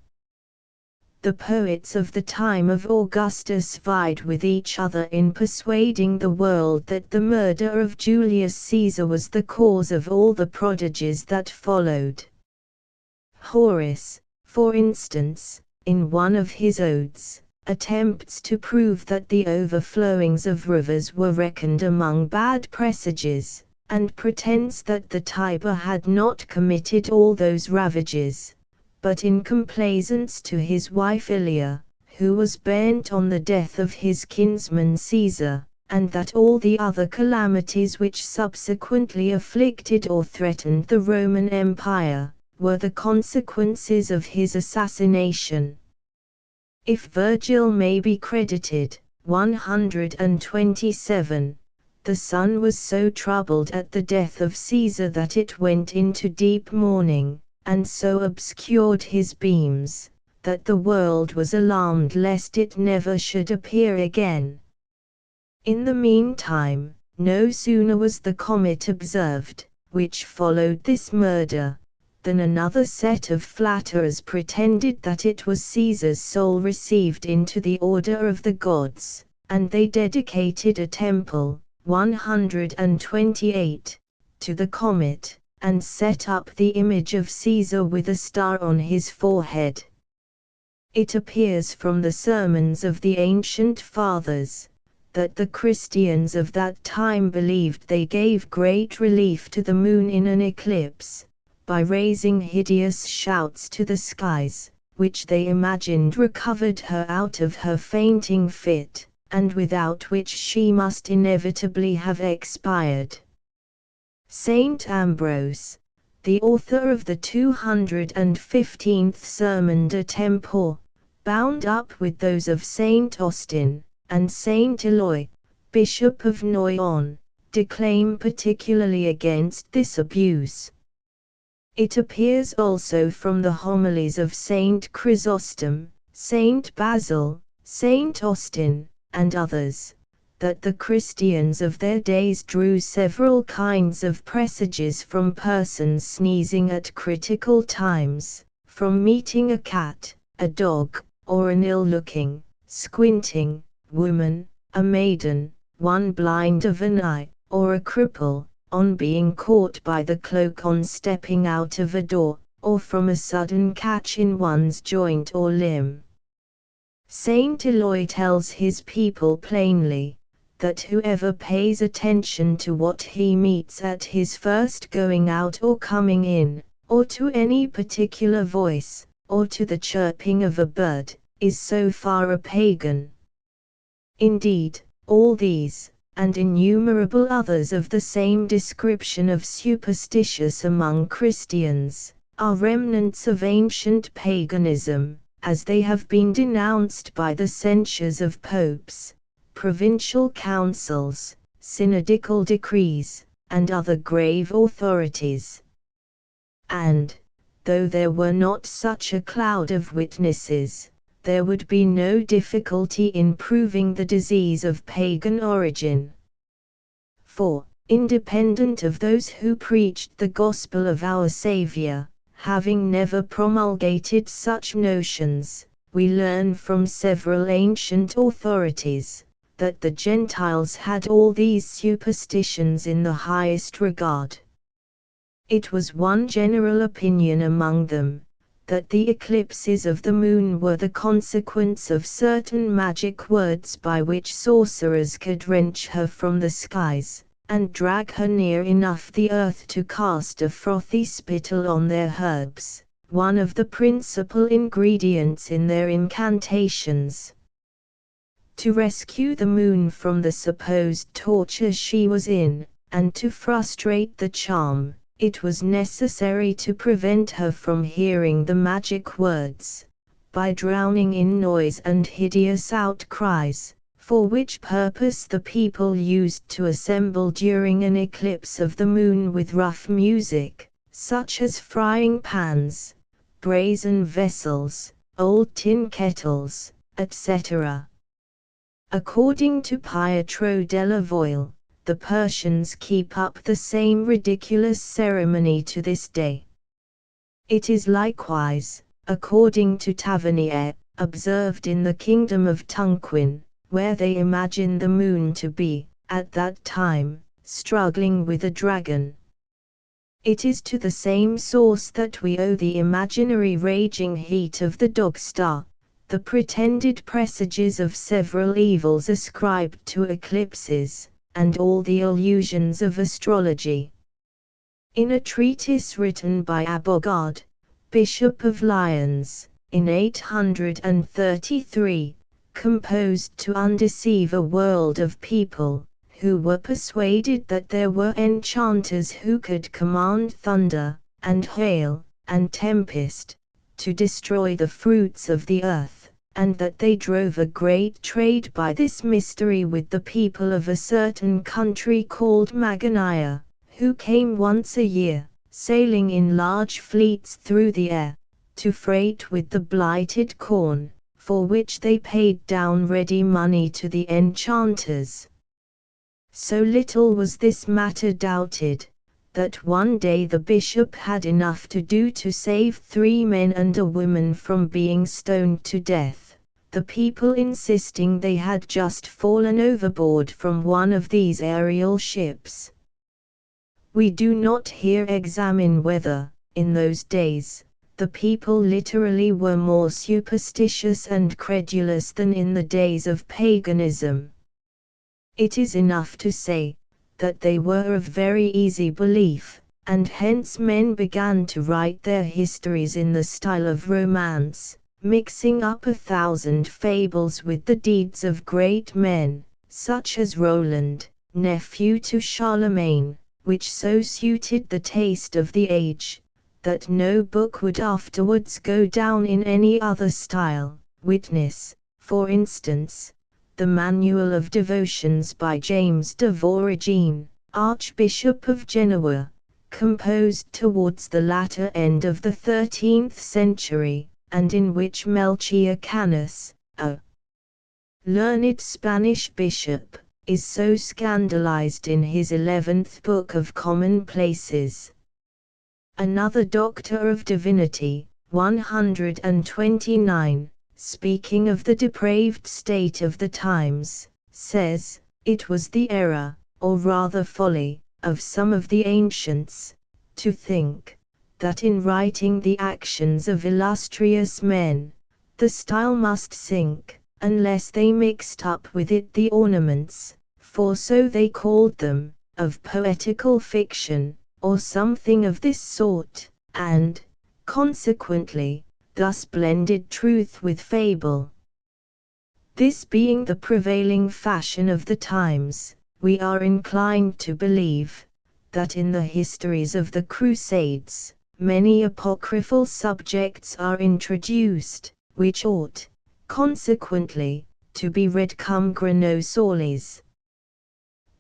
The poets of the time of Augustus vied with each other in persuading the world that the murder of Julius Caesar was the cause of all the prodigies that followed. Horace, for instance, in one of his odes, attempts to prove that the overflowings of rivers were reckoned among bad presages, and pretends that the Tiber had not committed all those ravages, but in complaisance to his wife Ilia, who was bent on the death of his kinsman Caesar, and that all the other calamities which subsequently afflicted or threatened the Roman Empire, were the consequences of his assassination. If Virgil may be credited, 127, the sun was so troubled at the death of Caesar that it went into deep mourning, and so obscured his beams, that the world was alarmed lest it never should appear again. In the meantime, no sooner was the comet observed, which followed this murder, than another set of flatterers pretended that it was Caesar's soul received into the order of the gods, and they dedicated a temple, 128, to the comet, and set up the image of Caesar with a star on his forehead. It appears from the sermons of the ancient fathers, that the Christians of that time believed they gave great relief to the moon in an eclipse, by raising hideous shouts to the skies, which they imagined recovered her out of her fainting fit, and without which she must inevitably have expired. Saint Ambrose, the author of the 215th Sermon de Tempore, bound up with those of Saint Austin, and Saint Eloi, Bishop of Noyon, declaim particularly against this abuse. It appears also from the homilies of Saint Chrysostom, Saint Basil, Saint Austin, and others, that the Christians of their days drew several kinds of presages from persons sneezing at critical times, from meeting a cat, a dog, or an ill-looking, squinting, woman, a maiden, one blind of an eye, or a cripple, on being caught by the cloak on stepping out of a door, or from a sudden catch in one's joint or limb. Saint Eloi tells his people plainly, that whoever pays attention to what he meets at his first going out or coming in, or to any particular voice, or to the chirping of a bird, is so far a pagan. Indeed, all these, and innumerable others of the same description of superstitious among Christians, are remnants of ancient paganism, as they have been denounced by the censures of popes, provincial councils, synodical decrees, and other grave authorities. And, though there were not such a cloud of witnesses, there would be no difficulty in proving the disease of pagan origin. For, independent of those who preached the gospel of our Saviour, having never promulgated such notions, we learn from several ancient authorities, that the Gentiles had all these superstitions in the highest regard. It was one general opinion among them, that the eclipses of the moon were the consequence of certain magic words by which sorcerers could wrench her from the skies, and drag her near enough the earth to cast a frothy spittle on their herbs, one of the principal ingredients in their incantations. To rescue the moon from the supposed torture she was in, and to frustrate the charm, it was necessary to prevent her from hearing the magic words, by drowning in noise and hideous outcries, for which purpose the people used to assemble during an eclipse of the moon with rough music, such as frying pans, brazen vessels, old tin kettles, etc. According to Pietro della Voile, the Persians keep up the same ridiculous ceremony to this day. It is likewise, according to Tavernier, observed in the kingdom of Tonquin, where they imagine the moon to be, at that time, struggling with a dragon. It is to the same source that we owe the imaginary raging heat of the dog star, the pretended presages of several evils ascribed to eclipses, and all the illusions of astrology. In a treatise written by Abogard, Bishop of Lyons, in 833, composed to undeceive a world of people, who were persuaded that there were enchanters who could command thunder, and hail, and tempest, to destroy the fruits of the earth, and that they drove a great trade by this mystery with the people of a certain country called Magonia, who came once a year, sailing in large fleets through the air, to freight with the blighted corn, for which they paid down ready money to the enchanters. So little was this matter doubted, that one day the bishop had enough to do to save 3 men and a woman from being stoned to death, the people insisting they had just fallen overboard from one of these aerial ships. We do not here examine whether, in those days, the people literally were more superstitious and credulous than in the days of paganism. It is enough to say, that they were of very easy belief, and hence men began to write their histories in the style of romance, mixing up 1,000 fables with the deeds of great men, such as Roland, nephew to Charlemagne, which so suited the taste of the age, that no book would afterwards go down in any other style. Witness, for instance, the Manual of Devotions by James de Voragine, Archbishop of Genoa, composed towards the latter end of the 13th century, and in which Melchior Canas, a learned Spanish bishop, is so scandalized in his 11th Book of Commonplaces. Another Doctor of Divinity, 129, speaking of the depraved state of the times, says, "It was the error, or rather folly, of some of the ancients, to think, that in writing the actions of illustrious men, the style must sink, unless they mixed up with it the ornaments, for so they called them, of poetical fiction, or something of this sort, and, consequently, thus blended truth with fable." This being the prevailing fashion of the times, we are inclined to believe, that in the histories of the Crusades, many apocryphal subjects are introduced, which ought, consequently, to be read cum grano salis.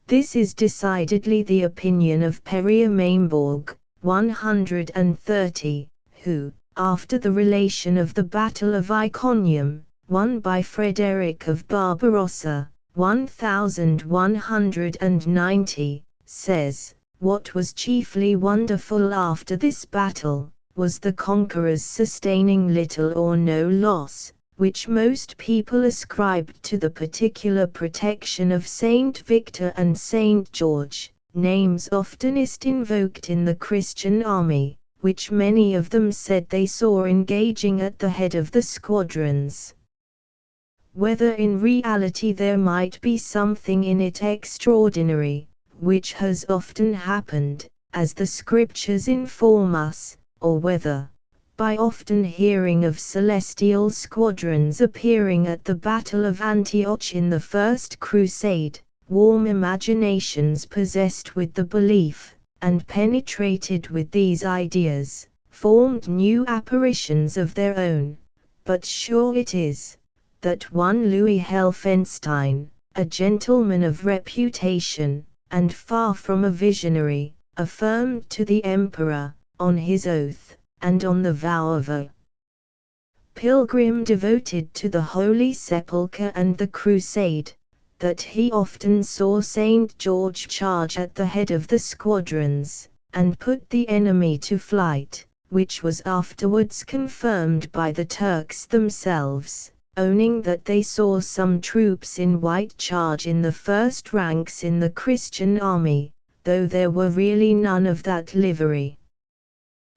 This is decidedly the opinion of Perrier Mainbourg, 130, who, after the relation of the Battle of Iconium, won by Frederick of Barbarossa, 1190, says, "What was chiefly wonderful after this battle, was the conquerors sustaining little or no loss, which most people ascribed to the particular protection of Saint Victor and Saint George, names oftenest invoked in the Christian army, which many of them said they saw engaging at the head of the squadrons. Whether in reality there might be something in it extraordinary, which has often happened, as the Scriptures inform us, or whether, by often hearing of celestial squadrons appearing at the Battle of Antioch in the First Crusade, warm imaginations possessed with the belief, and penetrated with these ideas, formed new apparitions of their own. But sure it is, that one Louis Helfenstein, a gentleman of reputation, and far from a visionary, affirmed to the emperor, on his oath, and on the vow of a pilgrim devoted to the Holy Sepulchre and the Crusade, that he often saw Saint George charge at the head of the squadrons, and put the enemy to flight, which was afterwards confirmed by the Turks themselves, owning that they saw some troops in white charge in the first ranks in the Christian army, though there were really none of that livery.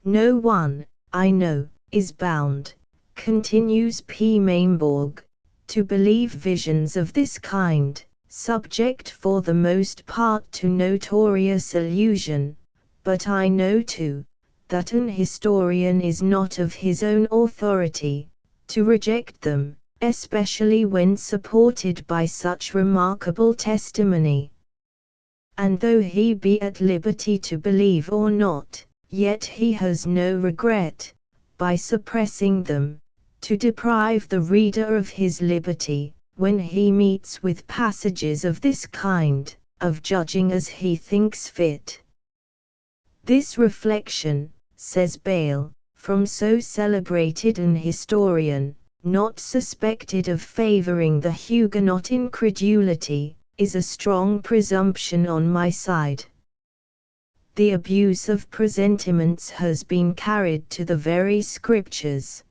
No one, I know, is bound, continues P. Mainborg, to believe visions of this kind, subject for the most part to notorious illusion, but I know too, that an historian is not of his own authority, to reject them, especially when supported by such remarkable testimony. And though he be at liberty to believe or not, yet he has no regret, by suppressing them, to deprive the reader of his liberty, when he meets with passages of this kind, of judging as he thinks fit. This reflection, says Bayle, from so celebrated an historian, not suspected of favouring the Huguenot incredulity, is a strong presumption on my side. The abuse of presentiments has been carried to the very Scriptures.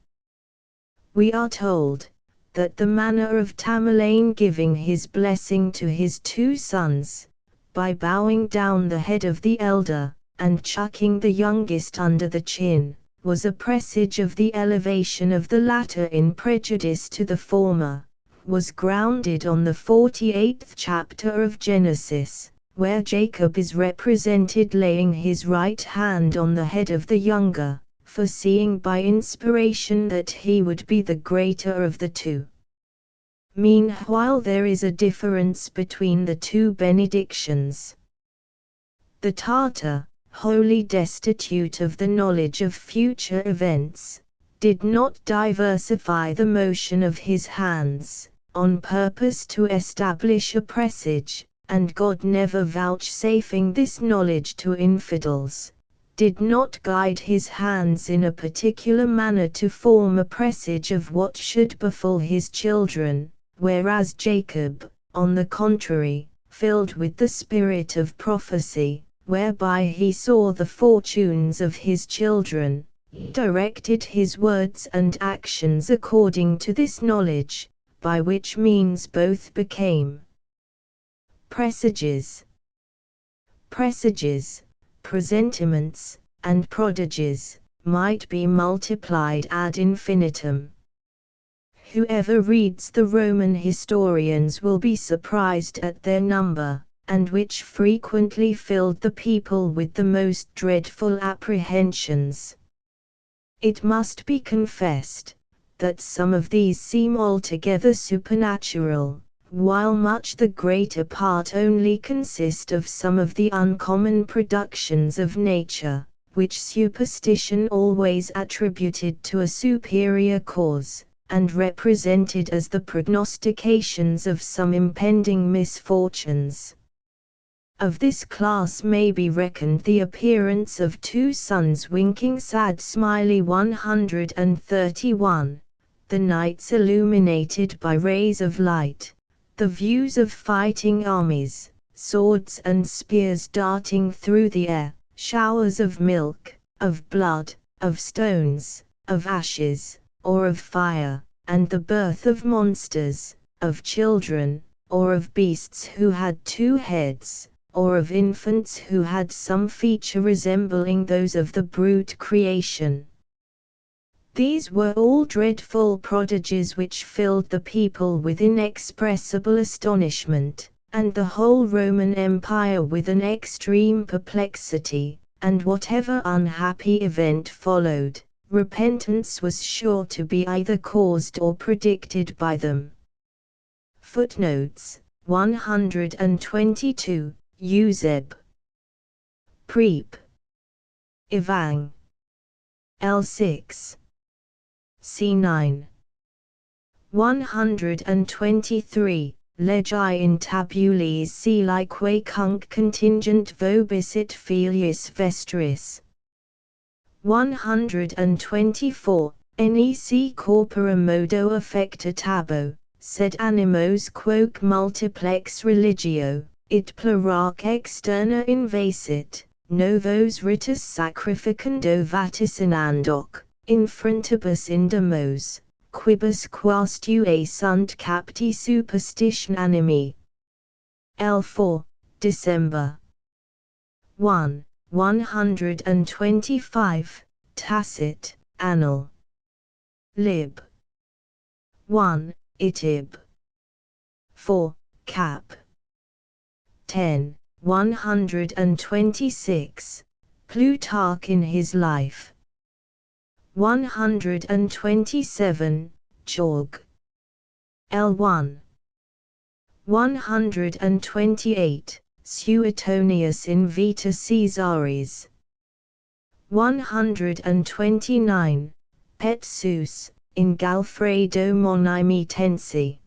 We are told, that the manner of Tamerlane giving his blessing to his 2 sons, by bowing down the head of the elder, and chucking the youngest under the chin, was a presage of the elevation of the latter in prejudice to the former, was grounded on the 48th chapter of Genesis, where Jacob is represented laying his right hand on the head of the younger, foreseeing by inspiration that he would be the greater of the 2. Meanwhile there is a difference between the 2 benedictions. The Tartar, wholly destitute of the knowledge of future events, did not diversify the motion of his hands, on purpose to establish a presage, and God never vouchsafing this knowledge to infidels, did not guide his hands in a particular manner to form a presage of what should befall his children, whereas Jacob, on the contrary, filled with the spirit of prophecy, whereby he saw the fortunes of his children, directed his words and actions according to this knowledge, by which means both became presages. Presages, presentiments, and prodigies, might be multiplied ad infinitum. Whoever reads the Roman historians will be surprised at their number, and which frequently filled the people with the most dreadful apprehensions. It must be confessed, that some of these seem altogether supernatural, while much the greater part only consist of some of the uncommon productions of nature, which superstition always attributed to a superior cause, and represented as the prognostications of some impending misfortunes. Of this class may be reckoned the appearance of 2 suns winking sad smiley 131, the nights illuminated by rays of light, the views of fighting armies, swords and spears darting through the air, showers of milk, of blood, of stones, of ashes, or of fire, and the birth of monsters, of children, or of beasts who had 2 heads, or of infants who had some feature resembling those of the brute creation. These were all dreadful prodigies which filled the people with inexpressible astonishment, and the whole Roman Empire with an extreme perplexity, and whatever unhappy event followed, repentance was sure to be either caused or predicted by them. Footnotes 122, Euseb. Preep. Ivang. L6. C9. 123. Legi in tabulis silique cunc contingent vobis it filius vestris. 124. Nec corpora modo affecta tabo, sed animos quoque multiplex religio, it plurac externa invasit, novos ritus sacrificando vaticinandoc, infrantibus indemos, quibus quastue sunt capti superstition animi. L4, December 1. 125, Tacit, Annal. Lib. 1, Itib. 4, Cap. 10, 126, Plutarch in his life. 127, Jorg. L1. 128, Suetonius in Vita Caesaris. 129, Petsus, in Galfredo Monimitensi.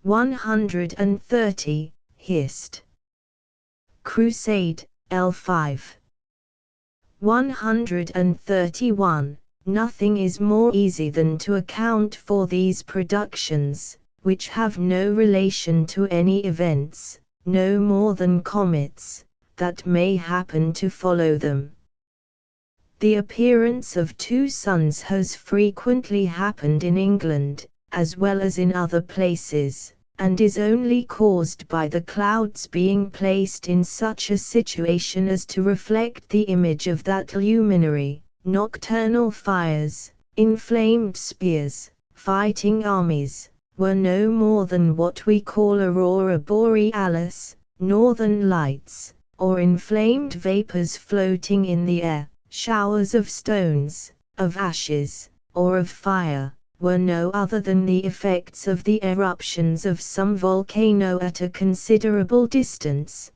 130, Hist. Crusade, L5. 131, nothing is more easy than to account for these productions, which have no relation to any events, no more than comets, that may happen to follow them. The appearance of two suns has frequently happened in England, as well as in other places, and is only caused by the clouds being placed in such a situation as to reflect the image of that luminary. Nocturnal fires, inflamed spears, fighting armies, were no more than what we call aurora borealis, northern lights, or inflamed vapors floating in the air. Showers of stones, of ashes, or of fire, were no other than the effects of the eruptions of some volcano at a considerable distance.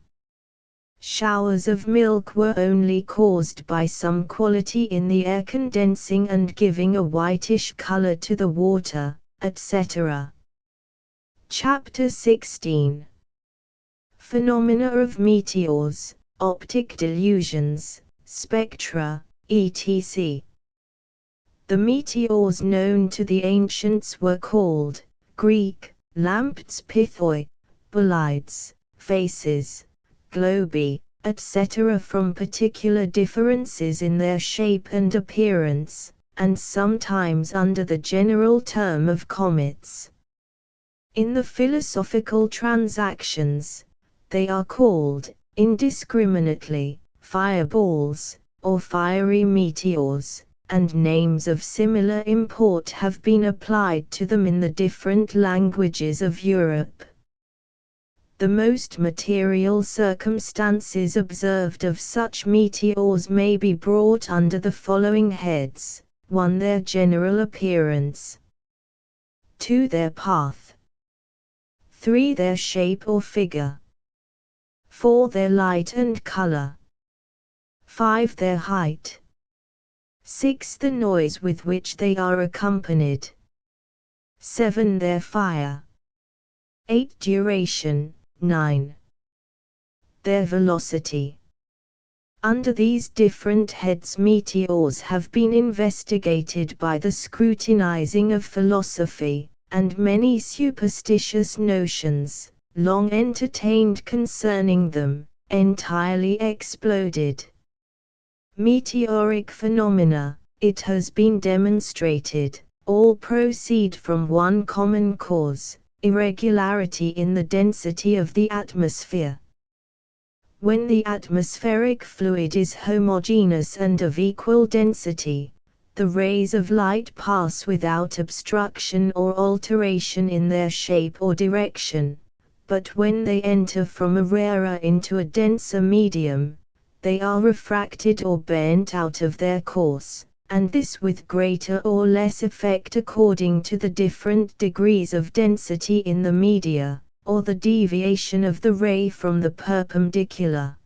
Showers of milk were only caused by some quality in the air condensing and giving a whitish color to the water, etc. Chapter 16. Phenomena of meteors, optic delusions, spectra, etc. The meteors known to the ancients were called, Greek, lampts pithoi, bolides, faces, globi, etc. from particular differences in their shape and appearance, and sometimes under the general term of comets. In the philosophical transactions, they are called, indiscriminately, fireballs, or fiery meteors, and names of similar import have been applied to them in the different languages of Europe. The most material circumstances observed of such meteors may be brought under the following heads: 1. Their general appearance. 2. Their path. 3. Their shape or figure. 4. Their light and color. 5. Their height. 6. The noise with which they are accompanied. 7. Their fire. 8. Duration. 9. Their velocity. Under these different heads meteors have been investigated by the scrutinizing of philosophy, and many superstitious notions, long entertained concerning them, entirely exploded. Meteoric phenomena, it has been demonstrated, all proceed from one common cause: irregularity in the density of the atmosphere. When the atmospheric fluid is homogeneous and of equal density, the rays of light pass without obstruction or alteration in their shape or direction, but when they enter from a rarer into a denser medium, they are refracted or bent out of their course, and this with greater or less effect according to the different degrees of density in the media, or the deviation of the ray from the perpendicular.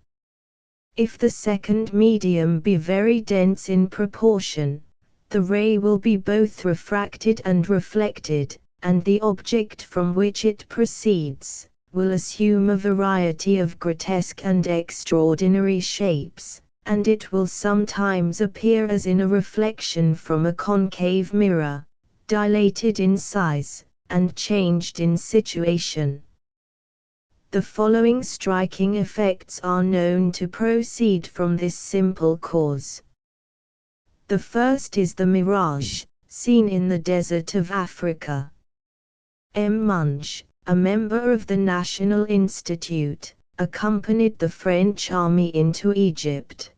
If the second medium be very dense in proportion, the ray will be both refracted and reflected, and the object from which it proceeds will assume a variety of grotesque and extraordinary shapes, and it will sometimes appear as in a reflection from a concave mirror, dilated in size, and changed in situation. The following striking effects are known to proceed from this simple cause. The first is the mirage, seen in the desert of Africa. M. Munch, a member of the National Institute, accompanied the French army into Egypt.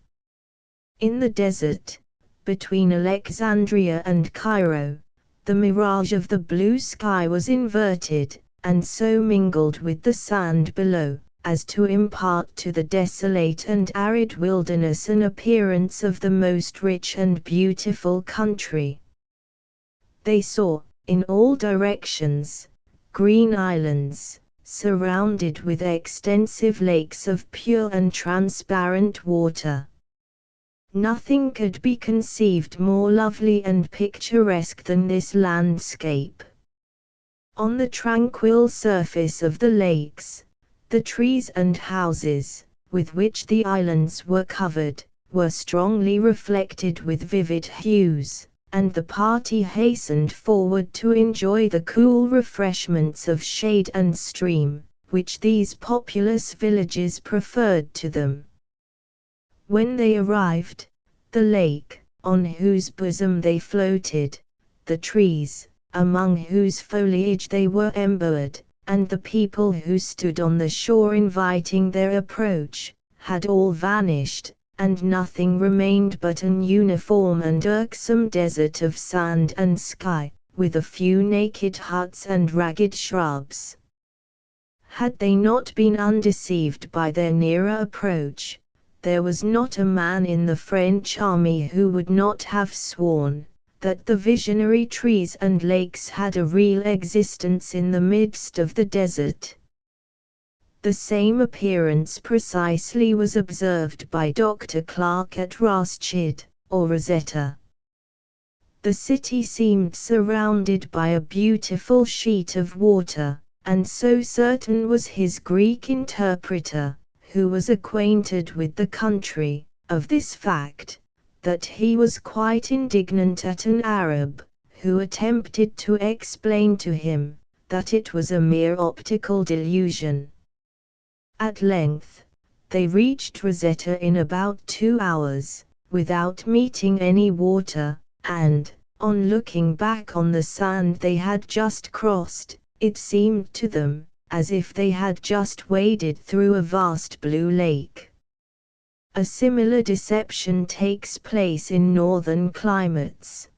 In the desert, between Alexandria and Cairo, the mirage of the blue sky was inverted, and so mingled with the sand below, as to impart to the desolate and arid wilderness an appearance of the most rich and beautiful country. They saw, in all directions, green islands, surrounded with extensive lakes of pure and transparent water. Nothing could be conceived more lovely and picturesque than this landscape. On the tranquil surface of the lakes, the trees and houses, with which the islands were covered, were strongly reflected with vivid hues, and the party hastened forward to enjoy the cool refreshments of shade and stream, which these populous villages preferred to them. When they arrived, the lake, on whose bosom they floated, the trees, among whose foliage they were embowered, and the people who stood on the shore inviting their approach, had all vanished, and nothing remained but an uniform and irksome desert of sand and sky, with a few naked huts and ragged shrubs. Had they not been undeceived by their nearer approach, there was not a man in the French army who would not have sworn that the visionary trees and lakes had a real existence in the midst of the desert. The same appearance precisely was observed by Dr. Clarke at Rothschild, or Rosetta. The city seemed surrounded by a beautiful sheet of water, and so certain was his Greek interpreter, who was acquainted with the country, of this fact, that he was quite indignant at an Arab, who attempted to explain to him that it was a mere optical delusion. At length, they reached Rosetta in about 2 hours, without meeting any water, and, on looking back on the sand they had just crossed, it seemed to them as if they had just waded through a vast blue lake. A similar deception takes place in northern climates.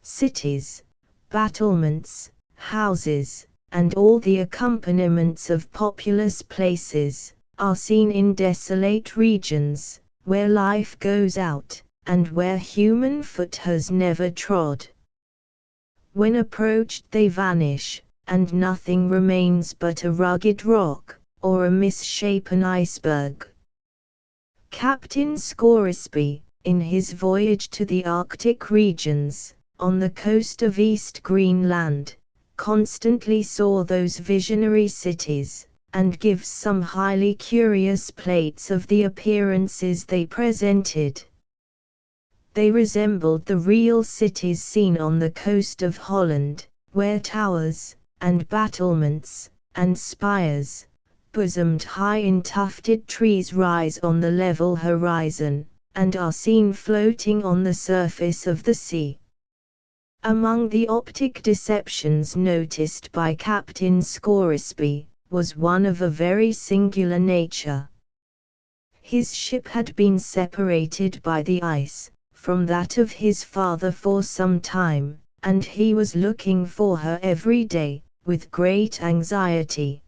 Cities, battlements, houses, and all the accompaniments of populous places, are seen in desolate regions, where life goes out, and where human foot has never trod. When approached they vanish, and nothing remains but a rugged rock, or a misshapen iceberg. Captain Scoresby, in his voyage to the Arctic regions, on the coast of East Greenland, constantly saw those visionary cities, and gives some highly curious plates of the appearances they presented. They resembled the real cities seen on the coast of Holland, where towers, and battlements, and spires, bosomed high in tufted trees rise on the level horizon, and are seen floating on the surface of the sea. Among the optic deceptions noticed by Captain Scoresby, was one of a very singular nature. His ship had been separated by the ice from that of his father for some time, and he was looking for her every day, with great anxiety.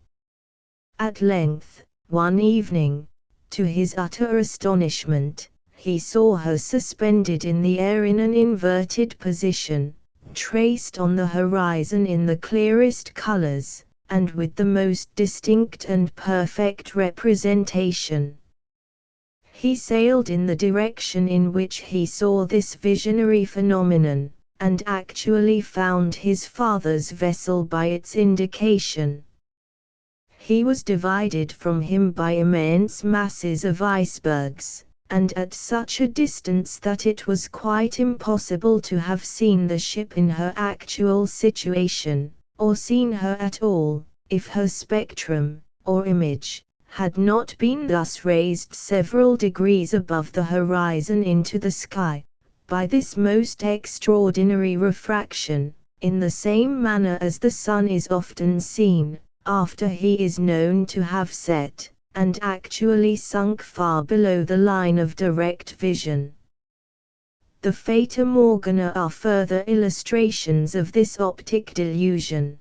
At length, one evening, to his utter astonishment, he saw her suspended in the air in an inverted position, traced on the horizon in the clearest colors, and with the most distinct and perfect representation. He sailed in the direction in which he saw this visionary phenomenon, and actually found his father's vessel by its indication. He was divided from him by immense masses of icebergs, and at such a distance that it was quite impossible to have seen the ship in her actual situation, or seen her at all, if her spectrum, or image, had not been thus raised several degrees above the horizon into the sky, by this most extraordinary refraction, in the same manner as the sun is often seen, after he is known to have set, and actually sunk far below the line of direct vision. The Fata Morgana are further illustrations of this optic delusion.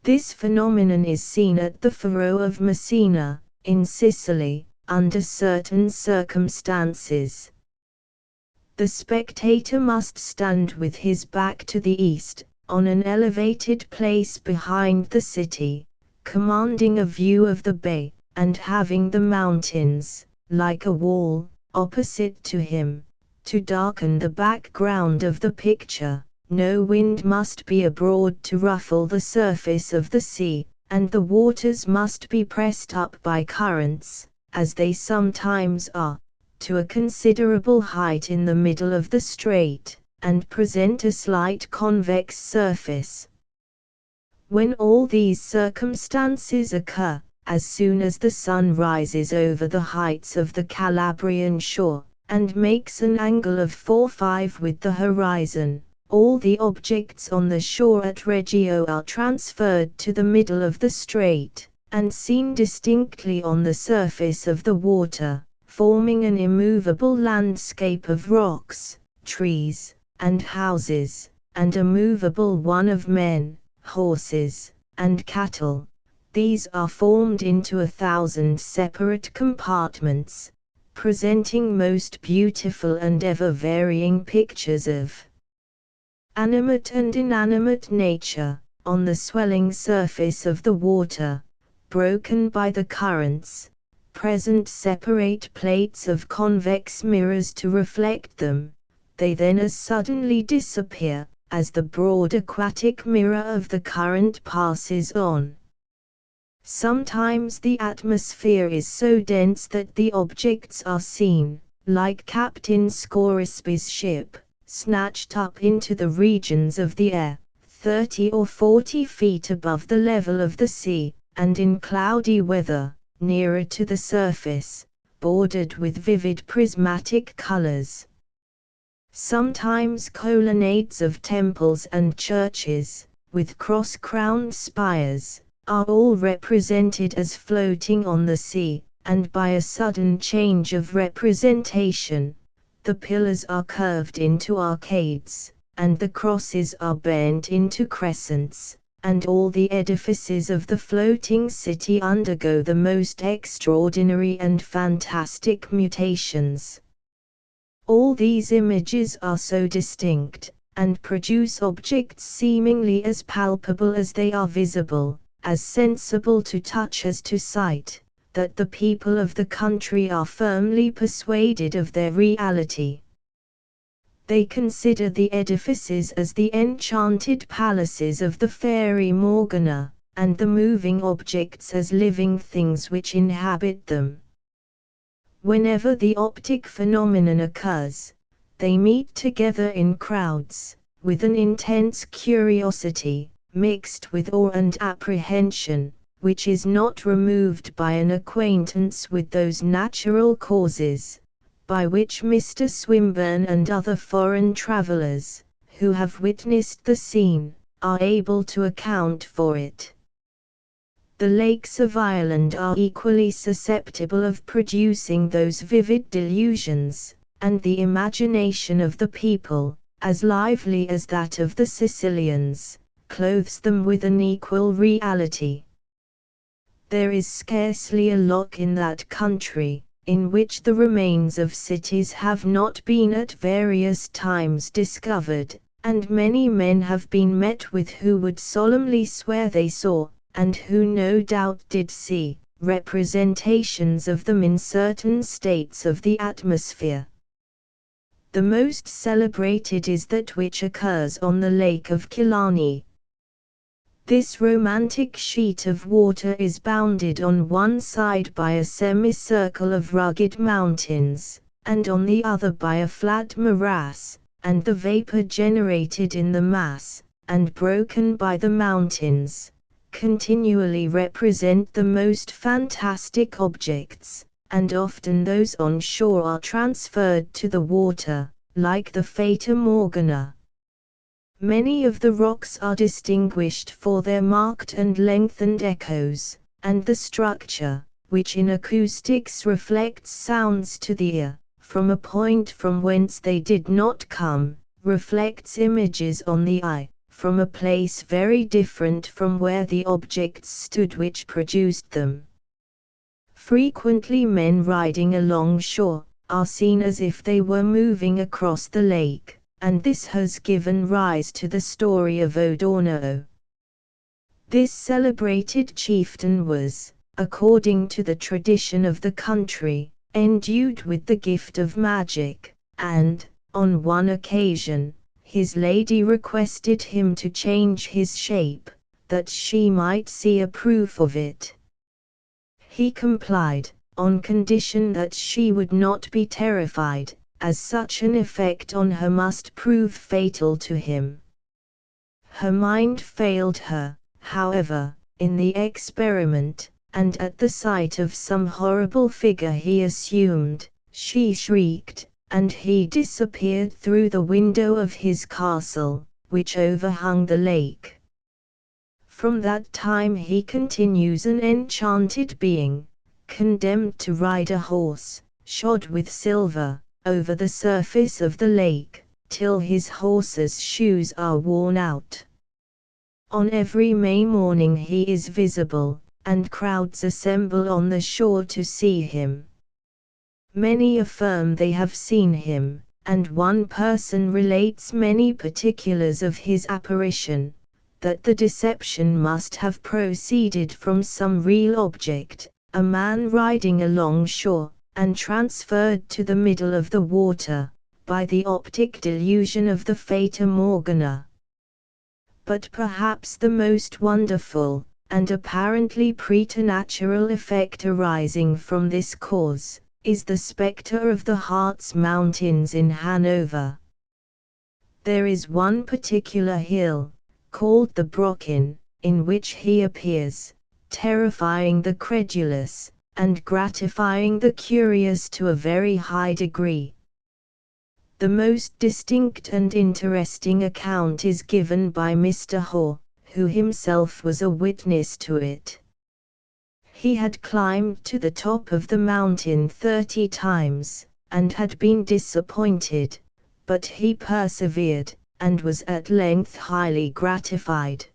This phenomenon is seen at the Faro of Messina, in Sicily, under certain circumstances. The spectator must stand with his back to the east, on an elevated place behind the city, commanding a view of the bay, and having the mountains, like a wall, opposite to him, to darken the background of the picture. No wind must be abroad to ruffle the surface of the sea, and the waters must be pressed up by currents, as they sometimes are, to a considerable height in the middle of the strait, and present a slight convex surface. When all these circumstances occur, as soon as the sun rises over the heights of the Calabrian shore, and makes an angle of 4-5 with the horizon, all the objects on the shore at Reggio are transferred to the middle of the strait, and seen distinctly on the surface of the water, forming an immovable landscape of rocks, trees, and houses, and a movable one of men, horses, and cattle. These are formed into 1,000 separate compartments, presenting most beautiful and ever-varying pictures of animate and inanimate nature, on the swelling surface of the water, broken by the currents, present separate plates of convex mirrors to reflect them. They then as suddenly disappear, as the broad aquatic mirror of the current passes on. Sometimes the atmosphere is so dense that the objects are seen, like Captain Scoresby's ship, snatched up into the regions of the air, 30 or 40 feet above the level of the sea, and in cloudy weather, nearer to the surface, bordered with vivid prismatic colors. Sometimes colonnades of temples and churches, with cross-crowned spires, are all represented as floating on the sea, and by a sudden change of representation, the pillars are curved into arcades, and the crosses are bent into crescents, and all the edifices of the floating city undergo the most extraordinary and fantastic mutations. All these images are so distinct, and produce objects seemingly as palpable as they are visible, as sensible to touch as to sight, that the people of the country are firmly persuaded of their reality. They consider the edifices as the enchanted palaces of the fairy Morgana, and the moving objects as living things which inhabit them. Whenever the optic phenomenon occurs, they meet together in crowds, with an intense curiosity, mixed with awe and apprehension, which is not removed by an acquaintance with those natural causes, by which Mr. Swinburne and other foreign travellers, who have witnessed the scene, are able to account for it. The lakes of Ireland are equally susceptible of producing those vivid delusions, and the imagination of the people, as lively as that of the Sicilians, clothes them with an equal reality. There is scarcely a loch in that country, in which the remains of cities have not been at various times discovered, and many men have been met with who would solemnly swear they saw, and who no doubt did see, representations of them in certain states of the atmosphere. The most celebrated is that which occurs on the lake of Killarney. This romantic sheet of water is bounded on one side by a semicircle of rugged mountains, and on the other by a flat morass, and the vapor generated in the mass, and broken by the mountains, continually represent the most fantastic objects, and often those on shore are transferred to the water, like the Fata Morgana. Many of the rocks are distinguished for their marked and lengthened echoes, and the structure, which in acoustics reflects sounds to the ear, from a point from whence they did not come, reflects images on the eye, from a place very different from where the objects stood which produced them. Frequently men riding along shore are seen as if they were moving across the lake, and this has given rise to the story of O'Donoghue. This celebrated chieftain was, according to the tradition of the country, endued with the gift of magic, and, on one occasion, his lady requested him to change his shape, that she might see a proof of it. He complied, on condition that she would not be terrified, as such an effect on her must prove fatal to him. Her mind failed her, however, in the experiment, and at the sight of some horrible figure he assumed, she shrieked, and he disappeared through the window of his castle, which overhung the lake. From that time he continues an enchanted being, condemned to ride a horse, shod with silver, over the surface of the lake, till his horse's shoes are worn out. On every May morning he is visible, and crowds assemble on the shore to see him. Many affirm they have seen him, and one person relates many particulars of his apparition, that the deception must have proceeded from some real object, a man riding along shore, and transferred to the middle of the water, by the optic delusion of the Fata Morgana. But perhaps the most wonderful, and apparently preternatural effect arising from this cause, is the spectre of the Harz Mountains in Hanover. There is one particular hill, called the Brocken, in which he appears, terrifying the credulous, and gratifying the curious to a very high degree. The most distinct and interesting account is given by Mr. Haw, who himself was a witness to it. He had climbed to the top of the mountain 30 times, and had been disappointed, but he persevered, and was at length highly gratified.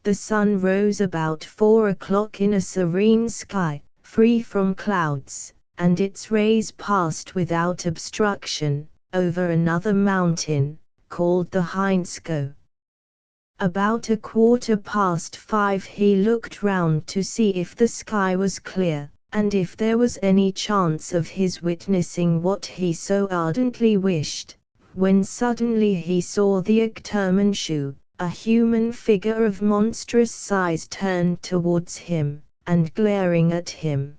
The sun rose about 4 o'clock in a serene sky, free from clouds, and its rays passed without obstruction, over another mountain, called the Hindskoe. About 5:15 he looked round to see if the sky was clear, and if there was any chance of his witnessing what he so ardently wished, when suddenly he saw the Oxonian, a human figure of monstrous size turned towards him, and glaring at him.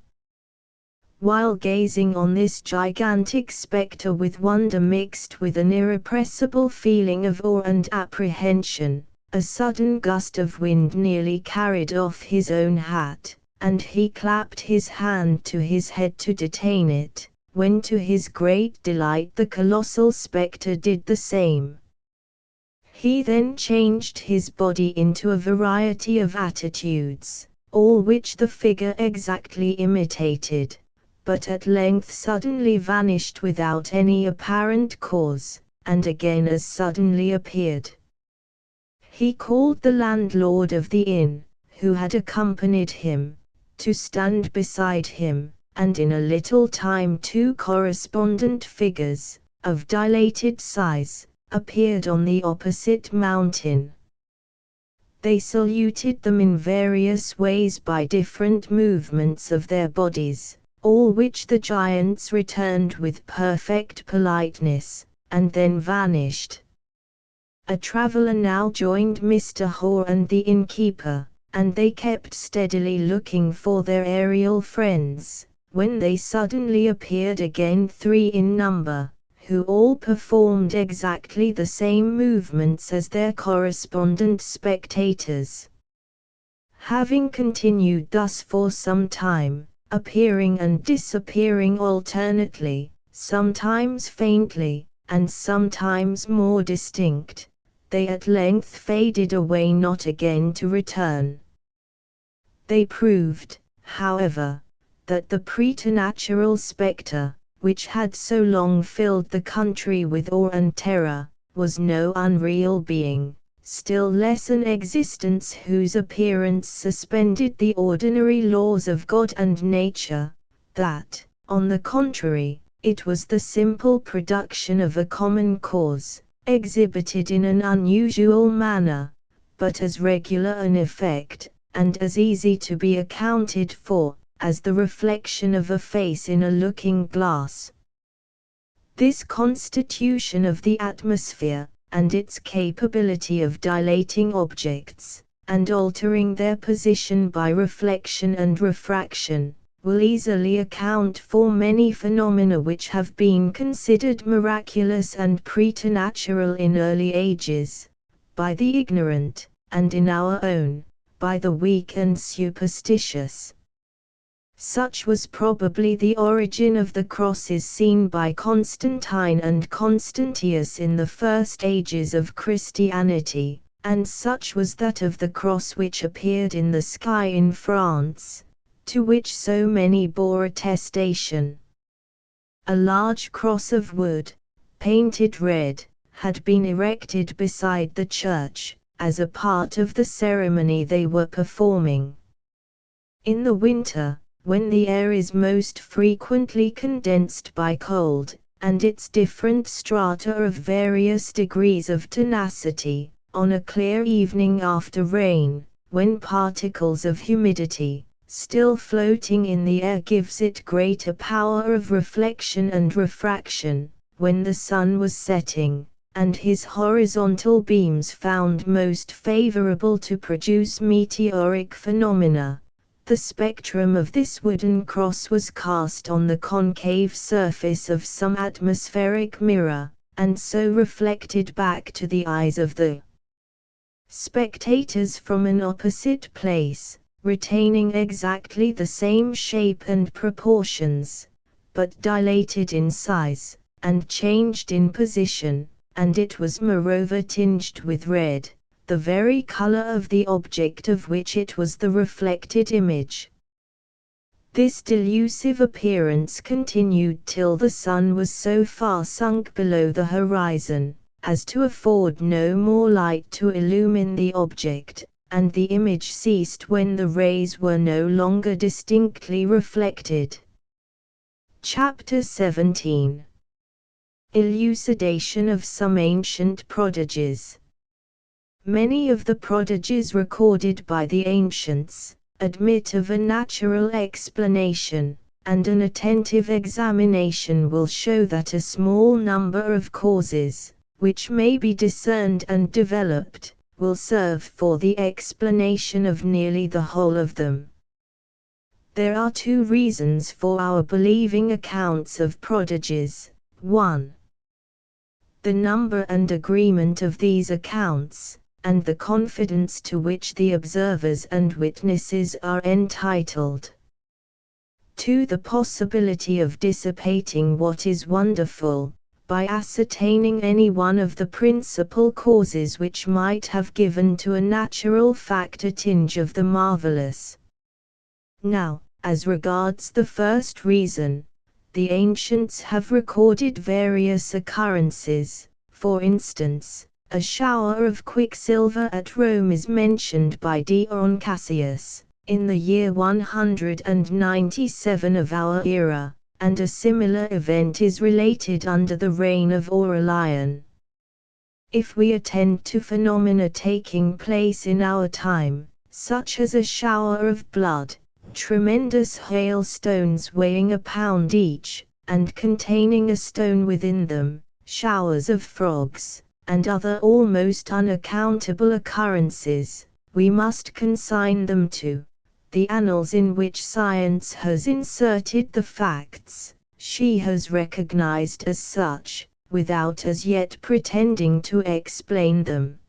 While gazing on this gigantic spectre with wonder mixed with an irrepressible feeling of awe and apprehension, a sudden gust of wind nearly carried off his own hat, and he clapped his hand to his head to detain it, when to his great delight the colossal spectre did the same. He then changed his body into a variety of attitudes, all which the figure exactly imitated, but at length suddenly vanished without any apparent cause, and again as suddenly appeared. He called the landlord of the inn, who had accompanied him, to stand beside him, and in a little time 2 correspondent figures, of dilated size, appeared on the opposite mountain. They saluted them in various ways by different movements of their bodies, all which the giants returned with perfect politeness, and then vanished. A traveller now joined Mr. Hoare and the innkeeper, and they kept steadily looking for their aerial friends, when they suddenly appeared again, 3 in number, who all performed exactly the same movements as their correspondent spectators. Having continued thus for some time, appearing and disappearing alternately, sometimes faintly, and sometimes more distinct, they at length faded away, not again to return. They proved, however, that the preternatural spectre, which had so long filled the country with awe and terror, was no unreal being, still less an existence whose appearance suspended the ordinary laws of God and nature, that, on the contrary, it was the simple production of a common cause, exhibited in an unusual manner, but as regular an effect, and as easy to be accounted for, as the reflection of a face in a looking-glass. This constitution of the atmosphere, and its capability of dilating objects, and altering their position by reflection and refraction, will easily account for many phenomena which have been considered miraculous and preternatural in early ages, by the ignorant, and in our own, by the weak and superstitious. Such was probably the origin of the crosses seen by Constantine and Constantius in the first ages of Christianity, and such was that of the cross which appeared in the sky in France, to which so many bore attestation. A large cross of wood, painted red, had been erected beside the church, as a part of the ceremony they were performing. In the winter, when the air is most frequently condensed by cold, and its different strata of various degrees of tenacity, on a clear evening after rain, when particles of humidity, still floating in the air, gives it greater power of reflection and refraction, when the sun was setting, and his horizontal beams found most favorable to produce meteoric phenomena, the spectrum of this wooden cross was cast on the concave surface of some atmospheric mirror, and so reflected back to the eyes of the spectators from an opposite place, retaining exactly the same shape and proportions, but dilated in size, and changed in position, and it was moreover tinged with red, the very color of the object of which it was the reflected image. This delusive appearance continued till the sun was so far sunk below the horizon, as to afford no more light to illumine the object, and the image ceased when the rays were no longer distinctly reflected. Chapter 17. Elucidation of some ancient prodigies. Many of the prodigies recorded by the ancients admit of a natural explanation, and an attentive examination will show that a small number of causes, which may be discerned and developed, will serve for the explanation of nearly the whole of them. There are 2 reasons for our believing accounts of prodigies. 1. The number and agreement of these accounts, and the confidence to which the observers and witnesses are entitled. 2. The possibility of dissipating what is wonderful, by ascertaining any one of the principal causes which might have given to a natural fact a tinge of the marvellous. Now, as regards the first reason, the ancients have recorded various occurrences. For instance, a shower of quicksilver at Rome is mentioned by Dion Cassius, in the year 197 of our era, and a similar event is related under the reign of Aurelian. If we attend to phenomena taking place in our time, such as a shower of blood, tremendous hailstones weighing a pound each, and containing a stone within them, showers of frogs, and other almost unaccountable occurrences, we must consign them to the annals in which science has inserted the facts she has recognized as such, without as yet pretending to explain them.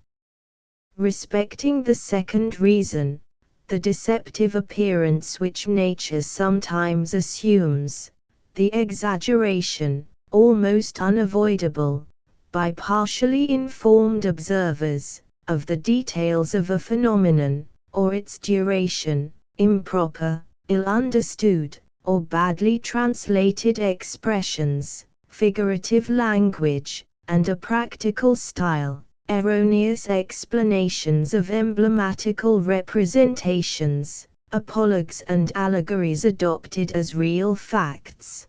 Respecting the second reason, the deceptive appearance which nature sometimes assumes, the exaggeration, almost unavoidable, by partially informed observers, of the details of a phenomenon, or its duration, improper, ill-understood, or badly translated expressions, figurative language, and a practical style, erroneous explanations of emblematical representations, apologues and allegories adopted as real facts.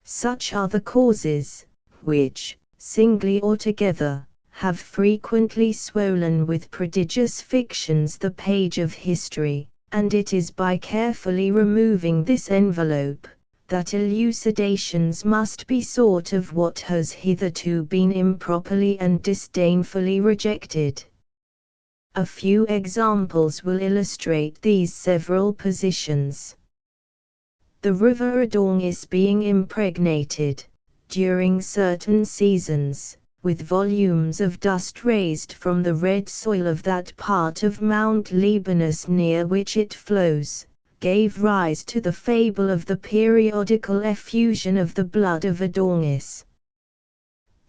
Such are the causes, which, singly or together, have frequently swollen with prodigious fictions the page of history, and it is by carefully removing this envelope, that elucidations must be sought of what has hitherto been improperly and disdainfully rejected. A few examples will illustrate these several positions. The river Adonis being impregnated, during certain seasons, with volumes of dust raised from the red soil of that part of Mount Libanus near which it flows, gave rise to the fable of the periodical effusion of the blood of Adonis.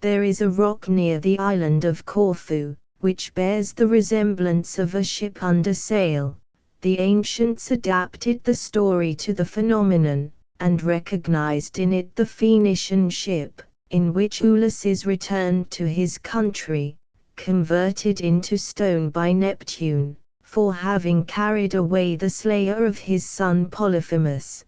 There is a rock near the island of Corfu, which bears the resemblance of a ship under sail. The ancients adapted the story to the phenomenon, and recognized in it the Phoenician ship, in which Ulysses returned to his country, converted into stone by Neptune, for having carried away the slayer of his son Polyphemus.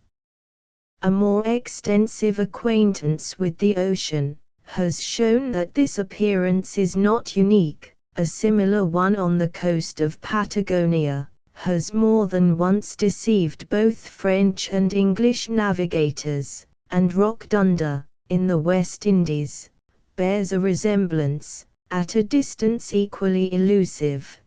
A more extensive acquaintance with the ocean has shown that this appearance is not unique. A similar one on the coast of Patagonia has more than once deceived both French and English navigators, and Rock Dunda, in the West Indies, bears a resemblance, at a distance equally elusive.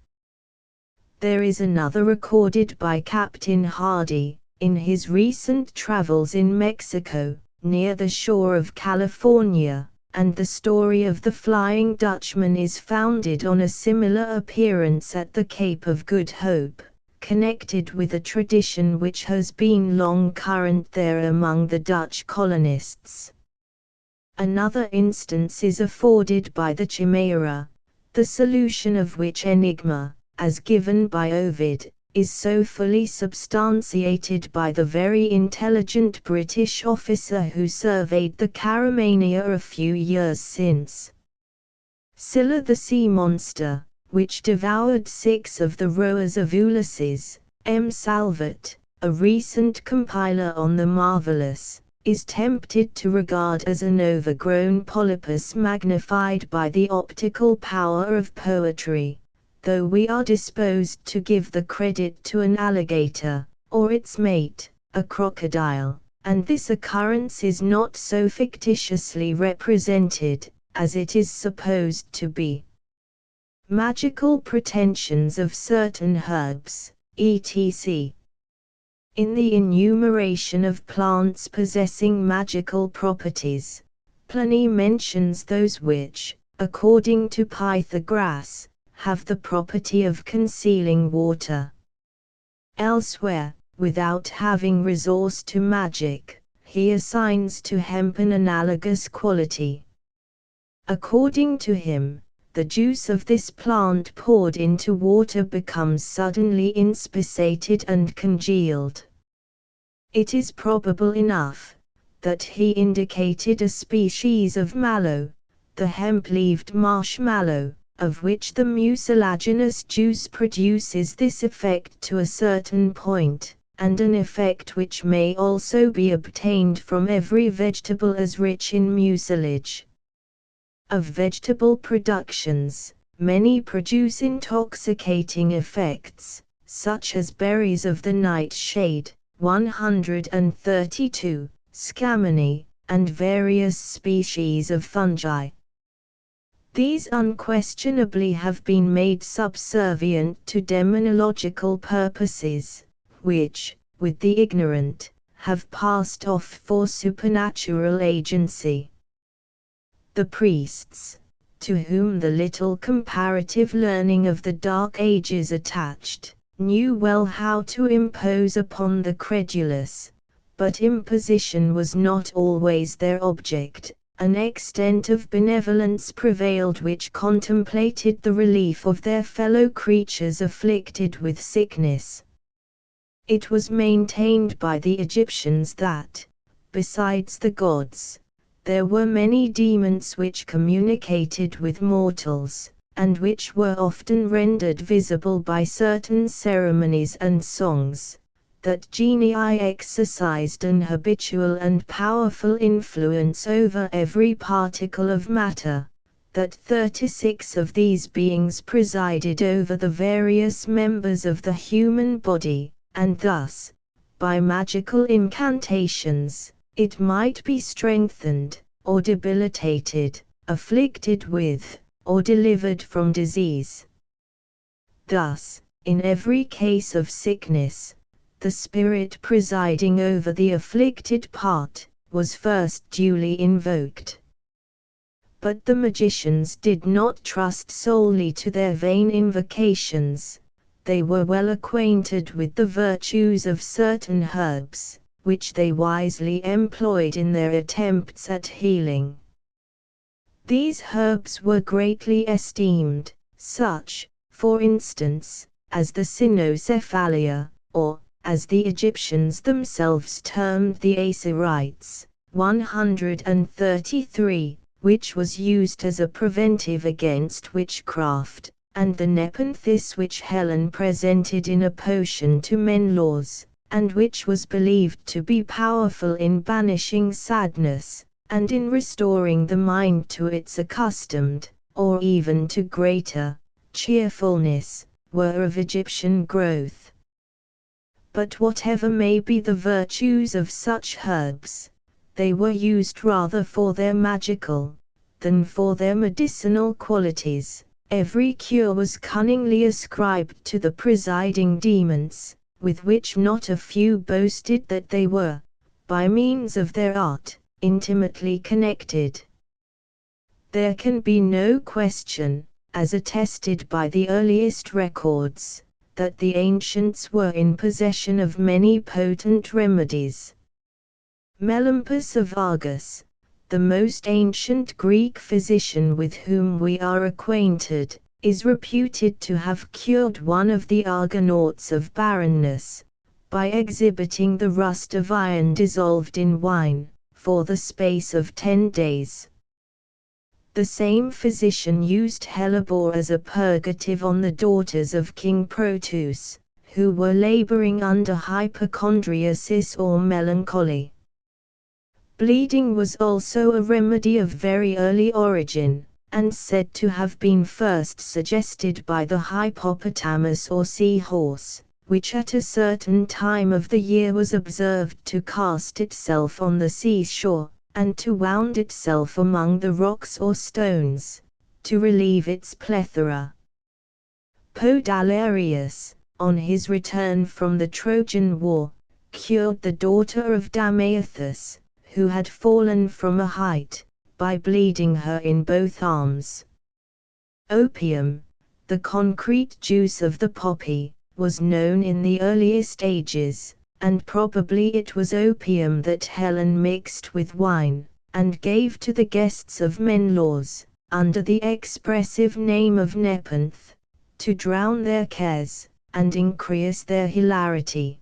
There is another recorded by Captain Hardy, in his recent travels in Mexico, near the shore of California, and the story of the Flying Dutchman is founded on a similar appearance at the Cape of Good Hope, connected with a tradition which has been long current there among the Dutch colonists. Another instance is afforded by the Chimera, the solution of which enigma, as given by Ovid, is so fully substantiated by the very intelligent British officer who surveyed the Caramania a few years since. Scylla the sea monster, which devoured 6 of the rowers of Ulysses, M. Salvat, a recent compiler on the Marvellous, is tempted to regard as an overgrown polypus magnified by the optical power of poetry, though we are disposed to give the credit to an alligator, or its mate, a crocodile, and this occurrence is not so fictitiously represented, as it is supposed to be. Magical pretensions of certain herbs, etc. In the enumeration of plants possessing magical properties, Pliny mentions those which, according to Pythagoras, have the property of concealing water. Elsewhere, without having resource to magic, he assigns to hemp an analogous quality. According to him, the juice of this plant poured into water becomes suddenly inspissated and congealed. It is probable enough that he indicated a species of mallow, the hemp-leaved marshmallow, of which the mucilaginous juice produces this effect to a certain point, and an effect which may also be obtained from every vegetable as rich in mucilage. Of vegetable productions, many produce intoxicating effects, such as berries of the nightshade, 132, scammony, and various species of fungi. These unquestionably have been made subservient to demonological purposes, which, with the ignorant, have passed off for supernatural agency. The priests, to whom the little comparative learning of the Dark Ages attached, knew well how to impose upon the credulous, but imposition was not always their object. An extent of benevolence prevailed which contemplated the relief of their fellow creatures afflicted with sickness. It was maintained by the Egyptians that, besides the gods, there were many demons which communicated with mortals, and which were often rendered visible by certain ceremonies and songs. That genii exercised an habitual and powerful influence over every particle of matter, that 36 of these beings presided over the various members of the human body, and thus, by magical incantations, it might be strengthened, or debilitated, afflicted with, or delivered from disease. Thus, in every case of sickness, the spirit presiding over the afflicted part was first duly invoked. But the magicians did not trust solely to their vain invocations. They were well acquainted with the virtues of certain herbs, which they wisely employed in their attempts at healing. These herbs were greatly esteemed, such, for instance, as the cynocephalia, or, as the Egyptians themselves termed the acerites, 133, which was used as a preventive against witchcraft, and the nepenthes which Helen presented in a potion to Menelaus, and which was believed to be powerful in banishing sadness, and in restoring the mind to its accustomed, or even to greater, cheerfulness, were of Egyptian growth. But whatever may be the virtues of such herbs, they were used rather for their magical, than for their medicinal qualities. Every cure was cunningly ascribed to the presiding demons, with which not a few boasted that they were, by means of their art, intimately connected. There can be no question, as attested by the earliest records, that the ancients were in possession of many potent remedies. Melampus of Argos, the most ancient Greek physician with whom we are acquainted, is reputed to have cured one of the Argonauts of barrenness, by exhibiting the rust of iron dissolved in wine, for the space of 10 days. The same physician used hellebore as a purgative on the daughters of King Proteus, who were laboring under hypochondriasis or melancholy. Bleeding was also a remedy of very early origin, and said to have been first suggested by the hippopotamus or sea-horse, which at a certain time of the year was observed to cast itself on the seashore, and to wound itself among the rocks or stones, to relieve its plethora. Podalerius, on his return from the Trojan War, cured the daughter of Damaethus, who had fallen from a height, by bleeding her in both arms. Opium, the concrete juice of the poppy, was known in the earliest ages, and probably it was opium that Helen mixed with wine, and gave to the guests of Menelaus, under the expressive name of nepenthe, to drown their cares, and increase their hilarity.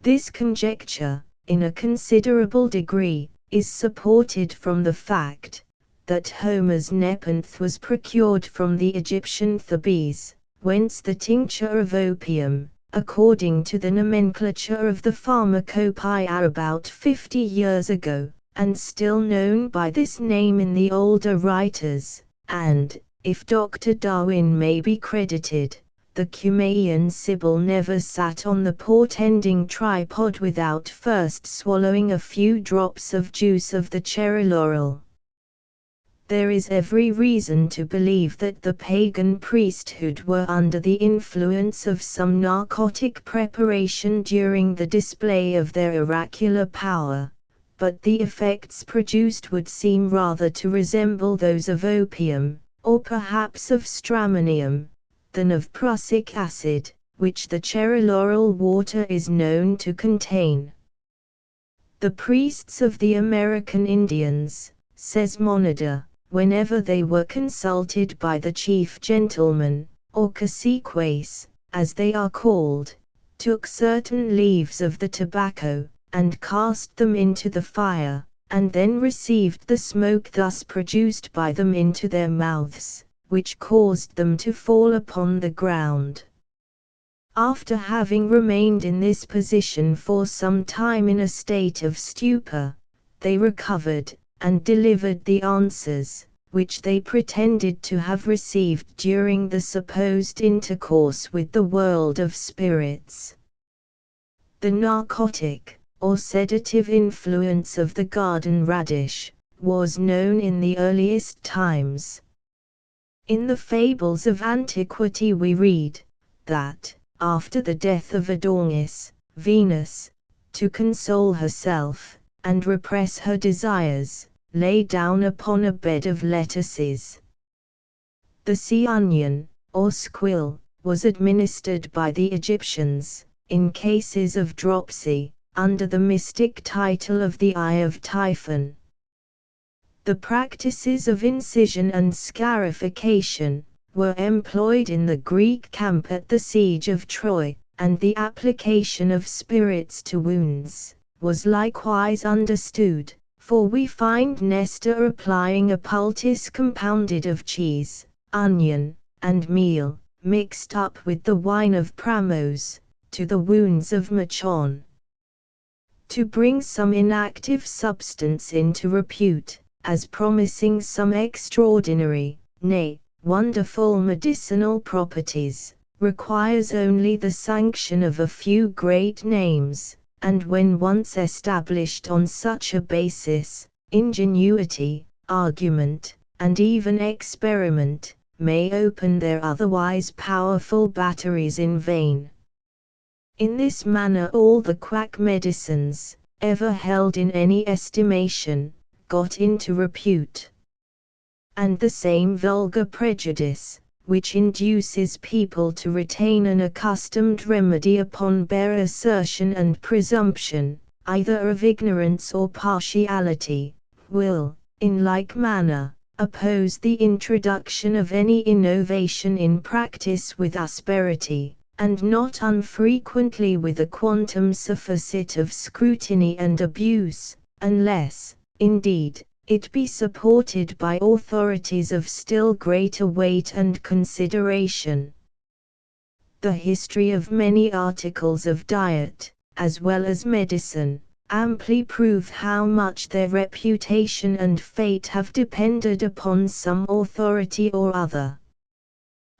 This conjecture, in a considerable degree, is supported from the fact, that Homer's nepenthe was procured from the Egyptian Thebes, whence the tincture of opium, according to the nomenclature of the pharmacopoeia about 50 years ago, and still known by this name in the older writers, and, if Dr. Darwin may be credited, the Cumaean Sibyl never sat on the portending tripod without first swallowing a few drops of juice of the cherry laurel. There is every reason to believe that the pagan priesthood were under the influence of some narcotic preparation during the display of their oracular power, but the effects produced would seem rather to resemble those of opium, or perhaps of stramonium, than of prussic acid, which the cherry laurel water is known to contain. The priests of the American Indians, says Monada, whenever they were consulted by the chief gentlemen, or caciques, as they are called, took certain leaves of the tobacco, and cast them into the fire, and then received the smoke thus produced by them into their mouths, which caused them to fall upon the ground. After having remained in this position for some time in a state of stupor, they recovered, and delivered the answers, which they pretended to have received during the supposed intercourse with the world of spirits. The narcotic, or sedative influence of the garden radish, was known in the earliest times. In the fables of antiquity we read, that, after the death of Adonis, Venus, to console herself, and repress her desires, lay down upon a bed of lettuces. The sea onion, or squill, was administered by the Egyptians, in cases of dropsy, under the mystic title of the Eye of Typhon. The practices of incision and scarification were employed in the Greek camp at the siege of Troy, and the application of spirits to wounds was likewise understood, for we find Nestor applying a poultice compounded of cheese, onion, and meal, mixed up with the wine of Pramos, to the wounds of Machon. To bring some inactive substance into repute, as promising some extraordinary, nay, wonderful medicinal properties, requires only the sanction of a few great names, and when once established on such a basis, ingenuity, argument, and even experiment, may open their otherwise powerful batteries in vain. In this manner all the quack medicines, ever held in any estimation, got into repute. And the same vulgar prejudice, which induces people to retain an accustomed remedy upon bare assertion and presumption, either of ignorance or partiality, will, in like manner, oppose the introduction of any innovation in practice with asperity, and not unfrequently with a quantum sufficit of scrutiny and abuse, unless, indeed, it be supported by authorities of still greater weight and consideration. The history of many articles of diet, as well as medicine, amply prove how much their reputation and fate have depended upon some authority or other.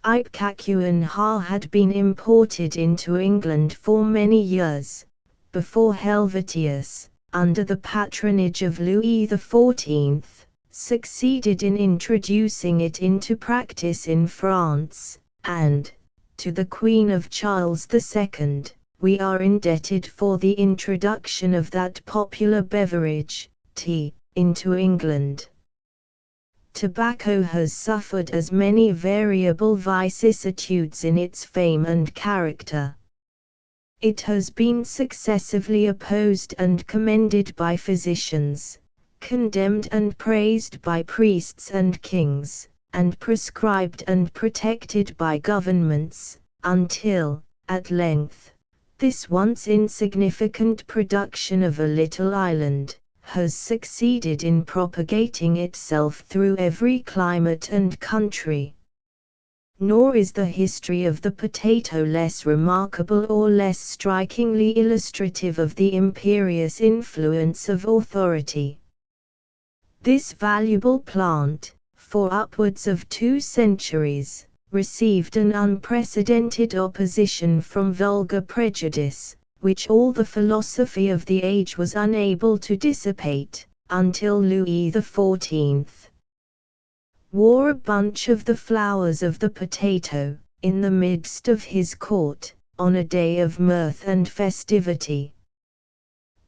Ipecacuan had been imported into England for many years, before Helvetius, under the patronage of Louis XIV, succeeded in introducing it into practice in France, and, to the Queen of Charles II, we are indebted for the introduction of that popular beverage, tea, into England. Tobacco has suffered as many variable vicissitudes in its fame and character. It has been successively opposed and commended by physicians, condemned and praised by priests and kings, and prescribed and protected by governments, until, at length, this once insignificant production of a little island has succeeded in propagating itself through every climate and country. Nor is the history of the potato less remarkable or less strikingly illustrative of the imperious influence of authority. This valuable plant, for upwards of 2 centuries, received an unprecedented opposition from vulgar prejudice, which all the philosophy of the age was unable to dissipate, until Louis XIV wore a bunch of the flowers of the potato, in the midst of his court, on a day of mirth and festivity.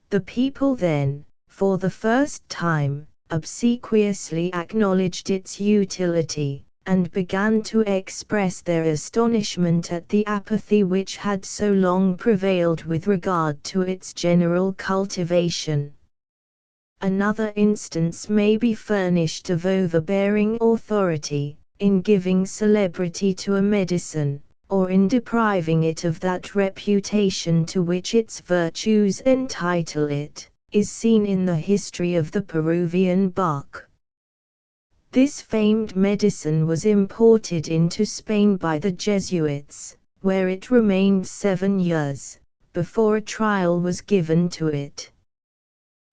The people then, for the first time, obsequiously acknowledged its utility, and began to express their astonishment at the apathy which had so long prevailed with regard to its general cultivation. Another instance may be furnished of overbearing authority, in giving celebrity to a medicine, or in depriving it of that reputation to which its virtues entitle it, is seen in the history of the Peruvian bark. This famed medicine was imported into Spain by the Jesuits, where it remained 7 years, before a trial was given to it.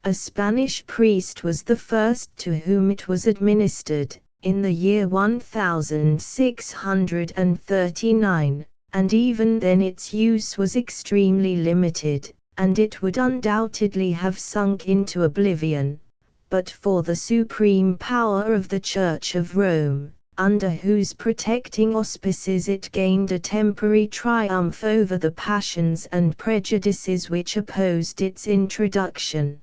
A Spanish priest was the first to whom it was administered, in the year 1639, and even then its use was extremely limited, and it would undoubtedly have sunk into oblivion, but for the supreme power of the Church of Rome, under whose protecting auspices it gained a temporary triumph over the passions and prejudices which opposed its introduction.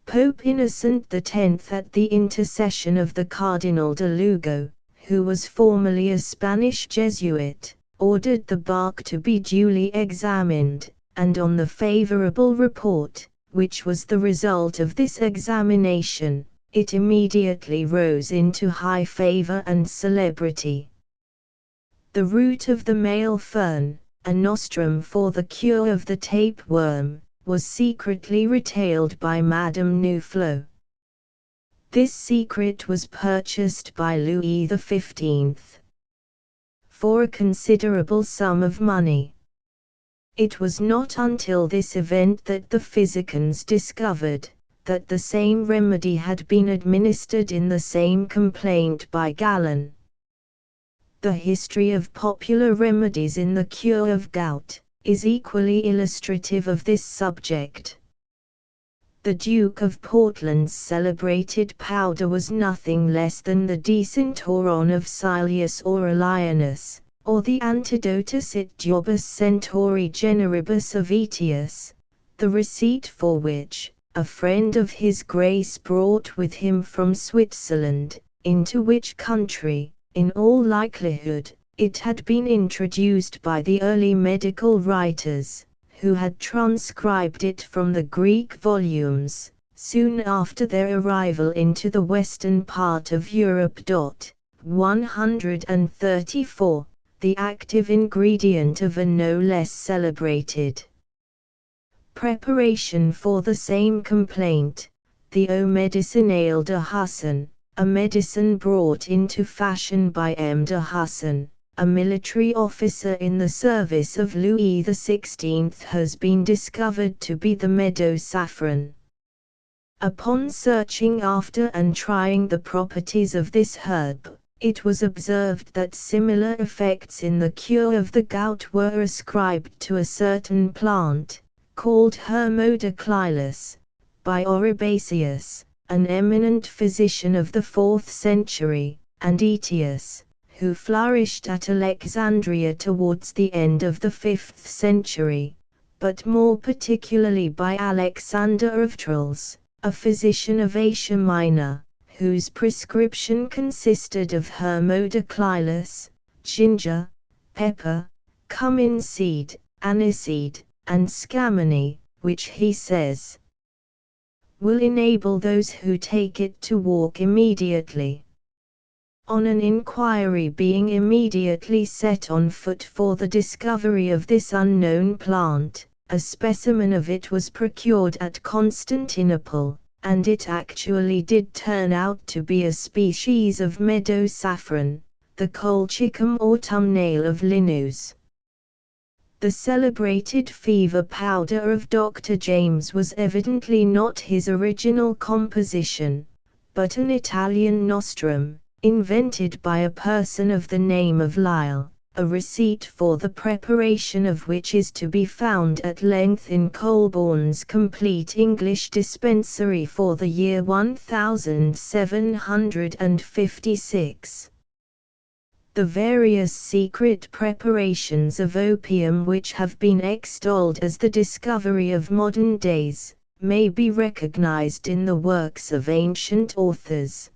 Pope Innocent X, at the intercession of the Cardinal de Lugo, who was formerly a Spanish Jesuit, ordered the bark to be duly examined, and on the favorable report, which was the result of this examination, it immediately rose into high favor and celebrity. The root of the male fern, a nostrum for the cure of the tapeworm, was secretly retailed by Madame Nuflo. This secret was purchased by Louis XV for a considerable sum of money. It was not until this event that the physicians discovered that the same remedy had been administered in the same complaint by Galen. The history of popular remedies in the cure of gout is equally illustrative of this subject. The Duke of Portland's celebrated powder was nothing less than the Decentauron of Silius Aurelianus, or the Antidotus it Jobus Centauri Generibus of Aetius, the receipt for which a friend of his Grace brought with him from Switzerland, into which country, in all likelihood, it had been introduced by the early medical writers, who had transcribed it from the Greek volumes, soon after their arrival into the western part of Europe. 134, the active ingredient of a no less celebrated preparation for the same complaint, the Eau Medicinale de Husson, a medicine brought into fashion by M. de Husson, a military officer in the service of Louis XVI, has been discovered to be the meadow saffron. Upon searching after and trying the properties of this herb, it was observed that similar effects in the cure of the gout were ascribed to a certain plant, called Hermodoclylus, by Oribasius, an eminent physician of the 4th century, and Aetius, who flourished at Alexandria towards the end of the 5th century, but more particularly by Alexander of Tralles, a physician of Asia Minor, whose prescription consisted of Hermodoclylus, ginger, pepper, cumin seed, aniseed, and scammony, which he says will enable those who take it to walk immediately. On an inquiry being immediately set on foot for the discovery of this unknown plant, a specimen of it was procured at Constantinople, and it actually did turn out to be a species of meadow saffron, the Colchicum autumnale of Linnaeus. The celebrated fever powder of Dr. James was evidently not his original composition, but an Italian nostrum, invented by a person of the name of Lyle, a receipt for the preparation of which is to be found at length in Colborne's Complete English Dispensary for the year 1756. The various secret preparations of opium which have been extolled as the discovery of modern days, may be recognized in the works of ancient authors.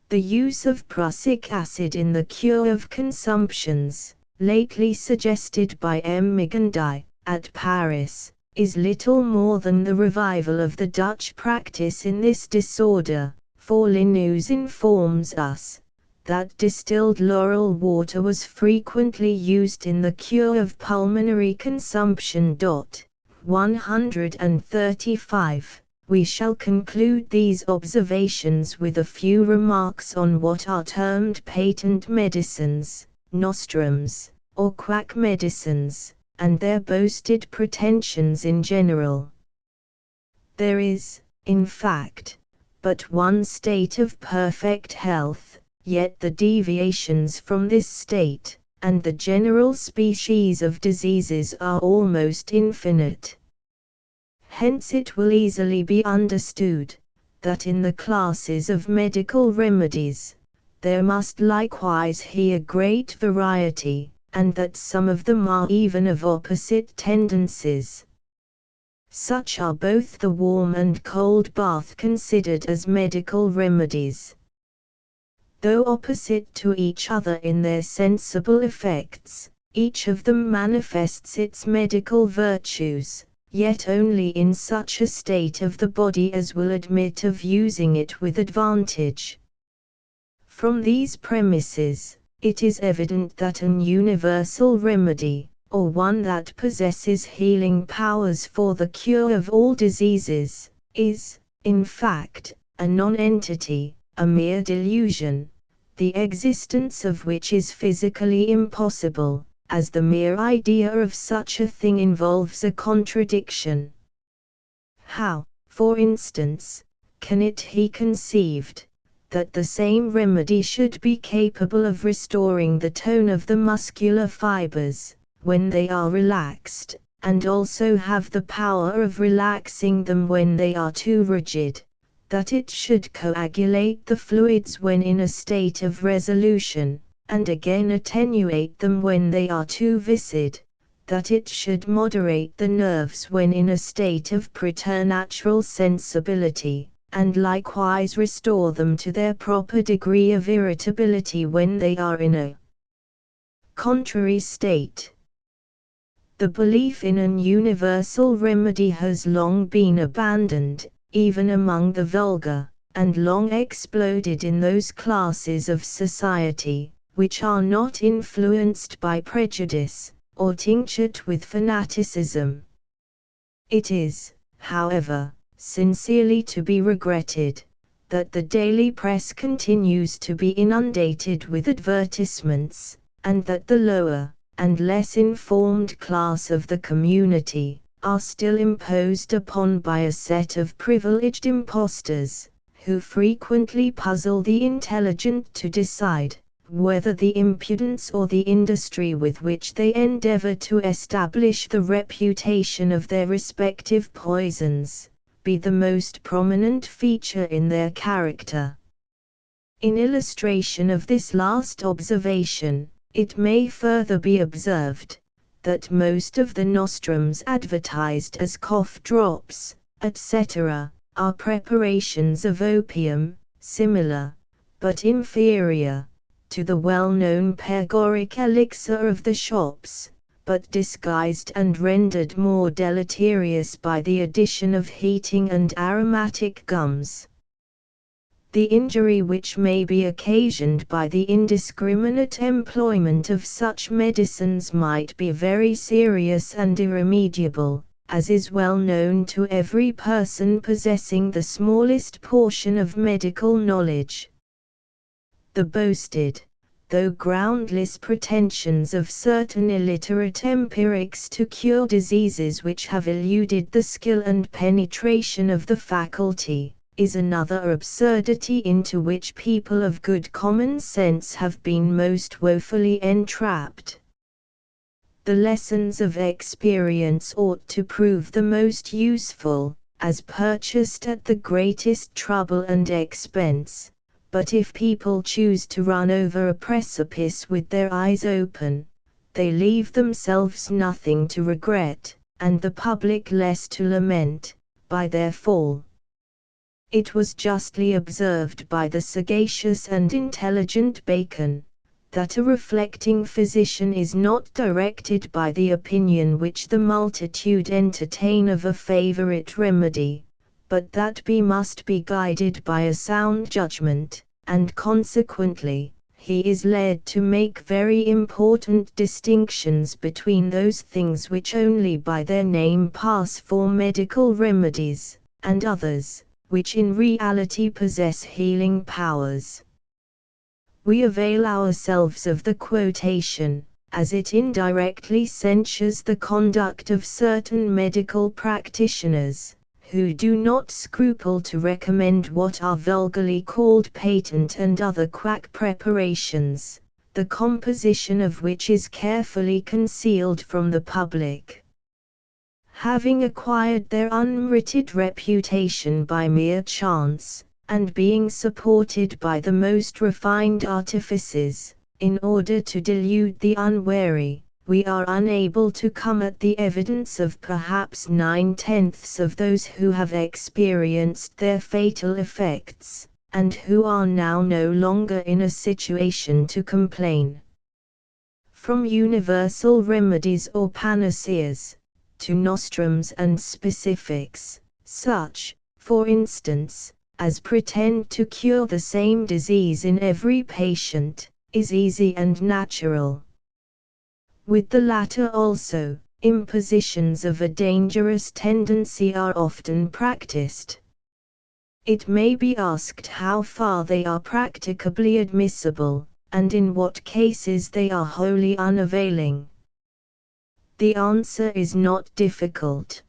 The use of prussic acid in the cure of consumptions, lately suggested by M. Migendie, at Paris, is little more than the revival of the Dutch practice in this disorder, for Linnaeus informs us that distilled laurel water was frequently used in the cure of pulmonary consumption. 135. We shall conclude these observations with a few remarks on what are termed patent medicines, nostrums, or quack medicines, and their boasted pretensions in general. There is, in fact, but one state of perfect health, yet the deviations from this state, and the general species of diseases are almost infinite. Hence it will easily be understood, that in the classes of medical remedies, there must likewise be a great variety, and that some of them are even of opposite tendencies. Such are both the warm and cold bath considered as medical remedies. Though opposite to each other in their sensible effects, each of them manifests its medical virtues, yet only in such a state of the body as will admit of using it with advantage. From these premises, it is evident that an universal remedy, or one that possesses healing powers for the cure of all diseases, is, in fact, a non-entity, a mere delusion, the existence of which is physically impossible, as the mere idea of such a thing involves a contradiction. How, for instance, can it be conceived that the same remedy should be capable of restoring the tone of the muscular fibers, when they are relaxed, and also have the power of relaxing them when they are too rigid, that it should coagulate the fluids when in a state of resolution, and again attenuate them when they are too viscid, that it should moderate the nerves when in a state of preternatural sensibility, and likewise restore them to their proper degree of irritability when they are in a contrary state. The belief in an universal remedy has long been abandoned, even among the vulgar, and long exploded in those classes of society which are not influenced by prejudice, or tinctured with fanaticism. It is, however, sincerely to be regretted, that the daily press continues to be inundated with advertisements, and that the lower, and less informed class of the community, are still imposed upon by a set of privileged impostors, who frequently puzzle the intelligent to decide whether the impudence or the industry with which they endeavor to establish the reputation of their respective poisons, be the most prominent feature in their character. In illustration of this last observation, it may further be observed, that most of the nostrums advertised as cough drops, etc., are preparations of opium, similar, but inferior, to the well-known pegoric elixir of the shops, but disguised and rendered more deleterious by the addition of heating and aromatic gums. The injury which may be occasioned by the indiscriminate employment of such medicines might be very serious and irremediable, as is well known to every person possessing the smallest portion of medical knowledge. The boasted, though groundless pretensions of certain illiterate empirics to cure diseases which have eluded the skill and penetration of the faculty, is another absurdity into which people of good common sense have been most woefully entrapped. The lessons of experience ought to prove the most useful, as purchased at the greatest trouble and expense, but if people choose to run over a precipice with their eyes open, they leave themselves nothing to regret, and the public less to lament, by their fall. It was justly observed by the sagacious and intelligent Bacon, that a reflecting physician is not directed by the opinion which the multitude entertain of a favourite remedy, but that must be guided by a sound judgment, and consequently, he is led to make very important distinctions between those things which only by their name pass for medical remedies, and others, which in reality possess healing powers. We avail ourselves of the quotation, as it indirectly censures the conduct of certain medical practitioners, who do not scruple to recommend what are vulgarly called patent and other quack preparations, the composition of which is carefully concealed from the public. Having acquired their unmerited reputation by mere chance, and being supported by the most refined artifices, in order to delude the unwary, we are unable to come at the evidence of perhaps 9/10 of those who have experienced their fatal effects, and who are now no longer in a situation to complain. From universal remedies or panaceas, to nostrums and specifics, such, for instance, as pretend to cure the same disease in every patient, is easy and natural. With the latter also, impositions of a dangerous tendency are often practiced. It may be asked how far they are practicably admissible, and in what cases they are wholly unavailing. The answer is not difficult.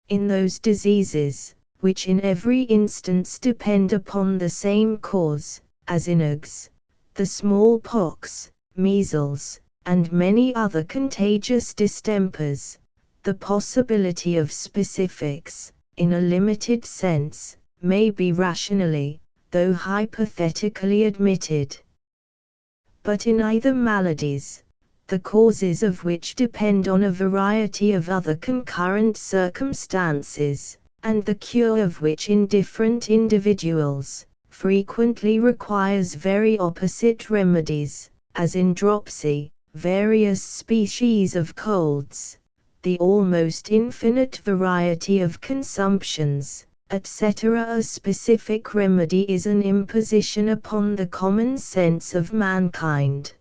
In those diseases, which in every instance depend upon the same cause, as in agues, the smallpox, measles, and many other contagious distempers, the possibility of specifics, in a limited sense, may be rationally, though hypothetically admitted. But in either maladies, the causes of which depend on a variety of other concurrent circumstances, and the cure of which in different individuals, frequently requires very opposite remedies, as in dropsy, various species of colds, the almost infinite variety of consumptions, etc. A specific remedy is an imposition upon the common sense of mankind.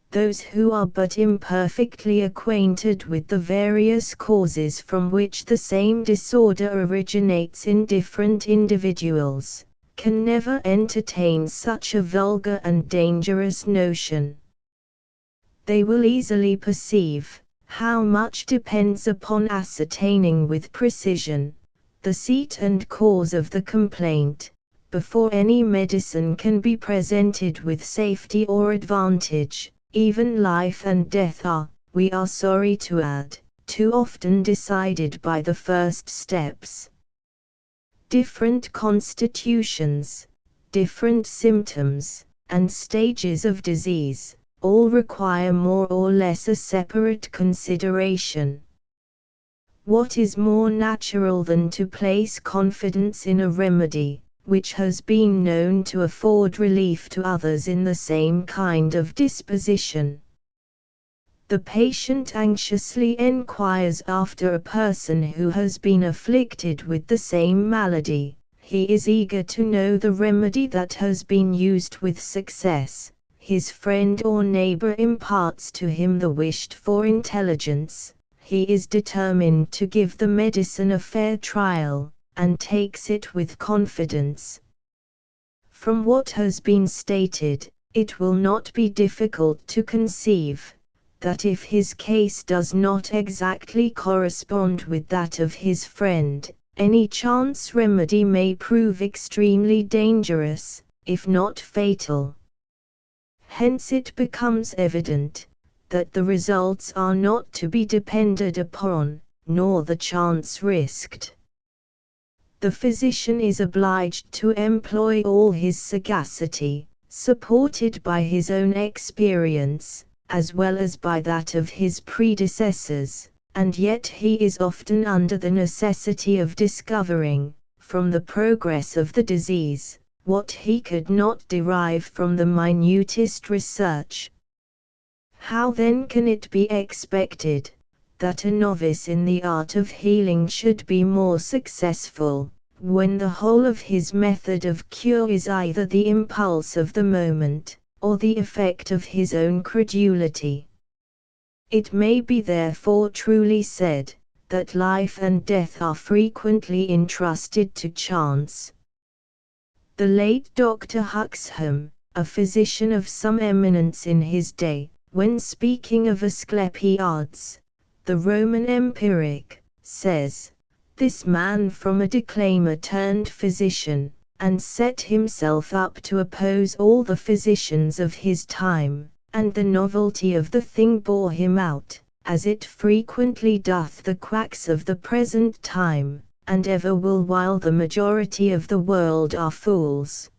Those who are but imperfectly acquainted with the various causes from which the same disorder originates in different individuals, can never entertain such a vulgar and dangerous notion. They will easily perceive how much depends upon ascertaining with precision the seat and cause of the complaint, before any medicine can be presented with safety or advantage. Even life and death are, we are sorry to add, too often decided by the first steps. Different constitutions, different symptoms, and stages of disease, all require more or less a separate consideration. What is more natural than to place confidence in a remedy, which has been known to afford relief to others in the same kind of disposition? The patient anxiously enquires after a person who has been afflicted with the same malady. He is eager to know the remedy that has been used with success. His friend or neighbor imparts to him the wished for intelligence. He is determined to give the medicine a fair trial, and takes it with confidence. From what has been stated, it will not be difficult to conceive that if his case does not exactly correspond with that of his friend, any chance remedy may prove extremely dangerous, if not fatal. Hence it becomes evident that the results are not to be depended upon, nor the chance risked. The physician is obliged to employ all his sagacity, supported by his own experience, as well as by that of his predecessors, and yet he is often under the necessity of discovering, from the progress of the disease, what he could not derive from the minutest research. How then can it be expected that a novice in the art of healing should be more successful, when the whole of his method of cure is either the impulse of the moment, or the effect of his own credulity? It may be therefore truly said, that life and death are frequently entrusted to chance. The late Dr. Huxham, a physician of some eminence in his day, when speaking of Asclepiades, the Roman empiric, says, "This man from a declaimer turned physician, and set himself up to oppose all the physicians of his time, and the novelty of the thing bore him out, as it frequently doth the quacks of the present time, and ever will while the majority of the world are fools."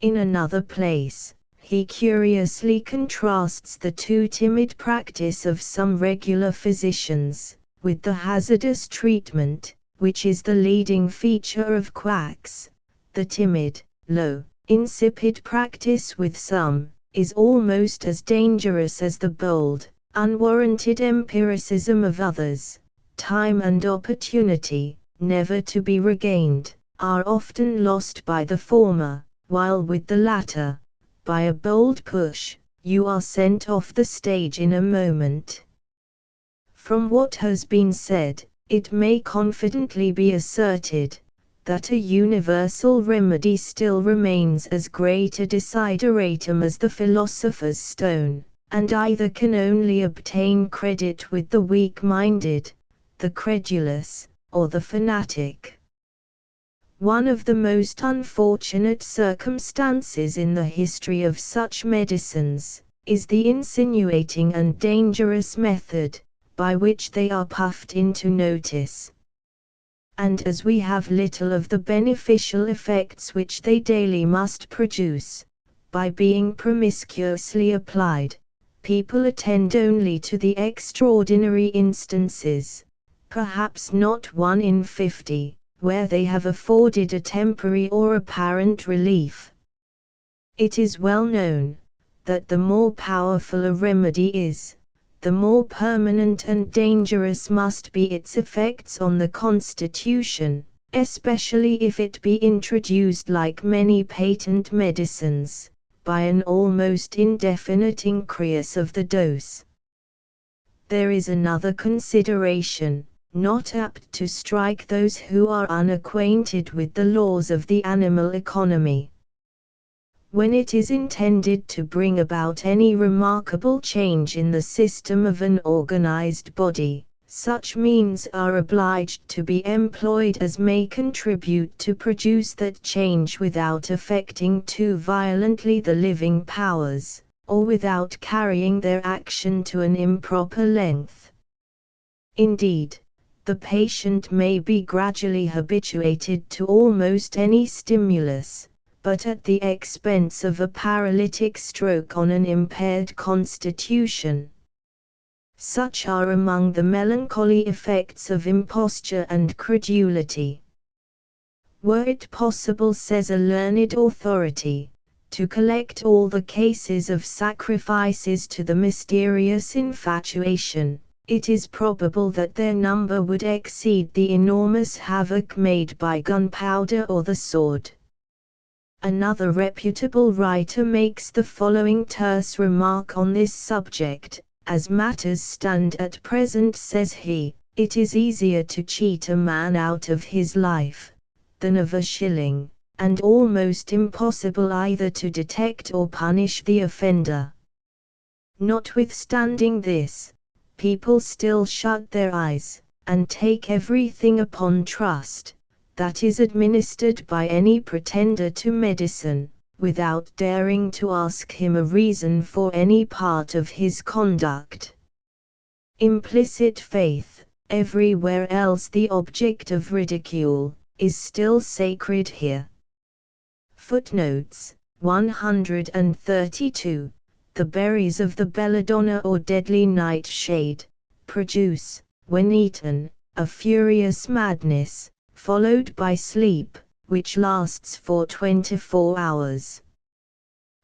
In another place, he curiously contrasts the too timid practice of some regular physicians, with the hazardous treatment, which is the leading feature of quacks. The timid, low, insipid practice with some, is almost as dangerous as the bold, unwarranted empiricism of others. Time and opportunity, never to be regained, are often lost by the former, while with the latter, by a bold push, you are sent off the stage in a moment. From what has been said, it may confidently be asserted, that a universal remedy still remains as great a desideratum as the philosopher's stone, and either can only obtain credit with the weak-minded, the credulous, or the fanatic. One of the most unfortunate circumstances in the history of such medicines, is the insinuating and dangerous method, by which they are puffed into notice. And as we have little of the beneficial effects which they daily must produce, by being promiscuously applied, people attend only to the extraordinary instances, perhaps not 1 in 50, where they have afforded a temporary or apparent relief. It is well known, that the more powerful a remedy is, the more permanent and dangerous must be its effects on the constitution, especially if it be introduced like many patent medicines, by an almost indefinite increase of the dose. There is another consideration, not apt to strike those who are unacquainted with the laws of the animal economy. When it is intended to bring about any remarkable change in the system of an organized body, such means are obliged to be employed as may contribute to produce that change without affecting too violently the living powers, or without carrying their action to an improper length. Indeed, the patient may be gradually habituated to almost any stimulus, but at the expense of a paralytic stroke on an impaired constitution. Such are among the melancholy effects of imposture and credulity. Were it possible, says a learned authority, to collect all the cases of sacrifices to the mysterious infatuation, it is probable that their number would exceed the enormous havoc made by gunpowder or the sword. Another reputable writer makes the following terse remark on this subject: "As matters stand at present," says he, "it is easier to cheat a man out of his life, than of a shilling, and almost impossible either to detect or punish the offender." Notwithstanding this, people still shut their eyes, and take everything upon trust, that is administered by any pretender to medicine, without daring to ask him a reason for any part of his conduct. Implicit faith, everywhere else the object of ridicule, is still sacred here. Footnotes 132. The berries of the belladonna or deadly nightshade produce, when eaten, a furious madness, followed by sleep, which lasts for 24 hours.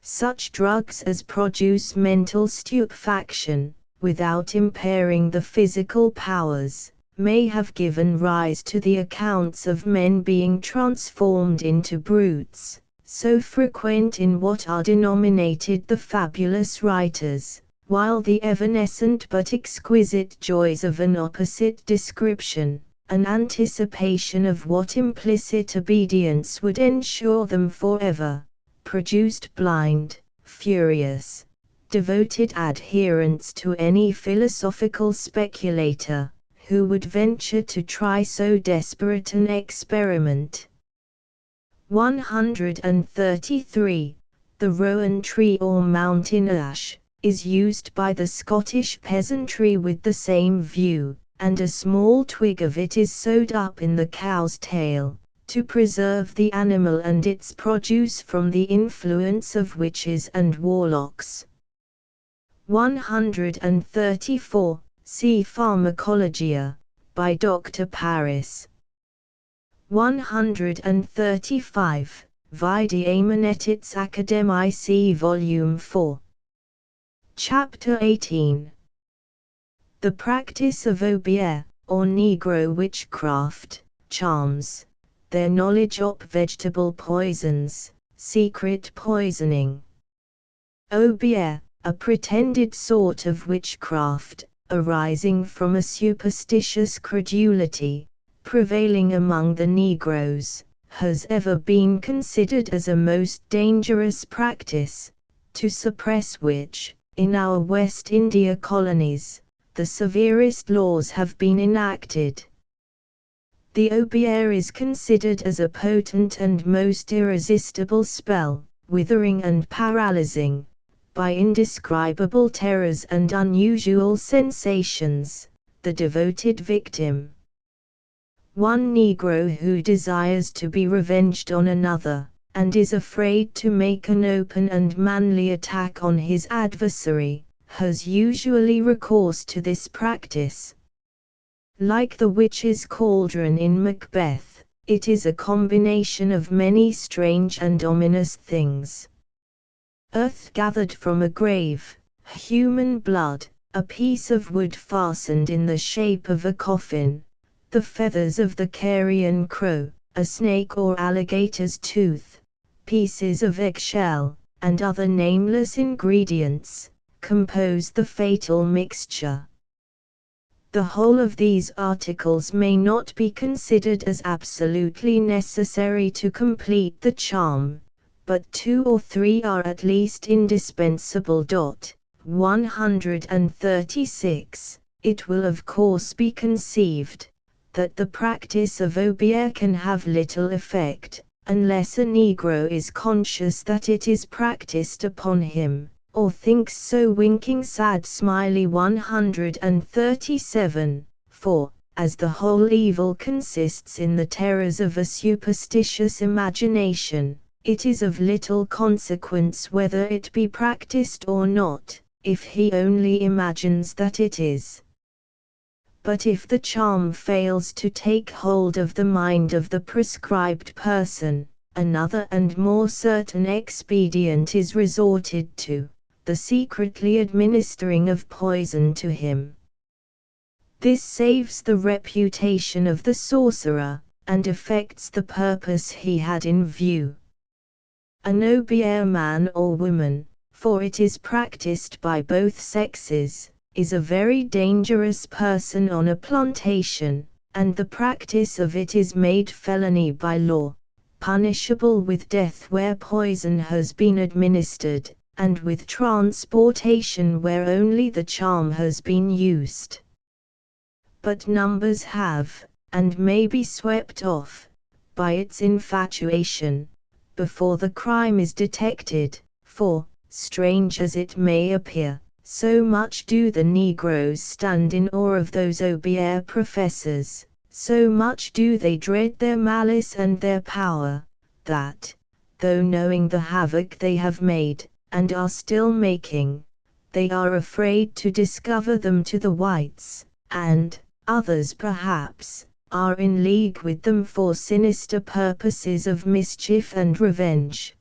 Such drugs as produce mental stupefaction, without impairing the physical powers, may have given rise to the accounts of men being transformed into brutes, so frequent in what are denominated the fabulous writers, while the evanescent but exquisite joys of an opposite description, an anticipation of what implicit obedience would ensure them forever, produced blind, furious, devoted adherents to any philosophical speculator who would venture to try so desperate an experiment. 133. The rowan tree or mountain ash is used by the Scottish peasantry with the same view, and a small twig of it is sewed up in the cow's tail, to preserve the animal and its produce from the influence of witches and warlocks. 134. See Thaumaturgia, by Dr. Paris. 135. Vide Amanetis Academici Volume 4. Chapter 18. The practice of obeah, or Negro witchcraft, charms, their knowledge of vegetable poisons, secret poisoning. Obeah, a pretended sort of witchcraft, arising from a superstitious credulity, prevailing among the Negroes, has ever been considered as a most dangerous practice, to suppress which, in our West India colonies, the severest laws have been enacted. The obeah is considered as a potent and most irresistible spell, withering and paralyzing, by indescribable terrors and unusual sensations, the devoted victim. One Negro who desires to be revenged on another, and is afraid to make an open and manly attack on his adversary, has usually recourse to this practice. Like the witch's cauldron in Macbeth, it is a combination of many strange and ominous things. Earth gathered from a grave, human blood, a piece of wood fastened in the shape of a coffin, the feathers of the carrion crow, a snake or alligator's tooth, pieces of eggshell, and other nameless ingredients, compose the fatal mixture. The whole of these articles may not be considered as absolutely necessary to complete the charm, but 2 or 3 are at least indispensable. 136. It will of course be conceived that the practice of obeah can have little effect, unless a Negro is conscious that it is practiced upon him, or thinks so. Winking sad smiley. 137. For, as the whole evil consists in the terrors of a superstitious imagination, it is of little consequence whether it be practiced or not, if he only imagines that it is. But if the charm fails to take hold of the mind of the prescribed person, another and more certain expedient is resorted to, the secretly administering of poison to him. This saves the reputation of the sorcerer, and effects the purpose he had in view. An obeah man or woman, for it is practiced by both sexes, is a very dangerous person on a plantation, and the practice of it is made felony by law, punishable with death where poison has been administered, and with transportation where only the charm has been used. but numbers have, and may be swept off, by its infatuation, before the crime is detected, for, strange as it may appear, so much do the Negroes stand in awe of those open-air professors, so much do they dread their malice and their power, that, though knowing the havoc they have made, and are still making, they are afraid to discover them to the whites, and, others perhaps, are in league with them for sinister purposes of mischief and revenge.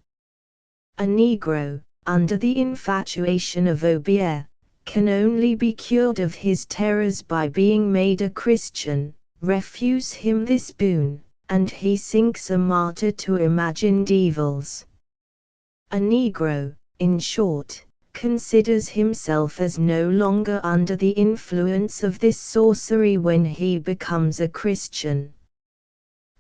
A Negro, under the infatuation of opium, can only be cured of his terrors by being made a Christian. Refuse him this boon, and he sinks a martyr to imagined evils. A Negro, in short, considers himself as no longer under the influence of this sorcery when he becomes a Christian.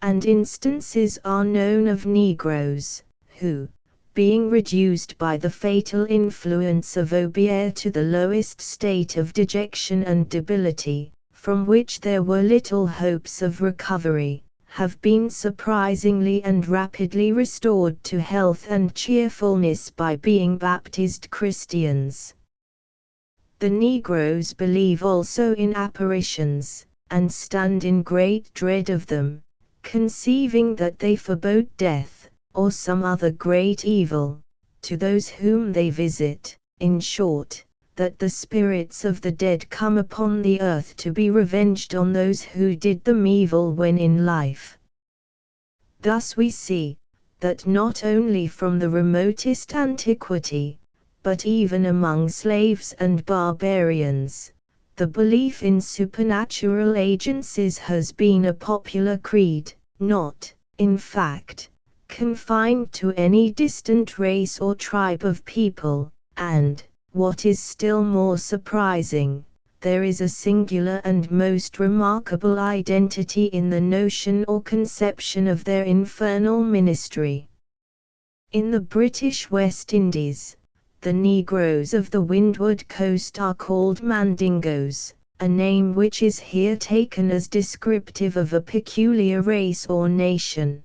And instances are known of Negroes, who, being reduced by the fatal influence of opium to the lowest state of dejection and debility, from which there were little hopes of recovery, have been surprisingly and rapidly restored to health and cheerfulness by being baptized Christians. The Negroes believe also in apparitions, and stand in great dread of them, conceiving that they forebode death, or some other great evil, to those whom they visit, in short, that the spirits of the dead come upon the earth to be revenged on those who did them evil when in life. Thus we see, that not only from the remotest antiquity, but even among slaves and barbarians, the belief in supernatural agencies has been a popular creed, not, in fact, confined to any distant race or tribe of people, and, what is still more surprising, there is a singular and most remarkable identity in the notion or conception of their infernal ministry. In the British West Indies, the Negroes of the Windward Coast are called Mandingos, a name which is here taken as descriptive of a peculiar race or nation.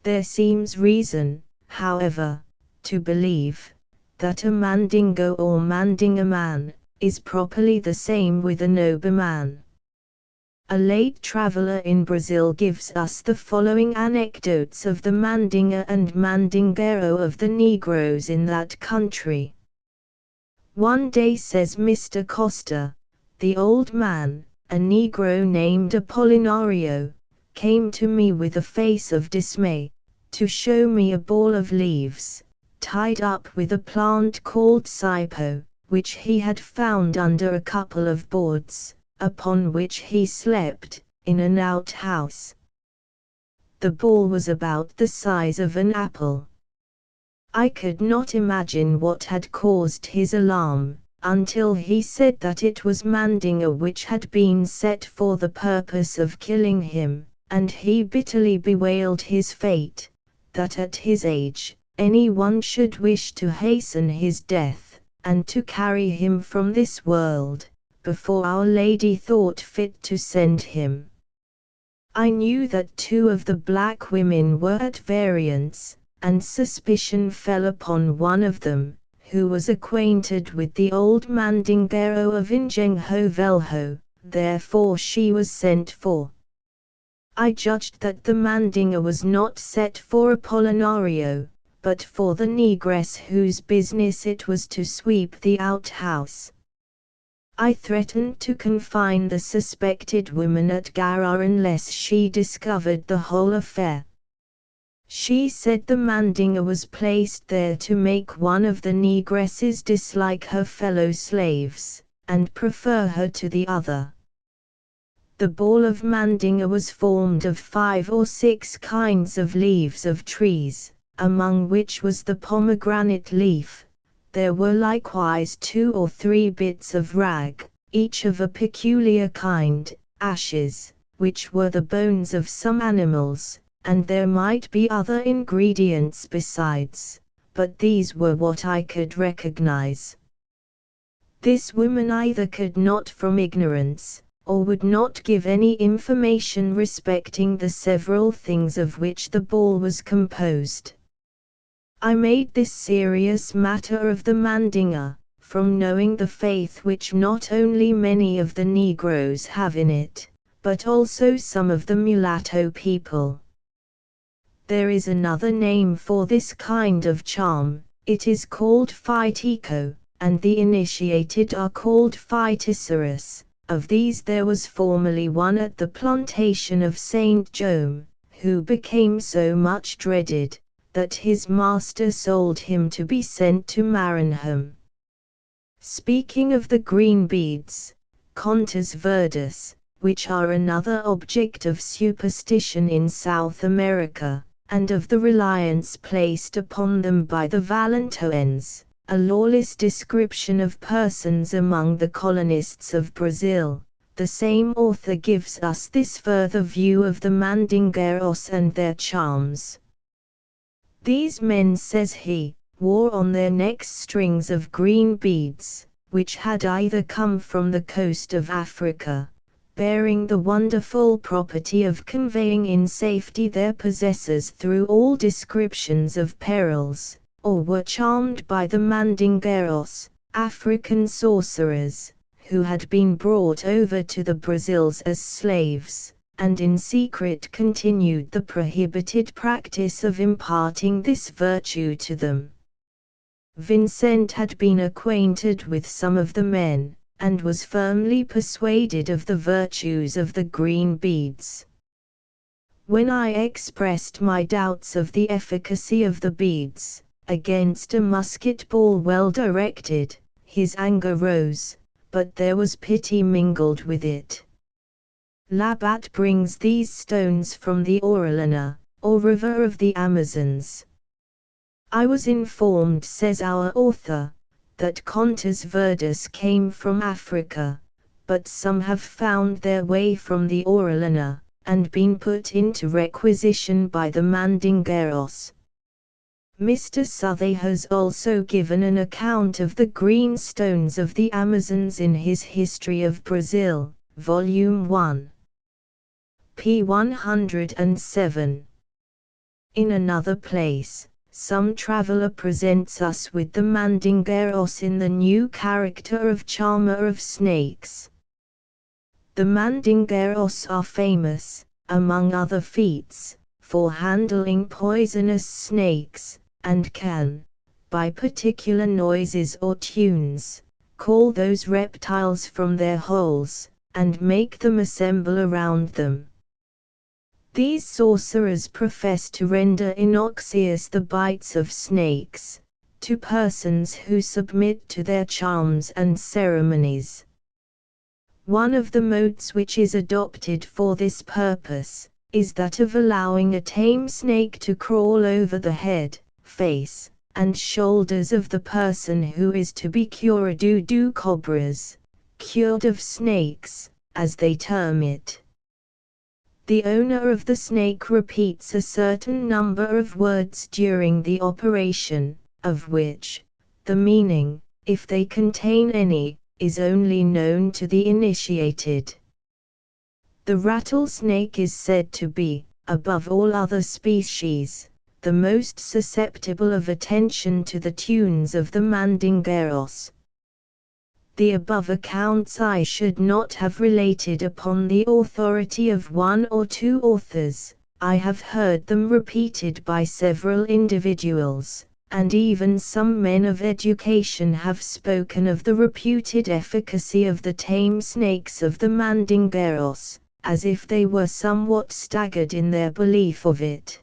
There seems reason, however, to believe that a Mandingo or Mandingaman is properly the same with a Noberman. A late traveler in Brazil gives us the following anecdotes of the Mandinga and Mandingueiro of the Negroes in that country. One day, says Mr. Costa, the old man, a Negro named Apolinario, came to me with a face of dismay, to show me a ball of leaves, tied up with a plant called saipo, which he had found under a couple of boards, upon which he slept, in an outhouse. The ball was about the size of an apple. I could not imagine what had caused his alarm, until he said that it was Mandinga which had been set for the purpose of killing him, and he bitterly bewailed his fate, that at his age, anyone should wish to hasten his death, and to carry him from this world, before Our Lady thought fit to send him. I knew that two of the black women were at variance, and suspicion fell upon one of them, who was acquainted with the old Mandingueiro of Ingenho Velho, therefore she was sent for. I judged that the Mandinga was not set for Apolinario, but for the negress whose business it was to sweep the outhouse. I threatened to confine the suspected woman at Garra unless she discovered the whole affair. She said the Mandinga was placed there to make one of the negresses dislike her fellow slaves, and prefer her to the other. The ball of Mandinga was formed of 5 or 6 kinds of leaves of trees, among which was the pomegranate leaf. There were likewise 2 or 3 bits of rag, each of a peculiar kind, ashes, which were the bones of some animals, and there might be other ingredients besides, but these were what I could recognize. This woman either could not from ignorance, or would not give any information respecting the several things of which the ball was composed. I made this serious matter of the Mandinga, from knowing the faith which not only many of the Negroes have in it, but also some of the mulatto people. There is another name for this kind of charm, it is called Phytico, and the initiated are called Phyticerus. Of these there was formerly one at the plantation of Saint Jome, who became so much dreaded, that his master sold him to be sent to Maranham. Speaking of the green beads, Contes Verdes, which are another object of superstition in South America, and of the reliance placed upon them by the Valentoans, a lawless description of persons among the colonists of Brazil, the same author gives us this further view of the Mandingueiros and their charms. These men, says he, wore on their necks strings of green beads, which had either come from the coast of Africa, bearing the wonderful property of conveying in safety their possessors through all descriptions of perils, or were charmed by the Mandingueiros, African sorcerers, who had been brought over to the Brazils as slaves, and in secret continued the prohibited practice of imparting this virtue to them. Vincent had been acquainted with some of the men, and was firmly persuaded of the virtues of the green beads. When I expressed my doubts of the efficacy of the beads, against a musket ball well directed, his anger rose, but there was pity mingled with it. Labat brings these stones from the Orellana, or river of the Amazons. I was informed, says our author, that Contes Verdes came from Africa, but some have found their way from the Orellana, and been put into requisition by the Mandingueiros. Mr. Southey has also given an account of the green stones of the Amazons in his History of Brazil, Volume 1. p. 107. In another place, some traveller presents us with the Mandingueiros in the new character of charmer of snakes. The Mandingueiros are famous, among other feats, for handling poisonous snakes, and can, by particular noises or tunes, call those reptiles from their holes, and make them assemble around them. These sorcerers profess to render innoxious the bites of snakes, to persons who submit to their charms and ceremonies. One of the modes which is adopted for this purpose, is that of allowing a tame snake to crawl over the head, face, and shoulders of the person who is to be cured do cobras, cured of snakes, as they term it. The owner of the snake repeats a certain number of words during the operation, of which, the meaning, if they contain any, is only known to the initiated. The rattlesnake is said to be, above all other species, the most susceptible of attention to the tunes of the Mandingueiros. The above accounts I should not have related upon the authority of one or two authors, I have heard them repeated by several individuals, and even some men of education have spoken of the reputed efficacy of the tame snakes of the Mandingueiros, as if they were somewhat staggered in their belief of it.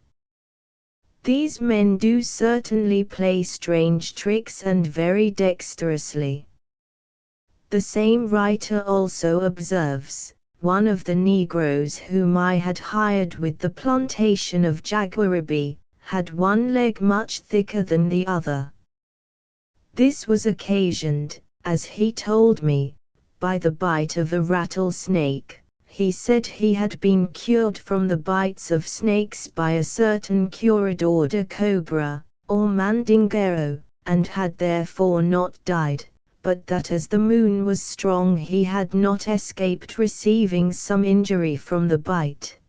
These men do certainly play strange tricks and very dexterously. The same writer also observes, one of the Negroes whom I had hired with the plantation of Jaguaribe, had one leg much thicker than the other. This was occasioned, as he told me, by the bite of a rattlesnake. He said he had been cured from the bites of snakes by a certain curador de cobra, or mandingueiro, and had therefore not died, but that as the moon was strong he had not escaped receiving some injury from the bite.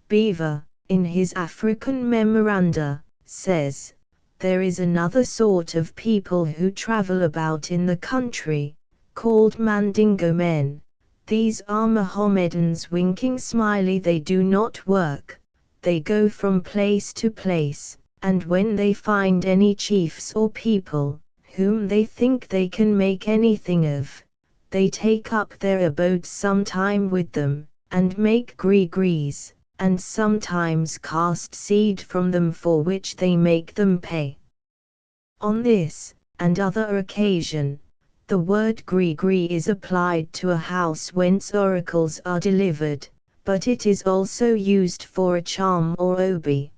Beaver, in his African Memoranda, says, "There is another sort of people who travel about in the country, called Mandingo men. These are Mohammedans winking smiley. They do not work, they go from place to place, and when they find any chiefs or people, whom they think they can make anything of, they take up their abode sometime with them, and make gree-grees, and sometimes cast seed from them for which they make them pay." On this, and other occasion, the word gree-gree is applied to a house whence oracles are delivered, but it is also used for a charm or obi.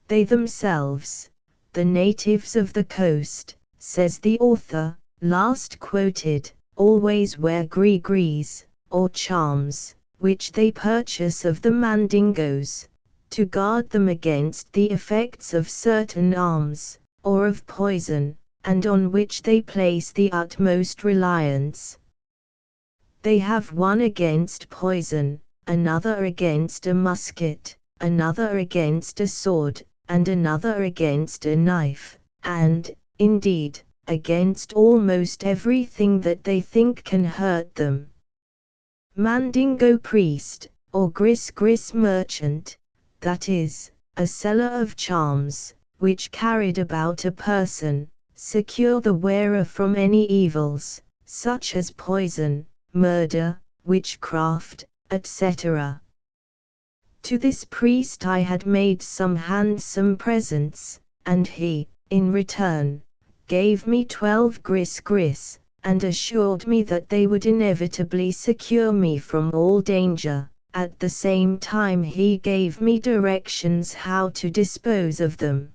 They themselves, the natives of the coast, says the author, last quoted, always wear gree-grees, or charms, which they purchase of the Mandingos, to guard them against the effects of certain arms, or of poison, and on which they place the utmost reliance. They have one against poison, another against a musket, another against a sword, and another against a knife, and, indeed, against almost everything that they think can hurt them. Mandingo priest, or gris-gris merchant, that is, a seller of charms, which carried about a person, secure the wearer from any evils, such as poison, murder, witchcraft, etc. To this priest I had made some handsome presents, and he, in return, gave me 12 gris-gris, and assured me that they would inevitably secure me from all danger. At the same time he gave me directions how to dispose of them.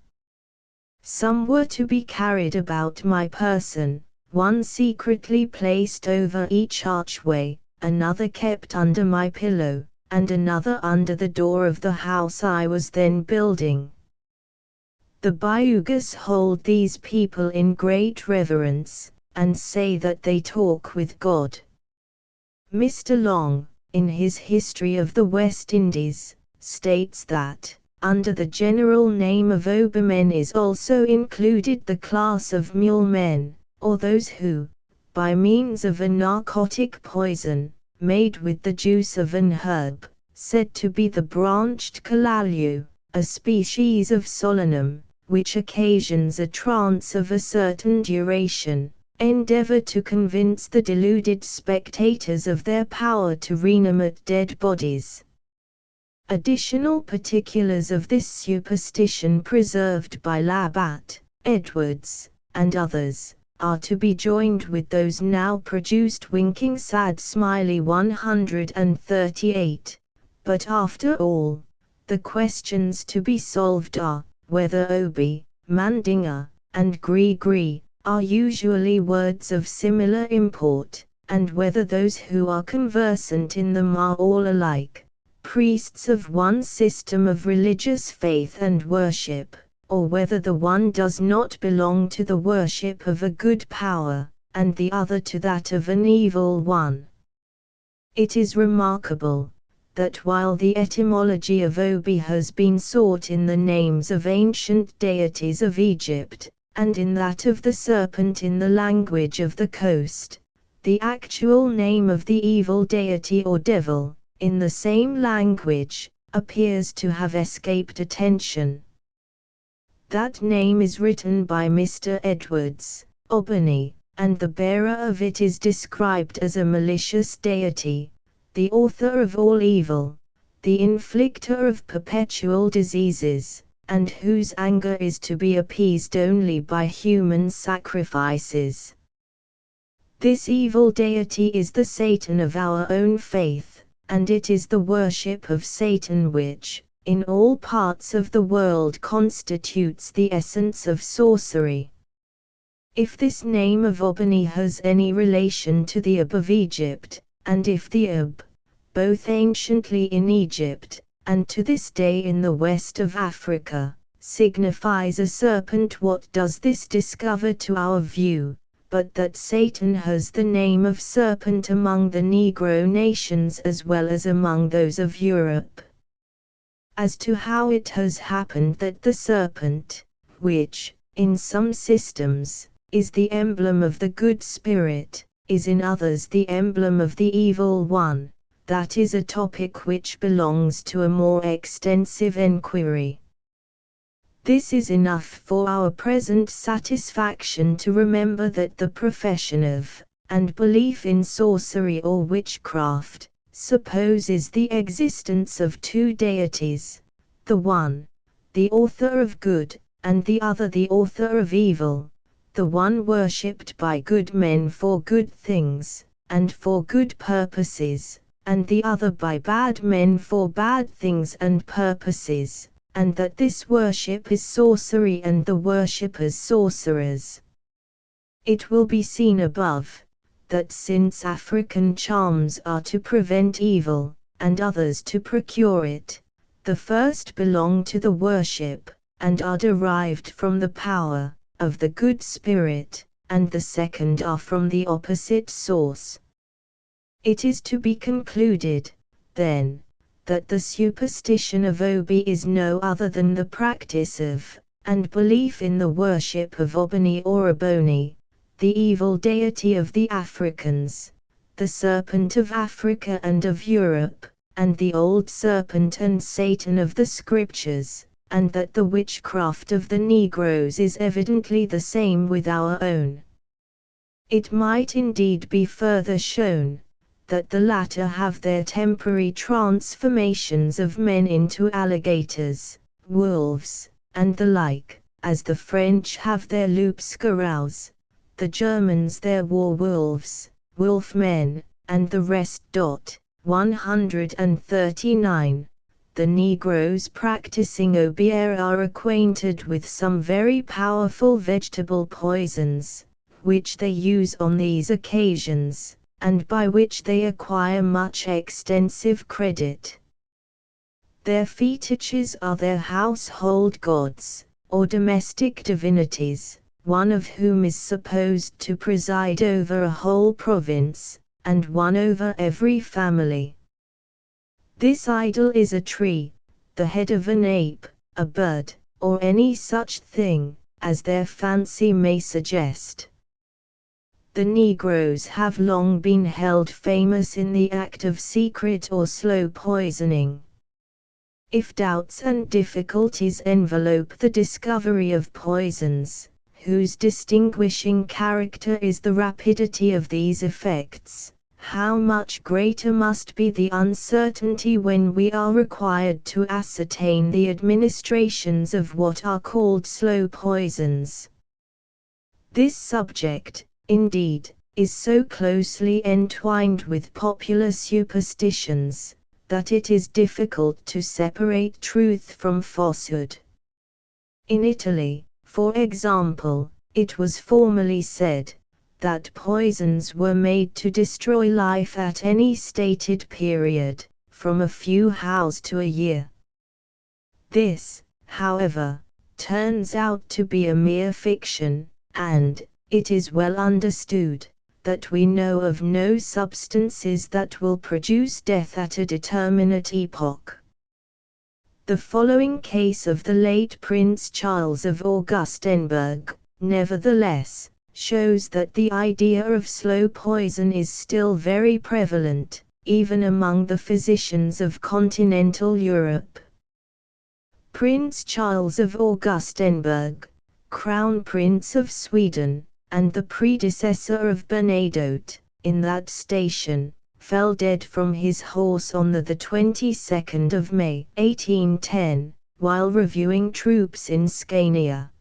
Some were to be carried about my person, one secretly placed over each archway, another kept under my pillow, and another under the door of the house I was then building. The Bayugas hold these people in great reverence, and say that they talk with God. Mr. Long, in his History of the West Indies, states that, under the general name of Obermen is also included the class of mule men, or those who, by means of a narcotic poison, made with the juice of an herb, said to be the branched kalalyu, a species of solanum, which occasions a trance of a certain duration, endeavor to convince the deluded spectators of their power to reanimate dead bodies. Additional particulars of this superstition preserved by Labatt, Edwards, and others, are to be joined with those now produced winking sad smiley 138, but after all, the questions to be solved are, whether obi, mandinga, and gree-gree, are usually words of similar import, and whether those who are conversant in them are all alike, priests of one system of religious faith and worship, or whether the one does not belong to the worship of a good power, and the other to that of an evil one. It is remarkable, that while the etymology of obi has been sought in the names of ancient deities of Egypt, and in that of the serpent in the language of the coast, the actual name of the evil deity or devil, in the same language, appears to have escaped attention. That name is written by Mr. Edwards, Albany, and the bearer of it is described as a malicious deity, the author of all evil, the inflictor of perpetual diseases, and whose anger is to be appeased only by human sacrifices. This evil deity is the Satan of our own faith, and it is the worship of Satan which, in all parts of the world, constitutes the essence of sorcery. If this name of Obani has any relation to the Ab of Egypt, and if the Ab, both anciently in Egypt, and to this day in the west of Africa, signifies a serpent, what does this discover to our view, but that Satan has the name of serpent among the Negro nations as well as among those of Europe. As to how it has happened that the serpent, which, in some systems, is the emblem of the good spirit, is in others the emblem of the evil one, that is a topic which belongs to a more extensive enquiry. This is enough for our present satisfaction to remember that the profession of, and belief in sorcery or witchcraft, supposes the existence of two deities, the one, the author of good, and the other the author of evil, the one worshipped by good men for good things, and for good purposes, and the other by bad men for bad things and purposes, and that this worship is sorcery and the worshippers sorcerers. It will be seen above, that since African charms are to prevent evil, and others to procure it, the first belong to the worship, and are derived from the power, of the good spirit, and the second are from the opposite source. It is to be concluded, then, that the superstition of Obi is no other than the practice of, and belief in the worship of Oboni or Aboni, the evil deity of the Africans, the serpent of Africa and of Europe, and the old serpent and Satan of the scriptures, and that the witchcraft of the Negroes is evidently the same with our own. It might indeed be further shown, that the latter have their temporary transformations of men into alligators, wolves, and the like, as the French have their loups-garous, the Germans their war-wolves, wolf-men, and the rest. 139. The Negroes practicing Obier are acquainted with some very powerful vegetable poisons, which they use on these occasions, and by which they acquire much extensive credit. Their fetiches are their household gods, or domestic divinities, one of whom is supposed to preside over a whole province, and one over every family. This idol is a tree, the head of an ape, a bird, or any such thing, as their fancy may suggest. The Negroes have long been held famous in the act of secret or slow poisoning. If doubts and difficulties envelope the discovery of poisons, whose distinguishing character is the rapidity of these effects, how much greater must be the uncertainty when we are required to ascertain the administrations of what are called slow poisons. This subject, indeed, is so closely entwined with popular superstitions, that it is difficult to separate truth from falsehood. In Italy, for example, it was formerly said, that poisons were made to destroy life at any stated period, from a few hours to a year. This, however, turns out to be a mere fiction, and, it is well understood, that we know of no substances that will produce death at a determinate epoch. The following case of the late Prince Charles of Augustenberg, nevertheless, shows that the idea of slow poison is still very prevalent, even among the physicians of continental Europe. Prince Charles of Augustenberg, Crown Prince of Sweden, and the predecessor of Bernadotte, in that station, fell dead from his horse on the 22nd of May, 1810, while reviewing troops in Scania.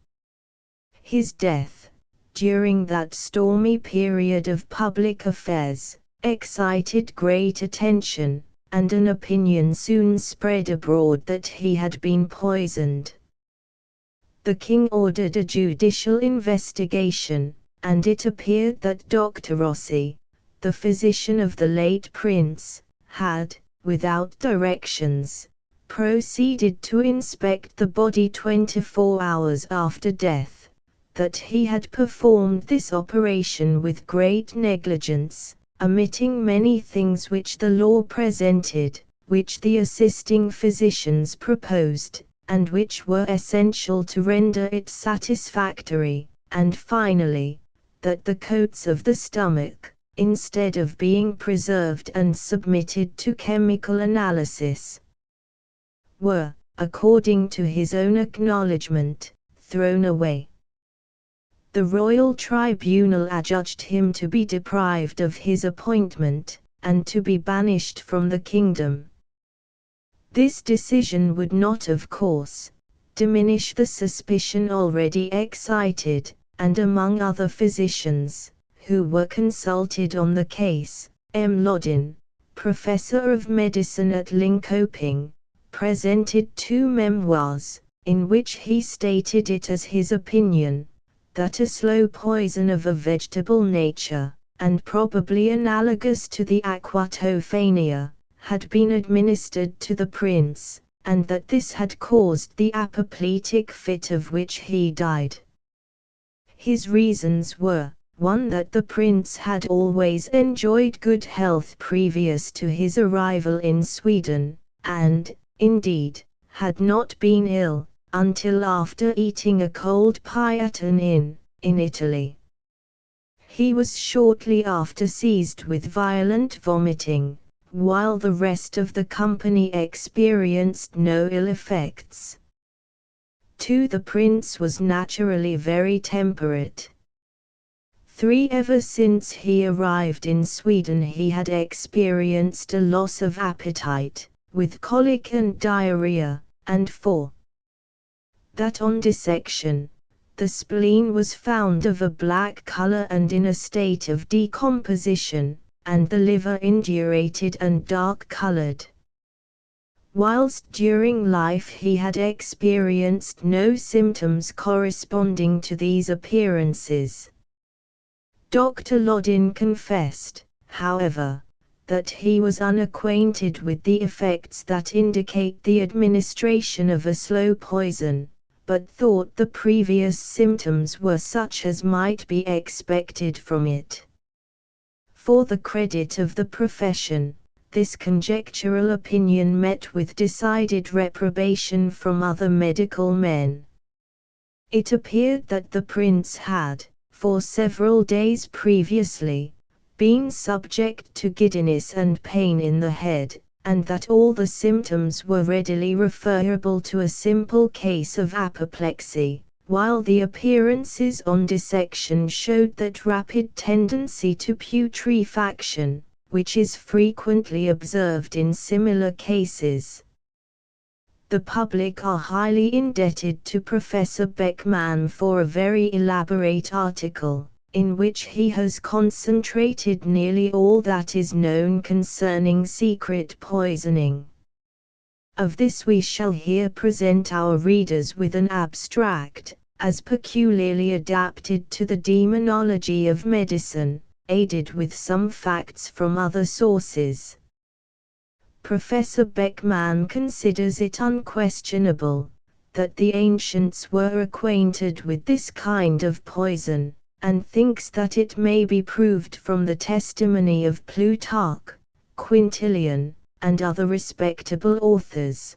His death, during that stormy period of public affairs, excited great attention, and an opinion soon spread abroad that he had been poisoned. The king ordered a judicial investigation, and it appeared that Dr. Rossi, the physician of the late prince, had, without directions, proceeded to inspect the body 24 hours after death, that he had performed this operation with great negligence, omitting many things which the law presented, which the assisting physicians proposed, and which were essential to render it satisfactory, and finally, that the coats of the stomach, instead of being preserved and submitted to chemical analysis, were, according to his own acknowledgment, thrown away. The royal tribunal adjudged him to be deprived of his appointment, and to be banished from the kingdom. This decision would not, of course, diminish the suspicion already excited, and among other physicians, who were consulted on the case, M. Lodin, professor of medicine at Linköping, presented 2 memoirs, in which he stated it as his opinion, that a slow poison of a vegetable nature, and probably analogous to the aquatophania, had been administered to the prince, and that this had caused the apoplectic fit of which he died. His reasons were, 1. That the prince had always enjoyed good health previous to his arrival in Sweden, and, indeed, had not been ill, until after eating a cold pie at an inn, in Italy. He was shortly after seized with violent vomiting, while the rest of the company experienced no ill effects. 2. The prince was naturally very temperate. 3. Ever since he arrived in Sweden he had experienced a loss of appetite, with colic and diarrhea, and 4. That on dissection, the spleen was found of a black color and in a state of decomposition, and the liver indurated and dark-colored. Whilst during life he had experienced no symptoms corresponding to these appearances. Dr. Lodin confessed, however, that he was unacquainted with the effects that indicate the administration of a slow poison, but thought the previous symptoms were such as might be expected from it. For the credit of the profession, this conjectural opinion met with decided reprobation from other medical men. It appeared that the prince had, for several days previously, been subject to giddiness and pain in the head, and that all the symptoms were readily referable to a simple case of apoplexy, while the appearances on dissection showed that rapid tendency to putrefaction, which is frequently observed in similar cases. The public are highly indebted to Professor Beckmann for a very elaborate article, in which he has concentrated nearly all that is known concerning secret poisoning. Of this we shall here present our readers with an abstract, as peculiarly adapted to the demonology of medicine, aided with some facts from other sources. Professor Beckmann considers it unquestionable that the ancients were acquainted with this kind of poison, and thinks that it may be proved from the testimony of Plutarch, Quintilian, and other respectable authors.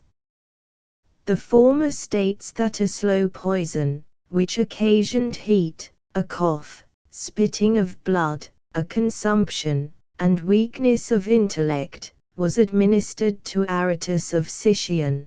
The former states that a slow poison, which occasioned heat, a cough, spitting of blood, a consumption, and weakness of intellect, was administered to Aratus of Sicyon.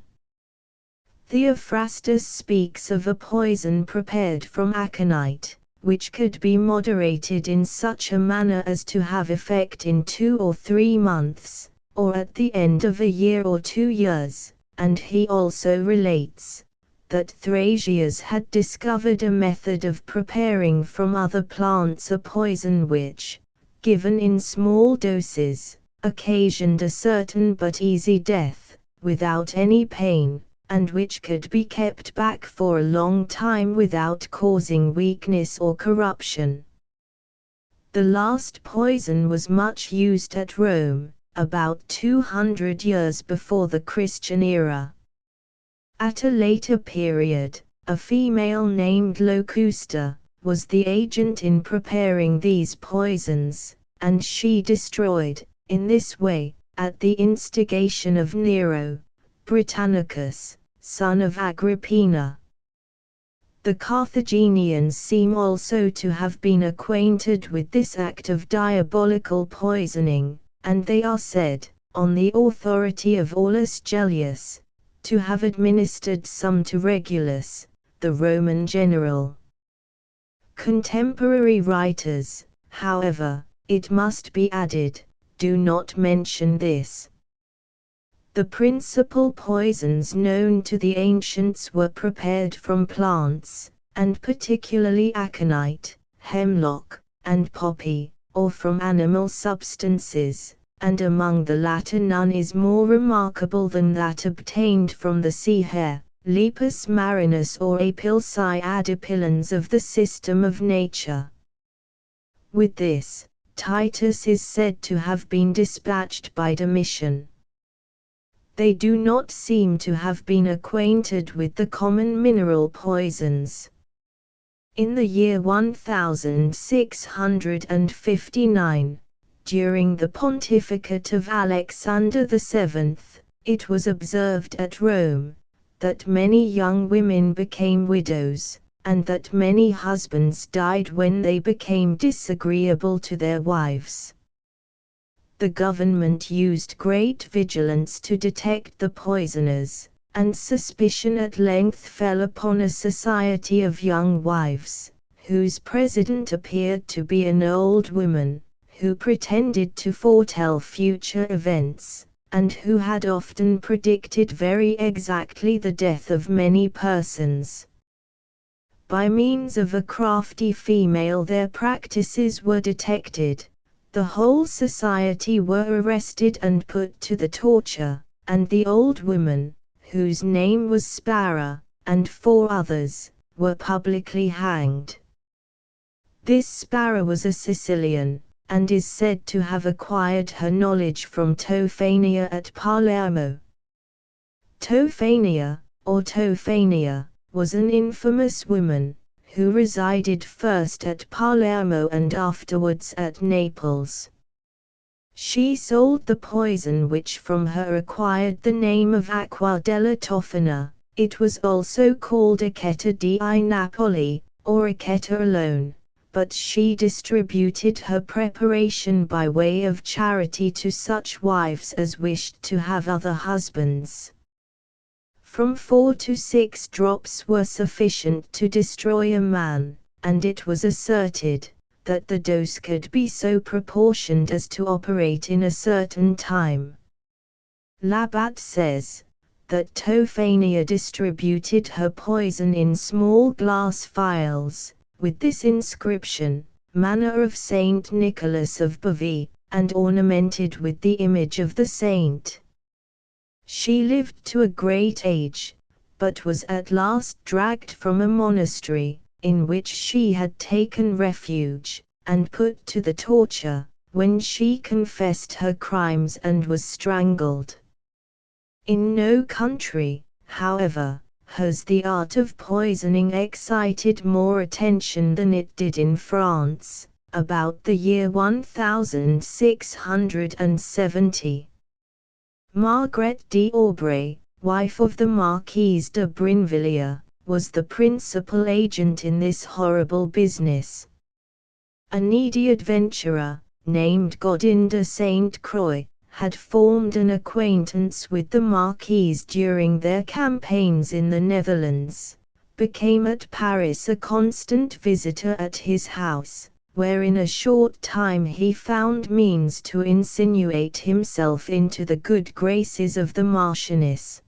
Theophrastus speaks of a poison prepared from aconite, which could be moderated in such a manner as to have effect in 2 or 3 months, or at the end of a year or 2 years, and he also relates that Thrasias had discovered a method of preparing from other plants a poison which, given in small doses, occasioned a certain but easy death, without any pain, and which could be kept back for a long time without causing weakness or corruption. The last poison was much used at Rome, about 200 years before the Christian era. At a later period, a female named Locusta, was the agent in preparing these poisons, and she destroyed, in this way, at the instigation of Nero, Britannicus, son of Agrippina. The Carthaginians seem also to have been acquainted with this act of diabolical poisoning, and they are said, on the authority of Aulus Gellius, to have administered some to Regulus, the Roman general. Contemporary writers, however, it must be added, do not mention this. The principal poisons known to the ancients were prepared from plants, and particularly aconite, hemlock, and poppy, or from animal substances, and among the latter none is more remarkable than that obtained from the sea hare, Lepus marinus or Apilci adipilans of the system of nature. With this, Titus is said to have been dispatched by Domitian. They do not seem to have been acquainted with the common mineral poisons. In the year 1659, during the pontificate of Alexander VII, it was observed at Rome, that many young women became widows, and that many husbands died when they became disagreeable to their wives. The government used great vigilance to detect the poisoners, and suspicion at length fell upon a society of young wives, whose president appeared to be an old woman, who pretended to foretell future events, and who had often predicted very exactly the death of many persons. By means of a crafty female their practices were detected. The whole society were arrested and put to the torture, and the old woman, whose name was Spara, and 4 others, were publicly hanged. This Spara was a Sicilian, and is said to have acquired her knowledge from Tophania at Palermo. Tophania, or Tophania, was an infamous woman, who resided first at Palermo and afterwards at Naples. She sold the poison which from her acquired the name of Acqua della Tofana. It was also called Acquetta di Napoli, or Acquetta alone, but she distributed her preparation by way of charity to such wives as wished to have other husbands. From 4 to 6 drops were sufficient to destroy a man, and it was asserted that the dose could be so proportioned as to operate in a certain time. Labat says that Tophania distributed her poison in small glass phials, with this inscription, "Manor of Saint Nicholas of Bavie," and ornamented with the image of the saint. She lived to a great age, but was at last dragged from a monastery, in which she had taken refuge, and put to the torture, when she confessed her crimes and was strangled. In no country, however, has the art of poisoning excited more attention than it did in France, about the year 1670. Margaret d'Aubray, wife of the Marquise de Brinvilliers, was the principal agent in this horrible business. A needy adventurer, named Godin de Saint Croix, had formed an acquaintance with the Marquise during their campaigns in the Netherlands, became at Paris a constant visitor at his house, where in a short time he found means to insinuate himself into the good graces of the Marchioness.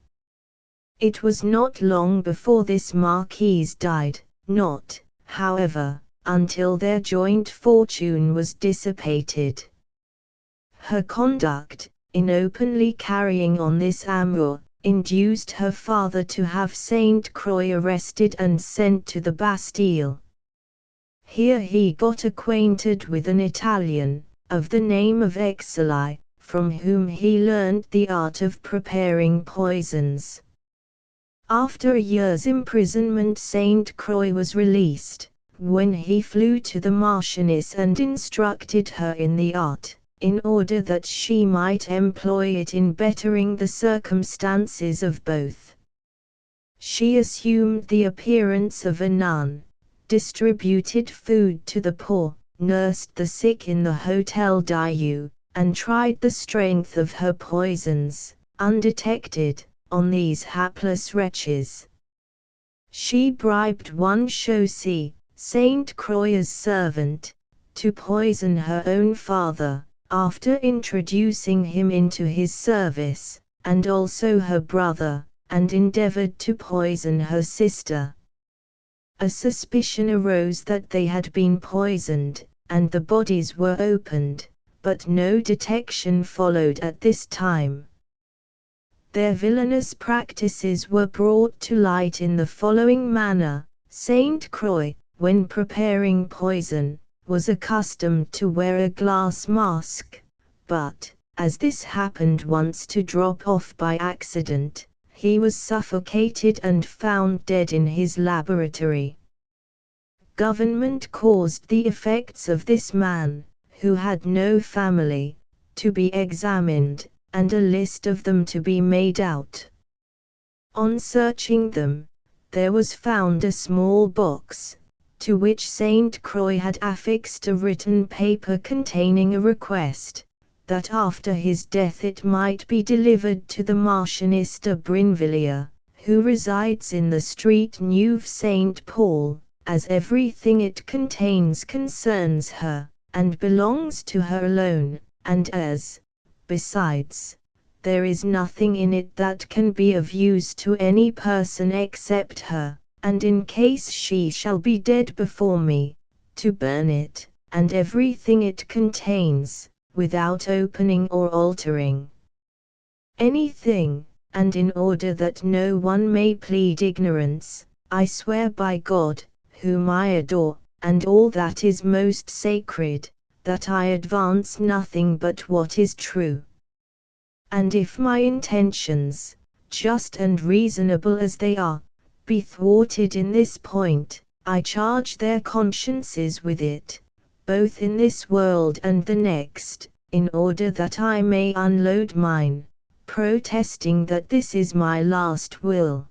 It was not long before this Marquise died, not, however, until their joint fortune was dissipated. Her conduct, in openly carrying on this amour, induced her father to have Saint Croix arrested and sent to the Bastille. Here he got acquainted with an Italian, of the name of Exili, from whom he learned the art of preparing poisons. After a year's imprisonment Saint Croix was released, when he flew to the Marchioness and instructed her in the art, in order that she might employ it in bettering the circumstances of both. She assumed the appearance of a nun, distributed food to the poor, nursed the sick in the Hotel Dieu, and tried the strength of her poisons, undetected, on these hapless wretches. She bribed one Chaucy, Saint Croix's servant, to poison her own father, after introducing him into his service, and also her brother, and endeavored to poison her sister. A suspicion arose that they had been poisoned, and the bodies were opened, but no detection followed at this time. Their villainous practices were brought to light in the following manner. Saint Croix, when preparing poison, was accustomed to wear a glass mask, but, as this happened once to drop off by accident, he was suffocated and found dead in his laboratory. Government caused the effects of this man, who had no family, to be examined, and a list of them to be made out. On searching them, there was found a small box, to which Saint Croix had affixed a written paper containing a request, that after his death it might be delivered to the Marchioness de Brinvilliers, who resides in the street Neuve Saint Paul, as everything it contains concerns her, and belongs to her alone, and as, besides, there is nothing in it that can be of use to any person except her, and in case she shall be dead before me, to burn it, and everything it contains, without opening or altering anything, and in order that no one may plead ignorance, I swear by God, whom I adore, and all that is most sacred, that I advance nothing but what is true. And if my intentions, just and reasonable as they are, be thwarted in this point, I charge their consciences with it, both in this world and the next, in order that I may unload mine, protesting that this is my last will.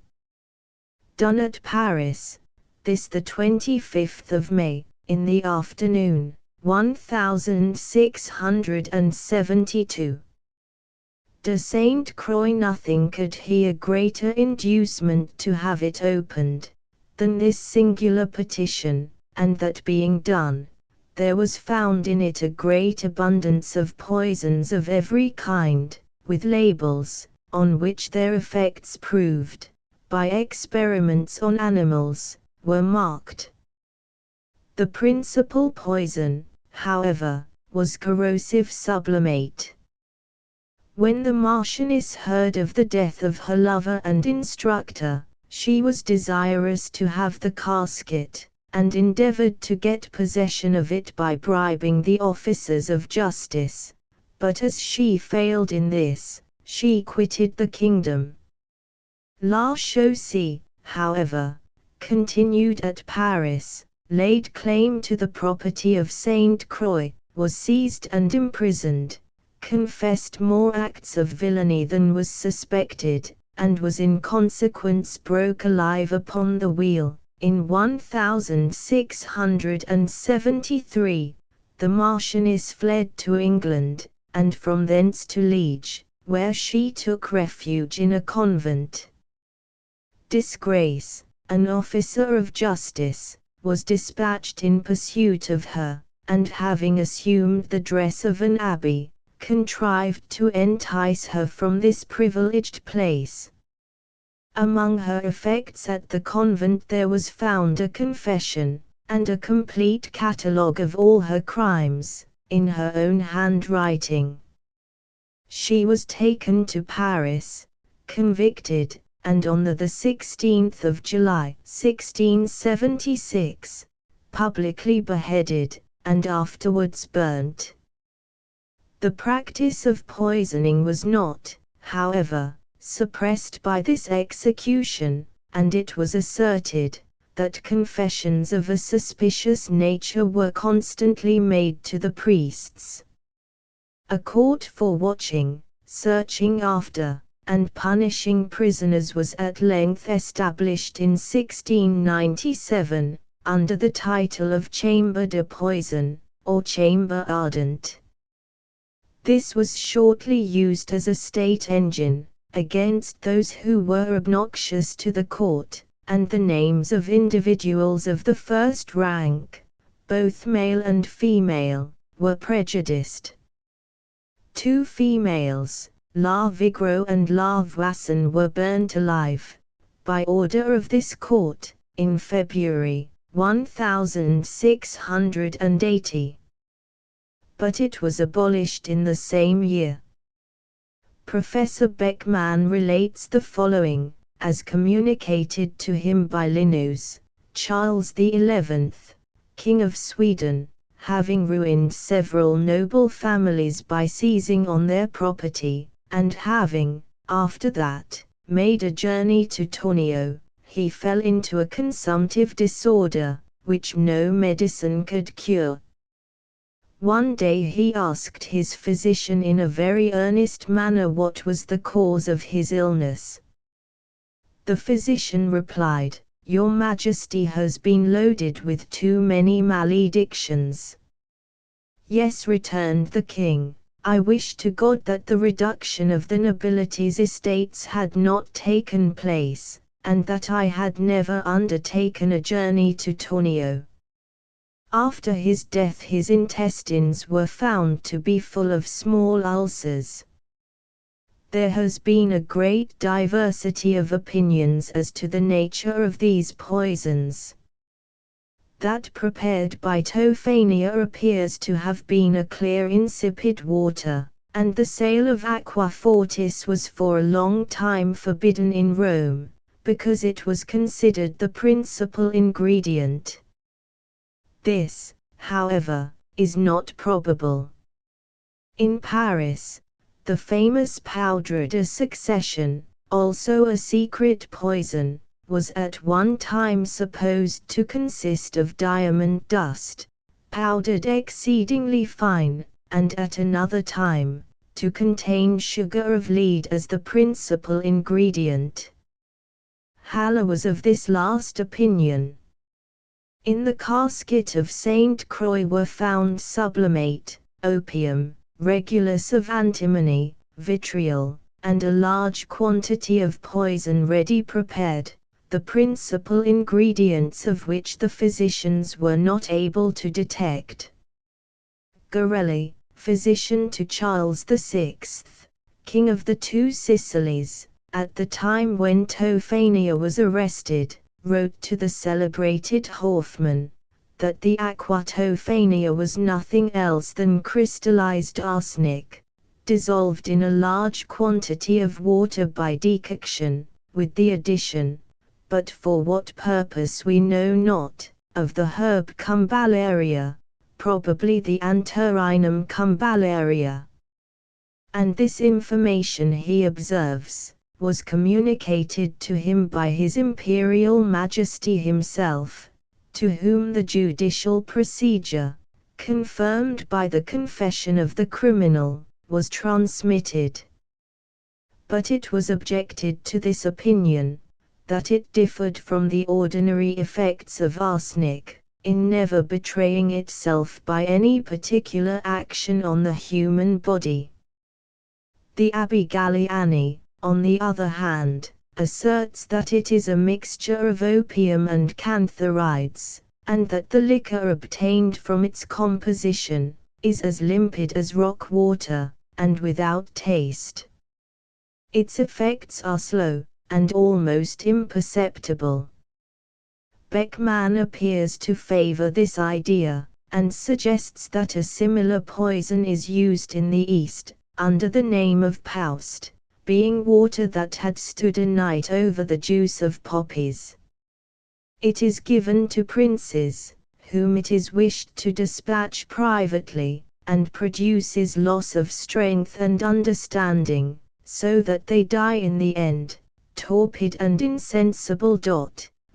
Done at Paris, this the 25th of May, in the afternoon, 1672. De Saint Croix. Nothing could he a greater inducement to have it opened, than this singular petition, and that being done, there was found in it a great abundance of poisons of every kind, with labels, on which their effects proved, by experiments on animals, were marked. The principal poison, however, was corrosive sublimate. When the Marchioness heard of the death of her lover and instructor, she was desirous to have the casket, and endeavored to get possession of it by bribing the officers of justice, but as she failed in this, she quitted the kingdom. La Chaussee, however, continued at Paris, laid claim to the property of Saint Croix, was seized and imprisoned, confessed more acts of villainy than was suspected, and was in consequence broke alive upon the wheel. In 1673, the Marchioness fled to England, and from thence to Liege, where she took refuge in a convent. Disgrace, an officer of justice, was dispatched in pursuit of her, and having assumed the dress of an abbé, contrived to entice her from this privileged place. Among her effects at the convent there was found a confession, and a complete catalogue of all her crimes, in her own handwriting. She was taken to Paris, convicted, and on the 16th of July, 1676, publicly beheaded, and afterwards burnt. The practice of poisoning was not, however, suppressed by this execution, and it was asserted, that confessions of a suspicious nature were constantly made to the priests. A court for watching, searching after, and punishing prisoners was at length established in 1697, under the title of Chamber de Poison, or Chamber Ardent. This was shortly used as a state engine, against those who were obnoxious to the court, and the names of individuals of the first rank, both male and female, were prejudiced. 2 females, La Vigro and La Voisin, were burnt alive, by order of this court, in February, 1680. But it was abolished in the same year. Professor Beckmann relates the following, as communicated to him by Linnaeus: Charles XI, King of Sweden, having ruined several noble families by seizing on their property, and having, after that, made a journey to Tornio, he fell into a consumptive disorder, which no medicine could cure. One day he asked his physician in a very earnest manner what was the cause of his illness. The physician replied, "Your Majesty has been loaded with too many maledictions." "Yes," returned the king, "I wish to God that the reduction of the nobility's estates had not taken place, and that I had never undertaken a journey to Tornio." After his death his intestines were found to be full of small ulcers. There has been a great diversity of opinions as to the nature of these poisons. That prepared by Tophania appears to have been a clear insipid water, and the sale of aqua fortis was for a long time forbidden in Rome, because it was considered the principal ingredient. This, however, is not probable. In Paris, the famous poudre de succession, also a secret poison, was at one time supposed to consist of diamond dust, powdered exceedingly fine, and at another time, to contain sugar of lead as the principal ingredient. Haller was of this last opinion. In the casket of Saint Croix were found sublimate, opium, regulus of antimony, vitriol, and a large quantity of poison ready prepared, the principal ingredients of which the physicians were not able to detect. Garelli, physician to Charles VI, King of the Two Sicilies, at the time when Tophania was arrested, wrote to the celebrated Hoffmann, that the aqua Tophania was nothing else than crystallized arsenic, dissolved in a large quantity of water by decoction, with the addition, but for what purpose we know not, of the herb Cumballaria, probably the Anturinum Cumballaria. And this information, he observes, was communicated to him by His Imperial Majesty himself, to whom the judicial procedure, confirmed by the confession of the criminal, was transmitted. But it was objected to this opinion, that it differed from the ordinary effects of arsenic, in never betraying itself by any particular action on the human body. The Abbé Galliani, on the other hand, asserts that it is a mixture of opium and cantharides, and that the liquor obtained from its composition is as limpid as rock water, and without taste. Its effects are slow, and almost imperceptible. Beckmann appears to favor this idea, and suggests that a similar poison is used in the East, under the name of paust, being water that had stood a night over the juice of poppies. It is given to princes, whom it is wished to dispatch privately, and produces loss of strength and understanding, so that they die in the end, torpid and insensible.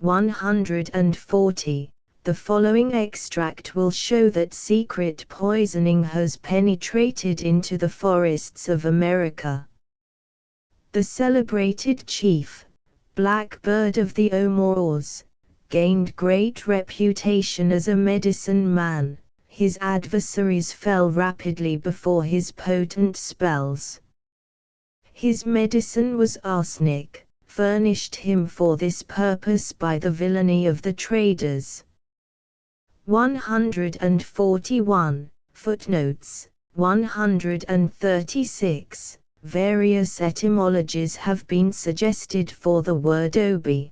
140. The following extract will show that secret poisoning has penetrated into the forests of America. The celebrated chief, Blackbird of the Omors, gained great reputation as a medicine man. His adversaries fell rapidly before his potent spells. His medicine was arsenic, furnished him for this purpose by the villainy of the traders. 141. Footnotes. 136. Various etymologies have been suggested for the word obi.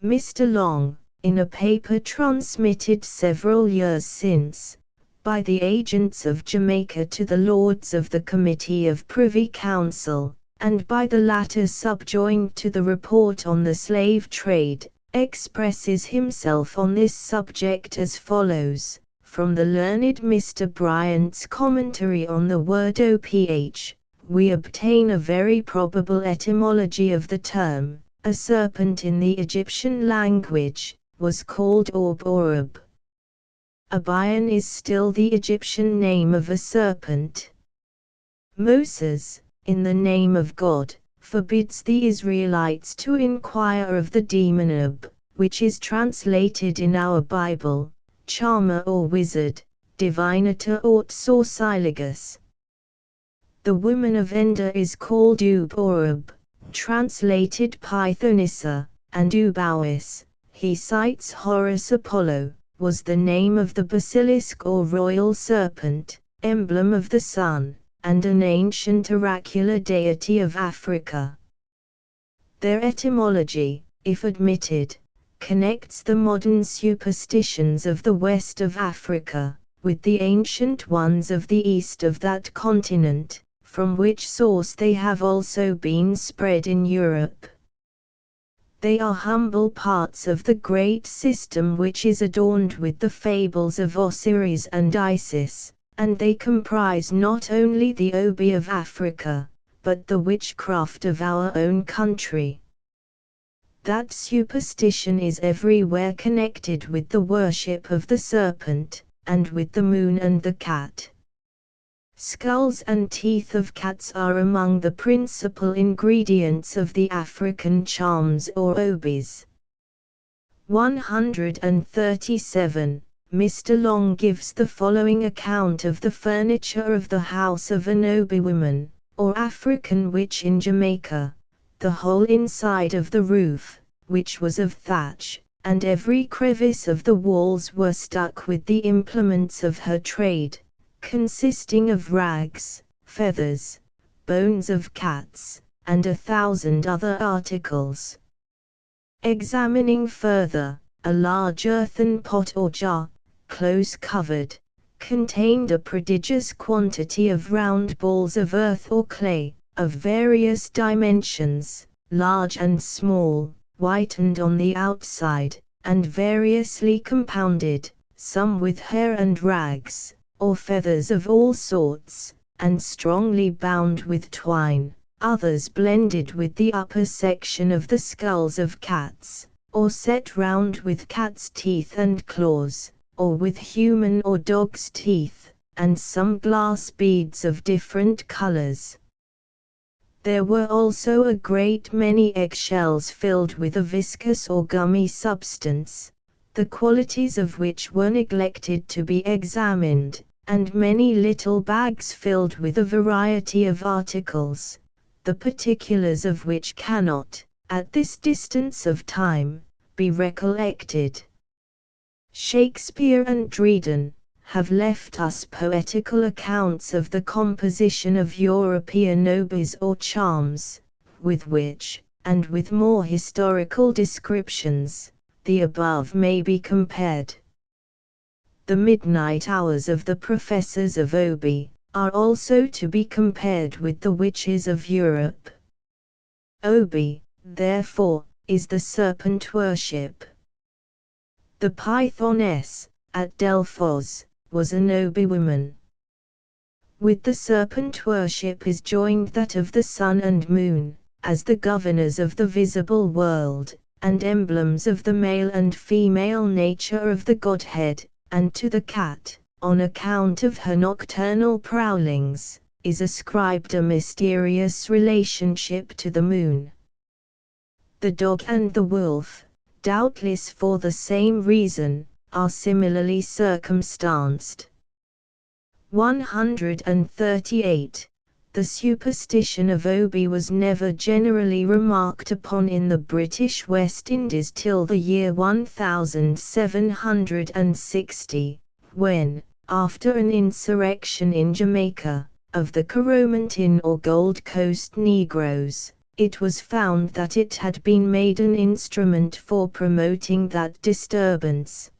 Mr. Long, in a paper transmitted several years since, by the agents of Jamaica to the Lords of the Committee of Privy Council, and by the latter subjoined to the report on the slave trade, expresses himself on this subject as follows, from the learned Mr. Bryant's commentary on the word oph, we obtain a very probable etymology of the term. A serpent in the Egyptian language was called Orb or Ub. Abion is still the Egyptian name of a serpent. Moses, in the name of God, forbids the Israelites to inquire of the demon Ub, which is translated in our Bible, charmer or wizard, divinator or sorciligus. The woman of Endor is called Ub or Ub, translated Pythonissa, and Ubawis, he cites Horus Apollo, was the name of the basilisk or royal serpent, emblem of the sun, and an ancient oracular deity of Africa. Their etymology, if admitted, connects the modern superstitions of the west of Africa, with the ancient ones of the east of that continent, from which source they have also been spread in Europe. They are humble parts of the great system which is adorned with the fables of Osiris and Isis, and they comprise not only the Obi of Africa, but the witchcraft of our own country. That superstition is everywhere connected with the worship of the serpent, and with the moon and the cat. Skulls and teeth of cats are among the principal ingredients of the African charms or obis. 137. Mr. Long gives the following account of the furniture of the house of an obi woman, or African witch in Jamaica. The whole inside of the roof, which was of thatch, and every crevice of the walls were stuck with the implements of her trade, consisting of rags, feathers, bones of cats, and 1,000 other articles. Examining further, a large earthen pot or jar, close covered, contained a prodigious quantity of round balls of earth or clay, of various dimensions, large and small, whitened on the outside, and variously compounded, some with hair and rags, or feathers of all sorts, and strongly bound with twine, others blended with the upper section of the skulls of cats, or set round with cats' teeth and claws, or with human or dog's teeth, and some glass beads of different colors. There were also a great many eggshells filled with a viscous or gummy substance, the qualities of which were neglected to be examined, and many little bags filled with a variety of articles, the particulars of which cannot, at this distance of time, be recollected. Shakespeare and Dryden have left us poetical accounts of the composition of European obis or charms, with which, and with more historical descriptions, the above may be compared. The midnight hours of the professors of Obi are also to be compared with the witches of Europe. Obi, therefore, is the serpent worship. The Pythoness, at Delphos, was an Obi woman. With the serpent worship is joined that of the sun and moon, as the governors of the visible world, and emblems of the male and female nature of the Godhead, and to the cat, on account of her nocturnal prowlings, is ascribed a mysterious relationship to the moon. The dog and the wolf, doubtless for the same reason, are similarly circumstanced. 138. The superstition of Obi was never generally remarked upon in the British West Indies till the year 1760, when, after an insurrection in Jamaica, of the Coromantine or Gold Coast Negroes, it was found that it had been made an instrument for promoting that disturbance.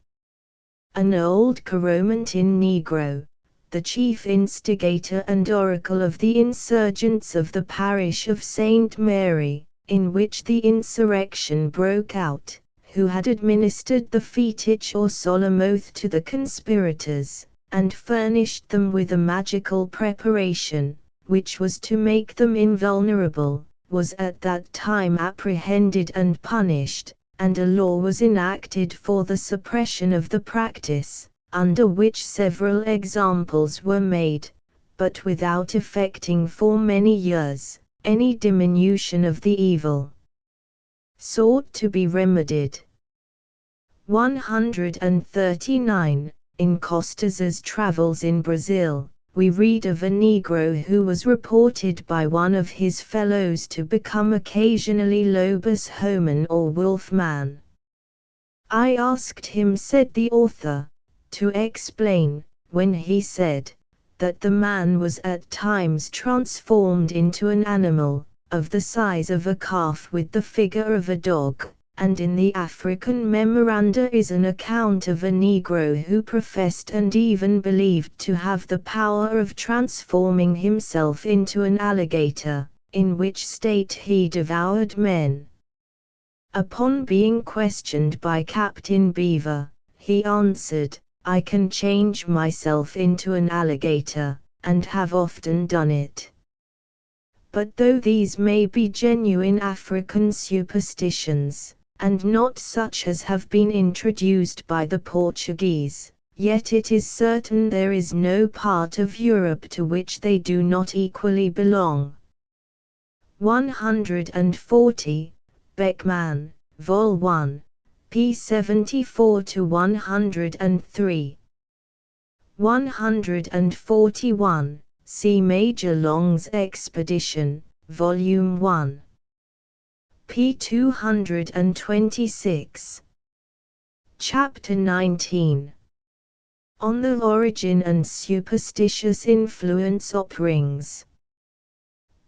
An old Coromantine Negro, the chief instigator and oracle of the insurgents of the parish of St. Mary, in which the insurrection broke out, who had administered the fetich or solemn oath to the conspirators, and furnished them with a magical preparation, which was to make them invulnerable, was at that time apprehended and punished, and a law was enacted for the suppression of the practice, under which several examples were made, but without effecting for many years any diminution of the evil. Sought to be remedied. 139. In Costas's travels in Brazil, we read of a Negro who was reported by one of his fellows to become occasionally lobus homen or wolf man. I asked him, said the author, to explain, when he said that the man was at times transformed into an animal, of the size of a calf with the figure of a dog, and in the African memoranda is an account of a Negro who professed and even believed to have the power of transforming himself into an alligator, in which state he devoured men. Upon being questioned by Captain Beaver, he answered, I can change myself into an alligator, and have often done it. But though these may be genuine African superstitions, and not such as have been introduced by the Portuguese, yet it is certain there is no part of Europe to which they do not equally belong. 140. Beckmann, Vol. 1. p. 74–103. 141. See Major Long's Expedition, Volume 1. p. 226. Chapter 19. On the Origin and Superstitious Influence of Rings.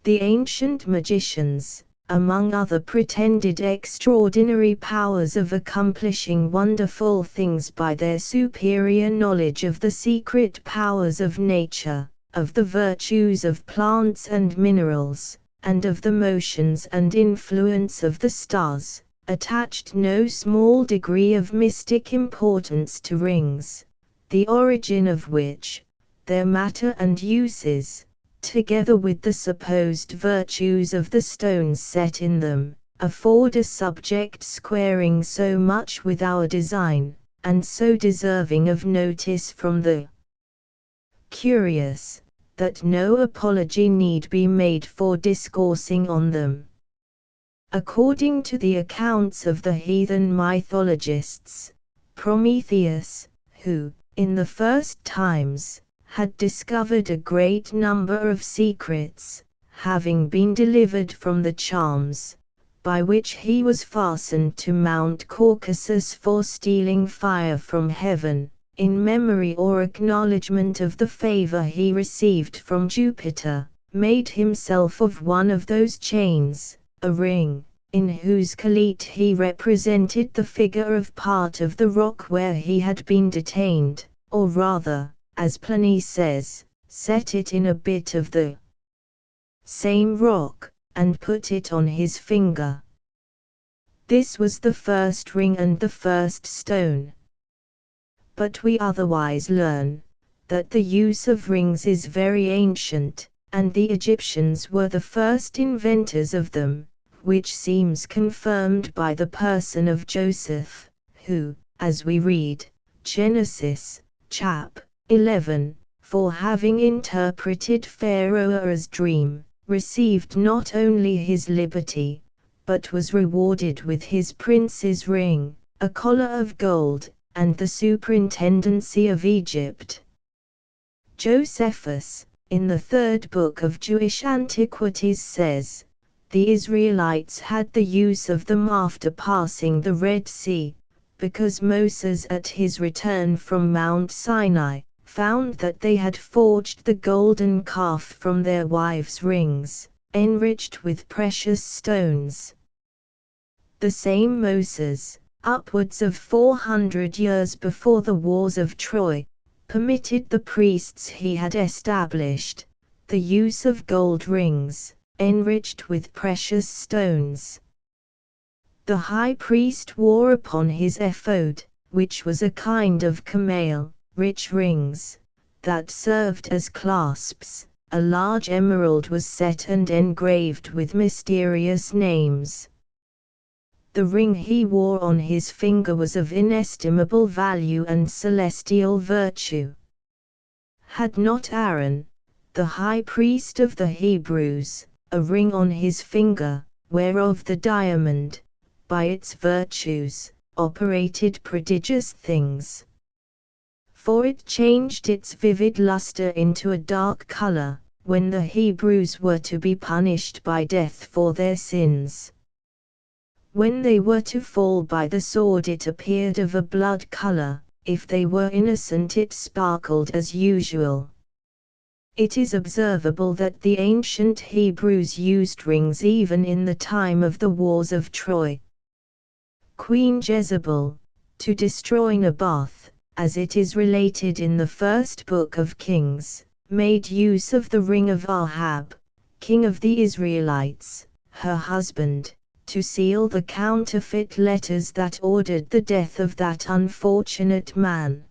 The ancient magicians, among other pretended extraordinary powers of accomplishing wonderful things by their superior knowledge of the secret powers of nature, of the virtues of plants and minerals, and of the motions and influence of the stars, attached no small degree of mystic importance to rings, the origin of which, their matter and uses, together with the supposed virtues of the stones set in them, afford a subject squaring so much with our design, and so deserving of notice from the curious, that no apology need be made for discoursing on them. According to the accounts of the heathen mythologists, Prometheus, who, in the first times, had discovered a great number of secrets, having been delivered from the charms, by which he was fastened to Mount Caucasus for stealing fire from heaven, in memory or acknowledgement of the favor he received from Jupiter, made himself of one of those chains, a ring, in whose collet he represented the figure of part of the rock where he had been detained, or rather, as Pliny says, set it in a bit of the same rock, and put it on his finger. This was the first ring and the first stone. But we otherwise learn, that the use of rings is very ancient, and the Egyptians were the first inventors of them, which seems confirmed by the person of Joseph, who, as we read, Genesis, chap. 11, for having interpreted Pharaoh's dream, received not only his liberty, but was rewarded with his prince's ring, a collar of gold, and the superintendency of Egypt. Josephus, in the third book of Jewish Antiquities says, the Israelites had the use of them after passing the Red Sea, because Moses at his return from Mount Sinai, found that they had forged the golden calf from their wives' rings, enriched with precious stones. The same Moses, upwards of 400 years before the wars of Troy, permitted the priests he had established, the use of gold rings, enriched with precious stones. The high priest wore upon his ephod, which was a kind of camel, rich rings, that served as clasps. A large emerald was set and engraved with mysterious names. The ring he wore on his finger was of inestimable value and celestial virtue. Had not Aaron, the high priest of the Hebrews, a ring on his finger, whereof the diamond, by its virtues, operated prodigious things? For it changed its vivid luster into a dark color, when the Hebrews were to be punished by death for their sins. When they were to fall by the sword it appeared of a blood color, if they were innocent it sparkled as usual. It is observable that the ancient Hebrews used rings even in the time of the wars of Troy. Queen Jezebel, to destroy Naboth, as it is related in the first book of Kings, made use of the ring of Ahab, king of the Israelites, her husband, to seal the counterfeit letters that ordered the death of that unfortunate man.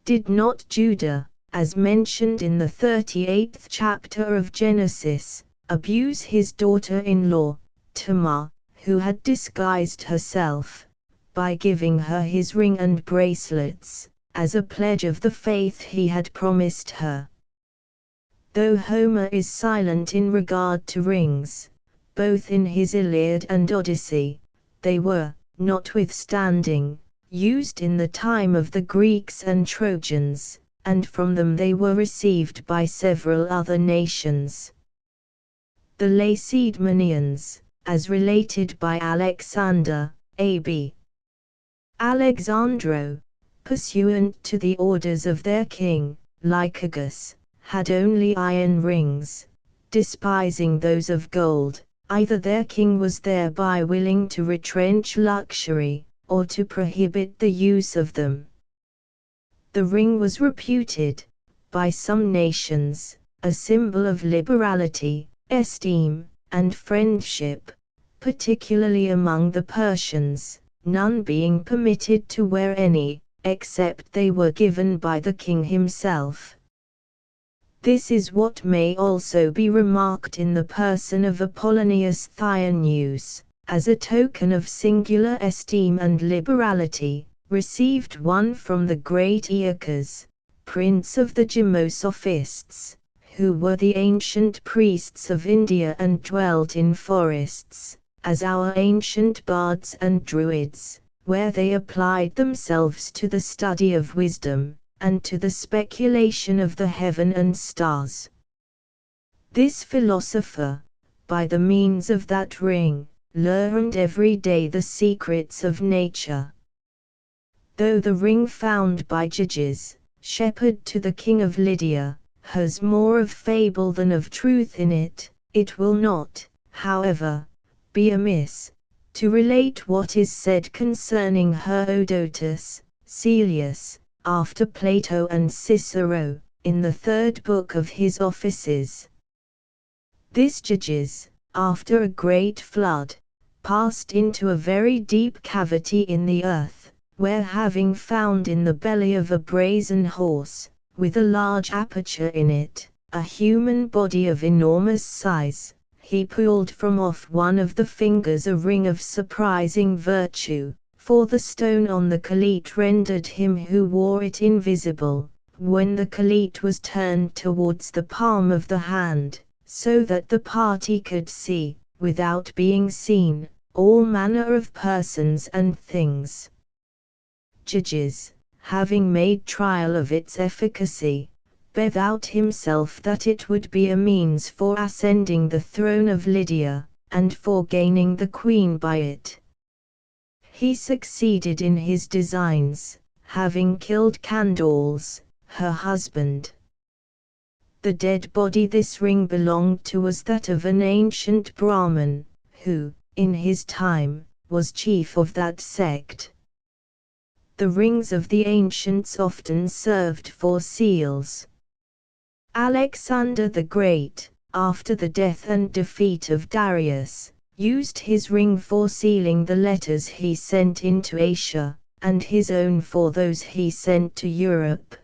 Did not Judah, as mentioned in the 38th chapter of Genesis, abuse his daughter-in-law, Tamar, who had disguised herself, by giving her his ring and bracelets, as a pledge of the faith he had promised her? Though Homer is silent in regard to rings, both in his Iliad and Odyssey, they were, notwithstanding, used in the time of the Greeks and Trojans, and from them they were received by several other nations. The Lacedaemonians, as related by Alexander, A.B. Alexandro, pursuant to the orders of their king, Lycurgus, had only iron rings, despising those of gold. Either their king was thereby willing to retrench luxury, or to prohibit the use of them. The ring was reputed, by some nations, a symbol of liberality, esteem, and friendship, particularly among the Persians, none being permitted to wear any, except they were given by the king himself. This is what may also be remarked in the person of Apollonius Thyaneus, as a token of singular esteem and liberality, received one from the great Aeacus, prince of the Gemosophists, who were the ancient priests of India and dwelt in forests, as our ancient bards and druids, where they applied themselves to the study of wisdom, and to the speculation of the heaven and stars. This philosopher, by the means of that ring, learned every day the secrets of nature. Though the ring found by Gyges, shepherd to the king of Lydia, has more of fable than of truth in it, it will not, however, be amiss, to relate what is said concerning Herodotus, Celius, after Plato and Cicero, in the third book of his Offices. This Gyges, after a great flood, passed into a very deep cavity in the earth, where having found in the belly of a brazen horse, with a large aperture in it, a human body of enormous size, he pulled from off one of the fingers a ring of surprising virtue, for the stone on the collet rendered him who wore it invisible, when the collet was turned towards the palm of the hand, so that the party could see, without being seen, all manner of persons and things. Judges, having made trial of its efficacy, bethought himself that it would be a means for ascending the throne of Lydia, and for gaining the queen by it. He succeeded in his designs, having killed Candaules, her husband. The dead body this ring belonged to was that of an ancient Brahmin, who, in his time, was chief of that sect. The rings of the ancients often served for seals. Alexander the Great, after the death and defeat of Darius, used his ring for sealing the letters he sent into Asia, and his own for those he sent to Europe.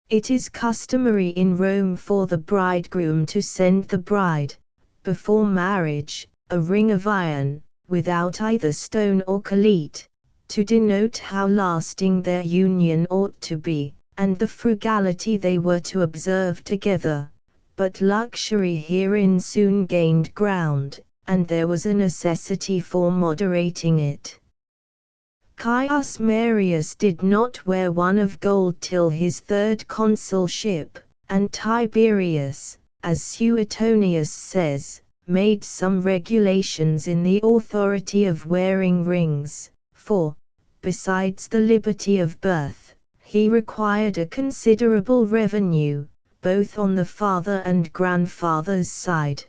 It is customary in Rome for the bridegroom to send the bride, before marriage, a ring of iron, without either stone or collet, to denote how lasting their union ought to be, and the frugality they were to observe together. But luxury herein soon gained ground, and there was a necessity for moderating it. Caius Marius did not wear one of gold till his third consulship, and Tiberius, as Suetonius says, made some regulations in the authority of wearing rings, for, besides the liberty of birth, he required a considerable revenue, both on the father and grandfather's side.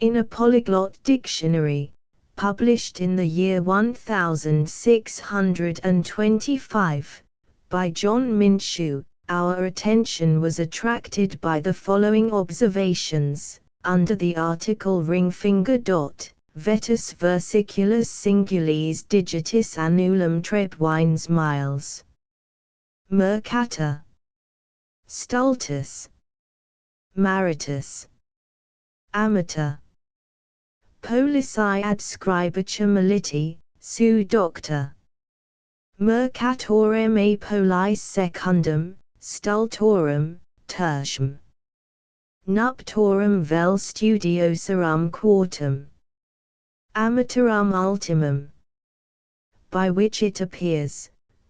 In a polyglot dictionary, published in the year 1625, by John Minshew, our attention was attracted by the following observations, under the article ring finger. Vetus versiculus singulis digitis annulum trebwines miles. Mercata. Stultus. Maritus. Amator. Polisi adscribitur militi, su doctor. Mercatorem a polis secundum, stultorum, tertium. Nuptorum vel studiosarum quartum. Amatorum ultimum. By which it appears,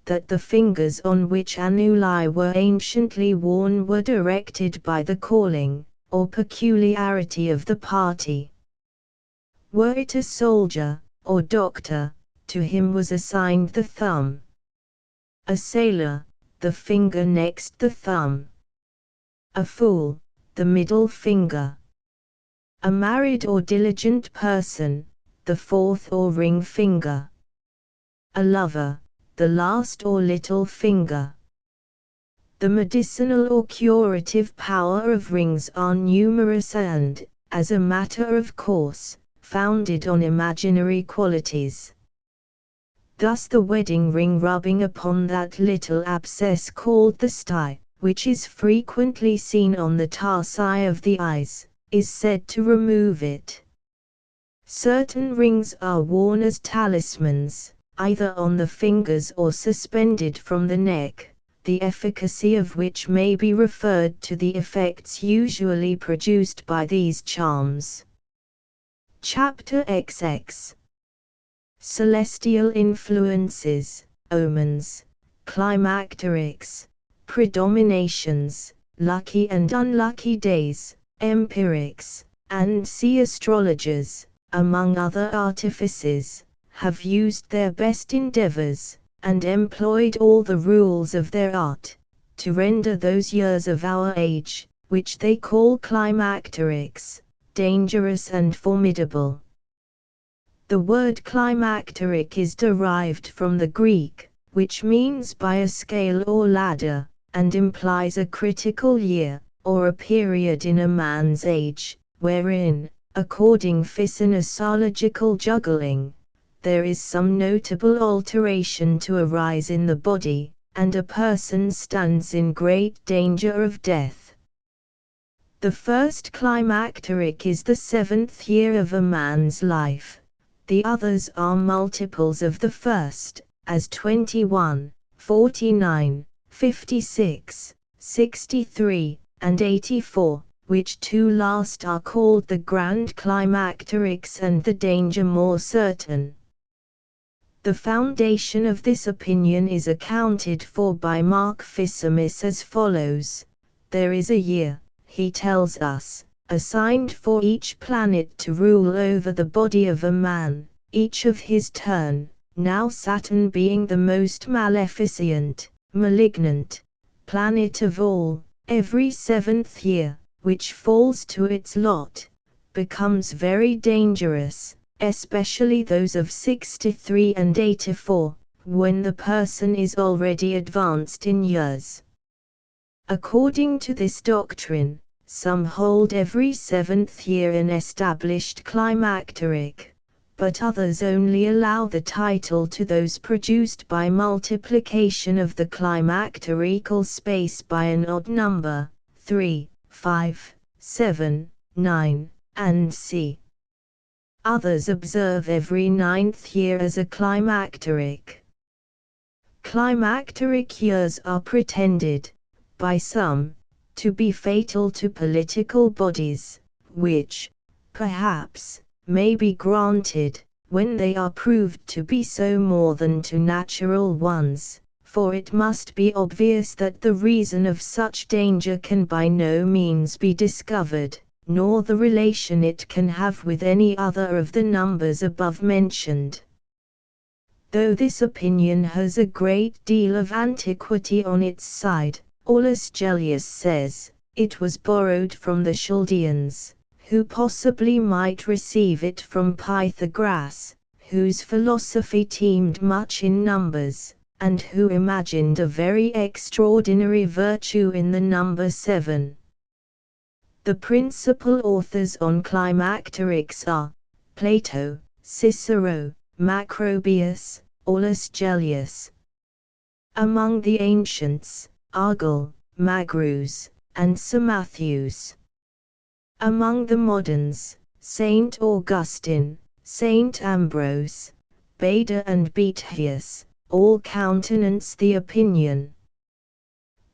that the fingers on which annuli were anciently worn were directed by the calling, or peculiarity of the party. Were it a soldier, or doctor, to him was assigned the thumb. A sailor, the finger next the thumb. A fool, the middle finger. A married or diligent person, the fourth or ring finger. A lover, the last or little finger. The medicinal or curative power of rings are numerous and, as a matter of course, founded on imaginary qualities. Thus the wedding ring rubbing upon that little abscess called the stye, which is frequently seen on the tarsi of the eyes, is said to remove it. Certain rings are worn as talismans, either on the fingers or suspended from the neck, the efficacy of which may be referred to the effects usually produced by these charms. Chapter XX. Celestial influences, omens, climacterics, predominations, lucky and unlucky days, empirics, and sea astrologers, among other artifices, have used their best endeavors, and employed all the rules of their art, to render those years of our age, which they call climacterics, dangerous and formidable. The word climacteric is derived from the Greek, which means by a scale or ladder, and implies a critical year, or a period in a man's age, wherein, according to physiological juggling, there is some notable alteration to arise in the body, and a person stands in great danger of death. The first climacteric is the 7th year of a man's life. The others are multiples of the first, as 21, 49, 56, 63, and 84, which two last are called the grand climacterics and the danger more certain. The foundation of this opinion is accounted for by Mark Fissimus as follows: there is a year, he tells us, assigned for each planet to rule over the body of a man, each of his turn, now Saturn being the most maleficent, malignant, planet of all. Every 7th year, which falls to its lot, becomes very dangerous, especially those of 63 and 84, when the person is already advanced in years. According to this doctrine, some hold every 7th year an established climacteric, but others only allow the title to those produced by multiplication of the climacterical space by an odd number, 3, 5, 7, 9, and c. Others observe every 9th year as a climacteric. Climacteric years are pretended, by some, to be fatal to political bodies, which, perhaps, may be granted, when they are proved to be so more than to natural ones, for it must be obvious that the reason of such danger can by no means be discovered, nor the relation it can have with any other of the numbers above mentioned. Though this opinion has a great deal of antiquity on its side, Aulus Gellius says, it was borrowed from the Chaldeans, who possibly might receive it from Pythagoras, whose philosophy teemed much in numbers, and who imagined a very extraordinary virtue in the number 7. The principal authors on climacterics are Plato, Cicero, Macrobius, Aulus Gellius. Among the ancients, Argal, Magrus, and Sir Matthews. Among the moderns, Saint Augustine, Saint Ambrose, Beda and Boethius, all countenance the opinion.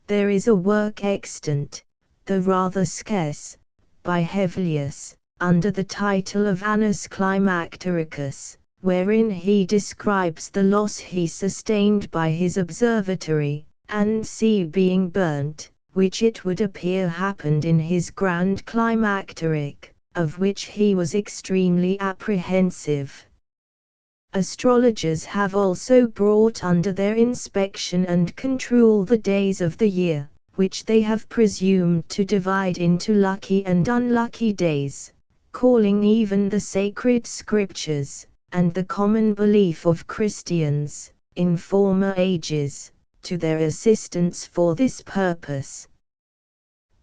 There is a work extant, though rather scarce, by Hevelius, under the title of Annus Climactericus, wherein he describes the loss he sustained by his observatory, and sea being burnt, which it would appear happened in his grand climacteric, of which he was extremely apprehensive. Astrologers have also brought under their inspection and control the days of the year, which they have presumed to divide into lucky and unlucky days, calling even the sacred scriptures, and the common belief of Christians, in former ages, to their assistance for this purpose.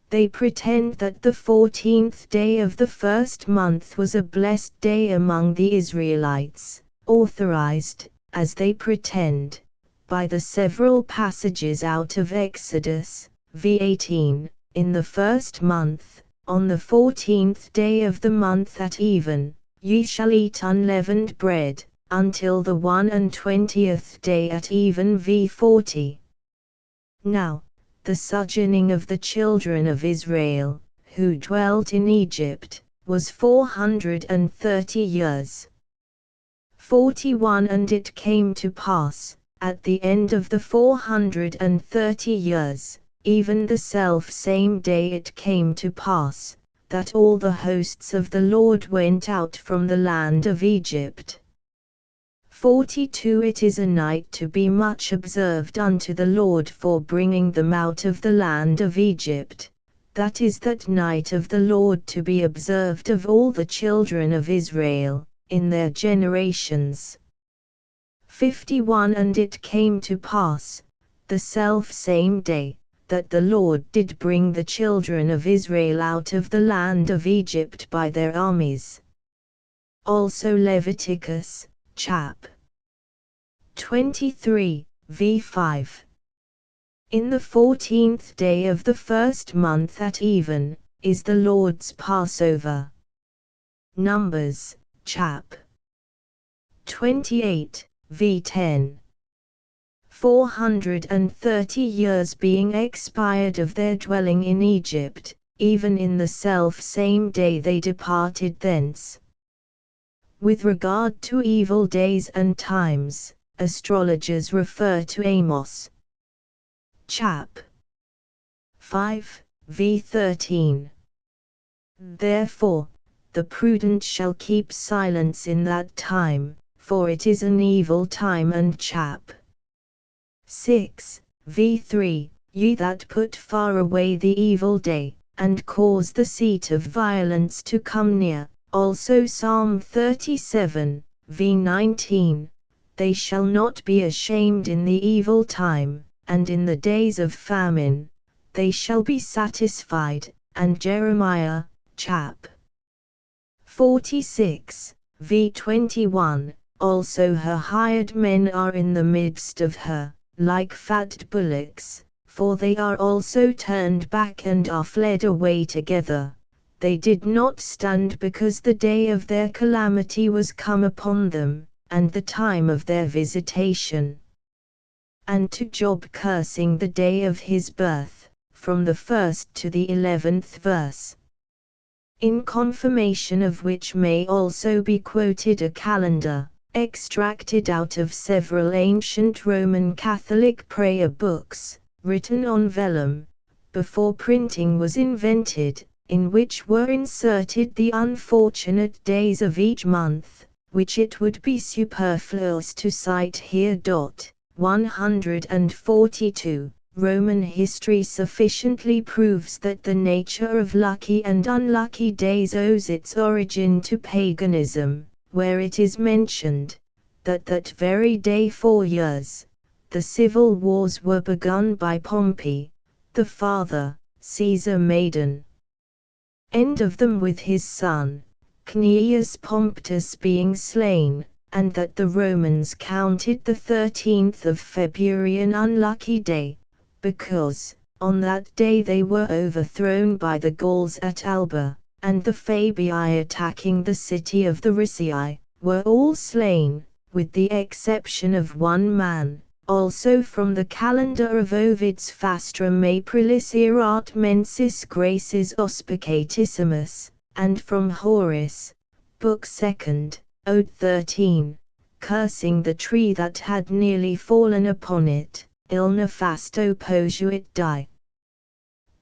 They pretend that the 14th day of the first month was a blessed day among the Israelites, authorized, as they pretend, by the several passages out of Exodus, v18, in the first month, on the 14th day of the month at even, ye shall eat unleavened bread, until the 21st day at even v40. Now, the sojourning of the children of Israel, who dwelt in Egypt, was 430 years. 41 And it came to pass, at the end of the 430 years, even the self-same day it came to pass, that all the hosts of the Lord went out from the land of Egypt. 42 It is a night to be much observed unto the Lord for bringing them out of the land of Egypt, that is that night of the Lord to be observed of all the children of Israel, in their generations. 51 And it came to pass, the self-same day, that the Lord did bring the children of Israel out of the land of Egypt by their armies. Also Leviticus, chap. 23, v5. In the 14th day of the first month at even, is the Lord's Passover. Numbers, chap. 28, v 10. 430 years being expired of their dwelling in Egypt, even in the self-same day they departed thence. With regard to evil days and times, astrologers refer to Amos. Chap. 5, v 13. Therefore, the prudent shall keep silence in that time, for it is an evil time. And chap. 6, v 3. Ye that put far away the evil day, and cause the seat of violence to come near. Also Psalm 37, v 19. They shall not be ashamed in the evil time, and in the days of famine, they shall be satisfied. And Jeremiah, chap. 46, v 21. Also her hired men are in the midst of her, like fat bullocks, for they are also turned back and are fled away together. They did not stand because the day of their calamity was come upon them, and the time of their visitation. And to Job cursing the day of his birth, from the 1st to the 11th verse. In confirmation of which may also be quoted a calendar, extracted out of several ancient Roman Catholic prayer books, written on vellum, before printing was invented, in which were inserted the unfortunate days of each month, which it would be superfluous to cite here. 142. Roman history sufficiently proves that the nature of lucky and unlucky days owes its origin to paganism, where it is mentioned that that very day 4 years, the civil wars were begun by Pompey, the father, Caesar Maiden. End of them with his son, Cneius Pomptus being slain, and that the Romans counted the 13th of February an unlucky day, because, on that day they were overthrown by the Gauls at Alba, and the Fabii attacking the city of the Ricii, were all slain, with the exception of one man. Also from the calendar of Ovid's Fastrum Aprilis erat mensis graces auspicatissimus, and from Horace, Book 2nd, Ode 13, cursing the tree that had nearly fallen upon it, il nefasto posuit die.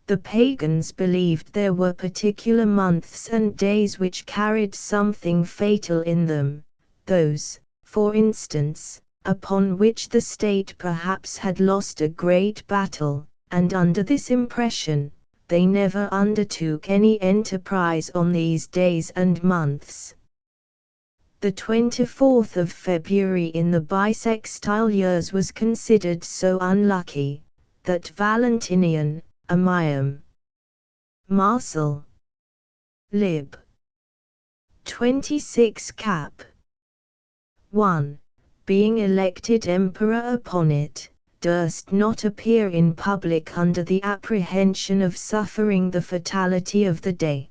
The pagans believed there were particular months and days which carried something fatal in them, those, for instance, upon which the state perhaps had lost a great battle, and under this impression, they never undertook any enterprise on these days and months. The 24th of February in the bisextile years was considered so unlucky, that Valentinian, Amiam. Marcel. Lib. 26 cap. 1. Being elected emperor upon it, durst not appear in public under the apprehension of suffering the fatality of the day.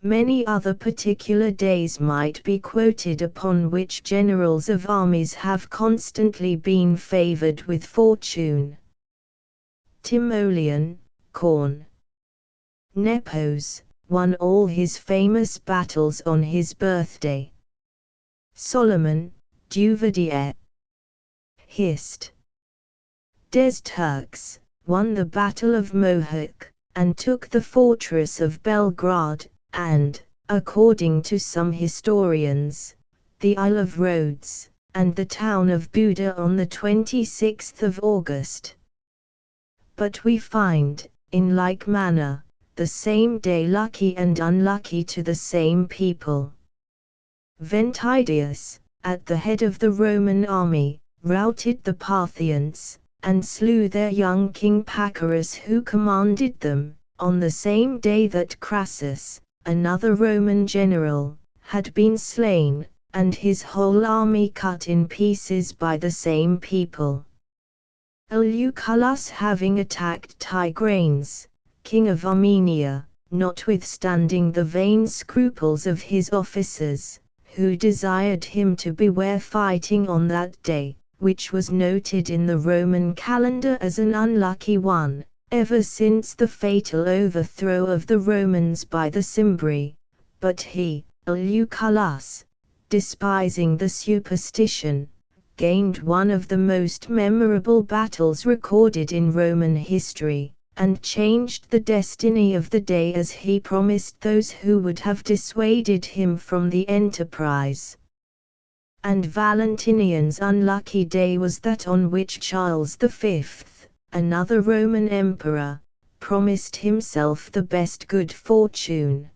Many other particular days might be quoted upon which generals of armies have constantly been favored with fortune. Timoleon, corn. Nepos, won all his famous battles on his birthday. Solomon, Duvadier. Hist. Des Turks, won the Battle of Mohawk, and took the fortress of Belgrade, and, according to some historians, the Isle of Rhodes, and the town of Buda on the 26th of August. But we find, in like manner, the same day lucky and unlucky to the same people. Ventidius, at the head of the Roman army, routed the Parthians, and slew their young king Pacorus who commanded them, on the same day that Crassus, another Roman general, had been slain, and his whole army cut in pieces by the same people. Lucullus having attacked Tigranes, king of Armenia, notwithstanding the vain scruples of his officers, who desired him to beware fighting on that day, which was noted in the Roman calendar as an unlucky one, ever since the fatal overthrow of the Romans by the Cimbri. But he, Lucullus, despising the superstition, gained one of the most memorable battles recorded in Roman history, and changed the destiny of the day as he promised those who would have dissuaded him from the enterprise. And Valentinian's unlucky day was that on which Charles V, another Roman emperor, promised himself the best good fortune.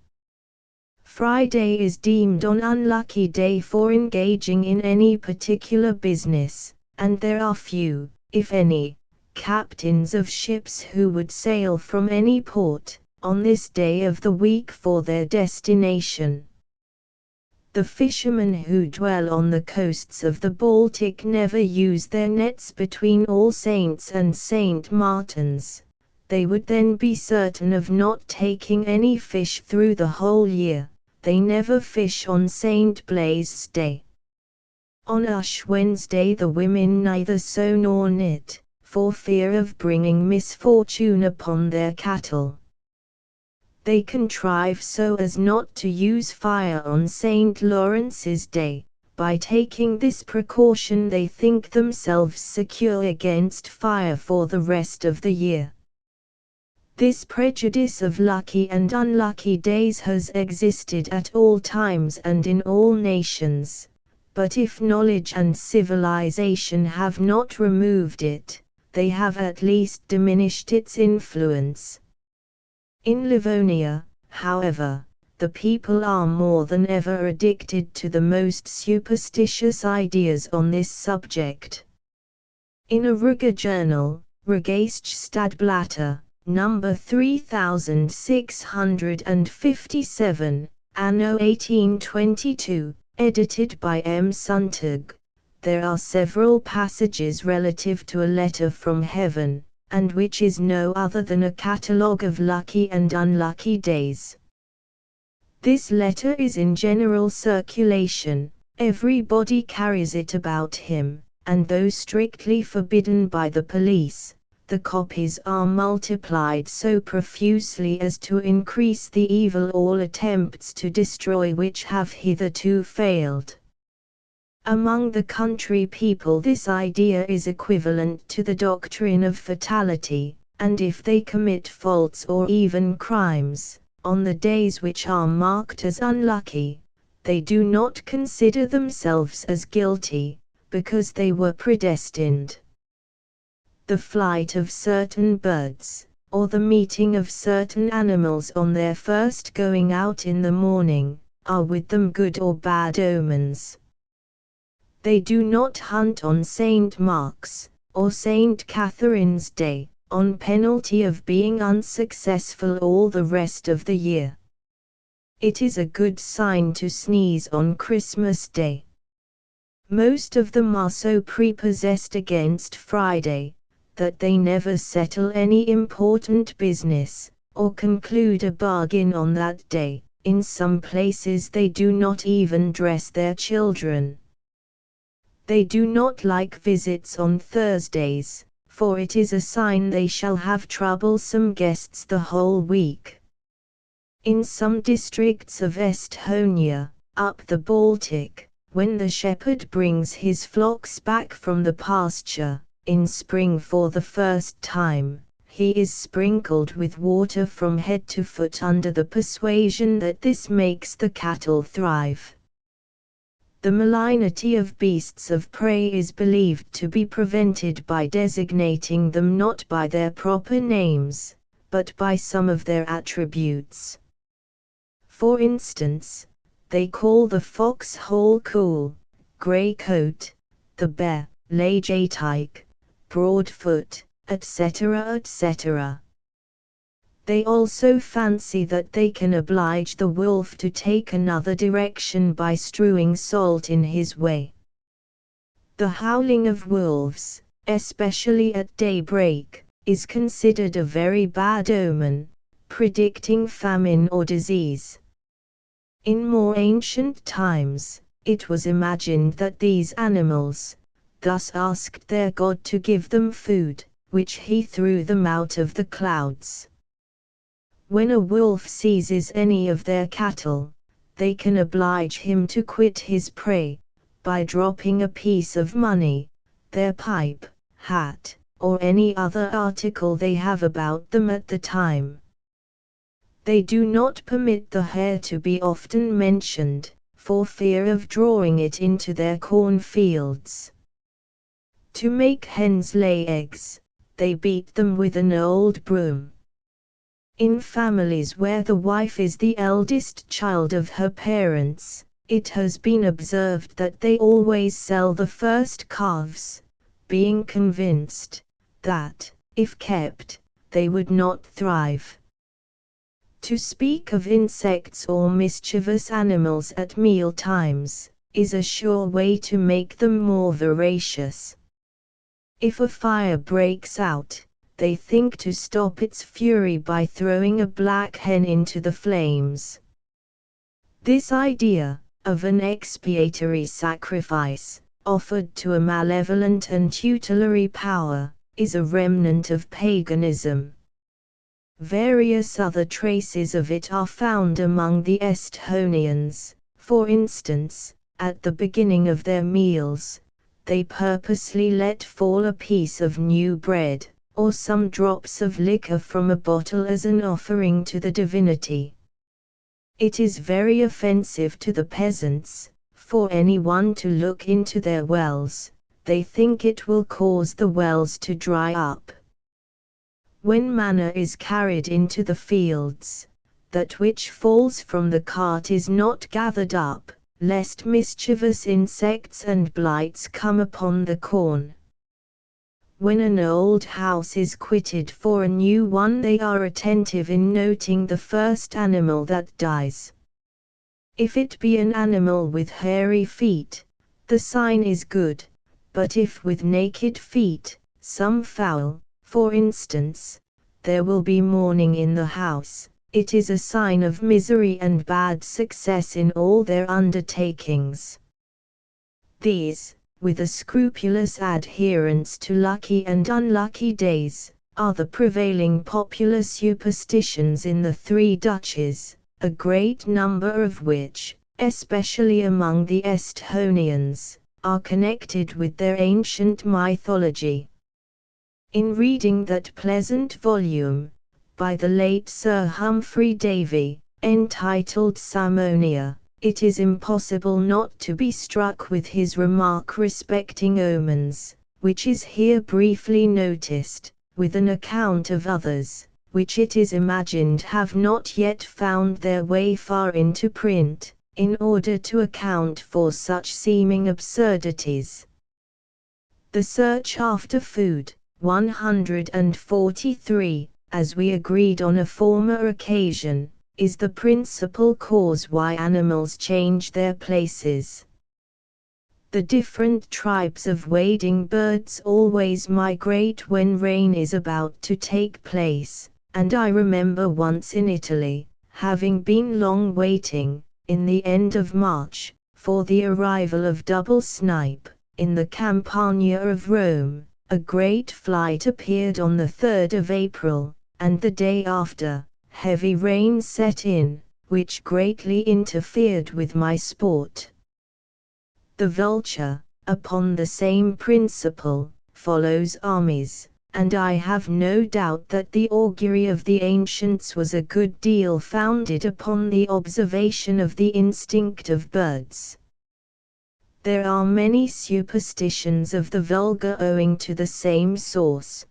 Friday is deemed an unlucky day for engaging in any particular business, and there are few, if any, captains of ships who would sail from any port, on this day of the week for their destination. The fishermen who dwell on the coasts of the Baltic never use their nets between All Saints and St. Martin's. They would then be certain of not taking any fish through the whole year. They never fish on St. Blaise's Day. On Ash Wednesday the women neither sow nor knit, for fear of bringing misfortune upon their cattle. They contrive so as not to use fire on St. Lawrence's Day. By taking this precaution they think themselves secure against fire for the rest of the year. This prejudice of lucky and unlucky days has existed at all times and in all nations, but if knowledge and civilization have not removed it, they have at least diminished its influence. In Livonia, however, the people are more than ever addicted to the most superstitious ideas on this subject. In a Rugger journal, Registerstadtblatter, number 3657, anno 1822, edited by M. Sontag, there are several passages relative to a letter from heaven, and which is no other than a catalogue of lucky and unlucky days. This letter is in general circulation, everybody carries it about him, and though strictly forbidden by the police, the copies are multiplied so profusely as to increase the evil all attempts to destroy which have hitherto failed. Among the country people this idea is equivalent to the doctrine of fatality, and if they commit faults or even crimes, on the days which are marked as unlucky, they do not consider themselves as guilty, because they were predestined. The flight of certain birds, or the meeting of certain animals on their first going out in the morning, are with them good or bad omens. They do not hunt on St. Mark's, or St. Catherine's Day, on penalty of being unsuccessful all the rest of the year. It is a good sign to sneeze on Christmas Day. Most of them are so prepossessed against Friday, that they never settle any important business, or conclude a bargain on that day. In some places they do not even dress their children. They do not like visits on Thursdays, for it is a sign they shall have troublesome guests the whole week. In some districts of Estonia, up the Baltic, when the shepherd brings his flocks back from the pasture, in spring for the first time, he is sprinkled with water from head to foot under the persuasion that this makes the cattle thrive. The malignity of beasts of prey is believed to be prevented by designating them not by their proper names, but by some of their attributes. For instance, they call the fox Holcool, grey coat, the bear, Lagetyke, broadfoot, etc. etc. They also fancy that they can oblige the wolf to take another direction by strewing salt in his way. The howling of wolves, especially at daybreak, is considered a very bad omen, predicting famine or disease. In more ancient times, it was imagined that these animals thus asked their god to give them food, which he threw them out of the clouds. When a wolf seizes any of their cattle, they can oblige him to quit his prey, by dropping a piece of money, their pipe, hat, or any other article they have about them at the time. They do not permit the hare to be often mentioned, for fear of drawing it into their cornfields. To make hens lay eggs, they beat them with an old broom. In families where the wife is the eldest child of her parents, it has been observed that they always sell the first calves, being convinced that, if kept, they would not thrive. To speak of insects or mischievous animals at meal times is a sure way to make them more voracious. If a fire breaks out, they think to stop its fury by throwing a black hen into the flames. This idea of an expiatory sacrifice, offered to a malevolent and tutelary power, is a remnant of paganism. Various other traces of it are found among the Estonians. For instance, at the beginning of their meals, they purposely let fall a piece of new bread, or some drops of liquor from a bottle as an offering to the divinity. It is very offensive to the peasants, for anyone to look into their wells. They think it will cause the wells to dry up. When manna is carried into the fields, that which falls from the cart is not gathered up, lest mischievous insects and blights come upon the corn. When an old house is quitted for a new one, they are attentive in noting the first animal that dies. If it be an animal with hairy feet, the sign is good, but if with naked feet, some fowl, for instance, there will be mourning in the house, it is a sign of misery and bad success in all their undertakings. These, with a scrupulous adherence to lucky and unlucky days, are the prevailing popular superstitions in the three duchies, a great number of which, especially among the Estonians, are connected with their ancient mythology. In reading that pleasant volume, by the late Sir Humphrey Davy, entitled Psalmonia, it is impossible not to be struck with his remark respecting omens, which is here briefly noticed, with an account of others, which it is imagined have not yet found their way far into print, in order to account for such seeming absurdities. The search after food, 143, as we agreed on a former occasion, is the principal cause why animals change their places. The different tribes of wading birds always migrate when rain is about to take place, and I remember once in Italy, having been long waiting, in the end of March, for the arrival of double snipe, in the Campagna of Rome. A great flight appeared on the 3rd of April, and the day after, heavy rain set in, which greatly interfered with my sport. The vulture, upon the same principle, follows armies, and I have no doubt that the augury of the ancients was a good deal founded upon the observation of the instinct of birds. There are many superstitions of the vulgar owing to the same source.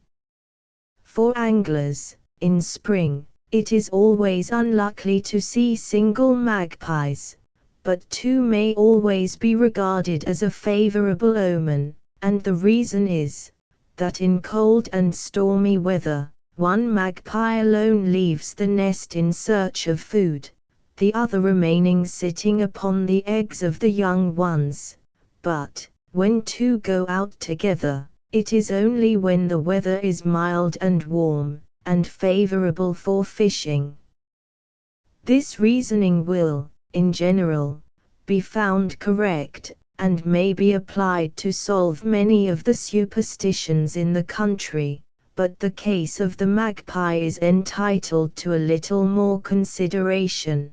For anglers, in spring, it is always unlucky to see single magpies, but two may always be regarded as a favorable omen, and the reason is, that in cold and stormy weather, one magpie alone leaves the nest in search of food, the other remaining sitting upon the eggs of the young ones. But, when two go out together, it is only when the weather is mild and warm, and favorable for fishing. This reasoning will, in general, be found correct, and may be applied to solve many of the superstitions in the country, but the case of the magpie is entitled to a little more consideration.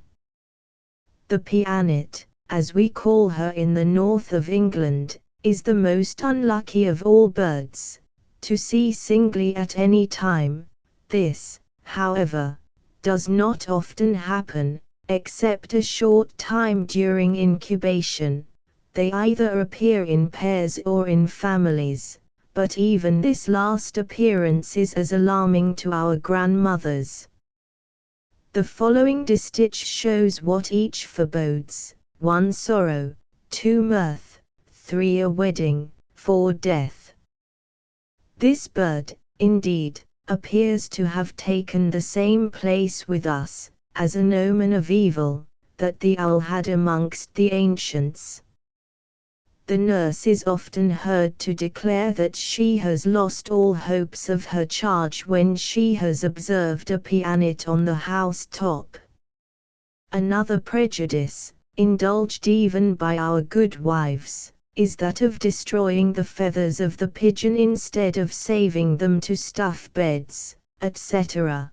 The pianet, as we call her in the north of England, is the most unlucky of all birds to see singly at any time. This, however, does not often happen, except a short time during incubation. They either appear in pairs or in families, but even this last appearance is as alarming to our grandmothers. The following distich shows what each forebodes: 1 sorrow, 2 mirth, 3 a wedding, 4 death. This bird, indeed, appears to have taken the same place with us, as an omen of evil, that the owl had amongst the ancients. The nurse is often heard to declare that she has lost all hopes of her charge when she has observed a pianet on the house top. Another prejudice, indulged even by our good wives, is that of destroying the feathers of the pigeon instead of saving them to stuff beds, etc.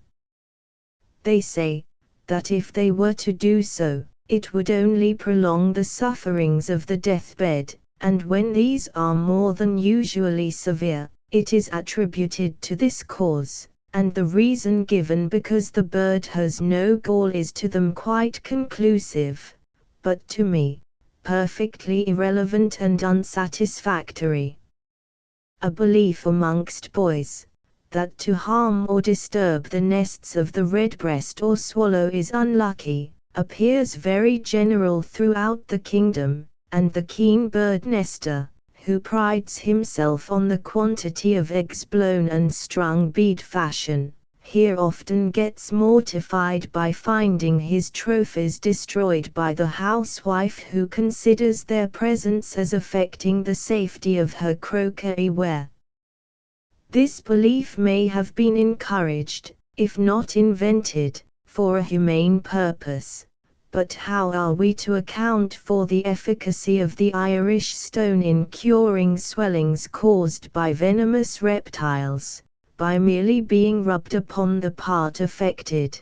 They say that if they were to do so, it would only prolong the sufferings of the deathbed, and when these are more than usually severe, it is attributed to this cause, and the reason given because the bird has no gall is to them quite conclusive, but to me, perfectly irrelevant and unsatisfactory. A belief amongst boys, that to harm or disturb the nests of the redbreast or swallow is unlucky, appears very general throughout the kingdom, and the keen bird nester, who prides himself on the quantity of eggs blown and strung bead fashion, here often gets mortified by finding his trophies destroyed by the housewife who considers their presence as affecting the safety of her croquet ware. This belief may have been encouraged, if not invented, for a humane purpose. But how are we to account for the efficacy of the Irish stone in curing swellings caused by venomous reptiles, by merely being rubbed upon the part affected?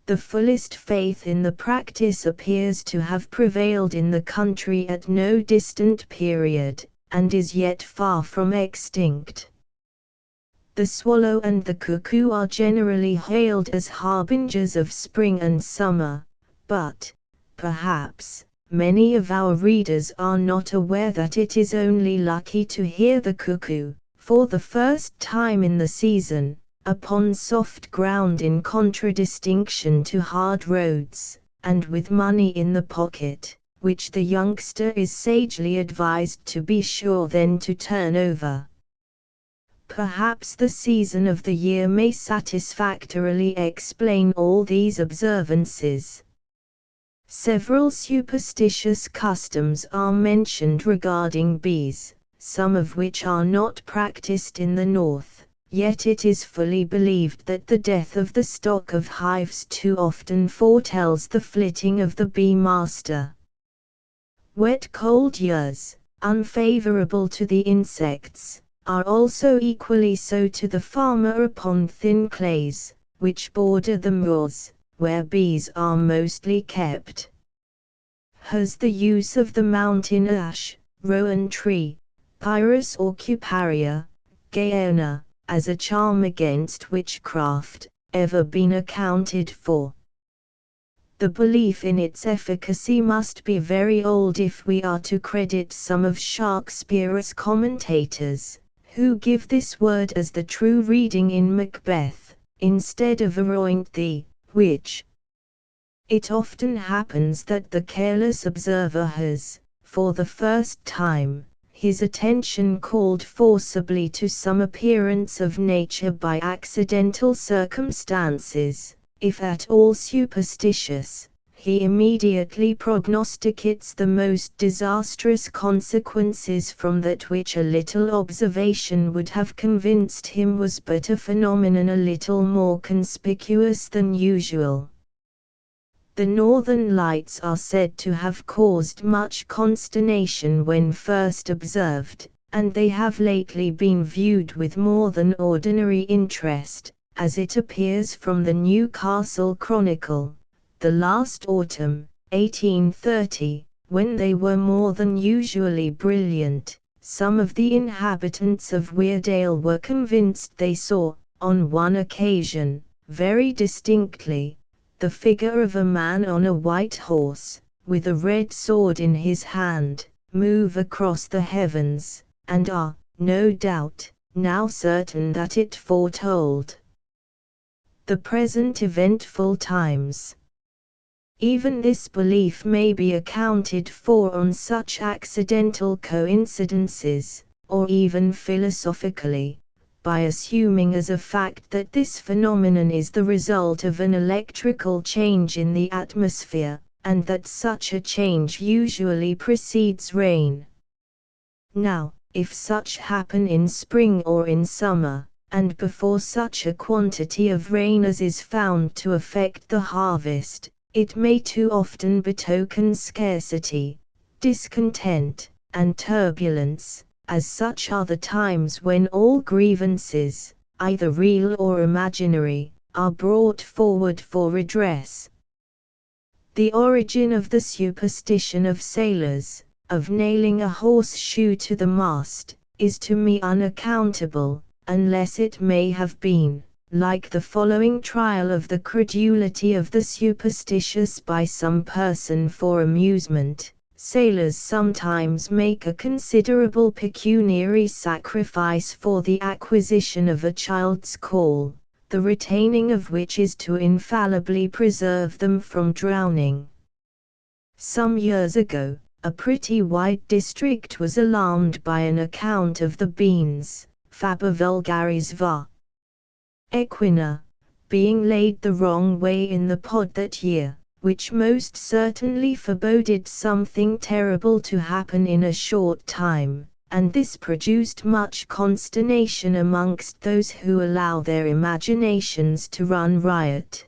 The fullest faith in the practice appears to have prevailed in the country at no distant period, and is yet far from extinct. The swallow and the cuckoo are generally hailed as harbingers of spring and summer, but, perhaps, many of our readers are not aware that it is only lucky to hear the cuckoo, for the first time in the season, upon soft ground in contradistinction to hard roads, and with money in the pocket, which the youngster is sagely advised to be sure then to turn over. Perhaps the season of the year may satisfactorily explain all these observances. Several superstitious customs are mentioned regarding bees, some of which are not practiced in the north, yet it is fully believed that the death of the stock of hives too often foretells the flitting of the bee master. Wet cold years, unfavorable to the insects, are also equally so to the farmer upon thin clays, which border the moors, where bees are mostly kept. Has the use of the mountain ash, rowan tree, pyrus or cuparia, gayana, as a charm against witchcraft, ever been accounted for? The belief in its efficacy must be very old if we are to credit some of Shakespeare's commentators, who give this word as the true reading in Macbeth, instead of aroint the witch. It often happens that the careless observer has, for the first time, his attention called forcibly to some appearance of nature by accidental circumstances, if at all superstitious. he immediately prognosticates the most disastrous consequences from that which a little observation would have convinced him was but a phenomenon a little more conspicuous than usual. The northern lights are said to have caused much consternation when first observed, and they have lately been viewed with more than ordinary interest, as it appears from the Newcastle Chronicle, the last autumn, 1830, when they were more than usually brilliant. Some of the inhabitants of Weardale were convinced they saw, on one occasion, very distinctly, the figure of a man on a white horse, with a red sword in his hand, move across the heavens, and are, no doubt, now certain that it foretold the present eventful times. Even this belief may be accounted for on such accidental coincidences, or even philosophically, by assuming as a fact that this phenomenon is the result of an electrical change in the atmosphere, and that such a change usually precedes rain. Now, if such happen in spring or in summer, and before such a quantity of rain as is found to affect the harvest, it may too often betoken scarcity, discontent, and turbulence, as such are the times when all grievances, either real or imaginary, are brought forward for redress. The origin of the superstition of sailors, of nailing a horseshoe to the mast, is to me unaccountable, unless it may have been, like the following trial of the credulity of the superstitious by some person for amusement. Sailors sometimes make a considerable pecuniary sacrifice for the acquisition of a child's caul, the retaining of which is to infallibly preserve them from drowning. Some years ago, a pretty wide district was alarmed by an account of the beans, Faber vulgaris var. Equina, being laid the wrong way in the pod that year, which most certainly foreboded something terrible to happen in a short time, and this produced much consternation amongst those who allow their imaginations to run riot.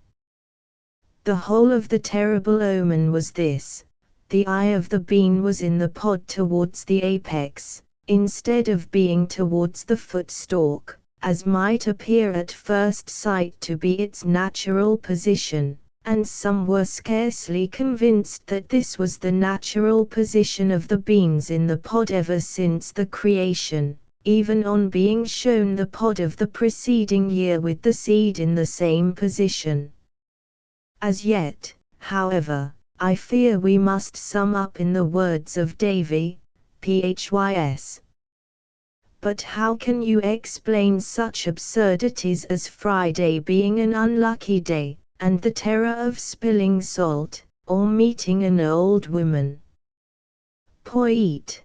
The whole of the terrible omen was this: the eye of the bean was in the pod towards the apex, instead of being towards the footstalk, as might appear at first sight to be its natural position, and some were scarcely convinced that this was the natural position of the beans in the pod ever since the creation, even on being shown the pod of the preceding year with the seed in the same position. As yet, however, I fear we must sum up in the words of Davy, Phys. But how can you explain such absurdities as Friday being an unlucky day, and the terror of spilling salt, or meeting an old woman? Poet.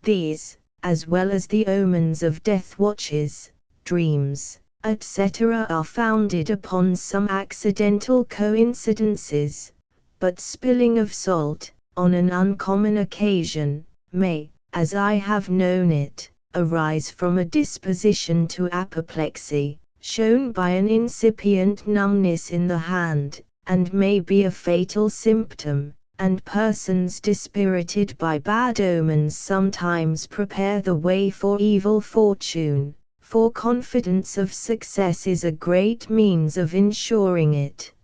These, as well as the omens of death watches, dreams, etc., are founded upon some accidental coincidences, but spilling of salt, on an uncommon occasion, may, as I have known it, arise from a disposition to apoplexy, shown by an incipient numbness in the hand, and may be a fatal symptom, and persons dispirited by bad omens sometimes prepare the way for evil fortune, for confidence of success is a great means of ensuring it.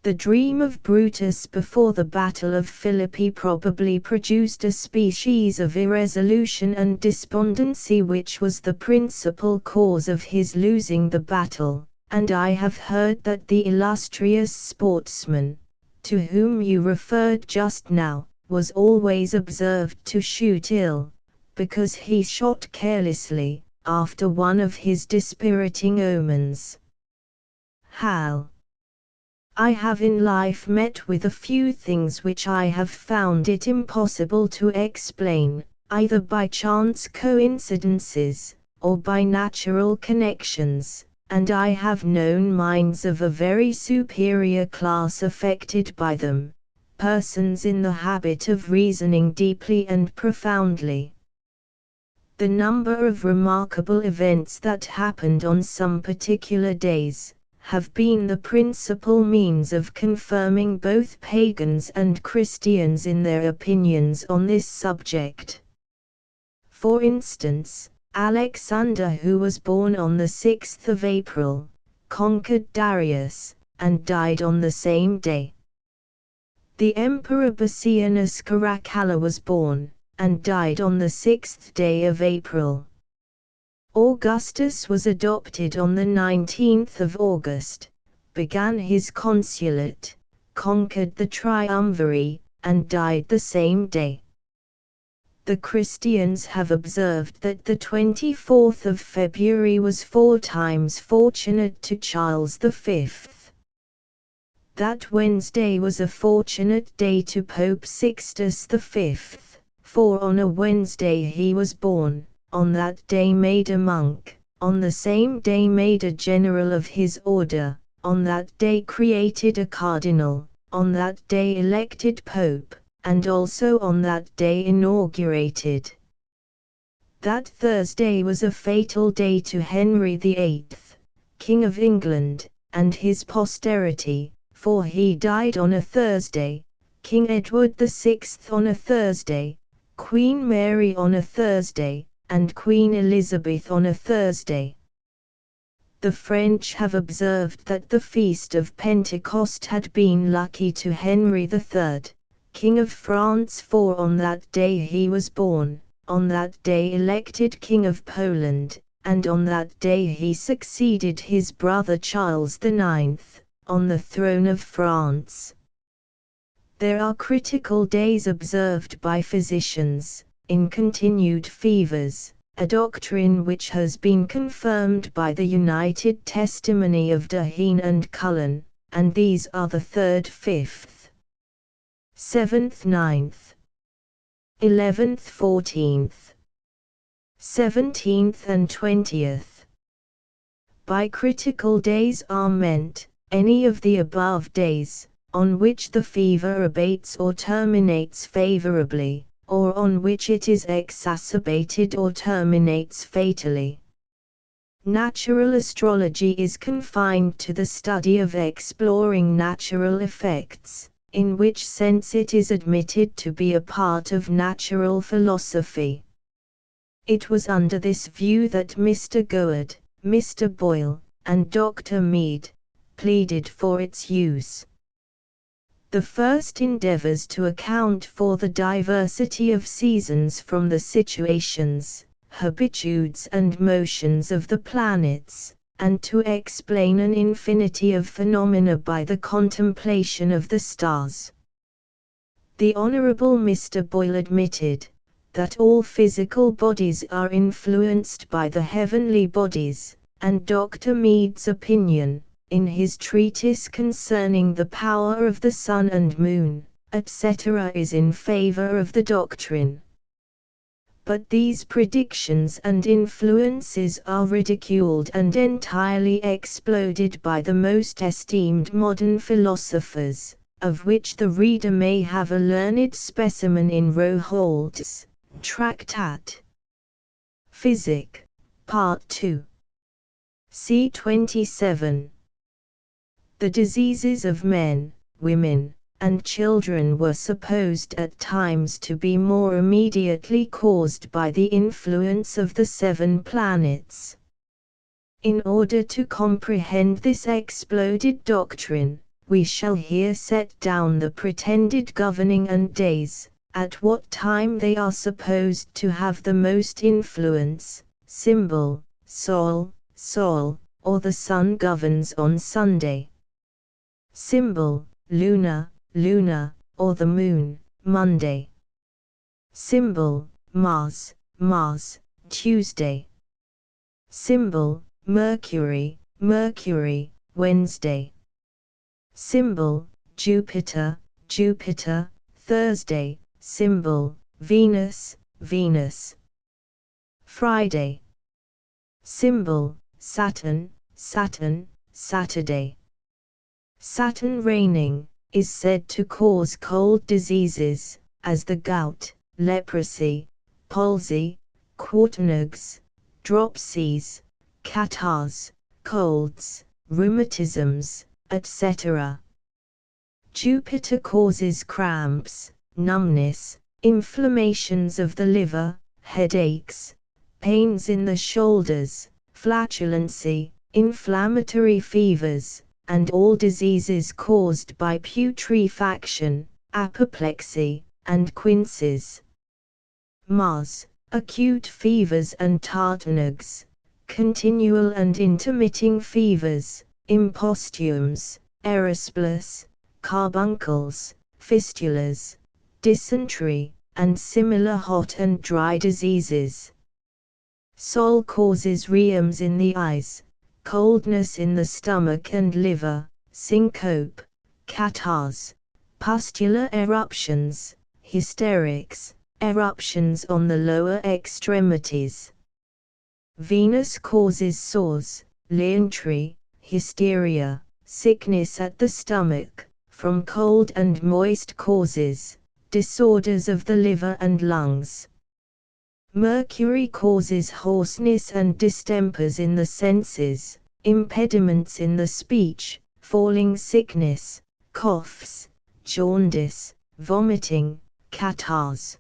The dream of Brutus before the Battle of Philippi probably produced a species of irresolution and despondency which was the principal cause of his losing the battle, and I have heard that the illustrious sportsman, to whom you referred just now, was always observed to shoot ill, because he shot carelessly, after one of his dispiriting omens. Hal. I have in life met with a few things which I have found it impossible to explain, either by chance coincidences, or by natural connections, and I have known minds of a very superior class affected by them, persons in the habit of reasoning deeply and profoundly. The number of remarkable events that happened on some particular days have been the principal means of confirming both pagans and Christians in their opinions on this subject. For instance, Alexander, who was born on the 6th of April, conquered Darius, and died on the same day. The Emperor Bassianus Caracalla was born, and died on the 6th day of April. Augustus was adopted on the 19th of August, began his consulate, conquered the Triumvirate, and died the same day. The Christians have observed that the 24th of February was 4 times fortunate to Charles V. That Wednesday was a fortunate day to Pope Sixtus V, for on a Wednesday he was born, on that day made a monk, on the same day made a general of his order, on that day created a cardinal, on that day elected pope, and also on that day inaugurated. That Thursday was a fatal day to Henry VIII, King of England, and his posterity, for he died on a Thursday, King Edward VI on a Thursday, Queen Mary on a Thursday, and Queen Elizabeth on a Thursday. The French have observed that the feast of Pentecost had been lucky to Henry III, King of France, for on that day he was born, on that day elected King of Poland, and on that day he succeeded his brother Charles IX, on the throne of France. There are critical days observed by physicians, in continued fevers, a doctrine which has been confirmed by the united testimony of Daheen and Cullen, and these are the 3rd, 5th, 7th, 9th, 11th, 14th, 17th and 20th. By critical days are meant any of the above days, on which the fever abates or terminates favorably, or on which it is exacerbated or terminates fatally. Natural astrology is confined to the study of exploring natural effects, in which sense it is admitted to be a part of natural philosophy. It was under this view that Mr. Goad, Mr. Boyle, and Dr. Mead pleaded for its use. The first endeavors to account for the diversity of seasons from the situations, habitudes and motions of the planets, and to explain an infinity of phenomena by the contemplation of the stars. The Honorable Mr. Boyle admitted that all physical bodies are influenced by the heavenly bodies, and Dr. Mead's opinion, in his treatise concerning the power of the sun and moon, etc., is in favor of the doctrine. But these predictions and influences are ridiculed and entirely exploded by the most esteemed modern philosophers, of which the reader may have a learned specimen in Roholdt's Tractate Physic, Part 2. C. 27. The diseases of men, women, and children were supposed at times to be more immediately caused by the influence of the 7 planets. In order to comprehend this exploded doctrine, we shall here set down the pretended governing and days, at what time they are supposed to have the most influence. Symbol, Sol, Sol, or the sun governs on Sunday. Symbol, Luna, Luna, or the moon, Monday. Symbol, Mars, Mars, Tuesday. Symbol, Mercury, Mercury, Wednesday. Symbol, Jupiter, Jupiter, Thursday. Symbol, Venus, Venus, Friday. Symbol, Saturn, Saturn, Saturday. Saturn reigning is said to cause cold diseases, as the gout, leprosy, palsy, quarternugs, dropsies, catarrhs, colds, rheumatisms, etc. Jupiter causes cramps, numbness, inflammations of the liver, headaches, pains in the shoulders, flatulency, inflammatory fevers, and all diseases caused by putrefaction, apoplexy, and quinces. Mars, acute fevers and tartanugs, continual and intermitting fevers, imposthumes, erysipelas, carbuncles, fistulas, dysentery, and similar hot and dry diseases. Sol causes rheums in the eyes, coldness in the stomach and liver, syncope, catarrhs, pustular eruptions, hysterics, eruptions on the lower extremities. Venus causes sores, lientry, hysteria, sickness at the stomach, from cold and moist causes, disorders of the liver and lungs. Mercury causes hoarseness and distempers in the senses, impediments in the speech, falling sickness, coughs, jaundice, vomiting, catarrhs.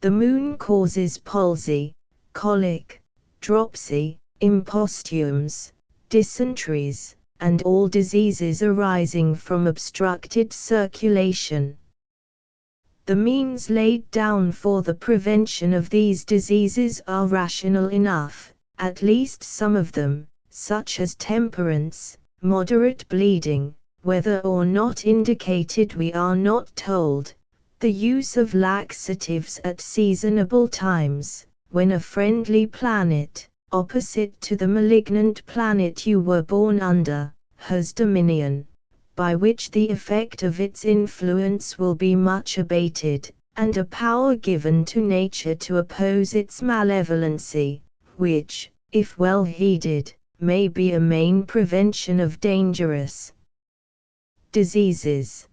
The moon causes palsy, colic, dropsy, imposthumes, dysenteries, and all diseases arising from obstructed circulation. The means laid down for the prevention of these diseases are rational enough, at least some of them, such as temperance, moderate bleeding, whether or not indicated we are not told, the use of laxatives at seasonable times, when a friendly planet, opposite to the malignant planet you were born under, has dominion, by which the effect of its influence will be much abated, and a power given to nature to oppose its malevolency, which, if well heeded, may be a main prevention of dangerous diseases.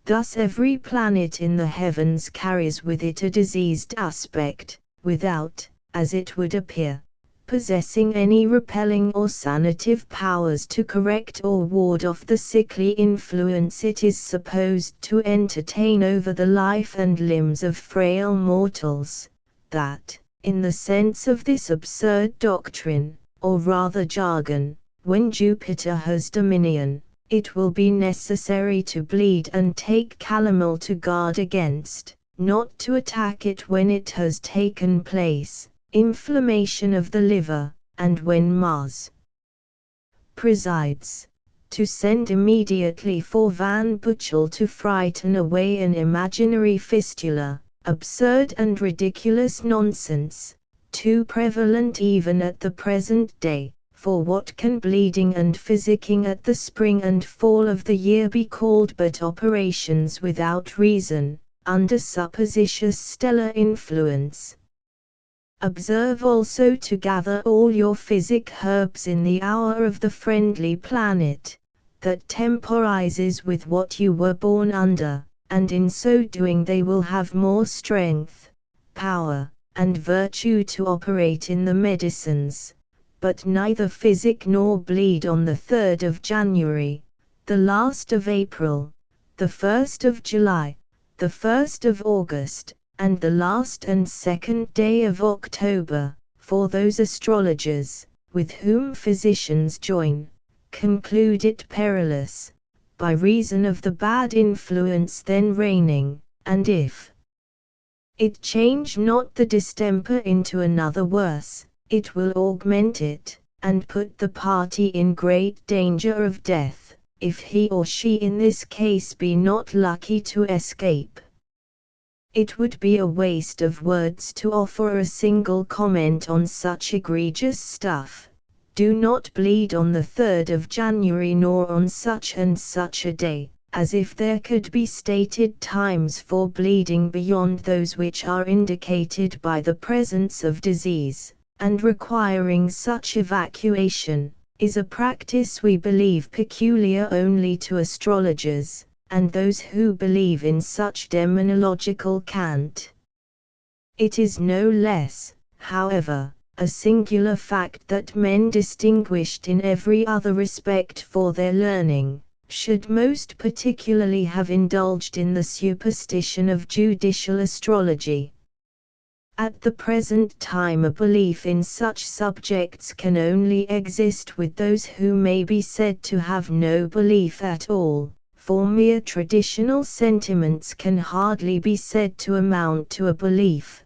Thus every planet in the heavens carries with it a diseased aspect, without, as it would appear, possessing any repelling or sanative powers to correct or ward off the sickly influence it is supposed to entertain over the life and limbs of frail mortals, that, in the sense of this absurd doctrine, or rather jargon, when Jupiter has dominion, it will be necessary to bleed and take calomel to guard against, not to attack it when it has taken place, inflammation of the liver, and when Mars presides, to send immediately for Van Buchel to frighten away an imaginary fistula, absurd and ridiculous nonsense, too prevalent even at the present day, for what can bleeding and physicking at the spring and fall of the year be called but operations without reason, under supposititious stellar influence? Observe also to gather all your physic herbs in the hour of the friendly planet, that temporizes with what you were born under, and in so doing they will have more strength, power, and virtue to operate in the medicines, but neither physic nor bleed on the 3rd of January, the last of April, the 1st of July, the 1st of August, and the last and 2nd day of October, for those astrologers, with whom physicians join, conclude it perilous, by reason of the bad influence then reigning, and if it change not the distemper into another worse, it will augment it, and put the party in great danger of death, if he or she in this case be not lucky to escape. It would be a waste of words to offer a single comment on such egregious stuff. Do not bleed on the 3rd of January nor on such and such a day, as if there could be stated times for bleeding beyond those which are indicated by the presence of disease, and requiring such evacuation, is a practice we believe peculiar only to astrologers, and those who believe in such demonological cant. It is no less, however, a singular fact that men distinguished in every other respect for their learning, should most particularly have indulged in the superstition of judicial astrology. At the present time a belief in such subjects can only exist with those who may be said to have no belief at all, for mere traditional sentiments can hardly be said to amount to a belief.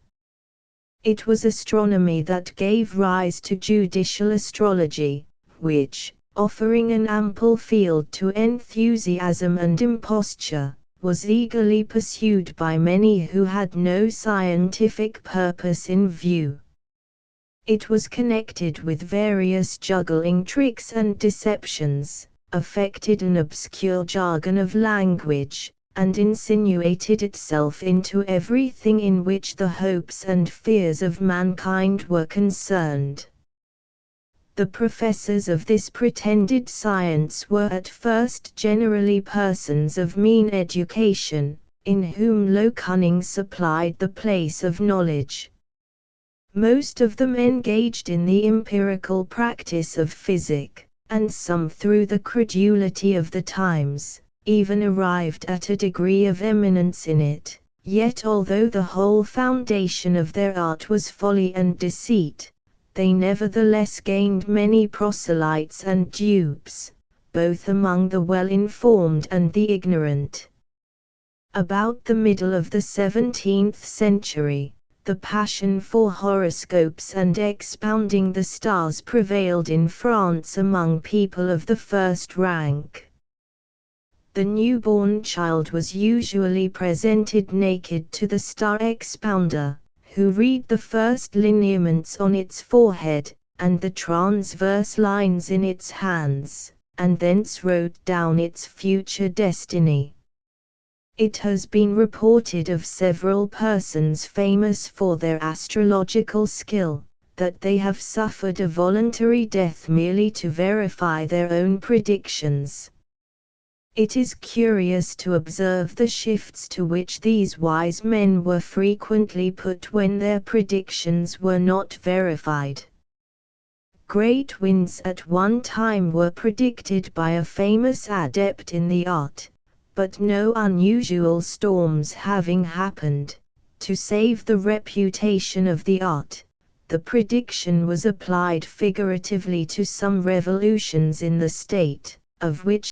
It was astronomy that gave rise to judicial astrology, which, offering an ample field to enthusiasm and imposture, was eagerly pursued by many who had no scientific purpose in view. It was connected with various juggling tricks and deceptions, affected an obscure jargon of language, and insinuated itself into everything in which the hopes and fears of mankind were concerned. The professors of this pretended science were at first generally persons of mean education, in whom low cunning supplied the place of knowledge. Most of them engaged in the empirical practice of physic, and some through the credulity of the times, even arrived at a degree of eminence in it, yet although the whole foundation of their art was folly and deceit, they nevertheless gained many proselytes and dupes, both among the well-informed and the ignorant. About the middle of the 17th century, the passion for horoscopes and expounding the stars prevailed in France among people of the first rank. The newborn child was usually presented naked to the star expounder, who read the first lineaments on its forehead, and the transverse lines in its hands, and thence wrote down its future destiny. It has been reported of several persons famous for their astrological skill, that they have suffered a voluntary death merely to verify their own predictions. It is curious to observe the shifts to which these wise men were frequently put when their predictions were not verified. Great winds at one time were predicted by a famous adept in the art, but no unusual storms having happened, to save the reputation of the art, the prediction was applied figuratively to some revolutions in the state, of which